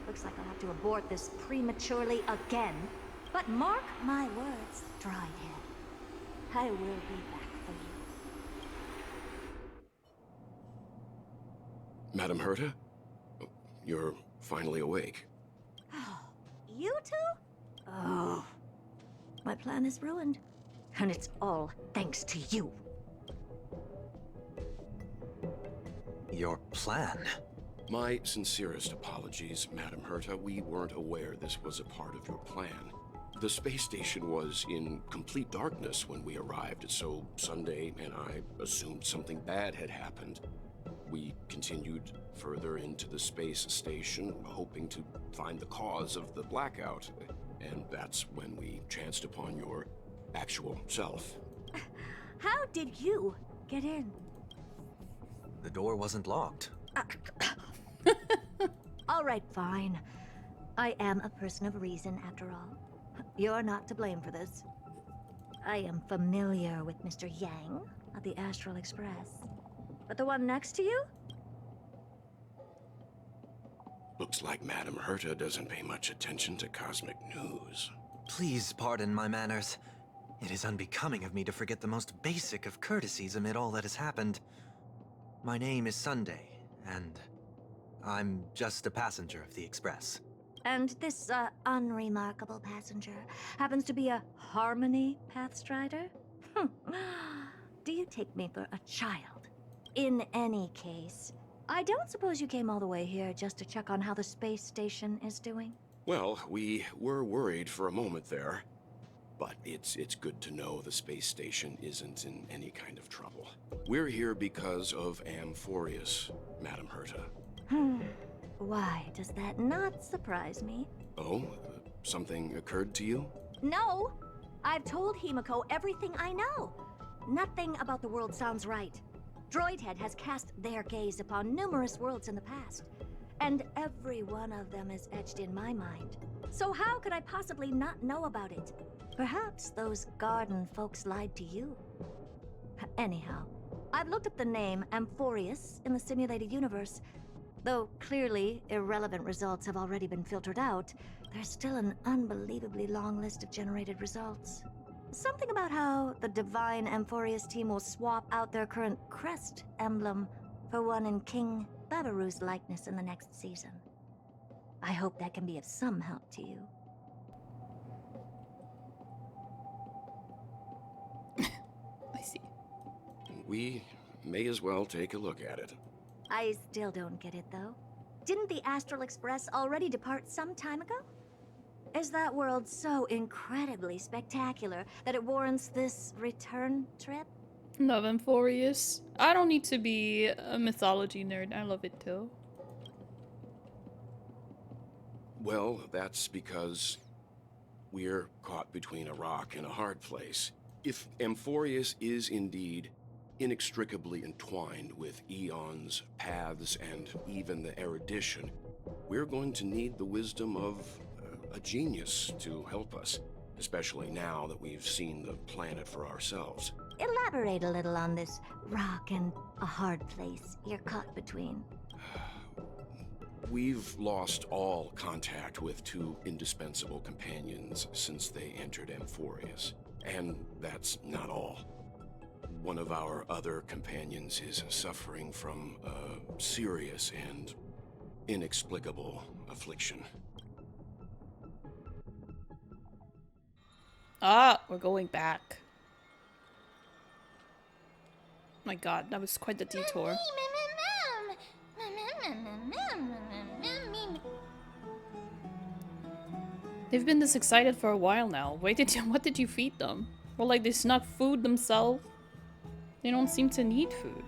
Looks like I'll have to abort this prematurely again. But mark my words, Droid Head. I will be back for you. Madam Herta? You're finally awake. You two? Oh. My plan is ruined. And it's all thanks to you. Your plan? My sincerest apologies, Madam Herta. We weren't aware this was a part of your plan. The space station was in complete darkness when we arrived, so Sunday and I assumed something bad had happened. We continued further into the space station, hoping to find the cause of the blackout. And that's when we chanced upon your actual self. How did you get in? The door wasn't locked. All right, fine. I am a person of reason, after all. You're not to blame for this. I am familiar with Mr. Yang of the Astral Express. But the one next to you? Looks like Madam Herta doesn't pay much attention to cosmic news. Please pardon my manners. It is unbecoming of me to forget the most basic of courtesies amid all that has happened. My name is Sunday, and I'm just a passenger of the Express. And this, unremarkable passenger happens to be a Harmony Pathstrider? Do you take me for a child? In any case, I don't suppose you came all the way here just to check on how the space station is doing? Well, we were worried for a moment there. But it's good to know the space station isn't in any kind of trouble. We're here because of Amphoreus, Madam Herta. Why does that not surprise me? Oh? Something occurred to you? No! I've told Himiko everything I know. Nothing about the world sounds right. Droidhead has cast their gaze upon numerous worlds in the past, and every one of them is etched in my mind. So how could I possibly not know about it? Perhaps those garden folks lied to you. Anyhow, I've looked up the name Amphoreus in the simulated universe. Though clearly irrelevant results have already been filtered out, there's still an unbelievably long list of generated results. Something about how the divine Amphoreus team will swap out their current crest emblem for one in King Babaru's likeness in the next season. I hope that can be of some help to you. I see. We may as well take a look at it. I still don't get it, though. Didn't the Astral Express already depart some time ago? Is that world so incredibly spectacular that it warrants this return trip? Love Amphoreus. I don't need to be a mythology nerd. I love it too. Well, that's because we're caught between a rock and a hard place. If Amphoreus is indeed inextricably entwined with eons, paths, and even the erudition, we're going to need the wisdom of a genius to help us, especially now that we've seen the planet for ourselves. Elaborate a little on this rock and a hard place you're caught between. We've lost all contact with two indispensable companions since they entered Amphoreus. And that's not all. One of our other companions is suffering from a serious and inexplicable affliction. Ah, we're going back. My god, that was quite the detour. They've been this excited for a while now. Wait, what did you feed them? Or like they snuck food themselves? They don't seem to need food.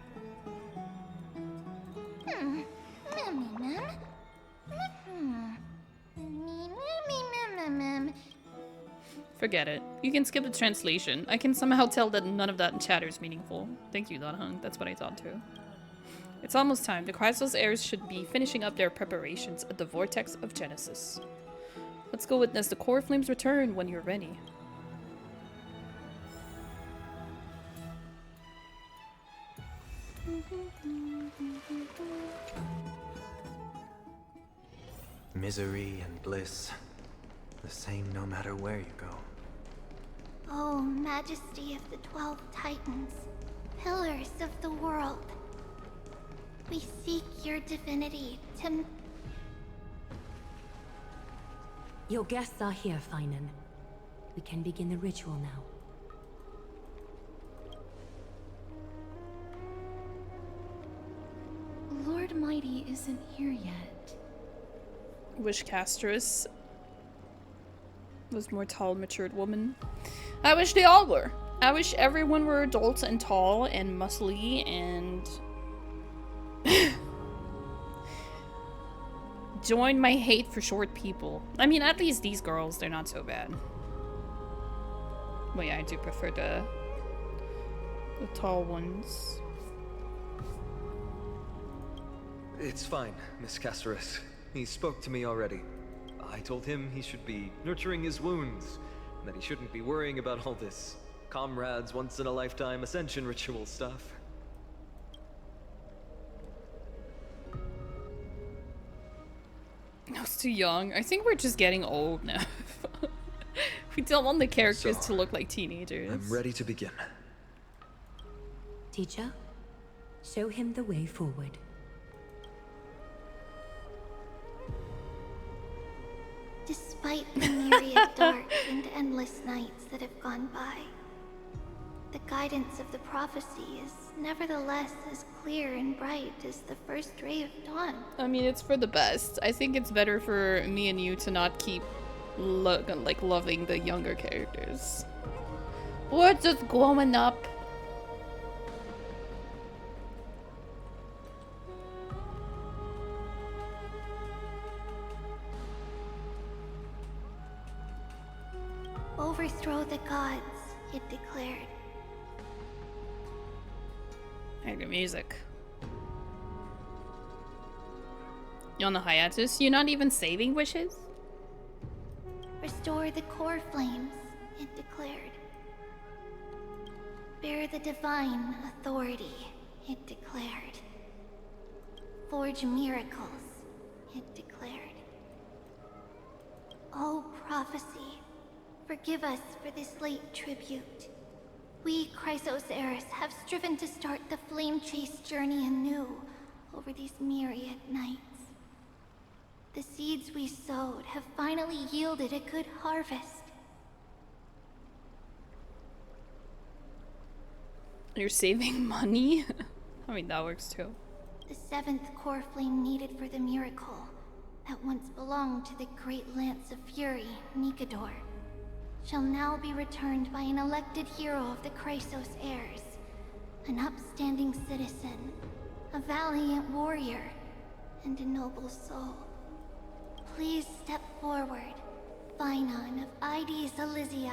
Forget it. You can skip the translation. I can somehow tell that none of that chatter is meaningful. Thank you, Hung. That's what I thought too. It's almost time. The Chrysos heirs should be finishing up their preparations at the Vortex of Genesis. Let's go witness the core flames return when you're ready. Misery and bliss, the same no matter where you go. Oh, Majesty of the 12 Titans, pillars of the world. We seek your divinity to... Your guests are here, Finan. We can begin the ritual now. Lord Mighty lady isn't here yet. Wish Castress was more tall, matured woman. I wish they all were. I wish everyone were adults and tall and muscly and join my hate for short people. I mean, at least these girls, they're not so bad. Well, yeah, I do prefer the tall ones. It's fine, Miss Caceres. He spoke to me already. I told him he should be nurturing his wounds, and that he shouldn't be worrying about all this comrades once-in-a-lifetime ascension ritual stuff. I was too young. I think we're just getting old now. We don't want the characters to look like teenagers. I'm ready to begin. Teacher, show him the way forward. Despite the myriad dark and endless nights that have gone by, the guidance of the prophecy is nevertheless as clear and bright as the first ray of dawn. I mean, it's for the best. I think it's better for me and you to not keep loving the younger characters. We're just growing up. Overthrow the gods, it declared. I hear the music. You on the hiatus? You're not even saving wishes? Restore the core flames, it declared. Bear the divine authority, it declared. Forge miracles, it declared. O prophecy, forgive us for this late tribute. We, Chrysos Eris, have striven to start the flame chase journey anew over these myriad nights. The seeds we sowed have finally yielded a good harvest. You're saving money? I mean, that works too. The seventh core flame needed for the miracle that once belonged to the great Lance of Fury, Nikador, shall now be returned by an elected hero of the Chrysos heirs, an upstanding citizen, a valiant warrior, and a noble soul. Please step forward, Phainon of Ides Elysiae.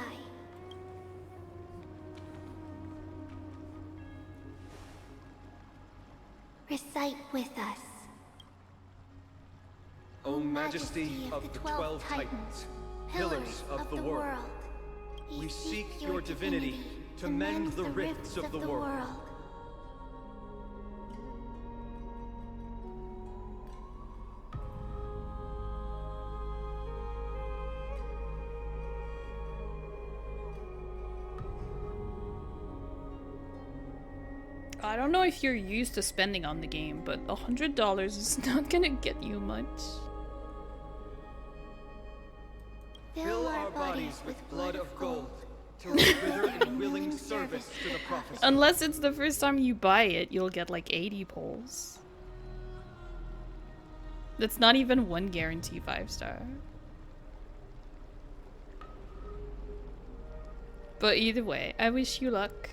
Recite with us. O Majesty of the 12 Titans, pillars of the world, we seek your divinity to mend the rifts of the world. I don't know if you're used to spending on the game, but $100 is not gonna get you much. Fill our bodies with blood of gold, to wither in willing service to the prophecy. Unless it's the first time you buy it, you'll get like 80 pulls. That's not even one guarantee 5-star. But either way, I wish you luck.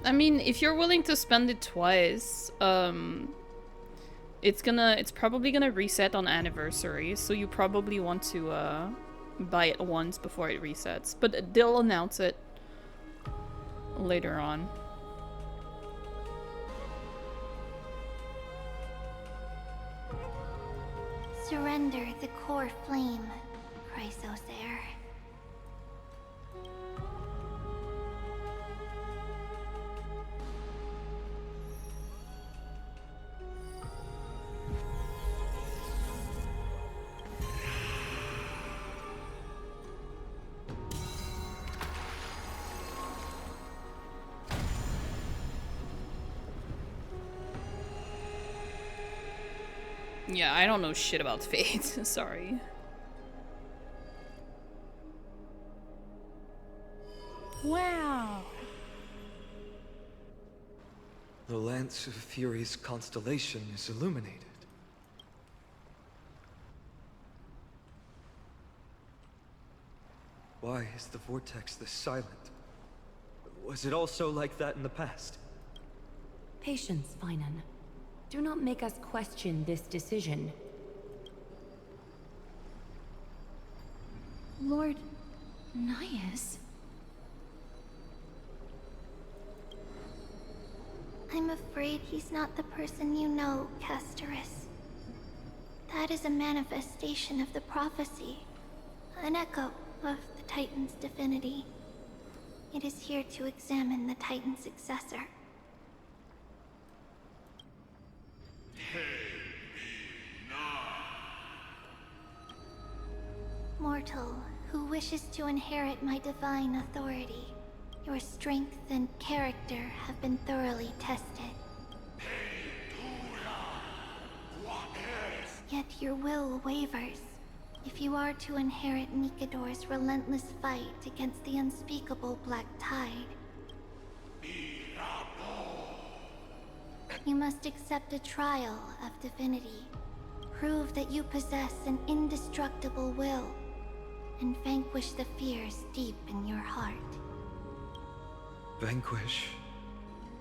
I mean, if you're willing to spend it twice, it's probably gonna reset on anniversary, so you probably want to buy it once before it resets. But they'll announce it later on. Surrender the core flame, Chrysos heir. Yeah, I don't know shit about Fate. Sorry. Wow. The Lance of Fury's constellation is illuminated. Why is the vortex this silent? Was it also like that in the past? Patience, Finan. Do not make us question this decision. Lord Naius? I'm afraid he's not the person you know, Castorus. That is a manifestation of the prophecy, an echo of the Titan's divinity. It is here to examine the Titan's successor. Mortal, who wishes to inherit my divine authority. Your strength and character have been thoroughly tested. Yet your will wavers. If you are to inherit Nikador's relentless fight against the unspeakable Black Tide, you must accept a trial of divinity. Prove that you possess an indestructible will, and vanquish the fears deep in your heart. Vanquish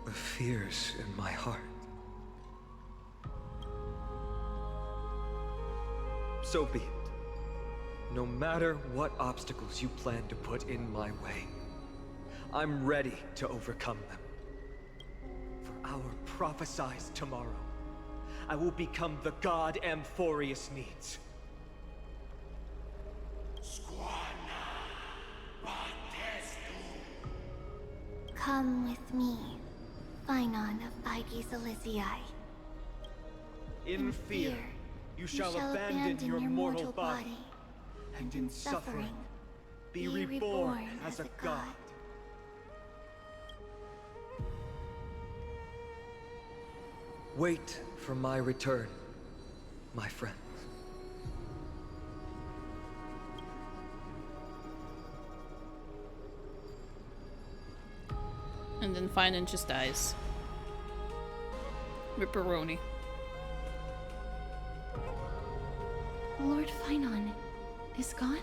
the fears in my heart. So be it. No matter what obstacles you plan to put in my way, I'm ready to overcome them. For our prophesied tomorrow, I will become the god Amphoreus needs. Come with me, Finan of Aegis Elysiae. In fear, you shall abandon your mortal body, and in suffering, be reborn as a god. Wait for my return, my friends. And then Finan just dies. Ripperoni. Lord Finan is gone?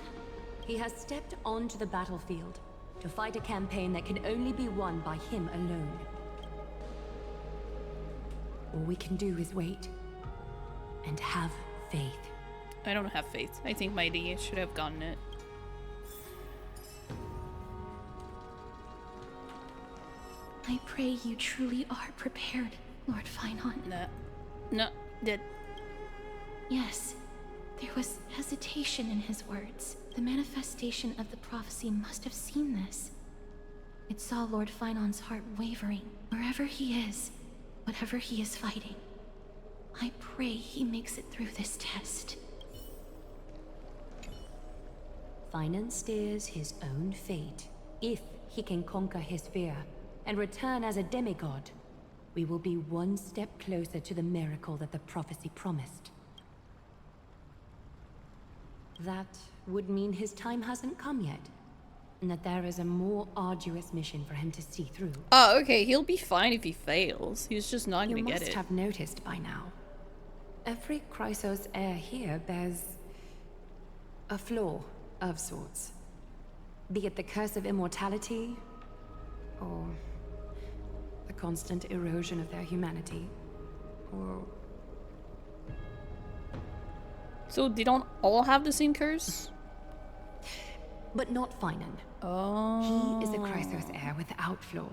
He has stepped onto the battlefield to fight a campaign that can only be won by him alone. All we can do is wait and have faith. I don't have faith. I think Mighty should have gotten it. I pray you truly are prepared, Lord Finan. No, dead. Yes, there was hesitation in his words. The manifestation of the prophecy must have seen this. It saw Lord Finan's heart wavering. Wherever he is, whatever he is fighting, I pray he makes it through this test. Finan steers his own fate. If he can conquer his fear and return as a demigod, we will be one step closer to the miracle that the prophecy promised. That would mean his time hasn't come yet, and that there is a more arduous mission for him to see through. Oh, okay, he'll be fine if he fails. He's just not gonna get it. You must have noticed by now. Every Chrysos heir here bears a flaw of sorts. Be it the curse of immortality, or the constant erosion of their humanity, or... So they don't all have the same curse? But not Finan. Oh. He is a Chrysos heir without flaw.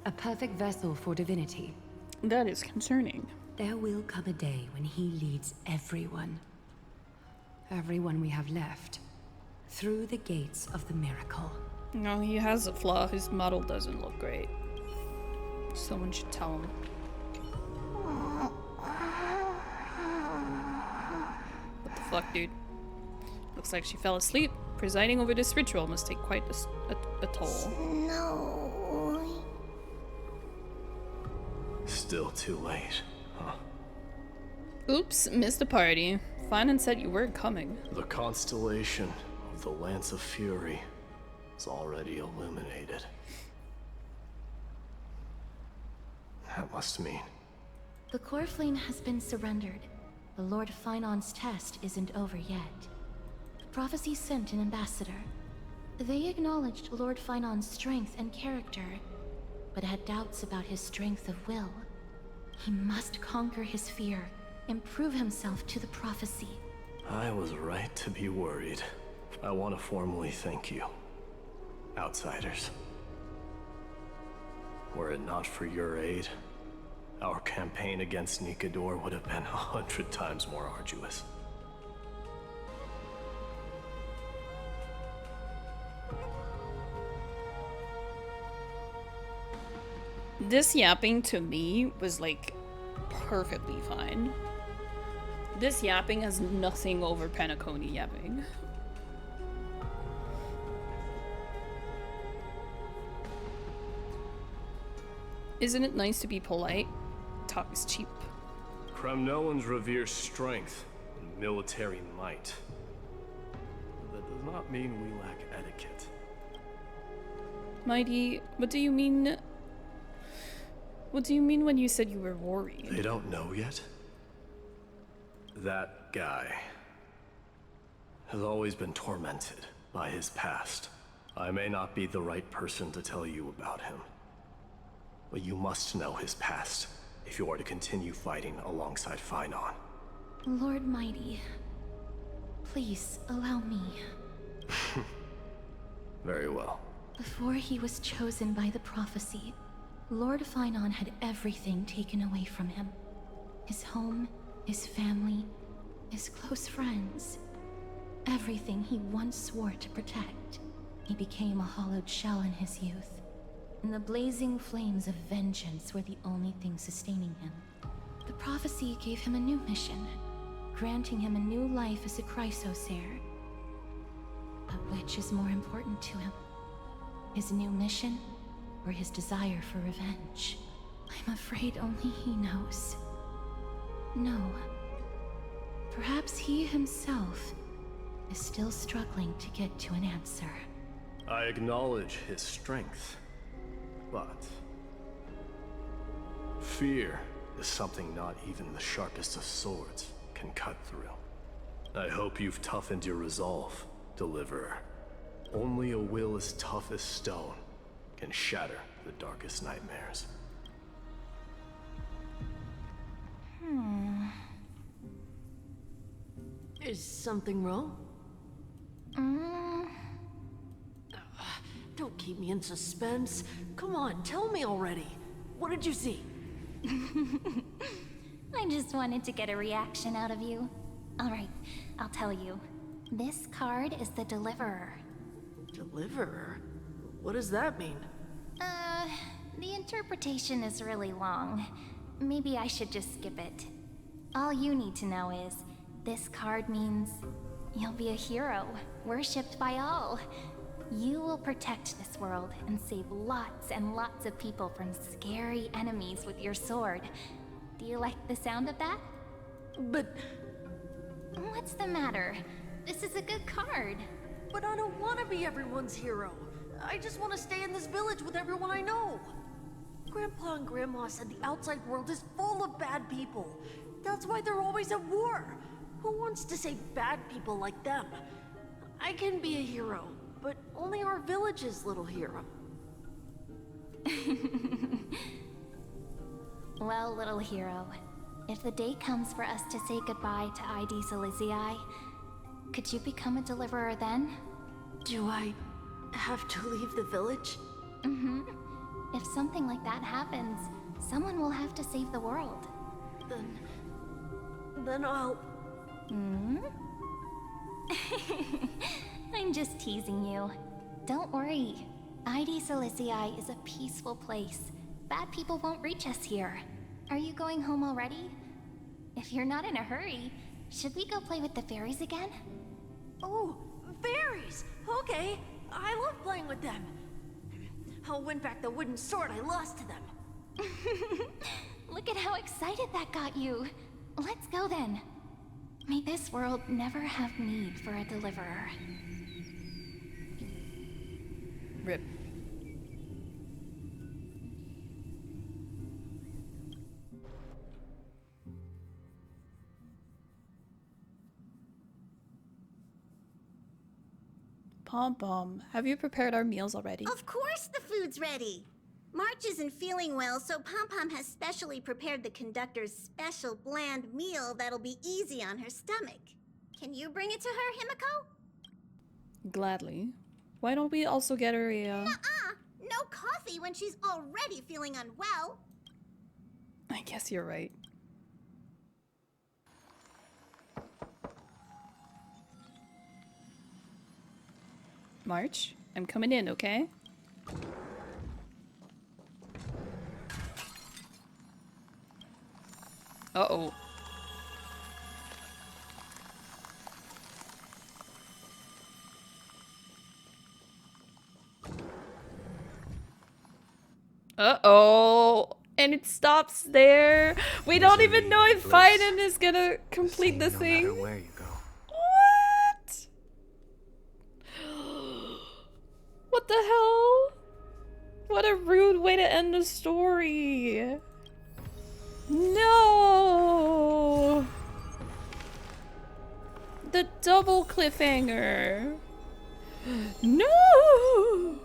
A perfect vessel for divinity. That is concerning. There will come a day when he leads everyone we have left, through the gates of the miracle. No, he has a flaw. His model doesn't look great. Someone should tell him. What the fuck, dude? Looks like she fell asleep. Presiding over this ritual must take quite a toll. No. Still too late, huh? Oops, missed the party. Finan said you weren't coming. The constellation of the Lance of Fury is already illuminated. that must mean? The core flame has been surrendered. The Lord Finon's test isn't over yet. The prophecy sent an ambassador. They acknowledged Lord Finon's strength and character, but had doubts about his strength of will. He must conquer his fear and prove himself to the prophecy. I was right to be worried. I want to formally thank you, outsiders. Were it not for your aid, our campaign against Nikador would have been 100 times more arduous. This yapping to me was like perfectly fine. This yapping has nothing over Penacony yapping. Isn't it nice to be polite? Talk is cheap. Kremnellans revere strength and military might. That does not mean we lack etiquette. Mighty, what do you mean? What do you mean when you said you were worried? They don't know yet? That guy has always been tormented by his past. I may not be the right person to tell you about him, but you must know his past if you are to continue fighting alongside Finon. Lord Mighty, please allow me. Very well. Before he was chosen by the prophecy, Lord Finon had everything taken away from him. His home, his family, his close friends. Everything he once swore to protect. He became a hollowed shell in his youth, and the blazing flames of vengeance were the only thing sustaining him. The prophecy gave him a new mission, granting him a new life as a chrysosaur. But which is more important to him? His new mission, or his desire for revenge? I'm afraid only he knows. No. Perhaps he himself is still struggling to get to an answer. I acknowledge his strength, but fear is something not even the sharpest of swords can cut through. I hope you've toughened your resolve, Deliverer. Only a will as tough as stone can shatter the darkest nightmares. Is something wrong? Don't keep me in suspense. Come on, tell me already. What did you see? I just wanted to get a reaction out of you. Alright, I'll tell you. This card is the Deliverer. Deliverer? What does that mean? The interpretation is really long. Maybe I should just skip it. All you need to know is, this card means you'll be a hero, worshipped by all. You will protect this world and save lots and lots of people from scary enemies with your sword. Do you like the sound of that? But... What's the matter? This is a good card. But I don't want to be everyone's hero. I just want to stay in this village with everyone I know. Grandpa and Grandma said the outside world is full of bad people. That's why they're always at war. Who wants to save bad people like them? I can be a hero, but only our village's little hero. Well, little hero, if the day comes for us to say goodbye to ID Silizii, could you become a deliverer then? Do I have to leave the village? Mm-hmm. If something like that happens, someone will have to save the world. Then I'll... I'm just teasing you. Don't worry. ID Silizii is a peaceful place. Bad people won't reach us here. Are you going home already? If you're not in a hurry, should we go play with the fairies again? Oh, fairies! Okay, I love playing with them. I'll win back the wooden sword I lost to them. Look at how excited that got you. Let's go then. May this world never have need for a deliverer. Rip. Pom Pom, have you prepared our meals already? Of course the food's ready. March isn't feeling well, so Pom Pom has specially prepared the conductor's special bland meal that'll be easy on her stomach. Can you bring it to her, Himiko? Gladly. Why don't we also get her a, Nuh-uh. No coffee when she's already feeling unwell. I guess you're right. March, I'm coming in, okay? Uh-oh. Uh-oh. And it stops there. We don't even know if Fiden is gonna complete the thing. No matter where you go. What? What the hell? What a rude way to end the story. No. The double cliffhanger. No.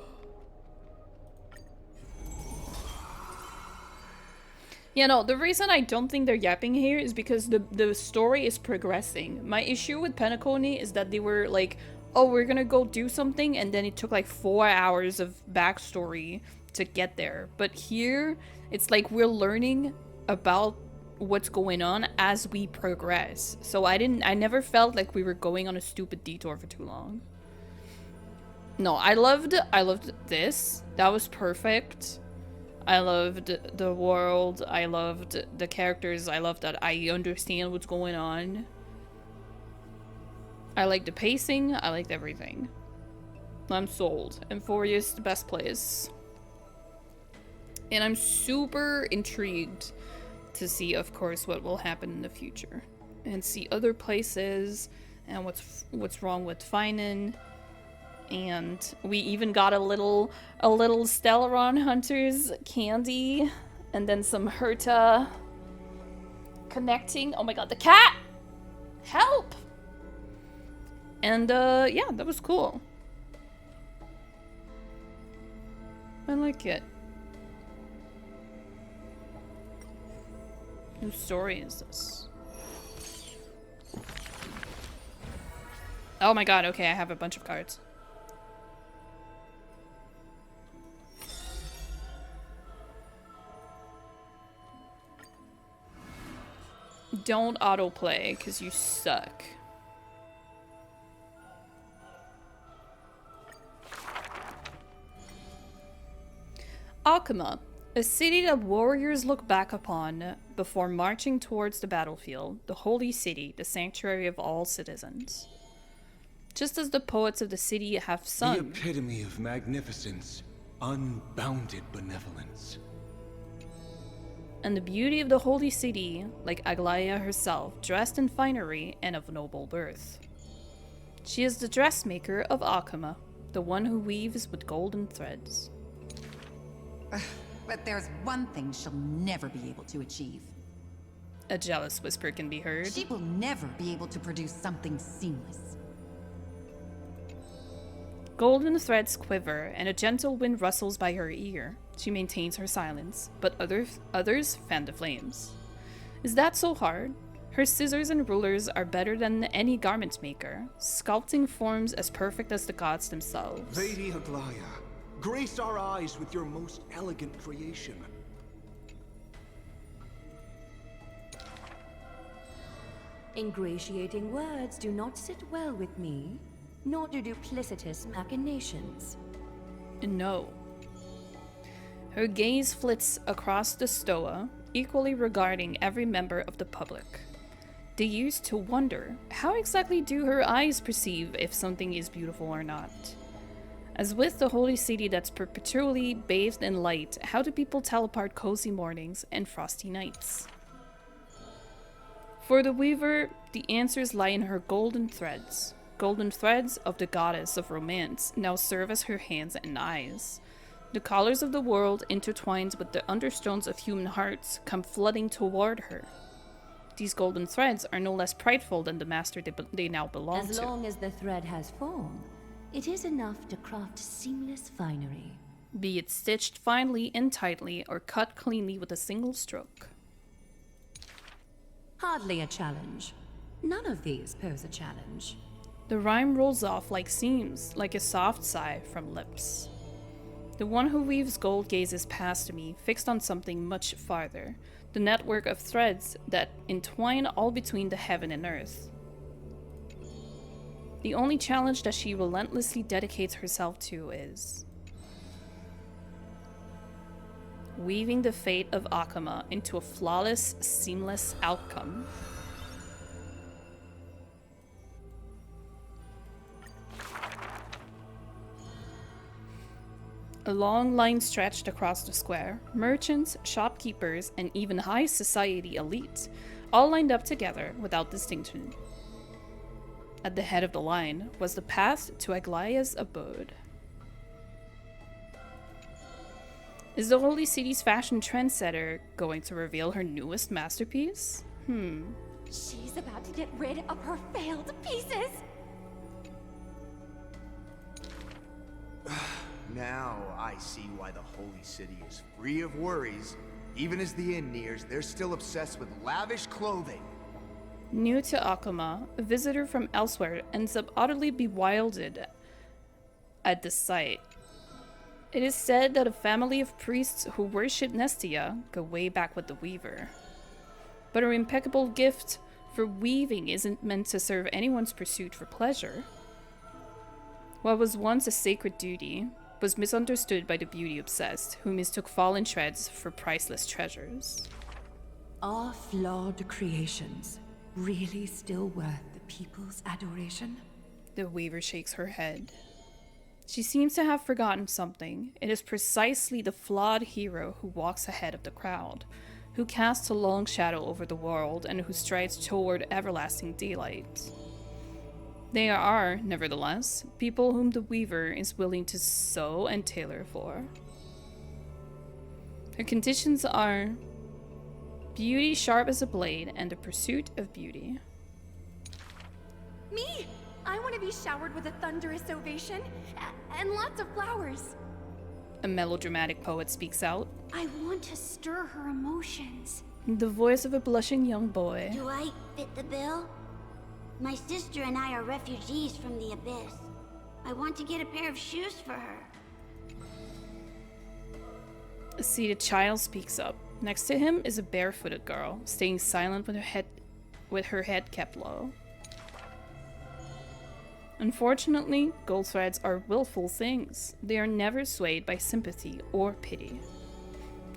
Yeah, no, the reason I don't think they're yapping here is because the story is progressing. My issue with Penacony is that they were like, oh, we're gonna go do something, and then it took like 4 hours of backstory to get there. But here, it's like we're learning about what's going on as we progress. So I never felt like we were going on a stupid detour for too long. No, I loved this. That was perfect. I loved the world, I loved the characters, I loved that I understand what's going on. I liked the pacing, I liked everything. I'm sold. Amphoreus, the best place. And I'm super intrigued to see, of course, what will happen in the future. And see other places, and what's wrong with Finan. And we even got a little Stellaron Hunters candy, and then some Herta connecting. Oh my god, the cat! Help! And yeah, that was cool. I like it. Whose story is this? Oh my god, okay, I have a bunch of cards. Don't autoplay, because you suck. Akuma, a city that warriors look back upon before marching towards the battlefield, the holy city, the sanctuary of all citizens. Just as the poets of the city have sung. The epitome of magnificence, unbounded benevolence. And the beauty of the holy city, like Aglaya herself, dressed in finery and of noble birth. She is the dressmaker of Akuma, the one who weaves with golden threads. But there's one thing she'll never be able to achieve. A jealous whisper can be heard. She will never be able to produce something seamless. Golden threads quiver, and a gentle wind rustles by her ear. She maintains her silence, but others fan the flames. Is that so hard? Her scissors and rulers are better than any garment maker, sculpting forms as perfect as the gods themselves. Lady Aglaya, grace our eyes with your most elegant creation. Ingratiating words do not sit well with me, nor do duplicitous machinations. No. Her gaze flits across the stoa, equally regarding every member of the public. They used to wonder, how exactly do her eyes perceive if something is beautiful or not? As with the holy city that's perpetually bathed in light, how do people tell apart cozy mornings and frosty nights? For the weaver, the answers lie in her golden threads. Golden threads of the goddess of romance now serve as her hands and eyes. The colors of the world, intertwined with the understones of human hearts, come flooding toward her. These golden threads are no less prideful than the master they now belong to. As long as the thread has form, It is enough to craft seamless finery. Be it stitched finely and tightly or cut cleanly with a single stroke. Hardly a challenge. None of these pose a challenge. The rhyme rolls off like seams, like a soft sigh from lips. The one who weaves gold gazes past me, fixed on something much farther, the network of threads that entwine all between the heaven and earth. The only challenge that she relentlessly dedicates herself to is weaving the fate of Akama into a flawless, seamless outcome. A long line stretched across the square. Merchants, shopkeepers, and even high society elites, all lined up together without distinction. At the head of the line was the path to Aglaya's abode. Is the Holy City's fashion trendsetter going to reveal her newest masterpiece? She's about to get rid of her failed pieces! Now I see why the Holy City is free of worries. Even as the end nears, they're still obsessed with lavish clothing. New to Akama, a visitor from elsewhere ends up utterly bewildered at the sight. It is said that a family of priests who worship Nestia go way back with the Weaver. But her impeccable gift for weaving isn't meant to serve anyone's pursuit for pleasure. What was once a sacred duty was misunderstood by the beauty-obsessed, who mistook fallen shreds for priceless treasures. Are flawed creations really still worth the people's adoration? The Weaver shakes her head. She seems to have forgotten something. It is precisely the flawed hero who walks ahead of the crowd, who casts a long shadow over the world, and who strides toward everlasting daylight. They are, nevertheless, people whom the Weaver is willing to sew and tailor for. Her conditions are beauty sharp as a blade and the pursuit of beauty. Me! I want to be showered with a thunderous ovation and lots of flowers. A melodramatic poet speaks out. I want to stir her emotions. The voice of a blushing young boy. Do I fit the bill? My sister and I are refugees from the Abyss. I want to get a pair of shoes for her. A seated child speaks up. Next to him is a barefooted girl, staying silent with her head kept low. Unfortunately, gold threads are willful things. They are never swayed by sympathy or pity.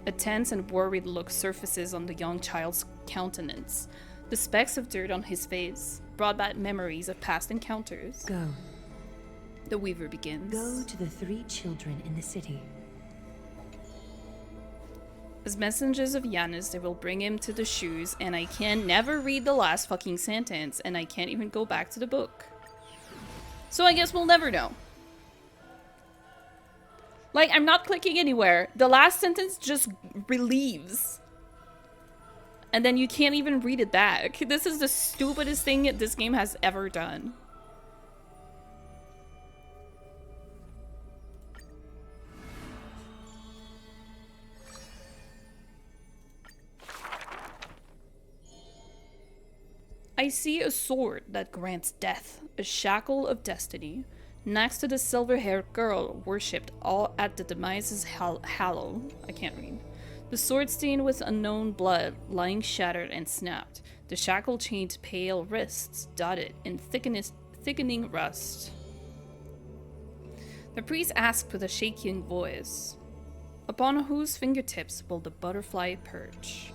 A tense and worried look surfaces on the young child's countenance. The specks of dirt on his face brought back memories of past encounters. Go. The Weaver begins. Go to the 3 children in the city. As messengers of Janus, they will bring him to the shoes, and I can never read the last fucking sentence, and I can't even go back to the book. So I guess we'll never know. Like, I'm not clicking anywhere. The last sentence just relieves. And then you can't even read it back. This is the stupidest thing this game has ever done. I see a sword that grants death, a shackle of destiny, next to the silver-haired girl worshipped all at the demise's hallow. I can't read. The sword stained with unknown blood, lying shattered and snapped. The shackle chained pale wrists, dotted in thickening rust. The priest asked with a shaking voice, "Upon whose fingertips will the butterfly perch?"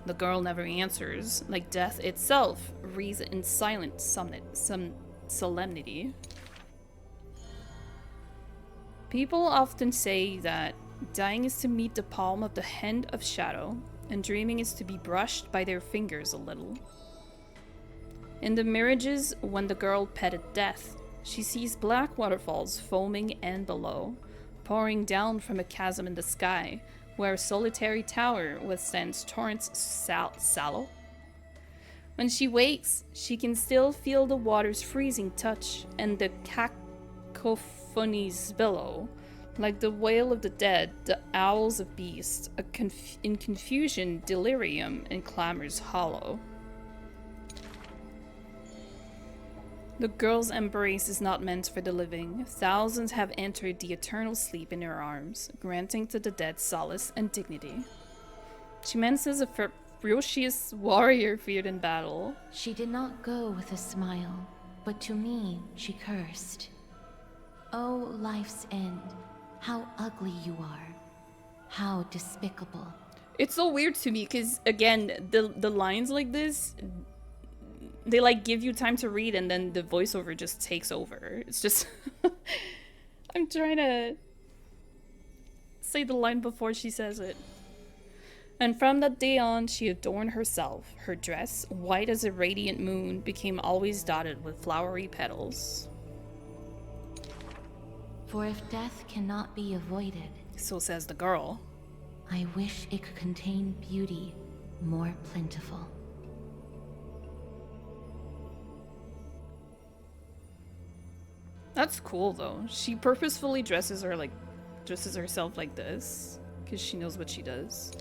The girl never answers, like death itself, reads in silent solemnity. People often say that dying is to meet the palm of the hand of shadow, and dreaming is to be brushed by their fingers a little. In the mirages, when the girl petted death, she sees black waterfalls foaming and below, pouring down from a chasm in the sky, where a solitary tower withstands torrents sallow. When she wakes, she can still feel the water's freezing touch and the cacophonies billow. Like the wail of the dead, the owls of beasts, in confusion, delirium, and clamors hollow. The girl's embrace is not meant for the living. Thousands have entered the eternal sleep in her arms, granting to the dead solace and dignity. She mentions a ferocious warrior feared in battle. She did not go with a smile, but to me she cursed. Oh, life's end, how ugly you are. How despicable. It's so weird to me because, again, the lines like this, they like give you time to read and then the voiceover just takes over. It's just I'm trying to say the line before she says it. And from that day on, she adorned herself. Her dress, white as a radiant moon, became always dotted with flowery petals. For if death cannot be avoided, so says the girl, I wish it could contain beauty more plentiful. That's cool though. She purposefully dresses herself like this because she knows what she does.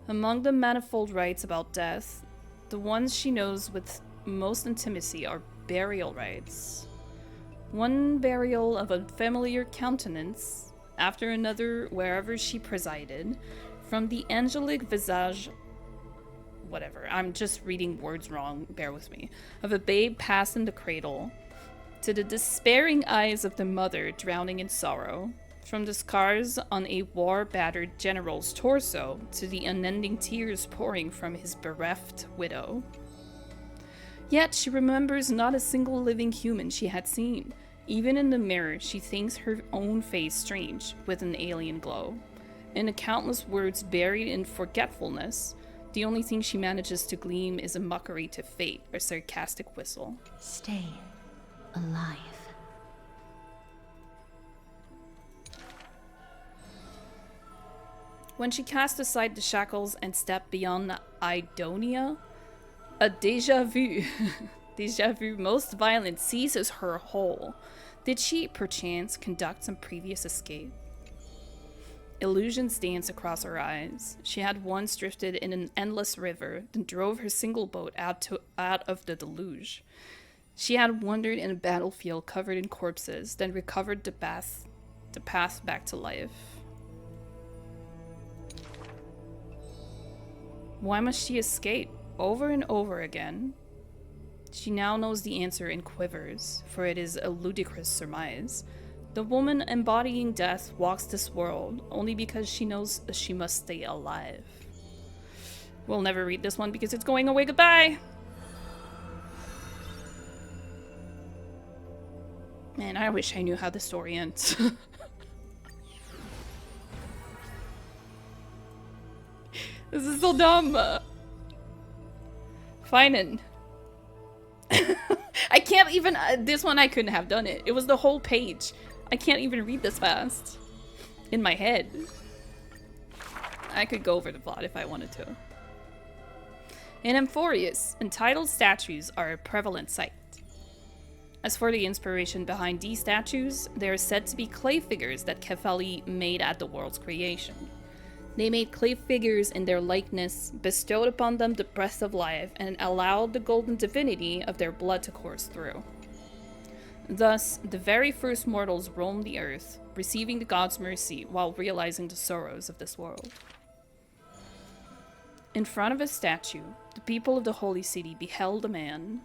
Among the manifold rites about death, the ones she knows with most intimacy are burial rites. One burial of a familiar countenance, after another wherever she presided, from the angelic visage, whatever, I'm just reading words wrong, bear with me, of a babe passed in the cradle, to the despairing eyes of the mother drowning in sorrow, from the scars on a war-battered general's torso to the unending tears pouring from his bereft widow. Yet she remembers not a single living human she had seen. Even in the mirror, she thinks her own face strange, with an alien glow. In the countless words buried in forgetfulness, the only thing she manages to gleam is a mockery to fate, a sarcastic whistle. Stay alive. When she cast aside the shackles and stepped beyond Idonia, a déjà vu most violent seizes her whole. Did she, perchance, conduct some previous escape? Illusions danced across her eyes. She had once drifted in an endless river, then drove her single boat out of the deluge. She had wandered in a battlefield covered in corpses, then recovered the path back to life. Why must she escape over and over again? She now knows the answer and quivers, for it is a ludicrous surmise. The woman embodying death walks this world only because she knows she must stay alive. We'll never read this one because it's going away. Goodbye! Man, I wish I knew how the story ends. This is so dumb. Finan. I can't even, this one I couldn't have done it. It was the whole page. I can't even read this fast. In my head. I could go over the plot if I wanted to. In Amphoreus, entitled statues are a prevalent sight. As for the inspiration behind these statues, they are said to be clay figures that Kefali made at the world's creation. They made clay figures in their likeness, bestowed upon them the breath of life, and allowed the golden divinity of their blood to course through. Thus, the very first mortals roamed the earth, receiving the god's mercy while realizing the sorrows of this world. In front of a statue, the people of the holy city beheld a man,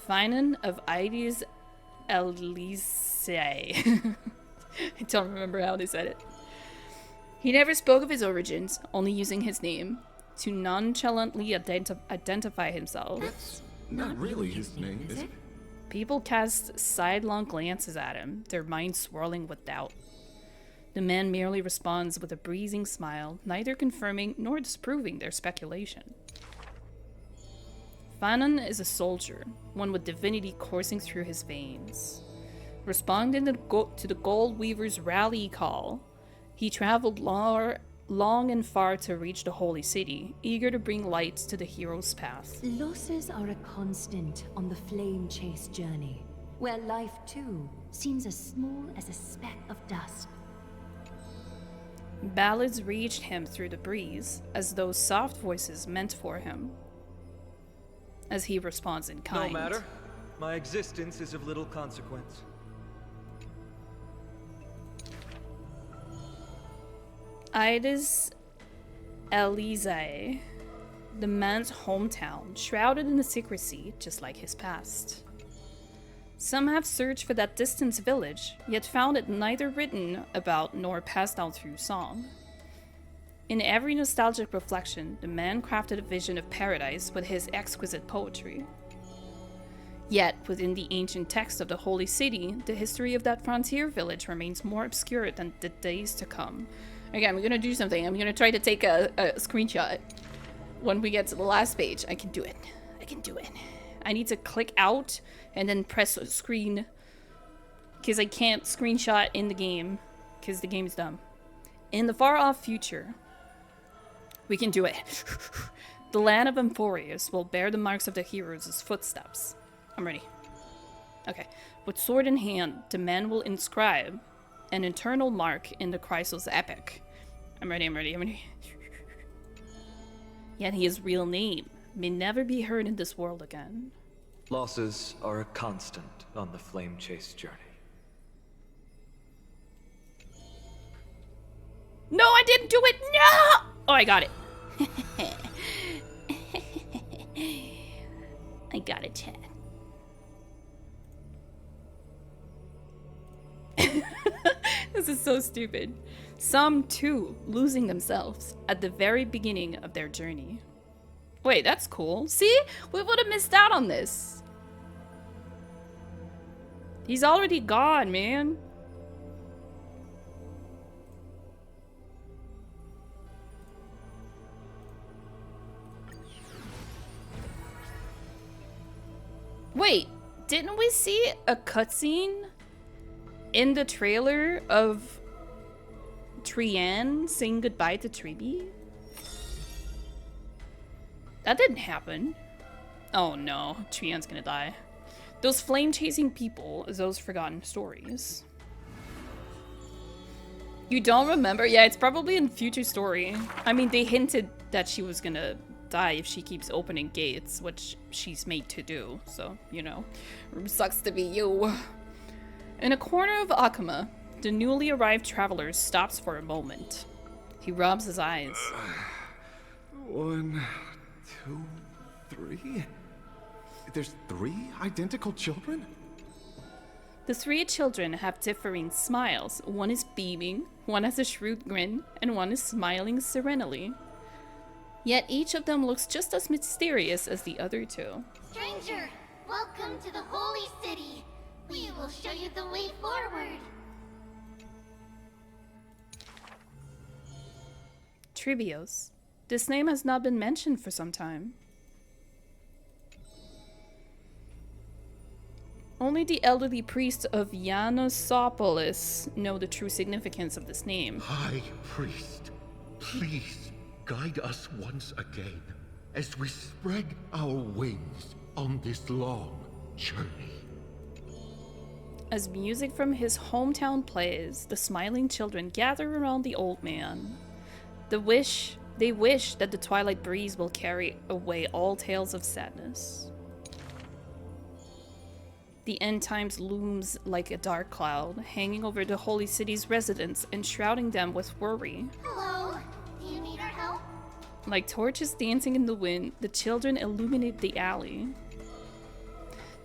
Finan of Aedes Elysiae. I don't remember how they said it. He never spoke of his origins, only using his name to nonchalantly identify himself. That's not really his name, is it? People cast sidelong glances at him, their minds swirling with doubt. The man merely responds with a breezing smile, neither confirming nor disproving their speculation. Finan is a soldier, one with divinity coursing through his veins. Responding to the Gold Weaver's rally call, he traveled long and far to reach the holy city, eager to bring light to the hero's path. Losses are a constant on the flame chase journey. where life, too, seems as small as a speck of dust. Ballads reached him through the breeze, as those soft voices meant for him. As he responds in kind. No matter. My existence is of little consequence. Ides Elizae, the man's hometown, shrouded in the secrecy, just like his past. Some have searched for that distant village, yet found it neither written about nor passed down through song. In every nostalgic reflection, the man crafted a vision of paradise with his exquisite poetry. Yet, within the ancient text of the Holy City, the history of that frontier village remains more obscure than the days to come. Okay, I'm gonna do something. I'm gonna try to take a screenshot. When we get to the last page, I can do it. I can do it. I need to click out and then press screen. Because I can't screenshot in the game. Because the game is dumb. In the far-off future, we can do it. The land of Amphoreus will bear the marks of the heroes' footsteps. I'm ready. Okay. With sword in hand, the man will inscribe an eternal mark in the Chrysos epic. I'm ready, I'm ready, I'm ready. Yet his real name may never be heard in this world again. Losses are a constant on the flame chase journey. No, I didn't do it! No! Oh, I got it. I got it, Chad. This is so stupid. Some, too, losing themselves at the very beginning of their journey. Wait, that's cool. See? We would have missed out on this. He's already gone, man. Wait, didn't we see a cutscene in the trailer of Trian saying goodbye to Triby? That didn't happen. Oh no, Trian's gonna die. Those flame-chasing people, those forgotten stories. You don't remember? Yeah, it's probably in future story. I mean, they hinted that she was gonna die if she keeps opening gates, which she's made to do, so, you know. Sucks to be you. In a corner of Akama, the newly arrived traveler stops for a moment. He rubs his eyes. 1, 2, 3? There's 3 identical children? The 3 children have differing smiles. One is beaming, one has a shrewd grin, and one is smiling serenely. Yet each of them looks just as mysterious as the other 2. Stranger, welcome to the Holy City. We will show you the way forward. Tribios. This name has not been mentioned for some time. Only the elderly priests of Yanosopolis know the true significance of this name. High Priest, please guide us once again as we spread our wings on this long journey. As music from his hometown plays, the smiling children gather around the old man. They wish that the twilight breeze will carry away all tales of sadness. The end times looms like a dark cloud, hanging over the holy city's residents and shrouding them with worry. Hello, do you need our help? Like torches dancing in the wind, the children illuminate the alley.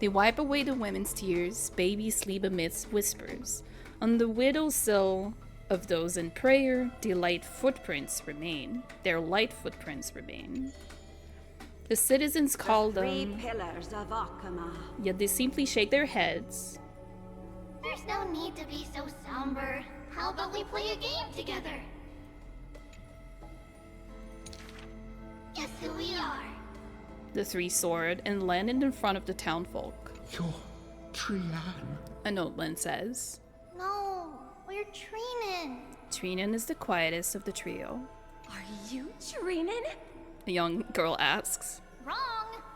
They wipe away the women's tears, babies sleep amidst whispers. On the windowsill of those in prayer, their light footprints remain. The citizens call them, pillars of Akama. yet they simply shake their heads. There's no need to be so somber. How about we play a game together? Guess who we are? The 3 soared and landed in front of the townfolk. You're Trian. A noteman says. No, we're Treenan. Treenan is the quietest of the trio. Are you Treenan? The young girl asks. Wrong.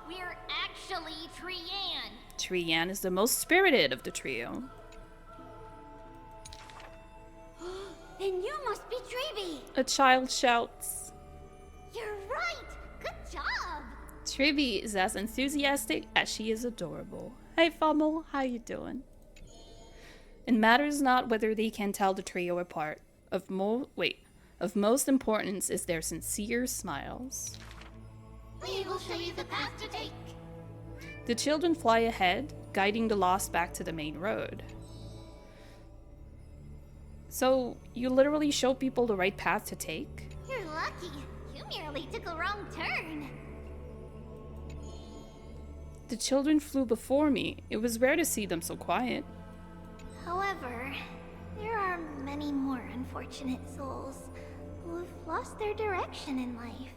We're actually actually Trian. Trian is the most spirited of the trio. Then you must be Treeby. A child shouts. You're right. Good job. Treeby is as enthusiastic as she is adorable. Hey Fummel, how you doing? It matters not whether they can tell the trio apart. Of most importance is their sincere smiles. We will show you the path to take. The children fly ahead, guiding the lost back to the main road. So, you literally show people the right path to take? You're lucky. You merely took a wrong turn. The children flew before me. It was rare to see them so quiet. However, there are many more unfortunate souls who have lost their direction in life.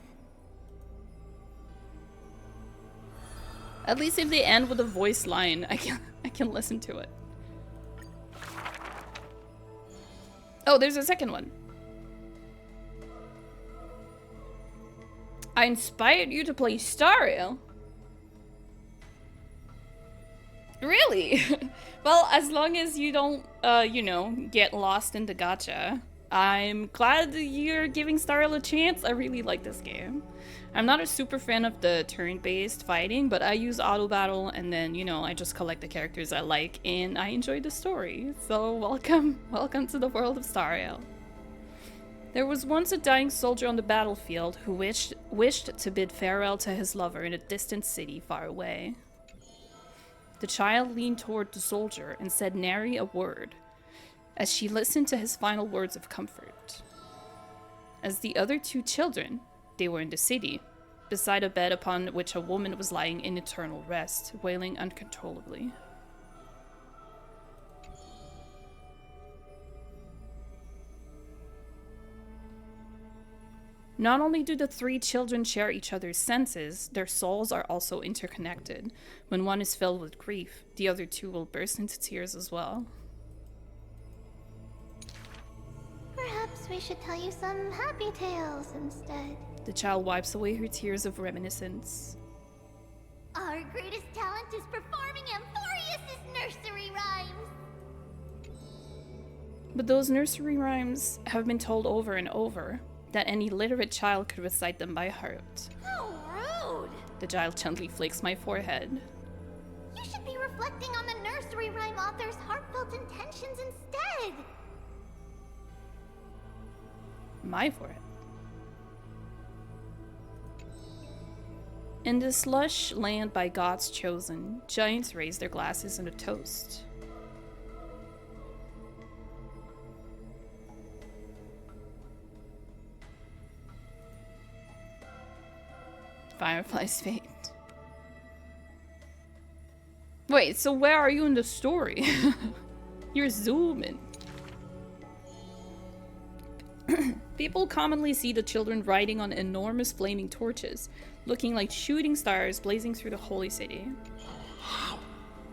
At least if they end with a voice line, I can listen to it. Oh, there's a second one. I inspired you to play Stario. Really? Well, as long as you don't, you know, get lost in the gacha. I'm glad you're giving Stario a chance. I really like this game. I'm not a super fan of the turn-based fighting, but I use auto battle and then, you know, I just collect the characters I like and I enjoy the story. So welcome to the world of Stario. There was once a dying soldier on the battlefield who wished to bid farewell to his lover in a distant city far away. The child leaned toward the soldier and said nary a word, as she listened to his final words of comfort. As the other two children, they were in the city, beside a bed upon which a woman was lying in eternal rest, wailing uncontrollably. Not only do the three children share each other's senses, their souls are also interconnected. When one is filled with grief, the other two will burst into tears as well. Perhaps we should tell you some happy tales instead. The child wipes away her tears of reminiscence. Our greatest talent is performing Amphoreus' nursery rhymes. But those nursery rhymes have been told over and over, that any literate child could recite them by heart. How rude! The child gently flicks my forehead. You should be reflecting on the nursery rhyme author's heartfelt intentions instead. My forehead. In this lush land by God's chosen, giants raise their glasses in a toast. Firefly's fate. Wait, so where are you in the story? You're zooming. People commonly see the children riding on enormous flaming torches, looking like shooting stars blazing through the holy city. How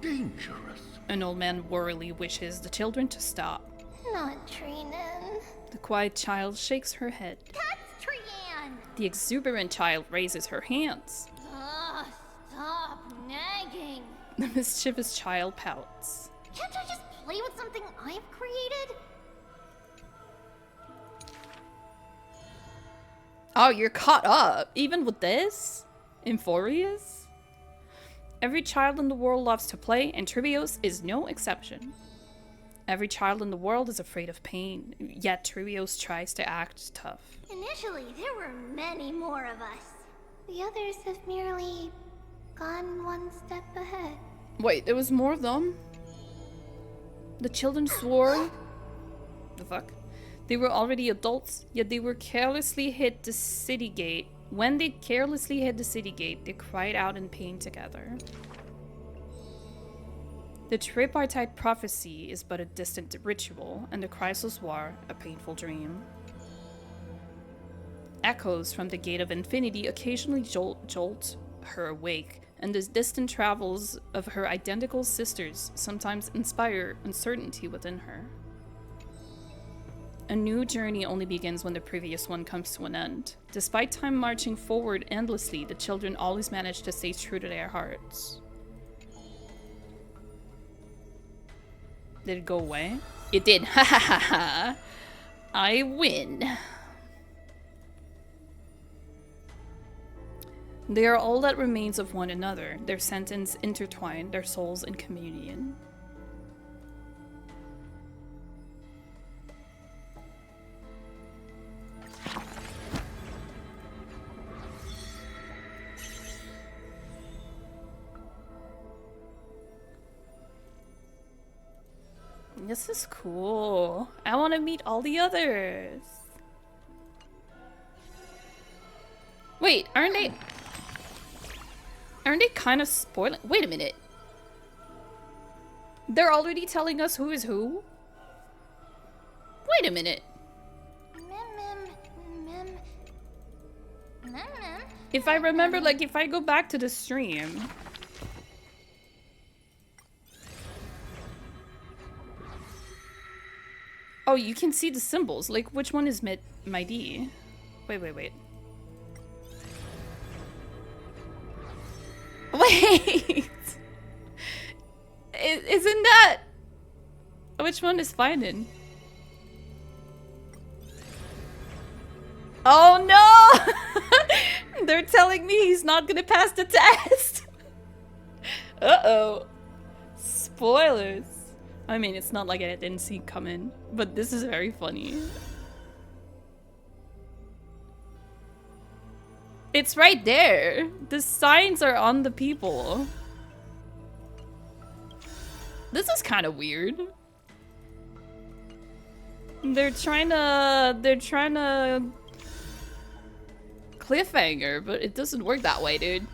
dangerous. An old man wearily wishes the children to stop. Not Trinan. The quiet child shakes her head. That's Trian! The exuberant child raises her hands. Ugh, stop nagging. The mischievous child pouts. Can't I just play with something I've created? Oh, you're caught up, even with this? Amphoreus? Every child in the world loves to play, and Trivios is no exception. Every child in the world is afraid of pain, yet Trivios tries to act tough. Initially, there were many more of us. The others have merely gone one step ahead. Wait, there was more of them? The children swore... The fuck? They were already adults, yet they were carelessly hit the city gate. When they carelessly hit the city gate, they cried out in pain together. The tripartite prophecy is but a distant ritual, and the Chrysos War a painful dream. Echoes from the Gate of Infinity occasionally jolt her awake, and the distant travels of her identical sisters sometimes inspire uncertainty within her. A new journey only begins when the previous one comes to an end. Despite time marching forward endlessly, the children always manage to stay true to their hearts. Did it go away? It did. Ha ha ha ha. I win. They are all that remains of one another, their sentence intertwined, their souls in communion. This is cool. I want to meet all the others. Wait, aren't they kind of spoiling? Wait a minute. They're already telling us who is who? Wait a minute. If I remember, like, if I go back to the stream. Oh, you can see the symbols. Like, which one is my D? Wait. Wait! Isn't that... Which one is Finin? Oh no! They're telling me he's not gonna pass the test! Uh-oh. Spoilers. I mean, it's not like I didn't see it coming, but this is very funny. It's right there. The signs are on the people. This is kind of weird. They're trying to cliffhanger, but it doesn't work that way, dude.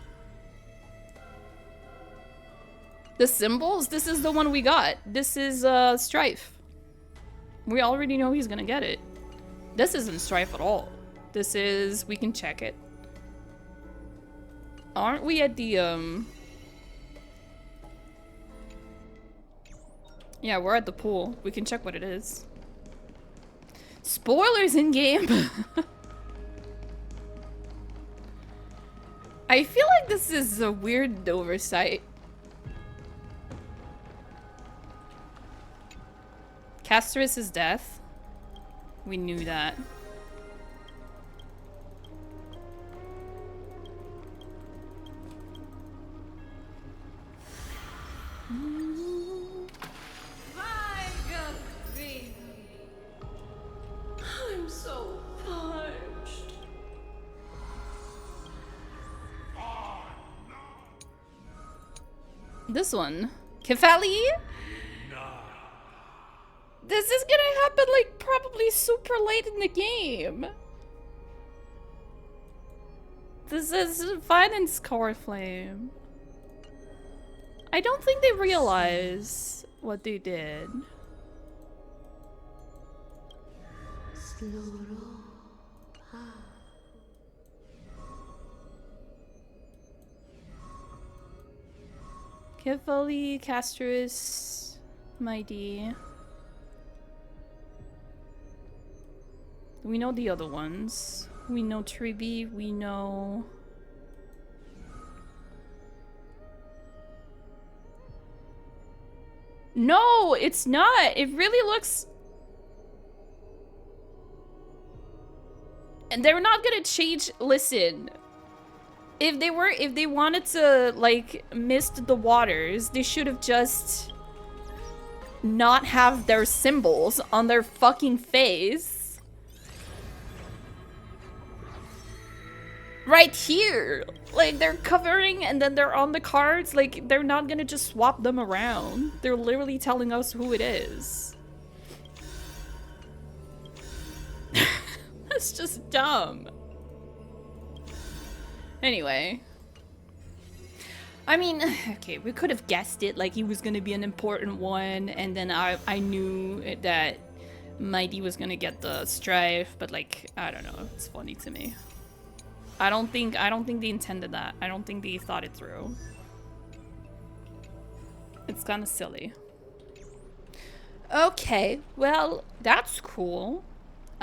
The symbols? This is the one we got. This is Strife. We already know he's gonna get it. This isn't Strife at all. This is... we can check it. Aren't we at the yeah, we're at the pool. We can check what it is. Spoilers in game. I feel like this is a weird oversight. Castorus' death. We knew that. I'm so parched. This one. Kefali? This is gonna happen like probably super late in the game. This is Finance Core Flame. I don't think they realize what they did. Kefali, Castorus, Mighty. We know the other ones. We know Tribi, we know... No, it's not! It really looks... And they're not gonna change... Listen. If they wanted to, like, mist the waters, they should have just... not have their symbols on their fucking face. Right here! Like, they're covering and then they're on the cards. Like, they're not gonna just swap them around. They're literally telling us who it is. That's just dumb. Anyway. I mean, okay, we could have guessed it. Like, he was gonna be an important one. And then I knew that Mighty was gonna get the Strife. But, like, I don't know. It's funny to me. I don't think they intended that. I don't think they thought it through. It's kind of silly. Okay, well, that's cool.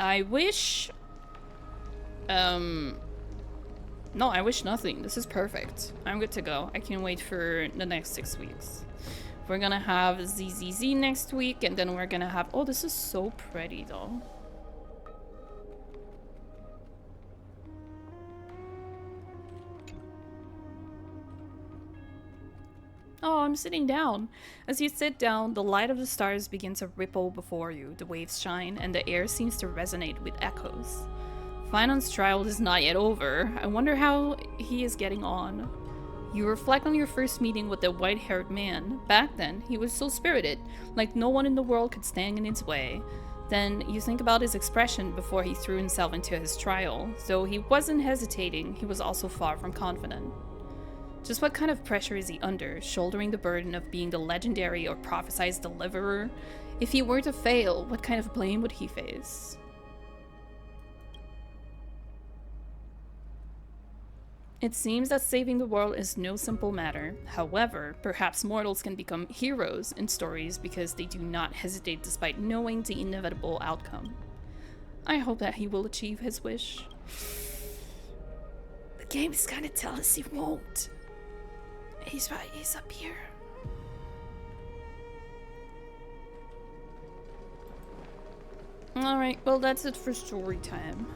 I wish... No, I wish nothing. This is perfect. I'm good to go. I can't wait for the next 6 weeks. We're gonna have ZZZ next week, and then we're gonna have... Oh, this is so pretty, though. Oh, I'm sitting down. As you sit down, the light of the stars begins to ripple before you. The waves shine, and the air seems to resonate with echoes. Finon's trial is not yet over. I wonder how he is getting on. You reflect on your first meeting with the white-haired man. Back then, he was so spirited, like no one in the world could stand in his way. Then you think about his expression before he threw himself into his trial. Though he wasn't hesitating, he was also far from confident. Just what kind of pressure is he under, shouldering the burden of being the legendary or prophesized deliverer? If he were to fail, what kind of blame would he face? It seems that saving the world is no simple matter. However, perhaps mortals can become heroes in stories because they do not hesitate despite knowing the inevitable outcome. I hope that he will achieve his wish. The game is kind of telling us he won't. He's right, he's up here. Alright, well that's it for story time.